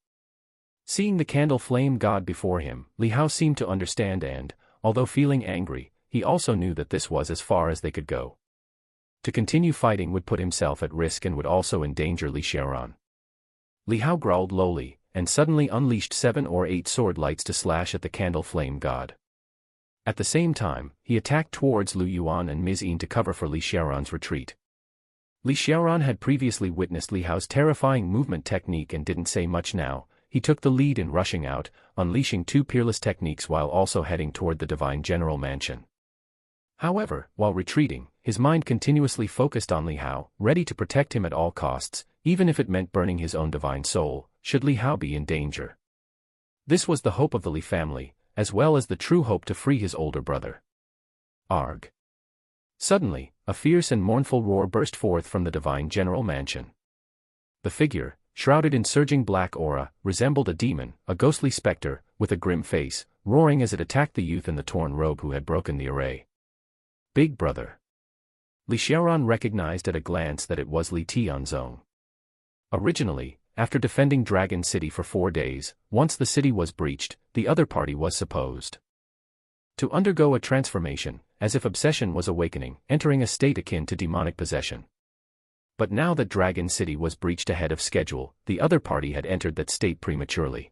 Seeing the candle flame god before him, Li Hao seemed to understand and, although feeling angry, he also knew that this was as far as they could go. To continue fighting would put himself at risk and would also endanger Li Xiaoran. Li Hao growled lowly, and suddenly unleashed 7 or 8 sword lights to slash at the candle flame god. At the same time, he attacked towards Lu Yuan and Ms. Yin to cover for Li Xiaoran's retreat. Li Xiaoran had previously witnessed Li Hao's terrifying movement technique and didn't say much now. He took the lead in rushing out, unleashing 2 peerless techniques while also heading toward the Divine General Mansion. However, while retreating, his mind continuously focused on Li Hao, ready to protect him at all costs, even if it meant burning his own divine soul, should Li Hao be in danger. This was the hope of the Li family, as well as the true hope to free his older brother. Arg! Suddenly, a fierce and mournful roar burst forth from the Divine General Mansion. The figure, shrouded in surging black aura, resembled a demon, a ghostly specter, with a grim face, roaring as it attacked the youth in the torn robe who had broken the array. Big brother. Li Xiaoran recognized at a glance that it was Li Tianzong. Originally, after defending Dragon City for 4 days, once the city was breached, the other party was supposed to undergo a transformation, as if obsession was awakening, entering a state akin to demonic possession. But now that Dragon City was breached ahead of schedule, the other party had entered that state prematurely.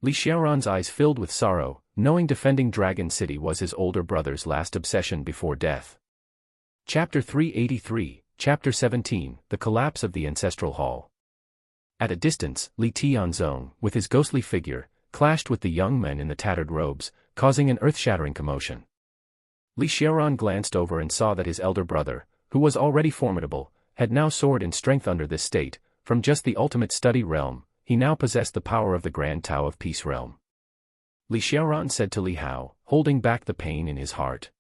Li Xiaoran's eyes filled with sorrow, knowing defending Dragon City was his older brother's last obsession before death. Chapter 383, Chapter 17, The Collapse of the Ancestral Hall. At a distance, Li Tianzong, with his ghostly figure, clashed with the young men in the tattered robes, causing an earth-shattering commotion. Li Xiaoran glanced over and saw that his elder brother, who was already formidable, had now soared in strength under this state. From just the ultimate study realm, he now possessed the power of the Grand Tao of Peace realm. Li Xiaoran said to Li Hao, holding back the pain in his heart.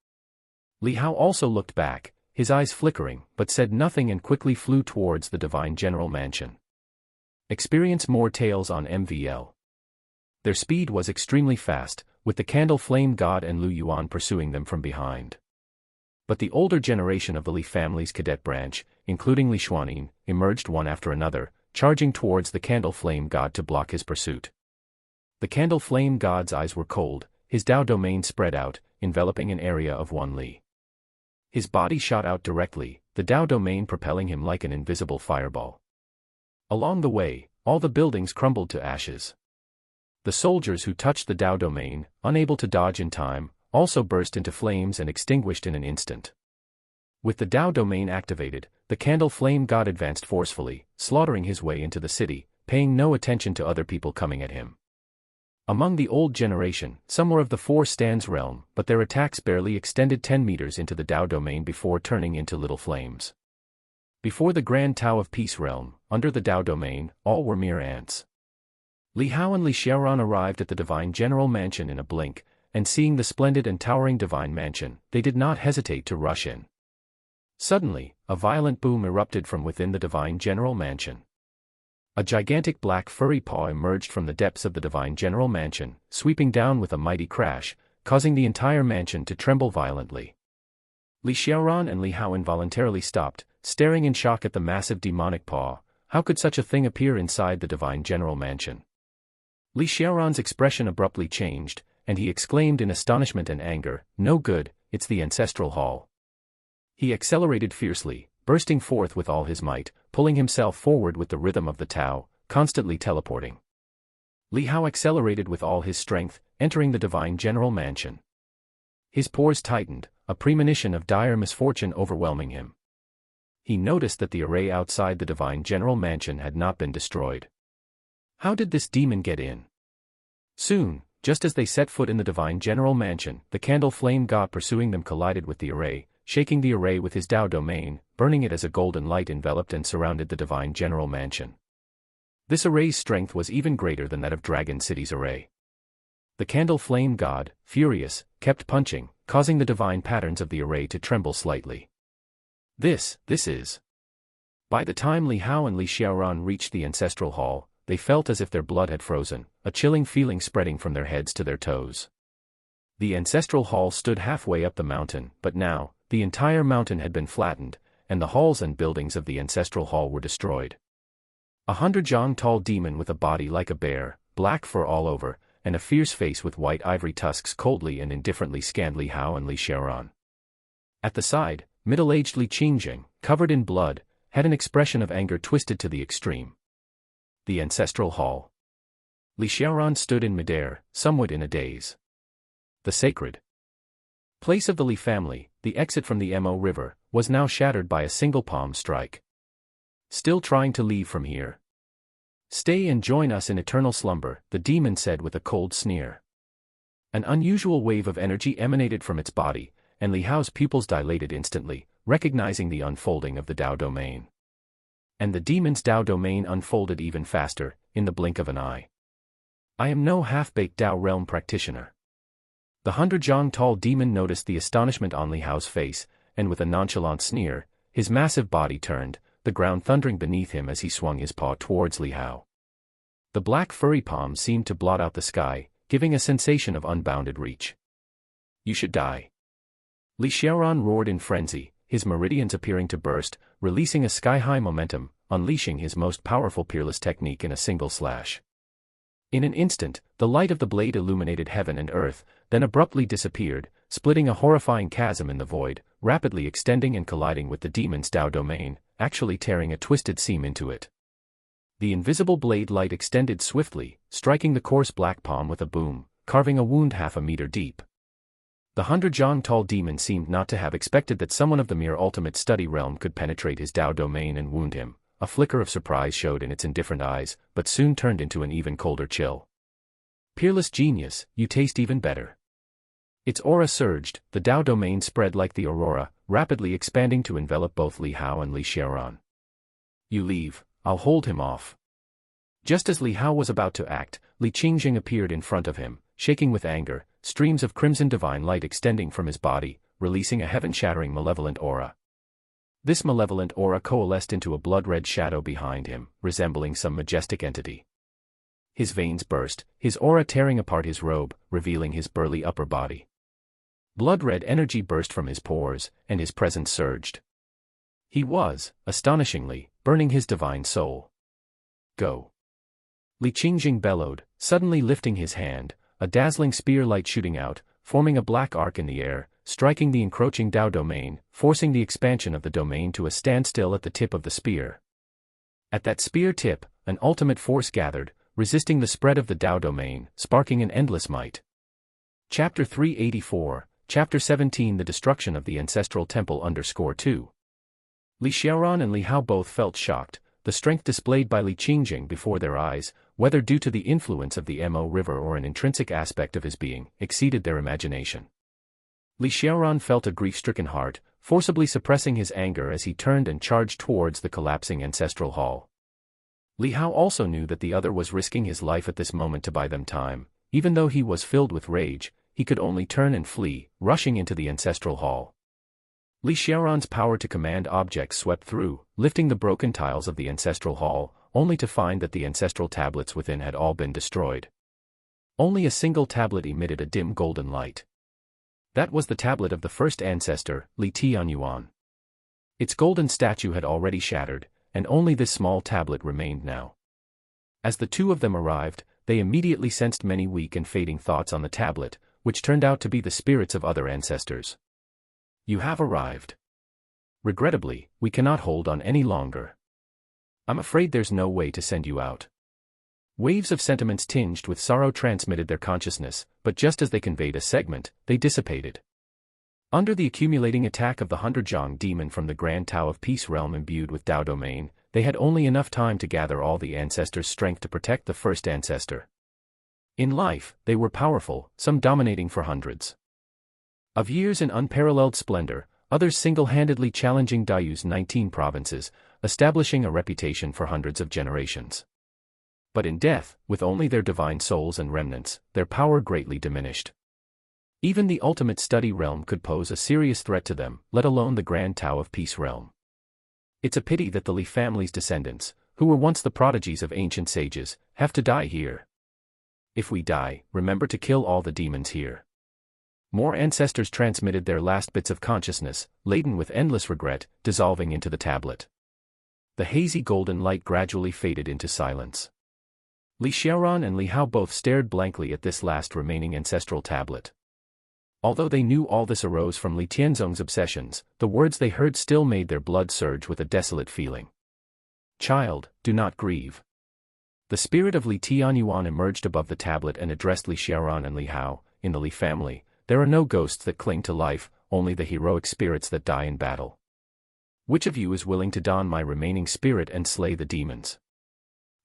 Li Hao also looked back, his eyes flickering, but said nothing and quickly flew towards the Divine General Mansion. Experience more tales on MVL. Their speed was extremely fast, with the Candle Flame God and Lu Yuan pursuing them from behind. But the older generation of the Li family's cadet branch, including Li Xuanin, emerged one after another, charging towards the Candle Flame God to block his pursuit. The Candle Flame God's eyes were cold, his Dao domain spread out, enveloping an area of 1 li. His body shot out directly, the Dao domain propelling him like an invisible fireball. Along the way, all the buildings crumbled to ashes. The soldiers who touched the Dao domain, unable to dodge in time, also burst into flames and extinguished in an instant. With the Dao domain activated, the Candle Flame God advanced forcefully, slaughtering his way into the city, paying no attention to other people coming at him. Among the old generation, some were of the Four Stands realm, but their attacks barely extended 10 meters into the Dao domain before turning into little flames. Before the Grand Tao of Peace realm, under the Dao domain, all were mere ants. Li Hao and Li Xiaoran arrived at the Divine General Mansion in a blink, and seeing the splendid and towering Divine Mansion, they did not hesitate to rush in. Suddenly, a violent boom erupted from within the Divine General Mansion. A gigantic black furry paw emerged from the depths of the Divine General Mansion, sweeping down with a mighty crash, causing the entire mansion to tremble violently. Li Xiaoran and Li Hao involuntarily stopped, staring in shock at the massive demonic paw. How could such a thing appear inside the Divine General Mansion? Li Xiaoran's expression abruptly changed, and he exclaimed in astonishment and anger, "No good, it's the Ancestral Hall." He accelerated fiercely, bursting forth with all his might, pulling himself forward with the rhythm of the Tao, constantly teleporting. Li Hao accelerated with all his strength, entering the Divine General Mansion. His pores tightened, a premonition of dire misfortune overwhelming him. He noticed that the array outside the Divine General Mansion had not been destroyed. How did this demon get in? Soon, just as they set foot in the Divine General Mansion, the Candle Flame God pursuing them collided with the array, shaking the array with his Dao domain, burning it as a golden light enveloped and surrounded the Divine General Mansion. This array's strength was even greater than that of Dragon City's array. The Candle Flame God, furious, kept punching, causing the divine patterns of the array to tremble slightly. This is... By the time Li Hao and Li Xiaoran reached the Ancestral Hall, they felt as if their blood had frozen, a chilling feeling spreading from their heads to their toes. The Ancestral Hall stood halfway up the mountain, but now, the entire mountain had been flattened, and the halls and buildings of the Ancestral Hall were destroyed. 100-jong tall demon with a body like a bear, black fur all over, and a fierce face with white ivory tusks coldly and indifferently scanned Li Hao and Li Xiaoran. At the side, middle-aged Li Qingjing, covered in blood, had an expression of anger twisted to the extreme. The Ancestral Hall. Li Xiaoran stood in midair, somewhat in a daze. The sacred place of the Li family, the exit from the Mo River, was now shattered by a single palm strike. Still trying to leave from here? Stay and join us in eternal slumber, the demon said with a cold sneer. An unusual wave of energy emanated from its body, and Li Hao's pupils dilated instantly, recognizing the unfolding of the Dao domain. And the demon's Dao domain unfolded even faster, in the blink of an eye. I am no half-baked Dao realm practitioner. The 100-jong tall demon noticed the astonishment on Li Hao's face, and with a nonchalant sneer, his massive body turned, the ground thundering beneath him as he swung his paw towards Li Hao. The black furry palm seemed to blot out the sky, giving a sensation of unbounded reach. You should die. Li Xiaoran roared in frenzy, his meridians appearing to burst, releasing a sky-high momentum, unleashing his most powerful peerless technique in a single slash. In an instant, the light of the blade illuminated heaven and earth, then abruptly disappeared, splitting a horrifying chasm in the void, rapidly extending and colliding with the demon's Dao domain, actually tearing a twisted seam into it. The invisible blade light extended swiftly, striking the coarse black palm with a boom, carving a wound half a meter deep. The 100-jong tall demon seemed not to have expected that someone of the mere ultimate study realm could penetrate his Dao domain and wound him. A flicker of surprise showed in its indifferent eyes, but soon turned into an even colder chill. Peerless genius, you taste even better. Its aura surged, the Dao domain spread like the aurora, rapidly expanding to envelop both Li Hao and Li Xiaoran. You leave, I'll hold him off. Just as Li Hao was about to act, Li Qingjing appeared in front of him, shaking with anger, streams of crimson divine light extending from his body, releasing a heaven-shattering malevolent aura. This malevolent aura coalesced into a blood-red shadow behind him, resembling some majestic entity. His veins burst, his aura tearing apart his robe, revealing his burly upper body. Blood-red energy burst from his pores, and his presence surged. He was, astonishingly, burning his divine soul. Go! Li Qingjing bellowed, suddenly lifting his hand, a dazzling spear light shooting out, forming a black arc in the air, striking the encroaching Dao domain, forcing the expansion of the domain to a standstill at the tip of the spear. At that spear tip, an ultimate force gathered, resisting the spread of the Dao domain, sparking an endless might. Chapter 384, Chapter 17 The Destruction of the Ancestral Temple _2. Li Xiaoran and Li Hao both felt shocked, the strength displayed by Li Qingjing before their eyes, whether due to the influence of the Mo river or an intrinsic aspect of his being, exceeded their imagination. Li Xiaoran felt a grief-stricken heart, forcibly suppressing his anger as he turned and charged towards the collapsing ancestral hall. Li Hao also knew that the other was risking his life at this moment to buy them time. Even though he was filled with rage, he could only turn and flee, rushing into the ancestral hall. Li Xiaoran's power to command objects swept through, lifting the broken tiles of the ancestral hall, only to find that the ancestral tablets within had all been destroyed. Only a single tablet emitted a dim golden light. That was the tablet of the first ancestor, Li Tianyuan. Its golden statue had already shattered, and only this small tablet remained now. As the two of them arrived, they immediately sensed many weak and fading thoughts on the tablet, which turned out to be the spirits of other ancestors. You have arrived. Regrettably, we cannot hold on any longer. I'm afraid there's no way to send you out. Waves of sentiments tinged with sorrow transmitted their consciousness, but just as they conveyed a segment, they dissipated. Under the accumulating attack of the 100-Zhang demon from the Grand Tao of Peace realm imbued with Dao domain, they had only enough time to gather all the ancestors' strength to protect the first ancestor. In life, they were powerful, some dominating for hundreds of years in unparalleled splendor, others single-handedly challenging Daoyu's 19 provinces, establishing a reputation for hundreds of generations. But in death, with only their divine souls and remnants, their power greatly diminished. Even the ultimate study realm could pose a serious threat to them, let alone the Grand Tao of Peace realm. It's a pity that the Li family's descendants, who were once the prodigies of ancient sages, have to die here. If we die, remember to kill all the demons here. More ancestors transmitted their last bits of consciousness, laden with endless regret, dissolving into the tablet. The hazy golden light gradually faded into silence. Li Xiaoran and Li Hao both stared blankly at this last remaining ancestral tablet. Although they knew all this arose from Li Tianzong's obsessions, the words they heard still made their blood surge with a desolate feeling. Child, do not grieve. The spirit of Li Tianyuan emerged above the tablet and addressed Li Xiaoran and Li Hao. In the Li family, there are no ghosts that cling to life, only the heroic spirits that die in battle. Which of you is willing to don my remaining spirit and slay the demons?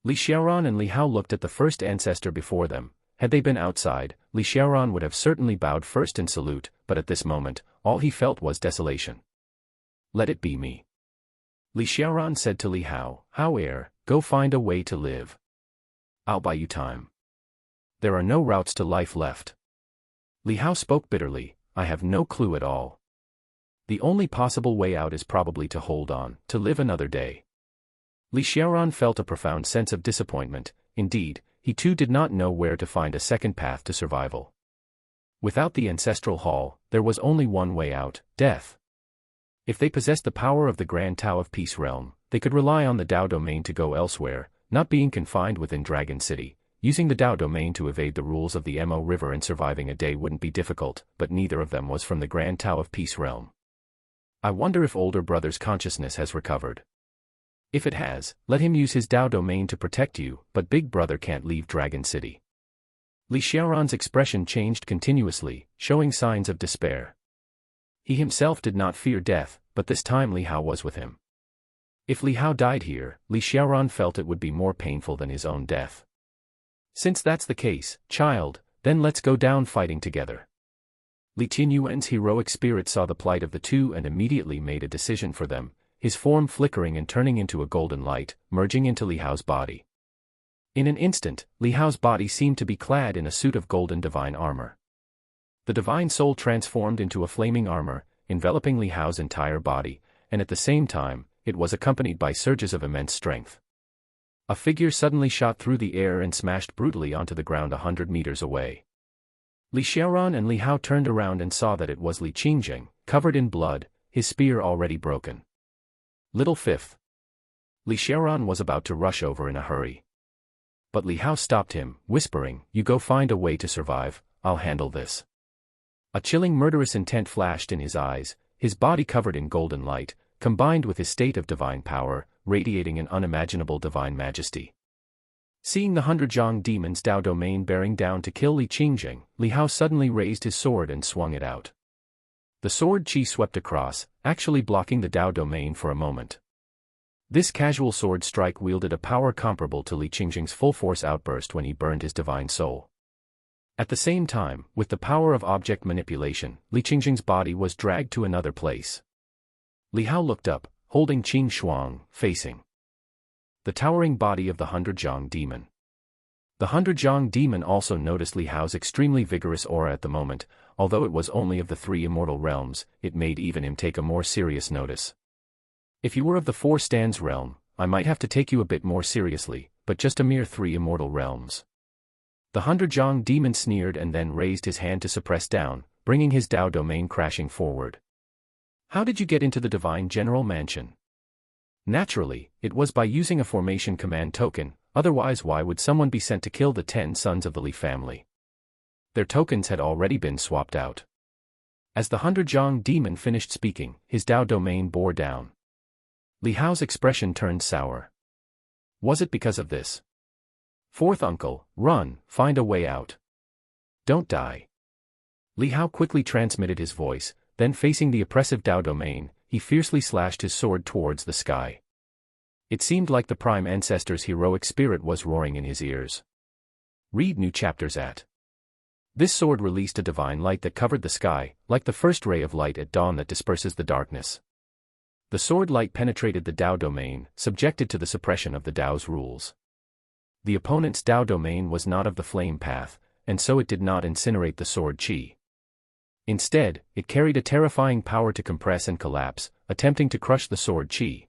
Li Xiaoran and Li Hao looked at the first ancestor before them. Had they been outside, Li Xiaoran would have certainly bowed first in salute, but at this moment, all he felt was desolation. Let it be me. Li Xiaoran said to Li Hao, Hao heir, go find a way to live. I'll buy you time. There are no routes to life left. Li Hao spoke bitterly, I have no clue at all. The only possible way out is probably to hold on, to live another day. Li Xiaoran felt a profound sense of disappointment. Indeed, he too did not know where to find a second path to survival. Without the ancestral hall, there was only one way out, death. If they possessed the power of the Grand Tao of Peace realm, they could rely on the Dao domain to go elsewhere, not being confined within Dragon City. Using the Dao domain to evade the rules of the Mo river and surviving a day wouldn't be difficult, but neither of them was from the Grand Tao of Peace realm. I wonder if older brother's consciousness has recovered. If it has, let him use his Dao domain to protect you, but big brother can't leave Dragon City. Li Xiaoran's expression changed continuously, showing signs of despair. He himself did not fear death, but this time Li Hao was with him. If Li Hao died here, Li Xiaoran felt it would be more painful than his own death. Since that's the case, child, then let's go down fighting together. Li Tianyuan's heroic spirit saw the plight of the two and immediately made a decision for them. his form flickering and turning into a golden light, merging into Li Hao's body. In an instant, Li Hao's body seemed to be clad in a suit of golden divine armor. The divine soul transformed into a flaming armor, enveloping Li Hao's entire body, and at the same time, it was accompanied by surges of immense strength. A figure suddenly shot through the air and smashed brutally onto the ground 100 meters away. Li Xiaoran and Li Hao turned around and saw that it was Li Qingjing, covered in blood, his spear already broken. Little fifth. Li Xiaoran was about to rush over in a hurry. But Li Hao stopped him, whispering, "You go find a way to survive, I'll handle this." A chilling murderous intent flashed in his eyes, his body covered in golden light, combined with his state of divine power, radiating an unimaginable divine majesty. Seeing the 100 Zhang demons Dao domain bearing down to kill Li Qingjing, Li Hao suddenly raised his sword and swung it out. The sword chi swept across, actually blocking the Dao domain for a moment. This casual sword strike wielded a power comparable to Li Qingjing's full-force outburst when he burned his divine soul. At the same time, with the power of object manipulation, Li Qingjing's body was dragged to another place. Li Hao looked up, holding Qin Shuang, facing the towering body of the 100 Zhang demon. The 100 Zhang demon also noticed Li Hao's extremely vigorous aura at the moment, although it was only of the 3 immortal realms, it made even him take a more serious notice. If you were of the 4 stands realm, I might have to take you a bit more seriously, but just a mere 3 immortal realms. The 100 Zhang demon sneered and then raised his hand to suppress down, bringing his Dao domain crashing forward. How did you get into the Divine General Mansion? Naturally, it was by using a formation command token, otherwise why would someone be sent to kill the 10 sons of the Li family? Their tokens had already been swapped out. As the 100 Zhang demon finished speaking, his Dao domain bore down. Li Hao's expression turned sour. Was it because of this? Fourth uncle, run, find a way out. Don't die. Li Hao quickly transmitted his voice, then facing the oppressive Dao domain, he fiercely slashed his sword towards the sky. It seemed like the Prime Ancestor's heroic spirit was roaring in his ears. Read new chapters at. This sword released a divine light that covered the sky, like the first ray of light at dawn that disperses the darkness. The sword light penetrated the Dao domain, subjected to the suppression of the Dao's rules. The opponent's Dao domain was not of the flame path, and so it did not incinerate the sword chi. Instead, it carried a terrifying power to compress and collapse, attempting to crush the sword chi.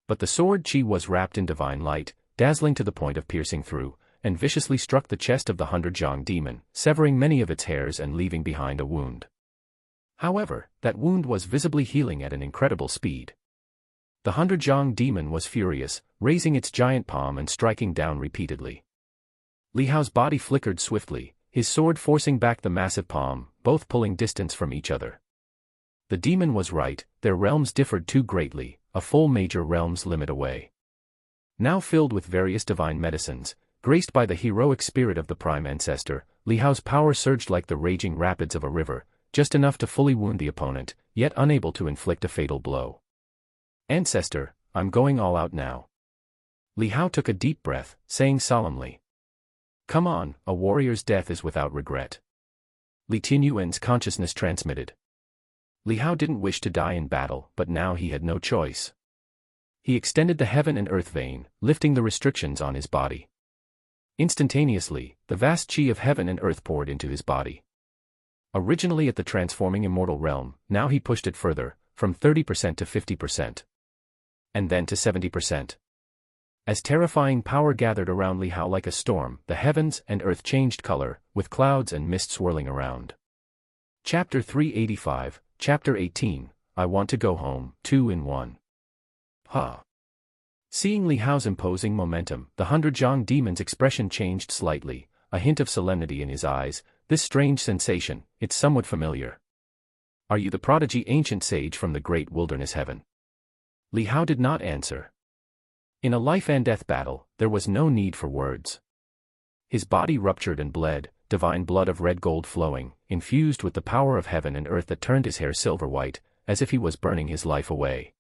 But the sword chi was wrapped in divine light, dazzling to the point of piercing through, and viciously struck the chest of the 100 Zhang demon, severing many of its hairs and leaving behind a wound. However, that wound was visibly healing at an incredible speed. The 100 Zhang demon was furious, raising its giant palm and striking down repeatedly. Li Hao's body flickered swiftly, his sword forcing back the massive palm, both pulling distance from each other. The demon was right, their realms differed too greatly, a full major realm's limit away. Now filled with various divine medicines, graced by the heroic spirit of the Prime Ancestor, Li Hao's power surged like the raging rapids of a river, just enough to fully wound the opponent, yet unable to inflict a fatal blow. Ancestor, I'm going all out now. Li Hao took a deep breath, saying solemnly. Come on, a warrior's death is without regret. Li Tianyuan's consciousness transmitted. Li Hao didn't wish to die in battle, but now he had no choice. He extended the heaven and earth vein, lifting the restrictions on his body. Instantaneously, the vast chi of heaven and earth poured into his body. Originally at the transforming immortal realm, now he pushed it further, from 30% to 50%. And then to 70%. As terrifying power gathered around Li Hao like a storm, the heavens and earth changed color, with clouds and mist swirling around. Chapter 385, Chapter 18, I Want to Go Home, 2 in 1. Seeing Li Hao's imposing momentum, the 100 Zhang demon's expression changed slightly, a hint of solemnity in his eyes. This strange sensation, it's somewhat familiar. Are you the prodigy ancient sage from the great wilderness heaven? Li Hao did not answer. In a life and death battle, there was no need for words. His body ruptured and bled, divine blood of red gold flowing, infused with the power of heaven and earth that turned his hair silver white, as if he was burning his life away.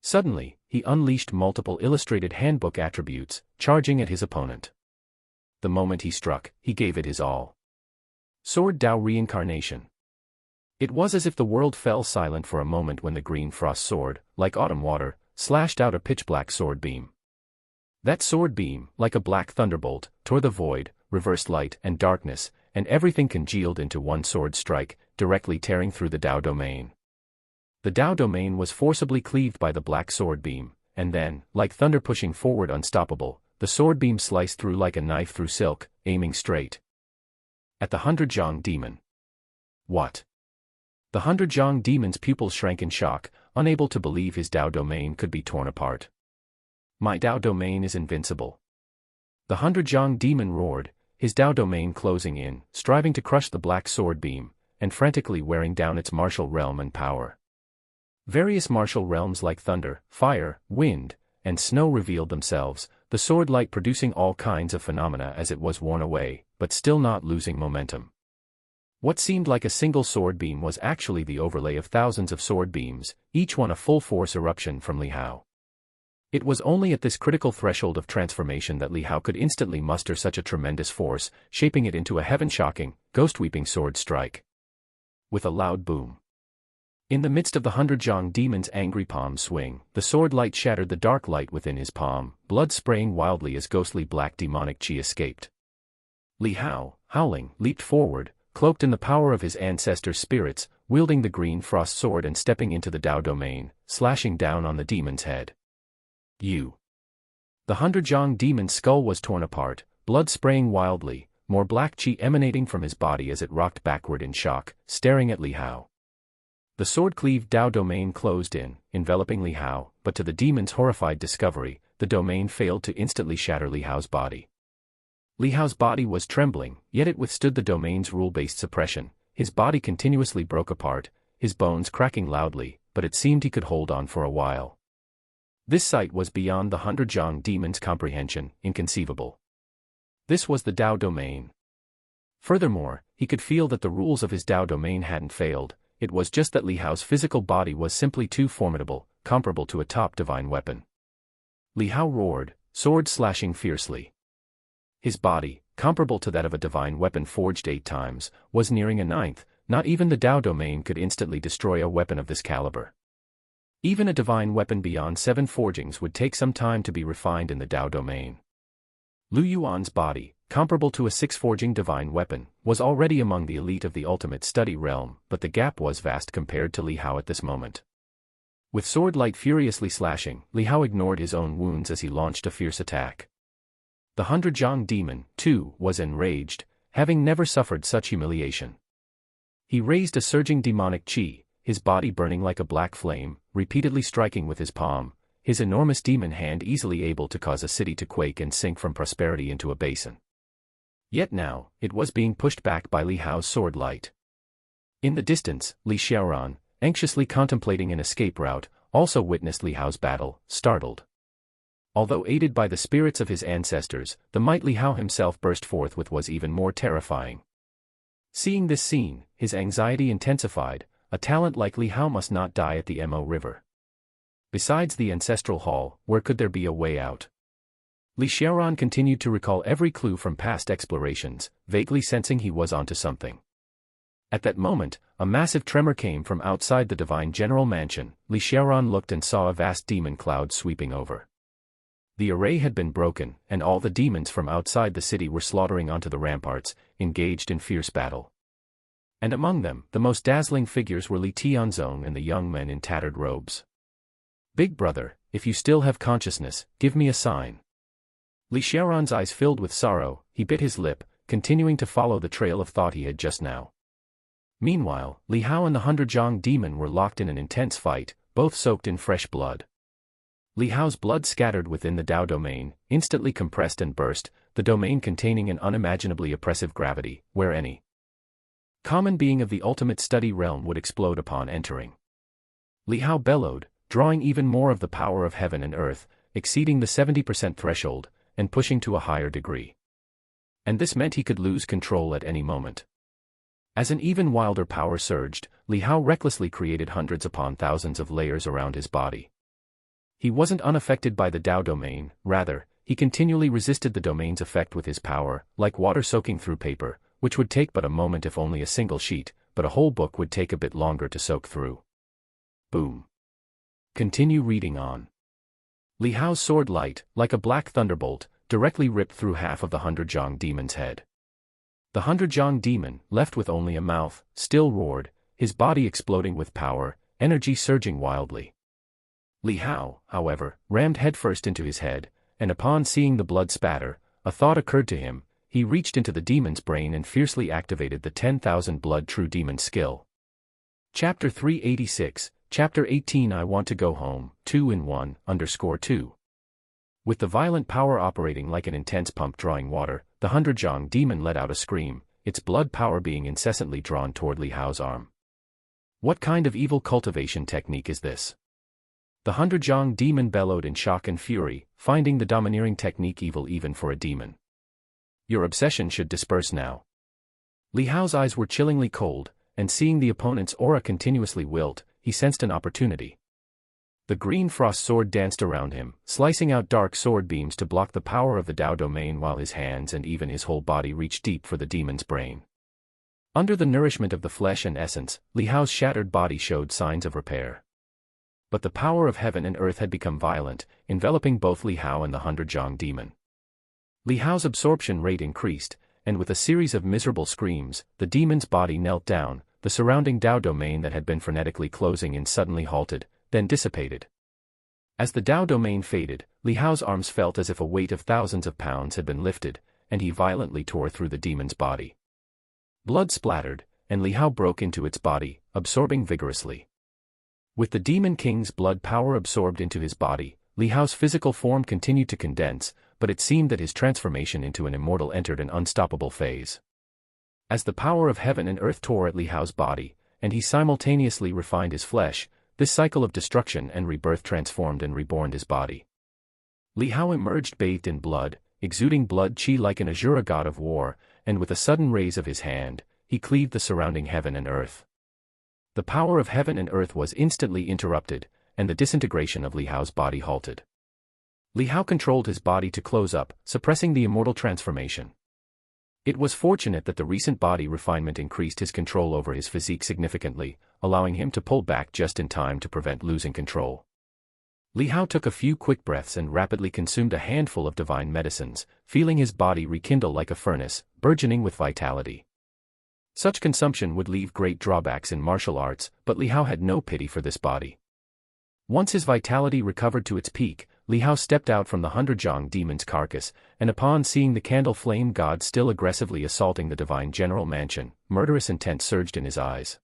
Suddenly, he unleashed multiple illustrated handbook attributes, charging at his opponent. The moment he struck, he gave it his all. Sword Dao Reincarnation. It was as if the world fell silent for a moment when the green frost sword, like autumn water, slashed out a pitch-black sword beam. That sword beam, like a black thunderbolt, tore the void, reversed light and darkness, and everything congealed into one sword strike, directly tearing through the Dao domain. The Dao domain was forcibly cleaved by the black sword beam, and then, like thunder pushing forward unstoppable, the sword beam sliced through like a knife through silk, aiming straight at the 100-Zhang demon. What? The 100-Zhang demon's pupils shrank in shock, unable to believe his Dao domain could be torn apart. My Dao domain is invincible. The 100-Zhang demon roared, his Dao domain closing in, striving to crush the black sword beam, and frantically wearing down its martial realm and power. Various martial realms like thunder, fire, wind, and snow revealed themselves, the sword light producing all kinds of phenomena as it was worn away, but still not losing momentum. What seemed like a single sword beam was actually the overlay of thousands of sword beams, each one a full-force eruption from Li Hao. It was only at this critical threshold of transformation that Li Hao could instantly muster such a tremendous force, shaping it into a heaven-shocking, ghost-weeping sword strike. With a loud boom. In the midst of the 100-Zhang demon's angry palm swing, the sword light shattered the dark light within his palm, blood spraying wildly as ghostly black demonic chi escaped. Li Hao, howling, leaped forward, cloaked in the power of his ancestors' spirits, wielding the green frost sword and stepping into the Dao domain, slashing down on the demon's head. You. The 100-Zhang demon's skull was torn apart, blood spraying wildly, more black chi emanating from his body as it rocked backward in shock, staring at Li Hao. The sword-cleaved Dao domain closed in, enveloping Li Hao, but to the demon's horrified discovery, the domain failed to instantly shatter Li Hao's body. Li Hao's body was trembling, yet it withstood the domain's rule-based suppression. His body continuously broke apart, his bones cracking loudly, but it seemed he could hold on for a while. This sight was beyond the 100-Zhang demon's comprehension, inconceivable. This was the Dao domain. Furthermore, he could feel that the rules of his Dao domain hadn't failed. It was just that Li Hao's physical body was simply too formidable, comparable to a top divine weapon. Li Hao roared, sword slashing fiercely. His body, comparable to that of a divine weapon forged 8 times, was nearing a 9th. Not even the Dao domain could instantly destroy a weapon of this caliber. Even a divine weapon beyond 7 forgings would take some time to be refined in the Dao domain. Lu Yuan's body, comparable to a 6-forging divine weapon, was already among the elite of the ultimate study realm, but the gap was vast compared to Li Hao at this moment. With sword light furiously slashing, Li Hao ignored his own wounds as he launched a fierce attack. The 100-Zhang demon, too, was enraged, having never suffered such humiliation. He raised a surging demonic chi, his body burning like a black flame, repeatedly striking with his palm, his enormous demon hand easily able to cause a city to quake and sink from prosperity into a basin. Yet now, it was being pushed back by Li Hao's sword light. In the distance, Li Xiaoran, anxiously contemplating an escape route, also witnessed Li Hao's battle, startled. Although aided by the spirits of his ancestors, the might Li Hao himself burst forth with was even more terrifying. Seeing this scene, his anxiety intensified. A talent like Li Hao must not die at the Mo River. Besides the ancestral hall, where could there be a way out? Li Xiaoran continued to recall every clue from past explorations, vaguely sensing he was onto something. At that moment, a massive tremor came from outside the divine general mansion. Li Xiaoran looked and saw a vast demon cloud sweeping over. The array had been broken, and all the demons from outside the city were slaughtering onto the ramparts, engaged in fierce battle. And among them, the most dazzling figures were Li Tianzong and the young men in tattered robes. "Big brother, if you still have consciousness, give me a sign." Li Xiaoran's eyes filled with sorrow, he bit his lip, continuing to follow the trail of thought he had just now. Meanwhile, Li Hao and the 100-Zhang demon were locked in an intense fight, both soaked in fresh blood. Li Hao's blood scattered within the Dao domain, instantly compressed and burst, the domain containing an unimaginably oppressive gravity, where any common being of the ultimate study realm would explode upon entering. Li Hao bellowed, drawing even more of the power of heaven and earth, exceeding the 70% threshold, and pushing to a higher degree. And this meant he could lose control at any moment. As an even wilder power surged, Li Hao recklessly created hundreds upon thousands of layers around his body. He wasn't unaffected by the Dao domain, rather, he continually resisted the domain's effect with his power, like water soaking through paper, which would take but a moment if only a single sheet, but a whole book would take a bit longer to soak through. Boom. Continue reading on. Li Hao's sword light, like a black thunderbolt, directly ripped through half of the 100-Zhang demon's head. The 100-Zhang demon, left with only a mouth, still roared, his body exploding with power, energy surging wildly. Li Hao, however, rammed headfirst into his head, and upon seeing the blood spatter, a thought occurred to him. He reached into the demon's brain and fiercely activated the 10,000 blood true demon skill. Chapter 386, Chapter 18 I Want to Go Home, 2-in-1_2. With the violent power operating like an intense pump drawing water, the 100-Zhang demon let out a scream, its blood power being incessantly drawn toward Li Hao's arm. What kind of evil cultivation technique is this? The 100-Zhang demon bellowed in shock and fury, finding the domineering technique evil even for a demon. Your obsession should disperse now. Li Hao's eyes were chillingly cold, and seeing the opponent's aura continuously wilt, he sensed an opportunity. The green frost sword danced around him, slicing out dark sword beams to block the power of the Dao domain while his hands and even his whole body reached deep for the demon's brain. Under the nourishment of the flesh and essence, Li Hao's shattered body showed signs of repair. But the power of heaven and earth had become violent, enveloping both Li Hao and the 100-Zhang demon. Li Hao's absorption rate increased, and with a series of miserable screams, the demon's body knelt down, the surrounding Dao domain that had been frenetically closing in suddenly halted, then dissipated. As the Dao domain faded, Li Hao's arms felt as if a weight of thousands of pounds had been lifted, and he violently tore through the demon's body. Blood splattered, and Li Hao broke into its body, absorbing vigorously. With the Demon King's blood power absorbed into his body, Li Hao's physical form continued to condense, but it seemed that his transformation into an immortal entered an unstoppable phase. As the power of heaven and earth tore at Li Hao's body, and he simultaneously refined his flesh, this cycle of destruction and rebirth transformed and reborn his body. Li Hao emerged bathed in blood, exuding blood chi like an Azura god of war, and with a sudden raise of his hand, he cleaved the surrounding heaven and earth. The power of heaven and earth was instantly interrupted, and the disintegration of Li Hao's body halted. Li Hao controlled his body to close up, suppressing the immortal transformation. It was fortunate that the recent body refinement increased his control over his physique significantly, allowing him to pull back just in time to prevent losing control. Li Hao took a few quick breaths and rapidly consumed a handful of divine medicines, feeling his body rekindle like a furnace, burgeoning with vitality. Such consumption would leave great drawbacks in martial arts, but Li Hao had no pity for this body. Once his vitality recovered to its peak, Li Hao stepped out from the 100-Zhang demon's carcass, and upon seeing the candle flame god still aggressively assaulting the divine general mansion, murderous intent surged in his eyes.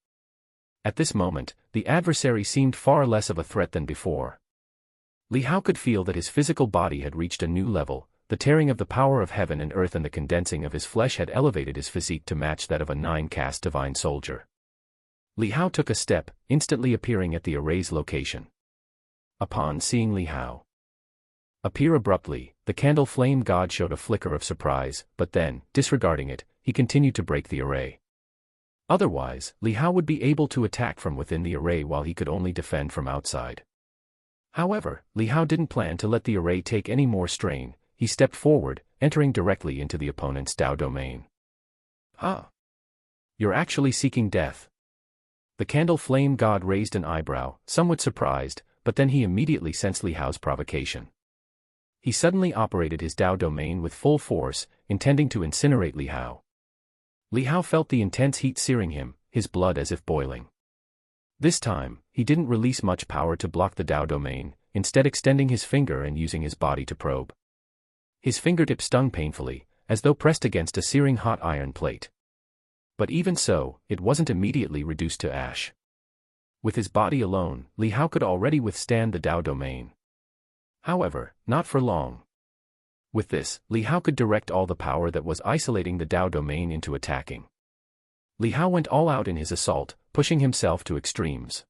At this moment, the adversary seemed far less of a threat than before. Li Hao could feel that his physical body had reached a new level, the tearing of the power of heaven and earth and the condensing of his flesh had elevated his physique to match that of a 9-caste divine soldier. Li Hao took a step, instantly appearing at the array's location. Upon seeing Li Hao appear abruptly, the candle flame god showed a flicker of surprise, but then, disregarding it, he continued to break the array. Otherwise, Li Hao would be able to attack from within the array while he could only defend from outside. However, Li Hao didn't plan to let the array take any more strain. He stepped forward, entering directly into the opponent's Dao domain. Huh? You're actually seeking death? The candle flame god raised an eyebrow, somewhat surprised, but then he immediately sensed Li Hao's provocation. He suddenly operated his Dao domain with full force, intending to incinerate Li Hao. Li Hao felt the intense heat searing him, his blood as if boiling. This time, he didn't release much power to block the Dao domain, instead extending his finger and using his body to probe. His fingertip stung painfully, as though pressed against a searing hot iron plate. But even so, it wasn't immediately reduced to ash. With his body alone, Li Hao could already withstand the Dao domain. However, not for long. With this, Li Hao could direct all the power that was isolating the Dao domain into attacking. Li Hao went all out in his assault, pushing himself to extremes.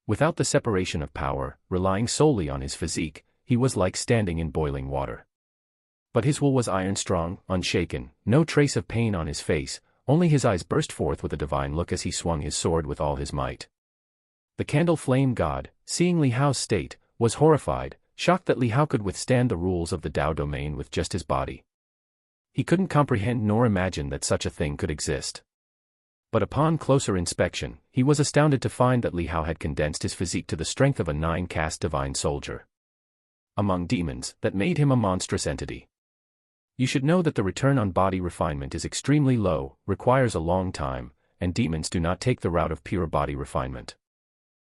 Without the separation of power, relying solely on his physique, he was like standing in boiling water. But his will was iron-strong, unshaken, no trace of pain on his face, only his eyes burst forth with a divine look as he swung his sword with all his might. The candle flame god, seeing Li Hao's state, was horrified, shocked that Li Hao could withstand the rules of the Dao domain with just his body. He couldn't comprehend nor imagine that such a thing could exist. But upon closer inspection, he was astounded to find that Li Hao had condensed his physique to the strength of a 9-caste divine soldier. Among demons, that made him a monstrous entity. You should know that the return on body refinement is extremely low, requires a long time, and demons do not take the route of pure body refinement.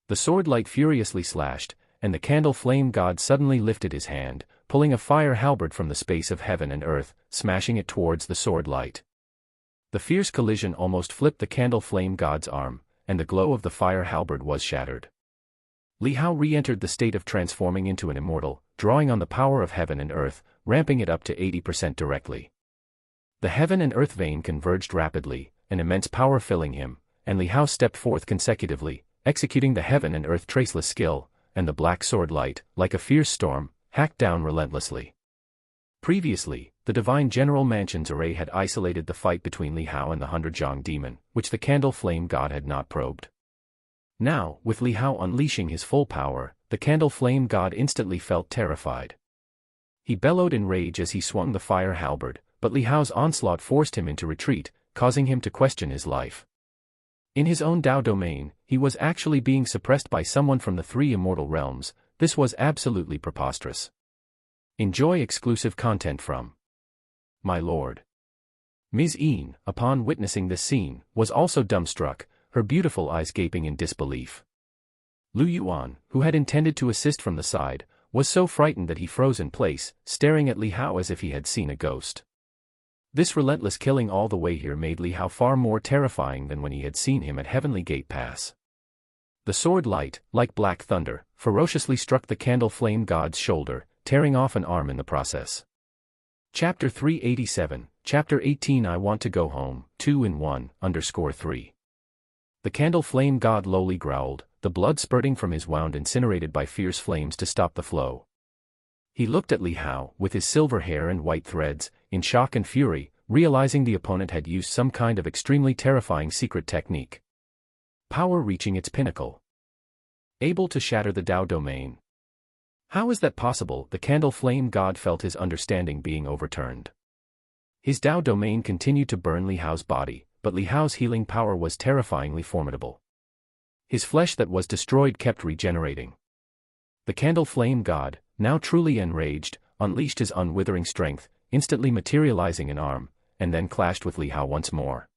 The sword light furiously slashed, and the candle flame god suddenly lifted his hand, pulling a fire halberd from the space of heaven and earth, smashing it towards the sword light. The fierce collision almost flipped the candle flame god's arm, and the glow of the fire halberd was shattered. Li Hao re-entered the state of transforming into an immortal, drawing on the power of heaven and earth, ramping it up to 80% directly. The heaven and earth vein converged rapidly, an immense power filling him, and Li Hao stepped forth consecutively, executing the heaven and earth traceless skill, and the black sword light, like a fierce storm, hacked down relentlessly. Previously, the divine general mansion's array had isolated the fight between Li Hao and the 100-Zhang demon, which the candle flame god had not probed. Now, with Li Hao unleashing his full power, the candle flame god instantly felt terrified. He bellowed in rage as he swung the fire halberd, but Li Hao's onslaught forced him into retreat, causing him to question his life. In his own Dao domain, he was actually being suppressed by someone from the 3 immortal realms. This was absolutely preposterous. Enjoy exclusive content from My Lord. Ms. Yin, upon witnessing this scene, was also dumbstruck, her beautiful eyes gaping in disbelief. Lu Yuan, who had intended to assist from the side, was so frightened that he froze in place, staring at Li Hao as if he had seen a ghost. This relentless killing all the way here made Li Hao far more terrifying than when he had seen him at Heavenly Gate Pass. The sword light, like black thunder, ferociously struck the candle flame god's shoulder, tearing off an arm in the process. Chapter 387, Chapter 18 I Want to Go Home, 2-in-1_3. The candle flame god lowly growled, the blood spurting from his wound incinerated by fierce flames to stop the flow. He looked at Li Hao, with his silver hair and white threads, in shock and fury, realizing the opponent had used some kind of extremely terrifying secret technique. Power reaching its pinnacle. Able to shatter the Dao domain. How is that possible? The candle flame god felt his understanding being overturned. His Dao domain continued to burn Li Hao's body, but Li Hao's healing power was terrifyingly formidable. His flesh that was destroyed kept regenerating. The candle flame god, now truly enraged, unleashed his unwithering strength, instantly materializing an arm, and then clashed with Li Hao once more.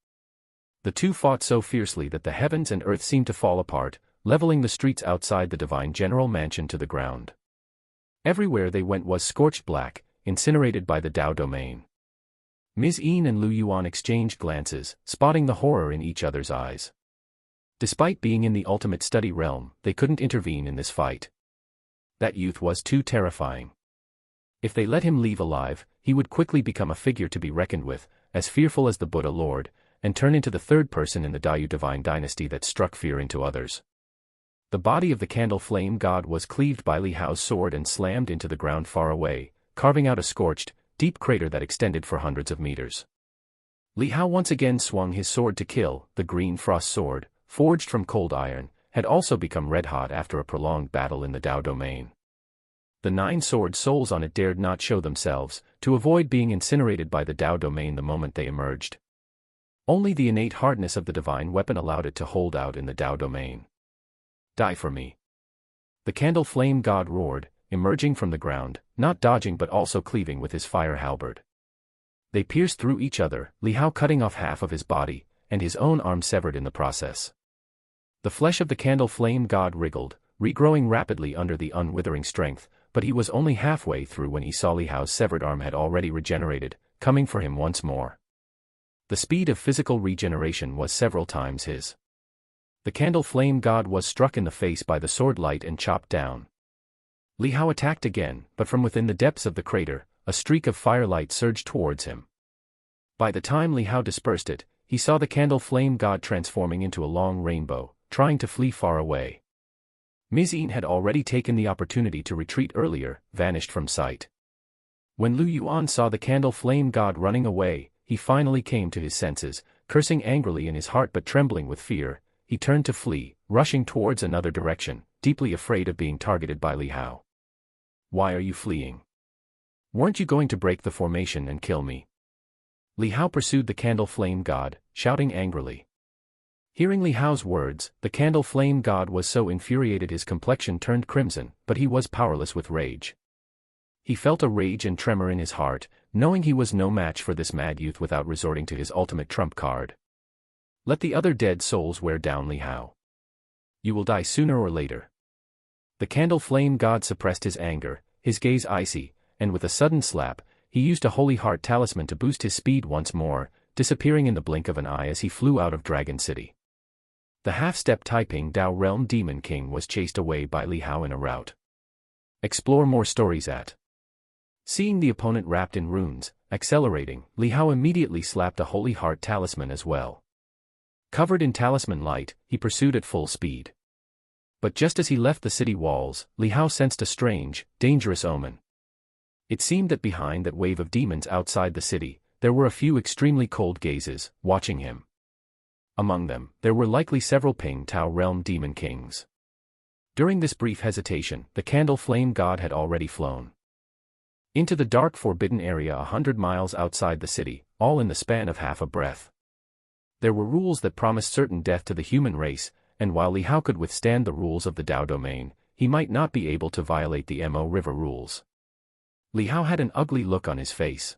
The two fought so fiercely that the heavens and earth seemed to fall apart, leveling the streets outside the divine general mansion to the ground. Everywhere they went was scorched black, incinerated by the Dao domain. Ms. Yin and Lu Yuan exchanged glances, spotting the horror in each other's eyes. Despite being in the ultimate study realm, they couldn't intervene in this fight. That youth was too terrifying. If they let him leave alive, he would quickly become a figure to be reckoned with, as fearful as the Buddha Lord, and turn into the third person in the Daoyu divine dynasty that struck fear into others. The body of the candle flame god was cleaved by Li Hao's sword and slammed into the ground far away, carving out a scorched, deep crater that extended for hundreds of meters. Li Hao once again swung his sword to kill. The green frost sword, forged from cold iron, had also become red-hot after a prolonged battle in the Dao domain. The 9 sword souls on it dared not show themselves, to avoid being incinerated by the Dao domain the moment they emerged. Only the innate hardness of the divine weapon allowed it to hold out in the Dao domain. Die for me. The candle flame god roared, emerging from the ground, not dodging but also cleaving with his fire halberd. They pierced through each other, Li Hao cutting off half of his body, and his own arm severed in the process. The flesh of the candle flame god wriggled, regrowing rapidly under the unwithering strength, but he was only halfway through when he saw Li Hao's severed arm had already regenerated, coming for him once more. The speed of physical regeneration was several times his. The candle flame god was struck in the face by the sword light and chopped down. Li Hao attacked again, but from within the depths of the crater, a streak of firelight surged towards him. By the time Li Hao dispersed it, he saw the candle flame god transforming into a long rainbow, trying to flee far away. Ms. Yin had already taken the opportunity to retreat earlier, vanished from sight. When Lu Yuan saw the candle flame god running away, he finally came to his senses, cursing angrily in his heart but trembling with fear. He turned to flee, rushing towards another direction, deeply afraid of being targeted by Li Hao. Why are you fleeing? Weren't you going to break the formation and kill me? Li Hao pursued the candle flame god, shouting angrily. Hearing Li Hao's words, the candle flame god was so infuriated his complexion turned crimson, but he was powerless with rage. He felt a rage and tremor in his heart, knowing he was no match for this mad youth without resorting to his ultimate trump card. Let the other dead souls wear down Li Hao. You will die sooner or later. The candle flame god suppressed his anger, his gaze icy, and with a sudden slap, he used a holy heart talisman to boost his speed once more, disappearing in the blink of an eye as he flew out of Dragon City. The half-step Taiping Dao Realm Demon King was chased away by Li Hao in a rout. Explore more stories at. Seeing the opponent wrapped in runes, accelerating, Li Hao immediately slapped a holy heart talisman as well. Covered in talisman light, he pursued at full speed. But just as he left the city walls, Li Hao sensed a strange, dangerous omen. It seemed that behind that wave of demons outside the city, there were a few extremely cold gazes, watching him. Among them, there were likely several Ping Tao Realm Demon Kings. During this brief hesitation, the candle flame god had already flown into the dark forbidden area 100 miles outside the city, all in the span of half a breath. There were rules that promised certain death to the human race, and while Li Hao could withstand the rules of the Dao domain, he might not be able to violate the Mo River rules. Li Hao had an ugly look on his face.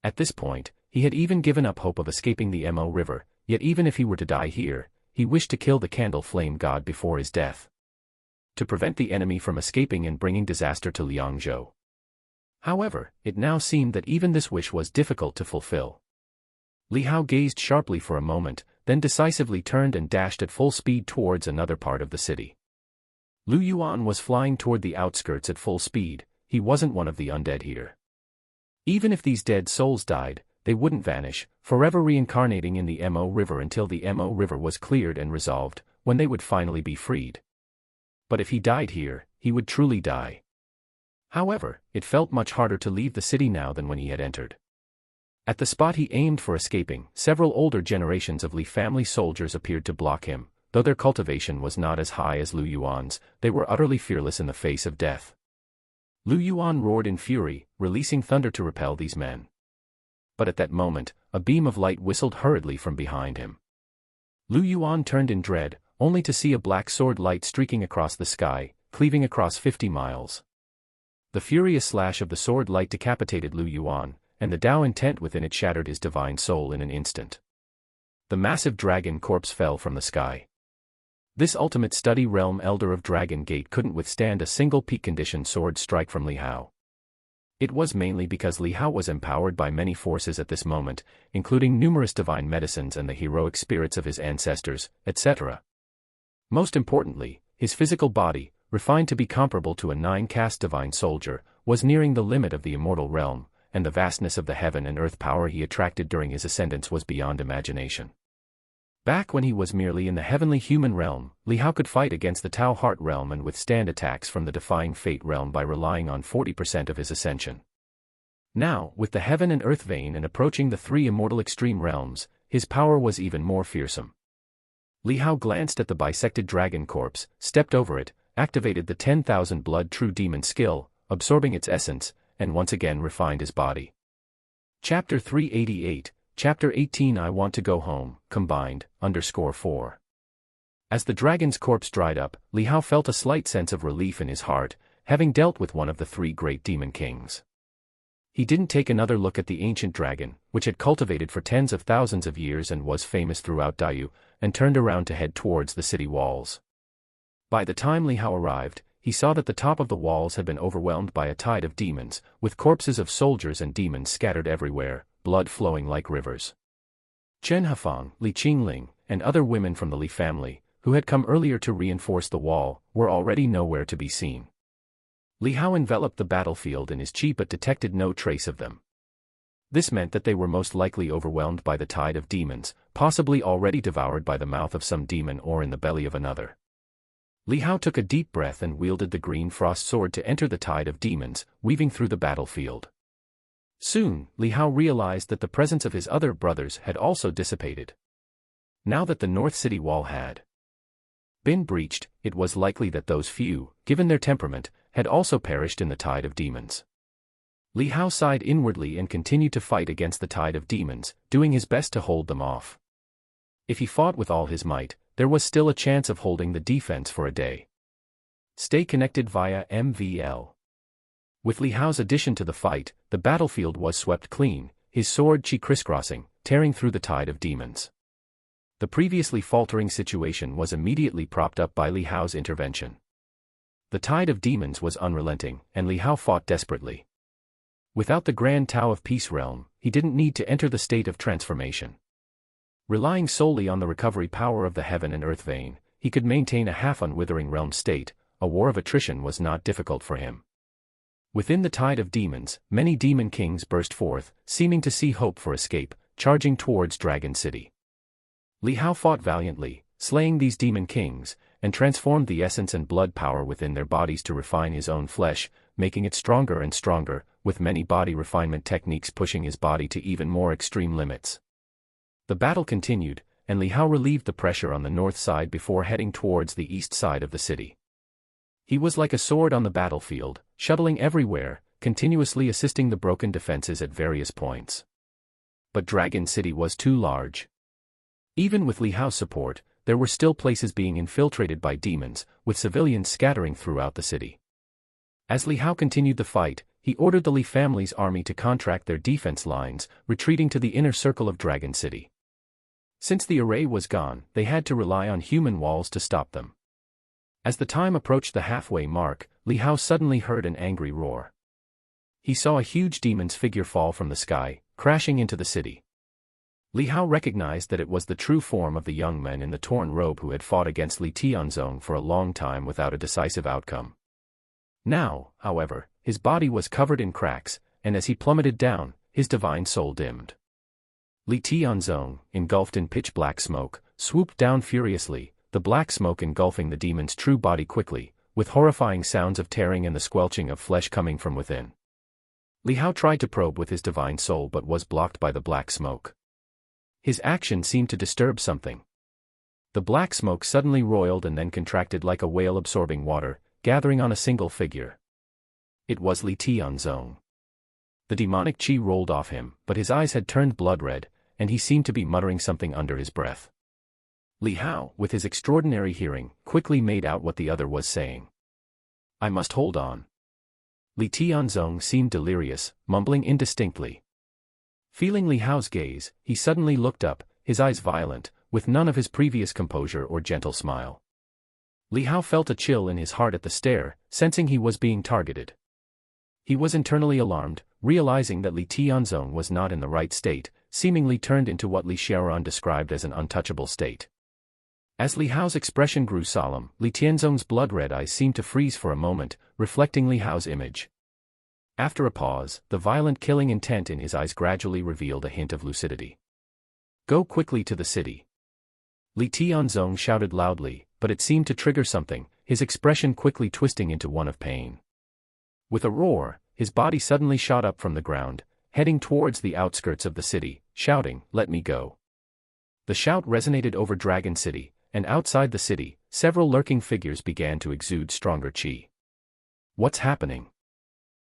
At this point, he had even given up hope of escaping the Mo River, yet even if he were to die here, he wished to kill the candle flame god before his death, to prevent the enemy from escaping and bringing disaster to Liangzhou. However, it now seemed that even this wish was difficult to fulfill. Li Hao gazed sharply for a moment, then decisively turned and dashed at full speed towards another part of the city. Lu Yuan was flying toward the outskirts at full speed. He wasn't one of the undead here. Even if these dead souls died, they wouldn't vanish, forever reincarnating in the Mo River until the Mo River was cleared and resolved, when they would finally be freed. But if he died here, he would truly die. However, it felt much harder to leave the city now than when he had entered. At the spot he aimed for escaping, several older generations of Li family soldiers appeared to block him. Though their cultivation was not as high as Lu Yuan's, they were utterly fearless in the face of death. Lu Yuan roared in fury, releasing thunder to repel these men. But at that moment, a beam of light whistled hurriedly from behind him. Lu Yuan turned in dread, only to see a black sword light streaking across the sky, cleaving across 50 miles. The furious slash of the sword light decapitated Lu Yuan, and the Dao intent within it shattered his divine soul in an instant. The massive dragon corpse fell from the sky. This ultimate study realm elder of Dragon Gate couldn't withstand a single peak condition sword strike from Li Hao. It was mainly because Li Hao was empowered by many forces at this moment, including numerous divine medicines and the heroic spirits of his ancestors, etc. Most importantly, his physical body, refined to be comparable to a 9-caste divine soldier, was nearing the limit of the immortal realm, and the vastness of the heaven and earth power he attracted during his ascendance was beyond imagination. Back when he was merely in the heavenly human realm, Li Hao could fight against the Tao Heart realm and withstand attacks from the Defying Fate realm by relying on 40% of his ascension. Now, with the heaven and earth vein and approaching the 3 immortal extreme realms, his power was even more fearsome. Li Hao glanced at the bisected dragon corpse, stepped over it, activated the 10,000 blood true demon skill, absorbing its essence, and once again refined his body. Chapter 388, Chapter 18 I Want to Go Home, combined, _4. As the dragon's corpse dried up, Li Hao felt a slight sense of relief in his heart, having dealt with one of the 3 great demon kings. He didn't take another look at the ancient dragon, which had cultivated for tens of thousands of years and was famous throughout Daiyu, and turned around to head towards the city walls. By the time Li Hao arrived, he saw that the top of the walls had been overwhelmed by a tide of demons, with corpses of soldiers and demons scattered everywhere, blood flowing like rivers. Chen Hafang, Li Qingling, and other women from the Li family, who had come earlier to reinforce the wall, were already nowhere to be seen. Li Hao enveloped the battlefield in his chi but detected no trace of them. This meant that they were most likely overwhelmed by the tide of demons, possibly already devoured by the mouth of some demon or in the belly of another. Li Hao took a deep breath and wielded the green frost sword to enter the tide of demons, weaving through the battlefield. Soon, Li Hao realized that the presence of his other brothers had also dissipated. Now that the North City wall had been breached, it was likely that those few, given their temperament, had also perished in the tide of demons. Li Hao sighed inwardly and continued to fight against the tide of demons, doing his best to hold them off. If he fought with all his might, there was still a chance of holding the defense for a day. Stay connected via MVL. With Li Hao's addition to the fight, the battlefield was swept clean, his sword chi crisscrossing, tearing through the tide of demons. The previously faltering situation was immediately propped up by Li Hao's intervention. The tide of demons was unrelenting, and Li Hao fought desperately. Without the Grand Tao of Peace Realm, he didn't need to enter the state of transformation. Relying solely on the recovery power of the heaven and earth vein, he could maintain a half-unwithering realm state. A war of attrition was not difficult for him. Within the tide of demons, many demon kings burst forth, seeming to see hope for escape, charging towards Dragon City. Li Hao fought valiantly, slaying these demon kings, and transformed the essence and blood power within their bodies to refine his own flesh, making it stronger and stronger, with many body refinement techniques pushing his body to even more extreme limits. The battle continued, and Li Hao relieved the pressure on the north side before heading towards the east side of the city. He was like a sword on the battlefield, shuttling everywhere, continuously assisting the broken defenses at various points. But Dragon City was too large. Even with Li Hao's support, there were still places being infiltrated by demons, with civilians scattering throughout the city. As Li Hao continued the fight, he ordered the Li family's army to contract their defense lines, retreating to the inner circle of Dragon City. Since the array was gone, they had to rely on human walls to stop them. As the time approached the halfway mark, Li Hao suddenly heard an angry roar. He saw a huge demon's figure fall from the sky, crashing into the city. Li Hao recognized that it was the true form of the young man in the torn robe who had fought against Li Tianzong for a long time without a decisive outcome. Now, however, his body was covered in cracks, and as he plummeted down, his divine soul dimmed. Li Tianzong, engulfed in pitch-black smoke, swooped down furiously, the black smoke engulfing the demon's true body quickly, with horrifying sounds of tearing and the squelching of flesh coming from within. Li Hao tried to probe with his divine soul but was blocked by the black smoke. His action seemed to disturb something. The black smoke suddenly roiled and then contracted like a whale absorbing water, gathering on a single figure. It was Li Tianzong. The demonic chi rolled off him, but his eyes had turned blood-red, and he seemed to be muttering something under his breath. Li Hao, with his extraordinary hearing, quickly made out what the other was saying. "I must hold on." Li Tianzong seemed delirious, mumbling indistinctly. Feeling Li Hao's gaze, he suddenly looked up, his eyes violent, with none of his previous composure or gentle smile. Li Hao felt a chill in his heart at the stare, sensing he was being targeted. He was internally alarmed, realizing that Li Tianzong was not in the right state, seemingly turned into what Li Xiaoran described as an untouchable state. As Li Hao's expression grew solemn, Li Tianzong's blood-red eyes seemed to freeze for a moment, reflecting Li Hao's image. After a pause, the violent killing intent in his eyes gradually revealed a hint of lucidity. "Go quickly to the city." Li Tianzong shouted loudly, but it seemed to trigger something, his expression quickly twisting into one of pain. With a roar, his body suddenly shot up from the ground, heading towards the outskirts of the city, shouting, "Let me go." The shout resonated over Dragon City, and outside the city, several lurking figures began to exude stronger chi. What's happening?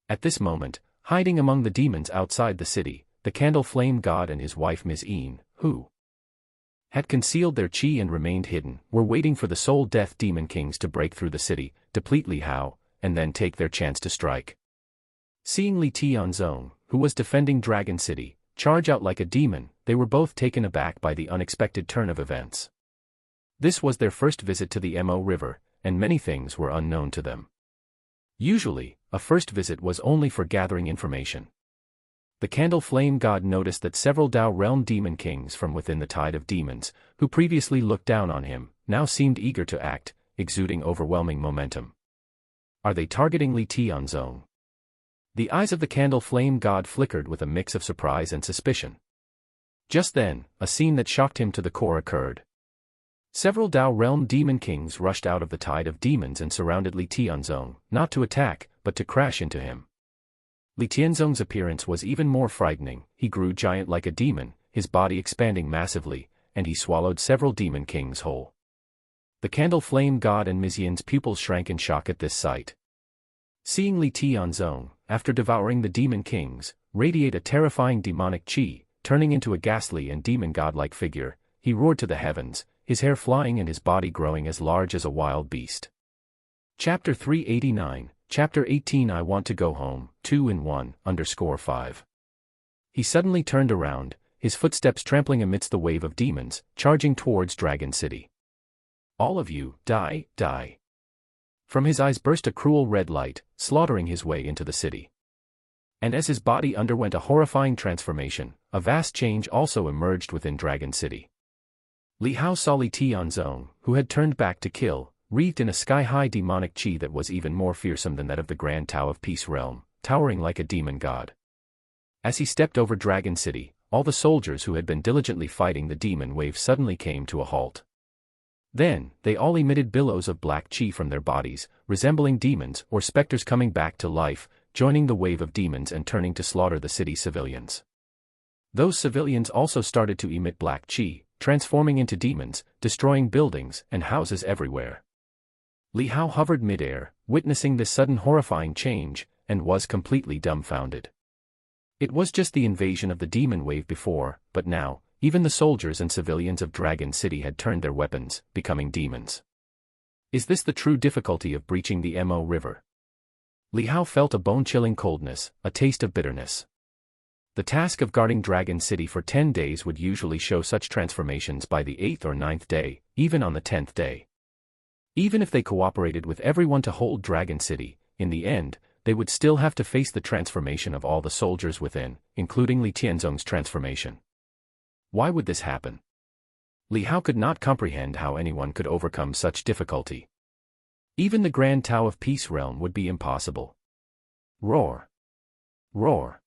At this moment, hiding among the demons outside the city, the Candle Flame God and his wife Ms. Een, who had concealed their chi and remained hidden, were waiting for the Soul Death Demon Kings to break through the city, deplete Li Hao, and then take their chance to strike. Seeing Li Tianzong, who was defending Dragon City, charge out like a demon, they were both taken aback by the unexpected turn of events. This was their first visit to the Mo River, and many things were unknown to them. Usually, a first visit was only for gathering information. The Candle Flame God noticed that several Dao Realm Demon Kings from within the tide of demons, who previously looked down on him, now seemed eager to act, exuding overwhelming momentum. Are they targeting Li Tianzong? The eyes of the Candle Flame God flickered with a mix of surprise and suspicion. Just then, a scene that shocked him to the core occurred. Several Dao Realm Demon Kings rushed out of the tide of demons and surrounded Li Tianzong, not to attack, but to crash into him. Li Tianzong's appearance was even more frightening. He grew giant like a demon, his body expanding massively, and he swallowed several Demon Kings whole. The Candle Flame God and Ms. Yin's pupils shrank in shock at this sight. Seeing Li Tianzong, after devouring the Demon Kings, radiate a terrifying demonic chi, turning into a ghastly and demon godlike figure, he roared to the heavens, his hair flying and his body growing as large as a wild beast. Chapter 389, Chapter 18 I Want to Go Home, 2-in-1_5. He suddenly turned around, his footsteps trampling amidst the wave of demons, charging towards Dragon City. All of you, die, die. From his eyes burst a cruel red light, slaughtering his way into the city. And as his body underwent a horrifying transformation, a vast change also emerged within Dragon City. Li Hao saw Li Tianzong, who had turned back to kill, wreathed in a sky-high demonic chi that was even more fearsome than that of the Grand Tao of Peace Realm, towering like a demon god. As he stepped over Dragon City, all the soldiers who had been diligently fighting the demon wave suddenly came to a halt. Then, they all emitted billows of black chi from their bodies, resembling demons or specters coming back to life, joining the wave of demons and turning to slaughter the city's civilians. Those civilians also started to emit black chi, transforming into demons, destroying buildings and houses everywhere. Li Hao hovered midair, witnessing this sudden horrifying change, and was completely dumbfounded. It was just the invasion of the demon wave before, but now, even the soldiers and civilians of Dragon City had turned their weapons, becoming demons. Is this the true difficulty of breaching the Mo River? Li Hao felt a bone-chilling coldness, a taste of bitterness. The task of guarding Dragon City for 10 days would usually show such transformations by the 8th or 9th day, even on the 10th day. Even if they cooperated with everyone to hold Dragon City, in the end, they would still have to face the transformation of all the soldiers within, including Li Tianzong's transformation. Why would this happen? Li Hao could not comprehend how anyone could overcome such difficulty. Even the Grand Tao of Peace Realm would be impossible. Roar! Roar!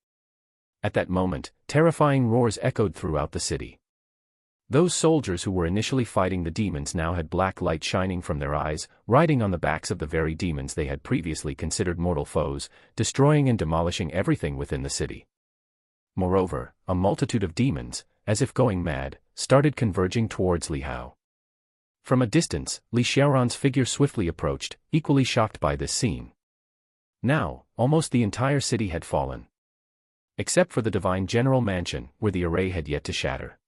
At that moment, terrifying roars echoed throughout the city. Those soldiers who were initially fighting the demons now had black light shining from their eyes, riding on the backs of the very demons they had previously considered mortal foes, destroying and demolishing everything within the city. Moreover, a multitude of demons, as if going mad, started converging towards Li Hao. From a distance, Li Xiaoran's figure swiftly approached, equally shocked by this scene. Now, almost the entire city had fallen. Except for the Divine General Mansion, where the array had yet to shatter.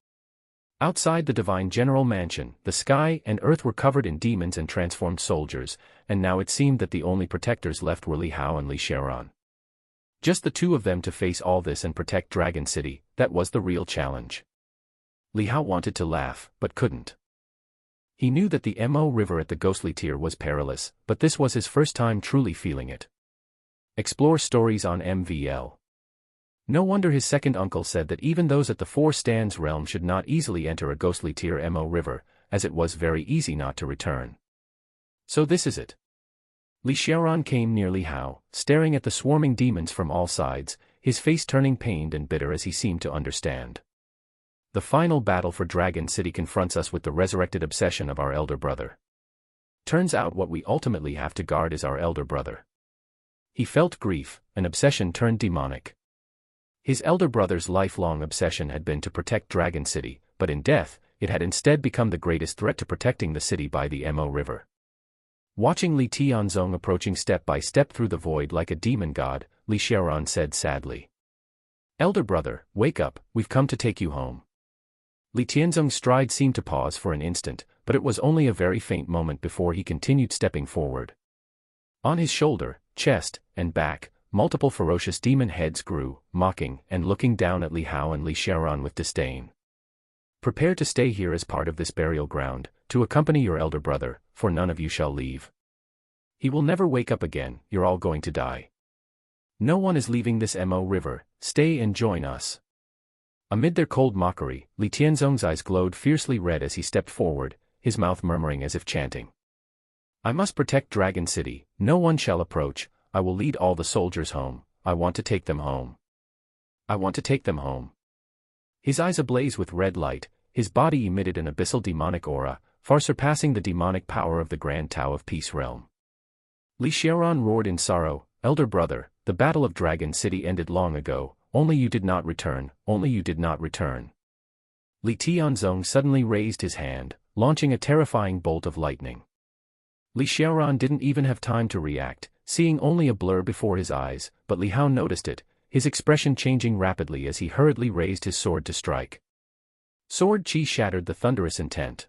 Outside the Divine General Mansion, the sky and earth were covered in demons and transformed soldiers, and now it seemed that the only protectors left were Li Hao and Li Xiaoran. Just the two of them to face all this and protect Dragon City, that was the real challenge. Li Hao wanted to laugh, but couldn't. He knew that the Mo River at the ghostly tier was perilous, but this was his first time truly feeling it. Explore stories on MVL. No wonder his second uncle said that even those at the Four Stands realm should not easily enter a ghostly tier Mo River, as it was very easy not to return. So this is it. Li Xiaoran came near Li Hao, staring at the swarming demons from all sides, his face turning pained and bitter as he seemed to understand. The final battle for Dragon City confronts us with the resurrected obsession of our elder brother. Turns out what we ultimately have to guard is our elder brother. He felt grief, an obsession turned demonic. His elder brother's lifelong obsession had been to protect Dragon City, but in death, it had instead become the greatest threat to protecting the city by the Mo River. Watching Li Tianzong approaching step by step through the void like a demon god, Li Xiaoran said sadly. "Elder brother, wake up, we've come to take you home." Li Tianzong's stride seemed to pause for an instant, but it was only a very faint moment before he continued stepping forward. On his shoulder, chest, and back, multiple ferocious demon heads grew, mocking and looking down at Li Hao and Li Xiaoran with disdain. "Prepare to stay here as part of this burial ground, to accompany your elder brother, for none of you shall leave. He will never wake up again, you're all going to die. No one is leaving this Mo River, stay and join us." Amid their cold mockery, Li Tianzong's eyes glowed fiercely red as he stepped forward, his mouth murmuring as if chanting. "I must protect Dragon City, no one shall approach, I will lead all the soldiers home, I want to take them home. I want to take them home." His eyes ablaze with red light, his body emitted an abyssal demonic aura, far surpassing the demonic power of the Grand Tao of Peace Realm. Li Xiaoran roared in sorrow, "Elder brother, the battle of Dragon City ended long ago, only you did not return, only you did not return." Li Tianzong suddenly raised his hand, launching a terrifying bolt of lightning. Li Xiaoran didn't even have time to react, seeing only a blur before his eyes, but Li Hao noticed it, his expression changing rapidly as he hurriedly raised his sword to strike. Sword chi shattered the thunderous intent.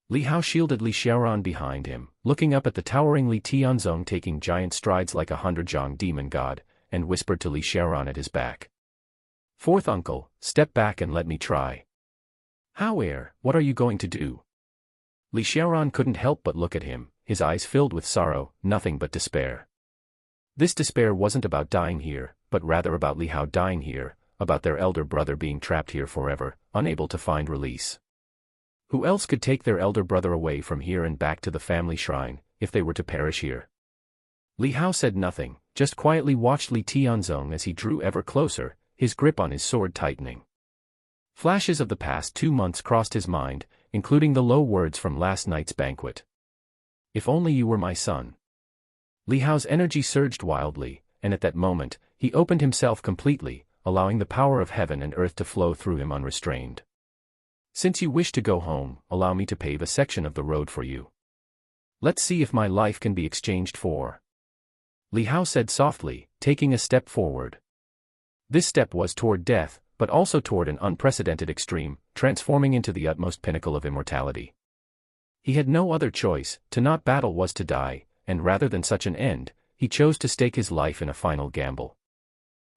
Li Hao shielded Li Xiaoran behind him, looking up at the towering Li Tianzong taking giant strides like a 100-zhang demon god, and whispered to Li Xiaoran at his back. "Fourth uncle, step back and let me try." "How, heir, what are you going to do?" Li Xiaoran couldn't help but look at him, his eyes filled with sorrow, nothing but despair. This despair wasn't about dying here, but rather about Li Hao dying here, about their elder brother being trapped here forever, unable to find release. Who else could take their elder brother away from here and back to the family shrine, if they were to perish here? Li Hao said nothing, just quietly watched Li Tianzong as he drew ever closer, his grip on his sword tightening. Flashes of the past 2 months crossed his mind, including the low words from last night's banquet. "If only you were my son." Li Hao's energy surged wildly, and at that moment, he opened himself completely, allowing the power of heaven and earth to flow through him unrestrained. "Since you wish to go home, allow me to pave a section of the road for you. Let's see if my life can be exchanged for." Li Hao said softly, taking a step forward. This step was toward death, but also toward an unprecedented extreme, transforming into the utmost pinnacle of immortality. He had no other choice, to not battle was to die, and rather than such an end, he chose to stake his life in a final gamble.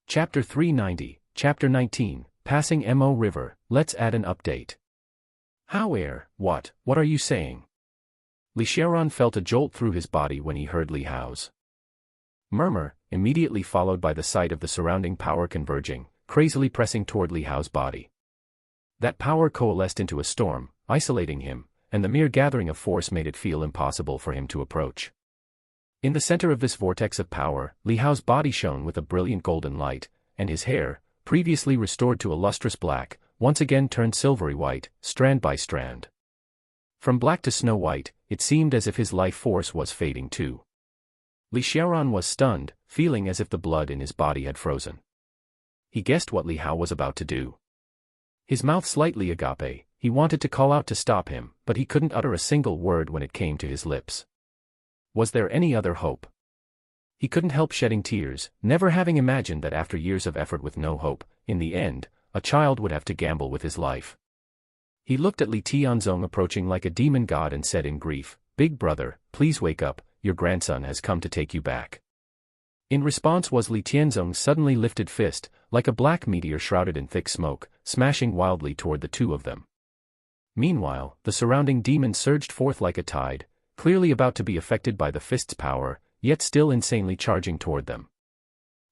Chapter 390, Chapter 19, Passing Mo River, let's add an update. "How, heir, what are you saying?" Li Xiaoran felt a jolt through his body when he heard Li Hao's murmur, immediately followed by the sight of the surrounding power converging, crazily pressing toward Li Hao's body. That power coalesced into a storm, isolating him, and the mere gathering of force made it feel impossible for him to approach. In the center of this vortex of power, Li Hao's body shone with a brilliant golden light, and his hair, previously restored to a lustrous black, once again turned silvery white, strand by strand. From black to snow white, it seemed as if his life force was fading too. Li Xiaoran was stunned, feeling as if the blood in his body had frozen. He guessed what Li Hao was about to do. His mouth slightly agape, he wanted to call out to stop him, but he couldn't utter a single word when it came to his lips. Was there any other hope? He couldn't help shedding tears, never having imagined that after years of effort with no hope, in the end, a child would have to gamble with his life. He looked at Li Tianzong approaching like a demon god and said in grief, "Big brother, please wake up, your grandson has come to take you back." In response was Li Tianzong's suddenly lifted fist, like a black meteor shrouded in thick smoke, smashing wildly toward the two of them. Meanwhile, the surrounding demons surged forth like a tide, clearly about to be affected by the fist's power, yet still insanely charging toward them.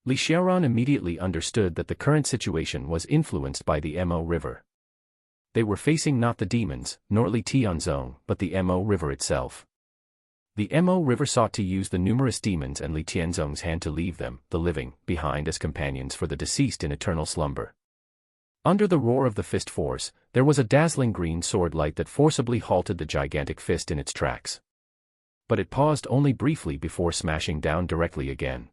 Li Xiaoran immediately understood that the current situation was influenced by the Mo River. They were facing not the demons, nor Li Tianzong, but the Mo River itself. The Mo River sought to use the numerous demons and Li Tianzong's hand to leave them, the living, behind as companions for the deceased in eternal slumber. Under the roar of the fist force, there was a dazzling green sword light that forcibly halted the gigantic fist in its tracks. But it paused only briefly before smashing down directly again.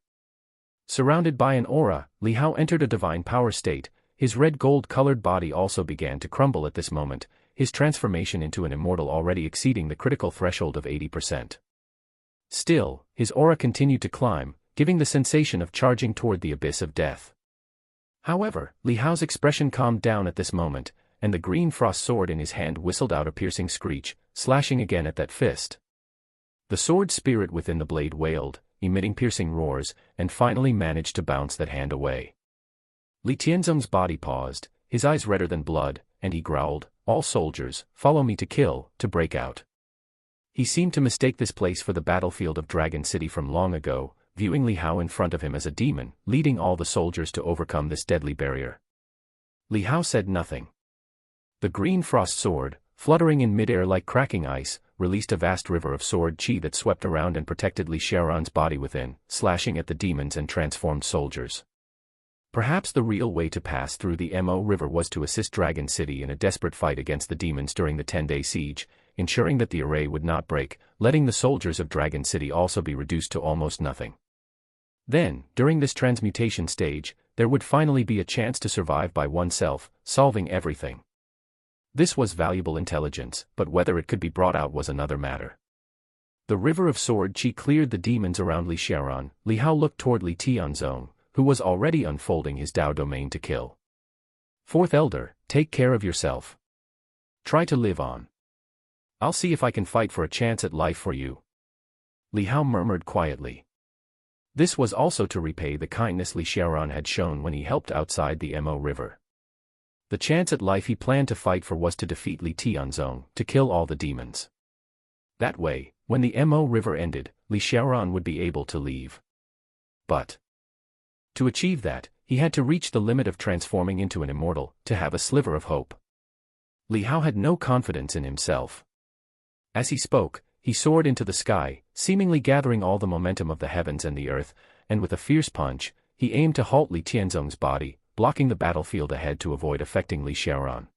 Surrounded by an aura, Li Hao entered a divine power state. His red gold-colored body also began to crumble at this moment, his transformation into an immortal already exceeding the critical threshold of 80%. Still, his aura continued to climb, giving the sensation of charging toward the abyss of death. However, Li Hao's expression calmed down at this moment, and the green frost sword in his hand whistled out a piercing screech, slashing again at that fist. The sword spirit within the blade wailed, emitting piercing roars, and finally managed to bounce that hand away. Li Tianzong's body paused, his eyes redder than blood, and he growled, "All soldiers, follow me to kill, to break out." He seemed to mistake this place for the battlefield of Dragon City from long ago, viewing Li Hao in front of him as a demon, leading all the soldiers to overcome this deadly barrier. Li Hao said nothing. The green frost sword, fluttering in midair like cracking ice, released a vast river of sword chi that swept around and protected Li Xiaoran's body within, slashing at the demons and transformed soldiers. Perhaps the real way to pass through the Mo River was to assist Dragon City in a desperate fight against the demons during the 10-day siege, ensuring that the array would not break, letting the soldiers of Dragon City also be reduced to almost nothing. Then, during this transmutation stage, there would finally be a chance to survive by oneself, solving everything. This was valuable intelligence, but whether it could be brought out was another matter. The river of sword chi cleared the demons around Li Xiaoran. Li Hao looked toward Li Tianzong, who was already unfolding his Dao domain to kill. "Fourth Elder, take care of yourself." Try to live on. I'll see if I can fight for a chance at life for you. Li Hao murmured quietly. This was also to repay the kindness Li Xiaoran had shown when he helped outside the Mo River. The chance at life he planned to fight for was to defeat Li Tianzong, to kill all the demons. That way, when the Mo River ended, Li Xiaoran would be able to leave. But to achieve that, he had to reach the limit of transforming into an immortal, to have a sliver of hope. Li Hao had no confidence in himself. As he spoke, he soared into the sky, seemingly gathering all the momentum of the heavens and the earth, and with a fierce punch, he aimed to halt Li Tianzong's body, blocking the battlefield ahead to avoid affecting Li Xiaoran.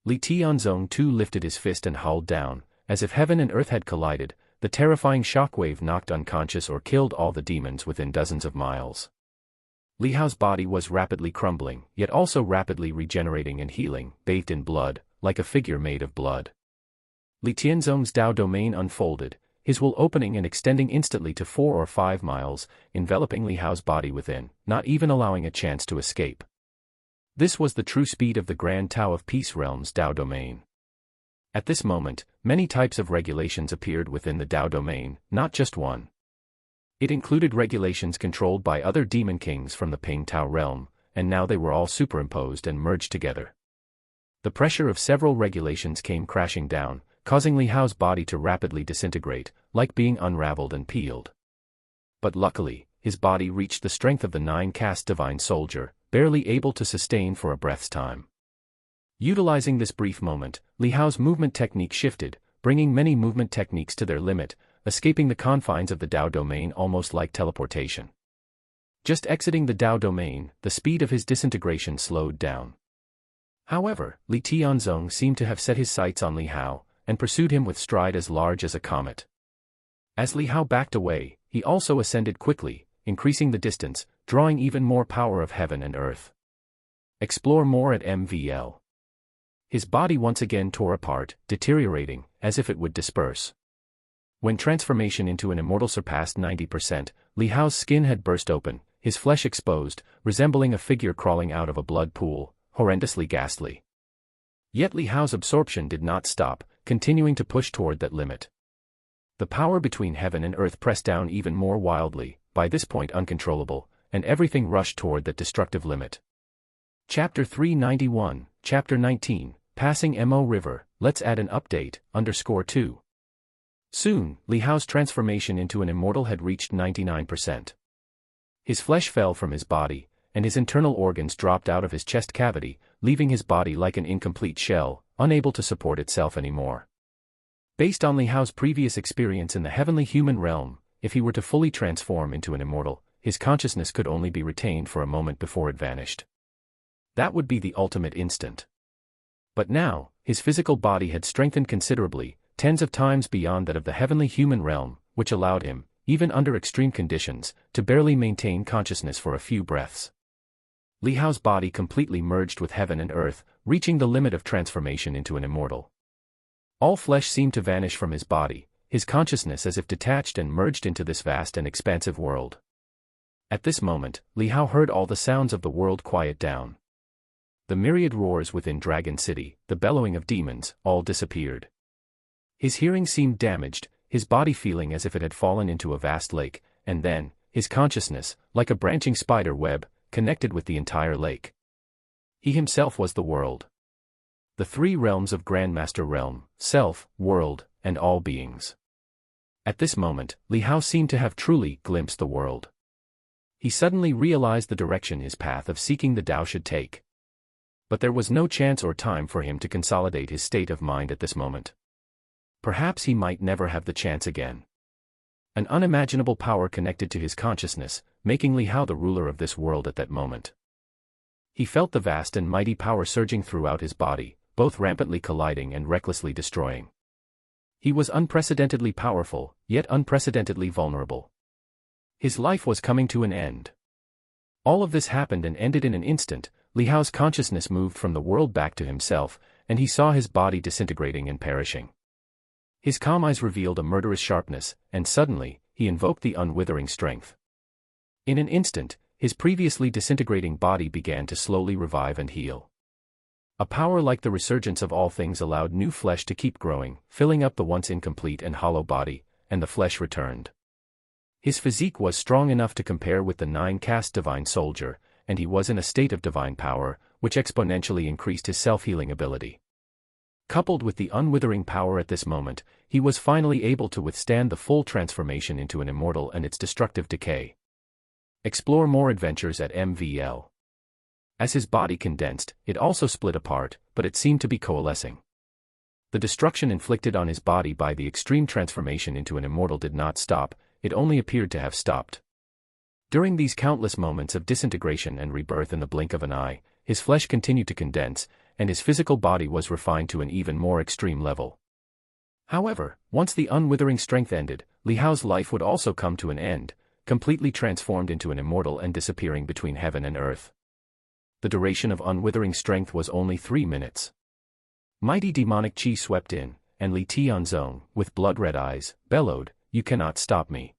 Li Tianzong too lifted his fist and howled down, as if heaven and earth had collided. The terrifying shockwave knocked unconscious or killed all the demons within dozens of miles. Li Hao's body was rapidly crumbling, yet also rapidly regenerating and healing, bathed in blood, like a figure made of blood. Li Tianzong's Dao domain unfolded, his will opening and extending instantly to 4 or 5 miles, enveloping Li Hao's body within, not even allowing a chance to escape. This was the true speed of the Grand Tao of Peace Realm's Dao domain. At this moment, many types of regulations appeared within the Dao domain, not just one. It included regulations controlled by other demon kings from the Ping Tao realm, and now they were all superimposed and merged together. The pressure of several regulations came crashing down, causing Li Hao's body to rapidly disintegrate, like being unraveled and peeled. But luckily, his body reached the strength of the 9-caste divine soldier, barely able to sustain for a breath's time. Utilizing this brief moment, Li Hao's movement technique shifted, bringing many movement techniques to their limit, escaping the confines of the Dao domain almost like teleportation. Just exiting the Dao domain, the speed of his disintegration slowed down. However, Li Tianzong seemed to have set his sights on Li Hao, and pursued him with stride as large as a comet. As Li Hao backed away, he also ascended quickly, increasing the distance, drawing even more power of heaven and earth. Explore more at MVL. His body once again tore apart, deteriorating, as if it would disperse. When transformation into an immortal surpassed 90%, Li Hao's skin had burst open, his flesh exposed, resembling a figure crawling out of a blood pool, horrendously ghastly. Yet Li Hao's absorption did not stop, continuing to push toward that limit. The power between heaven and earth pressed down even more wildly, by this point uncontrollable, and everything rushed toward that destructive limit. Chapter 391, Chapter 19, Passing Mo River, let's add an update, _2. Soon, Li Hao's transformation into an immortal had reached 99%. His flesh fell from his body, and his internal organs dropped out of his chest cavity, leaving his body like an incomplete shell, unable to support itself anymore. Based on Li Hao's previous experience in the heavenly human realm, if he were to fully transform into an immortal, his consciousness could only be retained for a moment before it vanished. That would be the ultimate instant. But now, his physical body had strengthened considerably, tens of times beyond that of the heavenly human realm, which allowed him, even under extreme conditions, to barely maintain consciousness for a few breaths. Li Hao's body completely merged with heaven and earth, reaching the limit of transformation into an immortal. All flesh seemed to vanish from his body, his consciousness as if detached and merged into this vast and expansive world. At this moment, Li Hao heard all the sounds of the world quiet down. The myriad roars within Dragon City, the bellowing of demons, all disappeared. His hearing seemed damaged, his body feeling as if it had fallen into a vast lake, and then, his consciousness, like a branching spider web, connected with the entire lake. He himself was the world. The 3 realms of Grandmaster Realm, Self, World, and all beings. At this moment, Li Hao seemed to have truly glimpsed the world. He suddenly realized the direction his path of seeking the Tao should take. But there was no chance or time for him to consolidate his state of mind at this moment. Perhaps he might never have the chance again. An unimaginable power connected to his consciousness, making Li Hao the ruler of this world at that moment. He felt the vast and mighty power surging throughout his body, both rampantly colliding and recklessly destroying. He was unprecedentedly powerful, yet unprecedentedly vulnerable. His life was coming to an end. All of this happened and ended in an instant. Li Hao's consciousness moved from the world back to himself, and he saw his body disintegrating and perishing. His calm eyes revealed a murderous sharpness, and suddenly, he invoked the unwithering strength. In an instant, his previously disintegrating body began to slowly revive and heal. A power like the resurgence of all things allowed new flesh to keep growing, filling up the once incomplete and hollow body, and the flesh returned. His physique was strong enough to compare with the 9-caste divine soldier, and he was in a state of divine power, which exponentially increased his self-healing ability. Coupled with the unwithering power at this moment, he was finally able to withstand the full transformation into an immortal and its destructive decay. Explore more adventures at MVL. As his body condensed, it also split apart, but it seemed to be coalescing. The destruction inflicted on his body by the extreme transformation into an immortal did not stop, it only appeared to have stopped. During these countless moments of disintegration and rebirth in the blink of an eye, his flesh continued to condense, and his physical body was refined to an even more extreme level. However, once the unwithering strength ended, Li Hao's life would also come to an end, completely transformed into an immortal and disappearing between heaven and earth. The duration of unwithering strength was only 3 minutes. Mighty demonic chi swept in, and Li Tianzong, with blood-red eyes, bellowed, "You cannot stop me."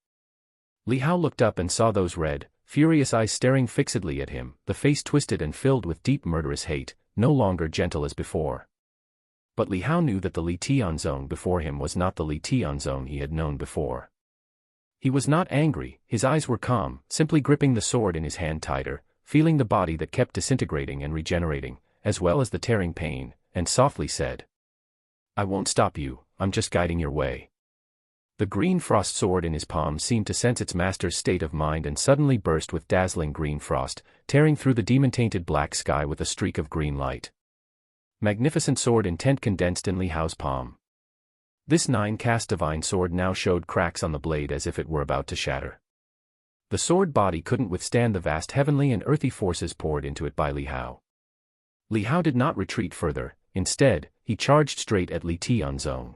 Li Hao looked up and saw those red, furious eyes staring fixedly at him, the face twisted and filled with deep murderous hate, no longer gentle as before. But Li Hao knew that the Li Tianzong before him was not the Li Tianzong he had known before. He was not angry, his eyes were calm, simply gripping the sword in his hand tighter, feeling the body that kept disintegrating and regenerating, as well as the tearing pain, and softly said, "I won't stop you, I'm just guiding your way." The green frost sword in his palm seemed to sense its master's state of mind and suddenly burst with dazzling green frost, tearing through the demon-tainted black sky with a streak of green light. Magnificent sword intent condensed in Li Hao's palm. This 9-caste divine sword now showed cracks on the blade as if it were about to shatter. The sword body couldn't withstand the vast heavenly and earthy forces poured into it by Li Hao. Li Hao did not retreat further, instead, he charged straight at Li Tianzong.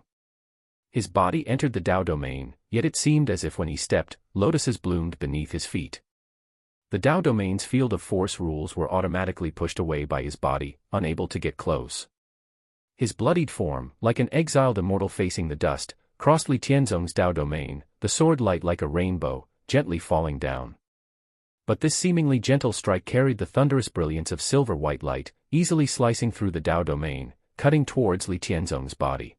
His body entered the Dao domain, yet it seemed as if when he stepped, lotuses bloomed beneath his feet. The Dao domain's field of force rules were automatically pushed away by his body, unable to get close. His bloodied form, like an exiled immortal facing the dust, crossed Li Tianzong's Dao domain, the sword light like a rainbow, gently falling down. But this seemingly gentle strike carried the thunderous brilliance of silver-white light, easily slicing through the Dao domain, cutting towards Li Tianzong's body.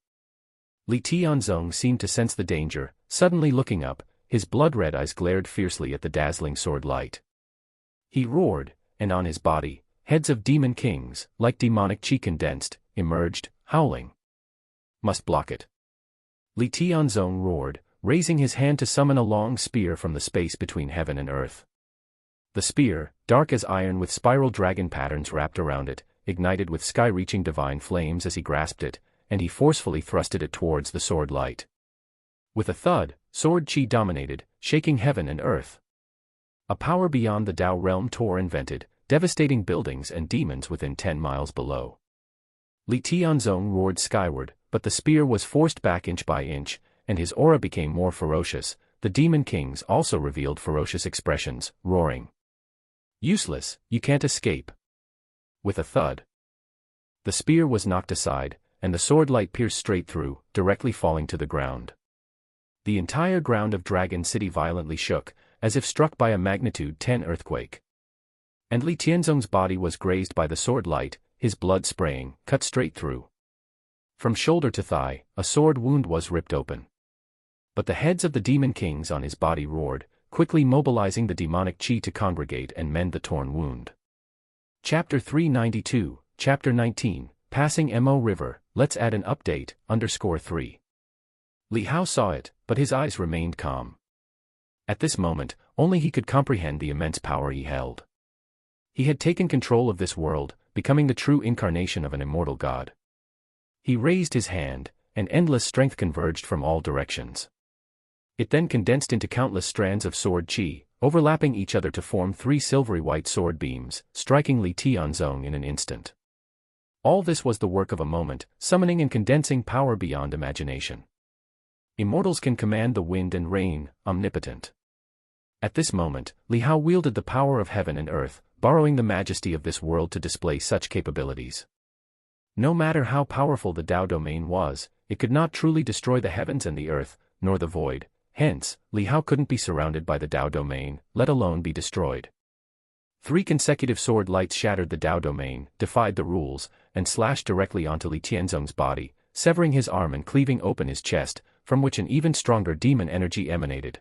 Li Tianzong seemed to sense the danger, suddenly looking up, his blood-red eyes glared fiercely at the dazzling sword light. He roared, and on his body, heads of demon kings, like demonic chi condensed, emerged, howling. "Must block it." Li Tianzong roared, raising his hand to summon a long spear from the space between heaven and earth. The spear, dark as iron with spiral dragon patterns wrapped around it, ignited with sky-reaching divine flames as he grasped it, and he forcefully thrusted it towards the sword light. With a thud, sword chi dominated, shaking heaven and earth. A power beyond the Dao realm tore and vented, devastating buildings and demons within 10 miles below. Li Tianzong roared skyward, but the spear was forced back inch by inch, and his aura became more ferocious. The demon kings also revealed ferocious expressions, roaring, "Useless, you can't escape." With a thud, the spear was knocked aside, and the sword light pierced straight through, directly falling to the ground. The entire ground of Dragon City violently shook, as if struck by a magnitude 10 earthquake. And Li Tianzong's body was grazed by the sword light, his blood spraying, cut straight through. From shoulder to thigh, a sword wound was ripped open. But the heads of the demon kings on his body roared, quickly mobilizing the demonic chi to congregate and mend the torn wound. Chapter 392, Chapter 19, Passing Mo River, let's add an update, _3. Li Hao saw it, but his eyes remained calm. At this moment, only he could comprehend the immense power he held. He had taken control of this world, becoming the true incarnation of an immortal god. He raised his hand, and endless strength converged from all directions. It then condensed into countless strands of sword chi, overlapping each other to form 3 silvery white sword beams, striking Li Tianzong in an instant. All this was the work of a moment, summoning and condensing power beyond imagination. Immortals can command the wind and rain, omnipotent. At this moment, Li Hao wielded the power of heaven and earth, borrowing the majesty of this world to display such capabilities. No matter how powerful the Dao domain was, it could not truly destroy the heavens and the earth, nor the void. Hence, Li Hao couldn't be surrounded by the Dao domain, let alone be destroyed. 3 consecutive sword lights shattered the Dao domain, defied the rules, and slashed directly onto Li Tianzong's body, severing his arm and cleaving open his chest, from which an even stronger demon energy emanated.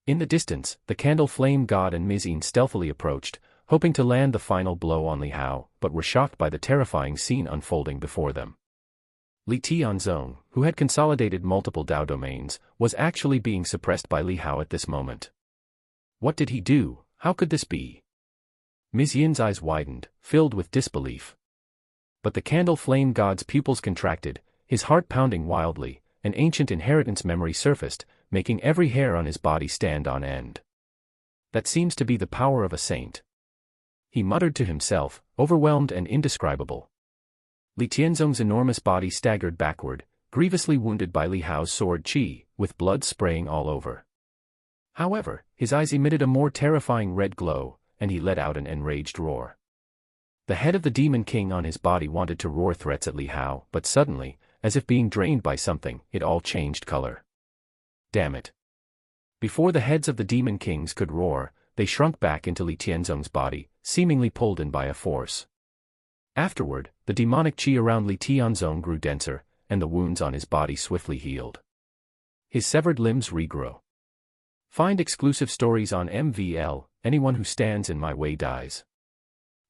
In the distance, the candle flame god and Mizine stealthily approached, hoping to land the final blow on Li Hao, but were shocked by the terrifying scene unfolding before them. Li Tianzong, who had consolidated multiple Dao domains, was actually being suppressed by Li Hao at this moment. What did he do? How could this be? Mizine's eyes widened, filled with disbelief. But the candle flame god's pupils contracted, his heart pounding wildly, an ancient inheritance memory surfaced, making every hair on his body stand on end. That seems to be the power of a saint. He muttered to himself, overwhelmed and indescribable. Li Tianzong's enormous body staggered backward, grievously wounded by Li Hao's sword qi, with blood spraying all over. However, his eyes emitted a more terrifying red glow, and he let out an enraged roar. The head of the Demon King on his body wanted to roar threats at Li Hao, but suddenly, as if being drained by something, it all changed color. Damn it. Before the heads of the Demon Kings could roar, they shrunk back into Li Tianzong's body, seemingly pulled in by a force. Afterward, the demonic qi around Li Tianzong grew denser, and the wounds on his body swiftly healed. His severed limbs regrow. Find exclusive stories on MVL, anyone who stands in my way dies.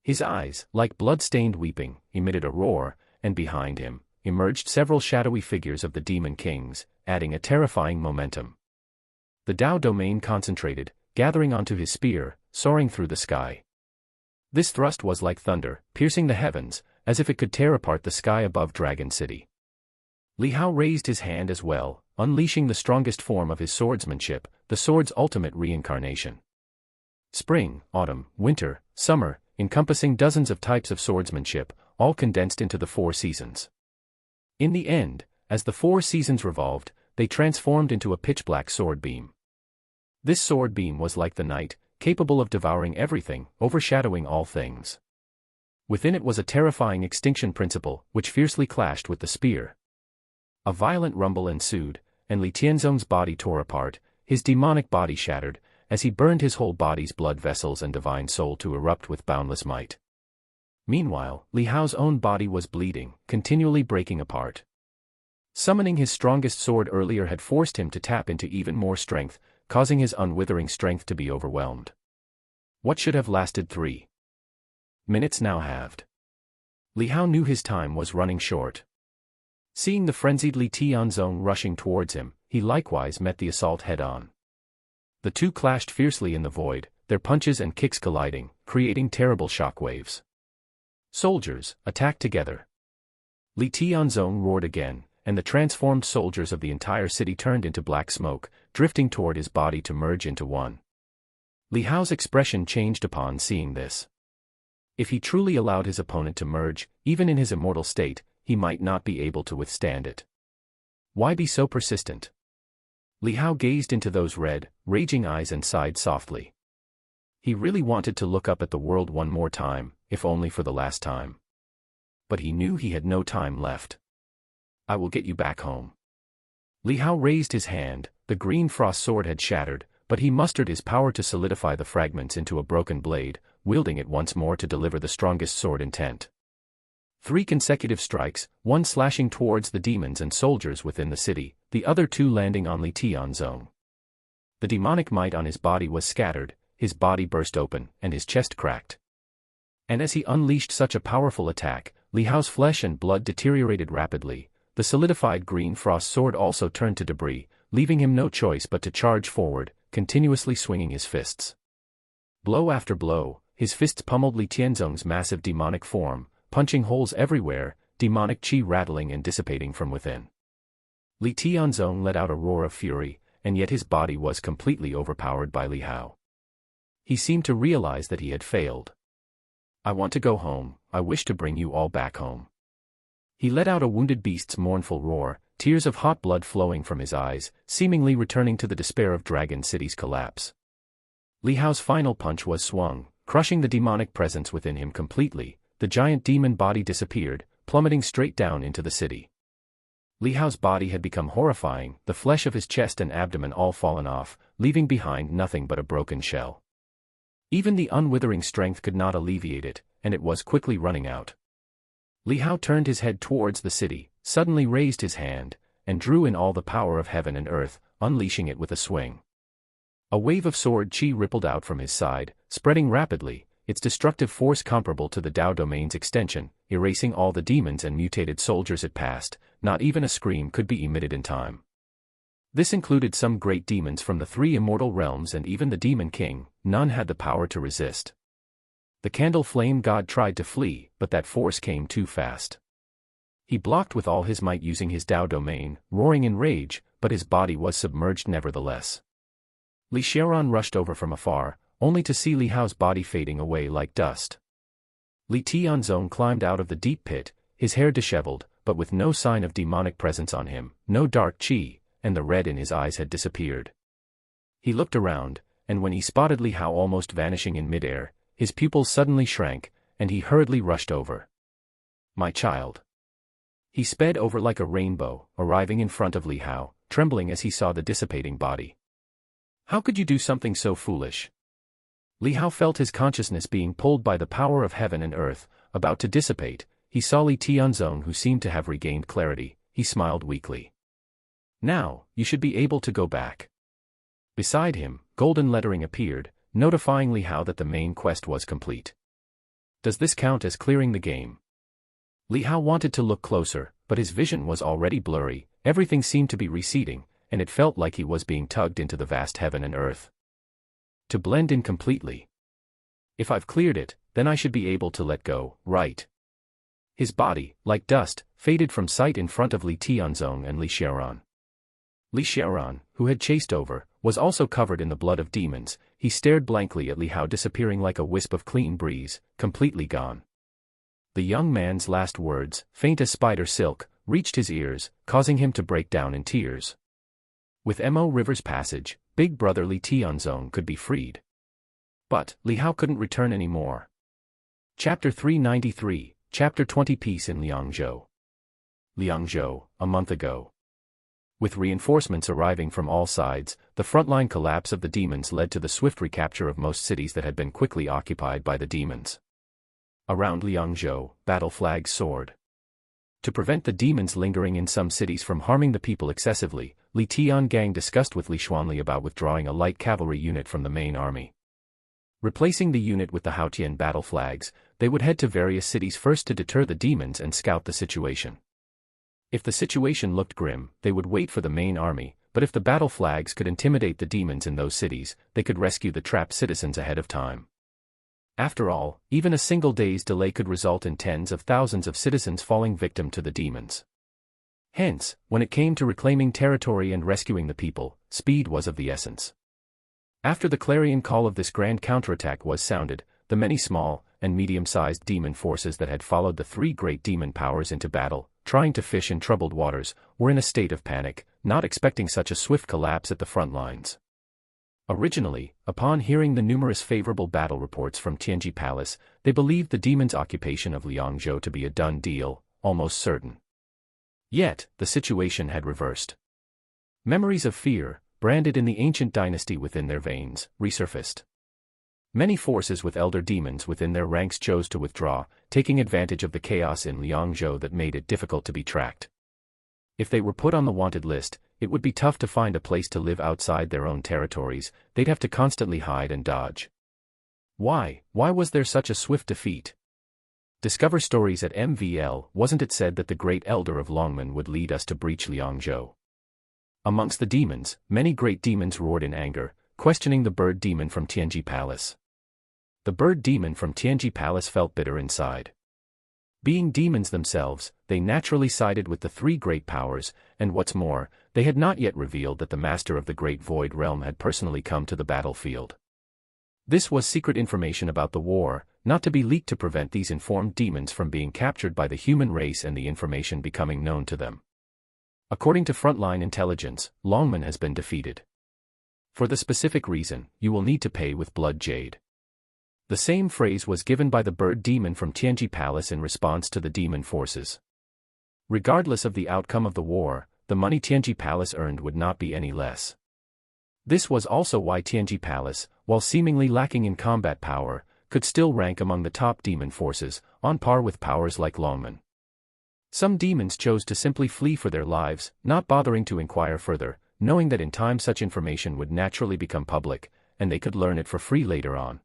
His eyes, like blood-stained weeping, emitted a roar, and behind him, emerged several shadowy figures of the Demon Kings, adding a terrifying momentum. The Dao domain concentrated, gathering onto his spear, soaring through the sky. This thrust was like thunder, piercing the heavens, as if it could tear apart the sky above Dragon City. Li Hao raised his hand as well, unleashing the strongest form of his swordsmanship, the sword's ultimate reincarnation. Spring, autumn, winter, summer, encompassing dozens of types of swordsmanship, all condensed into the 4 seasons. In the end, as the 4 seasons revolved, they transformed into a pitch-black sword beam. This sword beam was like the night, capable of devouring everything, overshadowing all things. Within it was a terrifying extinction principle, which fiercely clashed with the spear. A violent rumble ensued, and Li Tianzong's body tore apart, his demonic body shattered, as he burned his whole body's blood vessels and divine soul to erupt with boundless might. Meanwhile, Li Hao's own body was bleeding, continually breaking apart. Summoning his strongest sword earlier had forced him to tap into even more strength, causing his unwithering strength to be overwhelmed. What should have lasted 3 minutes now halved. Li Hao knew his time was running short. Seeing the frenzied Li Tianzong rushing towards him, he likewise met the assault head-on. The two clashed fiercely in the void, their punches and kicks colliding, creating terrible shockwaves. Soldiers, attack together! Li Tianzong roared again, and the transformed soldiers of the entire city turned into black smoke, drifting toward his body to merge into one. Li Hao's expression changed upon seeing this. If he truly allowed his opponent to merge, even in his immortal state, he might not be able to withstand it. Why be so persistent? Li Hao gazed into those red, raging eyes and sighed softly. He really wanted to look up at the world one more time, if only for the last time. But he knew he had no time left. I will get you back home. Li Hao raised his hand, the green frost sword had shattered, but he mustered his power to solidify the fragments into a broken blade, wielding it once more to deliver the strongest sword intent. 3 consecutive strikes, one slashing towards the demons and soldiers within the city, the other 2 landing on Li Tianzong. The demonic might on his body was scattered, his body burst open, and his chest cracked. And as he unleashed such a powerful attack, Li Hao's flesh and blood deteriorated rapidly. The solidified green frost sword also turned to debris, leaving him no choice but to charge forward, continuously swinging his fists. Blow after blow, his fists pummeled Li Tianzong's massive demonic form, punching holes everywhere, demonic qi rattling and dissipating from within. Li Tianzong let out a roar of fury, and yet his body was completely overpowered by Li Hao. He seemed to realize that he had failed. I want to go home, I wish to bring you all back home. He let out a wounded beast's mournful roar, tears of hot blood flowing from his eyes, seemingly returning to the despair of Dragon City's collapse. Li Hao's final punch was swung, crushing the demonic presence within him completely. The giant demon body disappeared, plummeting straight down into the city. Li Hao's body had become horrifying, the flesh of his chest and abdomen all fallen off, leaving behind nothing but a broken shell. Even the unwithering strength could not alleviate it, and it was quickly running out. Li Hao turned his head towards the city, suddenly raised his hand, and drew in all the power of heaven and earth, unleashing it with a swing. A wave of sword chi rippled out from his side, spreading rapidly, its destructive force comparable to the Dao domain's extension, erasing all the demons and mutated soldiers it passed. Not even a scream could be emitted in time. This included some great demons from the 3 immortal realms and even the Demon King. None had the power to resist. The candle flame god tried to flee, but that force came too fast. He blocked with all his might using his Dao domain, roaring in rage, but his body was submerged nevertheless. Li Xiaoran rushed over from afar, only to see Li Hao's body fading away like dust. Li Tianzong climbed out of the deep pit, his hair disheveled, but with no sign of demonic presence on him, no dark qi, and the red in his eyes had disappeared. He looked around, and when he spotted Li Hao almost vanishing in midair, his pupils suddenly shrank, and he hurriedly rushed over. "My child." He sped over like a rainbow, arriving in front of Li Hao, trembling as he saw the dissipating body. "How could you do something so foolish?" Li Hao felt his consciousness being pulled by the power of heaven and earth, about to dissipate. He saw Li Tianzong, who seemed to have regained clarity. He smiled weakly. "Now, you should be able to go back." Beside him, golden lettering appeared, notifying Li Hao that the main quest was complete. "Does this count as clearing the game?" Li Hao wanted to look closer, but his vision was already blurry. Everything seemed to be receding, and it felt like he was being tugged into the vast heaven and earth. To blend in completely. "If I've cleared it, then I should be able to let go, right?" His body, like dust, faded from sight in front of Li Tianzong and Li Xiaoran. Li Xiaoran, who had chased over, was also covered in the blood of demons. He stared blankly at Li Hao disappearing like a wisp of clean breeze, completely gone. The young man's last words, faint as spider silk, reached his ears, causing him to break down in tears. With Mo River's passage, big brother Li Tianzong could be freed. But Li Hao couldn't return anymore. Chapter 393, Chapter 20. Peace in Liangzhou. Liangzhou, a month ago. With reinforcements arriving from all sides, the frontline collapse of the demons led to the swift recapture of most cities that had been quickly occupied by the demons. Around Liangzhou, battle flags soared. To prevent the demons lingering in some cities from harming the people excessively, Li Tiangang discussed with Li Xuanli about withdrawing a light cavalry unit from the main army. Replacing the unit with the Haotian battle flags, they would head to various cities first to deter the demons and scout the situation. If the situation looked grim, they would wait for the main army, but if the battle flags could intimidate the demons in those cities, they could rescue the trapped citizens ahead of time. After all, even a single day's delay could result in tens of thousands of citizens falling victim to the demons. Hence, when it came to reclaiming territory and rescuing the people, speed was of the essence. After the clarion call of this grand counterattack was sounded, the many small and medium-sized demon forces that had followed the 3 great demon powers into battle, trying to fish in troubled waters, were in a state of panic, not expecting such a swift collapse at the front lines. Originally, upon hearing the numerous favorable battle reports from Tianji Palace, they believed the demons' occupation of Liangzhou to be a done deal, almost certain. Yet, the situation had reversed. Memories of fear, branded in the ancient dynasty within their veins, resurfaced. Many forces with elder demons within their ranks chose to withdraw, taking advantage of the chaos in Liangzhou that made it difficult to be tracked. If they were put on the wanted list, it would be tough to find a place to live outside their own territories. They'd have to constantly hide and dodge. Why was there such a swift defeat? Discover stories at MVL. Wasn't it said that the great elder of Longmen would lead us to breach Liangzhou? Amongst the demons, many great demons roared in anger, questioning the bird demon from Tianji Palace. The bird demon from Tianji Palace felt bitter inside. Being demons themselves, they naturally sided with the 3 great powers, and what's more, they had not yet revealed that the master of the Great Void Realm had personally come to the battlefield. This was secret information about the war, not to be leaked to prevent these informed demons from being captured by the human race and the information becoming known to them. According to frontline intelligence, Longman has been defeated. For the specific reason, you will need to pay with blood jade. The same phrase was given by the bird demon from Tianji Palace in response to the demon forces. Regardless of the outcome of the war, the money Tianji Palace earned would not be any less. This was also why Tianji Palace, while seemingly lacking in combat power, could still rank among the top demon forces, on par with powers like Longman. Some demons chose to simply flee for their lives, not bothering to inquire further, knowing that in time such information would naturally become public, and they could learn it for free later on.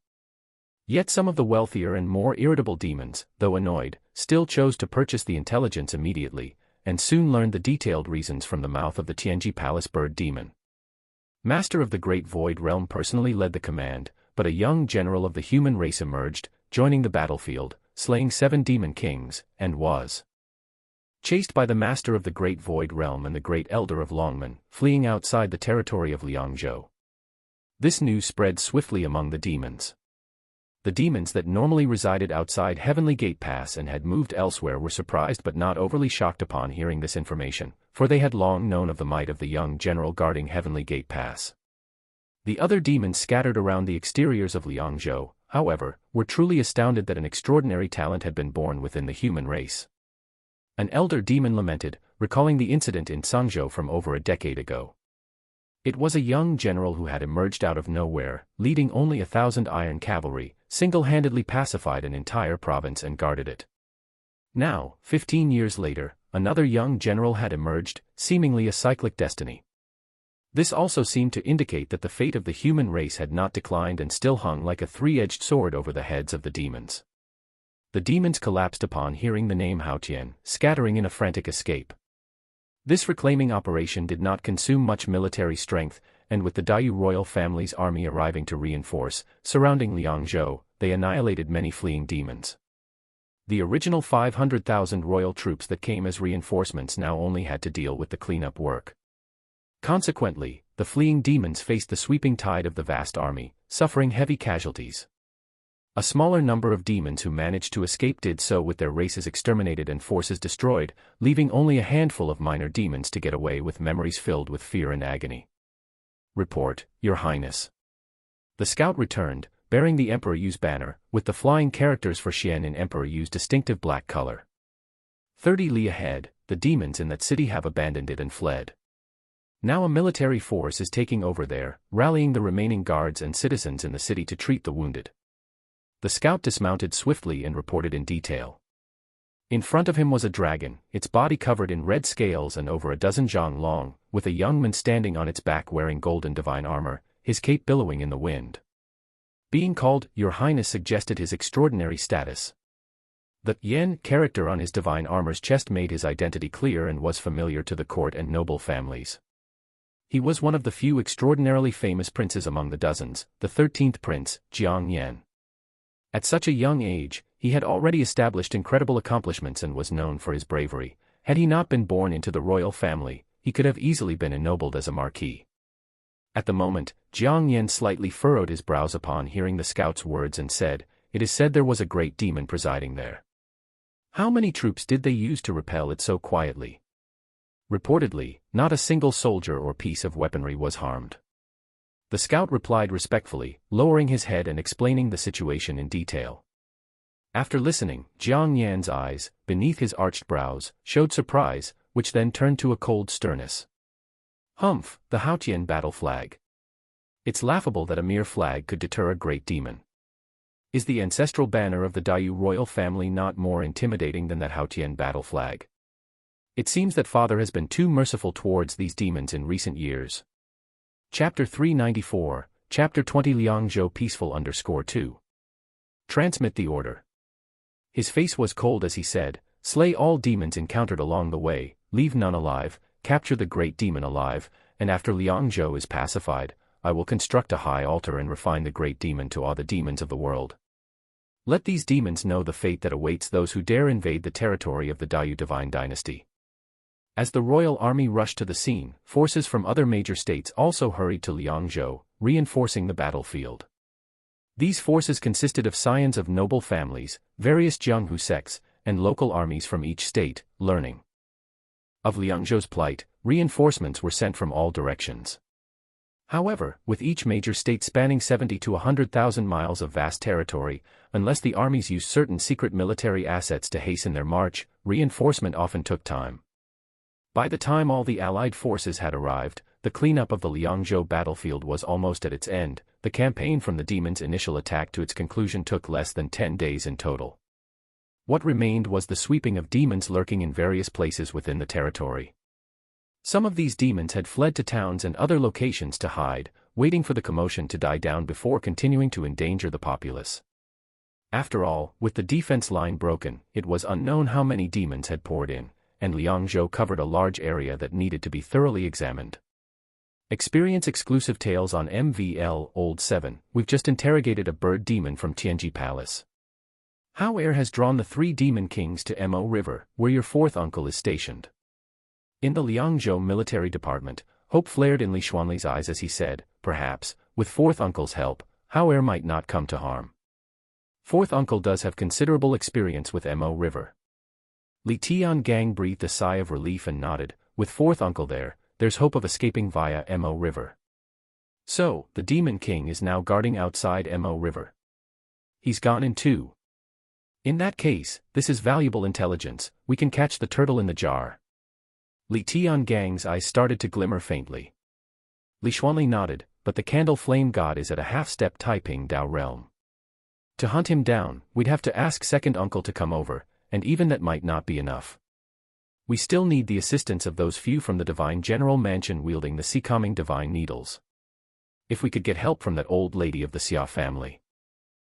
Yet some of the wealthier and more irritable demons, though annoyed, still chose to purchase the intelligence immediately, and soon learned the detailed reasons from the mouth of the Tianji Palace bird demon. Master of the Great Void Realm personally led the command, but a young general of the human race emerged, joining the battlefield, slaying 7 demon kings, and was chased by the Master of the Great Void Realm and the Great Elder of Longman, fleeing outside the territory of Liangzhou. This news spread swiftly among the demons. The demons that normally resided outside Heavenly Gate Pass and had moved elsewhere were surprised but not overly shocked upon hearing this information, for they had long known of the might of the young general guarding Heavenly Gate Pass. The other demons scattered around the exteriors of Liangzhou, however, were truly astounded that an extraordinary talent had been born within the human race. An elder demon lamented, recalling the incident in Sangzhou from over a decade ago. It was a young general who had emerged out of nowhere, leading only 1,000 iron cavalry, single-handedly pacified an entire province and guarded it. Now, 15 years later, another young general had emerged, seemingly a cyclic destiny. This also seemed to indicate that the fate of the human race had not declined and still hung like a three-edged sword over the heads of the demons. The demons collapsed upon hearing the name Haotian, scattering in a frantic escape. This reclaiming operation did not consume much military strength, and with the Daiyu royal family's army arriving to reinforce, surrounding Liangzhou, they annihilated many fleeing demons. The original 500,000 royal troops that came as reinforcements now only had to deal with the cleanup work. Consequently, the fleeing demons faced the sweeping tide of the vast army, suffering heavy casualties. A smaller number of demons who managed to escape did so with their races exterminated and forces destroyed, leaving only a handful of minor demons to get away with memories filled with fear and agony. Report, Your Highness. The scout returned, bearing the Emperor Yu's banner, with the flying characters for Xian in Emperor Yu's distinctive black color. 30 li ahead, the demons in that city have abandoned it and fled. Now a military force is taking over there, rallying the remaining guards and citizens in the city to treat the wounded. The scout dismounted swiftly and reported in detail. In front of him was a dragon, its body covered in red scales and over a dozen zhang long, with a young man standing on its back wearing golden divine armor, his cape billowing in the wind. Being called Your Highness suggested his extraordinary status. The Yen character on his divine armor's chest made his identity clear and was familiar to the court and noble families. He was one of the few extraordinarily famous princes among the dozens, the 13th prince, Jiang Yan. At such a young age, he had already established incredible accomplishments and was known for his bravery. Had he not been born into the royal family, he could have easily been ennobled as a marquis. At the moment, Jiang Yan slightly furrowed his brows upon hearing the scout's words and said, "It is said there was a great demon presiding there. How many troops did they use to repel it so quietly?" Reportedly, not a single soldier or piece of weaponry was harmed. The scout replied respectfully, lowering his head and explaining the situation in detail. After listening, Jiang Yan's eyes, beneath his arched brows, showed surprise, which then turned to a cold sternness. Humph, the Haotian battle flag. It's laughable that a mere flag could deter a great demon. Is the ancestral banner of the Daiyu royal family not more intimidating than that Haotian battle flag? It seems that Father has been too merciful towards these demons in recent years. Chapter 394, Chapter 20 Liangzhou Peaceful _2. Transmit the order. His face was cold as he said, "Slay all demons encountered along the way, leave none alive, capture the great demon alive, and after Liangzhou is pacified, I will construct a high altar and refine the great demon to awe the demons of the world. Let these demons know the fate that awaits those who dare invade the territory of the Daiyu divine dynasty." As the royal army rushed to the scene, forces from other major states also hurried to Liangzhou, reinforcing the battlefield. These forces consisted of scions of noble families, various Jianghu sects, and local armies from each state, learning of Liangzhou's plight. Reinforcements were sent from all directions. However, with each major state spanning 70 to 100,000 miles of vast territory, unless the armies used certain secret military assets to hasten their march, reinforcement often took time. By the time all the Allied forces had arrived, the cleanup of the Liangzhou battlefield was almost at its end. the campaign from the demon's initial attack to its conclusion took less than 10 days in total. What remained was the sweeping of demons lurking in various places within the territory. Some of these demons had fled to towns and other locations to hide, waiting for the commotion to die down before continuing to endanger the populace. After all, with the defense line broken, it was unknown how many demons had poured in, and Liangzhou covered a large area that needed to be thoroughly examined. Experience exclusive tales on MVL Old 7. We've just interrogated a bird demon from Tianji Palace. How Air has drawn the 3 demon kings to Mo River, where your 4th uncle is stationed. In the Liangzhou military department, hope flared in Li Xuanli's eyes as he said, perhaps, with 4th uncle's help, How Air might not come to harm. 4th uncle does have considerable experience with Mo River. Li Tiangang breathed a sigh of relief and nodded, with 4th uncle there's hope of escaping via Mo River. So, the Demon King is now guarding outside Mo River. He's gone in too. In that case, this is valuable intelligence, we can catch the turtle in the jar. Li Tiangang's eyes started to glimmer faintly. Li Xuanli nodded, but the candle flame god is at a half-step Taiping Dao realm. To hunt him down, we'd have to ask 2nd uncle to come over, and even that might not be enough. We still need the assistance of those few from the Divine General Mansion wielding the Seacoming Divine Needles. If we could get help from that old lady of the Xia family.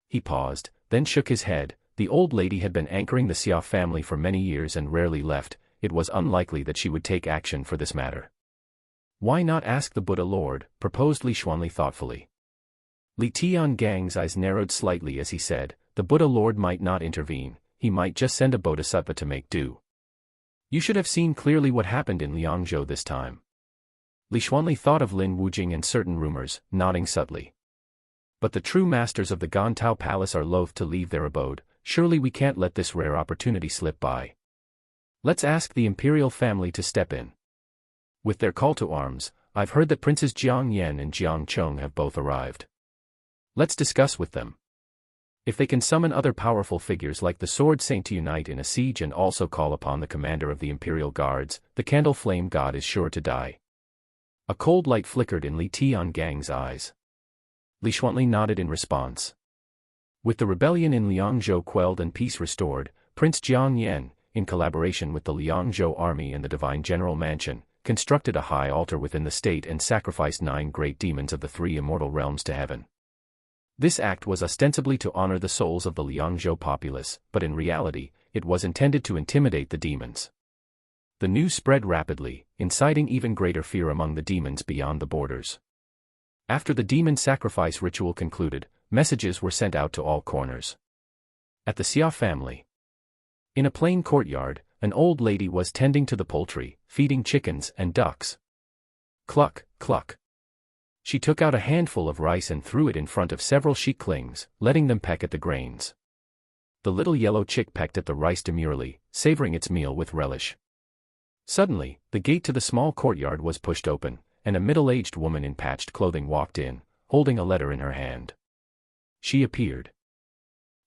He paused, then shook his head. The old lady had been anchoring the Xia family for many years and rarely left. It was unlikely that she would take action for this matter. Why not ask the Buddha Lord, proposed Li Xuanli thoughtfully. Li Tiangang's eyes narrowed slightly as he said, the Buddha Lord might not intervene, he might just send a bodhisattva to make do. You should have seen clearly what happened in Liangzhou this time. Li Xuanli thought of Lin Wujing and certain rumors, nodding subtly. But the true masters of the Gantao Palace are loath to leave their abode, surely we can't let this rare opportunity slip by. Let's ask the imperial family to step in. With their call to arms, I've heard that Princes Jiang Yan and Jiang Chong have both arrived. Let's discuss with them. If they can summon other powerful figures like the Sword Saint to unite in a siege and also call upon the commander of the Imperial Guards, the Candle Flame God is sure to die. A cold light flickered in Li Tiangang's eyes. Li Xuanli nodded in response. With the rebellion in Liangzhou quelled and peace restored, Prince Jiang Yan, in collaboration with the Liangzhou army and the Divine General Mansion, constructed a high altar within the state and sacrificed 9 great demons of the 3 immortal realms to heaven. This act was ostensibly to honor the souls of the Liangzhou populace, but in reality, it was intended to intimidate the demons. The news spread rapidly, inciting even greater fear among the demons beyond the borders. After the demon sacrifice ritual concluded, messages were sent out to all corners. At the Xia family. In a plain courtyard, an old lady was tending to the poultry, feeding chickens and ducks. Cluck, cluck. She took out a handful of rice and threw it in front of several sheeklings, letting them peck at the grains. The little yellow chick pecked at the rice demurely, savoring its meal with relish. Suddenly, the gate to the small courtyard was pushed open, and a middle-aged woman in patched clothing walked in, holding a letter in her hand. She appeared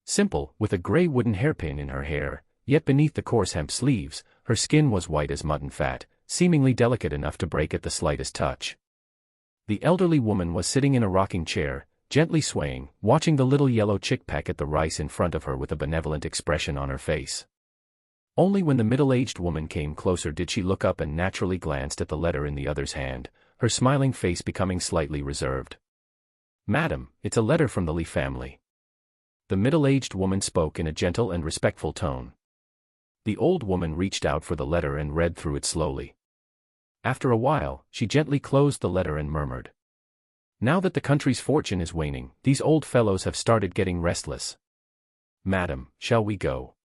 simple, with a gray wooden hairpin in her hair, yet beneath the coarse hemp sleeves, her skin was white as mutton fat, seemingly delicate enough to break at the slightest touch. The elderly woman was sitting in a rocking chair, gently swaying, watching the little yellow chick peck at the rice in front of her with a benevolent expression on her face. Only when the middle-aged woman came closer did she look up and naturally glanced at the letter in the other's hand, her smiling face becoming slightly reserved. "Madam, it's a letter from the Li family." The middle-aged woman spoke in a gentle and respectful tone. The old woman reached out for the letter and read through it slowly. After a while, she gently closed the letter and murmured. "Now that the country's fortune is waning, these old fellows have started getting restless. Madam, shall we go?"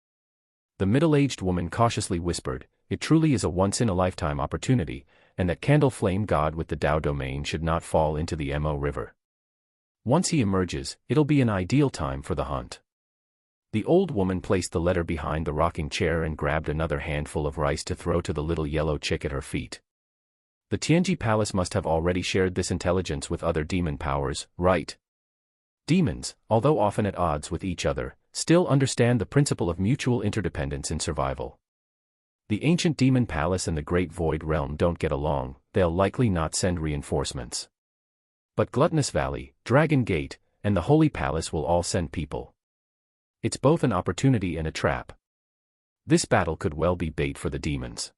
The middle-aged woman cautiously whispered, "It truly is a once-in-a-lifetime opportunity, and that candle flame god with the Dao domain should not fall into the Mo River. Once he emerges, it'll be an ideal time for the hunt." The old woman placed the letter behind the rocking chair and grabbed another handful of rice to throw to the little yellow chick at her feet. The Tianji Palace must have already shared this intelligence with other demon powers, right? Demons, although often at odds with each other, still understand the principle of mutual interdependence in survival. The ancient demon palace and the great void realm don't get along, they'll likely not send reinforcements. But Gluttonous Valley, Dragon Gate, and the Holy Palace will all send people. It's both an opportunity and a trap. This battle could well be bait for the demons.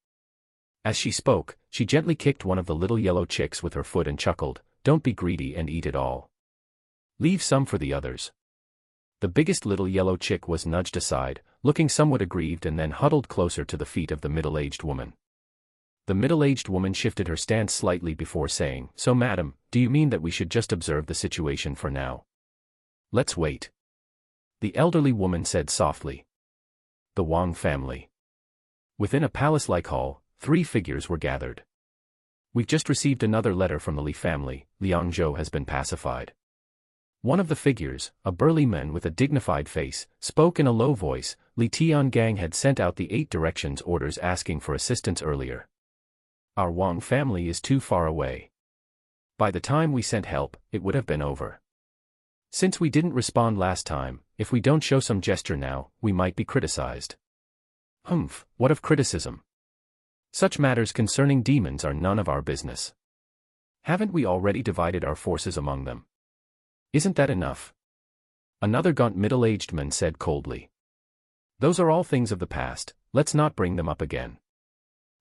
As she spoke, she gently kicked one of the little yellow chicks with her foot and chuckled, "Don't be greedy and eat it all. Leave some for the others." The biggest little yellow chick was nudged aside, looking somewhat aggrieved, and then huddled closer to the feet of the middle-aged woman. The middle-aged woman shifted her stance slightly before saying, "So madam, do you mean that we should just observe the situation for now? Let's wait." The elderly woman said softly. The Wang family. Within a palace-like hall, 3 figures were gathered. "We've just received another letter from the Li family. Liang Zhou has been pacified." One of the figures, a burly man with a dignified face, spoke in a low voice. "Li Tiangang had sent out the 8 directions orders asking for assistance earlier. Our Wang family is too far away. By the time we sent help, it would have been over. Since we didn't respond last time, if we don't show some gesture now, we might be criticized." "Humph, what of criticism? Such matters concerning demons are none of our business. Haven't we already divided our forces among them? Isn't that enough?" Another gaunt middle-aged man said coldly. "Those are all things of the past, let's not bring them up again."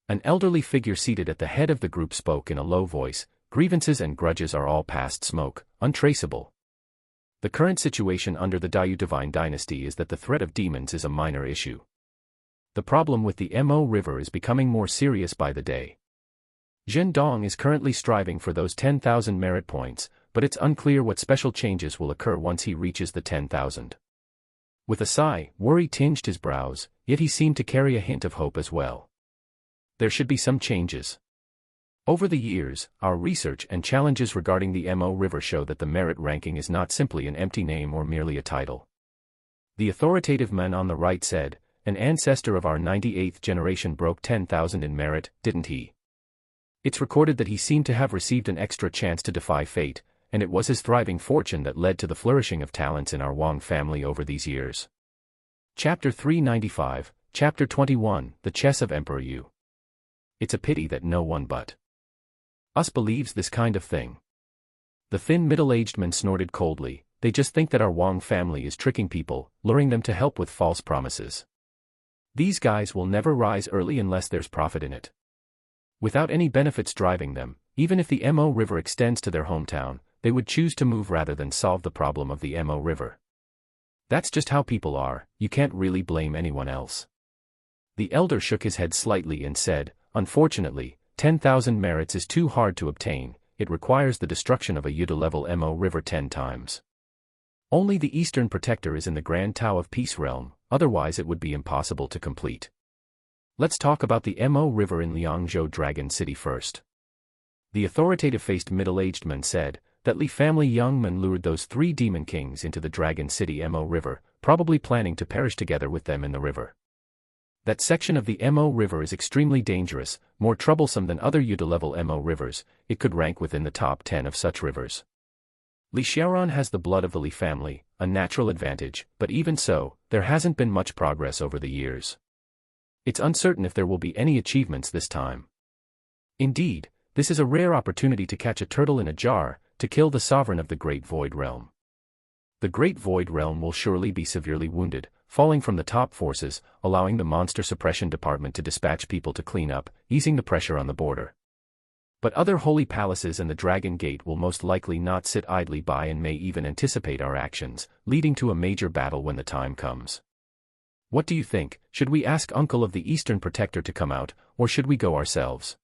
An elderly figure seated at the head of the group spoke in a low voice. "Grievances and grudges are all past smoke, untraceable. The current situation under the Daoyu divine dynasty is that the threat of demons is a minor issue. The problem with the Mo River is becoming more serious by the day. Zhen Dong is currently striving for those 10,000 merit points, but it's unclear what special changes will occur once he reaches the 10,000. With a sigh, worry tinged his brows, yet he seemed to carry a hint of hope as well. There should be some changes. Over the years, our research and challenges regarding the Mo River show that the merit ranking is not simply an empty name or merely a title. The authoritative man on the right said, "An ancestor of our 98th generation broke 10,000 in merit, didn't he? It's recorded that he seemed to have received an extra chance to defy fate, and it was his thriving fortune that led to the flourishing of talents in our Wang family over these years." Chapter 395, Chapter 21, The Chess of Emperor Yu. It's a pity that no one but us believes this kind of thing. The thin middle-aged man snorted coldly. "They just think that our Wang family is tricking people, luring them to help with false promises. These guys will never rise early unless there's profit in it. Without any benefits driving them, even if the Mo River extends to their hometown, they would choose to move rather than solve the problem of the Mo River. That's just how people are, you can't really blame anyone else." The elder shook his head slightly and said, "Unfortunately, 10,000 merits is too hard to obtain. It requires the destruction of a Yuda-level Mo River 10 times. Only the Eastern Protector is in the Grand Tao of Peace Realm, otherwise it would be impossible to complete. Let's talk about the Mo River in Liangzhou Dragon City first." The authoritative-faced middle-aged man said, "That Li family young men lured those 3 demon kings into the Dragon City Mo River, probably planning to perish together with them in the river. That section of the Mo River is extremely dangerous, more troublesome than other Yuda-level Mo rivers. It could rank within the top 10 of such rivers. Li Xiaoran has the blood of the Li family, a natural advantage, but even so, there hasn't been much progress over the years. It's uncertain if there will be any achievements this time. Indeed, this is a rare opportunity to catch a turtle in a jar, to kill the sovereign of the Great Void Realm. The Great Void Realm will surely be severely wounded, falling from the top forces, allowing the Monster Suppression Department to dispatch people to clean up, easing the pressure on the border. But other holy palaces and the Dragon Gate will most likely not sit idly by and may even anticipate our actions, leading to a major battle when the time comes. What do you think? Should we ask Uncle of the Eastern Protector to come out, or should we go ourselves?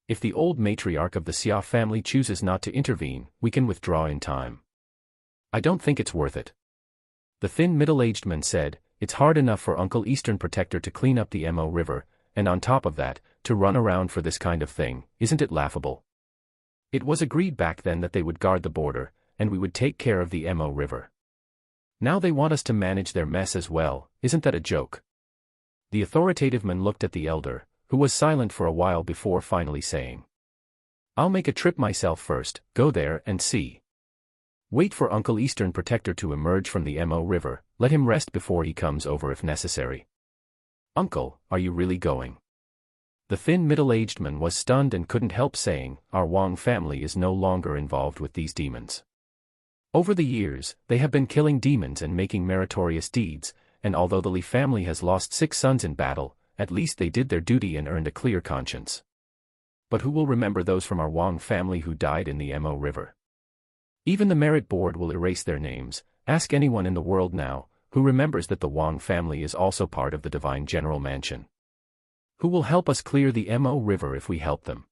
If the old matriarch of the Xia family chooses not to intervene, we can withdraw in time. I don't think it's worth it." The thin middle-aged man said, "It's hard enough for Uncle Eastern Protector to clean up the Mo River, and on top of that, to run around for this kind of thing, isn't it laughable? It was agreed back then that they would guard the border, and we would take care of the Mo River. Now they want us to manage their mess as well, isn't that a joke?" The authoritative man looked at the elder, who was silent for a while before finally saying, "I'll make a trip myself first, go there and see. Wait for Uncle Eastern Protector to emerge from the Mo River, let him rest before he comes over if necessary." "Uncle, are you really going?" The thin middle-aged man was stunned and couldn't help saying, "Our Wang family is no longer involved with these demons. Over the years, they have been killing demons and making meritorious deeds, and although the Li family has lost 6 sons in battle, at least they did their duty and earned a clear conscience. But who will remember those from our Wang family who died in the Mo River? Even the merit board will erase their names. Ask anyone in the world now, who remembers that the Wang family is also part of the Divine General Mansion. Who will help us clear the Mo River if we help them?"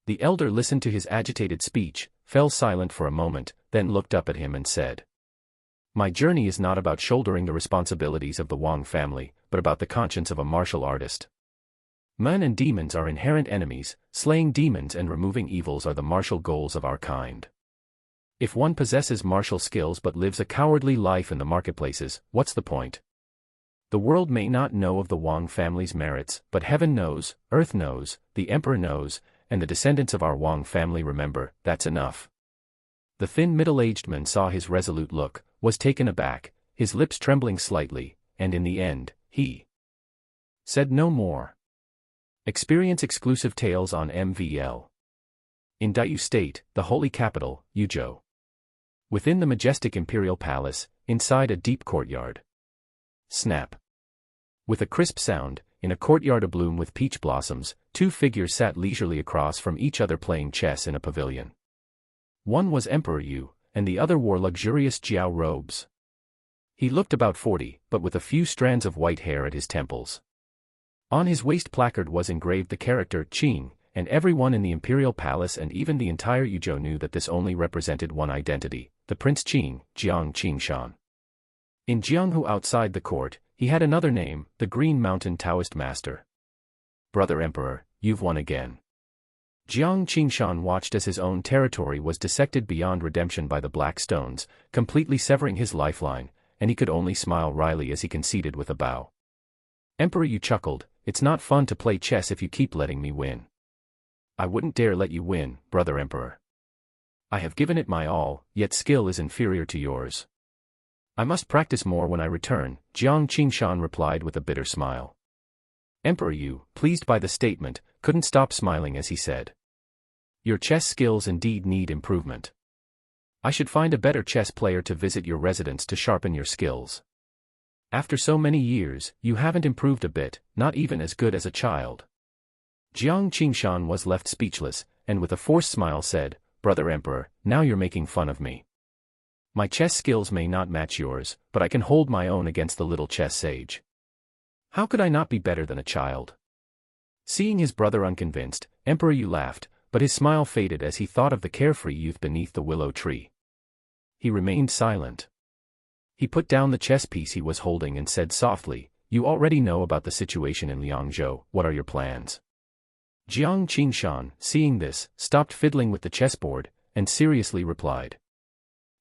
The elder listened to his agitated speech, fell silent for a moment, then looked up at him and said, "My journey is not about shouldering the responsibilities of the Wang family, but about the conscience of a martial artist. Men and demons are inherent enemies, slaying demons and removing evils are the martial goals of our kind. If one possesses martial skills but lives a cowardly life in the marketplaces, what's the point? The world may not know of the Wang family's merits, but heaven knows, earth knows, the emperor knows, and the descendants of our Wang family remember. That's enough." The thin middle-aged man saw his resolute look, was taken aback, his lips trembling slightly, and in the end, he said no more. Experience exclusive tales on MVL. In Daoyu State, the holy capital, Yuzhou. Within the majestic imperial palace, inside a deep courtyard. Snap. With a crisp sound, in a courtyard abloom with peach blossoms, 2 figures sat leisurely across from each other playing chess in a pavilion. One was Emperor Yu, and the other wore luxurious jiao robes. He looked about 40, but with a few strands of white hair at his temples. On his waist placard was engraved the character Qing, and everyone in the imperial palace and even the entire Yuzhou knew that this only represented one identity, the Prince Qing, Jiang Qingshan. In Jianghu outside the court, he had another name, the Green Mountain Taoist Master. "Brother Emperor, you've won again." Jiang Qingshan watched as his own territory was dissected beyond redemption by the black stones, completely severing his lifeline, and he could only smile wryly as he conceded with a bow. Emperor Yu chuckled, "It's not fun to play chess if you keep letting me win." "I wouldn't dare let you win, Brother Emperor. I have given it my all, yet skill is inferior to yours. I must practice more when I return," Jiang Qingshan replied with a bitter smile. Emperor Yu, pleased by the statement, couldn't stop smiling as he said, "Your chess skills indeed need improvement. I should find a better chess player to visit your residence to sharpen your skills. After so many years, you haven't improved a bit, not even as good as a child." Jiang Qingshan was left speechless, and with a forced smile said, "Brother Emperor, now you're making fun of me. My chess skills may not match yours, but I can hold my own against the little chess sage. How could I not be better than a child?" Seeing his brother unconvinced, Emperor Yu laughed, but his smile faded as he thought of the carefree youth beneath the willow tree. He remained silent. He put down the chess piece he was holding and said softly, "You already know about the situation in Liangzhou, what are your plans?" Jiang Qingshan, seeing this, stopped fiddling with the chessboard, and seriously replied,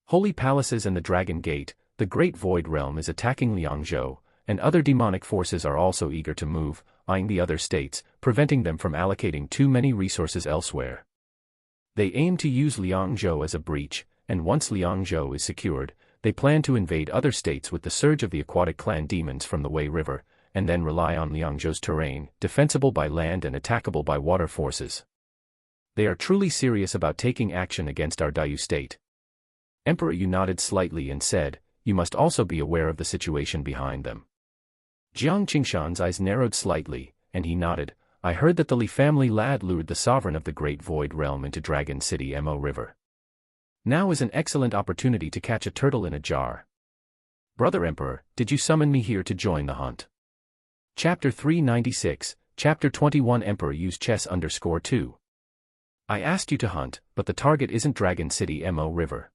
"Holy palaces and the Dragon Gate, the Great Void Realm is attacking Liangzhou, and other demonic forces are also eager to move, eyeing the other states, preventing them from allocating too many resources elsewhere. They aim to use Liangzhou as a breach, and once Liangzhou is secured, they plan to invade other states with the surge of the aquatic clan demons from the Wei River, and then rely on Liangzhou's terrain, defensible by land and attackable by water forces. They are truly serious about taking action against our Daoyu state." Emperor Yu nodded slightly and said, "You must also be aware of the situation behind them." Jiang Qingshan's eyes narrowed slightly, and he nodded, "I heard that the Li family lad lured the sovereign of the Great Void Realm into Dragon City Mo River. Now is an excellent opportunity to catch a turtle in a jar. Brother Emperor, did you summon me here to join the hunt?" Chapter 396, Chapter 21 Emperor Yu's chess_2. "I asked you to hunt, but the target isn't Dragon City Mo River."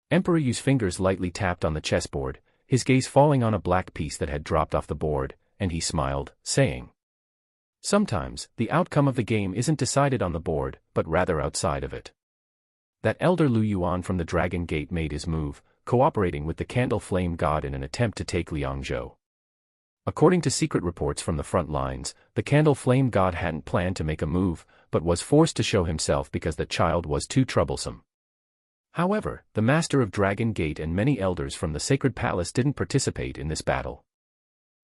Emperor Yu's fingers lightly tapped on the chessboard, his gaze falling on a black piece that had dropped off the board, and he smiled, saying, "Sometimes, the outcome of the game isn't decided on the board, but rather outside of it. That elder Lu Yuan from the Dragon Gate made his move, cooperating with the Candle Flame God in an attempt to take Liangzhou. According to secret reports from the front lines, the Candle Flame God hadn't planned to make a move, but was forced to show himself because the child was too troublesome. However, the Master of Dragon Gate and many elders from the Sacred Palace didn't participate in this battle.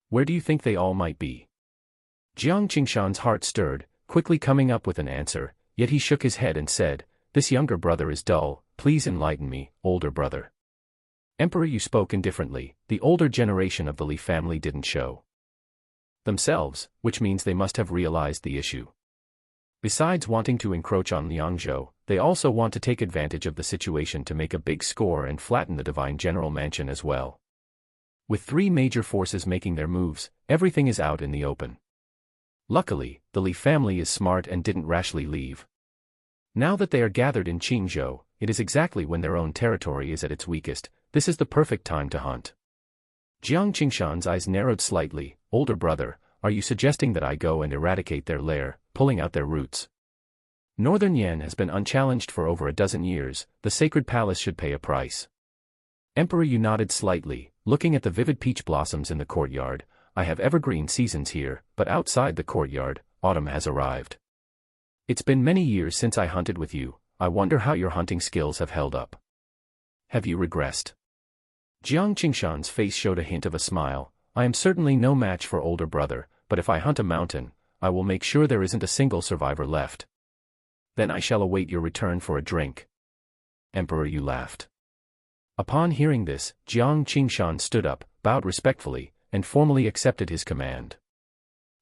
Where do you think they all might be?" Jiang Qingshan's heart stirred, quickly coming up with an answer, yet he shook his head and said, "This younger brother is dull, please enlighten me, older brother." Emperor, you spoke indifferently. The older generation of the Li family didn't show themselves, which means they must have realized the issue. Besides wanting to encroach on Liangzhou, they also want to take advantage of the situation to make a big score and flatten the divine general mansion as well. With three major forces making their moves, everything is out in the open. Luckily, the Li family is smart and didn't rashly leave. Now that they are gathered in Qingzhou, it is exactly when their own territory is at its weakest. This is the perfect time to hunt. Jiang Qingshan's eyes narrowed slightly. Older brother, are you suggesting that I go and eradicate their lair, pulling out their roots? Northern Yan has been unchallenged for over a dozen years. The sacred palace should pay a price. Emperor, you nodded slightly, looking at the vivid peach blossoms in the courtyard. I have evergreen seasons here, but outside the courtyard, autumn has arrived. It's been many years since I hunted with you. I wonder how your hunting skills have held up. Have you regressed? Jiang Qingshan's face showed a hint of a smile. I am certainly no match for older brother, but if I hunt a mountain, I will make sure there isn't a single survivor left. Then I shall await your return for a drink. Emperor, you laughed. Upon hearing this, Jiang Qingshan stood up, bowed respectfully, and formally accepted his command.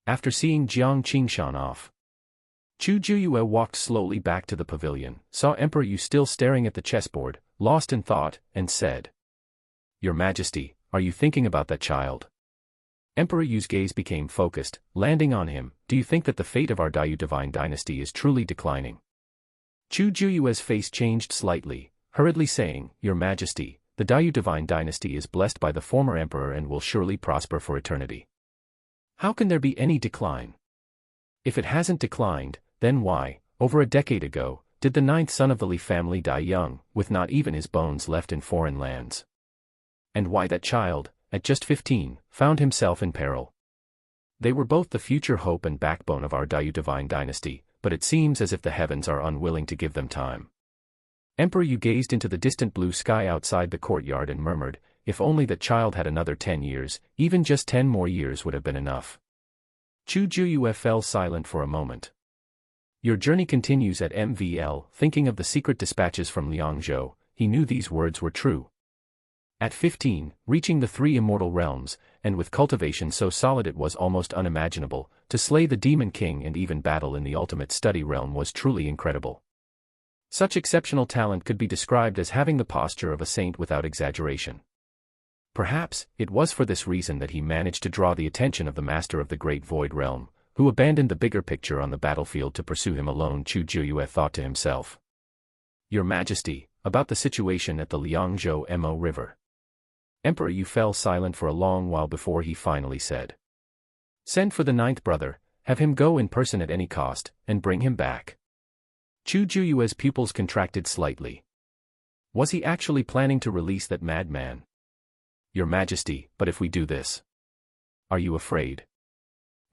After seeing Jiang Qingshan off, Chu Juyue walked slowly back to the pavilion, saw Emperor Yu still staring at the chessboard, lost in thought, and said, "Your Majesty, are you thinking about that child?" Emperor Yu's gaze became focused, landing on him. "Do you think that the fate of our Daiyu divine dynasty is truly declining?" Chu Juyue's face changed slightly, hurriedly saying, "Your Majesty, the Daiyu divine dynasty is blessed by the former emperor and will surely prosper for eternity. How can there be any decline? If it hasn't declined, then why, over a decade ago, did the ninth son of the Li family die young, with not even his bones left in foreign lands? And why that child, at just 15, found himself in peril? They were both the future hope and backbone of our Daiyu divine dynasty, but it seems as if the heavens are unwilling to give them time." Emperor Yu gazed into the distant blue sky outside the courtyard and murmured, "If only that child had another 10 years, even just 10 more years would have been enough." Chu Juyue fell silent for a moment. "Your journey continues at MVL." Thinking of the secret dispatches from Liangzhou, he knew these words were true. At 15, reaching the three immortal realms, and with cultivation so solid it was almost unimaginable, to slay the Demon King and even battle in the ultimate study realm was truly incredible. Such exceptional talent could be described as having the posture of a saint without exaggeration. Perhaps, it was for this reason that he managed to draw the attention of the master of the Great Void Realm, who abandoned the bigger picture on the battlefield to pursue him alone. Chu Juyue thought to himself, "Your Majesty, about the situation at the Liangzhou Mo River." Emperor Yu fell silent for a long while before he finally said, "Send for the ninth brother, have him go in person at any cost, and bring him back." Chu Juyue's pupils contracted slightly. Was he actually planning to release that madman? "Your Majesty, but if we do this, are you afraid?"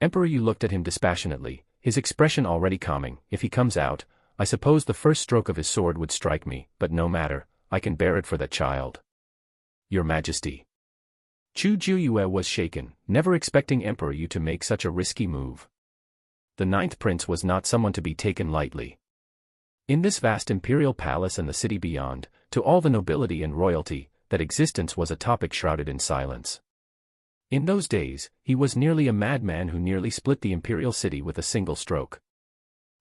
Emperor Yu looked at him dispassionately, his expression already calming. "If he comes out, I suppose the first stroke of his sword would strike me, but no matter, I can bear it for that child." "Your Majesty." Chu Juyue was shaken, never expecting Emperor Yu to make such a risky move. The ninth prince was not someone to be taken lightly. In this vast imperial palace and the city beyond, to all the nobility and royalty, that existence was a topic shrouded in silence. In those days, he was nearly a madman who nearly split the imperial city with a single stroke.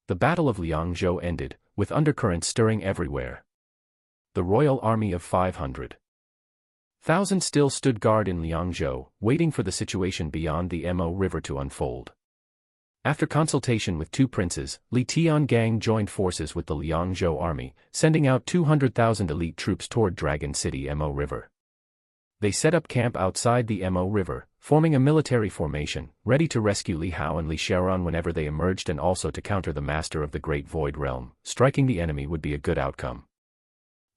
The Battle of Liangzhou ended, with undercurrents stirring everywhere. The royal army of 500,000 still stood guard in Liangzhou, waiting for the situation beyond the Mo River to unfold. After consultation with two princes, Li Tiangang joined forces with the Liangzhou army, sending out 200,000 elite troops toward Dragon City Mo River. They set up camp outside the Mo River, forming a military formation, ready to rescue Li Hao and Li Xiaoran whenever they emerged and also to counter the master of the Great Void Realm. Striking the enemy would be a good outcome.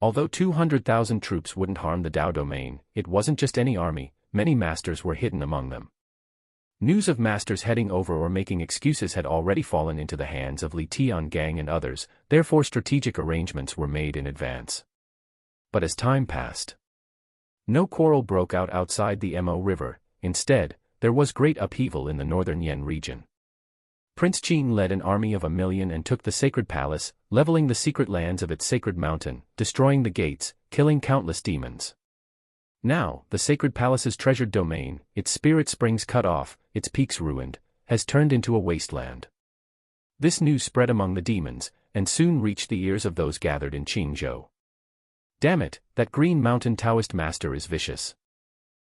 Although 200,000 troops wouldn't harm the Dao domain, it wasn't just any army, many masters were hidden among them. News of masters heading over or making excuses had already fallen into the hands of Li Tiangang and others, therefore strategic arrangements were made in advance. But as time passed, no quarrel broke out outside the Mo River. Instead, there was great upheaval in the northern Yan region. Prince Qin led an army of 1,000,000 and took the sacred palace, leveling the secret lands of its sacred mountain, destroying the gates, killing countless demons. Now, the sacred palace's treasured domain, its spirit springs cut off, its peaks ruined, has turned into a wasteland. This news spread among the demons, and soon reached the ears of those gathered in Qingzhou. Damn it, that Green Mountain Taoist master is vicious.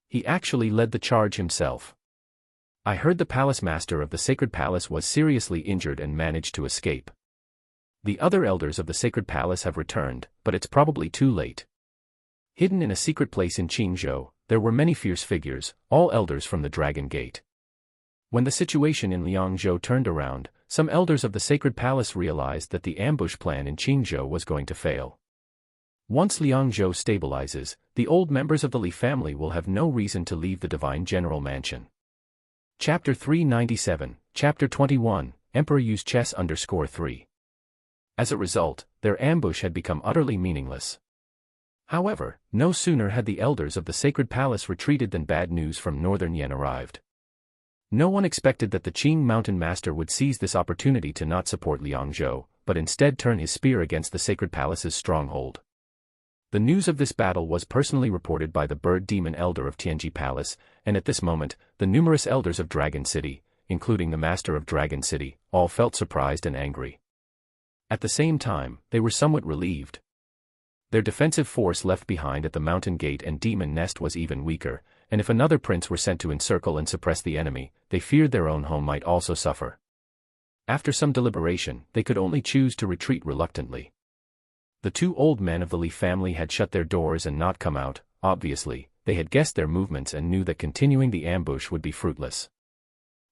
He actually led the charge himself. I heard the palace master of the sacred palace was seriously injured and managed to escape. The other elders of the sacred palace have returned, but it's probably too late. Hidden in a secret place in Qingzhou, there were many fierce figures, all elders from the Dragon Gate. When the situation in Liangzhou turned around, some elders of the sacred palace realized that the ambush plan in Qingzhou was going to fail. Once Liangzhou stabilizes, the old members of the Li family will have no reason to leave the divine general mansion. Chapter 397, Chapter 21, Emperor Yu's chess_3. As a result, their ambush had become utterly meaningless. However, no sooner had the elders of the sacred palace retreated than bad news from northern Yan arrived. No one expected that the Qing mountain master would seize this opportunity to not support Liangzhou, but instead turn his spear against the sacred palace's stronghold. The news of this battle was personally reported by the bird demon elder of Tianji Palace, and at this moment, the numerous elders of Dragon City, including the master of Dragon City, all felt surprised and angry. At the same time, they were somewhat relieved. Their defensive force left behind at the mountain gate and demon nest was even weaker, and if another prince were sent to encircle and suppress the enemy, they feared their own home might also suffer. After some deliberation, they could only choose to retreat reluctantly. The two old men of the Li family had shut their doors and not come out. Obviously, they had guessed their movements and knew that continuing the ambush would be fruitless.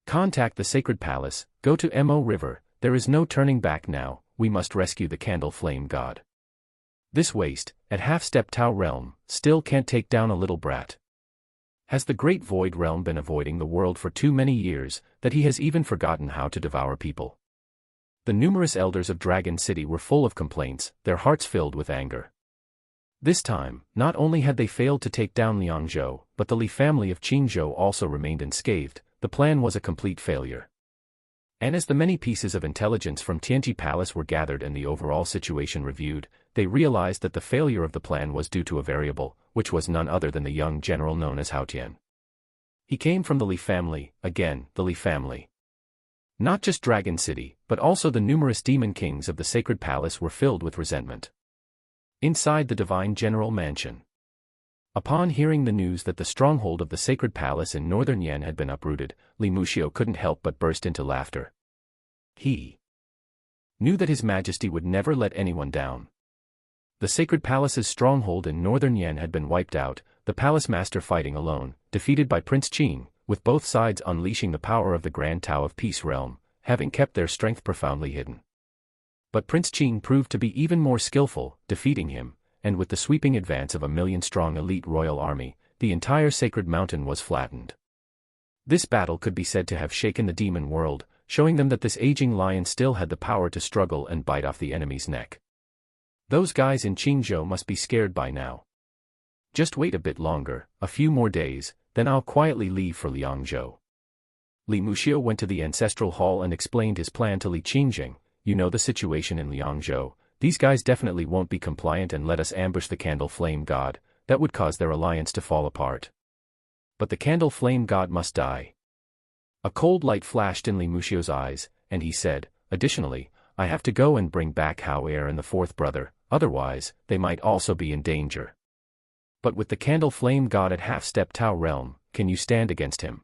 Contact the sacred palace, go to Mo River, there is no turning back now, we must rescue the candle flame god. This waste, at half-step Tao realm, still can't take down a little brat. Has the great void realm been avoiding the world for too many years, that he has even forgotten how to devour people? The numerous elders of Dragon City were full of complaints, their hearts filled with anger. This time, not only had they failed to take down Liangzhou, but the Li family of Qingzhou also remained unscathed. The plan was a complete failure. And as the many pieces of intelligence from Tianji Palace were gathered and the overall situation reviewed, they realized that the failure of the plan was due to a variable, which was none other than the young general known as Hao Tian. He came from the Li family, again, the Li family. Not just Dragon City, but also the numerous demon kings of the sacred palace were filled with resentment. Inside the divine general mansion. Upon hearing the news that the stronghold of the sacred palace in northern Yan had been uprooted, Li Muxiu couldn't help but burst into laughter. He knew that His Majesty would never let anyone down. The sacred palace's stronghold in northern Yan had been wiped out, the palace master fighting alone, defeated by Prince Qin, with both sides unleashing the power of the Grand Tao of Peace realm, having kept their strength profoundly hidden. But Prince Qin proved to be even more skillful, defeating him, and with the sweeping advance of a 1,000,000-strong elite royal army, the entire sacred mountain was flattened. This battle could be said to have shaken the demon world, showing them that this aging lion still had the power to struggle and bite off the enemy's neck. Those guys in Qingzhou must be scared by now. Just wait a bit longer, a few more days, then I'll quietly leave for Liangzhou. Li Muxiu went to the ancestral hall and explained his plan to Li Qingjing. You know the situation in Liangzhou, these guys definitely won't be compliant and let us ambush the candle flame god, that would cause their alliance to fall apart. But the candle flame god must die. A cold light flashed in Li Muxiu's eyes, and he said, additionally, I have to go and bring back Hao Er and the fourth brother, otherwise, they might also be in danger. But with the candle flame god at half-step Tao realm, can you stand against him?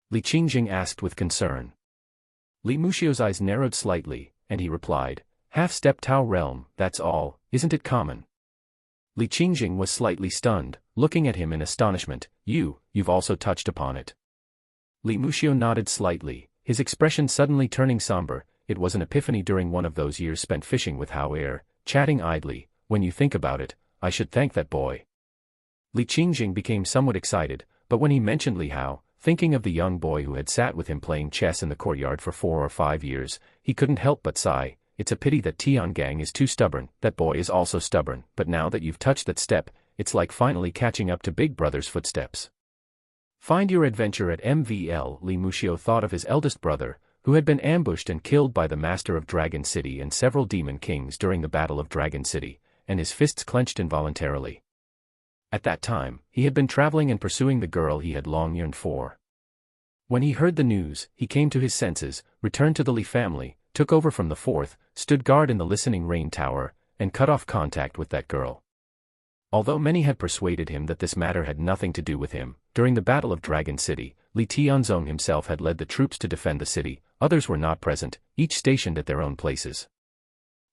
Li Qingjing asked with concern. Li Muxiu's eyes narrowed slightly, and he replied, half-step Tao realm, that's all, isn't it common? Li Qingjing was slightly stunned, looking at him in astonishment. You've also touched upon it. Li Muxiu nodded slightly, his expression suddenly turning somber. It was an epiphany during one of those years spent fishing with Hao Er, chatting idly. When you think about it, I should thank that boy. Li Qingjing became somewhat excited, but when he mentioned Li Hao, thinking of the young boy who had sat with him playing chess in the courtyard for 4 or 5 years, he couldn't help but sigh. It's a pity that Tiangang is too stubborn. That boy is also stubborn, but now that you've touched that step, it's like finally catching up to Big Brother's footsteps. Find your adventure at MVL. Li Muxiu thought of his eldest brother, who had been ambushed and killed by the master of Dragon City and several demon kings during the Battle of Dragon City, and his fists clenched involuntarily. At that time, he had been traveling and pursuing the girl he had long yearned for. When he heard the news, he came to his senses, returned to the Li family, took over from the fourth, stood guard in the listening rain tower, and cut off contact with that girl. Although many had persuaded him that this matter had nothing to do with him, during the Battle of Dragon City, Li Tianzong himself had led the troops to defend the city, others were not present, each stationed at their own places.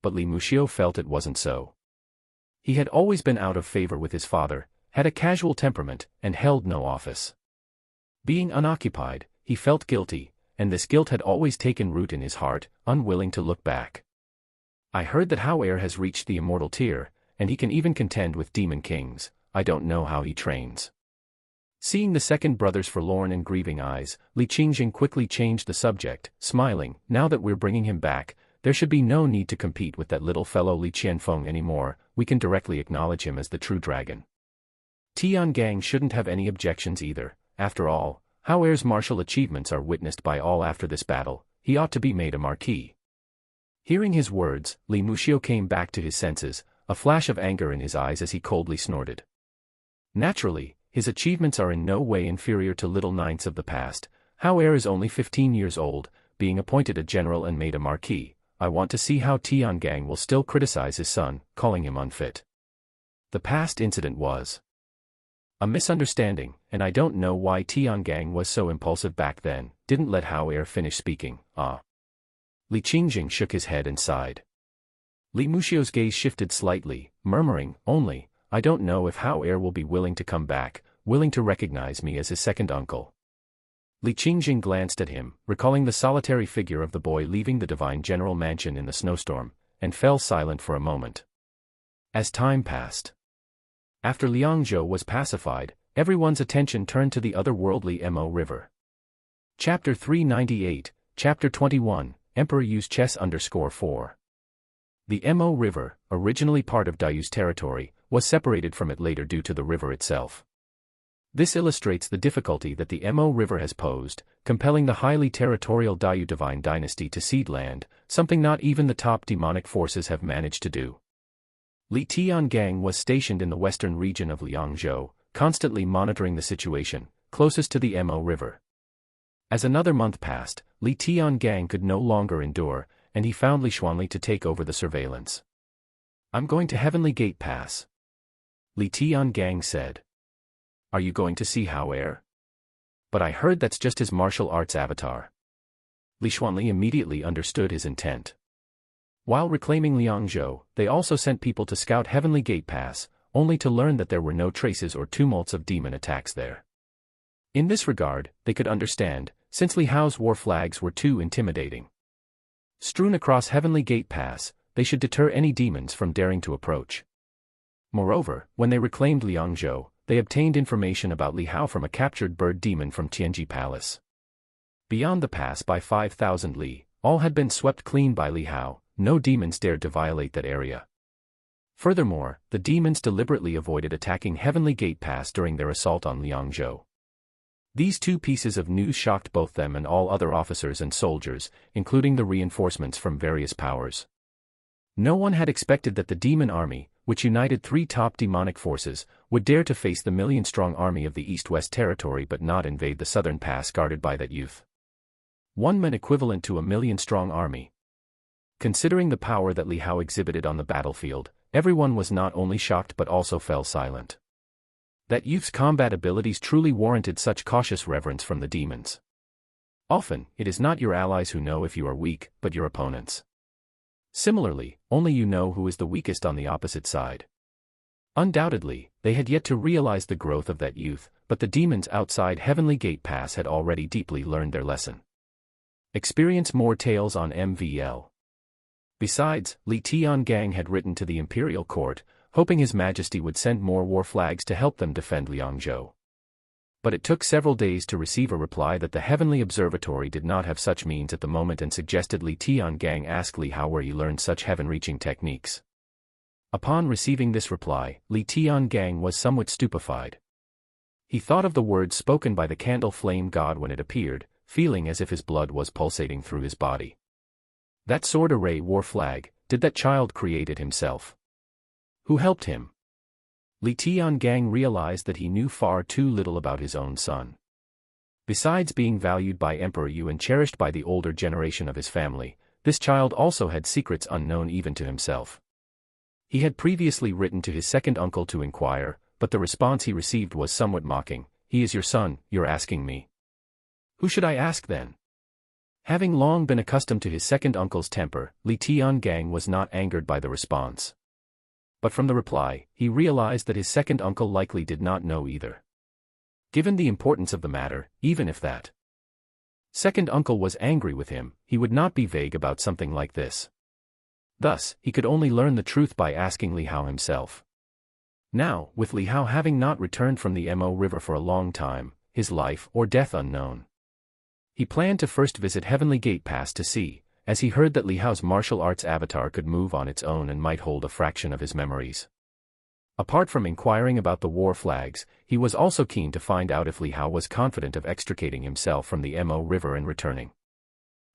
But Li Muxiu felt it wasn't so. He had always been out of favor with his father, had a casual temperament, and held no office. Being unoccupied, he felt guilty, and this guilt had always taken root in his heart, unwilling to look back. I heard that Hao Er has reached the immortal tier, and he can even contend with demon kings. I don't know how he trains. Seeing the second brother's forlorn and grieving eyes, Li Qingjing quickly changed the subject, smiling, now that we're bringing him back, there should be no need to compete with that little fellow Li Qianfeng anymore, we can directly acknowledge him as the true dragon. Tiangang shouldn't have any objections either, after all, Hao Er's martial achievements are witnessed by all after this battle, he ought to be made a marquis. Hearing his words, Li Muxiu came back to his senses, a flash of anger in his eyes as he coldly snorted. Naturally, his achievements are in no way inferior to little knights of the past. Hao Er is only 15 years old, being appointed a general and made a marquis. I want to see how Tiangang will still criticize his son, calling him unfit. The past incident was a misunderstanding, and I don't know why Tiangang was so impulsive back then, didn't let Hao Er finish speaking. Li Qingjing shook his head and sighed. Li Muxiu's gaze shifted slightly, murmuring, only, I don't know if Hao Er will be willing to come back, willing to recognize me as his second uncle. Li Qingjing glanced at him, recalling the solitary figure of the boy leaving the divine general mansion in the snowstorm, and fell silent for a moment. As time passed, after Liangzhou was pacified, everyone's attention turned to the otherworldly Mo River. Chapter 398, Chapter 21, Emperor Yu's chess_4. The Mo River, originally part of Daoyu's territory, was separated from it later due to the river itself. This illustrates the difficulty that the Mo River has posed, compelling the highly territorial Daoyu divine dynasty to cede land, something not even the top demonic forces have managed to do. Li Tiangang was stationed in the western region of Liangzhou, constantly monitoring the situation, closest to the Mo River. As another month passed, Li Tiangang could no longer endure, and he found Li Xuanli to take over the surveillance. I'm going to Heavenly Gate Pass, Li Tiangang said. Are you going to see Hao Er? But I heard that's just his martial arts avatar. Li Xuanli immediately understood his intent. While reclaiming Liangzhou, they also sent people to scout Heavenly Gate Pass, only to learn that there were no traces or tumults of demon attacks there. In this regard, they could understand, since Li Hao's war flags were too intimidating. Strewn across Heavenly Gate Pass, they should deter any demons from daring to approach. Moreover, when they reclaimed Liangzhou, they obtained information about Li Hao from a captured bird demon from Tianji Palace. Beyond the pass by 5,000 li, all had been swept clean by Li Hao, no demons dared to violate that area. Furthermore, the demons deliberately avoided attacking Heavenly Gate Pass during their assault on Liangzhou. These two pieces of news shocked both them and all other officers and soldiers, including the reinforcements from various powers. No one had expected that the demon army, which united three top demonic forces, would dare to face the million-strong army of the East-West territory but not invade the southern pass guarded by that youth. One man equivalent to a million-strong army. Considering the power that Li Hao exhibited on the battlefield, everyone was not only shocked but also fell silent. That youth's combat abilities truly warranted such cautious reverence from the demons. Often, it is not your allies who know if you are weak, but your opponents. Similarly, only you know who is the weakest on the opposite side. Undoubtedly, they had yet to realize the growth of that youth, but the demons outside Heavenly Gate Pass had already deeply learned their lesson. Experience more tales on MVL. Besides, Li Tiangang had written to the imperial court, hoping His Majesty would send more war flags to help them defend Liangzhou. But it took several days to receive a reply that the Heavenly Observatory did not have such means at the moment and suggested Li Tiangang ask Li Hao where he learned such heaven-reaching techniques. Upon receiving this reply, Li Tiangang was somewhat stupefied. He thought of the words spoken by the candle flame god when it appeared, feeling as if his blood was pulsating through his body. That sword array war flag, did that child create it himself? Who helped him? Li Tiangang realized that he knew far too little about his own son. Besides being valued by Emperor Yu and cherished by the older generation of his family, this child also had secrets unknown even to himself. He had previously written to his second uncle to inquire, but the response he received was somewhat mocking. "He is your son, you're asking me. Who should I ask then?" Having long been accustomed to his second uncle's temper, Li Tiangang was not angered by the response. But from the reply, he realized that his second uncle likely did not know either. Given the importance of the matter, even if that second uncle was angry with him, he would not be vague about something like this. Thus, he could only learn the truth by asking Li Hao himself. Now, with Li Hao having not returned from the Mo River for a long time, his life or death unknown, he planned to first visit Heavenly Gate Pass to see, as he heard that Li Hao's martial arts avatar could move on its own and might hold a fraction of his memories. Apart from inquiring about the war flags, he was also keen to find out if Li Hao was confident of extricating himself from the Mo River and returning.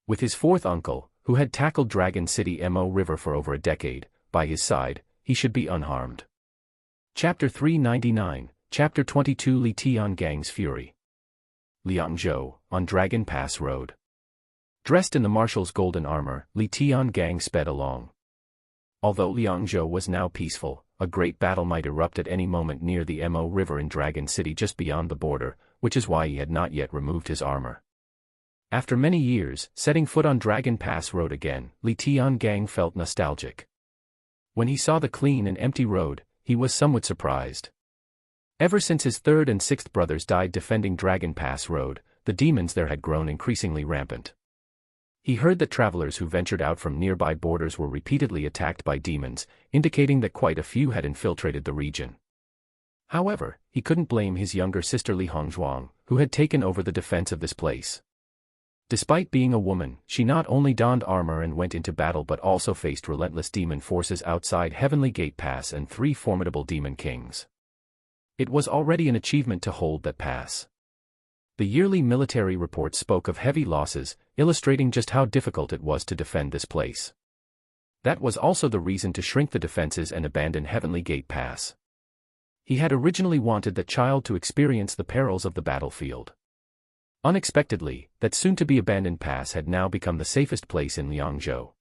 With his fourth uncle, who had tackled Dragon City Mo River for over a decade, by his side, he should be unharmed. Chapter 399, Chapter 22 Li Tiangang's Fury. Liangzhou, on Dragon Pass Road. Dressed in the marshal's golden armor, Li Tiangang sped along. Although Liangzhou was now peaceful, a great battle might erupt at any moment near the Mo River in Dragon City just beyond the border, which is why he had not yet removed his armor. After many years, setting foot on Dragon Pass Road again, Li Tiangang felt nostalgic. When he saw the clean and empty road, he was somewhat surprised. Ever since his third and sixth brothers died defending Dragon Pass Road, the demons there had grown increasingly rampant. He heard that travelers who ventured out from nearby borders were repeatedly attacked by demons, indicating that quite a few had infiltrated the region. However, he couldn't blame his younger sister Li Hongzhuang, who had taken over the defense of this place. Despite being a woman, she not only donned armor and went into battle but also faced relentless demon forces outside Heavenly Gate Pass and 3 formidable demon kings. It was already an achievement to hold that pass. The yearly military report spoke of heavy losses, illustrating just how difficult it was to defend this place. That was also the reason to shrink the defenses and abandon Heavenly Gate Pass. He had originally wanted the child to experience the perils of the battlefield. Unexpectedly, that soon-to-be-abandoned pass had now become the safest place in Liangzhou.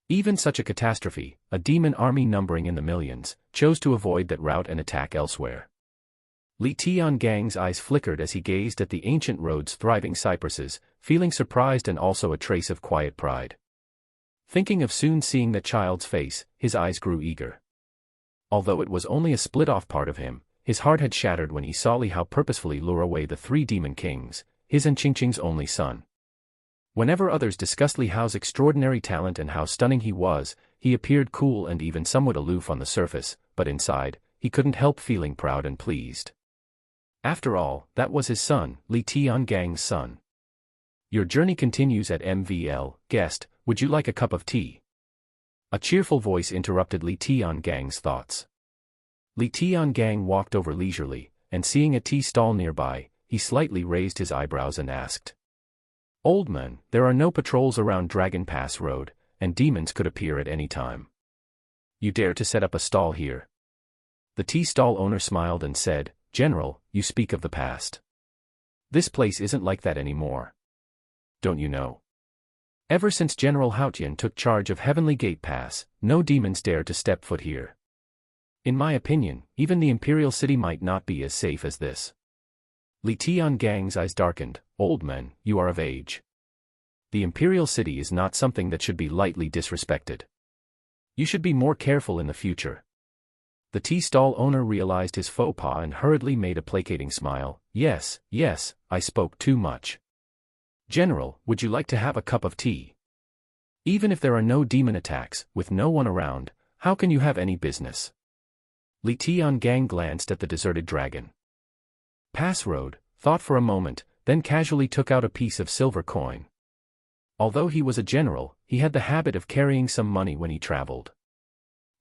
Even such a catastrophe, a demon army numbering in the millions, chose to avoid that route and attack elsewhere. Li Tiangang's eyes flickered as he gazed at the ancient road's thriving cypresses, feeling surprised and also a trace of quiet pride. Thinking of soon seeing that child's face, his eyes grew eager. Although it was only a split-off part of him, his heart had shattered when he saw Li Hao purposefully lure away the 3 demon kings, his and Qingqing's only son. Whenever others discussed Li Hao's extraordinary talent and how stunning he was, he appeared cool and even somewhat aloof on the surface, but inside, he couldn't help feeling proud and pleased. After all, that was his son, Li Tiangang's son. "Your journey continues at MVL, guest, would you like a cup of tea?" A cheerful voice interrupted Li Tiangang's thoughts. Li Tiangang walked over leisurely, and seeing a tea stall nearby, he slightly raised his eyebrows and asked, "Old man, there are no patrols around Dragon Pass Road, and demons could appear at any time. You dare to set up a stall here?" The tea stall owner smiled and said, "General, you speak of the past. This place isn't like that anymore. Don't you know? Ever since General Haotian took charge of Heavenly Gate Pass, no demons dare to step foot here. In my opinion, even the Imperial City might not be as safe as this." Li Tiangang's eyes darkened. "Old man, you are of age. The Imperial City is not something that should be lightly disrespected. You should be more careful in the future." The tea stall owner realized his faux pas and hurriedly made a placating smile. Yes, I spoke too much. General, would you like to have a cup of tea? Even if there are no demon attacks, with no one around, how can you have any business?" Li Tiangang glanced at the deserted Dragon Pass Road, thought for a moment, then casually took out a piece of silver coin. Although he was a general, he had the habit of carrying some money when he traveled.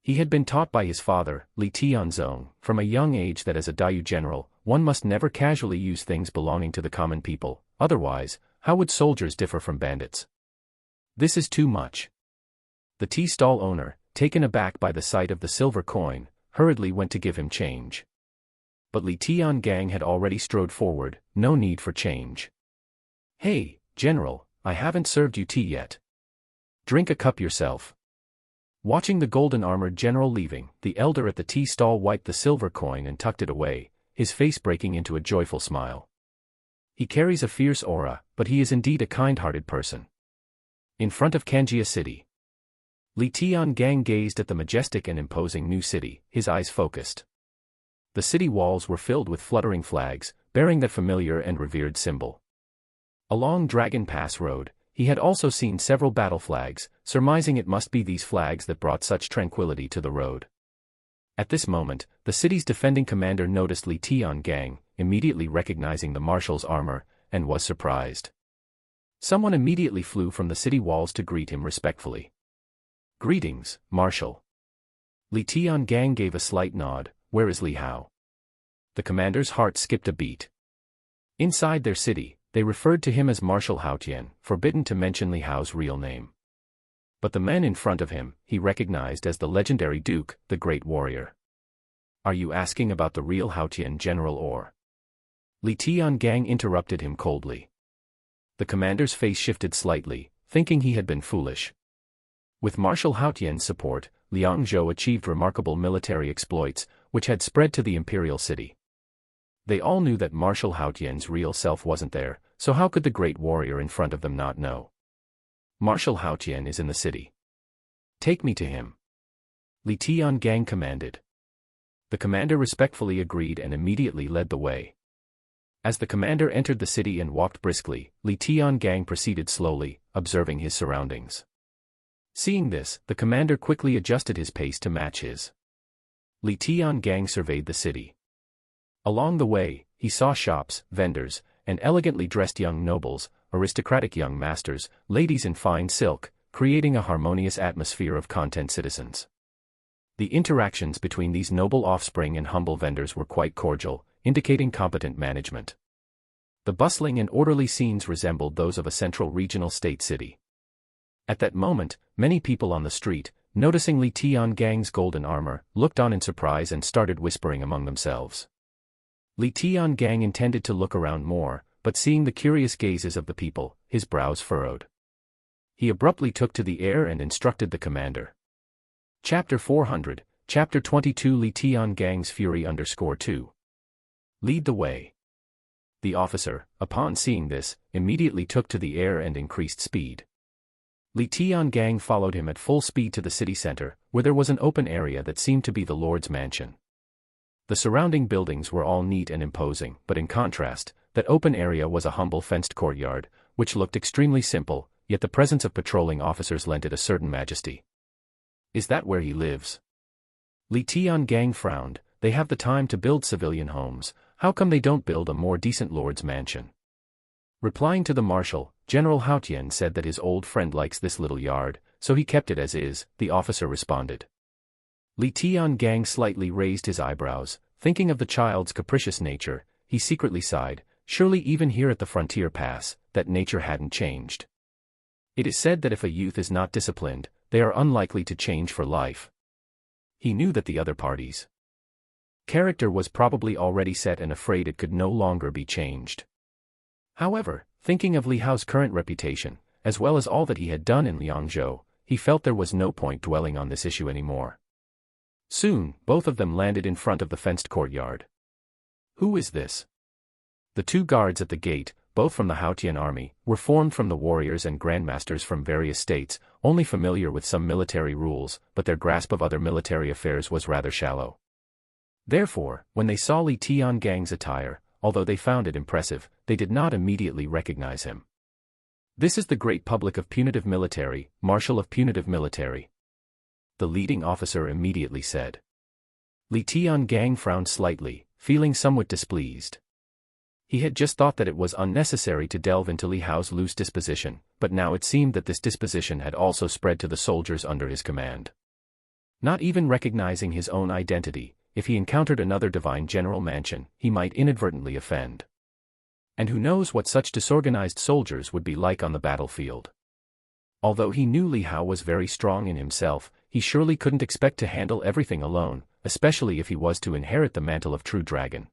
He had been taught by his father, Li Tianzong, from a young age that as a Dayu general, one must never casually use things belonging to the common people, otherwise, how would soldiers differ from bandits? This is too much. The tea stall owner, taken aback by the sight of the silver coin, hurriedly went to give him change. But Li Tiangang had already strode forward, no need for change. Hey, General, I haven't served you tea yet. Drink a cup yourself. Watching the golden-armored general leaving, the elder at the tea stall wiped the silver coin and tucked it away, his face breaking into a joyful smile. He carries a fierce aura, but he is indeed a kind-hearted person. In front of Kanjia City, Li Tiangang gazed at the majestic and imposing new city, his eyes focused. The city walls were filled with fluttering flags, bearing that familiar and revered symbol. Along Dragon Pass Road, he had also seen several battle flags, surmising it must be these flags that brought such tranquility to the road. At this moment, the city's defending commander noticed Li Tiangang, immediately recognizing the marshal's armor, and was surprised. Someone immediately flew from the city walls to greet him respectfully. "Greetings, Marshal." Li Tiangang gave a slight nod. "Where is Li Hao?" The commander's heart skipped a beat. Inside their city, they referred to him as Marshal Haotian, forbidden to mention Li Hao's real name. But the man in front of him, he recognized as the legendary Duke, the great warrior. "Are you asking about the real Haotian general or?" Li Tiangang interrupted him coldly. The commander's face shifted slightly, thinking he had been foolish. With Marshal Haotian's support, Liangzhou achieved remarkable military exploits, which had spread to the imperial city. They all knew that Marshal Haotian's real self wasn't there, so how could the great warrior in front of them not know? "Marshal Haotian is in the city. Take me to him," Li Tiangang commanded. The commander respectfully agreed and immediately led the way. As the commander entered the city and walked briskly, Li Tiangang proceeded slowly, observing his surroundings. Seeing this, the commander quickly adjusted his pace to match his. Li Tiangang surveyed the city. Along the way, he saw shops, vendors, and elegantly dressed young nobles, aristocratic young masters, ladies in fine silk, creating a harmonious atmosphere of content citizens. The interactions between these noble offspring and humble vendors were quite cordial, indicating competent management. The bustling and orderly scenes resembled those of a central regional state city. At that moment, many people on the street, noticing Li Tiangang's golden armor, looked on in surprise and started whispering among themselves. Li Tiangang intended to look around more, but seeing the curious gazes of the people, his brows furrowed. He abruptly took to the air and instructed the commander. Chapter 400, Chapter 22 Li Tiangang's Fury _2. Lead the way. The officer, upon seeing this, immediately took to the air and increased speed. Li Tiangang followed him at full speed to the city center, where there was an open area that seemed to be the Lord's mansion. The surrounding buildings were all neat and imposing, but in contrast, that open area was a humble fenced courtyard, which looked extremely simple, yet the presence of patrolling officers lent it a certain majesty. "Is that where he lives?" Li Tiangang frowned. "They have the time to build civilian homes, how come they don't build a more decent lord's mansion?" Replying to the marshal, General Haotian said that his old friend likes this little yard, so he kept it as is, the officer responded. Li Tiangang slightly raised his eyebrows, thinking of the child's capricious nature. He secretly sighed, surely even here at the frontier pass, that nature hadn't changed. It is said that if a youth is not disciplined, they are unlikely to change for life. He knew that the other party's character was probably already set and afraid it could no longer be changed. However, thinking of Li Hao's current reputation, as well as all that he had done in Liangzhou, he felt there was no point dwelling on this issue anymore. Soon, both of them landed in front of the fenced courtyard. "Who is this?" The two guards at the gate, both from the Haotian army, were formed from the warriors and grandmasters from various states, only familiar with some military rules, but their grasp of other military affairs was rather shallow. Therefore, when they saw Li Tiangang's attire, although they found it impressive, they did not immediately recognize him. "This is the great public of punitive military, Marshal of punitive military," the leading officer immediately said. Li Tiangang frowned slightly, feeling somewhat displeased. He had just thought that it was unnecessary to delve into Li Hao's loose disposition, but now it seemed that this disposition had also spread to the soldiers under his command. Not even recognizing his own identity, if he encountered another divine general mansion, he might inadvertently offend. And who knows what such disorganized soldiers would be like on the battlefield. Although he knew Li Hao was very strong in himself, he surely couldn't expect to handle everything alone, especially if he was to inherit the mantle of True Dragon.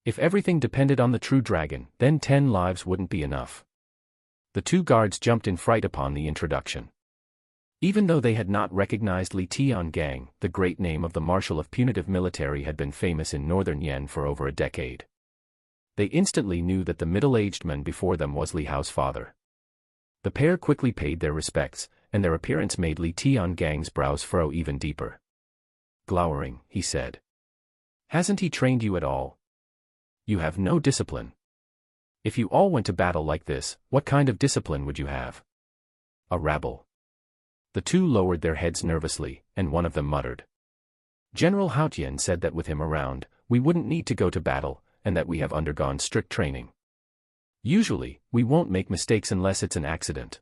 If everything depended on the True Dragon, then 10 lives wouldn't be enough. The 2 guards jumped in fright upon the introduction. Even though they had not recognized Li Tiangang, the great name of the marshal of punitive military had been famous in northern Yen for over a decade. They instantly knew that the middle-aged man before them was Li Hao's father. The pair quickly paid their respects, and their appearance made Li Tiangang's brows furrow even deeper. Glowering, he said. "Hasn't he trained you at all? You have no discipline. If you all went to battle like this, what kind of discipline would you have?" "A rabble." The 2 lowered their heads nervously, and one of them muttered. "General Haotian said that with him around, we wouldn't need to go to battle, and that we have undergone strict training. Usually, we won't make mistakes unless it's an accident."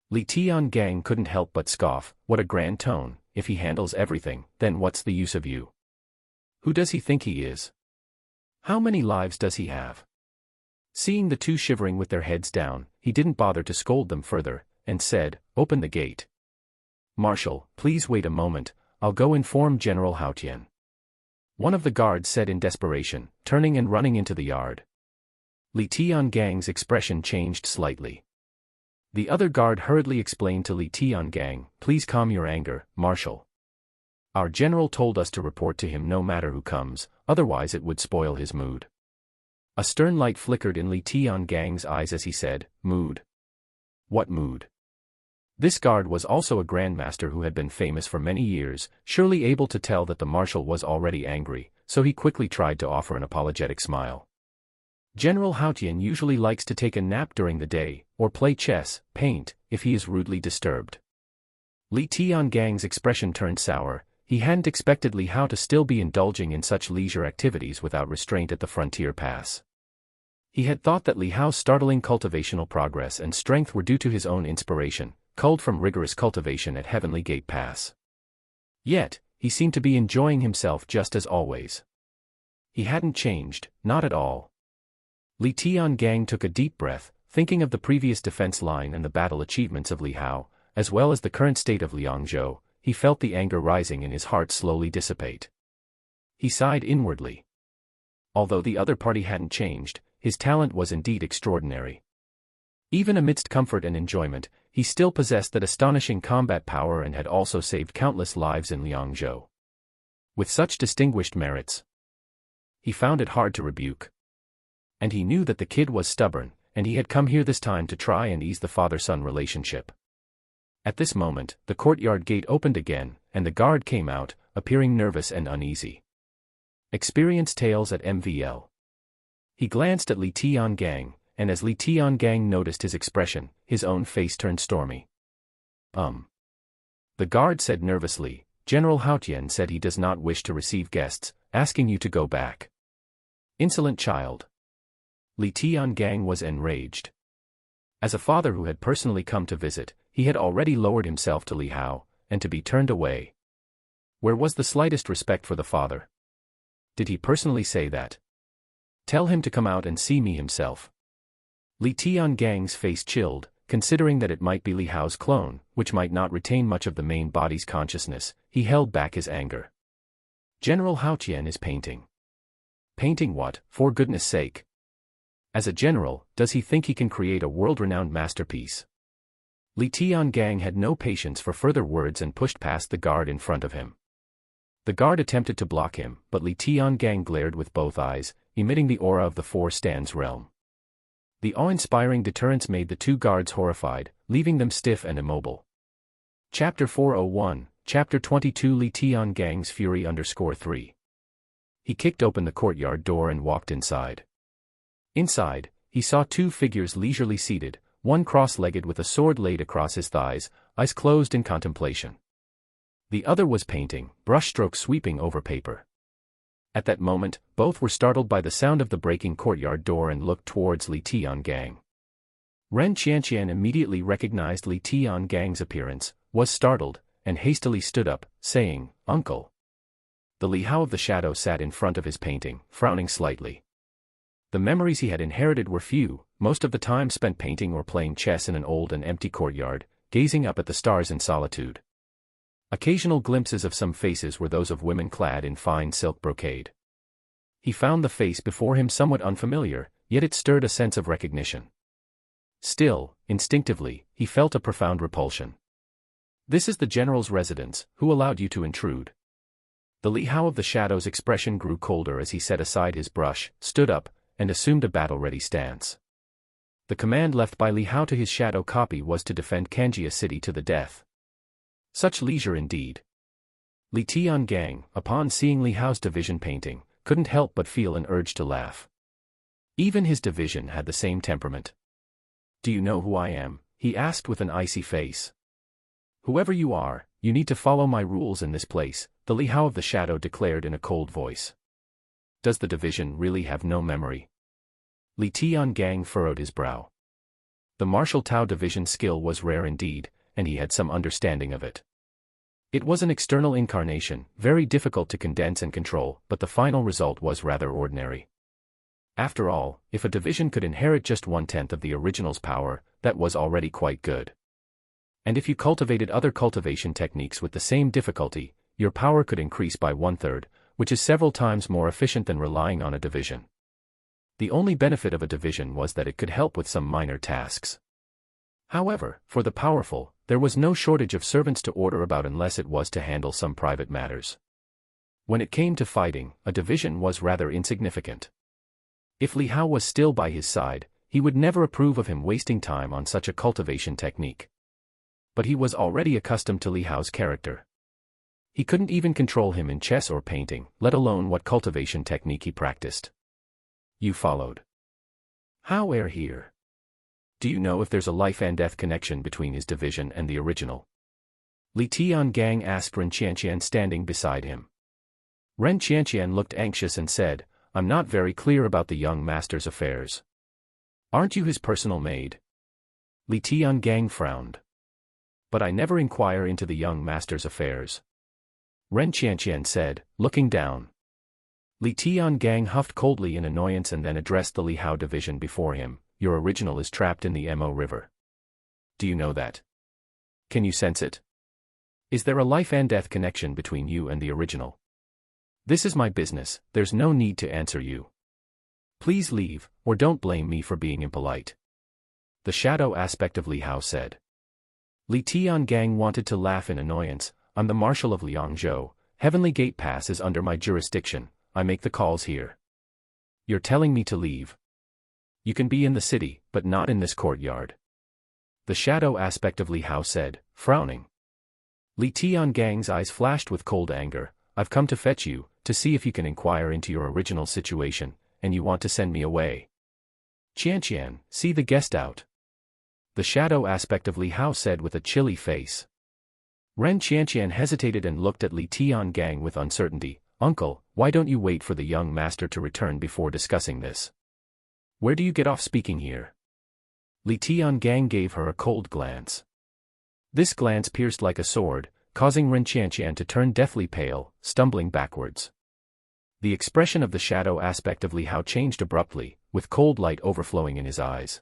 Li Tiangang couldn't help but scoff. "What a grand tone. If he handles everything, then what's the use of you? Who does he think he is? How many lives does he have?" Seeing the 2 shivering with their heads down, he didn't bother to scold them further, and said, "Open the gate." "Marshal, please wait a moment, I'll go inform General Haotian," one of the guards said in desperation, turning and running into the yard. Li Tiangang's expression changed slightly. The other guard hurriedly explained to Li Tiangang, "Please calm your anger, Marshal. Our general told us to report to him no matter who comes, otherwise it would spoil his mood." A stern light flickered in Li Tiangang's eyes as he said, "Mood? What mood?" This guard was also a grandmaster who had been famous for many years, surely able to tell that the marshal was already angry, so he quickly tried to offer an apologetic smile. "General Haotian usually likes to take a nap during the day, or play chess, paint, if he is rudely disturbed." Li Tiangang's expression turned sour. He hadn't expected Li Hao to still be indulging in such leisure activities without restraint at the frontier pass. He had thought that Li Hao's startling cultivational progress and strength were due to his own inspiration, culled from rigorous cultivation at Heavenly Gate Pass. Yet, he seemed to be enjoying himself just as always. He hadn't changed, not at all. Li Tiangang took a deep breath, thinking of the previous defense line and the battle achievements of Li Hao, as well as the current state of Liangzhou. He felt the anger rising in his heart slowly dissipate. He sighed inwardly. Although the other party hadn't changed, his talent was indeed extraordinary. Even amidst comfort and enjoyment, he still possessed that astonishing combat power and had also saved countless lives in Liangzhou. With such distinguished merits, he found it hard to rebuke. And he knew that the kid was stubborn, and he had come here this time to try and ease the father-son relationship. At this moment, the courtyard gate opened again, and the guard came out, appearing nervous and uneasy. Experience tales at MVL. He glanced at Li Tiangang, and as Li Tiangang noticed his expression, his own face turned stormy. The guard said nervously, "General Haotian said he does not wish to receive guests, asking you to go back." "Insolent child." Li Tiangang was enraged. As a father who had personally come to visit, he had already lowered himself to Li Hao, and to be turned away. Where was the slightest respect for the father? Did he personally say that? "Tell him to come out and see me himself." Li Tiangang's face chilled, considering that it might be Li Hao's clone, which might not retain much of the main body's consciousness. He held back his anger. "General Haotian is painting." "Painting what, for goodness sake? As a general, does he think he can create a world-renowned masterpiece?" Li Tiangang had no patience for further words and pushed past the guard in front of him. The guard attempted to block him, but Li Tiangang glared with both eyes, emitting the aura of the Four Stands realm. The awe-inspiring deterrence made the 2 guards horrified, leaving them stiff and immobile. Chapter 401, Chapter 22 Li Tiangang's Fury _3. He kicked open the courtyard door and walked inside. Inside, he saw 2 figures leisurely seated, one cross-legged with a sword laid across his thighs, eyes closed in contemplation. The other was painting, brushstrokes sweeping over paper. At that moment, both were startled by the sound of the breaking courtyard door and looked towards Li Tiangang. Ren Qianqian immediately recognized Li Tiangang's appearance, was startled, and hastily stood up, saying, "Uncle." The Li Hao of the shadow sat in front of his painting, frowning slightly. The memories he had inherited were few, most of the time spent painting or playing chess in an old and empty courtyard, gazing up at the stars in solitude. Occasional glimpses of some faces were those of women clad in fine silk brocade. He found the face before him somewhat unfamiliar, yet it stirred a sense of recognition. Still, instinctively, he felt a profound repulsion. "This is the general's residence, who allowed you to intrude?" The Li Hao of the Shadow's expression grew colder as he set aside his brush, stood up, and assumed a battle-ready stance. The command left by Li Hao to his shadow copy was to defend Kanjia City to the death. Such leisure indeed. Li Tiangang, upon seeing Li Hao's division painting, couldn't help but feel an urge to laugh. Even his division had the same temperament. "Do you know who I am?" he asked with an icy face. "Whoever you are, you need to follow my rules in this place," the Li Hao of the Shadow declared in a cold voice. "Does the division really have no memory?" Li Tiangang furrowed his brow. The martial Tao division skill was rare indeed, and he had some understanding of it. It was an external incarnation, very difficult to condense and control, but the final result was rather ordinary. After all, if a division could inherit just 1/10 of the original's power, that was already quite good. And if you cultivated other cultivation techniques with the same difficulty, your power could increase by 1/3, which is several times more efficient than relying on a division. The only benefit of a division was that it could help with some minor tasks. However, for the powerful, there was no shortage of servants to order about unless it was to handle some private matters. When it came to fighting, a division was rather insignificant. If Li Hao was still by his side, he would never approve of him wasting time on such a cultivation technique. But he was already accustomed to Li Hao's character. He couldn't even control him in chess or painting, let alone what cultivation technique he practiced. "You followed. How are here? Do you know if there's a life and death connection between his division and the original?" Li Tiangang asked Ren Qianqian standing beside him. Ren Qianqian looked anxious and said, "I'm not very clear about the young master's affairs." "Aren't you his personal maid?" Li Tiangang frowned. "But I never inquire into the young master's affairs," Ren Qianqian said, looking down. Li Tiangang huffed coldly in annoyance and then addressed the Li Hao division before him. "Your original is trapped in the Mo River. Do you know that? Can you sense it? Is there a life and death connection between you and the original? This is my business, there's no need to answer you. Please leave, or don't blame me for being impolite," the shadow aspect of Li Hao said. Li Tiangang wanted to laugh in annoyance. "I'm the Marshal of Liangzhou, Heavenly Gate Pass is under my jurisdiction, I make the calls here. You're telling me to leave? You can be in the city, but not in this courtyard," the shadow aspect of Li Hao said, frowning. Li Tiangang's eyes flashed with cold anger. "I've come to fetch you, to see if you can inquire into your original situation, and you want to send me away. Qianqian, see the guest out," the shadow aspect of Li Hao said with a chilly face. Ren Qianqian hesitated and looked at Li Tiangang with uncertainty. "Uncle, why don't you wait for the young master to return before discussing this? Where do you get off speaking here?" Li Tiangang gave her a cold glance. This glance pierced like a sword, causing Ren Qianqian to turn deathly pale, stumbling backwards. The expression of the shadow aspect of Li Hao changed abruptly, with cold light overflowing in his eyes.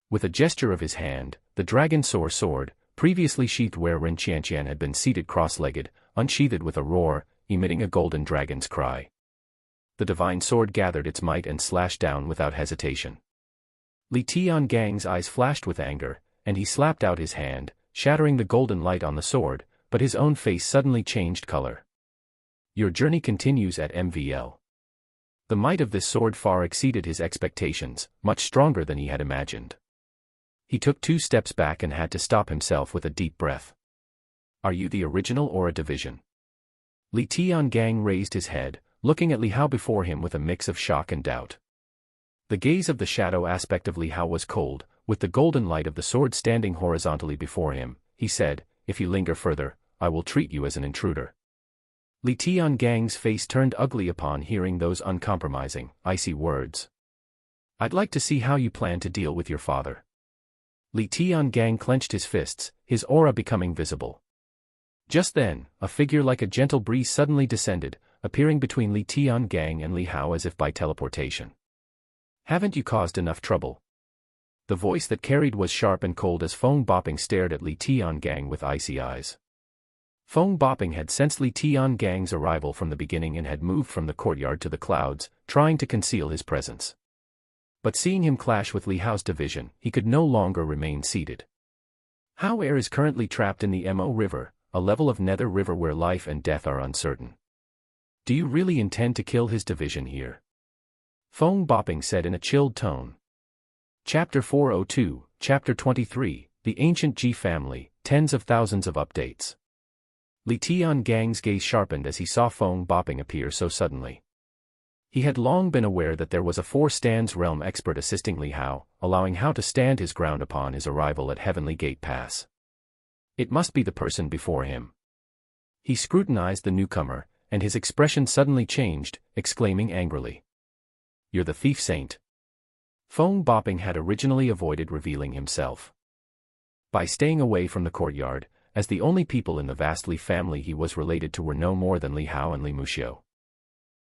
With a gesture of his hand, the dragon sword, previously sheathed where Ren Qianqian had been seated cross-legged, unsheathed with a roar, emitting a golden dragon's cry. The divine sword gathered its might and slashed down without hesitation. Li Tiangang's eyes flashed with anger, and he slapped out his hand, shattering the golden light on the sword, but his own face suddenly changed color. "Your journey continues at MVL." The might of this sword far exceeded his expectations, much stronger than he had imagined. He took 2 steps back and had to stop himself with a deep breath. "Are you the original or a division?" Li Tiangang raised his head, looking at Li Hao before him with a mix of shock and doubt. The gaze of the shadow aspect of Li Hao was cold, with the golden light of the sword standing horizontally before him. He said, "If you linger further, I will treat you as an intruder." Li Tiangang's face turned ugly upon hearing those uncompromising, icy words. "I'd like to see how you plan to deal with your father." Li Tiangang clenched his fists, his aura becoming visible. Just then, a figure like a gentle breeze suddenly descended, appearing between Li Tiangang and Li Hao as if by teleportation. Haven't you caused enough trouble? The voice that carried was sharp and cold as Feng Bopping stared at Li Tiangang with icy eyes. Feng Bopping had sensed Li Tiangang's arrival from the beginning and had moved from the courtyard to the clouds, trying to conceal his presence. But seeing him clash with Li Hao's division, he could no longer remain seated. Hao Er is currently trapped in the Mo River, a level of Nether River where life and death are uncertain. Do you really intend to kill his division here? Feng Bopping said in a chilled tone. Chapter 402, Chapter 23, The Ancient Ji Family, Tens of Thousands of Updates. Li Tiangang's gaze sharpened as he saw Feng Bopping appear so suddenly. He had long been aware that there was a four-stands realm expert assisting Li Hao, allowing Hao to stand his ground upon his arrival at Heavenly Gate Pass. It must be the person before him. He scrutinized the newcomer, and his expression suddenly changed, exclaiming angrily. You're the thief saint. Feng Bopping had originally avoided revealing himself. By staying away from the courtyard, as the only people in the vast Li family he was related to were no more than Li Hao and Li Muxiu.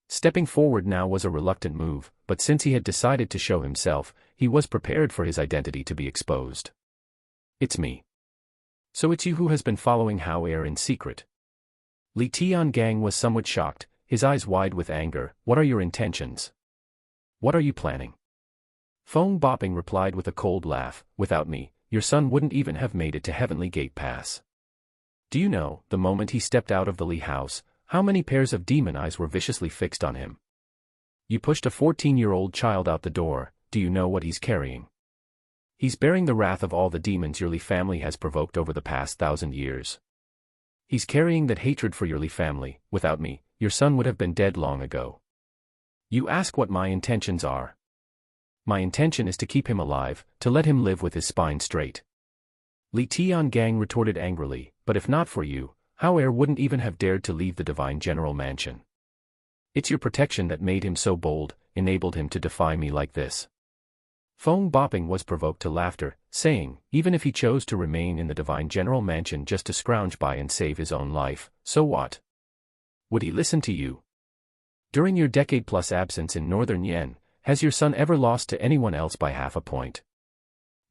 Stepping forward now was a reluctant move, but since he had decided to show himself, he was prepared for his identity to be exposed. It's me. So it's you who has been following Hao Er in secret. Li Tiangang was somewhat shocked, his eyes wide with anger. What are your intentions? What are you planning? Feng Bopping replied with a cold laugh, without me, your son wouldn't even have made it to Heavenly Gate Pass. Do you know, the moment he stepped out of the Li house, how many pairs of demon eyes were viciously fixed on him? You pushed a 14-year-old child out the door. Do you know what he's carrying? He's bearing the wrath of all the demons your Li family has provoked over the past 1,000 years. He's carrying that hatred for your Li family. Without me, your son would have been dead long ago. You ask what my intentions are. My intention is to keep him alive, to let him live with his spine straight. Li Tiangang retorted angrily, but if not for you, Hao Er wouldn't even have dared to leave the Divine General Mansion. It's your protection that made him so bold, enabled him to defy me like this. Feng Bopping was provoked to laughter, saying, even if he chose to remain in the Divine General Mansion just to scrounge by and save his own life, so what? Would he listen to you? During your decade-plus absence in Northern Yen, has your son ever lost to anyone else by half a point?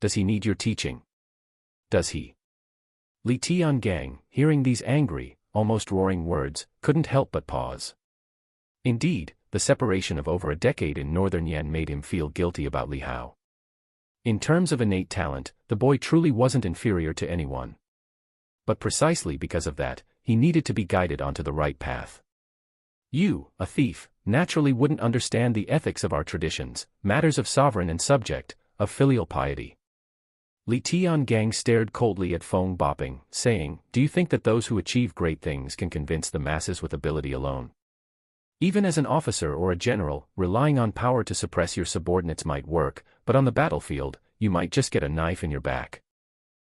Does he need your teaching? Does he? Li Tiangang, hearing these angry, almost roaring words, couldn't help but pause. Indeed, the separation of over a decade in Northern Yen made him feel guilty about Li Hao. In terms of innate talent, the boy truly wasn't inferior to anyone. But precisely because of that, he needed to be guided onto the right path. You, a thief, naturally wouldn't understand the ethics of our traditions, matters of sovereign and subject, of filial piety. Li Tiangang stared coldly at Feng Bopping, saying, do you think that those who achieve great things can convince the masses with ability alone? Even as an officer or a general, relying on power to suppress your subordinates might work, but on the battlefield, you might just get a knife in your back.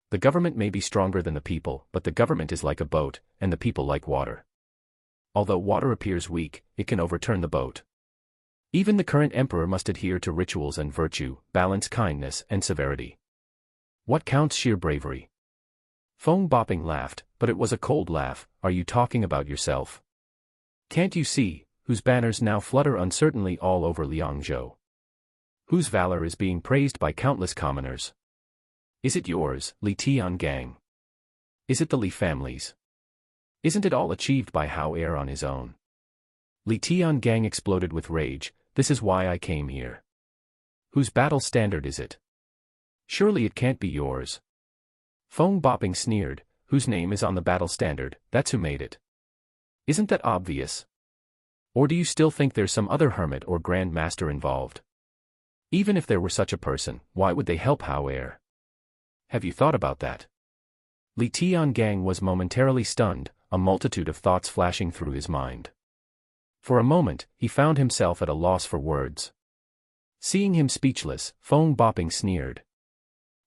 The government may be stronger than the people, but the government is like a boat, and the people like water. Although water appears weak, it can overturn the boat. Even the current emperor must adhere to rituals and virtue, balance kindness and severity. What counts sheer bravery? Feng Bopping laughed, but it was a cold laugh. Are you talking about yourself? Can't you see, whose banners now flutter uncertainly all over Liangzhou? Whose valor is being praised by countless commoners? Is it yours, Li Tiangang? Is it the Li family's? Isn't it all achieved by Hao Er on his own? Li Tiangang exploded with rage. This is why I came here. Whose battle standard is it? Surely it can't be yours. Feng Bopping sneered. Whose name is on the battle standard, that's who made it. Isn't that obvious? Or do you still think there's some other hermit or grand master involved? Even if there were such a person, why would they help Hao Er? Have you thought about that? Li Tiangang was momentarily stunned, a multitude of thoughts flashing through his mind. For a moment, he found himself at a loss for words. Seeing him speechless, Feng Bopping sneered.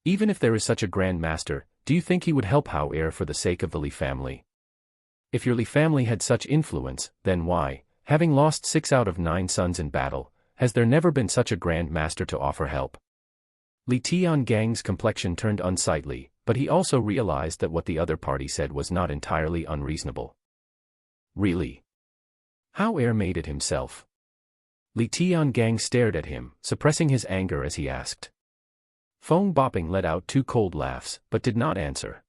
Even if there is such a grand master, do you think he would help Hao Er for the sake of the Li family? If your Li family had such influence, then why, having lost 6 out of 9 sons in battle, has there never been such a grand master to offer help? Li Tiangang's complexion turned unsightly, but he also realized that what the other party said was not entirely unreasonable. Really? Hao Er made it himself. Li Tiangang stared at him, suppressing his anger as he asked. Feng Boping let out 2 cold laughs, but did not answer.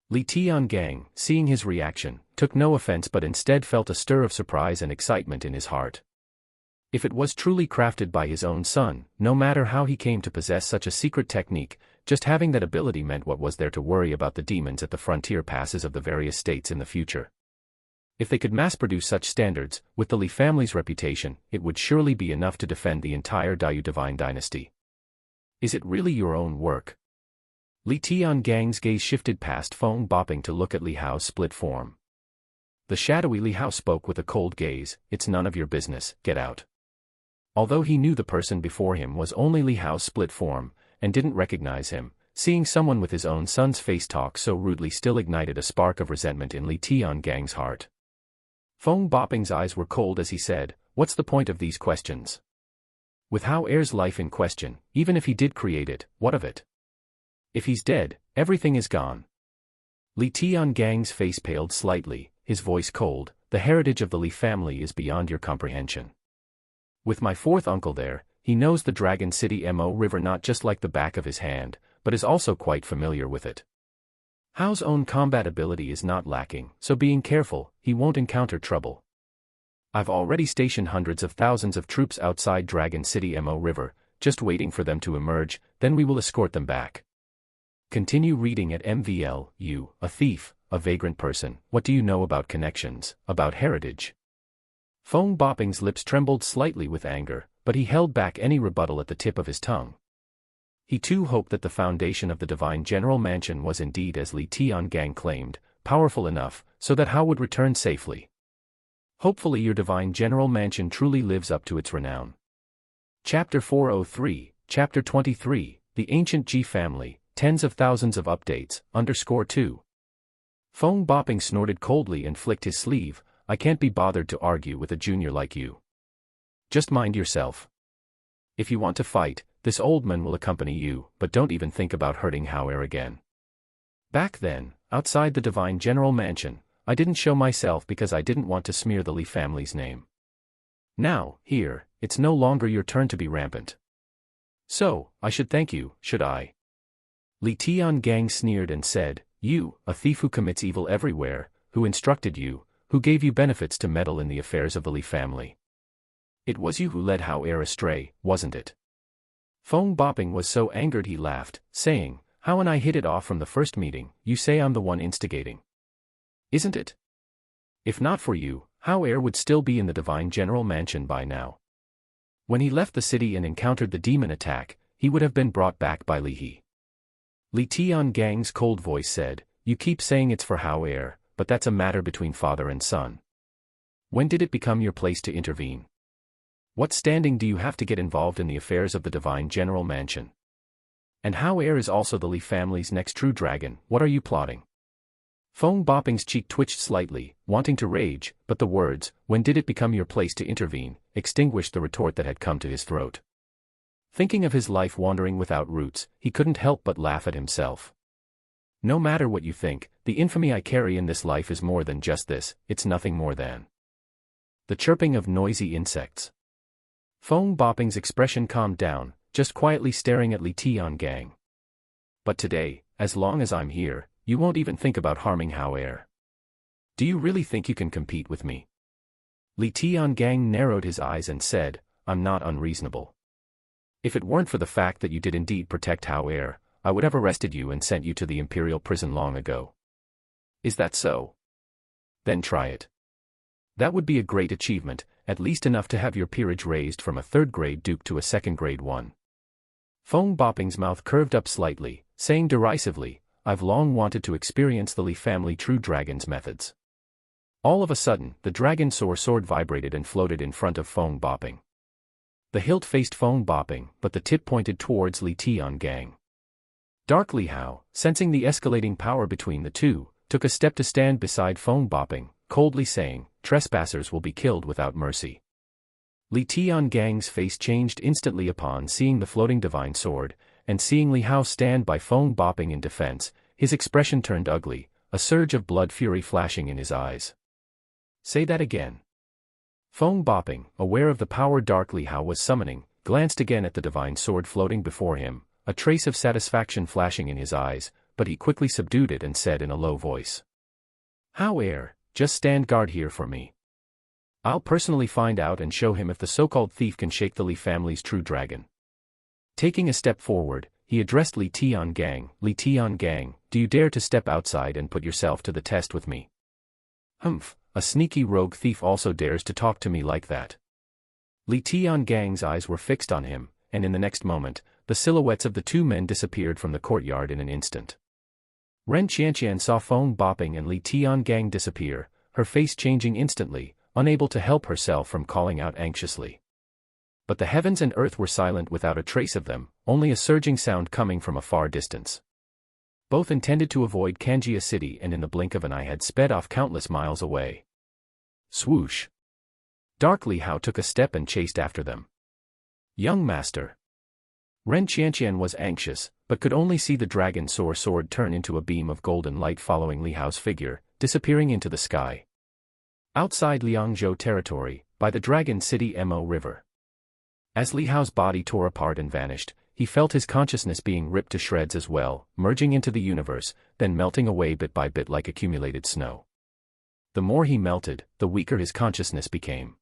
Li Tiangang, seeing his reaction, took no offense but instead felt a stir of surprise and excitement in his heart. If it was truly crafted by his own son, no matter how he came to possess such a secret technique, just having that ability meant what was there to worry about the demons at the frontier passes of the various states in the future. If they could mass-produce such standards, with the Li family's reputation, it would surely be enough to defend the entire Dao divine dynasty. Is it really your own work? Li Tiangang's gaze shifted past Feng Boping to look at Li Hao's split form. The shadowy Li Hao spoke with a cold gaze, "It's none of your business, get out." Although he knew the person before him was only Li Hao's split form, and didn't recognize him, seeing someone with his own son's face talk so rudely still ignited a spark of resentment in Li Tiangang's heart. Feng Boping's eyes were cold as he said, "What's the point of these questions? With Hao Er's life in question, even if he did create it, what of it? If he's dead, everything is gone." Li Tiangang's face paled slightly, his voice cold, "The heritage of the Li family is beyond your comprehension. With my 4th uncle there, he knows the Dragon City Mo River not just like the back of his hand, but is also quite familiar with it. Hao's own combat ability is not lacking, so being careful, he won't encounter trouble. I've already stationed hundreds of thousands of troops outside Dragon City Mo River, just waiting for them to emerge, then we will escort them back." Continue reading at MVL. You, a thief, a vagrant person, what do you know about connections, about heritage? Feng Boping's lips trembled slightly with anger, but he held back any rebuttal at the tip of his tongue. He too hoped that the foundation of the divine general mansion was indeed as Li Tiangang claimed, powerful enough, so that Hao would return safely. Hopefully your divine general mansion truly lives up to its renown. Chapter 403, Chapter 23, The Ancient Ji Family, Tens of Thousands of Updates, _2. Feng Boping snorted coldly and flicked his sleeve, "I can't be bothered to argue with a junior like you. Just mind yourself. If you want to fight, this old man will accompany you, but don't even think about hurting Hao Er again. Back then, outside the divine general mansion, I didn't show myself because I didn't want to smear the Li family's name. Now, here, it's no longer your turn to be rampant. So, I should thank you, should I?" Li Tiangang sneered and said, "You, a thief who commits evil everywhere, who instructed you, who gave you benefits to meddle in the affairs of the Li family. It was you who led Hao Er astray, wasn't it?" Feng Boping was so angered he laughed, saying, "Hao and I hit it off from the first meeting, you say I'm the one instigating. Isn't it? If not for you, Hao Er would still be in the divine general mansion by now. When he left the city and encountered the demon attack, he would have been brought back by Li He." Li Tiangang's cold voice said, "You keep saying it's for Hao Er, but that's a matter between father and son. When did it become your place to intervene? What standing do you have to get involved in the affairs of the divine general mansion? And Hao Er is also the Li family's next true dragon, what are you plotting?" Feng Boping's cheek twitched slightly, wanting to rage, but the words, "When did it become your place to intervene," extinguished the retort that had come to his throat. Thinking of his life wandering without roots, he couldn't help but laugh at himself. "No matter what you think, the infamy I carry in this life is more than just this, it's nothing more than the chirping of noisy insects." Feng Boping's expression calmed down, just quietly staring at Li Tiangang. "But today, as long as I'm here, you won't even think about harming Hao Er. Do you really think you can compete with me?" Li Tiangang narrowed his eyes and said, "I'm not unreasonable. If it weren't for the fact that you did indeed protect Hao Er, I would have arrested you and sent you to the imperial prison long ago. Is that so? Then try it. That would be a great achievement, at least enough to have your peerage raised from a 3rd-grade duke to a 2nd-grade one." Feng Boping's mouth curved up slightly, saying derisively, "I've long wanted to experience the Li family true dragon's methods." All of a sudden, the dragon sword vibrated and floated in front of Feng Boping. The hilt faced Feng Boping, but the tip pointed towards Li Tiangang. Dark Li Hao, sensing the escalating power between the two, took a step to stand beside Feng Boping, coldly saying, "Trespassers will be killed without mercy." Li Tiangang's face changed instantly upon seeing the floating divine sword, and seeing Li Hao stand by Feng Boping in defense, his expression turned ugly, a surge of blood fury flashing in his eyes. "Say that again." Feng bopping, aware of the power dark Li Hao was summoning, glanced again at the divine sword floating before him, a trace of satisfaction flashing in his eyes, but he quickly subdued it and said in a low voice. How heir, just stand guard here for me. I'll personally find out and show him if the so-called thief can shake the Li family's true dragon. Taking a step forward, he addressed Li Tiangang. Li Tiangang, do you dare to step outside and put yourself to the test with me? Humph, a sneaky rogue thief also dares to talk to me like that. Li Tiangang's eyes were fixed on him, and in the next moment, the silhouettes of the two men disappeared from the courtyard in an instant. Ren Qianqian saw Feng bopping and Li Tiangang disappear, her face changing instantly, unable to help herself from calling out anxiously. But the heavens and earth were silent without a trace of them, only a surging sound coming from a far distance. Both intended to avoid Kanjia City and in the blink of an eye had sped off countless miles away. Swoosh! Dark Li Hao took a step and chased after them. Young master! Ren Qianqian was anxious, but could only see the dragon sword turn into a beam of golden light following Li Hao's figure, disappearing into the sky. Outside Liangzhou territory, by the Dragon City Mo River. As Li Hao's body tore apart and vanished, he felt his consciousness being ripped to shreds as well, merging into the universe, then melting away bit by bit like accumulated snow. The more he melted, the weaker his consciousness became.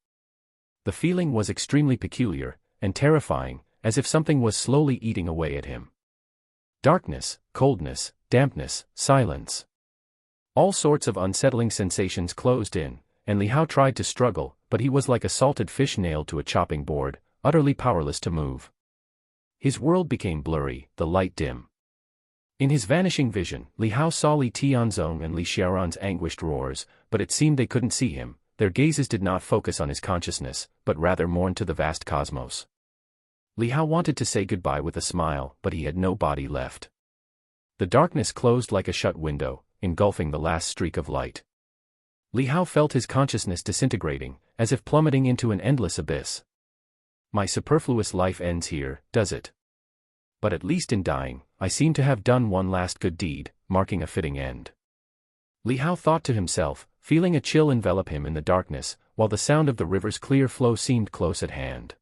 The feeling was extremely peculiar, and terrifying, as if something was slowly eating away at him. Darkness, coldness, dampness, silence. All sorts of unsettling sensations closed in, and Li Hao tried to struggle, but he was like a salted fish nailed to a chopping board, utterly powerless to move. His world became blurry, the light dim. In his vanishing vision, Li Hao saw Li Tianzong and Li Xiaoran's anguished roars, but it seemed they couldn't see him. Their gazes did not focus on his consciousness, but rather mourned to the vast cosmos. Li Hao wanted to say goodbye with a smile, but he had no body left. The darkness closed like a shut window, engulfing the last streak of light. Li Hao felt his consciousness disintegrating, as if plummeting into an endless abyss. My superfluous life ends here, does it? But at least in dying, I seem to have done one last good deed, marking a fitting end. Li Hao thought to himself, feeling a chill envelop him in the darkness, while the sound of the river's clear flow seemed close at hand.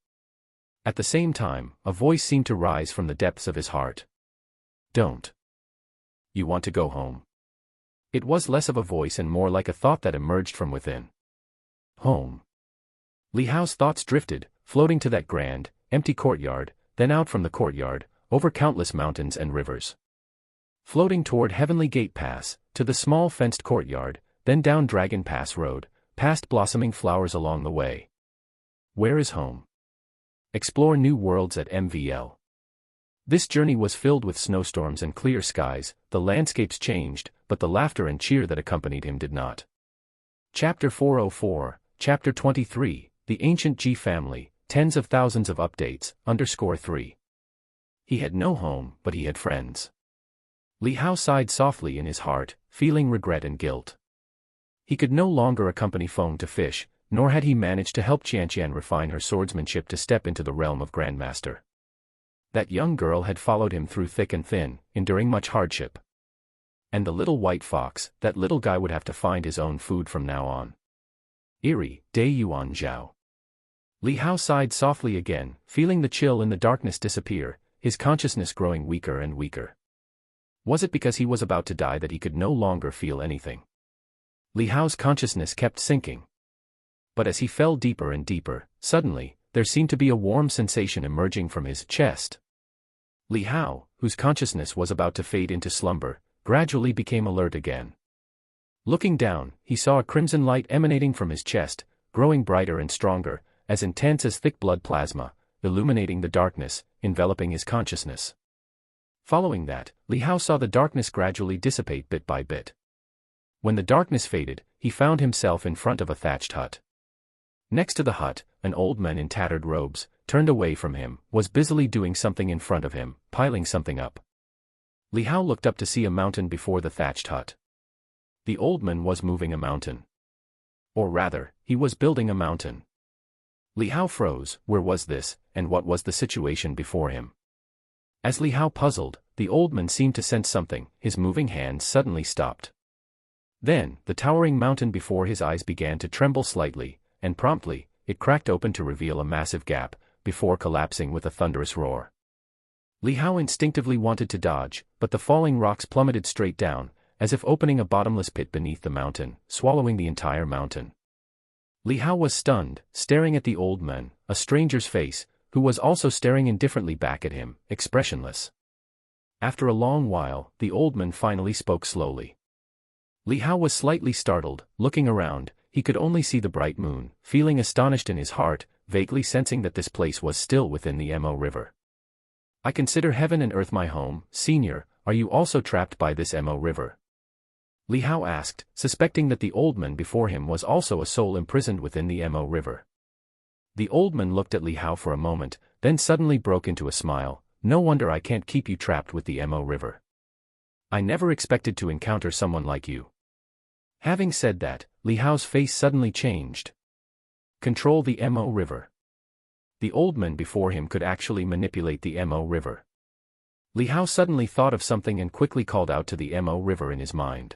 At the same time, a voice seemed to rise from the depths of his heart. Don't. You want to go home? It was less of a voice and more like a thought that emerged from within. Home. Li Hao's thoughts drifted, floating to that grand, empty courtyard, then out from the courtyard, over countless mountains and rivers. Floating toward Heavenly Gate Pass, to the small fenced courtyard, then down Dragon Pass Road, past blossoming flowers along the way. Where is home? Explore new worlds at MVL. This journey was filled with snowstorms and clear skies, the landscapes changed, but the laughter and cheer that accompanied him did not. Chapter 404, Chapter 23, The Ancient G Family, Tens of Thousands of Updates, _3. He had no home, but he had friends. Li Hao sighed softly in his heart, feeling regret and guilt. He could no longer accompany Feng to fish, nor had he managed to help Qianqian refine her swordsmanship to step into the realm of Grandmaster. That young girl had followed him through thick and thin, enduring much hardship. And the little white fox, that little guy would have to find his own food from now on. Eerie, Dai Yuan Zhao. Li Hao sighed softly again, feeling the chill in the darkness disappear, his consciousness growing weaker and weaker. Was it because he was about to die that he could no longer feel anything? Li Hao's consciousness kept sinking. But as he fell deeper and deeper, suddenly, there seemed to be a warm sensation emerging from his chest. Li Hao, whose consciousness was about to fade into slumber, gradually became alert again. Looking down, he saw a crimson light emanating from his chest, growing brighter and stronger, as intense as thick blood plasma, illuminating the darkness, enveloping his consciousness. Following that, Li Hao saw the darkness gradually dissipate bit by bit. When the darkness faded, he found himself in front of a thatched hut. Next to the hut, an old man in tattered robes, turned away from him, was busily doing something in front of him, piling something up. Li Hao looked up to see a mountain before the thatched hut. The old man was moving a mountain. Or rather, he was building a mountain. Li Hao froze. Where was this, and what was the situation before him? As Li Hao puzzled, the old man seemed to sense something, his moving hands suddenly stopped. Then, the towering mountain before his eyes began to tremble slightly, and promptly, it cracked open to reveal a massive gap, before collapsing with a thunderous roar. Li Hao instinctively wanted to dodge, but the falling rocks plummeted straight down, as if opening a bottomless pit beneath the mountain, swallowing the entire mountain. Li Hao was stunned, staring at the old man, a stranger's face, who was also staring indifferently back at him, expressionless. After a long while, the old man finally spoke slowly. Li Hao was slightly startled, looking around. He could only see the bright moon, feeling astonished in his heart, vaguely sensing that this place was still within the Mo River. I consider heaven and earth my home, senior. Are you also trapped by this Mo River? Li Hao asked, suspecting that the old man before him was also a soul imprisoned within the Mo River. The old man looked at Li Hao for a moment, then suddenly broke into a smile. No wonder I can't keep you trapped with the Mo River. I never expected to encounter someone like you. Having said that, Li Hao's face suddenly changed. Control the Mo River. The old man before him could actually manipulate the Mo River. Li Hao suddenly thought of something and quickly called out to the Mo River in his mind.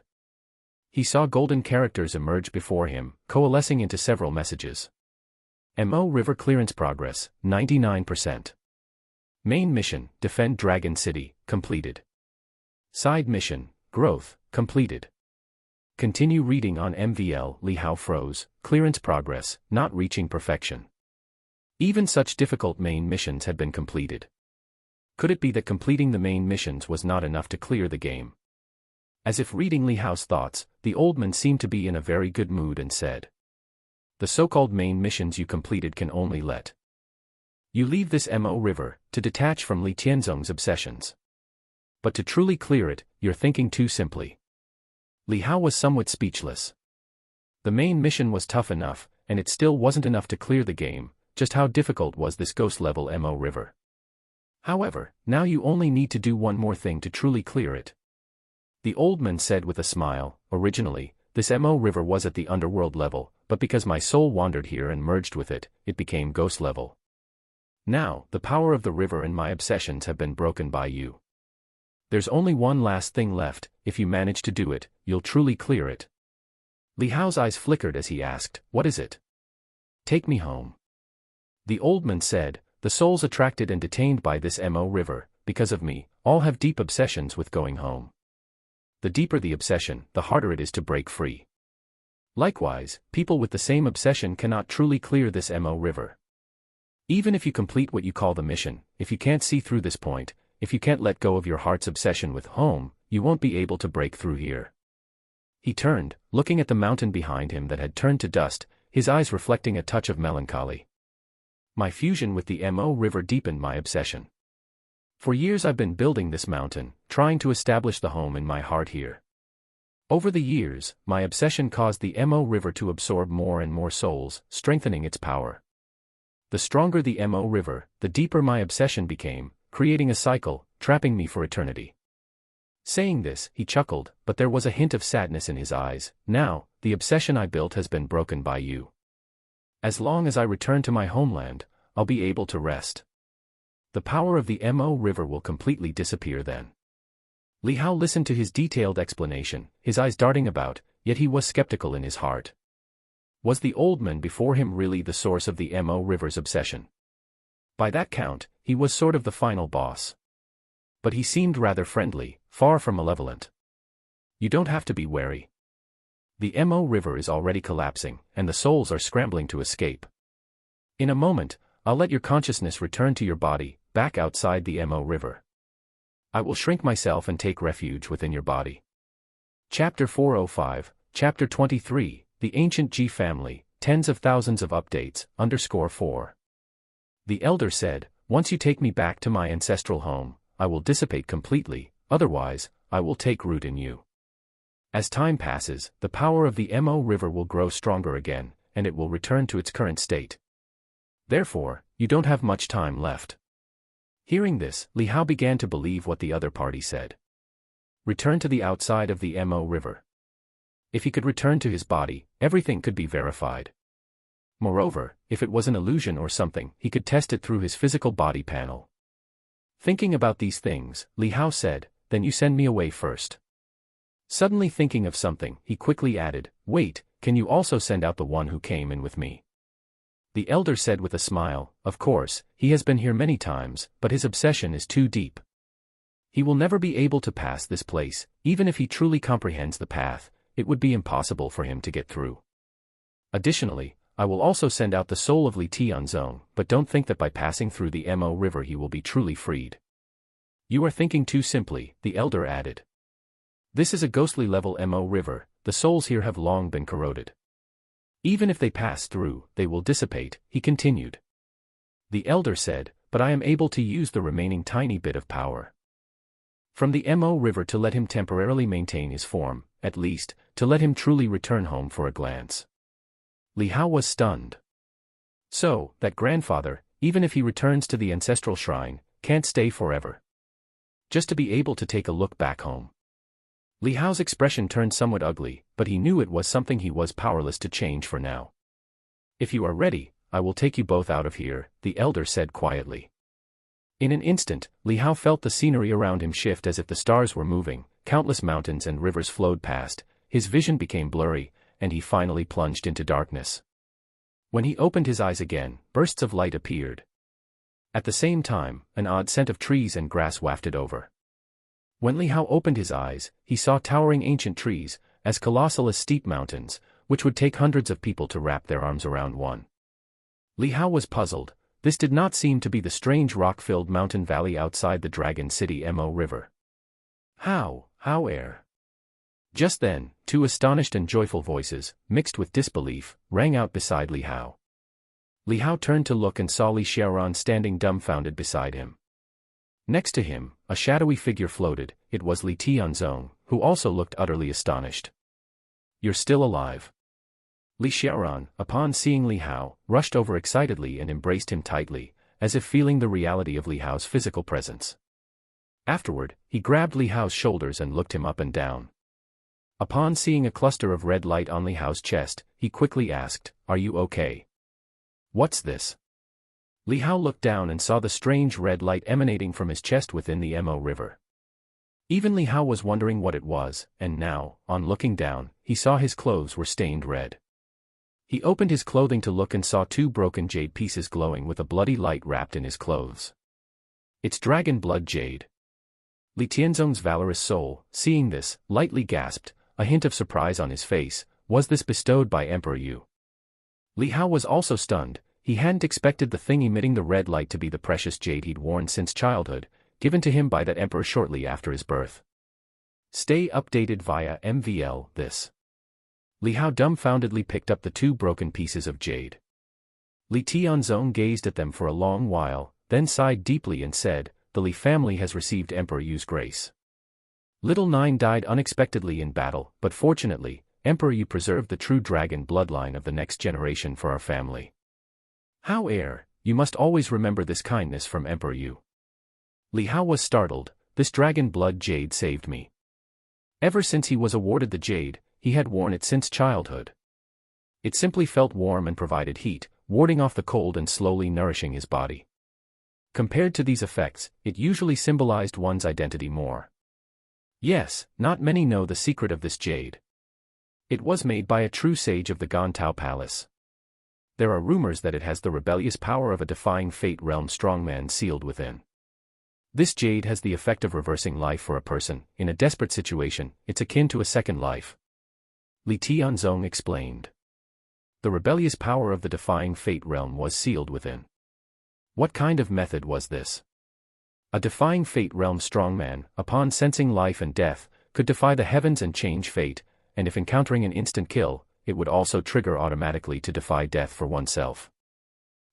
He saw golden characters emerge before him, coalescing into several messages. Mo River clearance progress, 99%. Main mission, defend Dragon City, completed. Side mission, growth, completed. Continue reading on MVL. Li Hao froze, clearance progress, not reaching perfection. Even such difficult main missions had been completed. Could it be that completing the main missions was not enough to clear the game? As if reading Li Hao's thoughts, the old man seemed to be in a very good mood and said, the so-called main missions you completed can only let you leave this Mo River, to detach from Li Tianzong's obsessions. But to truly clear it, you're thinking too simply. Li Hao was somewhat speechless. The main mission was tough enough, and it still wasn't enough to clear the game. Just how difficult was this ghost-level Mo River? However, now you only need to do one more thing to truly clear it. The old man said with a smile, originally, this Mo River was at the underworld level, but because my soul wandered here and merged with it, it became ghost level. Now, the power of the river and my obsessions have been broken by you. There's only one last thing left. If you manage to do it, you'll truly clear it. Li Hao's eyes flickered as he asked, what is it? Take me home. The old man said, the souls attracted and detained by this Mo River, because of me, all have deep obsessions with going home. The deeper the obsession, the harder it is to break free. Likewise, people with the same obsession cannot truly clear this Mo River. Even if you complete what you call the mission, if you can't see through this point, if you can't let go of your heart's obsession with home, you won't be able to break through here. He turned, looking at the mountain behind him that had turned to dust, his eyes reflecting a touch of melancholy. My fusion with the Mo River deepened my obsession. For years I've been building this mountain, trying to establish the home in my heart here. Over the years, my obsession caused the Mo River to absorb more and more souls, strengthening its power. The stronger the Mo River, the deeper my obsession became, creating a cycle, trapping me for eternity. Saying this, he chuckled, but there was a hint of sadness in his eyes. Now, the obsession I built has been broken by you. As long as I return to my homeland, I'll be able to rest. The power of the Mo River will completely disappear then. Li Hao listened to his detailed explanation, his eyes darting about, yet he was skeptical in his heart. Was the old man before him really the source of the Mo River's obsession? By that count, he was sort of the final boss. But he seemed rather friendly, far from malevolent. You don't have to be wary. The Mo River is already collapsing, and the souls are scrambling to escape. In a moment, I'll let your consciousness return to your body, back outside the Mo River. I will shrink myself and take refuge within your body. Chapter 405, Chapter 23, The Ancient G Family, Tens of Thousands of Updates, _4. The elder said, once you take me back to my ancestral home, I will dissipate completely, otherwise, I will take root in you. As time passes, the power of the Mo River will grow stronger again, and it will return to its current state. Therefore, you don't have much time left. Hearing this, Li Hao began to believe what the other party said. Return to the outside of the Mo River. If he could return to his body, everything could be verified. Moreover, if it was an illusion or something, he could test it through his physical body panel. Thinking about these things, Li Hao said, then you send me away first. Suddenly thinking of something, he quickly added, wait, can you also send out the one who came in with me? The elder said with a smile, "Of course, he has been here many times, but his obsession is too deep. He will never be able to pass this place. Even if he truly comprehends the path, it would be impossible for him to get through. Additionally, I will also send out the soul of Li Tianzong, but don't think that by passing through the Mo River he will be truly freed." "You are thinking too simply," the elder added. "This is a ghostly level Mo River, the souls here have long been corroded. Even if they pass through, they will dissipate," he continued. The elder said, "But I am able to use the remaining tiny bit of power from the Mo River to let him temporarily maintain his form, at least, to let him truly return home for a glance." Li Hao was stunned. "So, that grandfather, even if he returns to the ancestral shrine, can't stay forever. Just to be able to take a look back home." Li Hao's expression turned somewhat ugly, but he knew it was something he was powerless to change for now. "If you are ready, I will take you both out of here," the elder said quietly. In an instant, Li Hao felt the scenery around him shift as if the stars were moving, countless mountains and rivers flowed past, his vision became blurry, and he finally plunged into darkness. When he opened his eyes again, bursts of light appeared. At the same time, an odd scent of trees and grass wafted over. When Li Hao opened his eyes, he saw towering ancient trees, as colossal as steep mountains, which would take hundreds of people to wrap their arms around one. Li Hao was puzzled. This did not seem to be the strange rock-filled mountain valley outside the Dragon City Mo River. How air? Just then, two astonished and joyful voices, mixed with disbelief, rang out beside Li Hao. Li Hao turned to look and saw Li Xiaoran standing dumbfounded beside him. Next to him, a shadowy figure floated. It was Li Tianzong, who also looked utterly astonished. "You're still alive." Li Xiaoran, upon seeing Li Hao, rushed over excitedly and embraced him tightly, as if feeling the reality of Li Hao's physical presence. Afterward, he grabbed Li Hao's shoulders and looked him up and down. Upon seeing a cluster of red light on Li Hao's chest, he quickly asked, "Are you okay? What's this?" Li Hao looked down and saw the strange red light emanating from his chest within the Mo River. Even Li Hao was wondering what it was, and now, on looking down, he saw his clothes were stained red. He opened his clothing to look and saw two broken jade pieces glowing with a bloody light wrapped in his clothes. "It's dragon blood jade." Li Tianzong's valorous soul, seeing this, lightly gasped, a hint of surprise on his face. Was this bestowed by Emperor Yu? Li Hao was also stunned. He hadn't expected the thing emitting the red light to be the precious jade he'd worn since childhood, given to him by that emperor shortly after his birth. Stay updated via MVL this. Li Hao dumbfoundedly picked up the two broken pieces of jade. Li Tianzong gazed at them for a long while, then sighed deeply and said, "The Li family has received Emperor Yu's grace. Little Nine died unexpectedly in battle, but fortunately, Emperor Yu preserved the true dragon bloodline of the next generation for our family. How heir, you must always remember this kindness from Emperor Yu." Li Hao was startled. This dragon blood jade saved me. Ever since he was awarded the jade, he had worn it since childhood. It simply felt warm and provided heat, warding off the cold and slowly nourishing his body. Compared to these effects, it usually symbolized one's identity more. Yes, not many know the secret of this jade. It was made by a true sage of the Gantao Palace. There are rumors that it has the rebellious power of a defying fate realm strongman sealed within. This jade has the effect of reversing life for a person. In a desperate situation, it's akin to a second life. Li Tianzong explained. The rebellious power of the defying fate realm was sealed within. What kind of method was this? A defying fate realm strongman, upon sensing life and death, could defy the heavens and change fate, and if encountering an instant kill, it would also trigger automatically to defy death for oneself.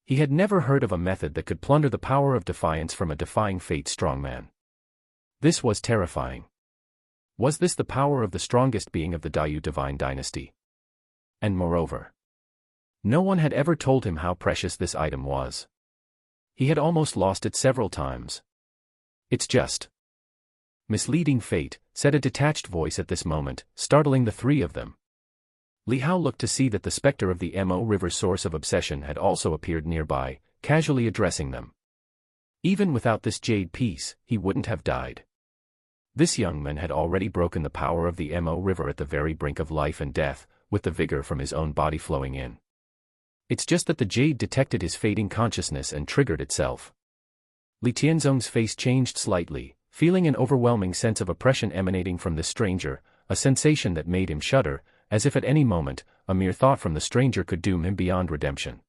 He had never heard of a method that could plunder the power of defiance from a defying fate strongman. This was terrifying. Was this the power of the strongest being of the Daiyu divine dynasty? And moreover, no one had ever told him how precious this item was. He had almost lost it several times. "It's just misleading fate," said a detached voice at this moment, startling the three of them. Li Hao looked to see that the specter of the Mo River source of obsession had also appeared nearby, casually addressing them. Even without this jade piece, he wouldn't have died. This young man had already broken the power of the Mo River at the very brink of life and death, with the vigor from his own body flowing in. It's just that the jade detected his fading consciousness and triggered itself. Li Tianzong's face changed slightly, feeling an overwhelming sense of oppression emanating from this stranger, a sensation that made him shudder, as if at any moment, a mere thought from the stranger could doom him beyond redemption.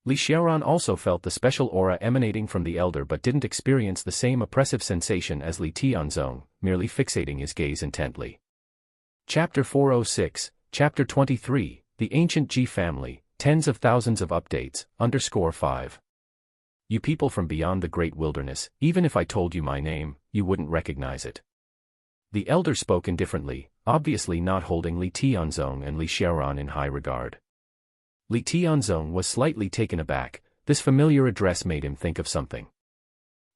Li Xiaoran also felt the special aura emanating from the elder but didn't experience the same oppressive sensation as Li Tianzong, merely fixating his gaze intently. Chapter 406, Chapter 23, The Ancient Ji Family, Tens of Thousands of Updates, _5. You people from beyond the great wilderness, even if I told you my name, you wouldn't recognize it. The elder spoke indifferently, obviously not holding Li Tianzong and Li Xiaoran in high regard. Li Tianzong was slightly taken aback. This familiar address made him think of something.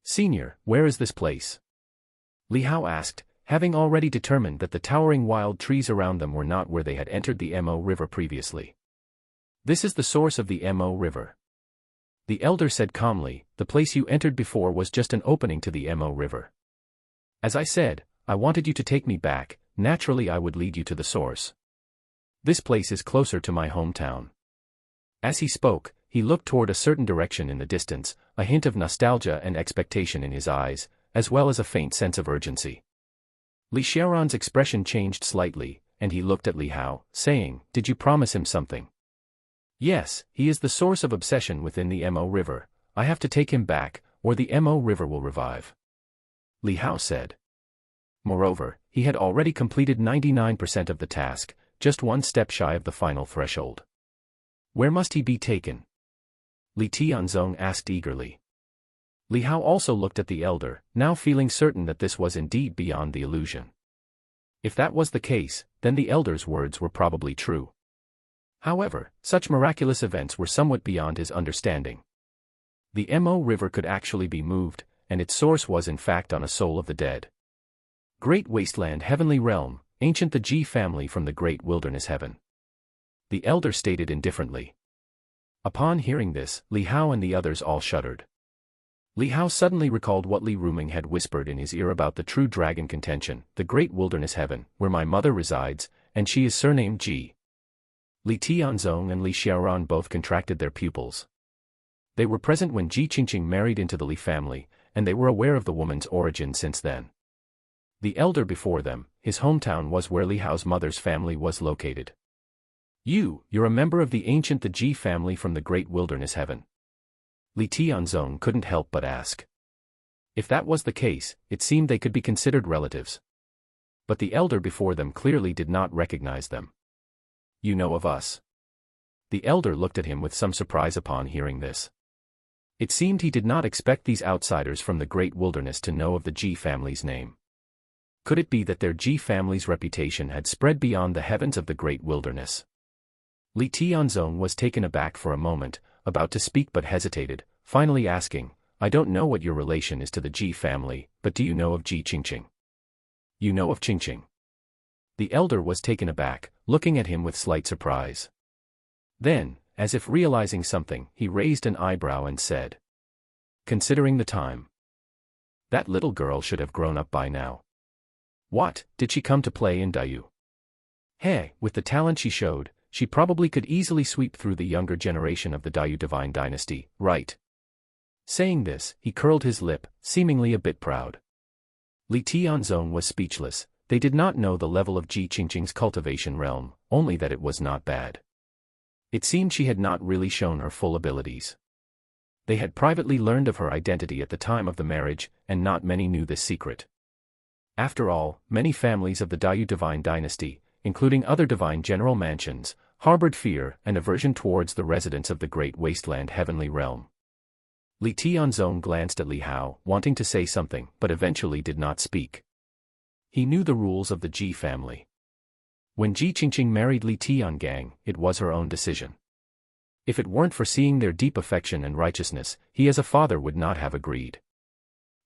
Senior, where is this place? Li Hao asked, having already determined that the towering wild trees around them were not where they had entered the Mo River previously. This is the source of the Mo River. The elder said calmly, the place you entered before was just an opening to the Mo River. As I said, I wanted you to take me back, naturally I would lead you to the source. This place is closer to my hometown. As he spoke, he looked toward a certain direction in the distance, a hint of nostalgia and expectation in his eyes, as well as a faint sense of urgency. Li Xiaoran's expression changed slightly, and he looked at Li Hao, saying, did you promise him something? Yes, he is the source of obsession within the Mo River. I have to take him back, or the Mo River will revive. Li Hao said. Moreover, he had already completed 99% of the task, just one step shy of the final threshold. Where must he be taken? Li Tianzong asked eagerly. Li Hao also looked at the elder, now feeling certain that this was indeed beyond the illusion. If that was the case, then the elder's words were probably true. However, such miraculous events were somewhat beyond his understanding. The Mo River could actually be moved, and its source was in fact on a soul of the dead. Great Wasteland Heavenly Realm, ancient the Ji family from the great wilderness heaven. The elder stated indifferently. Upon hearing this, Li Hao and the others all shuddered. Li Hao suddenly recalled what Li Ruming had whispered in his ear about the true dragon contention, the great wilderness heaven, where my mother resides, and she is surnamed Ji. Li Tianzong and Li Xiaoran both contracted their pupils. They were present when Ji Qingqing married into the Li family, and they were aware of the woman's origin since then. The elder before them, his hometown was where Li Hao's mother's family was located. You're a member of the ancient the Ji family from the great wilderness heaven. Li Tianzong couldn't help but ask. If that was the case, it seemed they could be considered relatives. But the elder before them clearly did not recognize them. You know of us. The elder looked at him with some surprise upon hearing this. It seemed he did not expect these outsiders from the great wilderness to know of the Ji family's name. Could it be that their Ji family's reputation had spread beyond the heavens of the great wilderness? Li Tianzong was taken aback for a moment, about to speak but hesitated, finally asking, I don't know what your relation is to the Ji family, but do you know of Ji Qingqing? You know of Qingqing? The elder was taken aback, looking at him with slight surprise. Then, as if realizing something, he raised an eyebrow and said, considering the time. That little girl should have grown up by now. What, did she come to play in Daiyu? Hey, with the talent she showed, she probably could easily sweep through the younger generation of the Daiyu divine dynasty, right? Saying this, he curled his lip, seemingly a bit proud. Li Tianzong was speechless. They did not know the level of Ji Qingqing's cultivation realm, only that it was not bad. It seemed she had not really shown her full abilities. They had privately learned of her identity at the time of the marriage, and not many knew this secret. After all, many families of the Daiyu divine dynasty, including other divine general mansions, harbored fear and aversion towards the residents of the great wasteland heavenly realm. Li Tianzong glanced at Li Hao, wanting to say something, but eventually did not speak. He knew the rules of the Ji family. When Ji Qingqing married Li Tiangang, it was her own decision. If it weren't for seeing their deep affection and righteousness, he as a father would not have agreed.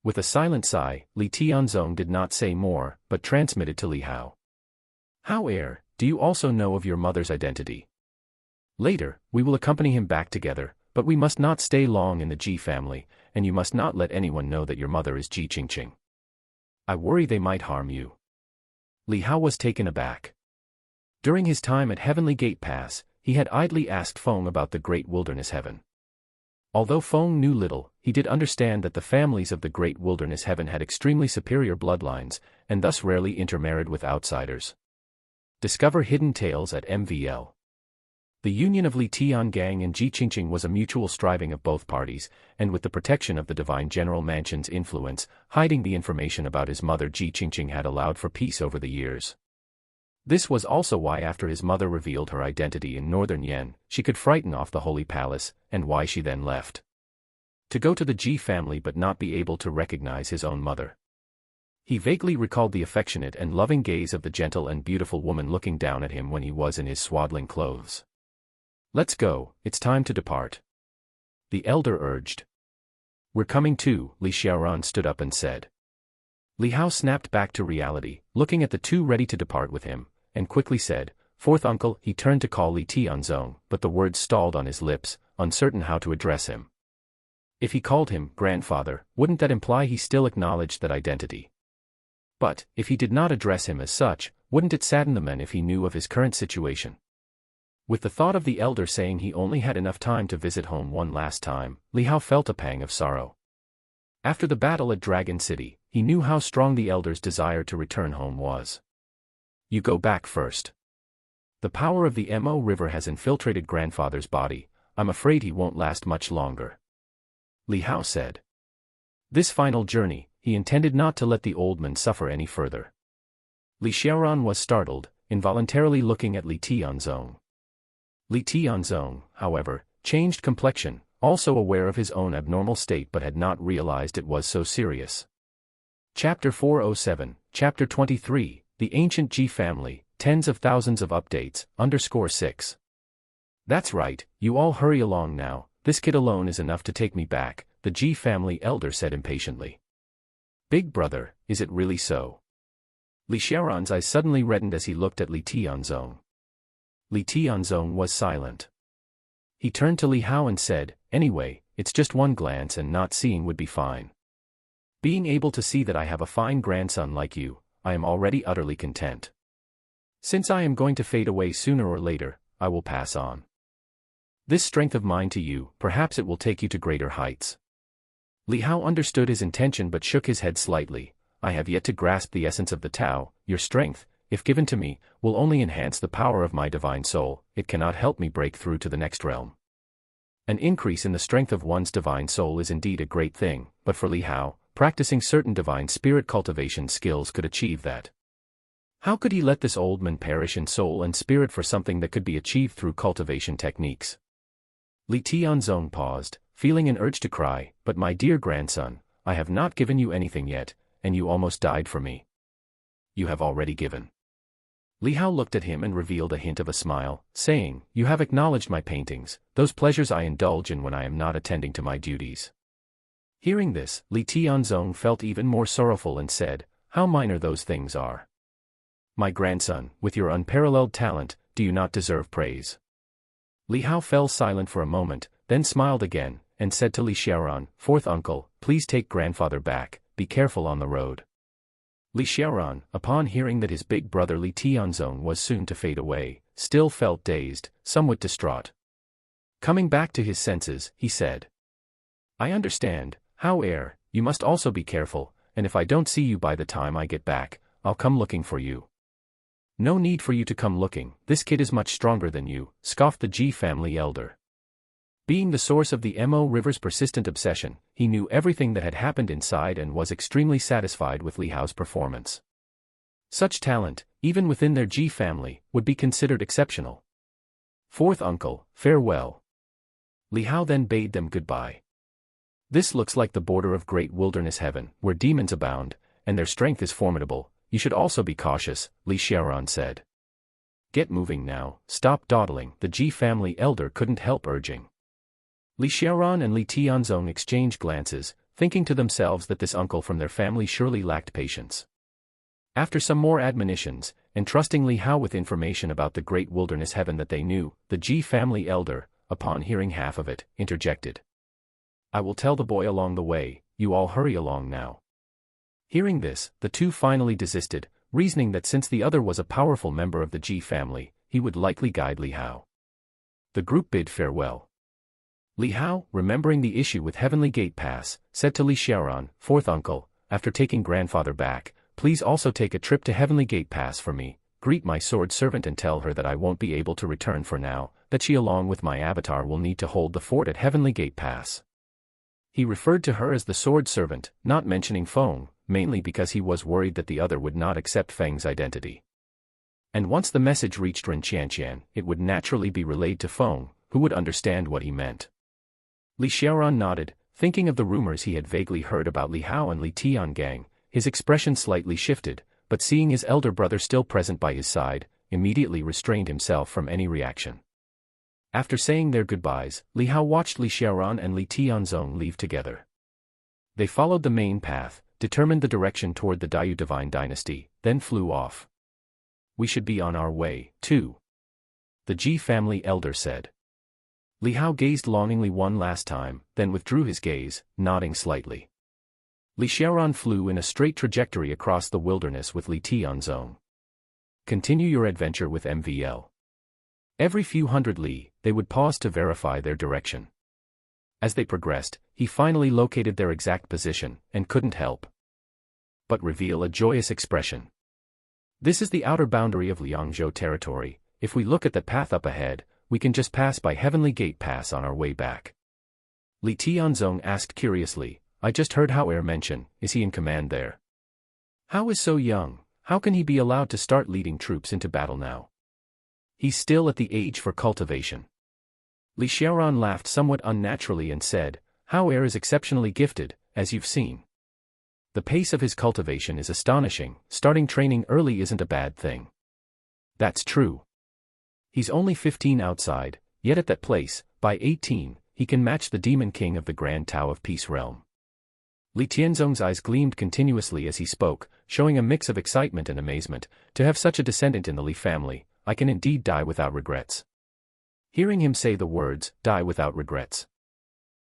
With a silent sigh, Li Tianzong did not say more, but transmitted to Li Hao. How heir, do you also know of your mother's identity? Later, we will accompany him back together, but we must not stay long in the Ji family, and you must not let anyone know that your mother is Ji Qingqing. I worry they might harm you. Li Hao was taken aback. During his time at Heavenly Gate Pass, he had idly asked Feng about the great wilderness heaven. Although Feng knew little, he did understand that the families of the great wilderness heaven had extremely superior bloodlines, and thus rarely intermarried with outsiders. Discover hidden tales at MVL. The union of Li Tiangang and Ji Qingqing was a mutual striving of both parties, and with the protection of the divine General Mansion's influence, hiding the information about his mother Ji Qingqing had allowed for peace over the years. This was also why after his mother revealed her identity in northern Yen, she could frighten off the Holy Palace, and why she then left to go to the Ji family but not be able to recognize his own mother. He vaguely recalled the affectionate and loving gaze of the gentle and beautiful woman looking down at him when he was in his swaddling clothes. "Let's go, it's time to depart," the elder urged. "We're coming too," Li Xiaoran stood up and said. Li Hao snapped back to reality, looking at the two ready to depart with him, and quickly said, "Fourth uncle." He turned to call Li Tianzong, but the words stalled on his lips, uncertain how to address him. If he called him grandfather, wouldn't that imply he still acknowledged that identity? But, if he did not address him as such, wouldn't it sadden the man if he knew of his current situation? With the thought of the elder saying he only had enough time to visit home one last time, Li Hao felt a pang of sorrow. After the battle at Dragon City, he knew how strong the elder's desire to return home was. "You go back first. The power of the Mo River has infiltrated grandfather's body. I'm afraid he won't last much longer," Li Hao said. This final journey, he intended not to let the old man suffer any further. Li Xiaoran was startled, involuntarily looking at Li Tianzong. Li Tianzong, however, changed complexion, also aware of his own abnormal state but had not realized it was so serious. Chapter 407, Chapter 23, The Ancient Ji Family, Tens of Thousands of Updates, _6. "That's right, you all hurry along now, this kid alone is enough to take me back," the Ji family elder said impatiently. "Big brother, is it really so?" Li Xiaoran's eyes suddenly reddened as he looked at Li Tianzong. Li Tianzong was silent. He turned to Li Hao and said, "Anyway, it's just one glance and not seeing would be fine. Being able to see that I have a fine grandson like you, I am already utterly content. Since I am going to fade away sooner or later, I will pass on this strength of mine to you, perhaps it will take you to greater heights." Li Hao understood his intention but shook his head slightly. "I have yet to grasp the essence of the Tao. Your strength, if given to me, will only enhance the power of my divine soul, it cannot help me break through to the next realm." An increase in the strength of one's divine soul is indeed a great thing, but for Li Hao, practicing certain divine spirit cultivation skills could achieve that. How could he let this old man perish in soul and spirit for something that could be achieved through cultivation techniques? Li Tianzong paused, feeling an urge to cry, "But my dear grandson, I have not given you anything yet, and you almost died for me." "You have already given." Li Hao looked at him and revealed a hint of a smile, saying, "You have acknowledged my paintings, those pleasures I indulge in when I am not attending to my duties." Hearing this, Li Tianzong felt even more sorrowful and said, "How minor those things are. My grandson, with your unparalleled talent, do you not deserve praise?" Li Hao fell silent for a moment, then smiled again, and said to Li Xiaoran, "Fourth uncle, please take grandfather back, be careful on the road." Li Xiaoran, upon hearing that his big brother Li Tianzong was soon to fade away, still felt dazed, somewhat distraught. Coming back to his senses, he said, "I understand, however, you must also be careful, and if I don't see you by the time I get back, I'll come looking for you." "No need for you to come looking, this kid is much stronger than you," scoffed the Ji family elder. Being the source of the Mo River's persistent obsession, he knew everything that had happened inside and was extremely satisfied with Li Hao's performance. Such talent, even within their Ji family, would be considered exceptional. "Fourth uncle, farewell." Li Hao then bade them goodbye. "This looks like the border of great wilderness heaven, where demons abound, and their strength is formidable. You should also be cautious," Li Xiaoran said. "Get moving now, stop dawdling," the Ji family elder couldn't help urging. Li Xiaoran and Li Tianzong exchanged glances, thinking to themselves that this uncle from their family surely lacked patience. After some more admonitions, entrusting Li Hao with information about the great wilderness heaven that they knew, the Ji family elder, upon hearing half of it, interjected, "I will tell the boy along the way, you all hurry along now." Hearing this, the two finally desisted, reasoning that since the other was a powerful member of the Ji family, he would likely guide Li Hao. The group bid farewell. Li Hao, remembering the issue with Heavenly Gate Pass, said to Li Xiaoran, fourth uncle, after taking grandfather back, please also take a trip to Heavenly Gate Pass for me, greet my sword servant and tell her that I won't be able to return for now, that she along with my avatar will need to hold the fort at Heavenly Gate Pass. He referred to her as the sword servant, not mentioning Feng, mainly because he was worried that the other would not accept Feng's identity. And once the message reached Ren Qianqian, it would naturally be relayed to Feng, who would understand what he meant. Li Xiaoran nodded, thinking of the rumors he had vaguely heard about Li Hao and Li Tiangang. His expression slightly shifted, but seeing his elder brother still present by his side, immediately restrained himself from any reaction. After saying their goodbyes, Li Hao watched Li Xiaoran and Li Tianzong leave together. They followed the main path, determined the direction toward the Daiyu divine dynasty, then flew off. We should be on our way, too, the Ji family elder said. Li Hao gazed longingly one last time, then withdrew his gaze, nodding slightly. Li Xiaoran flew in a straight trajectory across the wilderness with Li Tianzong. Continue your adventure with MVL. Every few hundred li, they would pause to verify their direction. As they progressed, he finally located their exact position, and couldn't help but reveal a joyous expression. This is the outer boundary of Liangzhou territory. If we look at the path up ahead, we can just pass by Heavenly Gate Pass on our way back. Li Tianzong asked curiously, I just heard Hao Er mention, is he in command there? Hao is so young, how can he be allowed to start leading troops into battle now? He's still at the age for cultivation. Li Xiaoran laughed somewhat unnaturally and said, Hao Er is exceptionally gifted, as you've seen. The pace of his cultivation is astonishing, starting training early isn't a bad thing. That's true. He's only 15 outside, yet at that place, by 18, he can match the Demon King of the Grand Tao of Peace Realm. Li Tianzong's eyes gleamed continuously as he spoke, showing a mix of excitement and amazement. To have such a descendant in the Li family, I can indeed die without regrets. Hearing him say the words, die without regrets,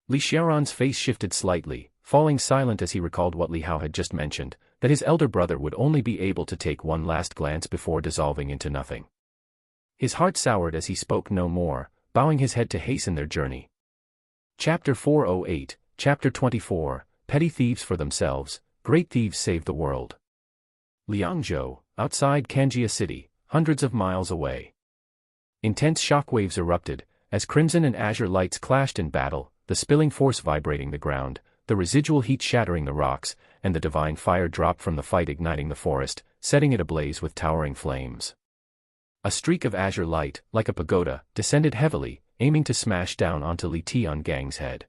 Li Xiaoran's face shifted slightly, falling silent as he recalled what Li Hao had just mentioned, that his elder brother would only be able to take one last glance before dissolving into nothing. His heart soured as he spoke no more, bowing his head to hasten their journey. Chapter 408, Chapter 24, Petty Thieves for Themselves, Great Thieves Save the World. Liangzhou, outside Kanjia City, hundreds of miles away. Intense shockwaves erupted, as crimson and azure lights clashed in battle, the spilling force vibrating the ground, the residual heat shattering the rocks, and the divine fire dropped from the fight igniting the forest, setting it ablaze with towering flames. A streak of azure light, like a pagoda, descended heavily, aiming to smash down onto Li Tiangang's head.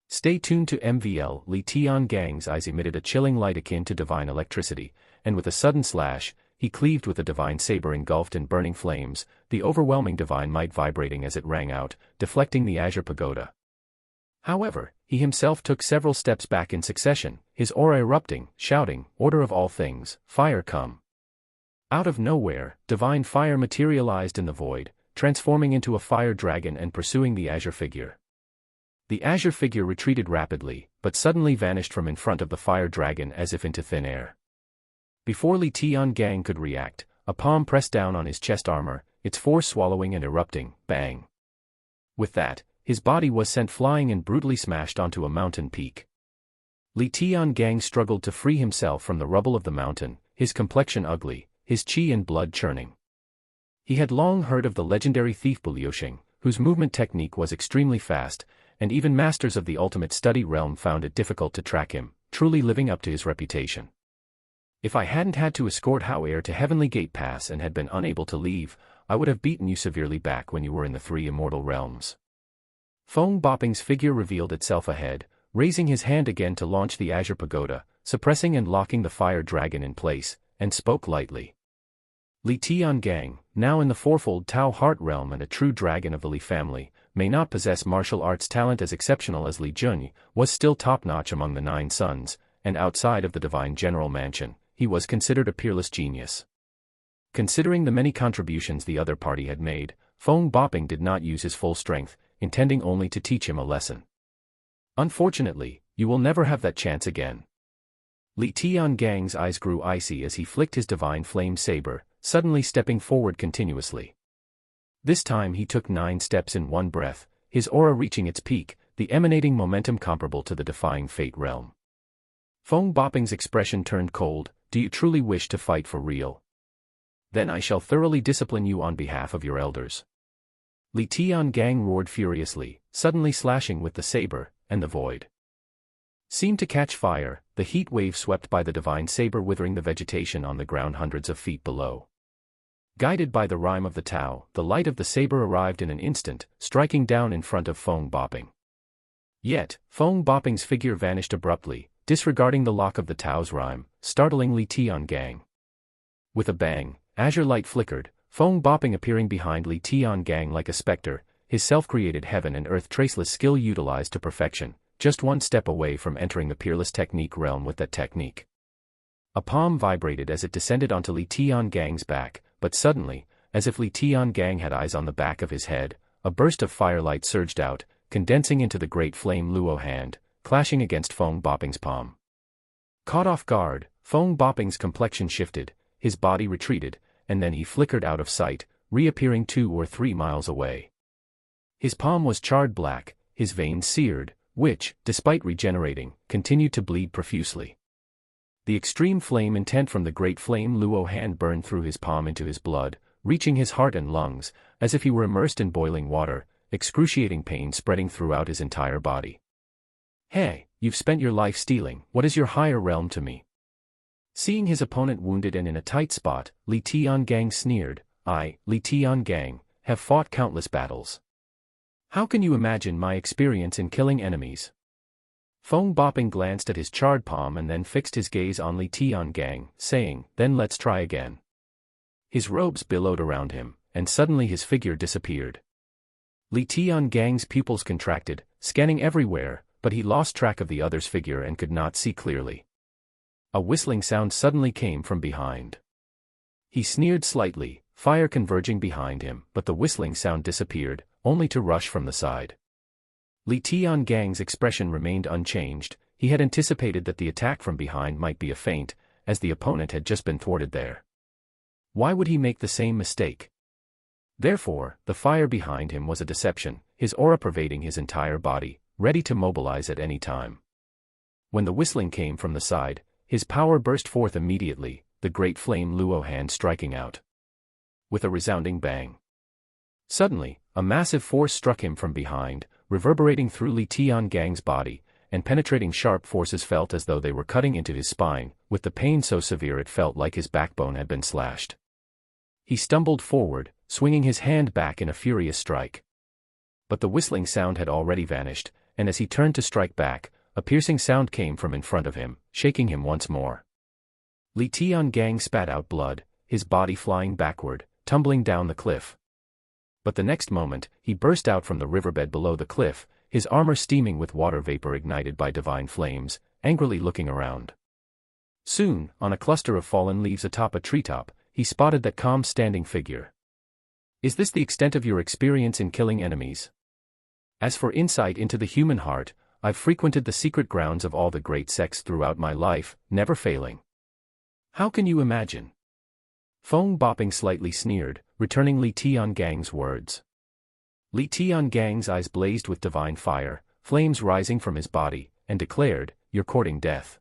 Stay tuned to MVL. Li Tiangang's eyes emitted a chilling light akin to divine electricity, and with a sudden slash, he cleaved with a divine saber engulfed in burning flames, the overwhelming divine might vibrating as it rang out, deflecting the azure pagoda. However, he himself took several steps back in succession, his aura erupting, shouting, Order of all things, fire come. Out of nowhere, divine fire materialized in the void, transforming into a fire dragon and pursuing the azure figure. The azure figure retreated rapidly, but suddenly vanished from in front of the fire dragon as if into thin air. Before Li Tiangang could react, a palm pressed down on his chest armor, its force swallowing and erupting, bang. With that, his body was sent flying and brutally smashed onto a mountain peak. Li Tiangang struggled to free himself from the rubble of the mountain, his complexion ugly, his qi and blood churning. He had long heard of the legendary thief Liuxing, whose movement technique was extremely fast, and even masters of the ultimate study realm found it difficult to track him, truly living up to his reputation. If I hadn't had to escort Hao Er to Heavenly Gate Pass and had been unable to leave, I would have beaten you severely back when you were in the 3 immortal realms. Feng Bopping's figure revealed itself ahead, raising his hand again to launch the azure pagoda, suppressing and locking the fire dragon in place, and spoke lightly. Li Tiangang, now in the fourfold Tao Heart realm and a true dragon of the Li family, may not possess martial arts talent as exceptional as Li Junyi, was still top-notch among the 9 sons, and outside of the divine general mansion, he was considered a peerless genius. Considering the many contributions the other party had made, Feng Bopping did not use his full strength, intending only to teach him a lesson. Unfortunately, you will never have that chance again. Li Tiangang's eyes grew icy as he flicked his divine flame saber, suddenly stepping forward continuously. This time he took 9 steps in one breath, his aura reaching its peak, the emanating momentum comparable to the defying fate realm. Feng Boping's expression turned cold. Do you truly wish to fight for real? Then I shall thoroughly discipline you on behalf of your elders. Li Tiangang roared furiously, suddenly slashing with the saber, and the void seemed to catch fire. The heat wave swept by the divine saber, withering the vegetation on the ground hundreds of feet below. Guided by the rhyme of the Tao, the light of the saber arrived in an instant, striking down in front of Feng Boping. Yet, Feng Boping's figure vanished abruptly, disregarding the lock of the Tao's rhyme, startling Li Tiangang. With a bang, azure light flickered, Feng Boping appearing behind Li Tiangang like a specter, his self-created heaven and earth traceless skill utilized to perfection, just one step away from entering the peerless technique realm with that technique. A palm vibrated as it descended onto Li Tiangang's back, but suddenly, as if Li Tiangang had eyes on the back of his head, a burst of firelight surged out, condensing into the great flame luo hand, clashing against Feng Boping's palm. Caught off guard, Feng Boping's complexion shifted, his body retreated, and then he flickered out of sight, reappearing 2 or 3 miles away. His palm was charred black, his veins seared, which, despite regenerating, continued to bleed profusely. The extreme flame intent from the great flame luo hand burned through his palm into his blood, reaching his heart and lungs, as if he were immersed in boiling water, excruciating pain spreading throughout his entire body. Hey, you've spent your life stealing, what is your higher realm to me? Seeing his opponent wounded and in a tight spot, Li Tiangang sneered, I, Li Tiangang, have fought countless battles. How can you imagine my experience in killing enemies? Feng Boping glanced at his charred palm and then fixed his gaze on Li Tiangang, saying, then let's try again. His robes billowed around him, and suddenly his figure disappeared. Li Tiangang's pupils contracted, scanning everywhere, but he lost track of the other's figure and could not see clearly. A whistling sound suddenly came from behind. He sneered slightly, fire converging behind him, but the whistling sound disappeared, only to rush from the side. Li Tiangang's expression remained unchanged. He had anticipated that the attack from behind might be a feint, as the opponent had just been thwarted there. Why would he make the same mistake? Therefore, the fire behind him was a deception, his aura pervading his entire body, ready to mobilize at any time. When the whistling came from the side, his power burst forth immediately, the great flame luo hand striking out with a resounding bang. Suddenly, a massive force struck him from behind, reverberating through Li Tiangang's body, and penetrating sharp forces felt as though they were cutting into his spine, with the pain so severe it felt like his backbone had been slashed. He stumbled forward, swinging his hand back in a furious strike. But the whistling sound had already vanished, and as he turned to strike back, a piercing sound came from in front of him, shaking him once more. Li Tiangang spat out blood, his body flying backward, tumbling down the cliff. But the next moment, he burst out from the riverbed below the cliff, his armor steaming with water vapor ignited by divine flames, angrily looking around. Soon, on a cluster of fallen leaves atop a treetop, he spotted that calm standing figure. Is this the extent of your experience in killing enemies? As for insight into the human heart, I've frequented the secret grounds of all the great sects throughout my life, never failing. How can you imagine? Feng Boping slightly sneered, returning Li Tiangang's words. Li Tiangang's eyes blazed with divine fire, flames rising from his body, and declared, you're courting death.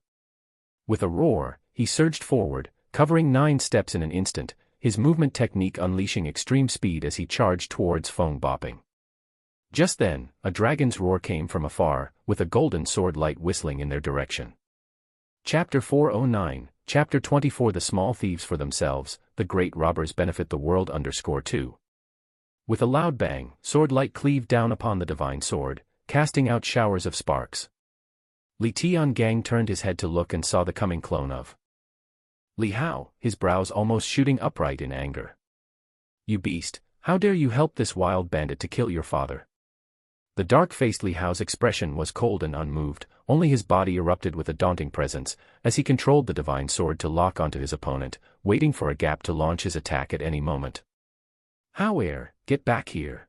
With a roar, he surged forward, covering 9 steps in an instant, his movement technique unleashing extreme speed as he charged towards Feng Boping. Just then, a dragon's roar came from afar, with a golden sword light whistling in their direction. Chapter 409, Chapter 24 The small thieves for themselves, the great robbers benefit the world. 2. With a loud bang, sword light cleaved down upon the divine sword, casting out showers of sparks. Li Tiangang turned his head to look and saw the coming clone of Li Hao, his brows almost shooting upright in anger. You beast, how dare you help this wild bandit to kill your father? The dark-faced Li Hao's expression was cold and unmoved, only his body erupted with a daunting presence, as he controlled the divine sword to lock onto his opponent, waiting for a gap to launch his attack at any moment. Hao heir, get back here.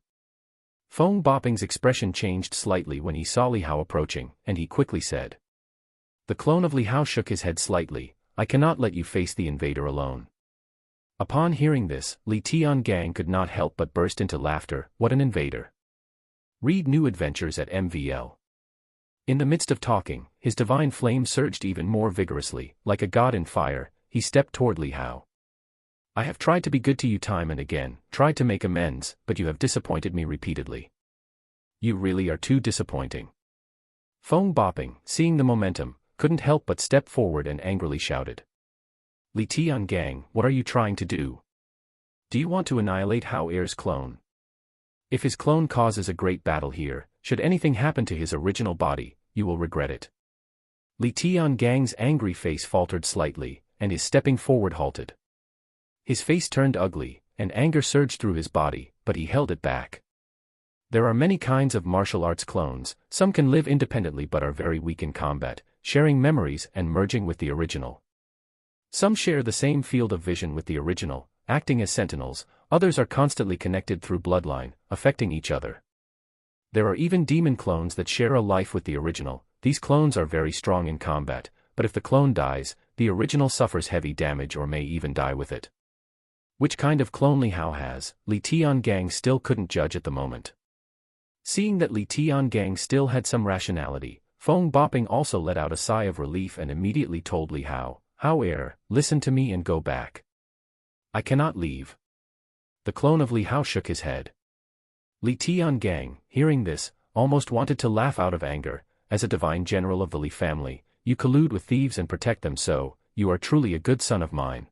Feng Boping's expression changed slightly when he saw Li Hao approaching, and he quickly said. The clone of Li Hao shook his head slightly, I cannot let you face the invader alone. Upon hearing this, Li Tiangang could not help but burst into laughter. What an invader. Read new adventures at MVL. In the midst of talking, his divine flame surged even more vigorously. Like a god in fire, he stepped toward Li Hao. I have tried to be good to you time and again, tried to make amends, but you have disappointed me repeatedly. You really are too disappointing. Feng Bopping, seeing the momentum, couldn't help but step forward and angrily shouted. Li Tiangang, what are you trying to do? Do you want to annihilate Hao Er's clone? If his clone causes a great battle here, should anything happen to his original body, you will regret it. Li Tiangang's angry face faltered slightly, and his stepping forward halted. His face turned ugly, and anger surged through his body, but he held it back. There are many kinds of martial arts clones, some can live independently but are very weak in combat, sharing memories and merging with the original. Some share the same field of vision with the original, acting as sentinels, others are constantly connected through bloodline, affecting each other. There are even demon clones that share a life with the original. These clones are very strong in combat, but if the clone dies, the original suffers heavy damage or may even die with it. Which kind of clone Li Hao has, Li Tiangang still couldn't judge at the moment. Seeing that Li Tiangang still had some rationality, Feng Bopping also let out a sigh of relief and immediately told Li Hao, Hao Er, listen to me and go back. I cannot leave. The clone of Li Hao shook his head. Li Tiangang, hearing this, almost wanted to laugh out of anger. As a divine general of the Li family, you collude with thieves and protect them, so you are truly a good son of mine.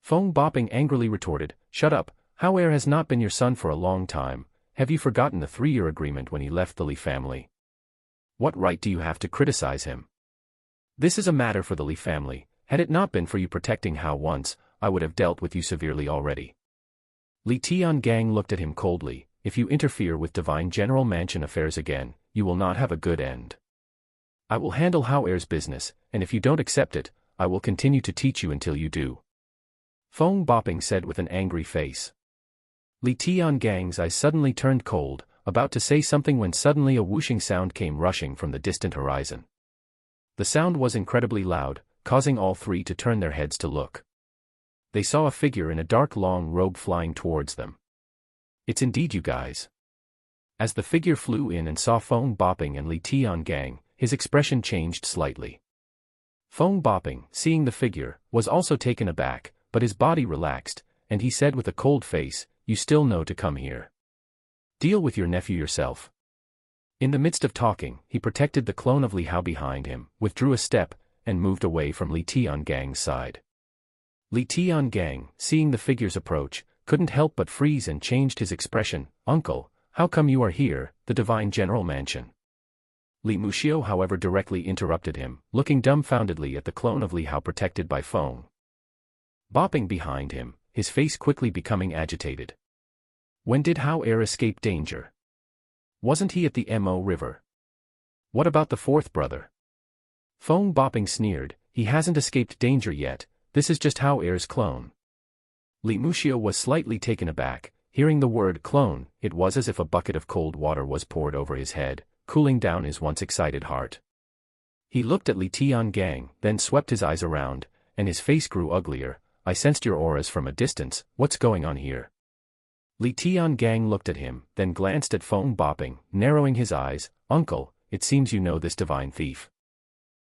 Feng Bopping angrily retorted, shut up, Hao Er has not been your son for a long time. Have you forgotten the 3-year agreement when he left the Li family? What right do you have to criticize him? This is a matter for the Li family. Had it not been for you protecting Hao once, I would have dealt with you severely already. Li Tiangang looked at him coldly. If you interfere with Divine General Mansion affairs again, you will not have a good end. I will handle Hao Er's business, and if you don't accept it, I will continue to teach you until you do. Feng Bopping said with an angry face. Li Tiangang's eyes suddenly turned cold, about to say something when suddenly a whooshing sound came rushing from the distant horizon. The sound was incredibly loud, causing all three to turn their heads to look. They saw a figure in a dark long robe flying towards them. It's indeed you guys. As the figure flew in and saw Feng Bopping and Li Tiangang, his expression changed slightly. Feng Bopping, seeing the figure, was also taken aback, but his body relaxed, and he said with a cold face, you still know to come here. Deal with your nephew yourself. In the midst of talking, he protected the clone of Li Hao behind him, withdrew a step, and moved away from Li Tiangang's side. Li Tiangang, seeing the figure's approach, couldn't help but freeze and changed his expression. Uncle, how come you are here, the Divine General Mansion? Li Muxiu however directly interrupted him, looking dumbfoundedly at the clone of Li Hao protected by Feng Bopping behind him, his face quickly becoming agitated. When did Hao Er escape danger? Wasn't he at the Mo River? What about the fourth brother? Feng Bopping sneered, he hasn't escaped danger yet, this is just Hao Er's clone. Li Muxiu was slightly taken aback, hearing the word clone, it was as if a bucket of cold water was poured over his head, cooling down his once excited heart. He looked at Li Tiangang, then swept his eyes around, and his face grew uglier. I sensed your auras from a distance, what's going on here? Li Tiangang looked at him, then glanced at Feng Bopping, narrowing his eyes, Uncle, it seems you know this divine thief.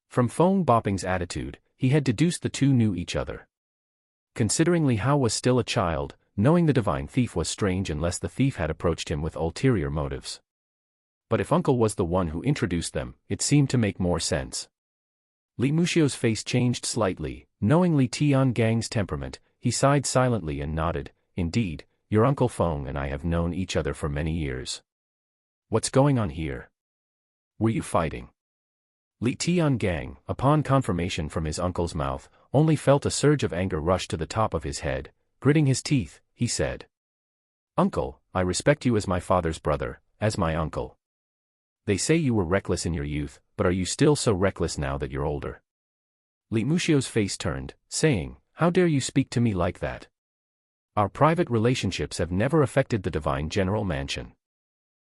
From Feng Bopping's attitude, he had deduced the two knew each other. Considering Li Hao was still a child, knowing the divine thief was strange unless the thief had approached him with ulterior motives. But if Uncle was the one who introduced them, it seemed to make more sense. Li Muxiu's face changed slightly, knowing Li Tiangang's temperament, he sighed silently and nodded, indeed, your Uncle Feng and I have known each other for many years. What's going on here? Were you fighting? Li Tiangang, upon confirmation from his uncle's mouth, only felt a surge of anger rush to the top of his head. Gritting his teeth, he said, Uncle, I respect you as my father's brother, as my uncle. They say you were reckless in your youth, but are you still so reckless now that you're older? Li Muxiu's face turned, saying, how dare you speak to me like that? Our private relationships have never affected the Divine General Mansion.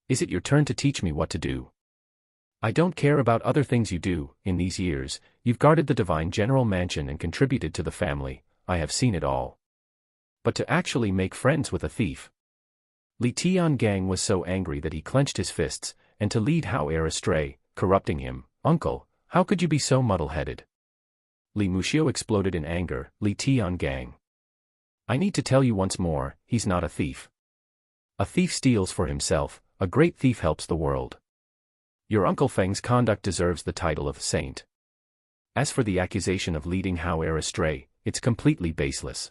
Is it your turn to teach me what to do? I don't care about other things you do. In these years, you've guarded the Divine General Mansion and contributed to the family. I have seen it all. but to actually make friends with a thief. Li Tiangang was so angry that he clenched his fists, and to lead Hao Er astray, corrupting him. Uncle, how could you be so muddle-headed? Li Muxiu exploded in anger. Li Tiangang, I need to tell you once more, he's not a thief. A thief steals for himself, a great thief helps the world. Your Uncle Feng's conduct deserves the title of saint. As for the accusation of leading Hao Er astray, it's completely baseless.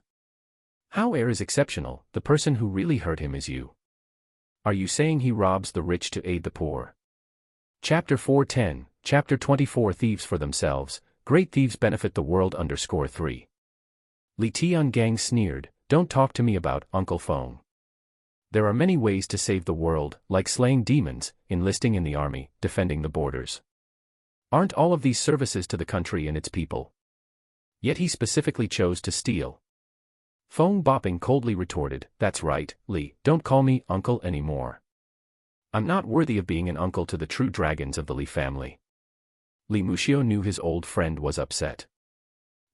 Hao Er is exceptional, the person who really hurt him is you. Are you saying he robs the rich to aid the poor? Chapter 410, Chapter 24 Thieves for Themselves, Great Thieves Benefit the World _3. Li Tiangang sneered, don't talk to me about Uncle Feng. There are many ways to save the world, like slaying demons, enlisting in the army, defending the borders. Aren't all of these services to the country and its people? Yet he specifically chose to steal. Feng Boping coldly retorted, that's right, Li, don't call me uncle anymore. I'm not worthy of being an uncle to the true dragons of the Li family. Li Muxiu knew his old friend was upset.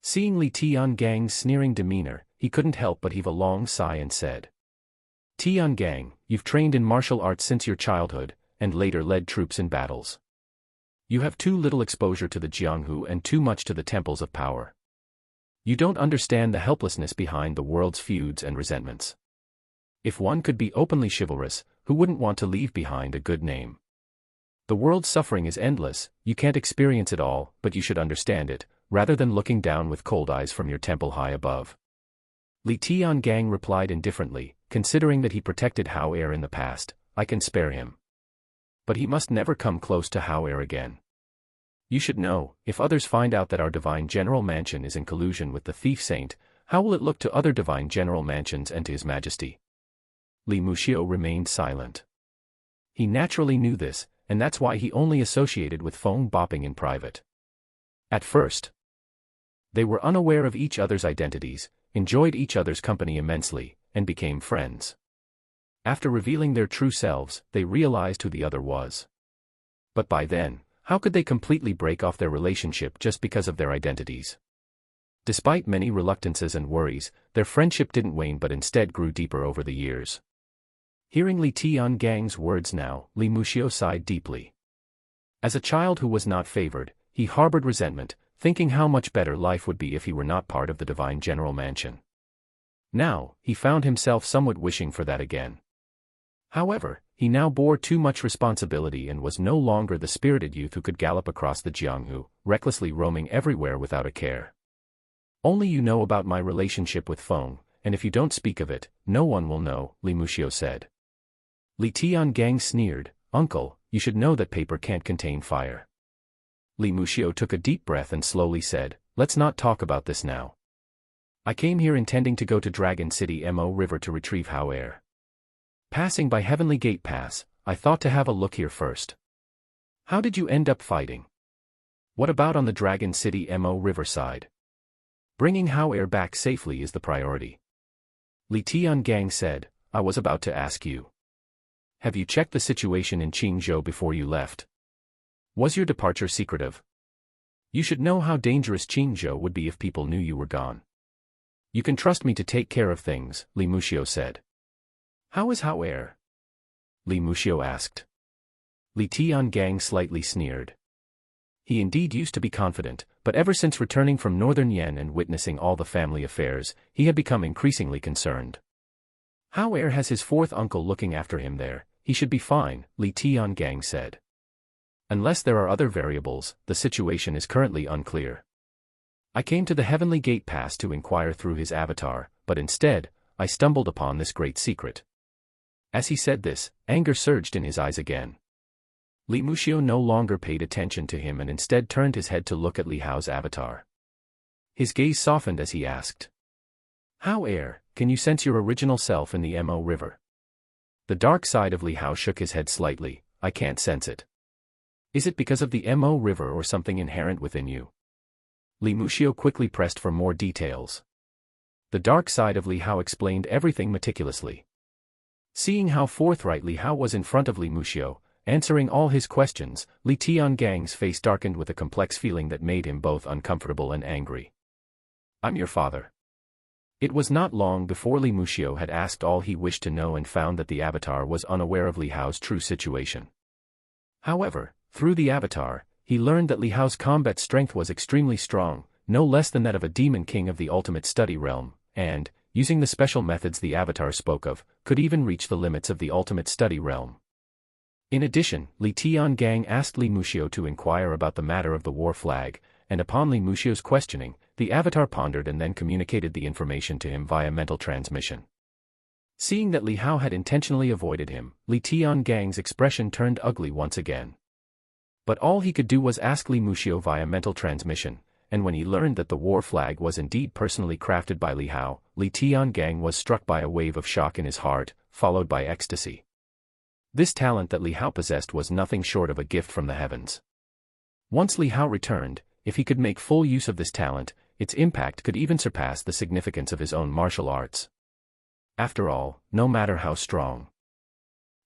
Seeing Li Tiangang's sneering demeanor, he couldn't help but heave a long sigh and said, Tiangang, you've trained in martial arts since your childhood, and later led troops in battles. You have too little exposure to the Jianghu and too much to the temples of power. You don't understand the helplessness behind the world's feuds and resentments. If one could be openly chivalrous, who wouldn't want to leave behind a good name? The world's suffering is endless, you can't experience it all, but you should understand it, rather than looking down with cold eyes from your temple high above. Li Tiangang replied indifferently, considering that he protected Hao Er in the past, I can spare him. But he must never come close to Hao Er again. You should know, if others find out that our divine general mansion is in collusion with the thief saint, how will it look to other divine general mansions and to His Majesty? Li Muxiu remained silent. He naturally knew this, and that's why he only associated with Feng Boping in private. At first, they were unaware of each other's identities, enjoyed each other's company immensely, and became friends. After revealing their true selves, they realized who the other was. But by then, how could they completely break off their relationship just because of their identities? Despite many reluctances and worries, their friendship didn't wane but instead grew deeper over the years. Hearing Li Tiangang's words now, Li Muxiu sighed deeply. As a child who was not favored, he harbored resentment, thinking how much better life would be if he were not part of the divine general mansion. Now, he found himself somewhat wishing for that again. However, he now bore too much responsibility and was no longer the spirited youth who could gallop across the Jianghu, recklessly roaming everywhere without a care. Only you know about my relationship with Feng, and if you don't speak of it, no one will know, Li Muxiu said. Li Tiangang sneered, Uncle, you should know that paper can't contain fire. Li Muxiu took a deep breath and slowly said, let's not talk about this now. I came here intending to go to Dragon City Mo River to retrieve Hao Er. Passing by Heavenly Gate Pass, I thought to have a look here first. How did you end up fighting? What about on the Dragon City Mo River side? Bringing Hao Er back safely is the priority. Li Tiangang said, I was about to ask you. Have you checked the situation in Qingzhou before you left? Was your departure secretive? You should know how dangerous Qingzhou would be if people knew you were gone. You can trust me to take care of things, Li Muxiu said. How is Hao Er? Li Muxiu asked. Li Tiangang slightly sneered. He indeed used to be confident, but ever since returning from northern Yan and witnessing all the family affairs, he had become increasingly concerned. Hao Er has his fourth uncle looking after him there, he should be fine, Li Tiangang said. Unless there are other variables, the situation is currently unclear. I came to the Heavenly Gate Pass to inquire through his avatar, but instead, I stumbled upon this great secret. As he said this, anger surged in his eyes again. Li Muxiu no longer paid attention to him and instead turned his head to look at Li Hao's avatar. His gaze softened as he asked, Hao Er, can you sense your original self in the Mo River? The dark side of Li Hao shook his head slightly, I can't sense it. Is it because of the Mo River or something inherent within you? Li Muxiu quickly pressed for more details. The dark side of Li Hao explained everything meticulously. Seeing how forthright Li Hao was in front of Li Muxiu, answering all his questions, Li Tiangang's face darkened with a complex feeling that made him both uncomfortable and angry. I'm your father. It was not long before Li Muxiu had asked all he wished to know and found that the avatar was unaware of Li Hao's true situation. However, through the avatar, he learned that Li Hao's combat strength was extremely strong, no less than that of a demon king of the ultimate study realm, and, using the special methods the avatar spoke of, could even reach the limits of the ultimate study realm. In addition, Li Tiangang asked Li Muxiu to inquire about the matter of the war flag, and upon Li Muxiu's questioning, the avatar pondered and then communicated the information to him via mental transmission. Seeing that Li Hao had intentionally avoided him, Li Tiangang's expression turned ugly once again. But all he could do was ask Li Muxiu via mental transmission, and when he learned that the war flag was indeed personally crafted by Li Hao, Li Tiangang was struck by a wave of shock in his heart, followed by ecstasy. This talent that Li Hao possessed was nothing short of a gift from the heavens. Once Li Hao returned, if he could make full use of this talent, its impact could even surpass the significance of his own martial arts. After all, no matter how strong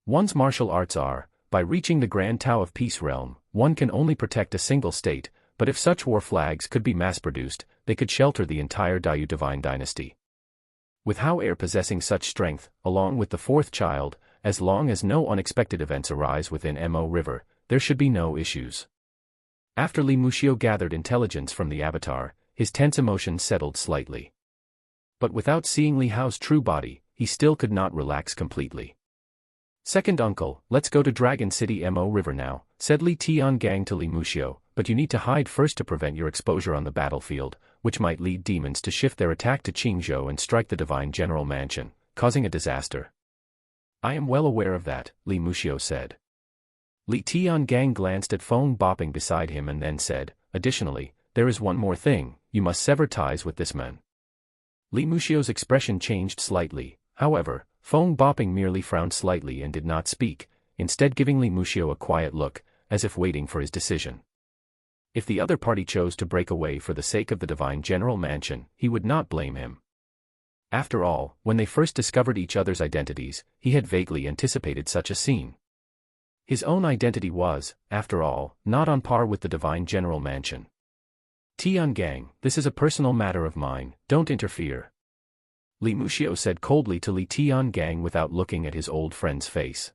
one's martial arts are, by reaching the Grand Tao of Peace realm, one can only protect a single state, but if such war flags could be mass-produced, they could shelter the entire Dao divine dynasty. With Hao heir possessing such strength, along with the fourth child, as long as no unexpected events arise within Mo River, there should be no issues. After Li Muxiu gathered intelligence from the avatar, his tense emotions settled slightly. But without seeing Li Hao's true body, he still could not relax completely. "Second uncle, let's go to Dragon City Mo River now," said Li Tiangang to Li Muxiu, "but you need to hide first to prevent your exposure on the battlefield, which might lead demons to shift their attack to Qingzhou and strike the Divine General Mansion, causing a disaster." "I am well aware of that," Li Muxiu said. Li Tiangang glanced at phone bopping beside him and then said, "Additionally, there is one more thing, you must sever ties with this man." Li Muxiu's expression changed slightly, however, phone bopping merely frowned slightly and did not speak, instead giving Li Muxiu a quiet look, as if waiting for his decision. If the other party chose to break away for the sake of the Divine General Mansion, he would not blame him. After all, when they first discovered each other's identities, he had vaguely anticipated such a scene. His own identity was, after all, not on par with the Divine General Mansion. "Tiangang, this is a personal matter of mine, don't interfere," Li Muxiu said coldly to Li Tiangang without looking at his old friend's face.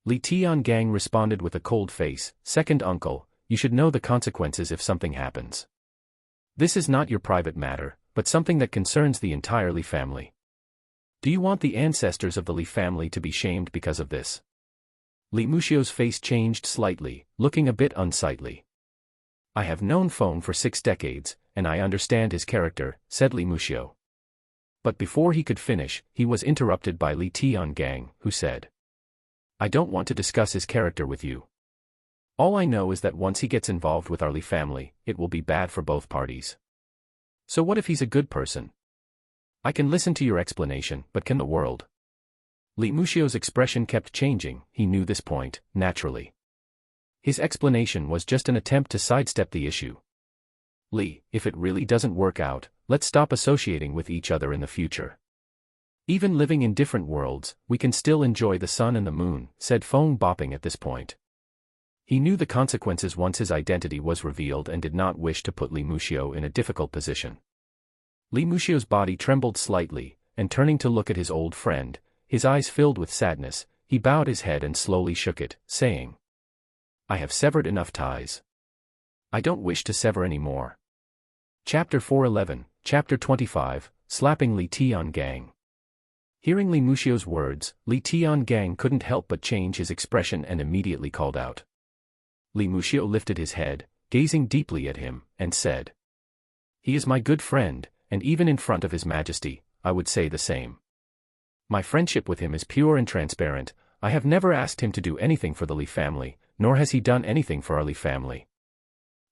Li Tiangang responded with a cold face, "Second uncle, you should know the consequences if something happens. This is not your private matter, but something that concerns the entire Li family. Do you want the ancestors of the Li family to be shamed because of this?" Li Muxiu's face changed slightly, looking a bit unsightly. "I have known Feng for 6 decades, and I understand his character," said Li Muxiu. But before he could finish, he was interrupted by Li Tiangang, who said, "I don't want to discuss his character with you. All I know is that once he gets involved with our Li family, it will be bad for both parties. So what if he's a good person? I can listen to your explanation, but can the world?" Li Muxiu's expression kept changing, he knew this point, naturally. His explanation was just an attempt to sidestep the issue. "Li, if it really doesn't work out, let's stop associating with each other in the future. Even living in different worlds, we can still enjoy the sun and the moon," said phone bopping at this point. He knew the consequences once his identity was revealed and did not wish to put Li Muxiu in a difficult position. Li Muxiu's body trembled slightly, and turning to look at his old friend, his eyes filled with sadness, he bowed his head and slowly shook it, saying, "I have severed enough ties. I don't wish to sever any more." Chapter 411, Chapter 25, Slapping Li Tiangang. Hearing Li Muxiu's words, Li Tiangang couldn't help but change his expression and immediately called out. Li Muxiu lifted his head, gazing deeply at him, and said, "He is my good friend, and even in front of His Majesty, I would say the same. My friendship with him is pure and transparent. I have never asked him to do anything for the Li family, nor has he done anything for our Li family."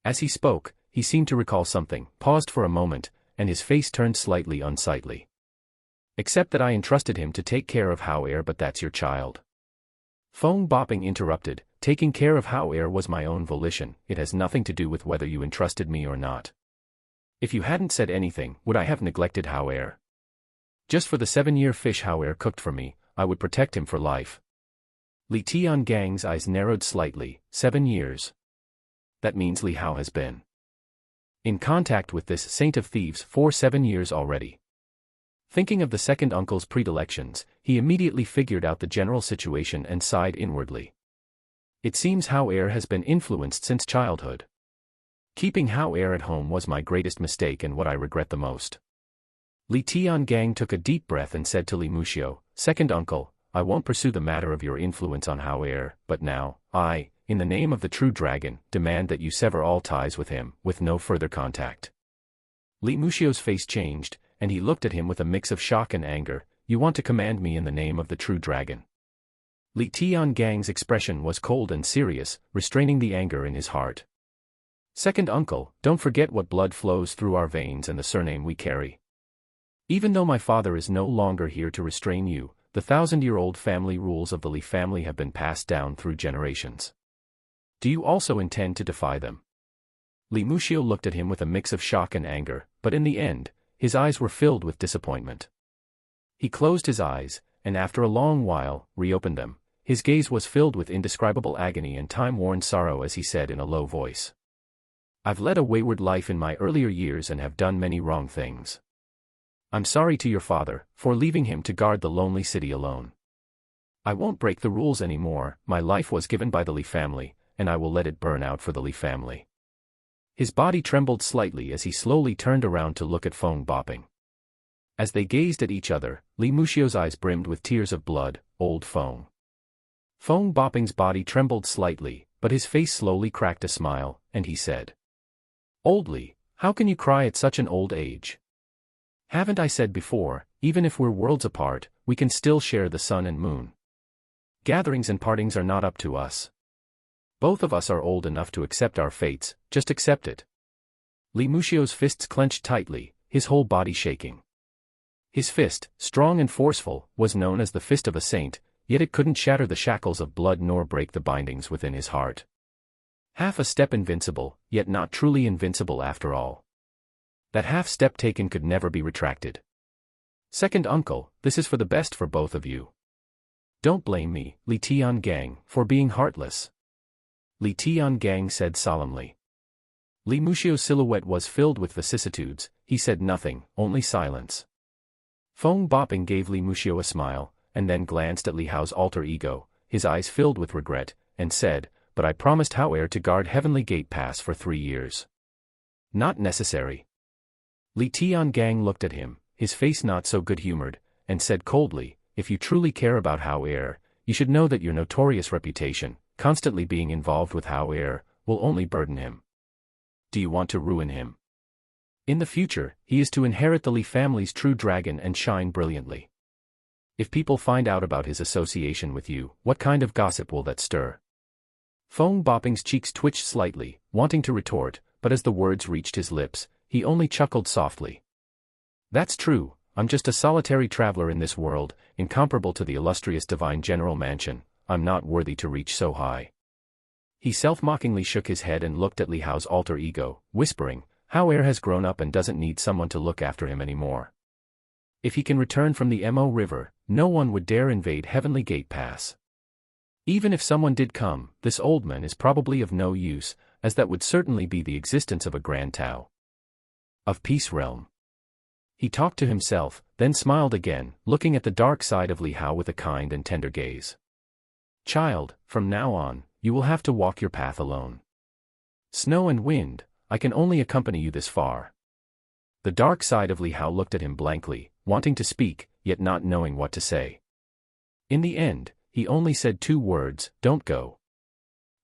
As he spoke, he seemed to recall something, paused for a moment, and his face turned slightly unsightly. "Except that I entrusted him to take care of Hao heir, but that's your child." Phone bopping interrupted, "Taking care of Hao heir was my own volition, it has nothing to do with whether you entrusted me or not. If you hadn't said anything, would I have neglected Hao heir? Just for the 7-year fish Hao heir cooked for me, I would protect him for life." Li Tiangang's eyes narrowed slightly. 7 years. That means Li Hao has been in contact with this saint of thieves for 7 years already. Thinking of the second uncle's predilections, he immediately figured out the general situation and sighed inwardly. It seems Hao Er has been influenced since childhood. Keeping Hao Er at home was my greatest mistake and what I regret the most. Li Tiangang took a deep breath and said to Li Muxiu, "Second uncle, I won't pursue the matter of your influence on Hao Er, but now, I, in the name of the true dragon, demand that you sever all ties with him, with no further contact." Li Muxiu's face changed, and he looked at him with a mix of shock and anger. "You want to command me in the name of the true dragon?" Li Tiangang's expression was cold and serious, restraining the anger in his heart. "Second uncle, don't forget what blood flows through our veins and the surname we carry. Even though my father is no longer here to restrain you, the 1,000-year-old family rules of the Li family have been passed down through generations. Do you also intend to defy them?" Li Muxiu looked at him with a mix of shock and anger, but in the end, his eyes were filled with disappointment. He closed his eyes, and after a long while, reopened them. His gaze was filled with indescribable agony and time-worn sorrow as he said in a low voice, "I've led a wayward life in my earlier years and have done many wrong things. I'm sorry to your father, for leaving him to guard the lonely city alone. I won't break the rules anymore. My life was given by the Li family, and I will let it burn out for the Li family." His body trembled slightly as he slowly turned around to look at Feng Boping. As they gazed at each other, Li Muxiu's eyes brimmed with tears of blood. Old Feng. Feng Boping's body trembled slightly, but his face slowly cracked a smile, and he said, "Old Li, how can you cry at such an old age? Haven't I said before, even if we're worlds apart, we can still share the sun and moon? Gatherings and partings are not up to us. Both of us are old enough to accept our fates, just accept it." Li Muxiu's fists clenched tightly, his whole body shaking. His fist, strong and forceful, was known as the fist of a saint, yet it couldn't shatter the shackles of blood nor break the bindings within his heart. Half a step invincible, yet not truly invincible after all. That half step taken could never be retracted. "Second uncle, this is for the best for both of you. Don't blame me, Li Tiangang, for being heartless," Li Tiangang said solemnly. Li Muxiu's silhouette was filled with vicissitudes. He said nothing, only silence. Feng Boping gave Li Muxiu a smile, and then glanced at Li Hao's alter ego, his eyes filled with regret, and said, "But I promised Hao Er to guard Heavenly Gate Pass for 3 years. Not necessary." Li Tiangang looked at him, his face not so good-humored, and said coldly, "If you truly care about Hao Er, you should know that your notorious reputation, constantly being involved with Hao Er, will only burden him. Do you want to ruin him? In the future, he is to inherit the Li family's true dragon and shine brilliantly. If people find out about his association with you, what kind of gossip will that stir?" Feng Boping's cheeks twitched slightly, wanting to retort, but as the words reached his lips, he only chuckled softly. "That's true, I'm just a solitary traveler in this world, incomparable to the illustrious divine general mansion. I'm not worthy to reach so high." He self-mockingly shook his head and looked at Li Hao's alter ego, whispering, "Hao Er has grown up and doesn't need someone to look after him anymore. If he can return from the Mo River, no one would dare invade Heavenly Gate Pass. Even if someone did come, this old man is probably of no use, as that would certainly be the existence of a Grand Tao of Peace Realm." He talked to himself, then smiled again, looking at the dark side of Li Hao with a kind and tender gaze. "Child, from now on, you will have to walk your path alone. Snow and wind, I can only accompany you this far." The dark side of Li Hao looked at him blankly, wanting to speak, yet not knowing what to say. In the end, he only said 2 words, "Don't go."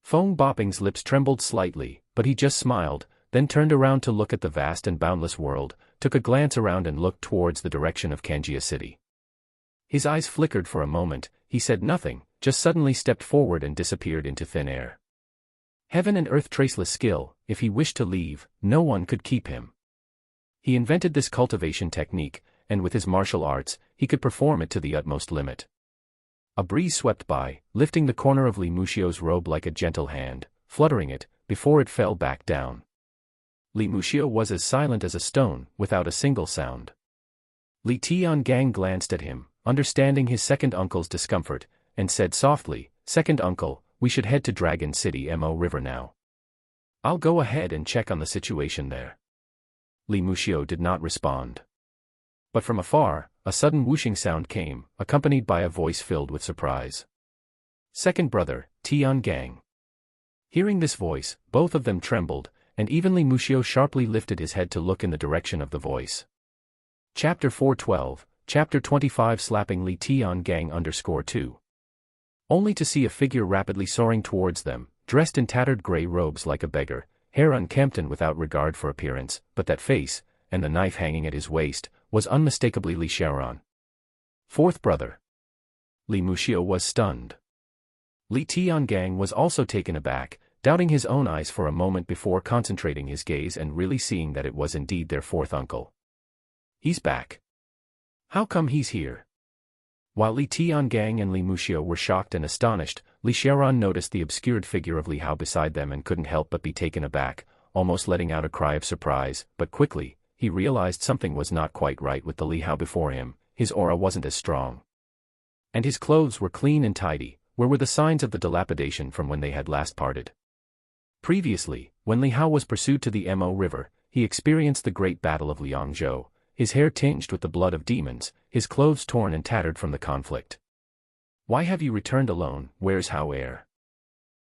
Feng Boping's lips trembled slightly, but he just smiled, then turned around to look at the vast and boundless world, took a glance around and looked towards the direction of Kanjia City. His eyes flickered for a moment, he said nothing, just suddenly stepped forward and disappeared into thin air. Heaven and earth traceless skill, if he wished to leave, no one could keep him. He invented this cultivation technique, and with his martial arts, he could perform it to the utmost limit. A breeze swept by, lifting the corner of Li Muxiu's robe like a gentle hand, fluttering it, before it fell back down. Li Muxiu was as silent as a stone, without a single sound. Li Tiangang glanced at him, understanding his second uncle's discomfort, and said softly, "Second uncle, we should head to Dragon City Mo River now. I'll go ahead and check on the situation there." Li Muxiu did not respond. But from afar, a sudden whooshing sound came, accompanied by a voice filled with surprise. Second brother, Tian Gang. Hearing this voice, both of them trembled, and even Li Muxiu sharply lifted his head to look in the direction of the voice. Chapter 412, Chapter 25 Slapping Li Tian Gang _2. Only to see a figure rapidly soaring towards them, dressed in tattered grey robes like a beggar, hair unkempt and without regard for appearance, but that face, and the knife hanging at his waist, was unmistakably Li Xiaoran. Fourth brother. Li Muxiu was stunned. Li Tiangang was also taken aback, doubting his own eyes for a moment before concentrating his gaze and really seeing that it was indeed their fourth uncle. He's back. How come he's here? While Li Tiangang and Li Muxiu were shocked and astonished, Li Xiaoran noticed the obscured figure of Li Hao beside them and couldn't help but be taken aback, almost letting out a cry of surprise, but quickly, he realized something was not quite right with the Li Hao before him. His aura wasn't as strong. And his clothes were clean and tidy. Where were the signs of the dilapidation from when they had last parted? Previously, when Li Hao was pursued to the Mo River, he experienced the great battle of Liangzhou, his hair tinged with the blood of demons, his clothes torn and tattered from the conflict. Why have you returned alone? Where's Hao Er?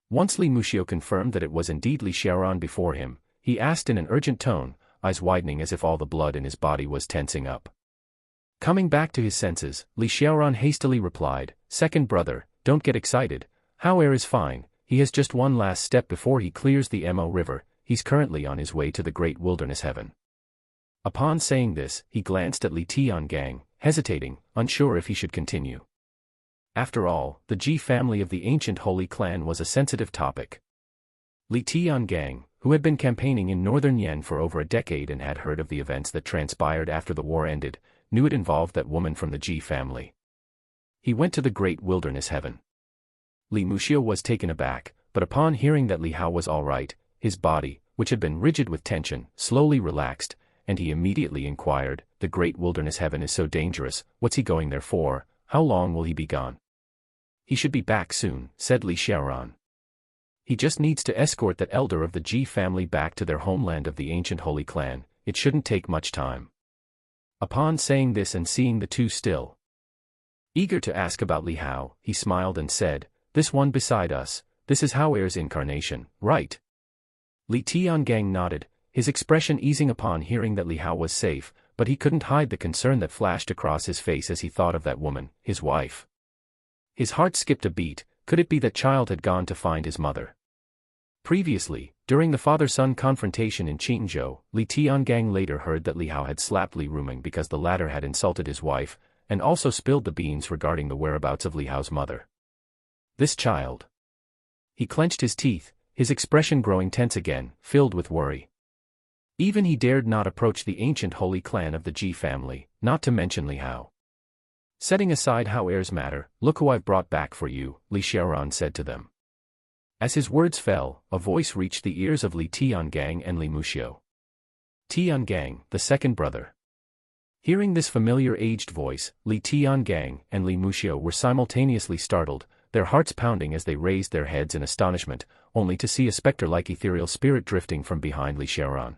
Once Li Muxiu confirmed that it was indeed Li Xiaoran before him, he asked in an urgent tone, eyes widening as if all the blood in his body was tensing up. Coming back to his senses, Li Xiaoran hastily replied, "Second brother, don't get excited. Hao Er is fine, he has just one last step before he clears the Mo River, he's currently on his way to the great wilderness heaven." Upon saying this, he glanced at Li Tiangang, hesitating, unsure if he should continue. After all, the Ji family of the ancient Holy Clan was a sensitive topic. Li Tiangang, who had been campaigning in northern Yan for over a decade and had heard of the events that transpired after the war ended, knew it involved that woman from the Ji family. He went to the great wilderness heaven. Li Muxiu was taken aback, but upon hearing that Li Hao was all right, his body, which had been rigid with tension, slowly relaxed, and he immediately inquired, "The great wilderness heaven is so dangerous, what's he going there for? How long will he be gone?" "He should be back soon," said Li Xiaoran. "He just needs to escort that elder of the Ji family back to their homeland of the ancient Holy Clan, it shouldn't take much time." Upon saying this and seeing the two still eager to ask about Li Hao, he smiled and said, "This one beside us, this is Hao Er's incarnation, right?" Li Tiangang nodded, his expression easing upon hearing that Li Hao was safe, but he couldn't hide the concern that flashed across his face as he thought of that woman, his wife. His heart skipped a beat. Could it be that child had gone to find his mother? Previously, during the father-son confrontation in Qingzhou, Li Tiangang later heard that Li Hao had slapped Li Ruming because the latter had insulted his wife, and also spilled the beans regarding the whereabouts of Li Hao's mother. This child. He clenched his teeth, his expression growing tense again, filled with worry. Even he dared not approach the ancient Holy Clan of the Ji family, not to mention Li Hao. Setting aside Hao Er's matter, "Look who I've brought back for you," Li Xiaoran said to them. As his words fell, a voice reached the ears of Li Tiangang and Li Muxiu. Tiangang, the second brother. Hearing this familiar aged voice, Li Tiangang and Li Muxiu were simultaneously startled, their hearts pounding as they raised their heads in astonishment, only to see a spectre-like ethereal spirit drifting from behind Li Xiaoran.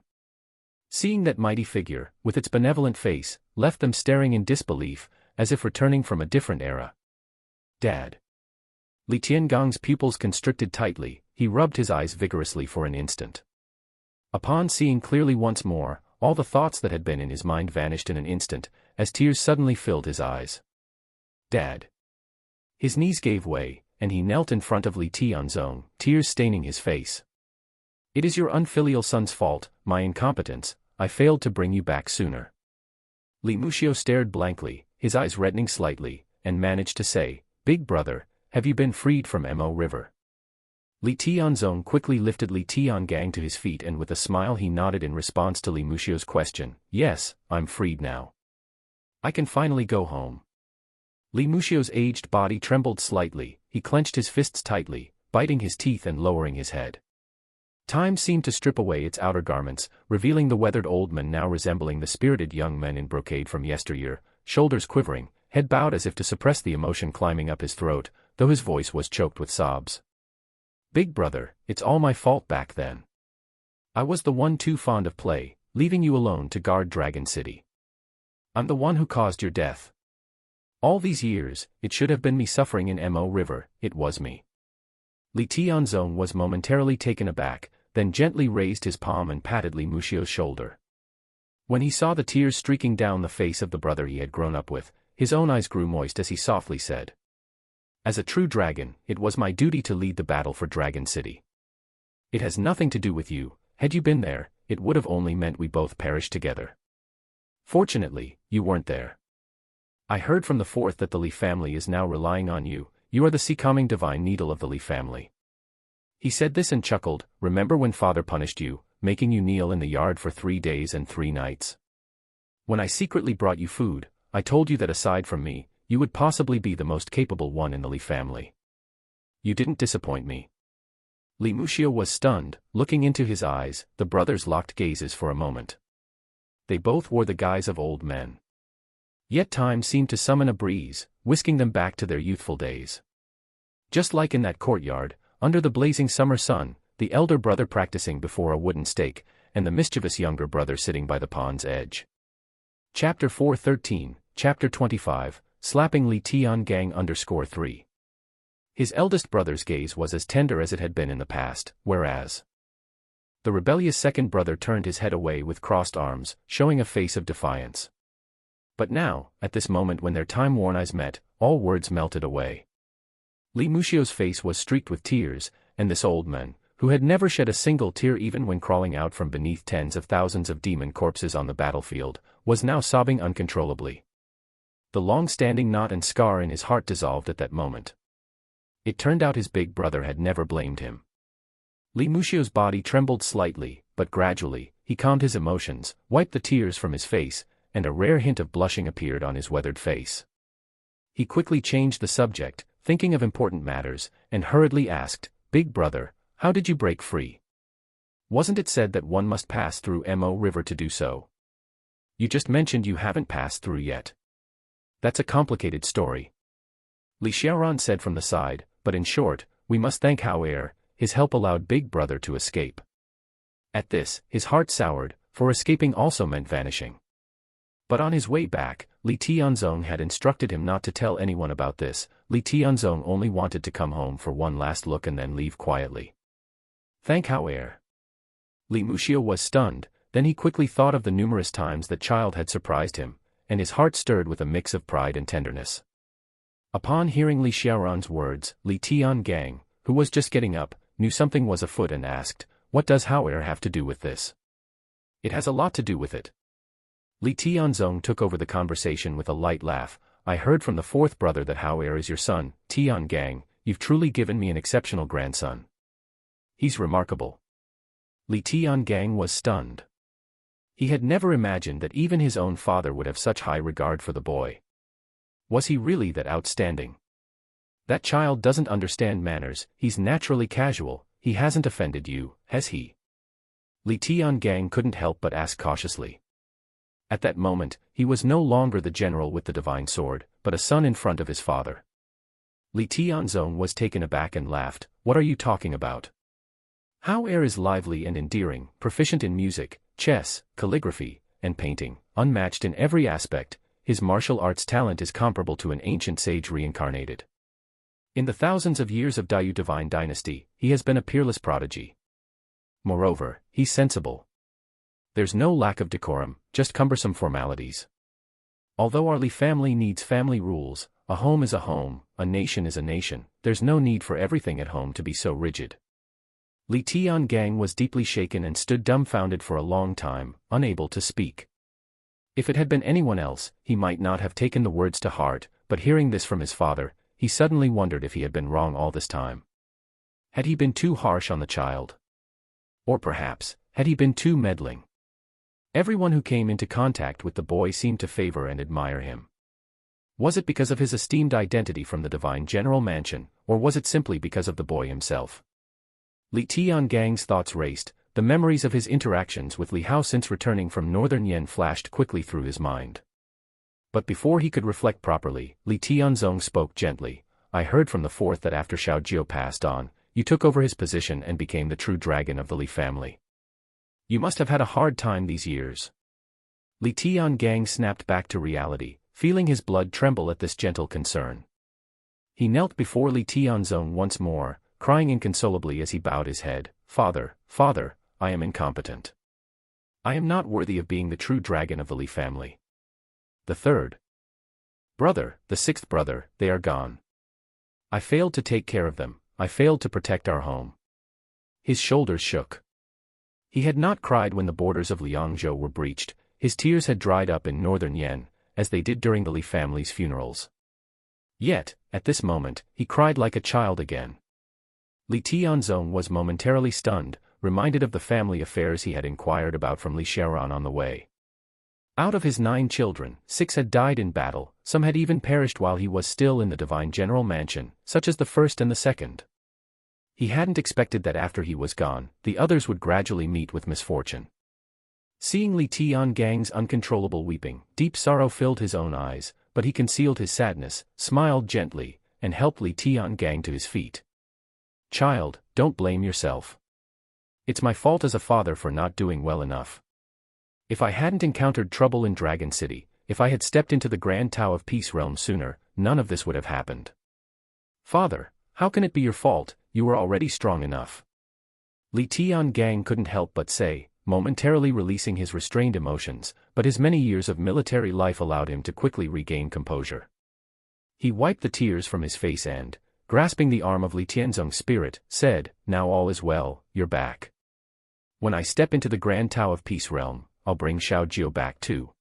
Seeing that mighty figure, with its benevolent face, left them staring in disbelief, as if returning from a different era. "Dad." Li Tiangang's pupils constricted tightly, he rubbed his eyes vigorously for an instant. Upon seeing clearly once more, all the thoughts that had been in his mind vanished in an instant, as tears suddenly filled his eyes. "Dad." His knees gave way, and he knelt in front of Li Tianzong, tears staining his face. "It is your unfilial son's fault, my incompetence, I failed to bring you back sooner." Li Muxiu stared blankly, his eyes reddening slightly, and managed to say, "Big brother, have you been freed from Mo River?" Li Tianzong quickly lifted Li Tiangang to his feet and with a smile he nodded in response to Li Muxiu's question, "Yes, I'm freed now. I can finally go home." Li Muxiu's aged body trembled slightly, he clenched his fists tightly, biting his teeth and lowering his head. Time seemed to strip away its outer garments, revealing the weathered old man now resembling the spirited young men in brocade from yesteryear, shoulders quivering, head bowed as if to suppress the emotion climbing up his throat, though his voice was choked with sobs. "Big brother, it's all my fault back then. I was the one too fond of play, leaving you alone to guard Dragon City. I'm the one who caused your death. All these years, it should have been me suffering in Mo River, it was me. Li Tianzong was momentarily taken aback, then gently raised his palm and patted Li Muxio's shoulder. When he saw the tears streaking down the face of the brother he had grown up with, his own eyes grew moist as he softly said, "As a true dragon, it was my duty to lead the battle for Dragon City. It has nothing to do with you. Had you been there, it would have only meant we both perished together. Fortunately, you weren't there. I heard from the fourth that the Li family is now relying on you. You are the secoming divine needle of the Li family." He said this and chuckled. "Remember when father punished you, making you kneel in the yard for 3 days and 3 nights? When I secretly brought you food, I told you that aside from me, you would possibly be the most capable one in the Li family. You didn't disappoint me." Li Muxio was stunned. Looking into his eyes, the brothers locked gazes for a moment. They both wore the guise of old men. Yet time seemed to summon a breeze, whisking them back to their youthful days. Just like in that courtyard, under the blazing summer sun, the elder brother practicing before a wooden stake, and the mischievous younger brother sitting by the pond's edge. Chapter 413, Chapter 25, Slapping Li Tiangang _3. His eldest brother's gaze was as tender as it had been in the past, whereas the rebellious second brother turned his head away with crossed arms, showing a face of defiance. But now, at this moment when their time-worn eyes met, all words melted away. Li Muxio's face was streaked with tears, and this old man, who had never shed a single tear even when crawling out from beneath tens of thousands of demon corpses on the battlefield, was now sobbing uncontrollably. The long-standing knot and scar in his heart dissolved at that moment. It turned out his big brother had never blamed him. Li Muxio's body trembled slightly, but gradually, he calmed his emotions, wiped the tears from his face, and a rare hint of blushing appeared on his weathered face. He quickly changed the subject, thinking of important matters, and hurriedly asked, "Big brother, how did you break free? Wasn't it said that one must pass through Mo River to do so? You just mentioned you haven't passed through yet. That's a complicated story." Li Xiaoran said from the side, "But in short, we must thank Hao. His help allowed big brother to escape." At this, his heart soured, for escaping also meant vanishing. But on his way back, Li Tianzong had instructed him not to tell anyone about this. Li Tianzong only wanted to come home for one last look and then leave quietly. Thank Hao. Li Muxio was stunned, then he quickly thought of the numerous times that child had surprised him, and his heart stirred with a mix of pride and tenderness. Upon hearing Li Xiaoran's words, Li Tiangang, who was just getting up, knew something was afoot and asked, "What does Hao have to do with this?" "It has a lot to do with it." Li Tianzong took over the conversation with a light laugh. "I heard from the fourth brother that Hao is your son, Tiangang. You've truly given me an exceptional grandson. He's remarkable." Li Tiangang was stunned. He had never imagined that even his own father would have such high regard for the boy. Was he really that outstanding? "That child doesn't understand manners, he's naturally casual. He hasn't offended you, has he?" Li Tiangang couldn't help but ask cautiously. At that moment, he was no longer the general with the divine sword, but a son in front of his father. Li Tianzong was taken aback and laughed. "What are you talking about? Hao is lively and endearing, proficient in music, chess, calligraphy, and painting, unmatched in every aspect. His martial arts talent is comparable to an ancient sage reincarnated. In the thousands of years of Dao divine dynasty, he has been a peerless prodigy. Moreover, he's sensible. There's no lack of decorum, just cumbersome formalities. Although our Li family needs family rules, a home is a home, a nation is a nation, there's no need for everything at home to be so rigid." Li Tiangang was deeply shaken and stood dumbfounded for a long time, unable to speak. If it had been anyone else, he might not have taken the words to heart, but hearing this from his father, he suddenly wondered if he had been wrong all this time. Had he been too harsh on the child? Or perhaps, had he been too meddling? Everyone who came into contact with the boy seemed to favor and admire him. Was it because of his esteemed identity from the divine general mansion, or was it simply because of the boy himself? Li Tiangang's thoughts raced. The memories of his interactions with Li Hao since returning from northern Yen flashed quickly through his mind. But before he could reflect properly, Li Tianzong spoke gently. "I heard from the fourth that after Xiao Jiu passed on, you took over his position and became the true dragon of the Li family. You must have had a hard time these years." Li Tiangang snapped back to reality, feeling his blood tremble at this gentle concern. He knelt before Li Tianzong once more, crying inconsolably as he bowed his head, "Father, father, I am incompetent. I am not worthy of being the true dragon of the Li family. The third brother, the sixth brother, they are gone. I failed to take care of them, I failed to protect our home." His shoulders shook. He had not cried when the borders of Liangzhou were breached, his tears had dried up in northern Yen, as they did during the Li family's funerals. Yet, at this moment, he cried like a child again. Li Tianzong was momentarily stunned, reminded of the family affairs he had inquired about from Li Xiaoran on the way. Out of his 9 children, 6 had died in battle, some had even perished while he was still in the divine general mansion, such as the first and the second. He hadn't expected that after he was gone, the others would gradually meet with misfortune. Seeing Li Tiangang's uncontrollable weeping, deep sorrow filled his own eyes, but he concealed his sadness, smiled gently, and helped Li Tiangang to his feet. "Child, don't blame yourself. It's my fault as a father for not doing well enough. If I hadn't encountered trouble in Dragon City, if I had stepped into the Grand Tao of Peace realm sooner, none of this would have happened. Father, how can it be your fault? You were already strong enough." Li Tiangang couldn't help but say, momentarily releasing his restrained emotions, but his many years of military life allowed him to quickly regain composure. He wiped the tears from his face and, grasping the arm of Li Tianzong's spirit, said, "Now all is well, you're back. When I step into the Grand Tao of Peace realm, I'll bring Xiaojiu back too."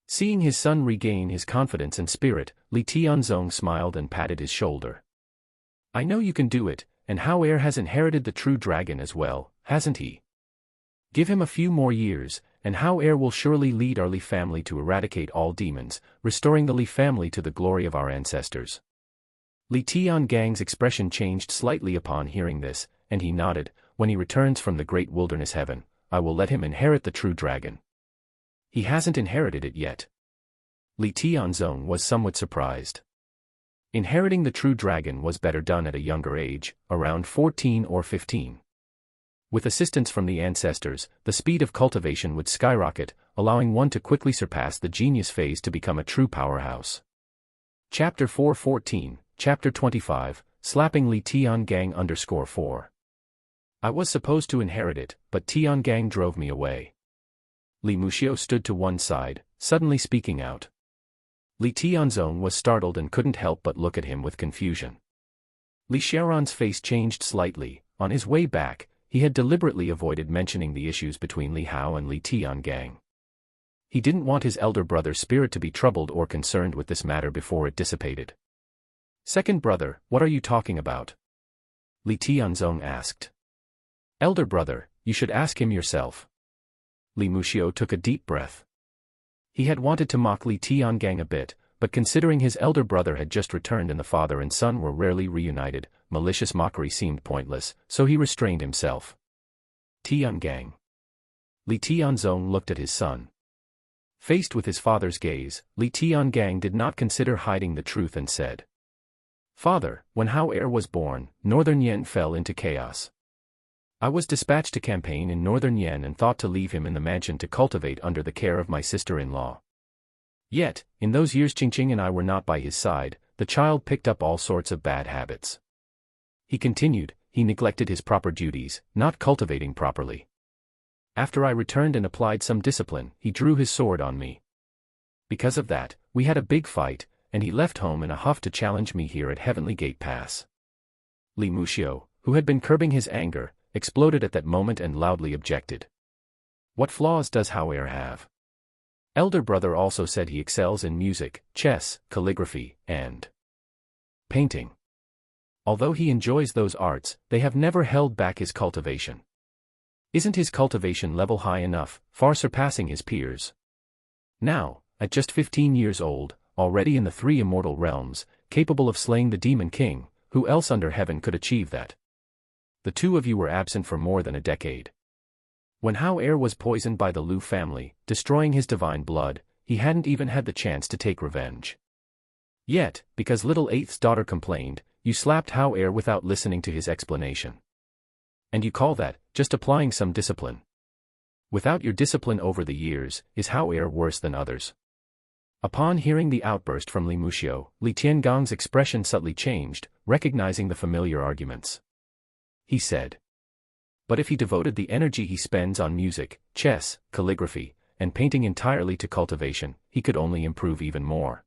Seeing his son regain his confidence and spirit, Li Tianzong smiled and patted his shoulder. "I know you can do it, and Hao Heir has inherited the true dragon as well, hasn't he? Give him a few more years, and Hao Heir will surely lead our Li family to eradicate all demons, restoring the Li family to the glory of our ancestors." Li Tiangang's expression changed slightly upon hearing this, and he nodded. "When he returns from the great wilderness heaven, I will let him inherit the true dragon." "He hasn't inherited it yet." Li Tianzong was somewhat surprised. Inheriting the true dragon was better done at a younger age, around 14 or 15. With assistance from the ancestors, the speed of cultivation would skyrocket, allowing one to quickly surpass the genius phase to become a true powerhouse. Chapter 414, Chapter 25, Slapping Li Tiangang _4. I was supposed to inherit it, but Tiangang drove me away. Li Muxiu stood to one side, suddenly speaking out. Li Tianzong was startled and couldn't help but look at him with confusion. Li Xiaoran's face changed slightly. On his way back, he had deliberately avoided mentioning the issues between Li Hao and Li Tiangang. He didn't want his elder brother's spirit to be troubled or concerned with this matter before it dissipated. "Second brother, what are you talking about?" Li Tianzong asked. "Elder brother, you should ask him yourself." Li Muxiu took a deep breath. He had wanted to mock Li Tiangang a bit, but considering his elder brother had just returned and the father and son were rarely reunited, malicious mockery seemed pointless, so he restrained himself. "Tiangang." Li Tianzong looked at his son. Faced with his father's gaze, Li Tiangang did not consider hiding the truth and said, "Father, when Hao Heir was born, Northern Yen fell into chaos. I was dispatched to campaign in Northern Yen and thought to leave him in the mansion to cultivate under the care of my sister-in-law. Yet, in those years Qingqing and I were not by his side, the child picked up all sorts of bad habits. He continued, he neglected his proper duties, not cultivating properly. After I returned and applied some discipline, he drew his sword on me. Because of that, we had a big fight, and he left home in a huff to challenge me here at Heavenly Gate Pass." Li Muxiu, who had been curbing his anger, exploded at that moment and loudly objected. "What flaws does Hao Heir have? Elder brother also said he excels in music, chess, calligraphy, and painting. Although he enjoys those arts, they have never held back his cultivation. Isn't his cultivation level high enough, far surpassing his peers? Now, at just 15 years old, already in the 3 immortal realms, capable of slaying the Demon King, who else under heaven could achieve that? The two of you were absent for more than a decade. When Hao Heir was poisoned by the Lu family, destroying his divine blood, he hadn't even had the chance to take revenge. Yet, because little Eighth's daughter complained, you slapped Hao Heir without listening to his explanation. And you call that, just applying some discipline. Without your discipline over the years, is how worse than others? Upon hearing the outburst from Li Muxiu, Li Tiangong's expression subtly changed, recognizing the familiar arguments. He said, "But if he devoted the energy he spends on music, chess, calligraphy, and painting entirely to cultivation, he could only improve even more.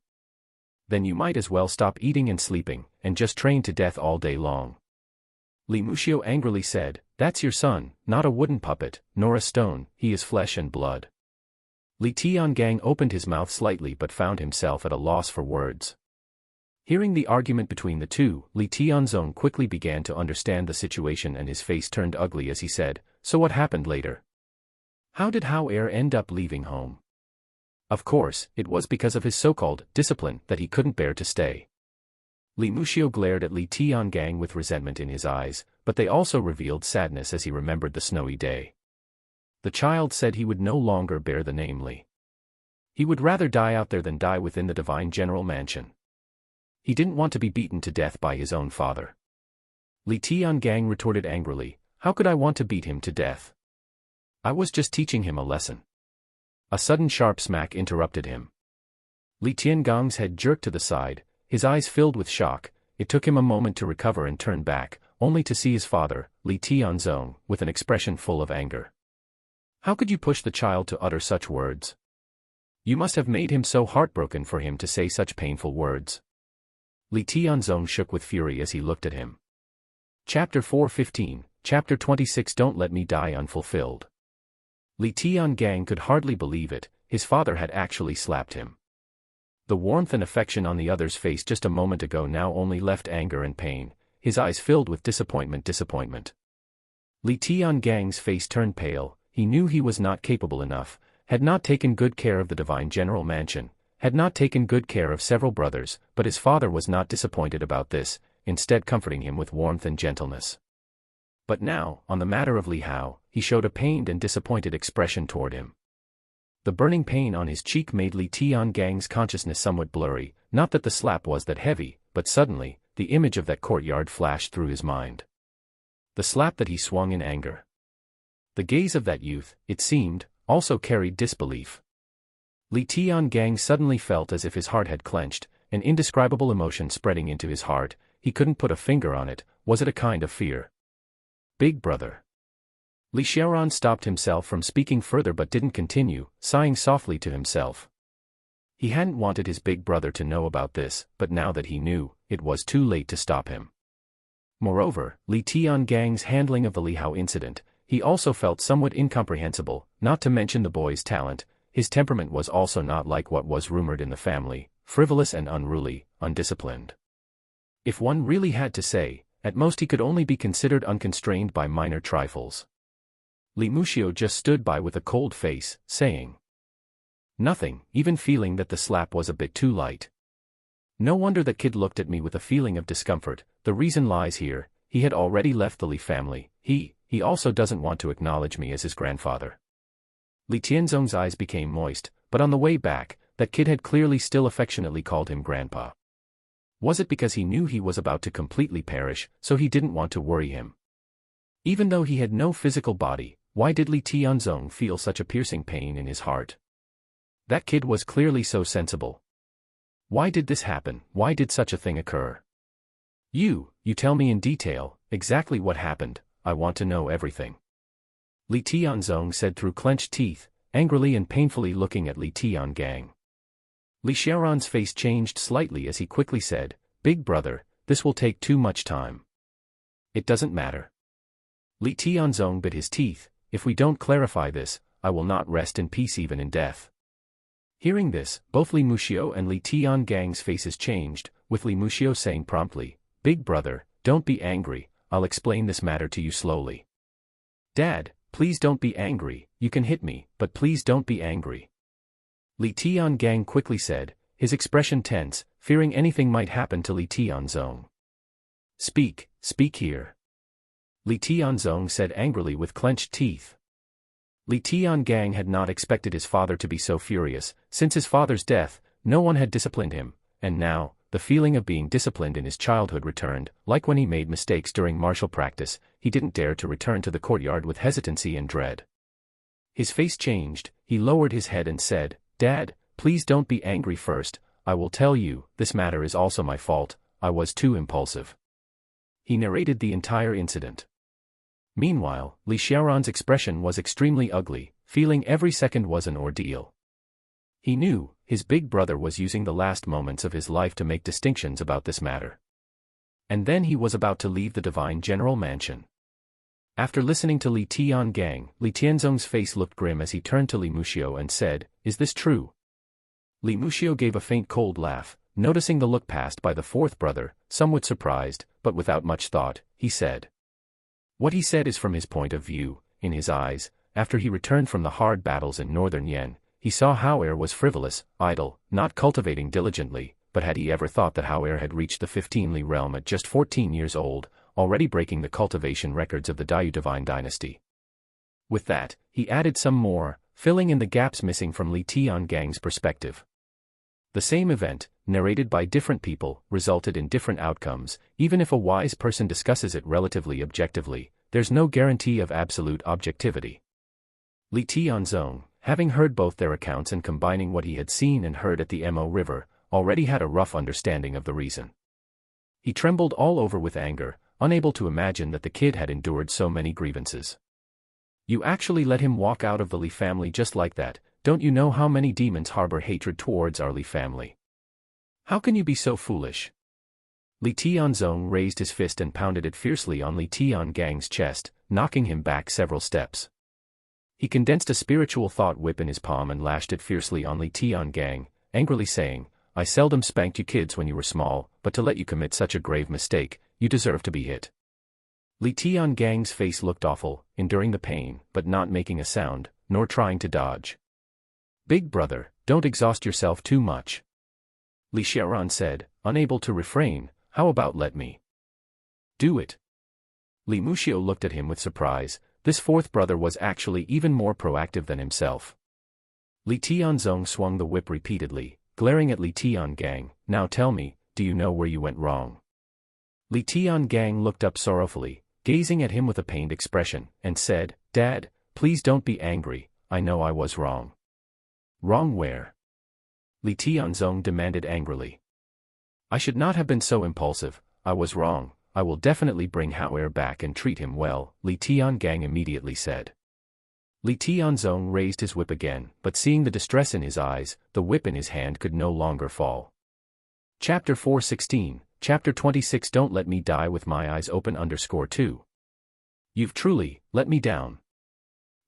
Then you might as well stop eating and sleeping, and just train to death all day long." Li Muxiu angrily said, "That's your son, not a wooden puppet, nor a stone, he is flesh and blood." Li Tiangang opened his mouth slightly but found himself at a loss for words. Hearing the argument between the two, Li Tianzong quickly began to understand the situation and his face turned ugly as he said, "So what happened later? How did Hao end up leaving home?" Of course, it was because of his so-called discipline that he couldn't bear to stay. Li Muxiu glared at Li Tiangang with resentment in his eyes, but they also revealed sadness as he remembered the snowy day. The child said he would no longer bear the name Li. He would rather die out there than die within the divine general mansion. He didn't want to be beaten to death by his own father. Li Tiangang retorted angrily, "How could I want to beat him to death? I was just teaching him a lesson." A sudden sharp smack interrupted him. Li Tiangong's head jerked to the side, his eyes filled with shock. It took him a moment to recover and turn back, only to see his father, Li Tianzong, with an expression full of anger. "How could you push the child to utter such words? You must have made him so heartbroken for him to say such painful words." Li Tianzong shook with fury as he looked at him. Chapter 4:15, Chapter 26 Don't Let Me Die Unfulfilled. Li Tiangang could hardly believe it, his father had actually slapped him. The warmth and affection on the other's face just a moment ago now only left anger and pain, his eyes filled with disappointment. Li Tiangang's face turned pale. He knew he was not capable enough, had not taken good care of the divine general mansion, had not taken good care of several brothers, but his father was not disappointed about this, instead comforting him with warmth and gentleness. But now, on the matter of Li Hao, he showed a pained and disappointed expression toward him. The burning pain on his cheek made Li Tiangang's consciousness somewhat blurry, not that the slap was that heavy, but suddenly, the image of that courtyard flashed through his mind. The slap that he swung in anger. The gaze of that youth, it seemed, also carried disbelief. Li Tiangang suddenly felt as if his heart had clenched, an indescribable emotion spreading into his heart. He couldn't put a finger on it. Was it a kind of fear? "Big brother." Li Xiaoran stopped himself from speaking further but didn't continue, sighing softly to himself. He hadn't wanted his big brother to know about this, but now that he knew, it was too late to stop him. Moreover, Li Tiangang's handling of the Li Hao incident, he also felt somewhat incomprehensible, not to mention the boy's talent. His temperament was also not like what was rumored in the family, frivolous and unruly, undisciplined. If one really had to say, at most he could only be considered unconstrained by minor trifles. Li Muxiu just stood by with a cold face, saying nothing, even feeling that the slap was a bit too light. No wonder that kid looked at me with a feeling of discomfort. The reason lies here. He had already left the Li family. He also doesn't want to acknowledge me as his grandfather. Li Tianzong's eyes became moist, but on the way back, that kid had clearly still affectionately called him grandpa. Was it because he knew he was about to completely perish, so he didn't want to worry him? Even though he had no physical body, why did Li Tianzong feel such a piercing pain in his heart? That kid was clearly so sensible. Why did this happen? Why did such a thing occur? You tell me in detail, exactly what happened. I want to know everything." Li Tianzong said through clenched teeth, angrily and painfully looking at Li Tiangang. Li Xiaoran's face changed slightly as he quickly said, "Big brother, this will take too much time." "It doesn't matter." Li Tianzong bit his teeth, "If we don't clarify this, I will not rest in peace even in death." Hearing this, both Li Muxiu and Li Tiangang's faces changed, with Li Muxiu saying promptly, "Big brother, don't be angry, I'll explain this matter to you slowly." "Dad, please don't be angry, you can hit me, but please don't be angry." Li Tiangang quickly said, his expression tense, fearing anything might happen to Li Tianzong. Speak here." Li Tianzong said angrily with clenched teeth. Li Tiangang had not expected his father to be so furious. Since his father's death, no one had disciplined him, and now, the feeling of being disciplined in his childhood returned. Like when he made mistakes during martial practice, he didn't dare to return to the courtyard with hesitancy and dread. His face changed, he lowered his head and said, "Dad, please don't be angry first, I will tell you, this matter is also my fault, I was too impulsive." He narrated the entire incident. Meanwhile, Li Xiaoran's expression was extremely ugly, feeling every second was an ordeal. He knew, his big brother was using the last moments of his life to make distinctions about this matter. And then he was about to leave the divine general mansion. After listening to Li Tiangang, Li Tianzong's face looked grim as he turned to Li Muxiu and said, "Is this true?" Li Muxiu gave a faint cold laugh, noticing the look passed by the fourth brother, somewhat surprised, but without much thought, he said. What he said is from his point of view. In his eyes, after he returned from the hard battles in northern Yen, he saw Hao-er was frivolous, idle, not cultivating diligently, but had he ever thought that Hao-er had reached the 15th realm at just 14 years old, already breaking the cultivation records of the Daiyu divine dynasty? With that, he added some more, filling in the gaps missing from Li Tiangang's perspective. The same event, narrated by different people, resulted in different outcomes. Even if a wise person discusses it relatively objectively, there's no guarantee of absolute objectivity. Li Tianzong, having heard both their accounts and combining what he had seen and heard at the Mo River, already had a rough understanding of the reason. He trembled all over with anger, unable to imagine that the kid had endured so many grievances. "You actually let him walk out of the Li family just like that? Don't you know how many demons harbor hatred towards our Li family? How can you be so foolish?" Li Tianzong raised his fist and pounded it fiercely on Li Tiangang's chest, knocking him back several steps. He condensed a spiritual thought whip in his palm and lashed it fiercely on Li Tiangang, angrily saying, "I seldom spanked you kids when you were small, but to let you commit such a grave mistake, you deserve to be hit." Li Tiangang's face looked awful, enduring the pain, but not making a sound, nor trying to dodge. "Big brother, don't exhaust yourself too much," Li Xiaoran said, unable to refrain. "How about let me do it?" Li Muxiu looked at him with surprise. This fourth brother was actually even more proactive than himself. Li Tianzong swung the whip repeatedly, glaring at Li Tiangang. "Now tell me, do you know where you went wrong?" Li Tiangang looked up sorrowfully, gazing at him with a pained expression, and said, "Dad, please don't be angry, I know I was wrong." "Wrong where?" Li Tianzong demanded angrily. "I should not have been so impulsive, I was wrong. I will definitely bring Hao-er back and treat him well," Li Tiangang immediately said. Li Tianzong raised his whip again, but seeing the distress in his eyes, the whip in his hand could no longer fall. Chapter 416, Chapter 26. Don't let me die with my eyes open _2. You've truly let me down.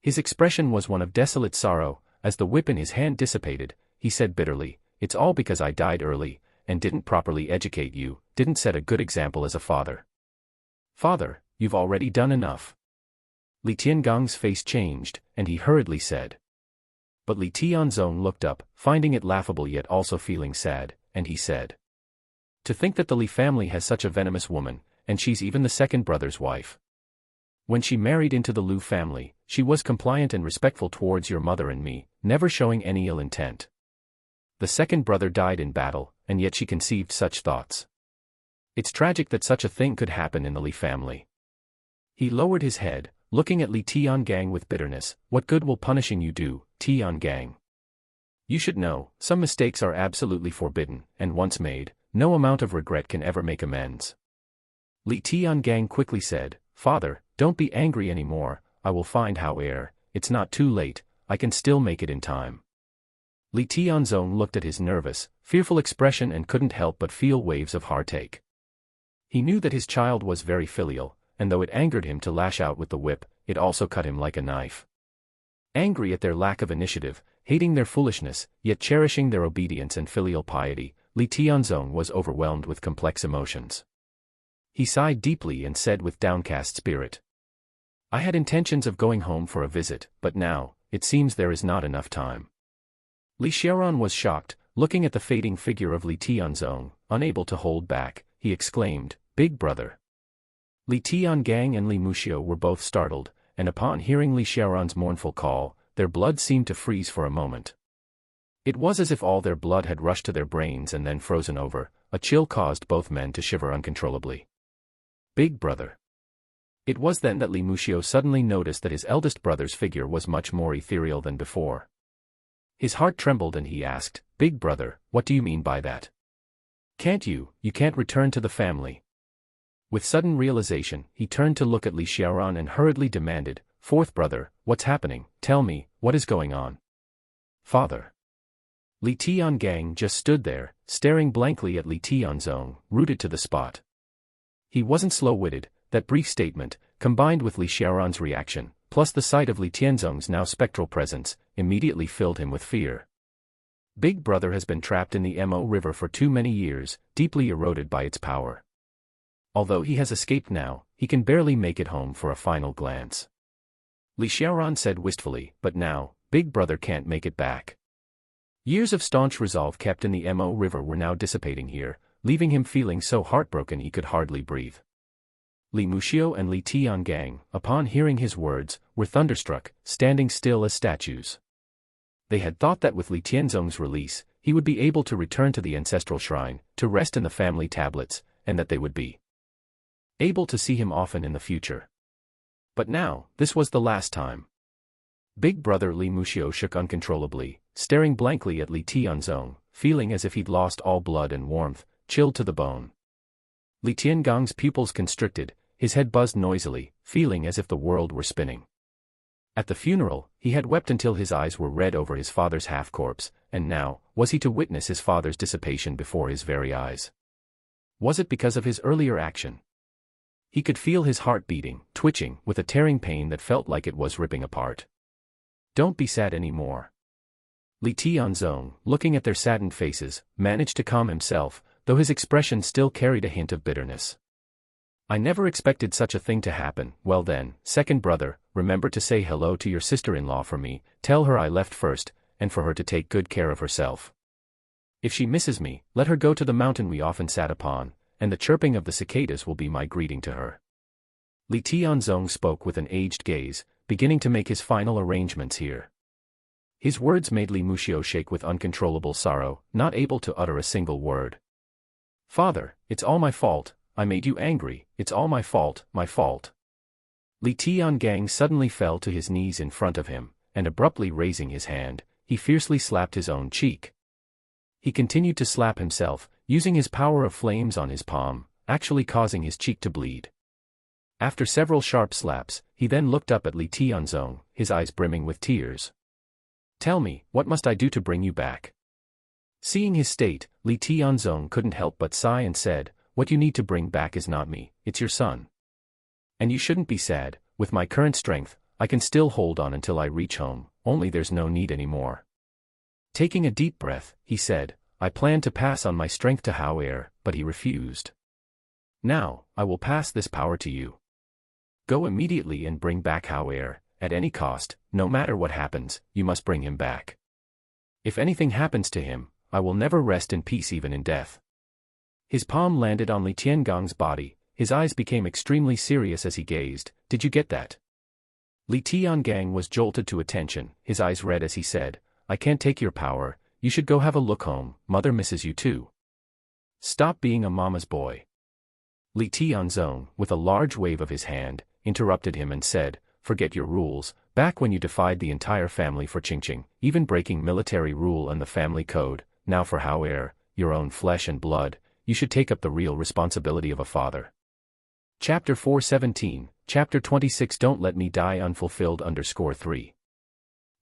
His expression was one of desolate sorrow. As the whip in his hand dissipated, he said bitterly, "It's all because I died early, and didn't properly educate you, didn't set a good example as a father." "Father, you've already done enough." Li Tiangang's face changed, and he hurriedly said. But Li Tianzong looked up, finding it laughable yet also feeling sad, and he said, "To think that the Li family has such a venomous woman, and she's even the second brother's wife. When she married into the Lu family, she was compliant and respectful towards your mother and me, never showing any ill intent. The second brother died in battle, and yet she conceived such thoughts. It's tragic that such a thing could happen in the Li family." He lowered his head, looking at Li Tiangang with bitterness. "What good will punishing you do, Tiangang? You should know, some mistakes are absolutely forbidden, and once made, no amount of regret can ever make amends." Li Tiangang quickly said, "Father, don't be angry anymore, I will find Hao-er, it's not too late, I can still make it in time." Li Tianzong looked at his nervous, fearful expression and couldn't help but feel waves of heartache. He knew that his child was very filial, and though it angered him to lash out with the whip, it also cut him like a knife. Angry at their lack of initiative, hating their foolishness, yet cherishing their obedience and filial piety, Li Tianzong was overwhelmed with complex emotions. He sighed deeply and said with downcast spirit, "I had intentions of going home for a visit, but now, it seems there is not enough time." Li Xiaoran was shocked, looking at the fading figure of Li Tianzong, unable to hold back, he exclaimed, "Big brother." Li Tiangang and Li Muxiu were both startled, and upon hearing Li Xiaoran's mournful call, their blood seemed to freeze for a moment. It was as if all their blood had rushed to their brains and then frozen over. A chill caused both men to shiver uncontrollably. "Big brother." It was then that Li Muxiu suddenly noticed that his eldest brother's figure was much more ethereal than before. His heart trembled and he asked, "Big brother, what do you mean by that? You can't return to the family." With sudden realization, he turned to look at Li Xiaoran and hurriedly demanded, "Fourth brother, what's happening? Tell me, what is going on?" "Father." Li Tiangang just stood there, staring blankly at Li Tianzong, rooted to the spot. He wasn't slow-witted. That brief statement, combined with Li Xiaoran's reaction, plus the sight of Li Tianzong's now spectral presence, immediately filled him with fear. Big brother has been trapped in the Mo River for too many years, deeply eroded by its power. Although he has escaped now, he can barely make it home for a final glance. Li Xiaoran said wistfully, "But now, big brother can't make it back." Years of staunch resolve kept in the Mo River were now dissipating here, leaving him feeling so heartbroken he could hardly breathe. Li Muxiu and Li Tiangang, upon hearing his words, were thunderstruck, standing still as statues. They had thought that with Li Tianzong's release, he would be able to return to the ancestral shrine, to rest in the family tablets, and that they would be able to see him often in the future. But now, this was the last time. Big brother Li Muxiu shook uncontrollably, staring blankly at Li Tianzong, feeling as if he'd lost all blood and warmth, chilled to the bone. Li Tiangong's pupils constricted, his head buzzed noisily, feeling as if the world were spinning. At the funeral, he had wept until his eyes were red over his father's half-corpse, and now, was he to witness his father's dissipation before his very eyes? Was it because of his earlier action? He could feel his heart beating, twitching, with a tearing pain that felt like it was ripping apart. "Don't be sad anymore." Li Tianzong, looking at their saddened faces, managed to calm himself, though his expression still carried a hint of bitterness. "I never expected such a thing to happen. Well then, second brother, remember to say hello to your sister-in-law for me, tell her I left first, and for her to take good care of herself. If she misses me, let her go to the mountain we often sat upon, and the chirping of the cicadas will be my greeting to her." Li Tianzong spoke with an aged gaze, beginning to make his final arrangements here. His words made Li Muxiu shake with uncontrollable sorrow, not able to utter a single word. "Father, it's all my fault. I made you angry, it's all my fault, my fault." Li Tiangang suddenly fell to his knees in front of him, and abruptly raising his hand, he fiercely slapped his own cheek. He continued to slap himself, using his power of flames on his palm, actually causing his cheek to bleed. After several sharp slaps, he then looked up at Li Tianzong, his eyes brimming with tears. "Tell me, what must I do to bring you back?" Seeing his state, Li Tianzong couldn't help but sigh and said, "What you need to bring back is not me, it's your son. And you shouldn't be sad, with my current strength, I can still hold on until I reach home, only there's no need anymore." Taking a deep breath, he said, "I planned to pass on my strength to Hao Er, but he refused. Now, I will pass this power to you. Go immediately and bring back Hao Er, at any cost, no matter what happens, you must bring him back. If anything happens to him, I will never rest in peace even in death." His palm landed on Li Tiangong's body, his eyes became extremely serious as he gazed. "Did you get that?" Li Tiangang was jolted to attention, his eyes red as he said, "I can't take your power, you should go have a look home, mother misses you too. Stop being a mama's boy." Li Tianzong, with a large wave of his hand, interrupted him and said, "Forget your rules, back when you defied the entire family for Qingqing, even breaking military rule and the family code, now for Hao Er, your own flesh and blood, you should take up the real responsibility of a father." Chapter 417, Chapter 26 Don't Let Me Die Unfulfilled _3.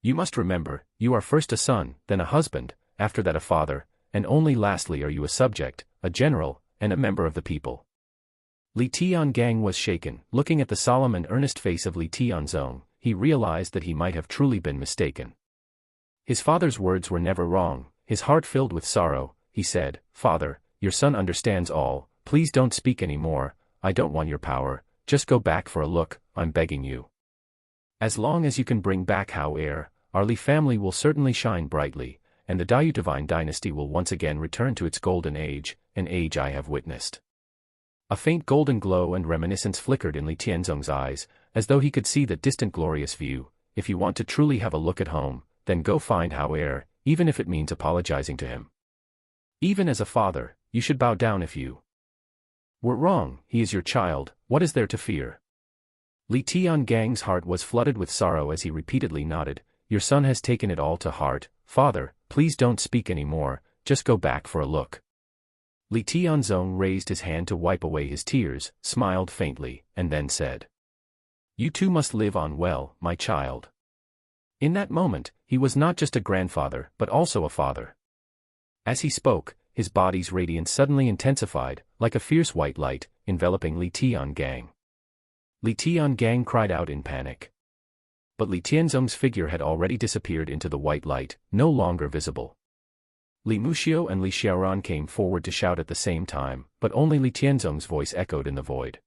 You must remember, you are first a son, then a husband, after that a father, and only lastly are you a subject, a general, and a member of the people. Li Tiangang was shaken. Looking at the solemn and earnest face of Li Tianzong, he realized that he might have truly been mistaken. His father's words were never wrong. His heart filled with sorrow, he said, "Father, your son understands all, please don't speak anymore, I don't want your power, just go back for a look, I'm begging you. As long as you can bring back Hao Er, our Li family will certainly shine brightly, and the Daoism dynasty will once again return to its golden age, an age I have witnessed." A faint golden glow and reminiscence flickered in Li Tianzong's eyes, as though he could see that distant glorious view. "If you want to truly have a look at home, then go find Hao Er, even if it means apologizing to him. Even as a father, you should bow down if you were wrong. He is your child, what is there to fear?" Li Tiangang's heart was flooded with sorrow as he repeatedly nodded. Your son has taken it all to heart. Father, please don't speak anymore, just go back for a look. Li Tianzong raised his hand to wipe away his tears, smiled faintly, and then said, You too must live on well, my child. In that moment, he was not just a grandfather, but also a father. As he spoke, his body's radiance suddenly intensified, like a fierce white light, enveloping Li Tiangang. Li Tiangang cried out in panic. But Li Tianzong's figure had already disappeared into the white light, no longer visible. Li Muxiu and Li Xiaoran came forward to shout at the same time, but only Li Tianzong's voice echoed in the void.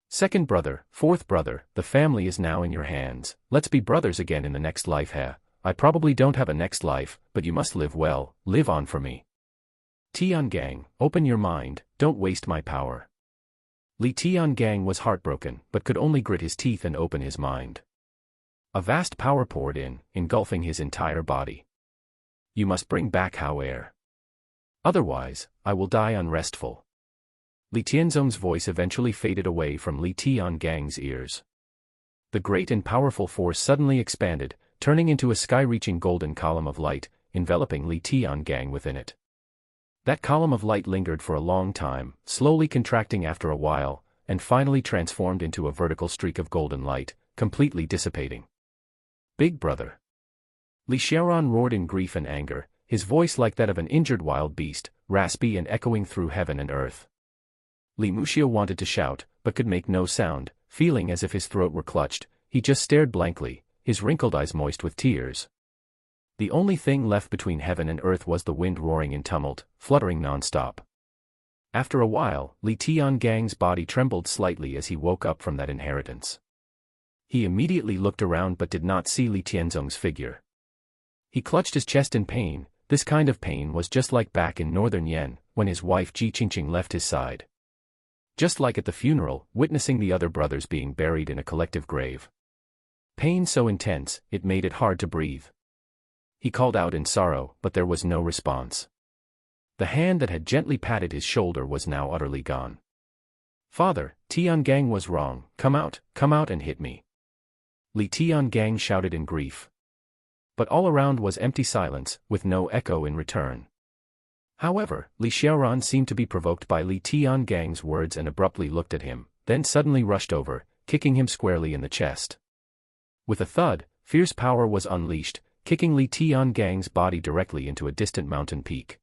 Second brother, fourth brother, the family is now in your hands. Let's be brothers again in the next life. I probably don't have a next life, but you must live well, live on for me. Tiangang, open your mind, don't waste my power. Li Tiangang was heartbroken, but could only grit his teeth and open his mind. A vast power poured in, engulfing his entire body. You must bring back Hao Air. Otherwise, I will die unrestful. Li Tianzong's voice eventually faded away from Li Tiangang's ears. The great and powerful force suddenly expanded, turning into a sky-reaching golden column of light, enveloping Li Tiangang within it. That column of light lingered for a long time, slowly contracting after a while, and finally transformed into a vertical streak of golden light, completely dissipating. Big brother. Li Xiaoran roared in grief and anger, his voice like that of an injured wild beast, raspy and echoing through heaven and earth. Li Muxiu wanted to shout, but could make no sound, feeling as if his throat were clutched. He just stared blankly, his wrinkled eyes moist with tears. The only thing left between heaven and earth was the wind roaring in tumult, fluttering non-stop. After a while, Li Tiangang's body trembled slightly as he woke up from that inheritance. He immediately looked around but did not see Li Tianzong's figure. He clutched his chest in pain. This kind of pain was just like back in northern Yen, when his wife Ji Qingqing left his side. Just like at the funeral, witnessing the other brothers being buried in a collective grave. Pain so intense, it made it hard to breathe. He called out in sorrow, but there was no response. The hand that had gently patted his shoulder was now utterly gone. Father, Tiangang was wrong, come out and hit me. Li Tiangang shouted in grief. But all around was empty silence, with no echo in return. However, Li Xiaoran seemed to be provoked by Li Tiangang's words and abruptly looked at him, then suddenly rushed over, kicking him squarely in the chest. With a thud, fierce power was unleashed, kicking Li Tiangang's body directly into a distant mountain peak.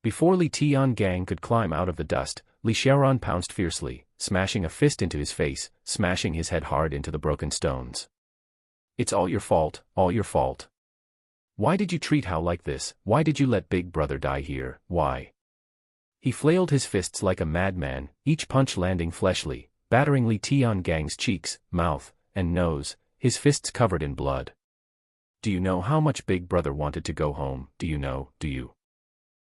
Before Li Tiangang could climb out of the dust, Li Xiaoran pounced fiercely, smashing a fist into his face, smashing his head hard into the broken stones. It's all your fault, all your fault. Why did you treat Hao like this? Why did you let Big Brother die here? Why? He flailed his fists like a madman, each punch landing fleshly, battering Li Tiangang's cheeks, mouth, and nose, his fists covered in blood. Do you know how much Big Brother wanted to go home? Do you?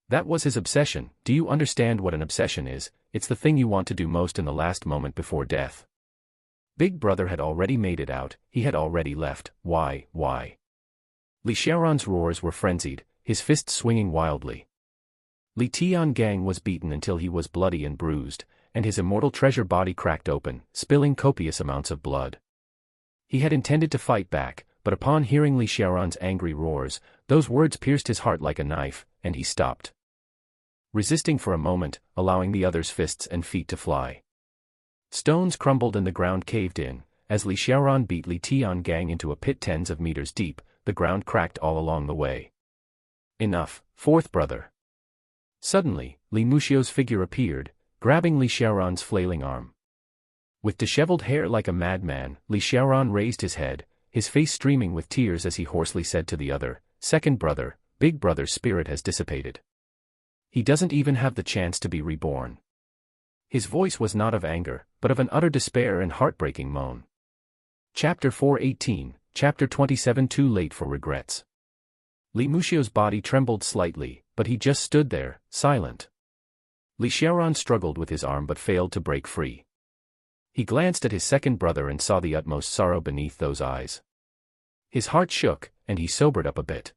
That was his obsession. Do you understand what an obsession is? It's the thing you want to do most in the last moment before death. Big Brother had already made it out, he had already left. Why? Li Xiaoran's roars were frenzied, his fists swinging wildly. Li Tiangang was beaten until he was bloody and bruised, and his immortal treasure body cracked open, spilling copious amounts of blood. He had intended to fight back, but upon hearing Li Xiaoran's angry roars, those words pierced his heart like a knife, and he stopped. Resisting for a moment, allowing the other's fists and feet to fly. Stones crumbled and the ground caved in. As Li Xiaoran beat Li Tiangang into a pit tens of meters deep, the ground cracked all along the way. Enough, fourth brother. Suddenly, Li Muxiu's figure appeared, grabbing Li Xiaoran's flailing arm. With disheveled hair like a madman, Li Xiaoran raised his head, his face streaming with tears as he hoarsely said to the other, Second brother, Big Brother's spirit has dissipated. He doesn't even have the chance to be reborn. His voice was not of anger, but of an utter despair and heartbreaking moan. Chapter 418, Chapter 27. Too late for regrets. Li Muxiu's body trembled slightly, but he just stood there, silent. Li Xiaoran struggled with his arm but failed to break free. He glanced at his second brother and saw the utmost sorrow beneath those eyes. His heart shook, and he sobered up a bit.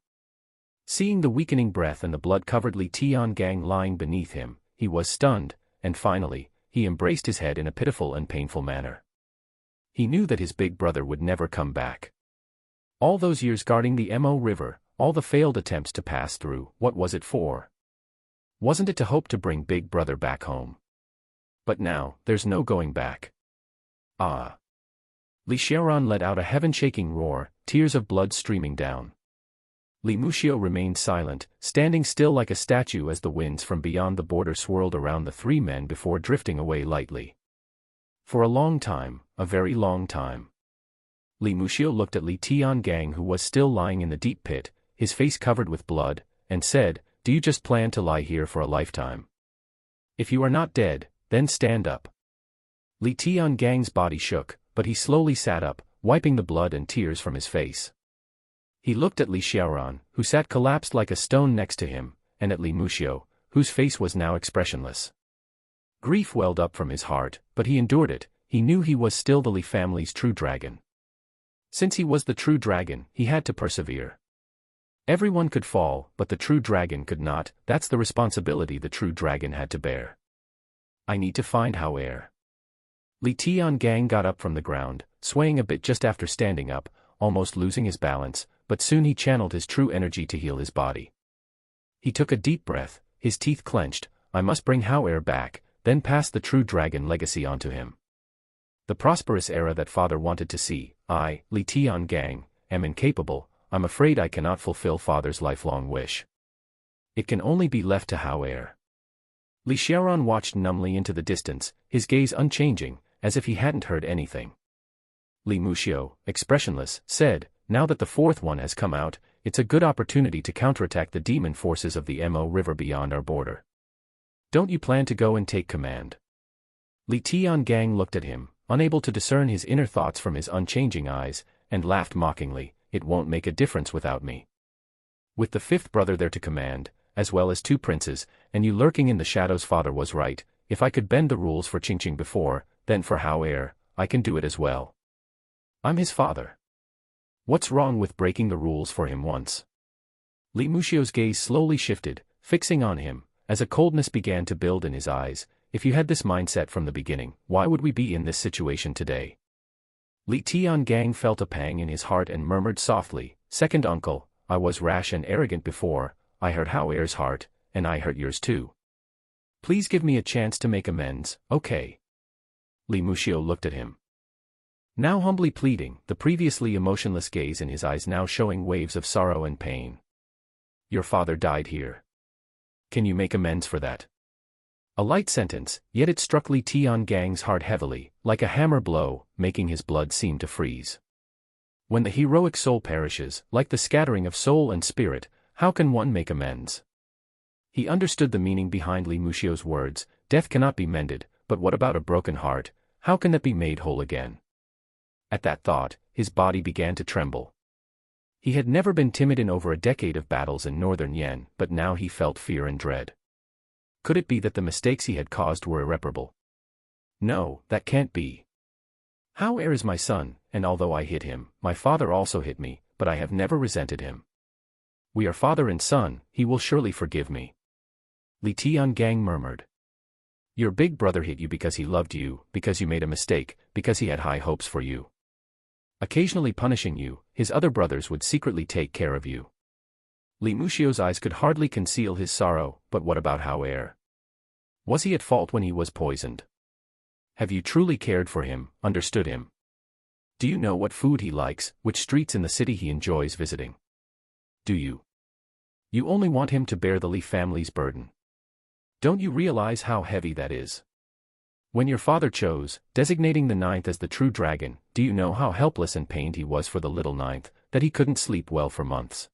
Seeing the weakening breath and the blood-covered Li Tiangang lying beneath him, he was stunned, and finally, he embraced his head in a pitiful and painful manner. He knew that his big brother would never come back. All those years guarding the Mo River, all the failed attempts to pass through, what was it for? Wasn't it to hope to bring big brother back home? But now, there's no going back. Ah! Li Xiaoran let out a heaven-shaking roar, tears of blood streaming down. Li Muxiu remained silent, standing still like a statue as the winds from beyond the border swirled around the three men before drifting away lightly. For a long time, a very long time. Li Muxiu looked at Li Tiangang, who was still lying in the deep pit, his face covered with blood, and said, "Do you just plan to lie here for a lifetime? If you are not dead, then stand up." Li Tiangang's body shook, but he slowly sat up, wiping the blood and tears from his face. He looked at Li Xiaoran, who sat collapsed like a stone next to him, and at Li Muxiu, whose face was now expressionless. Grief welled up from his heart, but he endured it. He knew he was still the Li family's true dragon. Since he was the true dragon, he had to persevere. Everyone could fall, but the true dragon could not. That's the responsibility the true dragon had to bear. I need to find Hao Er. Li Tiangang got up from the ground, swaying a bit just after standing up, almost losing his balance, but soon he channeled his true energy to heal his body. He took a deep breath, his teeth clenched. I must bring Hao Er back, then pass the true dragon legacy on to him. The prosperous era that father wanted to see. I, Li Tiangang, am incapable. I'm afraid I cannot fulfill father's lifelong wish. It can only be left to Hao Er. Li Xiaoran watched numbly into the distance, his gaze unchanging, as if he hadn't heard anything. Li Muxiu, expressionless, said, "Now that the fourth one has come out, it's a good opportunity to counterattack the demon forces of the Mo River beyond our border. Don't you plan to go and take command?" Li Tiangang looked at him, unable to discern his inner thoughts from his unchanging eyes, and laughed mockingly. "It won't make a difference without me. With the fifth brother there to command, as well as two princes, and you lurking in the shadows, father was right. If I could bend the rules for Qingqing before, then for Hao Er, I can do it as well. I'm his father. What's wrong with breaking the rules for him once?" Li Muxiu's gaze slowly shifted, fixing on him, as a coldness began to build in his eyes. If you had this mindset from the beginning, why would we be in this situation today? Li Tiangang felt a pang in his heart and murmured softly, "Second uncle, I was rash and arrogant before. I hurt Hao Er's heart, and I hurt yours too. Please give me a chance to make amends, okay?" Li Muxiu looked at him, now humbly pleading, the previously emotionless gaze in his eyes now showing waves of sorrow and pain. "Your father died here. Can you make amends for that?" A light sentence, yet it struck Li Tiangang's heart heavily, like a hammer blow, making his blood seem to freeze. When the heroic soul perishes, like the scattering of soul and spirit, how can one make amends? He understood the meaning behind Li Muxiu's words. Death cannot be mended, but what about a broken heart? How can that be made whole again? At that thought, his body began to tremble. He had never been timid in over a decade of battles in northern Yan, but now he felt fear and dread. Could it be that the mistakes he had caused were irreparable? No, that can't be. Hao Er is my son, and although I hit him, my father also hit me, but I have never resented him. We are father and son, he will surely forgive me." Li Tiangang murmured. "Your big brother hit you because he loved you, because you made a mistake, because he had high hopes for you. Occasionally punishing you, his other brothers would secretly take care of you." Li Muxiu's eyes could hardly conceal his sorrow, but what about Hao Er? Was he at fault when he was poisoned? Have you truly cared for him, understood him? Do you know what food he likes, which streets in the city he enjoys visiting? Do you? You only want him to bear the Li family's burden. Don't you realize how heavy that is? When your father chose, designating the ninth as the true dragon, do you know how helpless and pained he was for the little ninth, that he couldn't sleep well for months?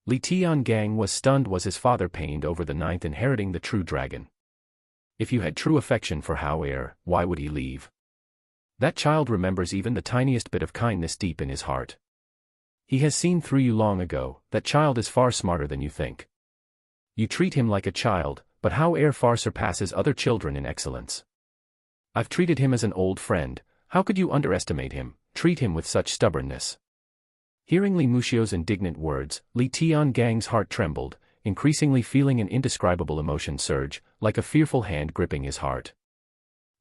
Li Tiangang was stunned. Was his father pained over the ninth inheriting the true dragon? If you had true affection for Hao Er, why would he leave? That child remembers even the tiniest bit of kindness deep in his heart. He has seen through you long ago. That child is far smarter than you think. You treat him like a child, but Hao Er far surpasses other children in excellence. I've treated him as an old friend. How could you underestimate him, treat him with such stubbornness? Hearing Li Muxiu's indignant words, Li Tiangang's heart trembled, increasingly feeling an indescribable emotion surge, like a fearful hand gripping his heart.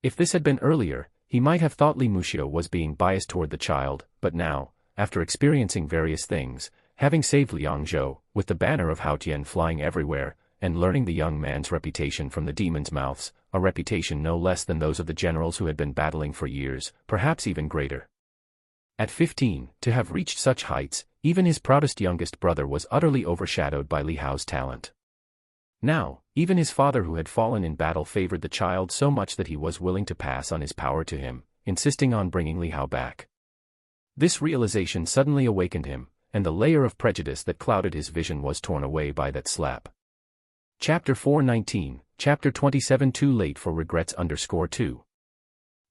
If this had been earlier, he might have thought Li Muxiu was being biased toward the child, but now, after experiencing various things, having saved Liang Zhou, with the banner of Hao Tian flying everywhere, and learning the young man's reputation from the demons' mouths, a reputation no less than those of the generals who had been battling for years, perhaps even greater. At 15, to have reached such heights, even his proudest youngest brother was utterly overshadowed by Li Hao's talent. Now, even his father who had fallen in battle favored the child so much that he was willing to pass on his power to him, insisting on bringing Li Hao back. This realization suddenly awakened him, and the layer of prejudice that clouded his vision was torn away by that slap. Chapter 419, Chapter 27 Too late for regrets _2.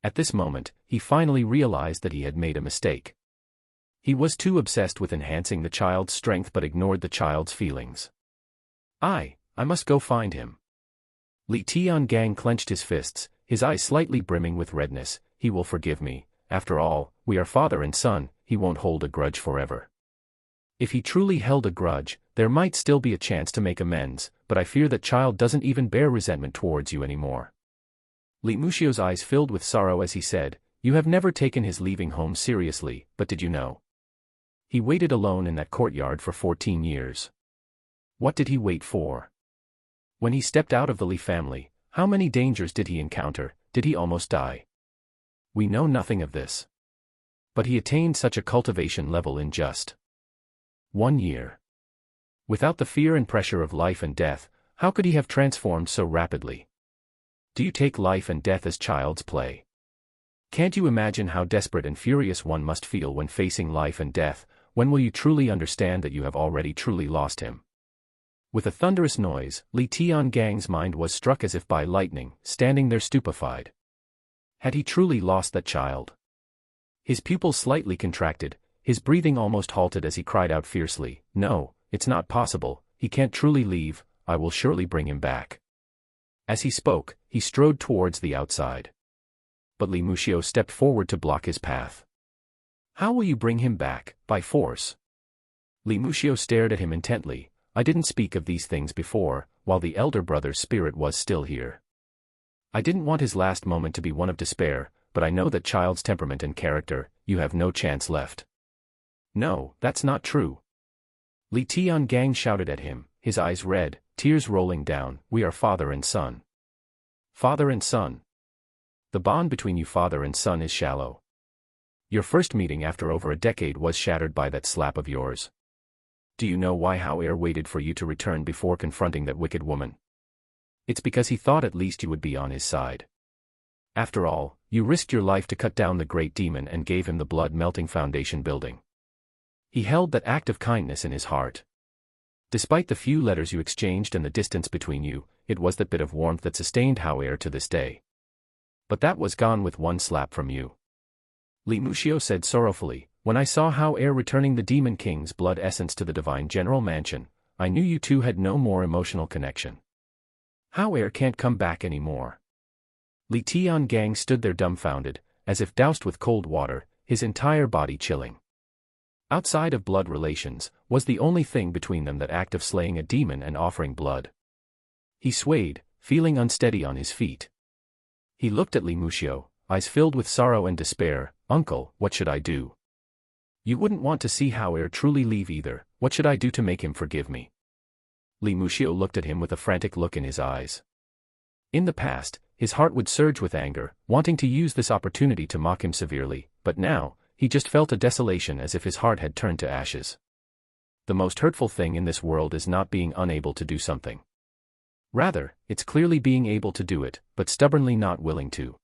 At this moment, he finally realized that he had made a mistake. He was too obsessed with enhancing the child's strength but ignored the child's feelings. I must go find him. Li Tiangang clenched his fists, his eyes slightly brimming with redness. He will forgive me. After all, we are father and son, he won't hold a grudge forever. If he truly held a grudge, there might still be a chance to make amends, but I fear that child doesn't even bear resentment towards you anymore. Li Muxiu's eyes filled with sorrow as he said, "You have never taken his leaving home seriously, but did you know? He waited alone in that courtyard for 14 years. What did he wait for? When he stepped out of the Li family, how many dangers did he encounter? Did he almost die? We know nothing of this. But he attained such a cultivation level in just 1 year. Without the fear and pressure of life and death, how could he have transformed so rapidly? Do you take life and death as child's play? Can't you imagine how desperate and furious one must feel when facing life and death? When will you truly understand that you have already truly lost him?" With a thunderous noise, Li Tiangang's mind was struck as if by lightning, standing there stupefied. Had he truly lost that child? His pupils slightly contracted, his breathing almost halted as he cried out fiercely, "No, it's not possible, he can't truly leave, I will surely bring him back." As he spoke, he strode towards the outside. But Li Muxiu stepped forward to block his path. "How will you bring him back? By force?" Li Muxiu stared at him intently. "I didn't speak of these things before, while the elder brother's spirit was still here. I didn't want his last moment to be one of despair, but I know that child's temperament and character, you have no chance left." "No, that's not true." Li Tiangang shouted at him, his eyes red, tears rolling down. "We are father and son." "Father and son? The bond between you father and son is shallow. Your first meeting after over a decade was shattered by that slap of yours. Do you know why Hao Er waited for you to return before confronting that wicked woman? It's because he thought at least you would be on his side. After all, you risked your life to cut down the great demon and gave him the blood-melting foundation building. He held that act of kindness in his heart. Despite the few letters you exchanged and the distance between you, it was that bit of warmth that sustained Hao Er to this day. But that was gone with one slap from you." Li Muxiu said sorrowfully, "When I saw Hao Er returning the Demon King's blood essence to the Divine General Mansion, I knew you two had no more emotional connection. Hao Er can't come back anymore." Li Tiangang stood there dumbfounded, as if doused with cold water, his entire body chilling. Outside of blood relations, was the only thing between them that act of slaying a demon and offering blood. He swayed, feeling unsteady on his feet. He looked at Li Muxiu, eyes filled with sorrow and despair. "Uncle, what should I do? You wouldn't want to see Hao Er truly leave either. What should I do to make him forgive me?" Li Muxiu looked at him with a frantic look in his eyes. In the past, his heart would surge with anger, wanting to use this opportunity to mock him severely, but now, he just felt a desolation as if his heart had turned to ashes. The most hurtful thing in this world is not being unable to do something. Rather, it's clearly being able to do it, but stubbornly not willing to.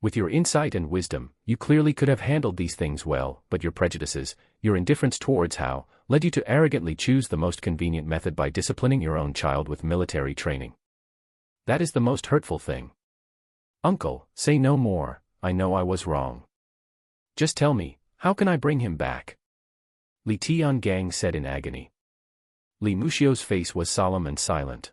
With your insight and wisdom, you clearly could have handled these things well, but your prejudices, your indifference towards Hao, led you to arrogantly choose the most convenient method by disciplining your own child with military training. That is the most hurtful thing. Uncle, say no more, I know I was wrong. Just tell me, how can I bring him back?" Li Tiangang said in agony. Li Muxiu's face was solemn and silent.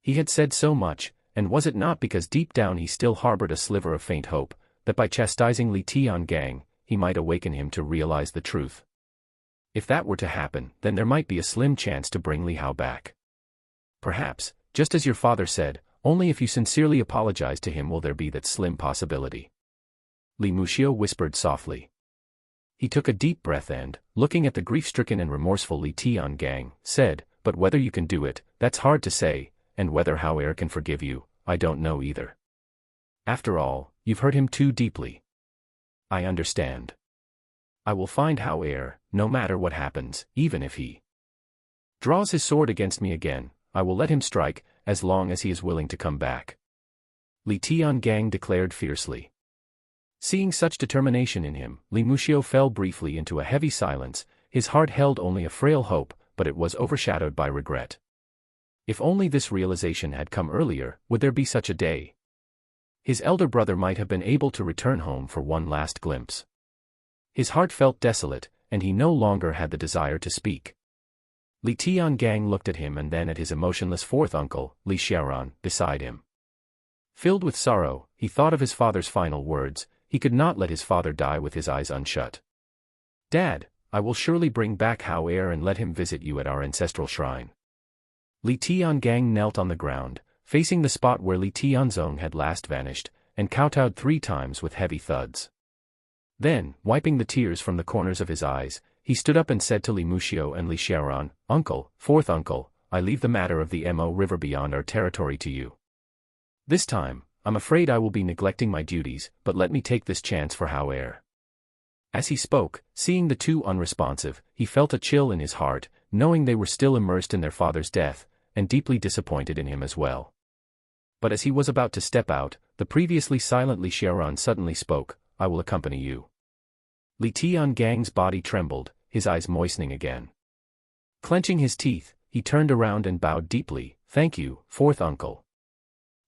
He had said so much, and was it not because deep down he still harbored a sliver of faint hope, that by chastising Li Tiangang, he might awaken him to realize the truth? If that were to happen, then there might be a slim chance to bring Li Hao back. Perhaps, just as your father said, only if you sincerely apologize to him will there be that slim possibility. Li Muxiu whispered softly. He took a deep breath and, looking at the grief-stricken and remorseful Li Tiangang, said, "But whether you can do it, that's hard to say, and whether Hao Er can forgive you, I don't know either. After all, you've hurt him too deeply. I understand. I will find Hao Er, no matter what happens, even if he draws his sword against me again, I will let him strike, as long as he is willing to come back," Li Tiangang declared fiercely. Seeing such determination in him, Li Muxiu fell briefly into a heavy silence. His heart held only a frail hope, but it was overshadowed by regret. If only this realization had come earlier, would there be such a day? His elder brother might have been able to return home for one last glimpse. His heart felt desolate, and he no longer had the desire to speak. Li Tiangang looked at him and then at his emotionless fourth uncle, Li Xiaoran, beside him. Filled with sorrow, he thought of his father's final words. He could not let his father die with his eyes unshut. "Dad, I will surely bring back Hao Er and let him visit you at our ancestral shrine." Li Tiangang knelt on the ground, facing the spot where Li Tianzong had last vanished, and kowtowed 3 times with heavy thuds. Then, wiping the tears from the corners of his eyes, he stood up and said to Li Muxiu and Li Xiaoran, "Uncle, fourth uncle, I leave the matter of the Mo River beyond our territory to you. This time, I'm afraid I will be neglecting my duties, but let me take this chance for Hao Er." As he spoke, seeing the two unresponsive, he felt a chill in his heart, knowing they were still immersed in their father's death, and deeply disappointed in him as well. But as he was about to step out, the previously silent Li Xiaoran suddenly spoke, "I will accompany you." Li Tiangang's body trembled, his eyes moistening again. Clenching his teeth, he turned around and bowed deeply, "Thank you, fourth uncle.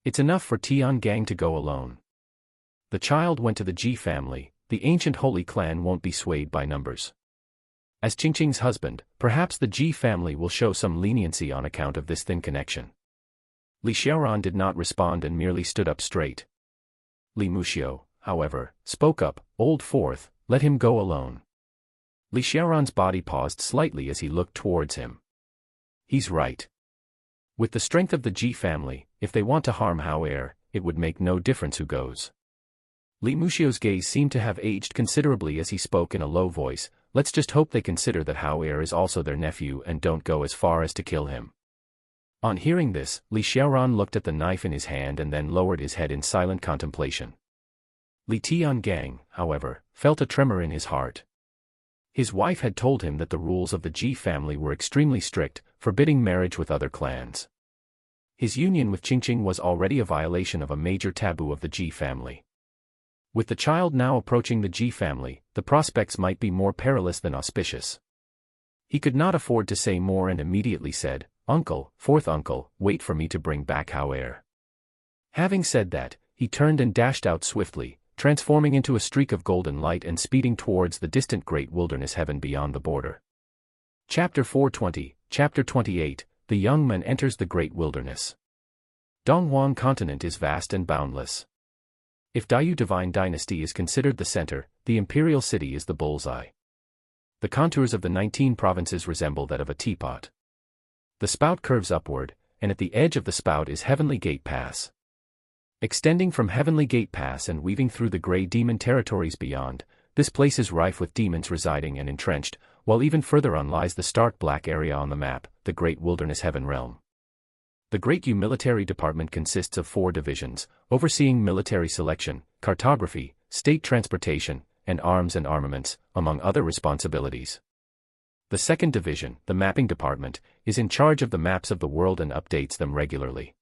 It's enough for Tiangang to go alone. The child went to the Ji family, the ancient holy clan won't be swayed by numbers. As Qingqing's husband, perhaps the Ji family will show some leniency on account of this thin connection." Li Xiaoran did not respond and merely stood up straight. Li Muxiu, however, spoke up, "Old fourth, let him go alone." Li Xiaoran's body paused slightly as he looked towards him. He's right. With the strength of the Ji family, if they want to harm Hao Er, it would make no difference who goes. Li Muxiu's gaze seemed to have aged considerably as he spoke in a low voice, "Let's just hope they consider that Hao Er is also their nephew and don't go as far as to kill him." On hearing this, Li Xiaoran looked at the knife in his hand and then lowered his head in silent contemplation. Li Tiangang, however, felt a tremor in his heart. His wife had told him that the rules of the Ji family were extremely strict, forbidding marriage with other clans. His union with Qingqing was already a violation of a major taboo of the Ji family. With the child now approaching the Ji family, the prospects might be more perilous than auspicious. He could not afford to say more and immediately said, "Uncle, fourth uncle, wait for me to bring back Hao Er." Having said that, he turned and dashed out swiftly, transforming into a streak of golden light and speeding towards the distant great wilderness heaven beyond the border. Chapter 420, Chapter 28, The Young Man Enters the Great Wilderness. Donghuang continent is vast and boundless. If Daiyu Divine Dynasty is considered the center, the imperial city is the bullseye. The contours of the 19 provinces resemble that of a teapot. The spout curves upward, and at the edge of the spout is Heavenly Gate Pass. Extending from Heavenly Gate Pass and weaving through the gray demon territories beyond, this place is rife with demons residing and entrenched, while even further on lies the stark black area on the map, the Great Wilderness Heaven Realm. The Great U Military Department consists of 4 divisions, overseeing military selection, cartography, state transportation, and arms and armaments, among other responsibilities. The second division, the Mapping Department, is in charge of the maps of the world and updates them regularly.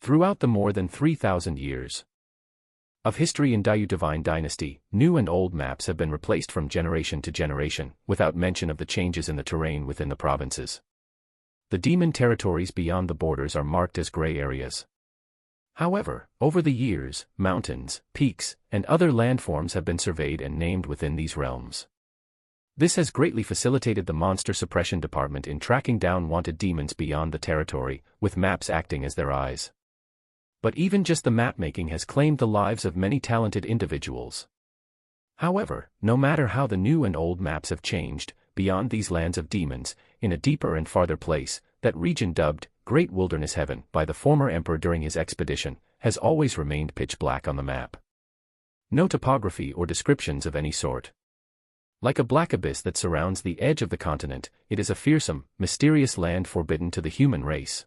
Throughout the more than 3,000 years of history in Daiyu Divine Dynasty, new and old maps have been replaced from generation to generation, without mention of the changes in the terrain within the provinces. The demon territories beyond the borders are marked as gray areas. However, over the years, mountains, peaks, and other landforms have been surveyed and named within these realms. This has greatly facilitated the Monster Suppression Department in tracking down wanted demons beyond the territory, with maps acting as their eyes. But even just the map-making has claimed the lives of many talented individuals. However, no matter how the new and old maps have changed, beyond these lands of demons, in a deeper and farther place, that region dubbed Great Wilderness Heaven by the former emperor during his expedition, has always remained pitch black on the map. No topography or descriptions of any sort. Like a black abyss that surrounds the edge of the continent, it is a fearsome, mysterious land forbidden to the human race.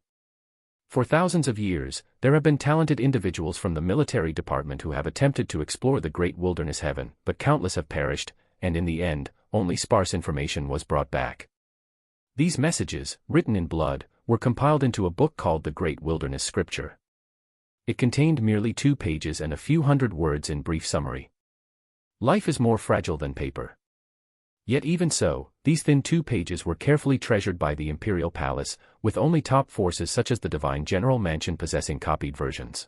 For thousands of years, there have been talented individuals from the military department who have attempted to explore the great wilderness heaven, but countless have perished, and in the end, only sparse information was brought back. These messages, written in blood, were compiled into a book called the Great Wilderness Scripture. It contained merely 2 pages and a few hundred words in brief summary. Life is more fragile than paper. Yet even so, these thin 2 pages were carefully treasured by the imperial palace, with only top forces such as the divine general mansion possessing copied versions.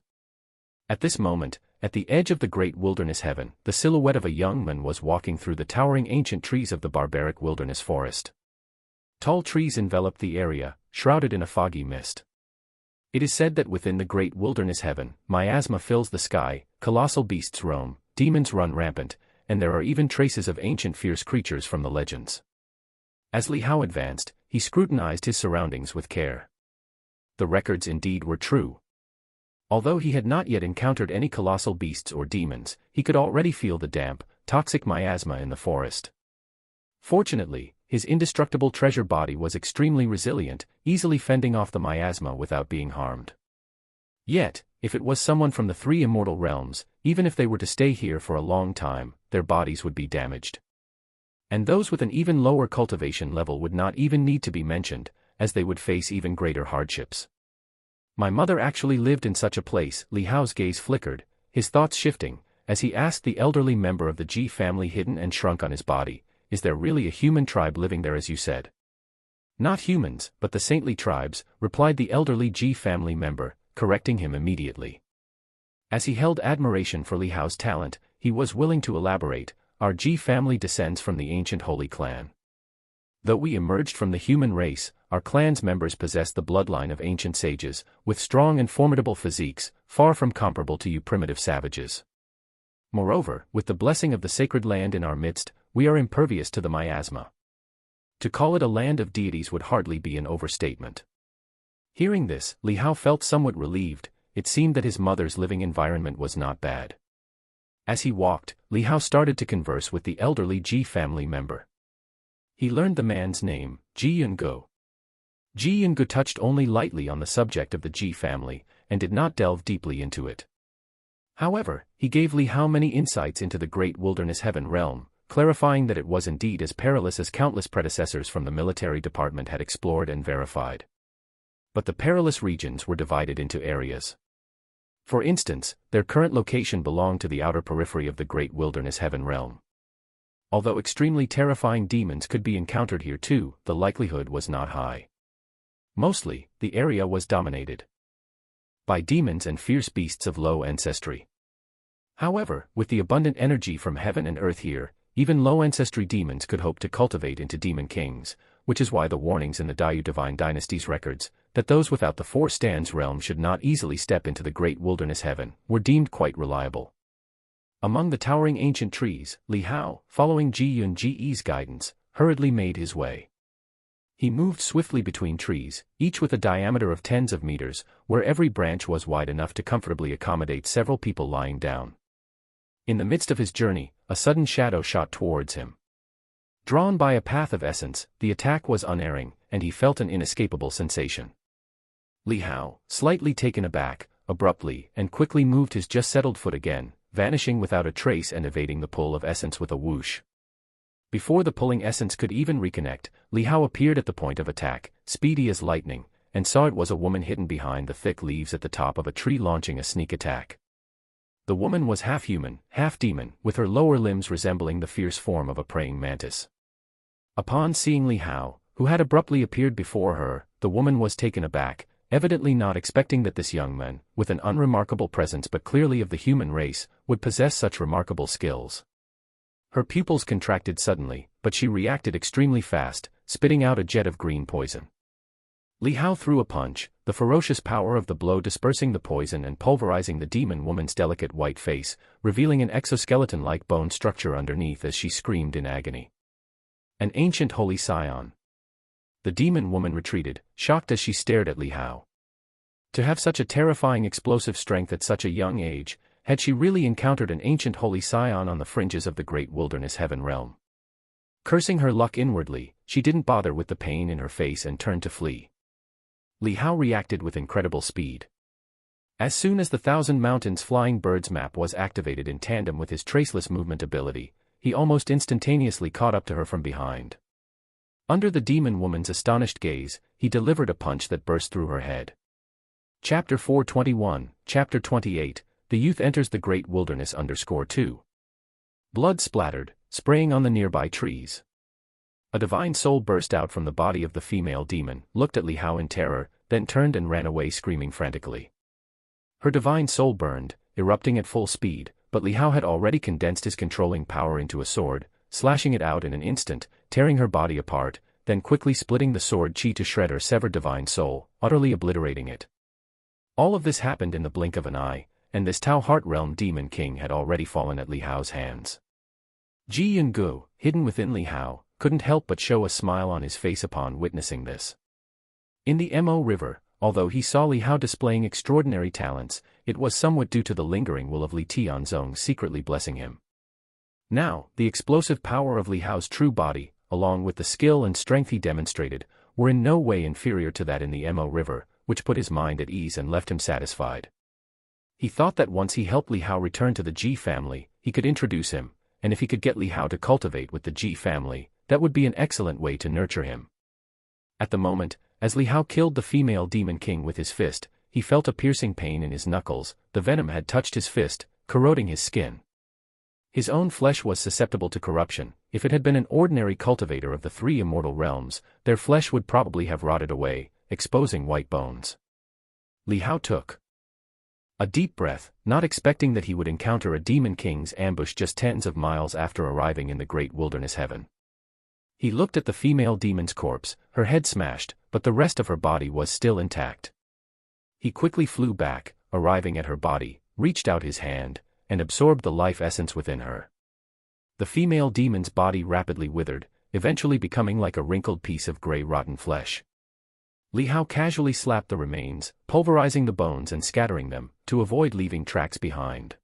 At this moment, at the edge of the great wilderness heaven, the silhouette of a young man was walking through the towering ancient trees of the barbaric wilderness forest. Tall trees enveloped the area, shrouded in a foggy mist. It is said that within the great wilderness heaven, miasma fills the sky, colossal beasts roam, demons run rampant, and there are even traces of ancient fierce creatures from the legends. As Li Hao advanced, he scrutinized his surroundings with care. The records indeed were true. Although he had not yet encountered any colossal beasts or demons, he could already feel the damp, toxic miasma in the forest. Fortunately, his indestructible treasure body was extremely resilient, easily fending off the miasma without being harmed. Yet, if it was someone from the 3 immortal realms, even if they were to stay here for a long time, their bodies would be damaged. And those with an even lower cultivation level would not even need to be mentioned, as they would face even greater hardships. My mother actually lived in such a place. Li Hao's gaze flickered, his thoughts shifting, as he asked the elderly member of the Ji family hidden and shrunk on his body, "Is there really a human tribe living there as you said?" "Not humans, but the saintly tribes," replied the elderly Ji family member, correcting him immediately. As he held admiration for Li Hao's talent, he was willing to elaborate, "Our Ji family descends from the ancient holy clan. Though we emerged from the human race, our clan's members possess the bloodline of ancient sages, with strong and formidable physiques, far from comparable to you primitive savages. Moreover, with the blessing of the sacred land in our midst, we are impervious to the miasma. To call it a land of deities would hardly be an overstatement." Hearing this, Li Hao felt somewhat relieved. It seemed that his mother's living environment was not bad. As he walked, Li Hao started to converse with the elderly Ji family member. He learned the man's name, Ji Yungo. Ji Yungo touched only lightly on the subject of the Ji family, and did not delve deeply into it. However, he gave Li Hao many insights into the great wilderness heaven realm, clarifying that it was indeed as perilous as countless predecessors from the military department had explored and verified. But the perilous regions were divided into areas. For instance, their current location belonged to the outer periphery of the great wilderness heaven realm. Although extremely terrifying demons could be encountered here too, the likelihood was not high. Mostly, the area was dominated by demons and fierce beasts of low ancestry. However, with the abundant energy from heaven and earth here, even low ancestry demons could hope to cultivate into demon kings, which is why the warnings in the Dao divine dynasty's records, that those without the 4 stands realm should not easily step into the great wilderness heaven, were deemed quite reliable. Among the towering ancient trees, Li Hao, following Ji Yun's guidance, hurriedly made his way. He moved swiftly between trees, each with a diameter of tens of meters, where every branch was wide enough to comfortably accommodate several people lying down. In the midst of his journey, a sudden shadow shot towards him. Drawn by a path of essence, the attack was unerring, and he felt an inescapable sensation. Li Hao, slightly taken aback, abruptly and quickly moved his just settled foot again, vanishing without a trace and evading the pull of essence with a whoosh. Before the pulling essence could even reconnect, Li Hao appeared at the point of attack, speedy as lightning, and saw it was a woman hidden behind the thick leaves at the top of a tree launching a sneak attack. The woman was half human, half demon, with her lower limbs resembling the fierce form of a praying mantis. Upon seeing Li Hao, who had abruptly appeared before her, the woman was taken aback, evidently not expecting that this young man, with an unremarkable presence but clearly of the human race, would possess such remarkable skills. Her pupils contracted suddenly, but she reacted extremely fast, spitting out a jet of green poison. Li Hao threw a punch, the ferocious power of the blow dispersing the poison and pulverizing the demon woman's delicate white face, revealing an exoskeleton-like bone structure underneath as she screamed in agony. An ancient holy scion. The demon woman retreated, shocked as she stared at Li Hao. To have such a terrifying explosive strength at such a young age, had she really encountered an ancient holy scion on the fringes of the great wilderness heaven realm? Cursing her luck inwardly, she didn't bother with the pain in her face and turned to flee. Li Hao reacted with incredible speed. As soon as the Thousand Mountains Flying Birds map was activated in tandem with his traceless movement ability, he almost instantaneously caught up to her from behind. Under the demon woman's astonished gaze, he delivered a punch that burst through her head. Chapter 421, Chapter 28, The Youth Enters the Great Wilderness _2. Blood splattered, spraying on the nearby trees. A divine soul burst out from the body of the female demon, looked at Li Hao in terror, then turned and ran away screaming frantically. Her divine soul burned, erupting at full speed, but Li Hao had already condensed his controlling power into a sword, slashing it out in an instant, tearing her body apart, then quickly splitting the sword chi to shred her severed divine soul, utterly obliterating it. All of this happened in the blink of an eye, and this Tao Heart Realm Demon King had already fallen at Li Hao's hands. Ji Yungu, hidden within Li Hao, couldn't help but show a smile on his face upon witnessing this. In the Mo River, although he saw Li Hao displaying extraordinary talents, it was somewhat due to the lingering will of Li Tianzong secretly blessing him. Now, the explosive power of Li Hao's true body, along with the skill and strength he demonstrated, were in no way inferior to that in the Mo River, which put his mind at ease and left him satisfied. He thought that once he helped Li Hao return to the Ji family, he could introduce him, and if he could get Li Hao to cultivate with the Ji family, that would be an excellent way to nurture him. At the moment, as Li Hao killed the female demon king with his fist, he felt a piercing pain in his knuckles. The venom had touched his fist, corroding his skin. His own flesh was susceptible to corruption. If it had been an ordinary cultivator of the three immortal realms, their flesh would probably have rotted away, exposing white bones. Li Hao took a deep breath, not expecting that he would encounter a demon king's ambush just tens of miles after arriving in the great wilderness heaven. He looked at the female demon's corpse, her head smashed, but the rest of her body was still intact. He quickly flew back, arriving at her body, reached out his hand, and absorbed the life essence within her. The female demon's body rapidly withered, eventually becoming like a wrinkled piece of gray rotten flesh. Li Hao casually slapped the remains, pulverizing the bones and scattering them, to avoid leaving tracks behind.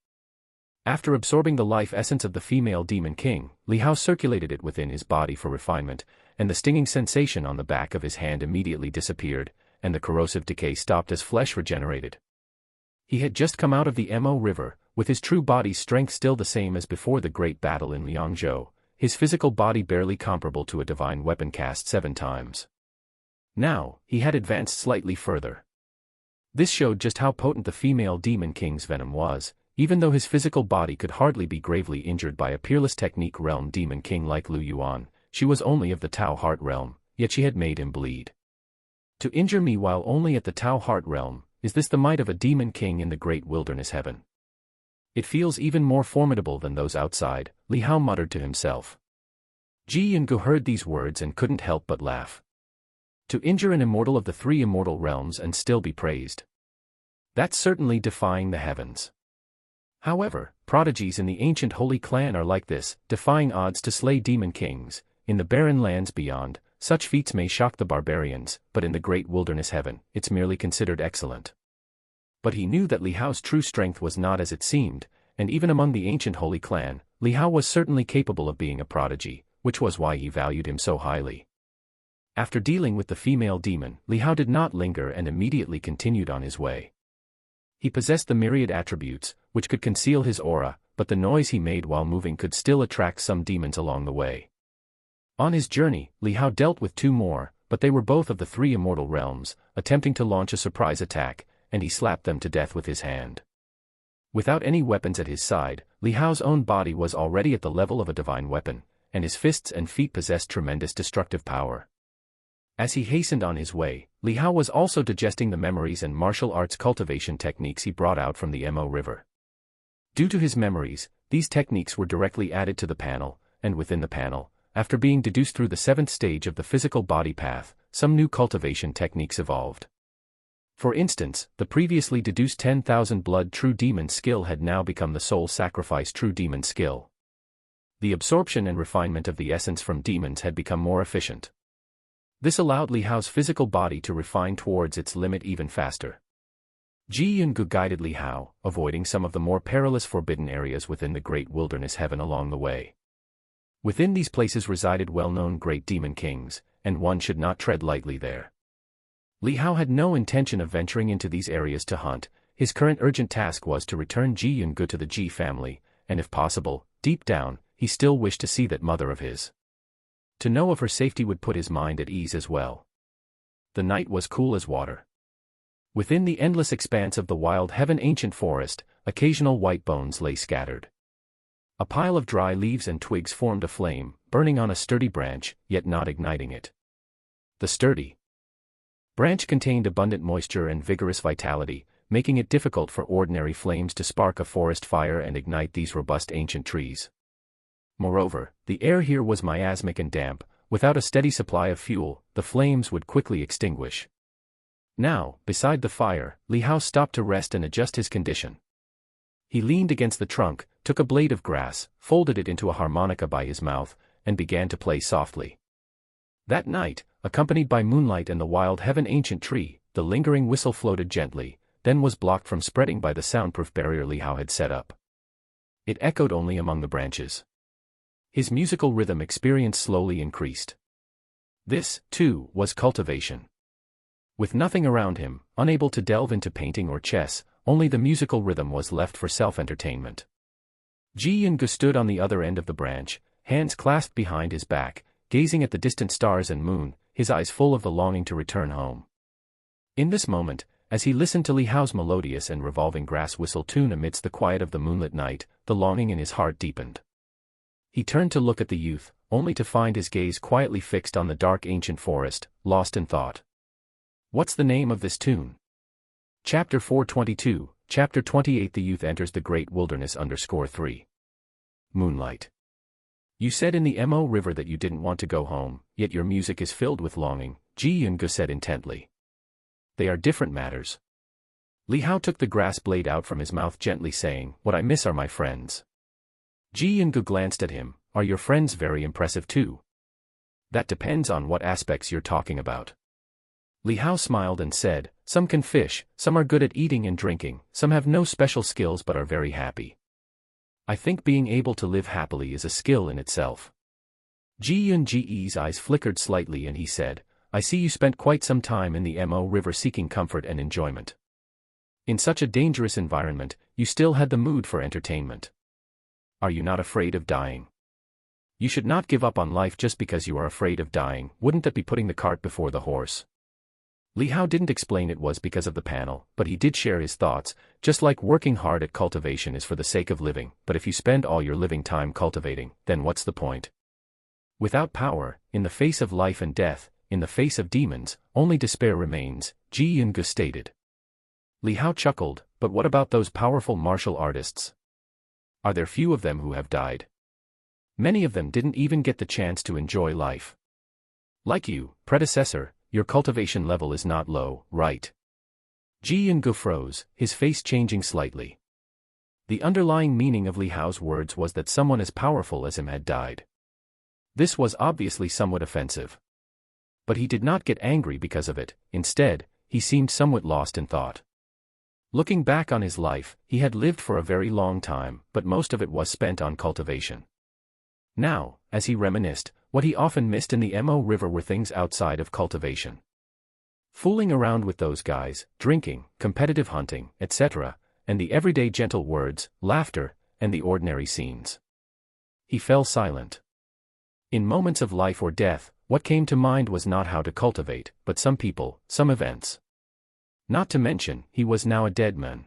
After absorbing the life essence of the female demon king, Li Hao circulated it within his body for refinement, and the stinging sensation on the back of his hand immediately disappeared, and the corrosive decay stopped as flesh regenerated. He had just come out of the Mo River, with his true body's strength still the same as before the great battle in Liangzhou, his physical body barely comparable to a divine weapon cast 7 times. Now, he had advanced slightly further. This showed just how potent the female demon king's venom was. Even though his physical body could hardly be gravely injured by a peerless technique realm demon king like Lu Yuan, she was only of the Tao Heart realm, yet she had made him bleed. To injure me while only at the Tao Heart realm, is this the might of a demon king in the great wilderness heaven? It feels even more formidable than those outside, Li Hao muttered to himself. Ji Yungu heard these words and couldn't help but laugh. To injure an immortal of the 3 immortal realms and still be praised. That's certainly defying the heavens. However, prodigies in the ancient holy clan are like this, defying odds to slay demon kings. In the barren lands beyond, such feats may shock the barbarians, but in the great wilderness heaven, it's merely considered excellent. But he knew that Li Hao's true strength was not as it seemed, and even among the ancient holy clan, Li Hao was certainly capable of being a prodigy, which was why he valued him so highly. After dealing with the female demon, Li Hao did not linger and immediately continued on his way. He possessed the myriad attributes, which could conceal his aura, but the noise he made while moving could still attract some demons along the way. On his journey, Li Hao dealt with 2 more, but they were both of the 3 immortal realms, attempting to launch a surprise attack, and he slapped them to death with his hand. Without any weapons at his side, Li Hao's own body was already at the level of a divine weapon, and his fists and feet possessed tremendous destructive power. As he hastened on his way, Li Hao was also digesting the memories and martial arts cultivation techniques he brought out from the Mo River. Due to his memories, these techniques were directly added to the panel, and within the panel, after being deduced through the 7th stage of the physical body path, some new cultivation techniques evolved. For instance, the previously deduced 10,000 blood true demon skill had now become the soul sacrifice true demon skill. The absorption and refinement of the essence from demons had become more efficient. This allowed Li Hao's physical body to refine towards its limit even faster. Ji Yungu guided Li Hao, avoiding some of the more perilous forbidden areas within the great wilderness heaven along the way. Within these places resided well-known great demon kings, and one should not tread lightly there. Li Hao had no intention of venturing into these areas to hunt. His current urgent task was to return Ji Yungu to the Ji family, and if possible, deep down, he still wished to see that mother of his. To know of her safety would put his mind at ease as well. The night was cool as water. Within the endless expanse of the wild heaven ancient forest, occasional white bones lay scattered. A pile of dry leaves and twigs formed a flame, burning on a sturdy branch, yet not igniting it. The sturdy branch contained abundant moisture and vigorous vitality, making it difficult for ordinary flames to spark a forest fire and ignite these robust ancient trees. Moreover, the air here was miasmic and damp. Without a steady supply of fuel, the flames would quickly extinguish. Now, beside the fire, Li Hao stopped to rest and adjust his condition. He leaned against the trunk, took a blade of grass, folded it into a harmonica by his mouth, and began to play softly. That night, accompanied by moonlight and the wild heaven ancient tree, the lingering whistle floated gently, then was blocked from spreading by the soundproof barrier Li Hao had set up. It echoed only among the branches. His musical rhythm experience slowly increased. This, too, was cultivation. With nothing around him, unable to delve into painting or chess, only the musical rhythm was left for self-entertainment. Ji Yungu stood on the other end of the branch, hands clasped behind his back, gazing at the distant stars and moon, his eyes full of the longing to return home. In this moment, as he listened to Li Hao's melodious and revolving grass whistle tune amidst the quiet of the moonlit night, the longing in his heart deepened. He turned to look at the youth, only to find his gaze quietly fixed on the dark ancient forest, lost in thought. What's the name of this tune? Chapter 422, Chapter 28. The youth enters the great wilderness _3. Moonlight. You said in the Mo river that you didn't want to go home, yet your music is filled with longing, Ji Yungu said intently. They are different matters. Li Hao took the grass blade out from his mouth gently saying, what I miss are my friends. Ji Yungu glanced at him, are your friends very impressive too? That depends on what aspects you're talking about. Li Hao smiled and said, some can fish, some are good at eating and drinking, some have no special skills but are very happy. I think being able to live happily is a skill in itself. Ji Yungu's eyes flickered slightly and he said, I see you spent quite some time in the Mo river seeking comfort and enjoyment. In such a dangerous environment, you still had the mood for entertainment. Are you not afraid of dying? You should not give up on life just because you are afraid of dying. Wouldn't that be putting the cart before the horse? Li Hao didn't explain it was because of the panel, but he did share his thoughts, just like working hard at cultivation is for the sake of living, but if you spend all your living time cultivating, then what's the point? Without power, in the face of life and death, in the face of demons, only despair remains, Ji Yungu stated. Li Hao chuckled, but what about those powerful martial artists? Are there few of them who have died? Many of them didn't even get the chance to enjoy life. Like you, predecessor, your cultivation level is not low, right? Ji Yungu froze, his face changing slightly. The underlying meaning of Li Hao's words was that someone as powerful as him had died. This was obviously somewhat offensive. But he did not get angry because of it, instead, he seemed somewhat lost in thought. Looking back on his life, he had lived for a very long time, but most of it was spent on cultivation. Now, as he reminisced, what he often missed in the Mo river were things outside of cultivation. Fooling around with those guys, drinking, competitive hunting, etc., and the everyday gentle words, laughter, and the ordinary scenes. He fell silent. In moments of life or death, what came to mind was not how to cultivate, but some people, some events. Not to mention, he was now a dead man.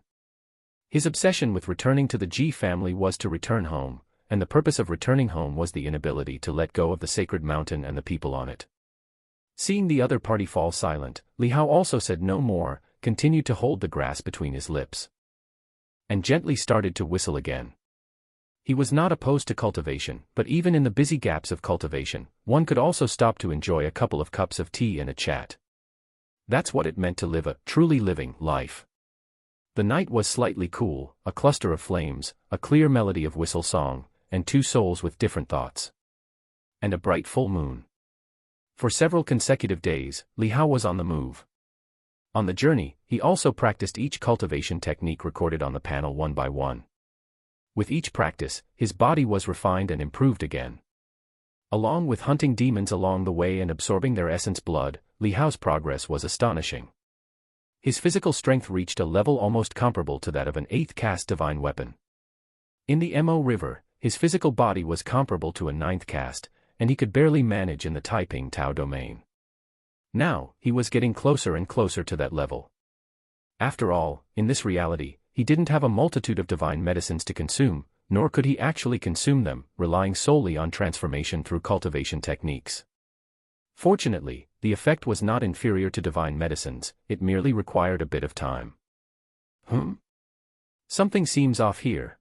His obsession with returning to the Ji family was to return home, and the purpose of returning home was the inability to let go of the sacred mountain and the people on it. Seeing the other party fall silent, Li Hao also said no more, continued to hold the grass between his lips. And gently started to whistle again. He was not opposed to cultivation, but even in the busy gaps of cultivation, one could also stop to enjoy a couple of cups of tea and a chat. That's what it meant to live a truly living life. The night was slightly cool, a cluster of flames, a clear melody of whistle song, and two souls with different thoughts. And a bright full moon. For several consecutive days, Li Hao was on the move. On the journey, he also practiced each cultivation technique recorded on the panel one by one. With each practice, his body was refined and improved again. Along with hunting demons along the way and absorbing their essence blood, Li Hao's progress was astonishing. His physical strength reached a level almost comparable to that of an 8th caste divine weapon. In the Mo River, his physical body was comparable to a 9th caste, and he could barely manage in the Taiping Tao domain. Now, he was getting closer and closer to that level. After all, in this reality, he didn't have a multitude of divine medicines to consume, nor could he actually consume them, relying solely on transformation through cultivation techniques. Fortunately, the effect was not inferior to divine medicines, it merely required a bit of time. Something seems off here.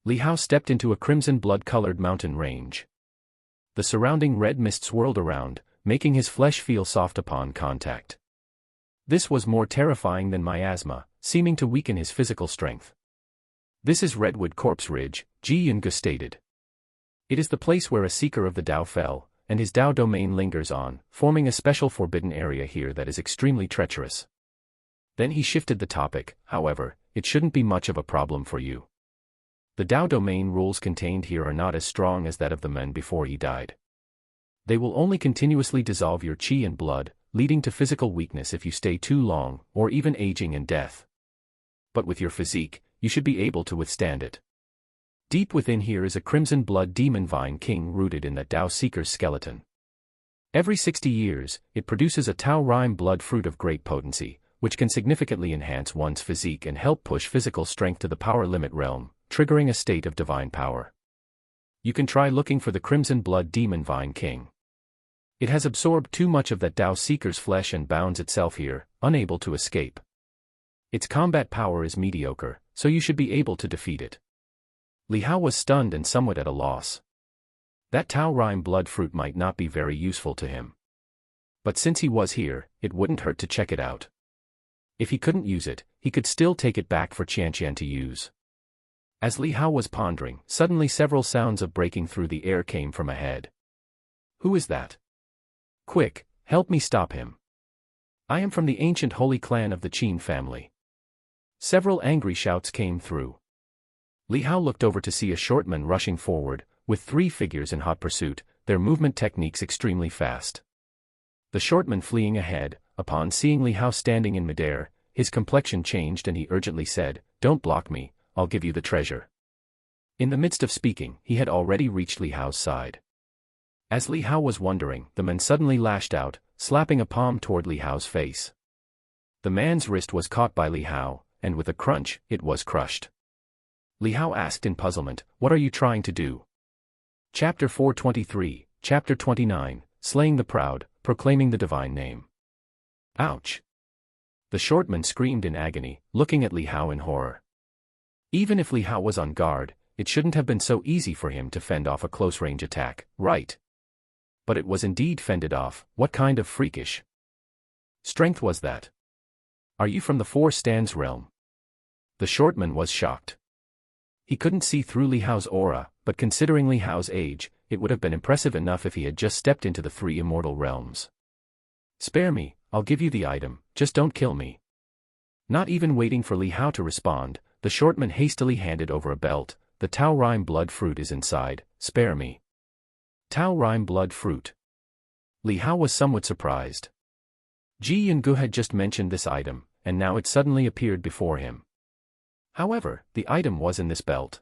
Li Hao stepped into a crimson blood-colored mountain range. The surrounding red mist swirled around, making his flesh feel soft upon contact. This was more terrifying than miasma, seeming to weaken his physical strength. This is Redwood Corpse Ridge, Ji Yungu stated. It is the place where a seeker of the Tao fell, and his Tao domain lingers on, forming a special forbidden area here that is extremely treacherous. Then he shifted the topic. However, it shouldn't be much of a problem for you. The Tao domain rules contained here are not as strong as that of the men before he died. They will only continuously dissolve your qi and blood, leading to physical weakness if you stay too long, or even aging and death. But with your physique, you should be able to withstand it. Deep within here is a crimson blood demon vine king rooted in that Tao seeker's skeleton. Every 60 years, it produces a Tao rime blood fruit of great potency, which can significantly enhance one's physique and help push physical strength to the power limit realm, triggering a state of divine power. You can try looking for the crimson blood demon vine king. It has absorbed too much of that Tao seeker's flesh and bounds itself here, unable to escape. Its combat power is mediocre, so you should be able to defeat it. Li Hao was stunned and somewhat at a loss. That Tao rime blood fruit might not be very useful to him. But since he was here, it wouldn't hurt to check it out. If he couldn't use it, he could still take it back for Qianqian to use. As Li Hao was pondering, suddenly several sounds of breaking through the air came from ahead. Who is that? Quick, help me stop him. I am from the ancient holy clan of the Qin family. Several angry shouts came through. Li Hao looked over to see a shortman rushing forward, with 3 figures in hot pursuit, their movement techniques extremely fast. The shortman fleeing ahead, upon seeing Li Hao standing in midair, his complexion changed and he urgently said, "Don't block me, I'll give you the treasure." In the midst of speaking, he had already reached Li Hao's side. As Li Hao was wondering, the man suddenly lashed out, slapping a palm toward Li Hao's face. The man's wrist was caught by Li Hao, and with a crunch, it was crushed. Li Hao asked in puzzlement, "What are you trying to do?" Chapter 423, Chapter 29, Slaying the Proud, Proclaiming the Divine Name. Ouch! The shortman screamed in agony, looking at Li Hao in horror. Even if Li Hao was on guard, it shouldn't have been so easy for him to fend off a close-range attack, right? But it was indeed fended off. What kind of freakish strength was that? Are you from the 4 stands realm? The shortman was shocked. He couldn't see through Li Hao's aura, but considering Li Hao's age, it would have been impressive enough if he had just stepped into the 3 immortal realms. "Spare me, I'll give you the item, just don't kill me." Not even waiting for Li Hao to respond, the shortman hastily handed over a belt. "The Tao rime blood fruit is inside, spare me." Tao rime blood fruit. Li Hao was somewhat surprised. Ji Yungu had just mentioned this item, and now it suddenly appeared before him. However, the item was in this belt.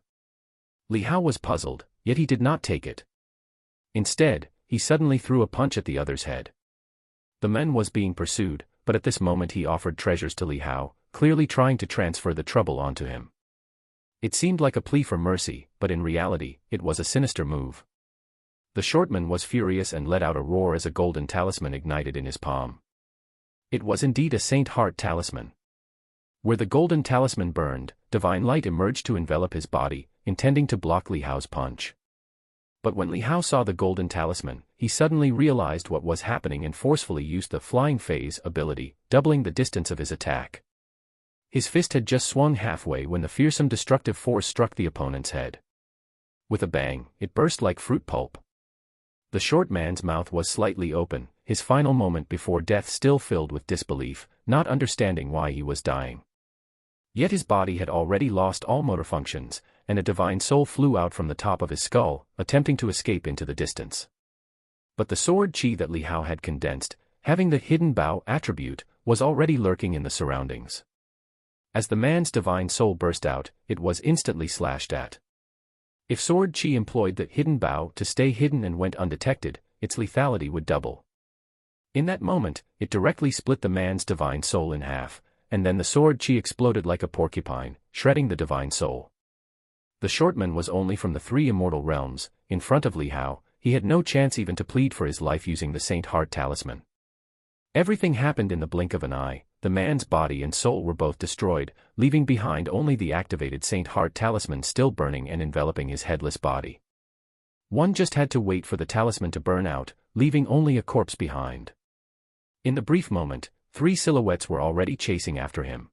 Li Hao was puzzled, yet he did not take it. Instead, he suddenly threw a punch at the other's head. The man was being pursued, but at this moment he offered treasures to Li Hao, clearly trying to transfer the trouble onto him. It seemed like a plea for mercy, but in reality, it was a sinister move. The shortman was furious and let out a roar as a golden talisman ignited in his palm. It was indeed a Saint Heart talisman. Where the golden talisman burned, divine light emerged to envelop his body, intending to block Li Hao's punch. But when Li Hao saw the golden talisman, he suddenly realized what was happening and forcefully used the flying phase ability, doubling the distance of his attack. His fist had just swung halfway when the fearsome destructive force struck the opponent's head. With a bang, it burst like fruit pulp. The short man's mouth was slightly open, his final moment before death still filled with disbelief, not understanding why he was dying. Yet his body had already lost all motor functions, and a divine soul flew out from the top of his skull, attempting to escape into the distance. But the sword chi that Li Hao had condensed, having the hidden Bao attribute, was already lurking in the surroundings. As the man's divine soul burst out, it was instantly slashed at. If sword chi employed the hidden Bao to stay hidden and went undetected, its lethality would double. In that moment, it directly split the man's divine soul in half, and then the sword chi exploded like a porcupine, shredding the divine soul. The shortman was only from the 3 immortal realms. In front of Li Hao, he had no chance even to plead for his life using the Saint Heart talisman. Everything happened in the blink of an eye. The man's body and soul were both destroyed, leaving behind only the activated Saint Heart talisman still burning and enveloping his headless body. One just had to wait for the talisman to burn out, leaving only a corpse behind. In the brief moment, 3 silhouettes were already chasing after him.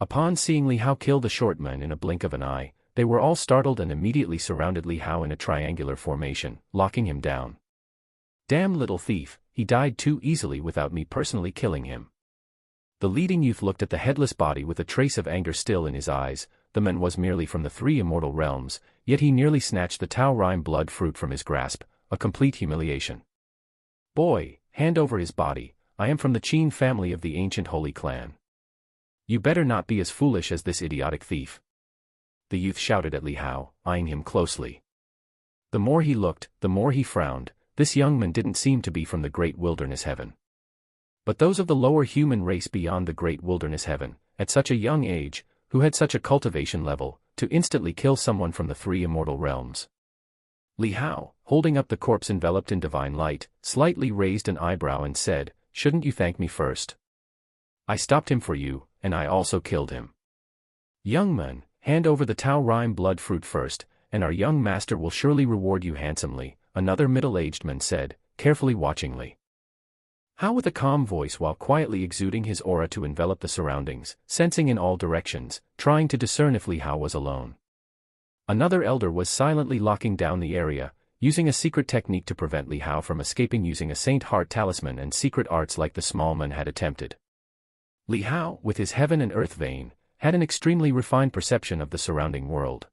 Upon seeing Li Hao kill the shortman in a blink of an eye, they were all startled and immediately surrounded Li Hao in a triangular formation, locking him down. "Damn little thief, he died too easily without me personally killing him." The leading youth looked at the headless body with a trace of anger still in his eyes. The man was merely from the 3 immortal realms, yet he nearly snatched the Tao Rime blood fruit from his grasp, a complete humiliation. "Boy, hand over his body. I am from the Qin family of the ancient holy clan. You better not be as foolish as this idiotic thief," the youth shouted at Li Hao, eyeing him closely. The more he looked, the more he frowned. This young man didn't seem to be from the great wilderness heaven. But those of the lower human race beyond the great wilderness heaven, at such a young age, who had such a cultivation level, to instantly kill someone from the 3 immortal realms. Li Hao, holding up the corpse enveloped in divine light, slightly raised an eyebrow and said, "Shouldn't you thank me first? I stopped him for you, and I also killed him. Young man, hand over the Tao Rime blood fruit first, and our young master will surely reward you handsomely," another middle-aged man said, carefully watching Li Hao with a calm voice while quietly exuding his aura to envelop the surroundings, sensing in all directions, trying to discern if Li Hao was alone. Another elder was silently locking down the area, using a secret technique to prevent Li Hao from escaping using a Saint Heart talisman and secret arts like the small man had attempted. Li Hao, with his heaven and earth vein, had an extremely refined perception of the surrounding world.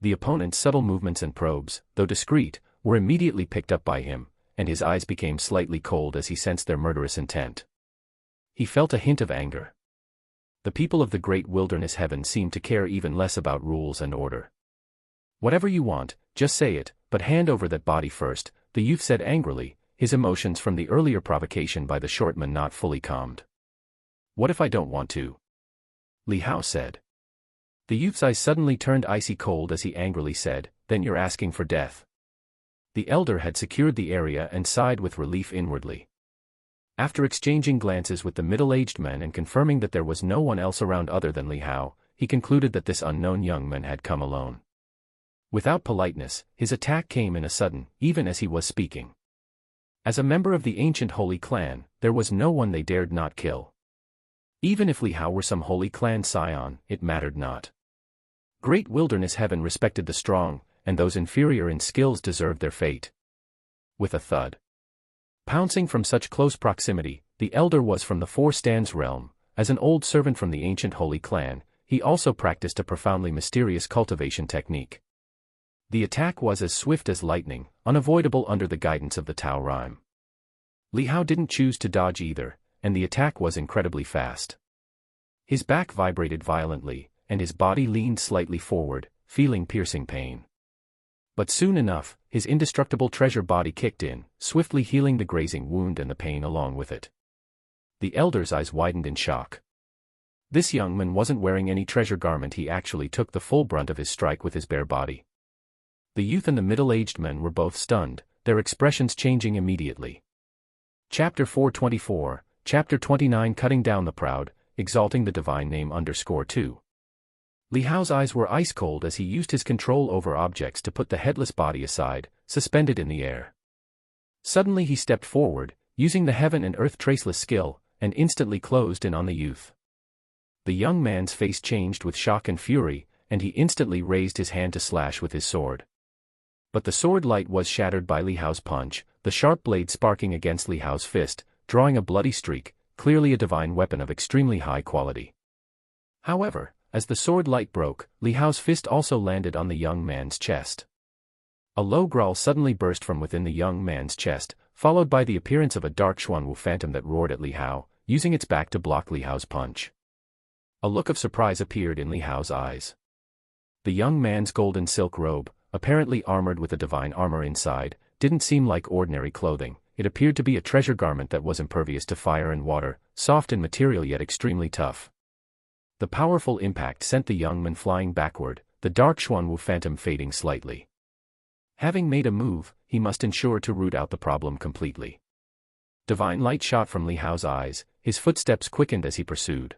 The opponent's subtle movements and probes, though discreet, were immediately picked up by him, and his eyes became slightly cold as he sensed their murderous intent. He felt a hint of anger. The people of the great wilderness heaven seemed to care even less about rules and order. "Whatever you want, just say it, but hand over that body first," the youth said angrily, his emotions from the earlier provocation by the shortman not fully calmed. "What if I don't want to?" Li Hao said. The youth's eyes suddenly turned icy cold as he angrily said, "Then you're asking for death." The elder had secured the area and sighed with relief inwardly. After exchanging glances with the middle-aged man and confirming that there was no one else around other than Li Hao, he concluded that this unknown young man had come alone. Without politeness, his attack came in a sudden, even as he was speaking. As a member of the ancient holy clan, there was no one they dared not kill. Even if Li Hao were some holy clan scion, it mattered not. Great wilderness heaven respected the strong, and those inferior in skills deserved their fate. With a thud, pouncing from such close proximity, the elder was from the 4 Stands realm. As an old servant from the ancient holy clan, he also practiced a profoundly mysterious cultivation technique. The attack was as swift as lightning, unavoidable under the guidance of the Tao Rime. Li Hao didn't choose to dodge either, and the attack was incredibly fast. His back vibrated violently, and his body leaned slightly forward, feeling piercing pain. But soon enough, his indestructible treasure body kicked in, swiftly healing the grazing wound and the pain along with it. The elder's eyes widened in shock. This young man wasn't wearing any treasure garment, he actually took the full brunt of his strike with his bare body. The youth and the middle-aged men were both stunned, their expressions changing immediately. Chapter 424, Chapter 29 Cutting Down the Proud, Exalting the Divine Name _2. Li Hao's eyes were ice-cold as he used his control over objects to put the headless body aside, suspended in the air. Suddenly he stepped forward, using the heaven and earth traceless skill, and instantly closed in on the youth. The young man's face changed with shock and fury, and he instantly raised his hand to slash with his sword. But the sword light was shattered by Li Hao's punch, the sharp blade sparking against Li Hao's fist, drawing a bloody streak, clearly a divine weapon of extremely high quality. However, as the sword light broke, Li Hao's fist also landed on the young man's chest. A low growl suddenly burst from within the young man's chest, followed by the appearance of a dark Xuanwu phantom that roared at Li Hao, using its back to block Li Hao's punch. A look of surprise appeared in Li Hao's eyes. The young man's golden silk robe, apparently armored with a divine armor inside, didn't seem like ordinary clothing. It appeared to be a treasure garment that was impervious to fire and water, soft in material yet extremely tough. The powerful impact sent the young man flying backward, the dark Xuanwu phantom fading slightly. Having made a move, he must ensure to root out the problem completely. Divine light shot from Li Hao's eyes, his footsteps quickened as he pursued.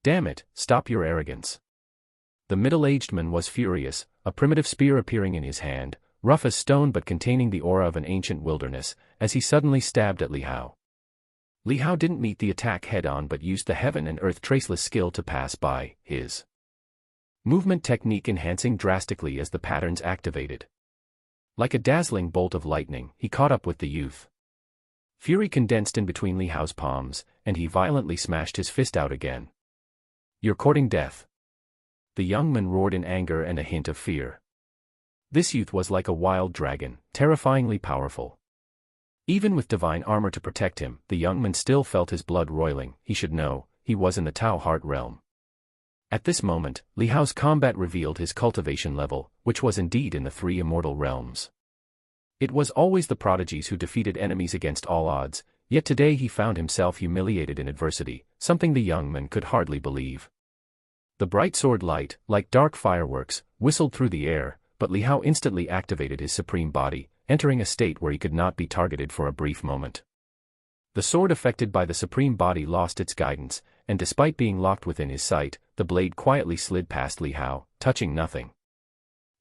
"Damn it, stop your arrogance." The middle-aged man was furious, a primitive spear appearing in his hand, rough as stone but containing the aura of an ancient wilderness, as he suddenly stabbed at Li Hao. Li Hao didn't meet the attack head-on but used the heaven and earth traceless skill to pass by, his movement technique enhancing drastically as the patterns activated. Like a dazzling bolt of lightning, he caught up with the youth. Fury condensed in between Li Hao's palms, and he violently smashed his fist out again. "You're courting death." The young man roared in anger and a hint of fear. This youth was like a wild dragon, terrifyingly powerful. Even with divine armor to protect him, the young man still felt his blood roiling. He should know, he was in the Tao Heart realm. At this moment, Li Hao's combat revealed his cultivation level, which was indeed in the 3 immortal realms. It was always the prodigies who defeated enemies against all odds, yet today he found himself humiliated in adversity, something the young man could hardly believe. The bright sword light, like dark fireworks, whistled through the air, but Li Hao instantly activated his supreme body, entering a state where he could not be targeted for a brief moment. The sword affected by the supreme body lost its guidance, and despite being locked within his sight, the blade quietly slid past Li Hao, touching nothing.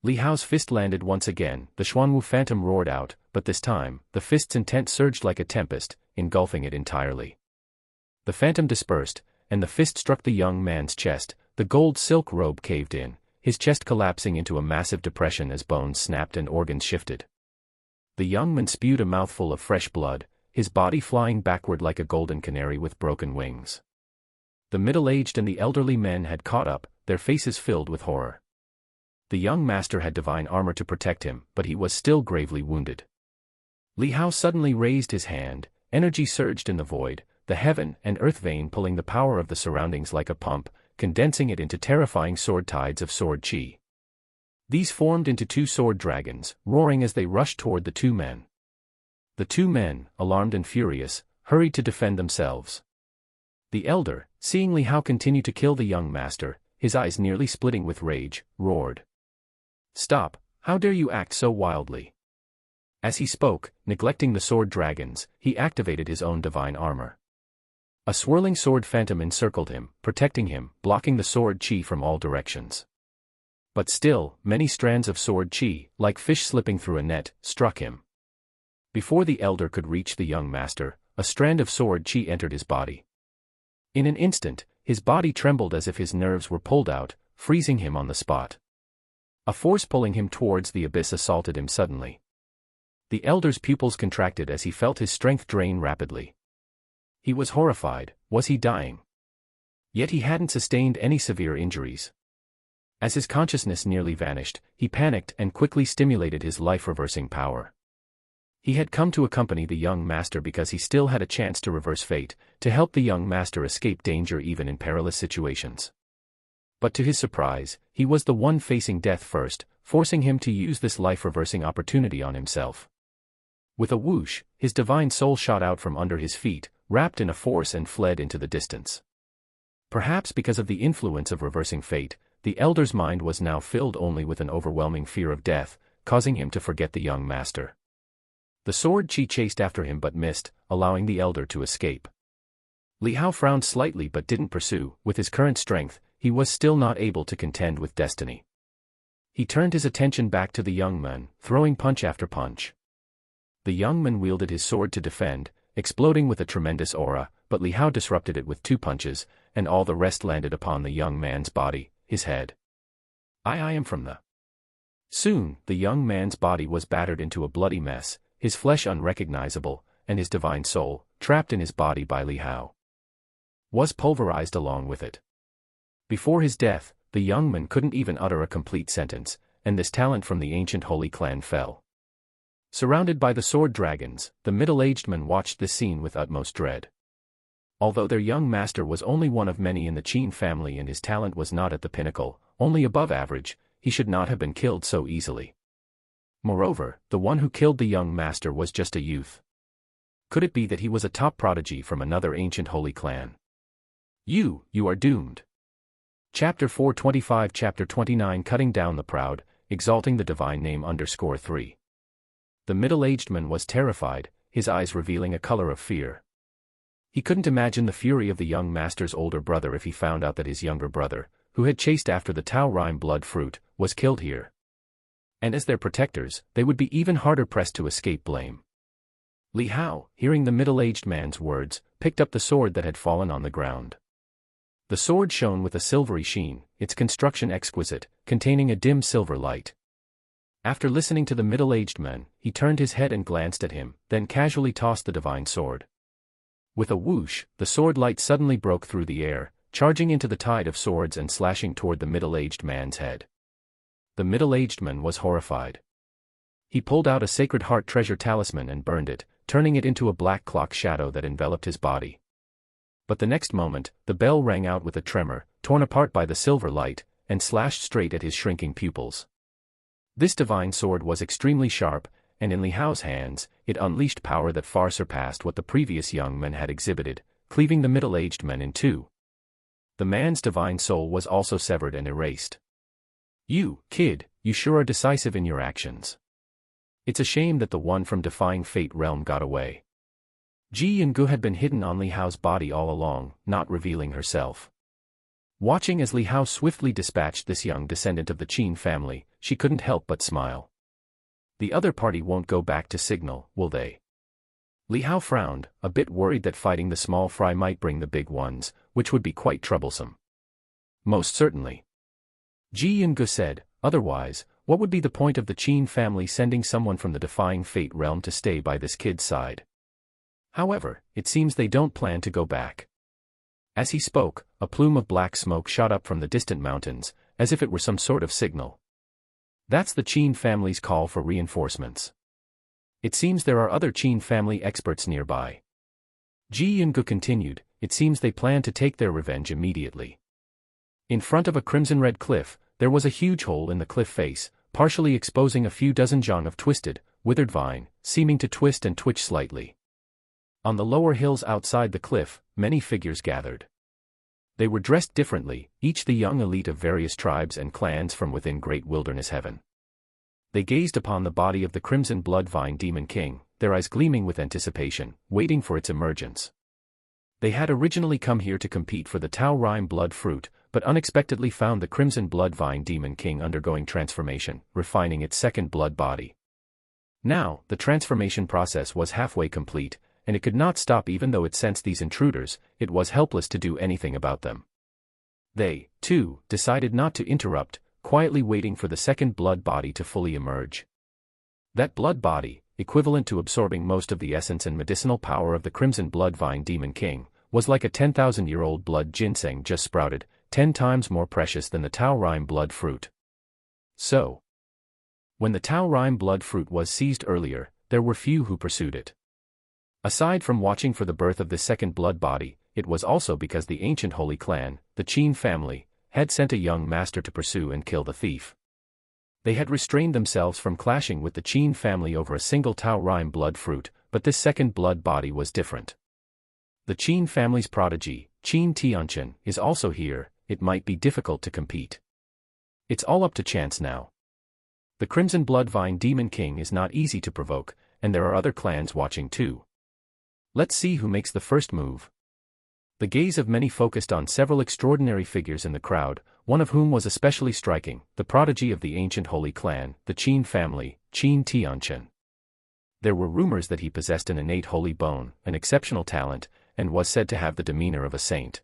Li Hao's fist landed once again, the Xuanwu phantom roared out, but this time, the fist's intent surged like a tempest, engulfing it entirely. The phantom dispersed, and the fist struck the young man's chest. The gold silk robe caved in, his chest collapsing into a massive depression as bones snapped and organs shifted. The young man spewed a mouthful of fresh blood, his body flying backward like a golden canary with broken wings. The middle-aged and the elderly men had caught up, their faces filled with horror. The young master had divine armor to protect him, but he was still gravely wounded. Li Hao suddenly raised his hand, energy surged in the void, the heaven and earth vein pulling the power of the surroundings like a pump, condensing it into terrifying sword tides of sword chi. These formed into 2 sword dragons, roaring as they rushed toward the 2 men. The 2 men, alarmed and furious, hurried to defend themselves. The elder, seeing Li Hao continue to kill the young master, his eyes nearly splitting with rage, roared. "Stop, how dare you act so wildly?" As he spoke, neglecting the sword dragons, he activated his own divine armor. A swirling sword phantom encircled him, protecting him, blocking the sword chi from all directions. But still, many strands of sword chi, like fish slipping through a net, struck him. Before the elder could reach the young master, a strand of sword chi entered his body. In an instant, his body trembled as if his nerves were pulled out, freezing him on the spot. A force pulling him towards the abyss assaulted him suddenly. The elder's pupils contracted as he felt his strength drain rapidly. He was horrified. Was he dying? Yet he hadn't sustained any severe injuries. As his consciousness nearly vanished, he panicked and quickly stimulated his life-reversing power. He had come to accompany the young master because he still had a chance to reverse fate, to help the young master escape danger even in perilous situations. But to his surprise, he was the one facing death first, forcing him to use this life-reversing opportunity on himself. With a whoosh, his divine soul shot out from under his feet, wrapped in a force and fled into the distance. Perhaps because of the influence of reversing fate, the elder's mind was now filled only with an overwhelming fear of death, causing him to forget the young master. The sword chi chased after him but missed, allowing the elder to escape. Li Hao frowned slightly but didn't pursue. With his current strength, he was still not able to contend with destiny. He turned his attention back to the young man, throwing punch after punch. The young man wielded his sword to defend, exploding with a tremendous aura, but Li Hao disrupted it with 2 punches, and all the rest landed upon the young man's body, his head. I am from the Soon, the young man's body was battered into a bloody mess, his flesh unrecognizable, and his divine soul, trapped in his body by Li Hao, was pulverized along with it. Before his death, the young man couldn't even utter a complete sentence, and this talent from the ancient holy clan fell. Surrounded by the sword dragons, the middle-aged man watched this scene with utmost dread. Although their young master was only one of many in the Qin family and his talent was not at the pinnacle, only above average, he should not have been killed so easily. Moreover, the one who killed the young master was just a youth. Could it be that he was a top prodigy from another ancient holy clan? You are doomed. Chapter 425 Chapter 29 Cutting Down the Proud, Exalting the Divine Name _3. The middle-aged man was terrified, his eyes revealing a color of fear. He couldn't imagine the fury of the young master's older brother if he found out that his younger brother, who had chased after the Taurine blood fruit, was killed here. And as their protectors, they would be even harder pressed to escape blame. Li Hao, hearing the middle-aged man's words, picked up the sword that had fallen on the ground. The sword shone with a silvery sheen, its construction exquisite, containing a dim silver light. After listening to the middle-aged man, he turned his head and glanced at him, then casually tossed the divine sword. With a whoosh, the sword light suddenly broke through the air, charging into the tide of swords and slashing toward the middle-aged man's head. The middle-aged man was horrified. He pulled out a Sacred Heart treasure talisman and burned it, turning it into a black cloak shadow that enveloped his body. But the next moment, the bell rang out with a tremor, torn apart by the silver light, and slashed straight at his shrinking pupils. This divine sword was extremely sharp, and in Li Hao's hands, it unleashed power that far surpassed what the previous young man had exhibited, cleaving the middle-aged man in two. The man's divine soul was also severed and erased. You, kid, you sure are decisive in your actions. It's a shame that the one from Defying Fate realm got away. Ji Yungu had been hidden on Li Hao's body all along, not revealing herself. Watching as Li Hao swiftly dispatched this young descendant of the Qin family, she couldn't help but smile. The other party won't go back to signal, will they? Li Hao frowned, a bit worried that fighting the small fry might bring the big ones, which would be quite troublesome. Most certainly. Ji Yungu said, otherwise, what would be the point of the Qin family sending someone from the Defying Fate realm to stay by this kid's side? However, it seems they don't plan to go back. As he spoke, a plume of black smoke shot up from the distant mountains, as if it were some sort of signal. That's the Qin family's call for reinforcements. It seems there are other Qin family experts nearby. Ji Yungu continued, it seems they plan to take their revenge immediately. In front of a crimson-red cliff, there was a huge hole in the cliff face, partially exposing a few dozen zhang of twisted, withered vine, seeming to twist and twitch slightly. On the lower hills outside the cliff, many figures gathered. They were dressed differently, each the young elite of various tribes and clans from within great wilderness heaven. They gazed upon the body of the crimson blood vine demon king, their eyes gleaming with anticipation, waiting for its emergence. They had originally come here to compete for the Taurine blood fruit, but unexpectedly found the crimson blood vine demon king undergoing transformation, refining its second blood body. Now, the transformation process was halfway complete, and it could not stop even though it sensed these intruders, it was helpless to do anything about them. They, too, decided not to interrupt, quietly waiting for the second blood body to fully emerge. That blood body, equivalent to absorbing most of the essence and medicinal power of the crimson blood vine demon king, was like a 10,000-year-old blood ginseng just sprouted, 10 times more precious than the Taurine blood fruit. So, when the Taurine blood fruit was seized earlier, there were few who pursued it. Aside from watching for the birth of this second blood body, it was also because the ancient holy clan, the Qin family, had sent a young master to pursue and kill the thief. They had restrained themselves from clashing with the Qin family over a single Taurine blood fruit, but this second blood body was different. The Qin family's prodigy, Qin Tianqian, is also here, it might be difficult to compete. It's all up to chance now. The crimson blood vine demon king is not easy to provoke, and there are other clans watching too. Let's see who makes the first move. The gaze of many focused on several extraordinary figures in the crowd, one of whom was especially striking, the prodigy of the ancient holy clan, the Qin family, Qin Tianqian. There were rumors that he possessed an innate holy bone, an exceptional talent, and was said to have the demeanor of a saint.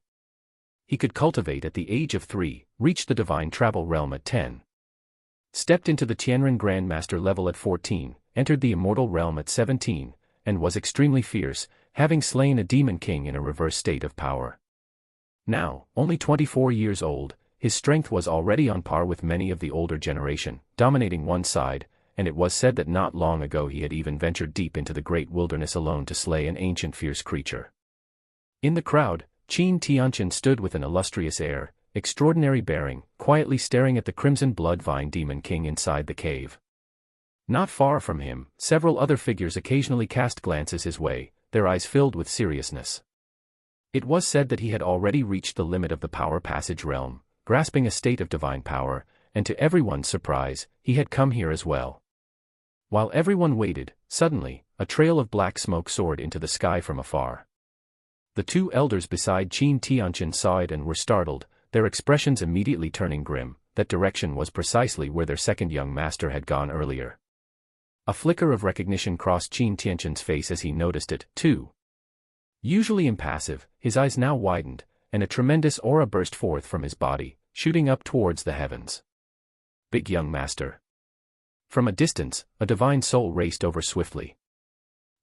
He could cultivate at the age of 3, reach the divine travel realm at 10. Stepped into the Tianren Grandmaster level at 14, entered the Immortal realm at 17, and was extremely fierce, having slain a demon king in a reverse state of power. Now, only 24 years old, his strength was already on par with many of the older generation, dominating one side, and it was said that not long ago he had even ventured deep into the great wilderness alone to slay an ancient fierce creature. In the crowd, Qin Tianqian stood with an illustrious air, extraordinary bearing, quietly staring at the crimson blood vine demon king inside the cave. Not far from him, several other figures occasionally cast glances his way, their eyes filled with seriousness. It was said that he had already reached the limit of the power passage realm, grasping a state of divine power, and to everyone's surprise, he had come here as well. While everyone waited, suddenly, a trail of black smoke soared into the sky from afar. The two elders beside Qin Tianqian saw it and were startled, their expressions immediately turning grim. That direction was precisely where their second young master had gone earlier. A flicker of recognition crossed Qin Tianqian's face as he noticed it, too. Usually impassive, his eyes now widened, and a tremendous aura burst forth from his body, shooting up towards the heavens. Big young master. From a distance, a divine soul raced over swiftly.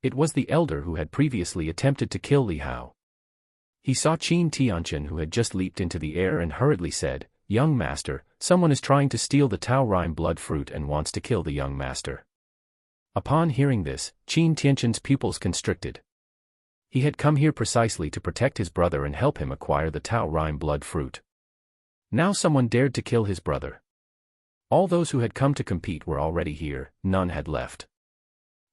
It was the elder who had previously attempted to kill Li Hao. He saw Qin Tianqian, who had just leaped into the air, and hurriedly said, "Young master, someone is trying to steal the Tao Rime blood fruit and wants to kill the young master." Upon hearing this, Qin Tianqian's pupils constricted. He had come here precisely to protect his brother and help him acquire the Tao Rime blood fruit. Now someone dared to kill his brother. All those who had come to compete were already here, none had left.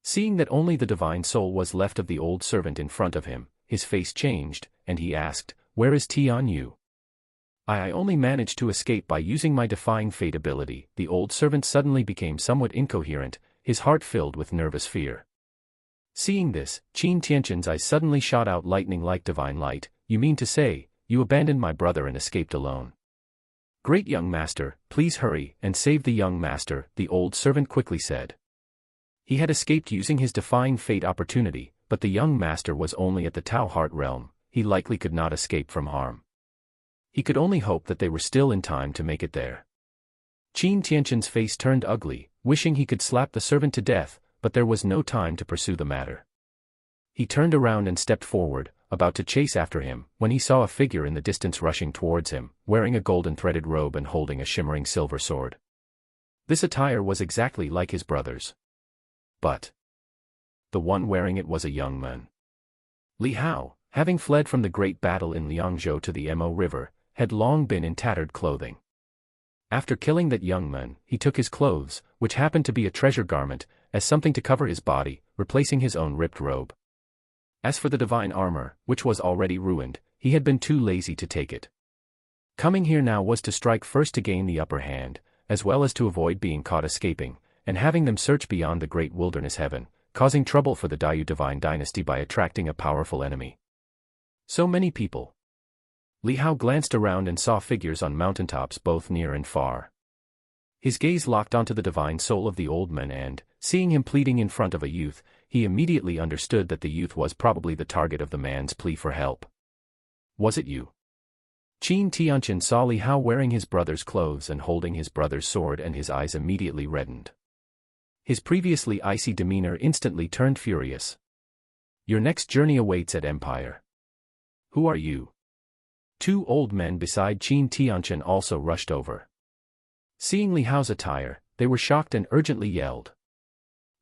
Seeing that only the divine soul was left of the old servant in front of him, his face changed, and he asked, "Where is Tian Yu?" I only managed to escape by using my defying fate ability." The old servant suddenly became somewhat incoherent, his heart filled with nervous fear. Seeing this, Qin Tianqian's eyes suddenly shot out lightning like divine light. "You mean to say, you abandoned my brother and escaped alone?" "Great young master, please hurry and save the young master," the old servant quickly said. He had escaped using his defying fate opportunity, but the young master was only at the Tao Heart realm, he likely could not escape from harm. He could only hope that they were still in time to make it there. Qin Tianqian's face turned ugly, wishing he could slap the servant to death, but there was no time to pursue the matter. He turned around and stepped forward, about to chase after him, when he saw a figure in the distance rushing towards him, wearing a golden threaded robe and holding a shimmering silver sword. This attire was exactly like his brother's. But the one wearing it was a young man. Li Hao, having fled from the great battle in Liangzhou to the Mo River, had long been in tattered clothing. After killing that young man, he took his clothes, which happened to be a treasure garment, as something to cover his body, replacing his own ripped robe. As for the divine armor, which was already ruined, he had been too lazy to take it. Coming here now was to strike first to gain the upper hand, as well as to avoid being caught escaping, and having them search beyond the great wilderness heaven, causing trouble for the Daiyu divine dynasty by attracting a powerful enemy. So many people. Li Hao glanced around and saw figures on mountaintops both near and far. His gaze locked onto the divine soul of the old man and, seeing him pleading in front of a youth, he immediately understood that the youth was probably the target of the man's plea for help. "Was it you?" Qin Tianqian saw Li Hao wearing his brother's clothes and holding his brother's sword, and his eyes immediately reddened. His previously icy demeanor instantly turned furious. "Your next journey awaits at Empire. Who are you?" Two old men beside Qin Tianqian also rushed over. Seeing Li Hao's attire, they were shocked and urgently yelled.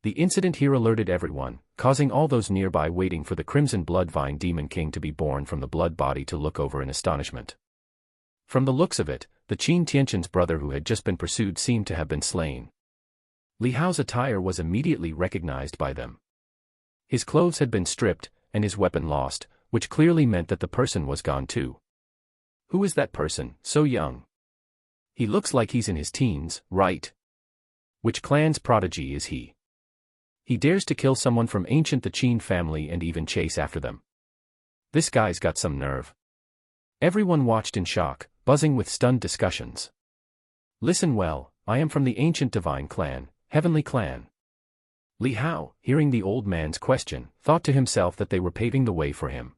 The incident here alerted everyone, causing all those nearby waiting for the crimson blood vine demon king to be born from the blood body to look over in astonishment. From the looks of it, the Qin Tianqian's brother who had just been pursued seemed to have been slain. Li Hao's attire was immediately recognized by them. His clothes had been stripped, and his weapon lost, which clearly meant that the person was gone too. Who is that person, so young? He looks like he's in his teens, right? Which clan's prodigy is he? He dares to kill someone from ancient the Qin family and even chase after them. This guy's got some nerve. Everyone watched in shock, buzzing with stunned discussions. Listen well, I am from the ancient divine clan, Heavenly Clan. Li Hao, hearing the old man's question, thought to himself that they were paving the way for him.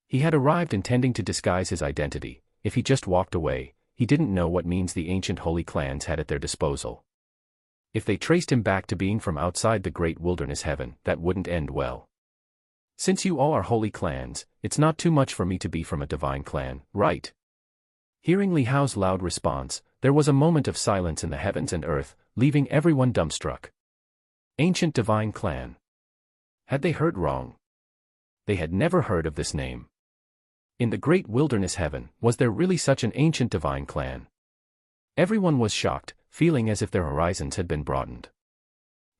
He had arrived intending to disguise his identity. If he just walked away, he didn't know what means the ancient holy clans had at their disposal. If they traced him back to being from outside the great wilderness heaven, that wouldn't end well. Since you all are holy clans, it's not too much for me to be from a divine clan, right? Hearing Li Hao's loud response, there was a moment of silence in the heavens and earth, leaving everyone dumbstruck. Ancient divine clan. Had they heard wrong? They had never heard of this name. In the great wilderness heaven, was there really such an ancient divine clan? Everyone was shocked, feeling as if their horizons had been broadened.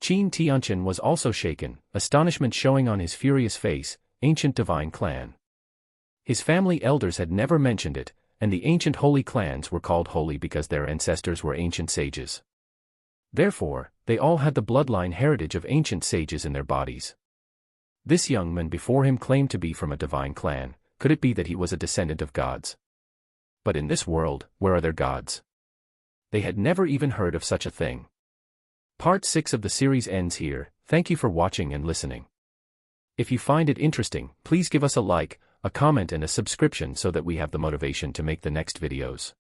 Qin Tianqian was also shaken, astonishment showing on his furious face. Ancient divine clan. His family elders had never mentioned it, and the ancient holy clans were called holy because their ancestors were ancient sages. Therefore, they all had the bloodline heritage of ancient sages in their bodies. This young man before him claimed to be from a divine clan. Could it be that he was a descendant of gods? But in this world, where are their gods? They had never even heard of such a thing. Part 6 of the series ends here. Thank you for watching and listening. If you find it interesting, please give us a like, a comment and a subscription so that we have the motivation to make the next videos.